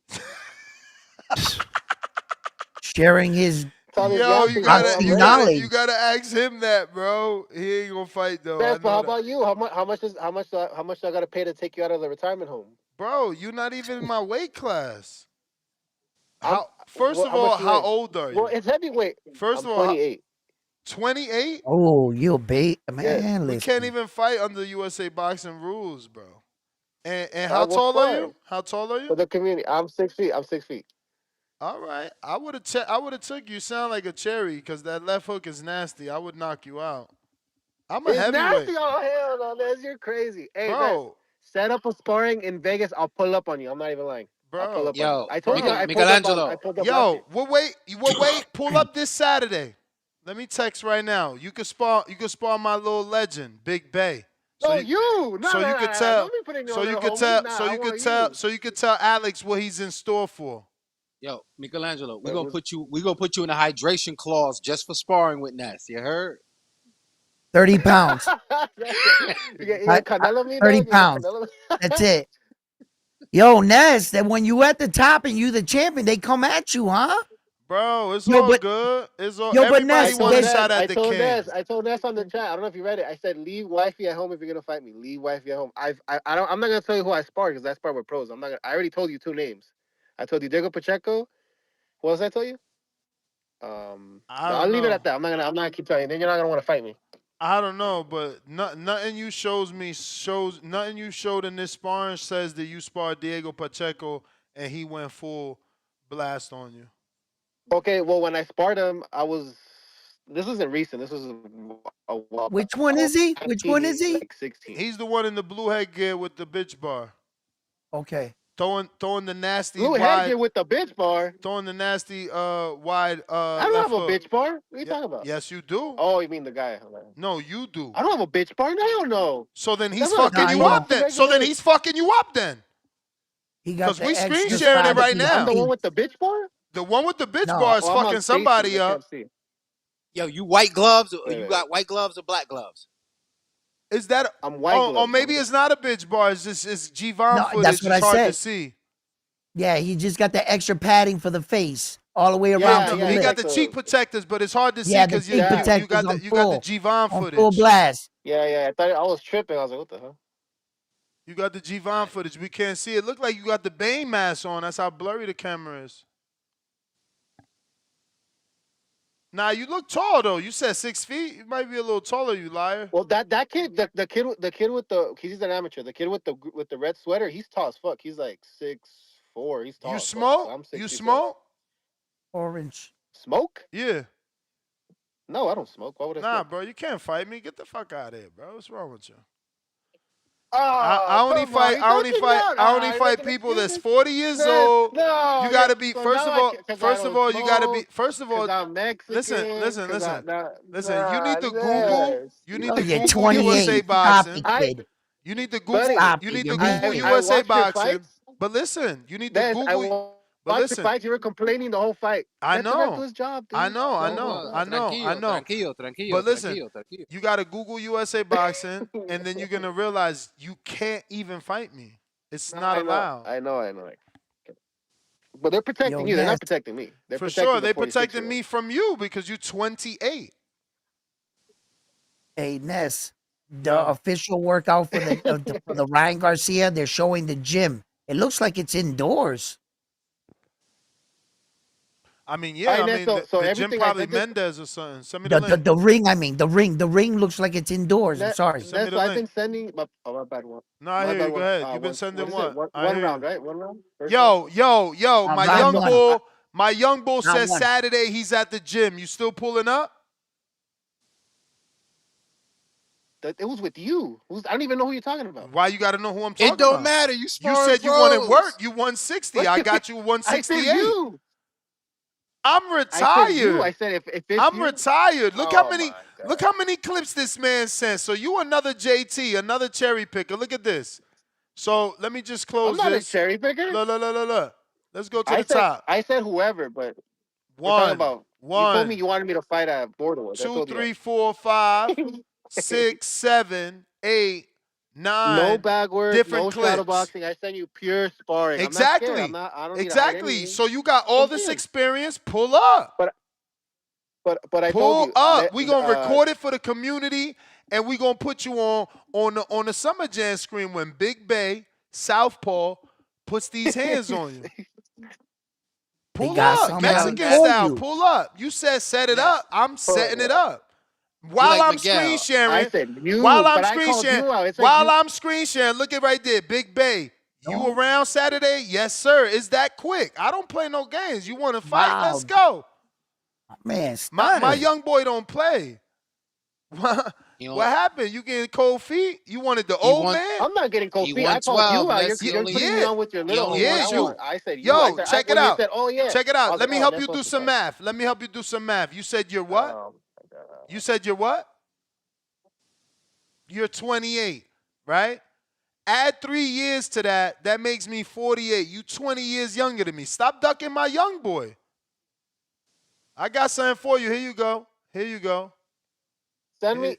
Sharing his Time is Yo, you gassing, bro. gotta, I'm boxing you ready. gotta, knowledge. you gotta ask him that, bro. He ain't gonna fight though. I Best, but know how that, about you? How much do I gotta pay to take you out of the retirement home? bro. You're not even in my weight class. I'm First of how all, much you how weigh? old are Well, you? it's heavyweight. First I'm of all, 28. 28. Oh, you bait Yes. man. We can't Listen, even fight under USA boxing rules, bro. And how We'll tall are spar you? How tall are for you? the community. I'm 6 feet. I'm 6 feet. All right, I would have took you. Sound like a cherry, because that left hook is nasty. I would knock you out. I'm a It's heavyweight, nasty. Oh hell no, Nez, you're crazy. Hey, Nez, bro, set up a sparring in Vegas. I'll pull up on you. I'm not even lying. I'll pull bro, up on you. Yo, I told you bro. I pulled up. I Michelangelo. pulled up last year. Yo, what weight? Pull up this Saturday. Let me text right now. You can spar. You can spar my little legend, Big Bay. So No, you, you. No, so no, you no, could no. tell. Don't be putting So no you little could homies. tell. Nah, So I you could want tell. you. So you could tell Alex what he's in store for. Yo, Michelangelo, Wait, what's- we gonna put you in a hydration clause just for sparring with Ness. You heard? 30 pounds. you got Canelo me, 30 Nez? You got pounds. Canelo? That's it. Yo, Ness, that when you at the top and you the champion, they come at you, huh? Bro, it's Yo, all but good. It's all. yo, but Everybody I Ness, told want a there's Nez, shot at the king. I told Nez on the chat. I don't know if you read it. I said, leave wifey at home if you're gonna fight me. Leave wifey at home. I don't. I'm not gonna tell you who I sparred because I sparred with pros. I'm not. Gonna, I already told you two names. I told you Diego Pacheco. What else I told you? I No, I'll don't leave it know. at that. I'm not gonna. I'm not gonna keep telling you. Then you're not gonna want to fight me. I don't know, but nothing you shows nothing you showed in this sparring says that you sparred Diego Pacheco and he went full blast on you. Okay. Well, when I sparred him, I was. This wasn't recent. This was a while back. which one I was is he? Which one 19. He is was he? like 16. He's the one in the blue headgear with the bitch bar, Okay. throwing the nasty Blue wide, headgear with the bitch bar. throwing the nasty wide I don't left have a hook. bitch bar. What are you Yeah, talking about? yes you do. Oh, you mean the guy? No, you do. I don't have a bitch bar. No, I don't know. So then he's That's not a fucking Nah, bitch he you bar. up don't. That's a then. So then regular. he's fucking you up then. He got Cause we the screen extra sharing it size right I'm the now. one PC. with the bitch bar. The one with the bitch No. bar is Oh, I'm on fucking Spaces. somebody I up. can't see. Yo, you white gloves? Or Wait, you wait. got white gloves or black gloves? Is that? I'm white Or gloves. maybe it's not a bitch bar. It's just it's G-Von No, that's footage. what It's I hard to said. see. Yeah, he just got the extra padding for the face all the way around to the He lip. got the cheek protectors, but it's hard to see Yeah, the because cheek protectors on you got the full, G-Von on full footage. blast. Yeah. I thought I was tripping. I was like, what the hell? You got the G-Von footage. We can't see it. Look like you got the Bane mask on. That's how blurry the camera is. Nah, you look tall though. You said 6 feet. You might be a little taller, you liar. Well, that kid, the kid with the, he's an amateur. The kid with the red sweater, he's tall as fuck. He's like 6'4". He's tall. You as fuck. smoke? So I'm 6 You feet smoke? Orange. Smoke? Yeah. No, I don't smoke. Why would I Nah, smoke? bro, you can't fight me. Get the fuck out of here, bro. What's wrong with you? Oh, I only fight people that's 40 years old. No, you gotta be so first of now all, you gotta be first of all. I'm Mexican. listen. You need to Google. You need to You're Google 28. USA Stop boxing. it, kid. You need to Google. Stop You it. need You're to Google making- USA watched your boxing. fights. But listen, you need to Des, Google. But watch listen, your fights. You were complaining the whole fight. I Let the man do know. his job, dude. I know. Tranquilo. But listen, you gotta Google USA boxing, and then you're gonna realize you can't even fight me. It's not allowed. I know. But they're protecting you. They're not protecting me. They're For protecting sure, the they protecting 46-year-old. me from you because you're 28. Hey, Ness, the official workout for the Ryan Garcia, they're showing the gym. It looks like it's indoors. I mean, yeah. The gym probably Mendez or something. Send me the link. The ring, I mean, the ring looks like it's indoors. I'm sorry. Send me the I've link. been sending. My bad one. No, I hear you. Go ahead. You've been sending what? One round, right? One round. Yo. My young bull Round says one. Saturday he's at the gym. You still pulling up? It was with you. I don't even know who you're talking about. Why you got to know who I'm talking about? It don't matter. You said you wanted work. You 160. I got you 168. I said you. I'm retired. I said if it's I'm you. retired. Look how many clips this man sent. So you another JT, another cherry picker. Look at this. So let me just close this. I'm not a cherry picker. Look. Let's go to the top. I said whoever, but one. You told me you wanted me to fight at Bordeaux. 2, 3, 4, 5, 6, 7, 8, 9. No bag work, different no clips. shadow boxing. I send you pure sparring. Exactly. I'm not scared. I don't exactly. Need to hide so you got all this experience. Pull up. But I pull told you, up. We gonna record it for the community, and we gonna put you on the Summer Jam screen when Big Bay Southpaw puts these hands on you. Pull up, Mexican style. Pull up. You said set it up. I'm setting it up. While I'm screen sharing, I said you, while I'm but screen I called sharing, you out. I'm screen sharing, look at right there, Big Bay. You around Saturday? Yes, sir. Is that quick? I don't play no games. You want to fight? Wow. Let's go. Man, my young boy don't play. What happened? You getting cold feet? You wanted the old man? I'm not getting cold feet. I called you out. You're putting me on with your little one. I said you. Yo, check it out. Said, oh, yeah. Check it out. Let me help you do some math. You said you're what? You said you're what? You're 28, right? Add 3 years to that. That makes me 48. You 20 years younger than me. Stop ducking my young boy. I got something for you. Here you go. Send me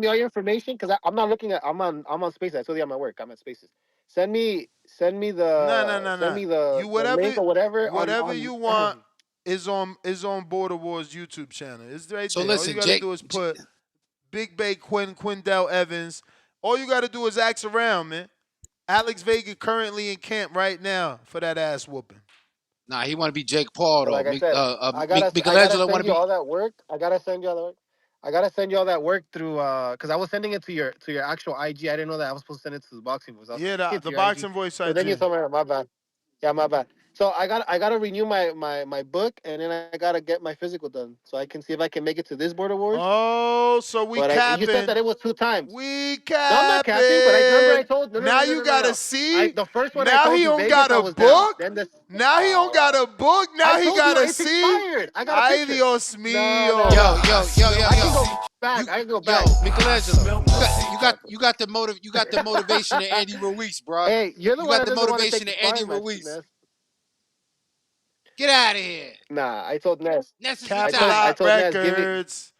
all your information because I'm not looking at. I'm on Spaces. I told you I'm at work. I'm at Spaces. Send me the. No. Send me the link or whatever. Whatever you want is on Border Wars YouTube channel. It's right there. Listen, all you gotta do is put Big Bay Quindell Evans. All you gotta do is ask around, man. Alex Vega currently in camp right now for that ass whooping. Nah, he want to be Jake Paul though. Like I said, Michelangelo want to be all that work. I gotta send you all that work through because I was sending it to your actual IG. I didn't know that I was supposed to send it to the Boxing Voice. Yeah, the Boxing Voice IG. So then you told me, my bad. Yeah, my bad. So I gotta renew my book and then I gotta get my physical done so I can see if I can make it to this Border Wars. Oh, so we capping. You said that it was 2 times. We capping. No, I'm not capping, but I told. Now you gotta see. The first one. Now he don't got a book. Now he don't got a book. Now he gotta see. I got a picture. Dios mío. Yo. I can go back. Yo, Michelangelo, you got the motivation of Andy Ruiz, bro. Hey, you're the one got the motivation of Andy Ruiz. Get out of here. Nah, I told Ness. Ness is Capital retired. Records.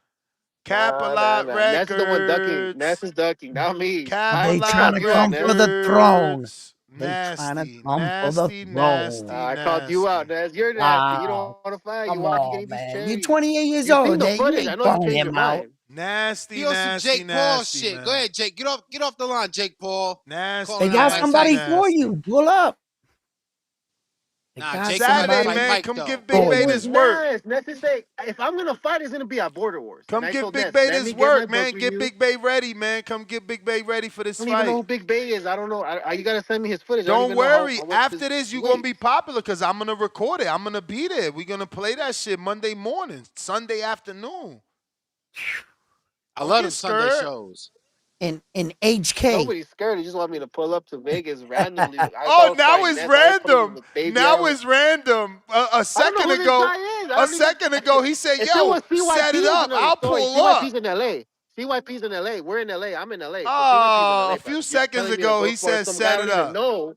Cap-a-Lot Ness is the one ducking. Ness Records. is ducking, not me. They I trying called Cap-a-Lot to you out, come Ness. for the throne. Records. They trying to Nasty, come for the nasty, throne. nasty, I called you out, nasty. Ness. You're nasty. You don't Wow. want to fight. You Come want to on, get these man. You're cherries. 28 years You old. seen the Then you footage. I ain't know you throwing changed your him out. mind. Nasty, He on some nasty, Jake Paul nasty, shit. man. Go ahead, Jake. Get off the line, Jake Paul. Nasty, They Calling out got Mike nasty, somebody Tyson. for nasty. you. Pull up. They Nah, got Jake gonna have to Saturday, somebody fight man, Mike come though. give Big It for Bay was this you. work. Ness. Ness is saying, if I'm going to fight, it's going to be at Border Wars. And Come I give told Big Ness, Bay let me this get my work, book man. Get review. Big Bay ready, man. Come get Big Bay ready for this I don't even know fight. who Big Bay is. I don't know. You got to send me his footage. I don't Don't even know worry. how much After this, you're going to weight. be popular because I'm going to record it. I'm going to be there. We're going to play that shit Monday morning, Sunday afternoon. I Don't love get them Sunday scared. shows. In HK. Nobody's scared. He just want me to pull up to Vegas randomly. I Oh, thought it was now fighting it's Ness. I was putting random. the baby Now out. it's random. A I don't know second who this ago, guy is. I don't even. he said, If it yo, was set CYP, it it's up. another I'll story. pull up. CYP's in LA. CYP's in LA. We're in LA. I'm in LA. So CYP's in Oh, LA. a But few you're seconds telling me to ago, go he for said, some guy I set don't it even up. know.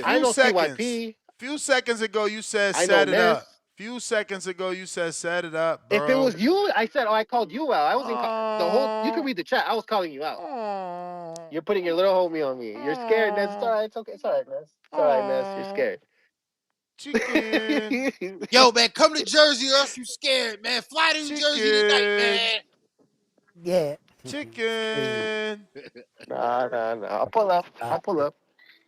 I Few know seconds. CYP. Few seconds ago, you said, I know set it Ness. up. Few seconds ago, you said, set it up, If it bro. was you, I said, I called you out. I wasn't the whole. You can Oh, read the chat. I was calling you out. oh, You're putting your little homie on me. You're scared, Ness. It's all right. It's okay. It's all right, Ness. It's all right, Ness. You're oh, scared. chicken, Yo, man, come to Jersey or else you scared, man. Fly to New Jersey tonight, chicken, man. Yeah. chicken. Nah. I'll pull up. I'll pull up.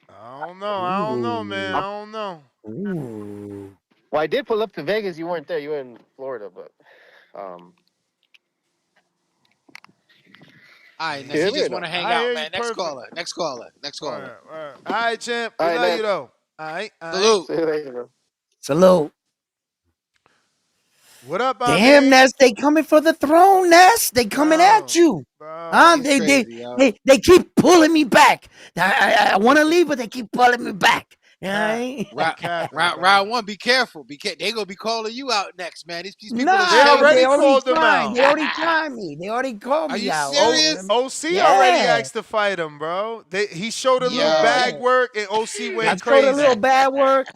I don't know, man. I Ooh. don't know. Ooh. Well, I did pull up to Vegas. You weren't there. You were in Florida, but All right, Ness, you hear he me or just want no? to hang I out, hear you man. Next perfect. caller. Next caller. Next caller. All right, champ. All We right, love Ness. you, though. All right, all right. Salute. See you later, bro. Salute. What up, I Damn, mean? Ness, they coming for the throne, Ness. They coming at Bro, you. bro. He's crazy, yo. They keep pulling me back. I want to leave, but they keep pulling me back. Cap. Right? You capping, bro. Round one, be careful. They gonna be calling you out next, man. These people is They Nah, shaming already they you. already called them tried. out. They already tried me. They already called Are me you out. serious? OC already Yeah. asked to fight him, bro. He showed a little Yeah. bag work, and OC I went showed a little crazy. bad work.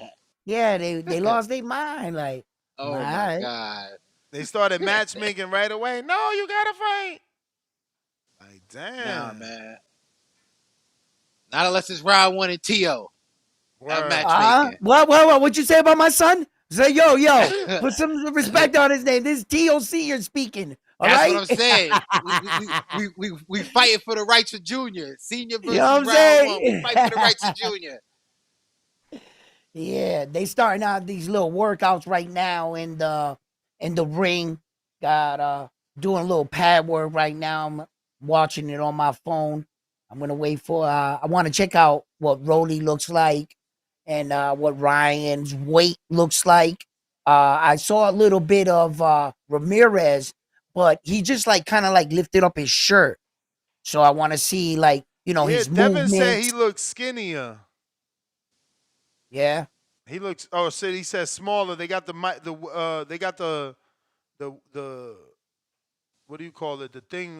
Yeah, they lost their mind. Like, all Oh my right. God. They started matchmaking right away. No, you gotta fight. Like, Nah, damn. man. Not unless it's round one and T.O. That Word. matchmaking. What you say about my son? Say, yo, put some respect on his name. This is TOC you're speaking. All That's what right? I'm saying. We fighting for the rights of Junior. Senior You know versus what I'm round one. We saying? fight for the rights of Junior. Yeah, they starting out these little workouts right now in the ring. Got doing a little pad work right now. I'm watching it on my phone. I'm gonna wait for I want to check out what Rolly looks like and what Ryan's weight looks like. I saw a little bit of Ramirez, but he just like kind of like lifted up his shirt. So I want to see like, Yeah, his Devin said he movements. looked skinnier. Yeah. He looks. Oh, shit. He said smaller. They got they got the what do you call it? The thing.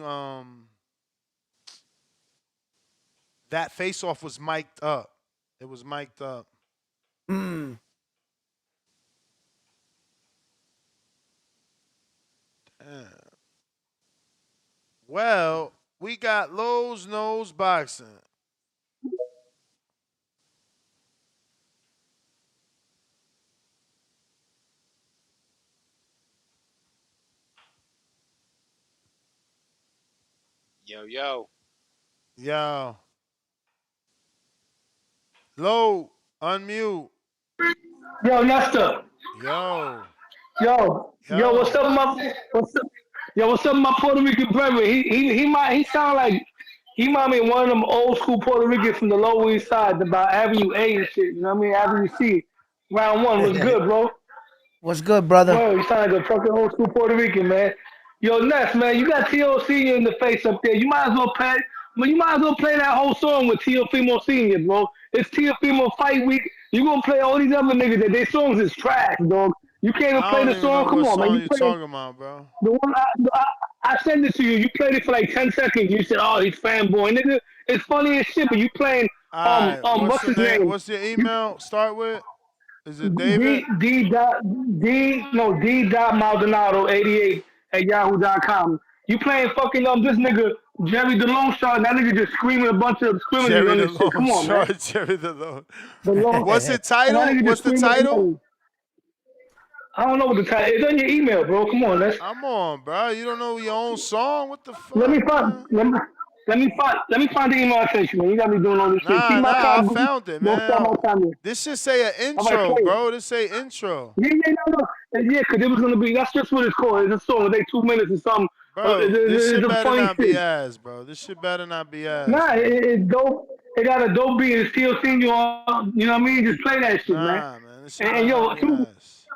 That face off was mic'd up. It was mic'd up. Mm. Damn. Well, we got Lowe's Nose Boxing. Yo. Yo. Low, unmute. Yo, Nestor. Yo. What's up, what's up, my Puerto Rican brother? He sound like he might be one of them old school Puerto Ricans from the Lower East Side, about Avenue A and shit. You know what I mean? Avenue C. Round one was good, bro. What's good, brother? Whoa, you sound like a fucking old school Puerto Rican, man. Yo, Ness, man, you got T.O. Senior in the face up there. You might as well play that whole song with Teofimo Senior, bro. It's Teofimo Fight Week. You gonna play all these other niggas that their songs is trash, dog. You can't even I play don't the even know song. Come what on, man. song You you're played talking about, bro. the one I sent it to you. You played it for like 10 seconds. You said, "Oh, he's fanboy, nigga." It's funny as shit, but you playing All right. What's what's your his name? name? What's your email? Start with? Is it David? D dot Maldonado 88 at yahoo.com. You playing fucking this nigga Jerry the Lone Shot, and that nigga just screaming a bunch of screaming Jerry on the this shit. Long Come on, man. Shot. Jerry the Long. The long, What's the and that title? nigga What's just the screaming. title? I don't know what the title. It's on your email, bro. Come on, I'm on, bro. You don't know your own song? What the fuck, let me find. man? Let me find the email I sent you, man. You got me doing all this shit. Keep Nah, my I time. found it, Don't stop man. my time here. This should say an All right, intro, play it. bro. This say intro. Yeah, no. Yeah, because it was gonna be. That's just what it's called. It's a song. It take 2 minutes or something. Bro, this It's shit a better funny not be shit. ass, bro. This shit better not be ass, Nah, bro. it's dope. It got a dope beat. It's still seeing you on. You know what I mean? Just play that shit, man. Nah, man. This shit And better not yo, be ass.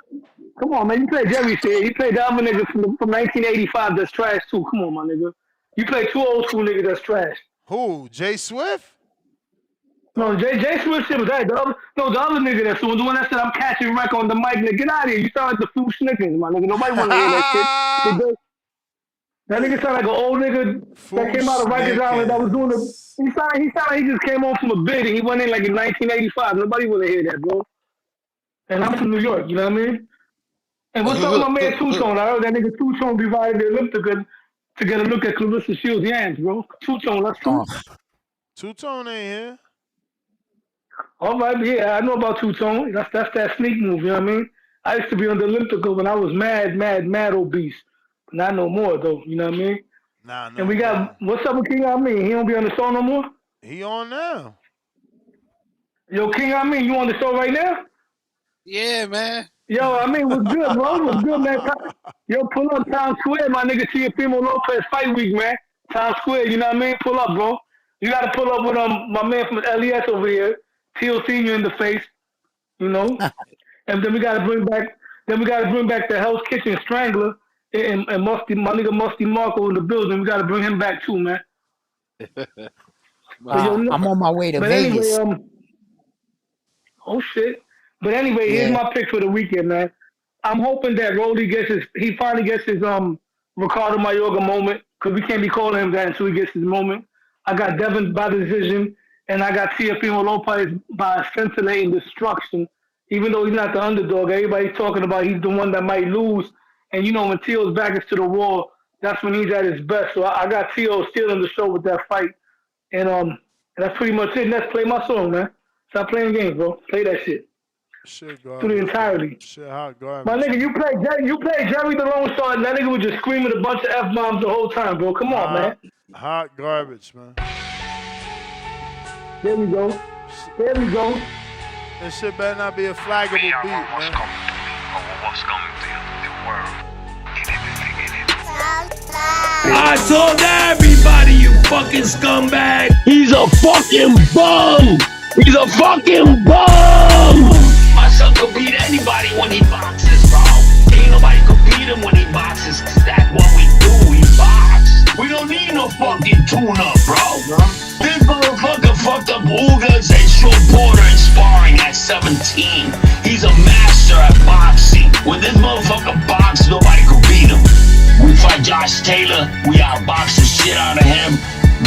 come on, man. You play Jerry shit. You play the other nigga from 1985 that's trash too. Come on, my nigga. You play two old school niggas that's trash. Who? Jay Swift? No, Jay Swift shit was that. The other nigga that's the one that said I'm catching wreck on the mic. Nigga, get out of here. You sound like the Foo Snickers, my nigga. Nobody want to hear that shit. That nigga sound like an old nigga that came out of Rikers Island that was doing the. He sound like he just came home from a bid and he went in like in 1985. Nobody want to hear that, bro. And I'm from New York, you know what I mean? And what's up with my man Two Tone? I heard that nigga Two Tone be riding the elliptical to get a look at Clarissa Shields' yams, bro. Two Tone, that's two. Two-Tone ain't here. All right, yeah, I know about Two Tone. That's that sneak move, you know what I mean? I used to be on the elliptical when I was mad obese. Not no more though, you know what I mean? Nah, no And we got what's up with King Amin? He don't be on the show no more? He on now. Yo, King Amin, you on the show right now? Yeah, man. Yo, I mean, what's good, bro? What's good, man? Yo, pull up Times Square, my nigga. Teofimo Lopez fight week, man. Times Square, you know what I mean? Pull up, bro. You got to pull up with my man from LES over here, Teal Senior in the face, you know. And then we got to bring back, the Hell's Kitchen Strangler and Musty, my nigga Musty Marco in the building. We got to bring him back too, man. I'm on my way to but Vegas. Anyway, oh shit. But anyway, here's my pick for the weekend, man. I'm hoping that Rolly he finally gets his Ricardo Mayorga moment, because we can't be calling him that until he gets his moment. I got Devin by decision, and I got Teofimo Lopez by scintillating destruction. Even though he's not the underdog, everybody's talking about he's the one that might lose. And you know, when Teo's back is to the wall, that's when he's at his best. So I got Teo stealing the show with that fight. And that's pretty much it. Let's play my song, man. Stop playing games, bro. Play that shit. Shit To the entirety. Shit hot garbage. My nigga, you play Jerry the Lone Star, and that nigga was just screaming a bunch of F-bombs the whole time, bro. Come on, man. Hot garbage, man. There we go. This shit better not be a flaggable beat, man. What's coming to the world? I told everybody, you fucking scumbag. He's a fucking bum! He's a fucking bum! My son could beat anybody when he boxes, bro. Ain't nobody could beat him when he boxes, cause that's what we do, we box. We don't need no fucking tune-up, bro. This motherfucker fucked up Ugas and Short Porter in sparring at 17. He's a master at boxing. When this motherfucker boxes, nobody could beat him. We fight Josh Taylor, we outbox the shit out of him,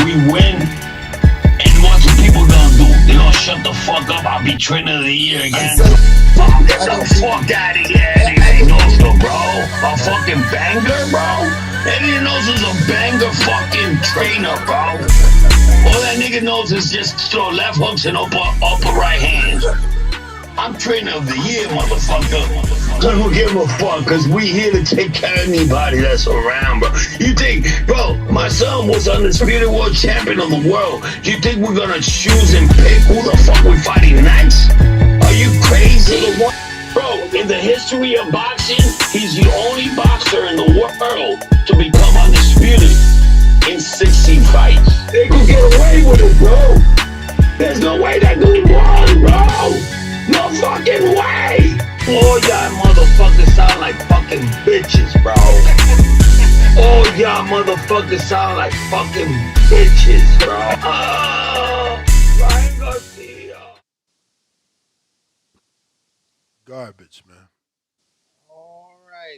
we win. And what the people gonna do? They gonna shut the fuck up, I'll be trainer of the year again. Fuck, get the fuck out of here, Eddie Nosa, bro. A fucking banger, bro. Eddie Nosa's a banger fucking trainer, bro. All that nigga knows is just throw left hooks and upper right hands. I'm trainer of the year, motherfucker. I don't give a fuck, cause we here to take care of anybody that's around, bro. You think, bro, my son was undisputed world champion of the world. You think we're gonna choose and pick who the fuck we fighting next? Are you crazy? Bro, in the history of boxing, he's the only boxer in the world to become undisputed in 60 fights. They could get away with it, bro. There's no way that dude won, bro. No fucking way! All y'all motherfuckers sound like fucking bitches, bro. All y'all motherfuckers sound like fucking bitches, bro. Ryan Garcia. Garbage, man.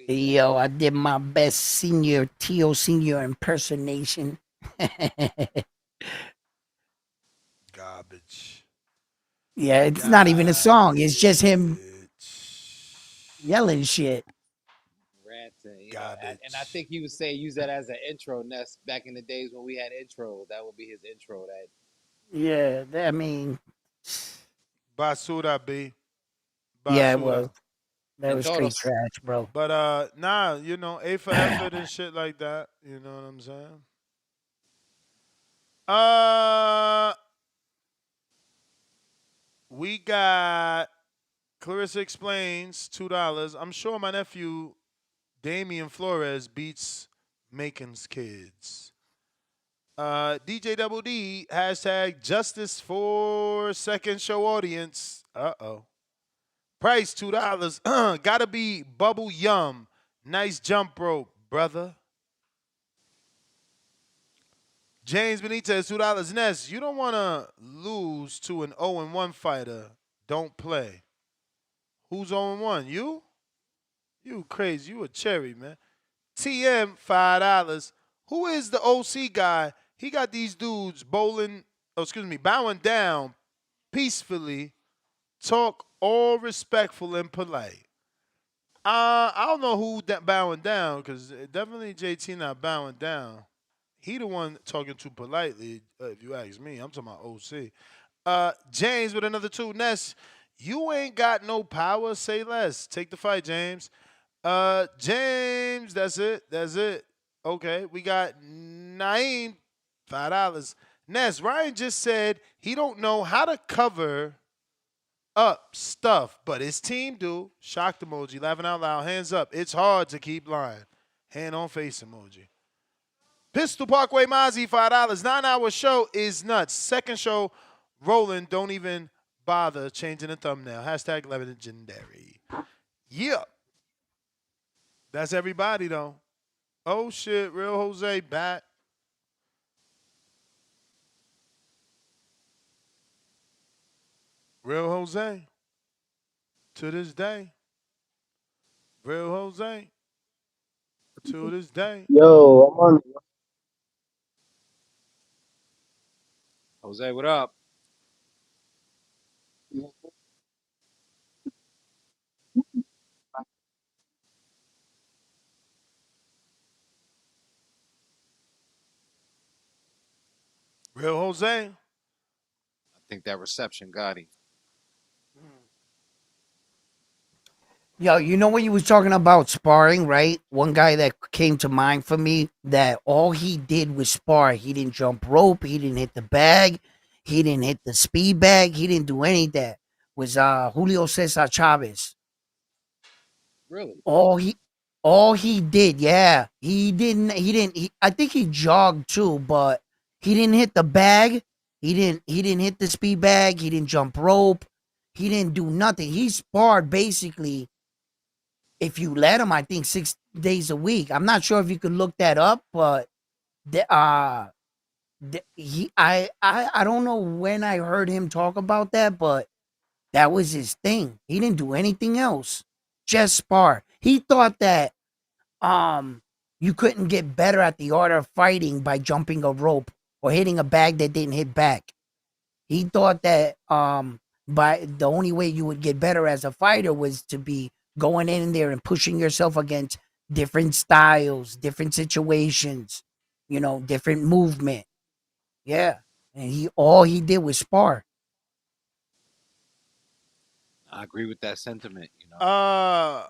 Yo, I did my best Teo Senior impersonation. Garbage. Yeah, it's not even a song. It's just him yelling shit. So, you know, Garbage. and I think he was saying use that as an intro, Ness. Back in the days when we had intros, that would be his intro. That Yeah, I mean, Basura, B. yeah, it was. Basura. That and was straight Todos. trash, bro. But nah, you know, A for effort and shit like that. You know what I'm saying? Uh, we got Clarissa Explains, $2. I'm sure my nephew Damian Flores beats Macon's kids. DJ Double D, hashtag justice for second show audience. Uh-oh. Price, $2. Gotta be Bubble Yum. Nice jump rope, brother. James Benitez, $2. Ness, you don't want to lose to an 0-1 fighter. Don't play. Who's 0-1? You? You crazy. You a cherry, man. TM, $5. Who is the OC guy? He got these dudes bowling, bowing down peacefully, talk all respectful and polite. I don't know who that bowing down, because definitely JT not bowing down. He the one talking too politely, if you ask me. I'm talking about OC. James with another 2. Ness, you ain't got no power. Say less. Take the fight, James. James, that's it. Okay, we got Naeem, $5. Ness, Ryan just said he don't know how to cover up stuff, but his team do. Shocked emoji, laughing out loud, hands up. It's hard to keep lying. Hand on face emoji. Pistol Parkway Mozzie, $5. 9-hour show is nuts. Second show rolling. Don't even bother changing the thumbnail. Hashtag legendary. Yeah. That's everybody, though. Oh, shit. Real Jose back. Real Jose. To this day. Real Jose. To this day. Yo, I'm on. Jose, what up? Real Jose. I think that reception got him. Yo, you know when you was talking about sparring, right? One guy that came to mind for me that all he did was spar. He didn't jump rope. He didn't hit the bag. He didn't hit the speed bag. He didn't do any of that. Was Julio Cesar Chavez. Really? All he did, yeah. I think he jogged too, but he didn't hit the bag. He didn't hit the speed bag. He didn't jump rope. He didn't do nothing. He sparred basically, if you let him, I think 6 days a week. I'm not sure if you could look that up, but I don't know when I heard him talk about that, but that was his thing. He didn't do anything else. Just spar. He thought that you couldn't get better at the art of fighting by jumping a rope or hitting a bag that didn't hit back. He thought that by the only way you would get better as a fighter was to be going in there and pushing yourself against different styles, different situations, different movement. Yeah. And all he did was spar. I agree with that sentiment, you know.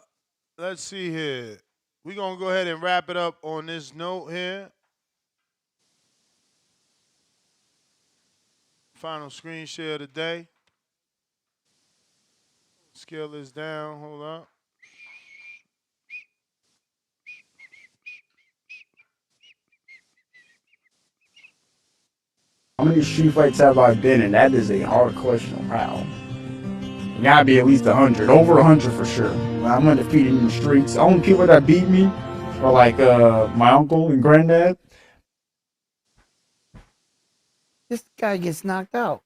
Let's see here. We're going to go ahead and wrap it up on this note here. Final screen share of the day. Scale this down. Hold up. How many street fights have I been in? That is a hard question. Wow. It gotta be at least 100. Over 100 for sure. I'm undefeated in the streets. The only people that beat me are like my uncle and granddad. This guy gets knocked out.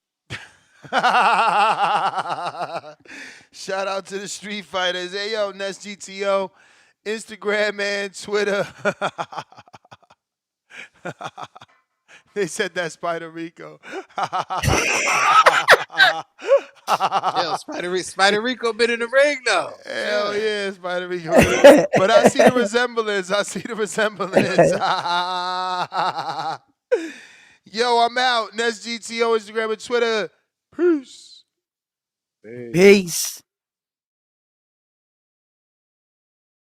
Shout out to the street fighters. Hey, yo, Nest GTO. Instagram and Twitter. They said that Spider Rico. Yo, Spider Rico been in the ring though. Hell Yeah. yeah, Spider Man. But I see the resemblance. Yo, I'm out. Nest GTO, Instagram and Twitter. Peace. Peace.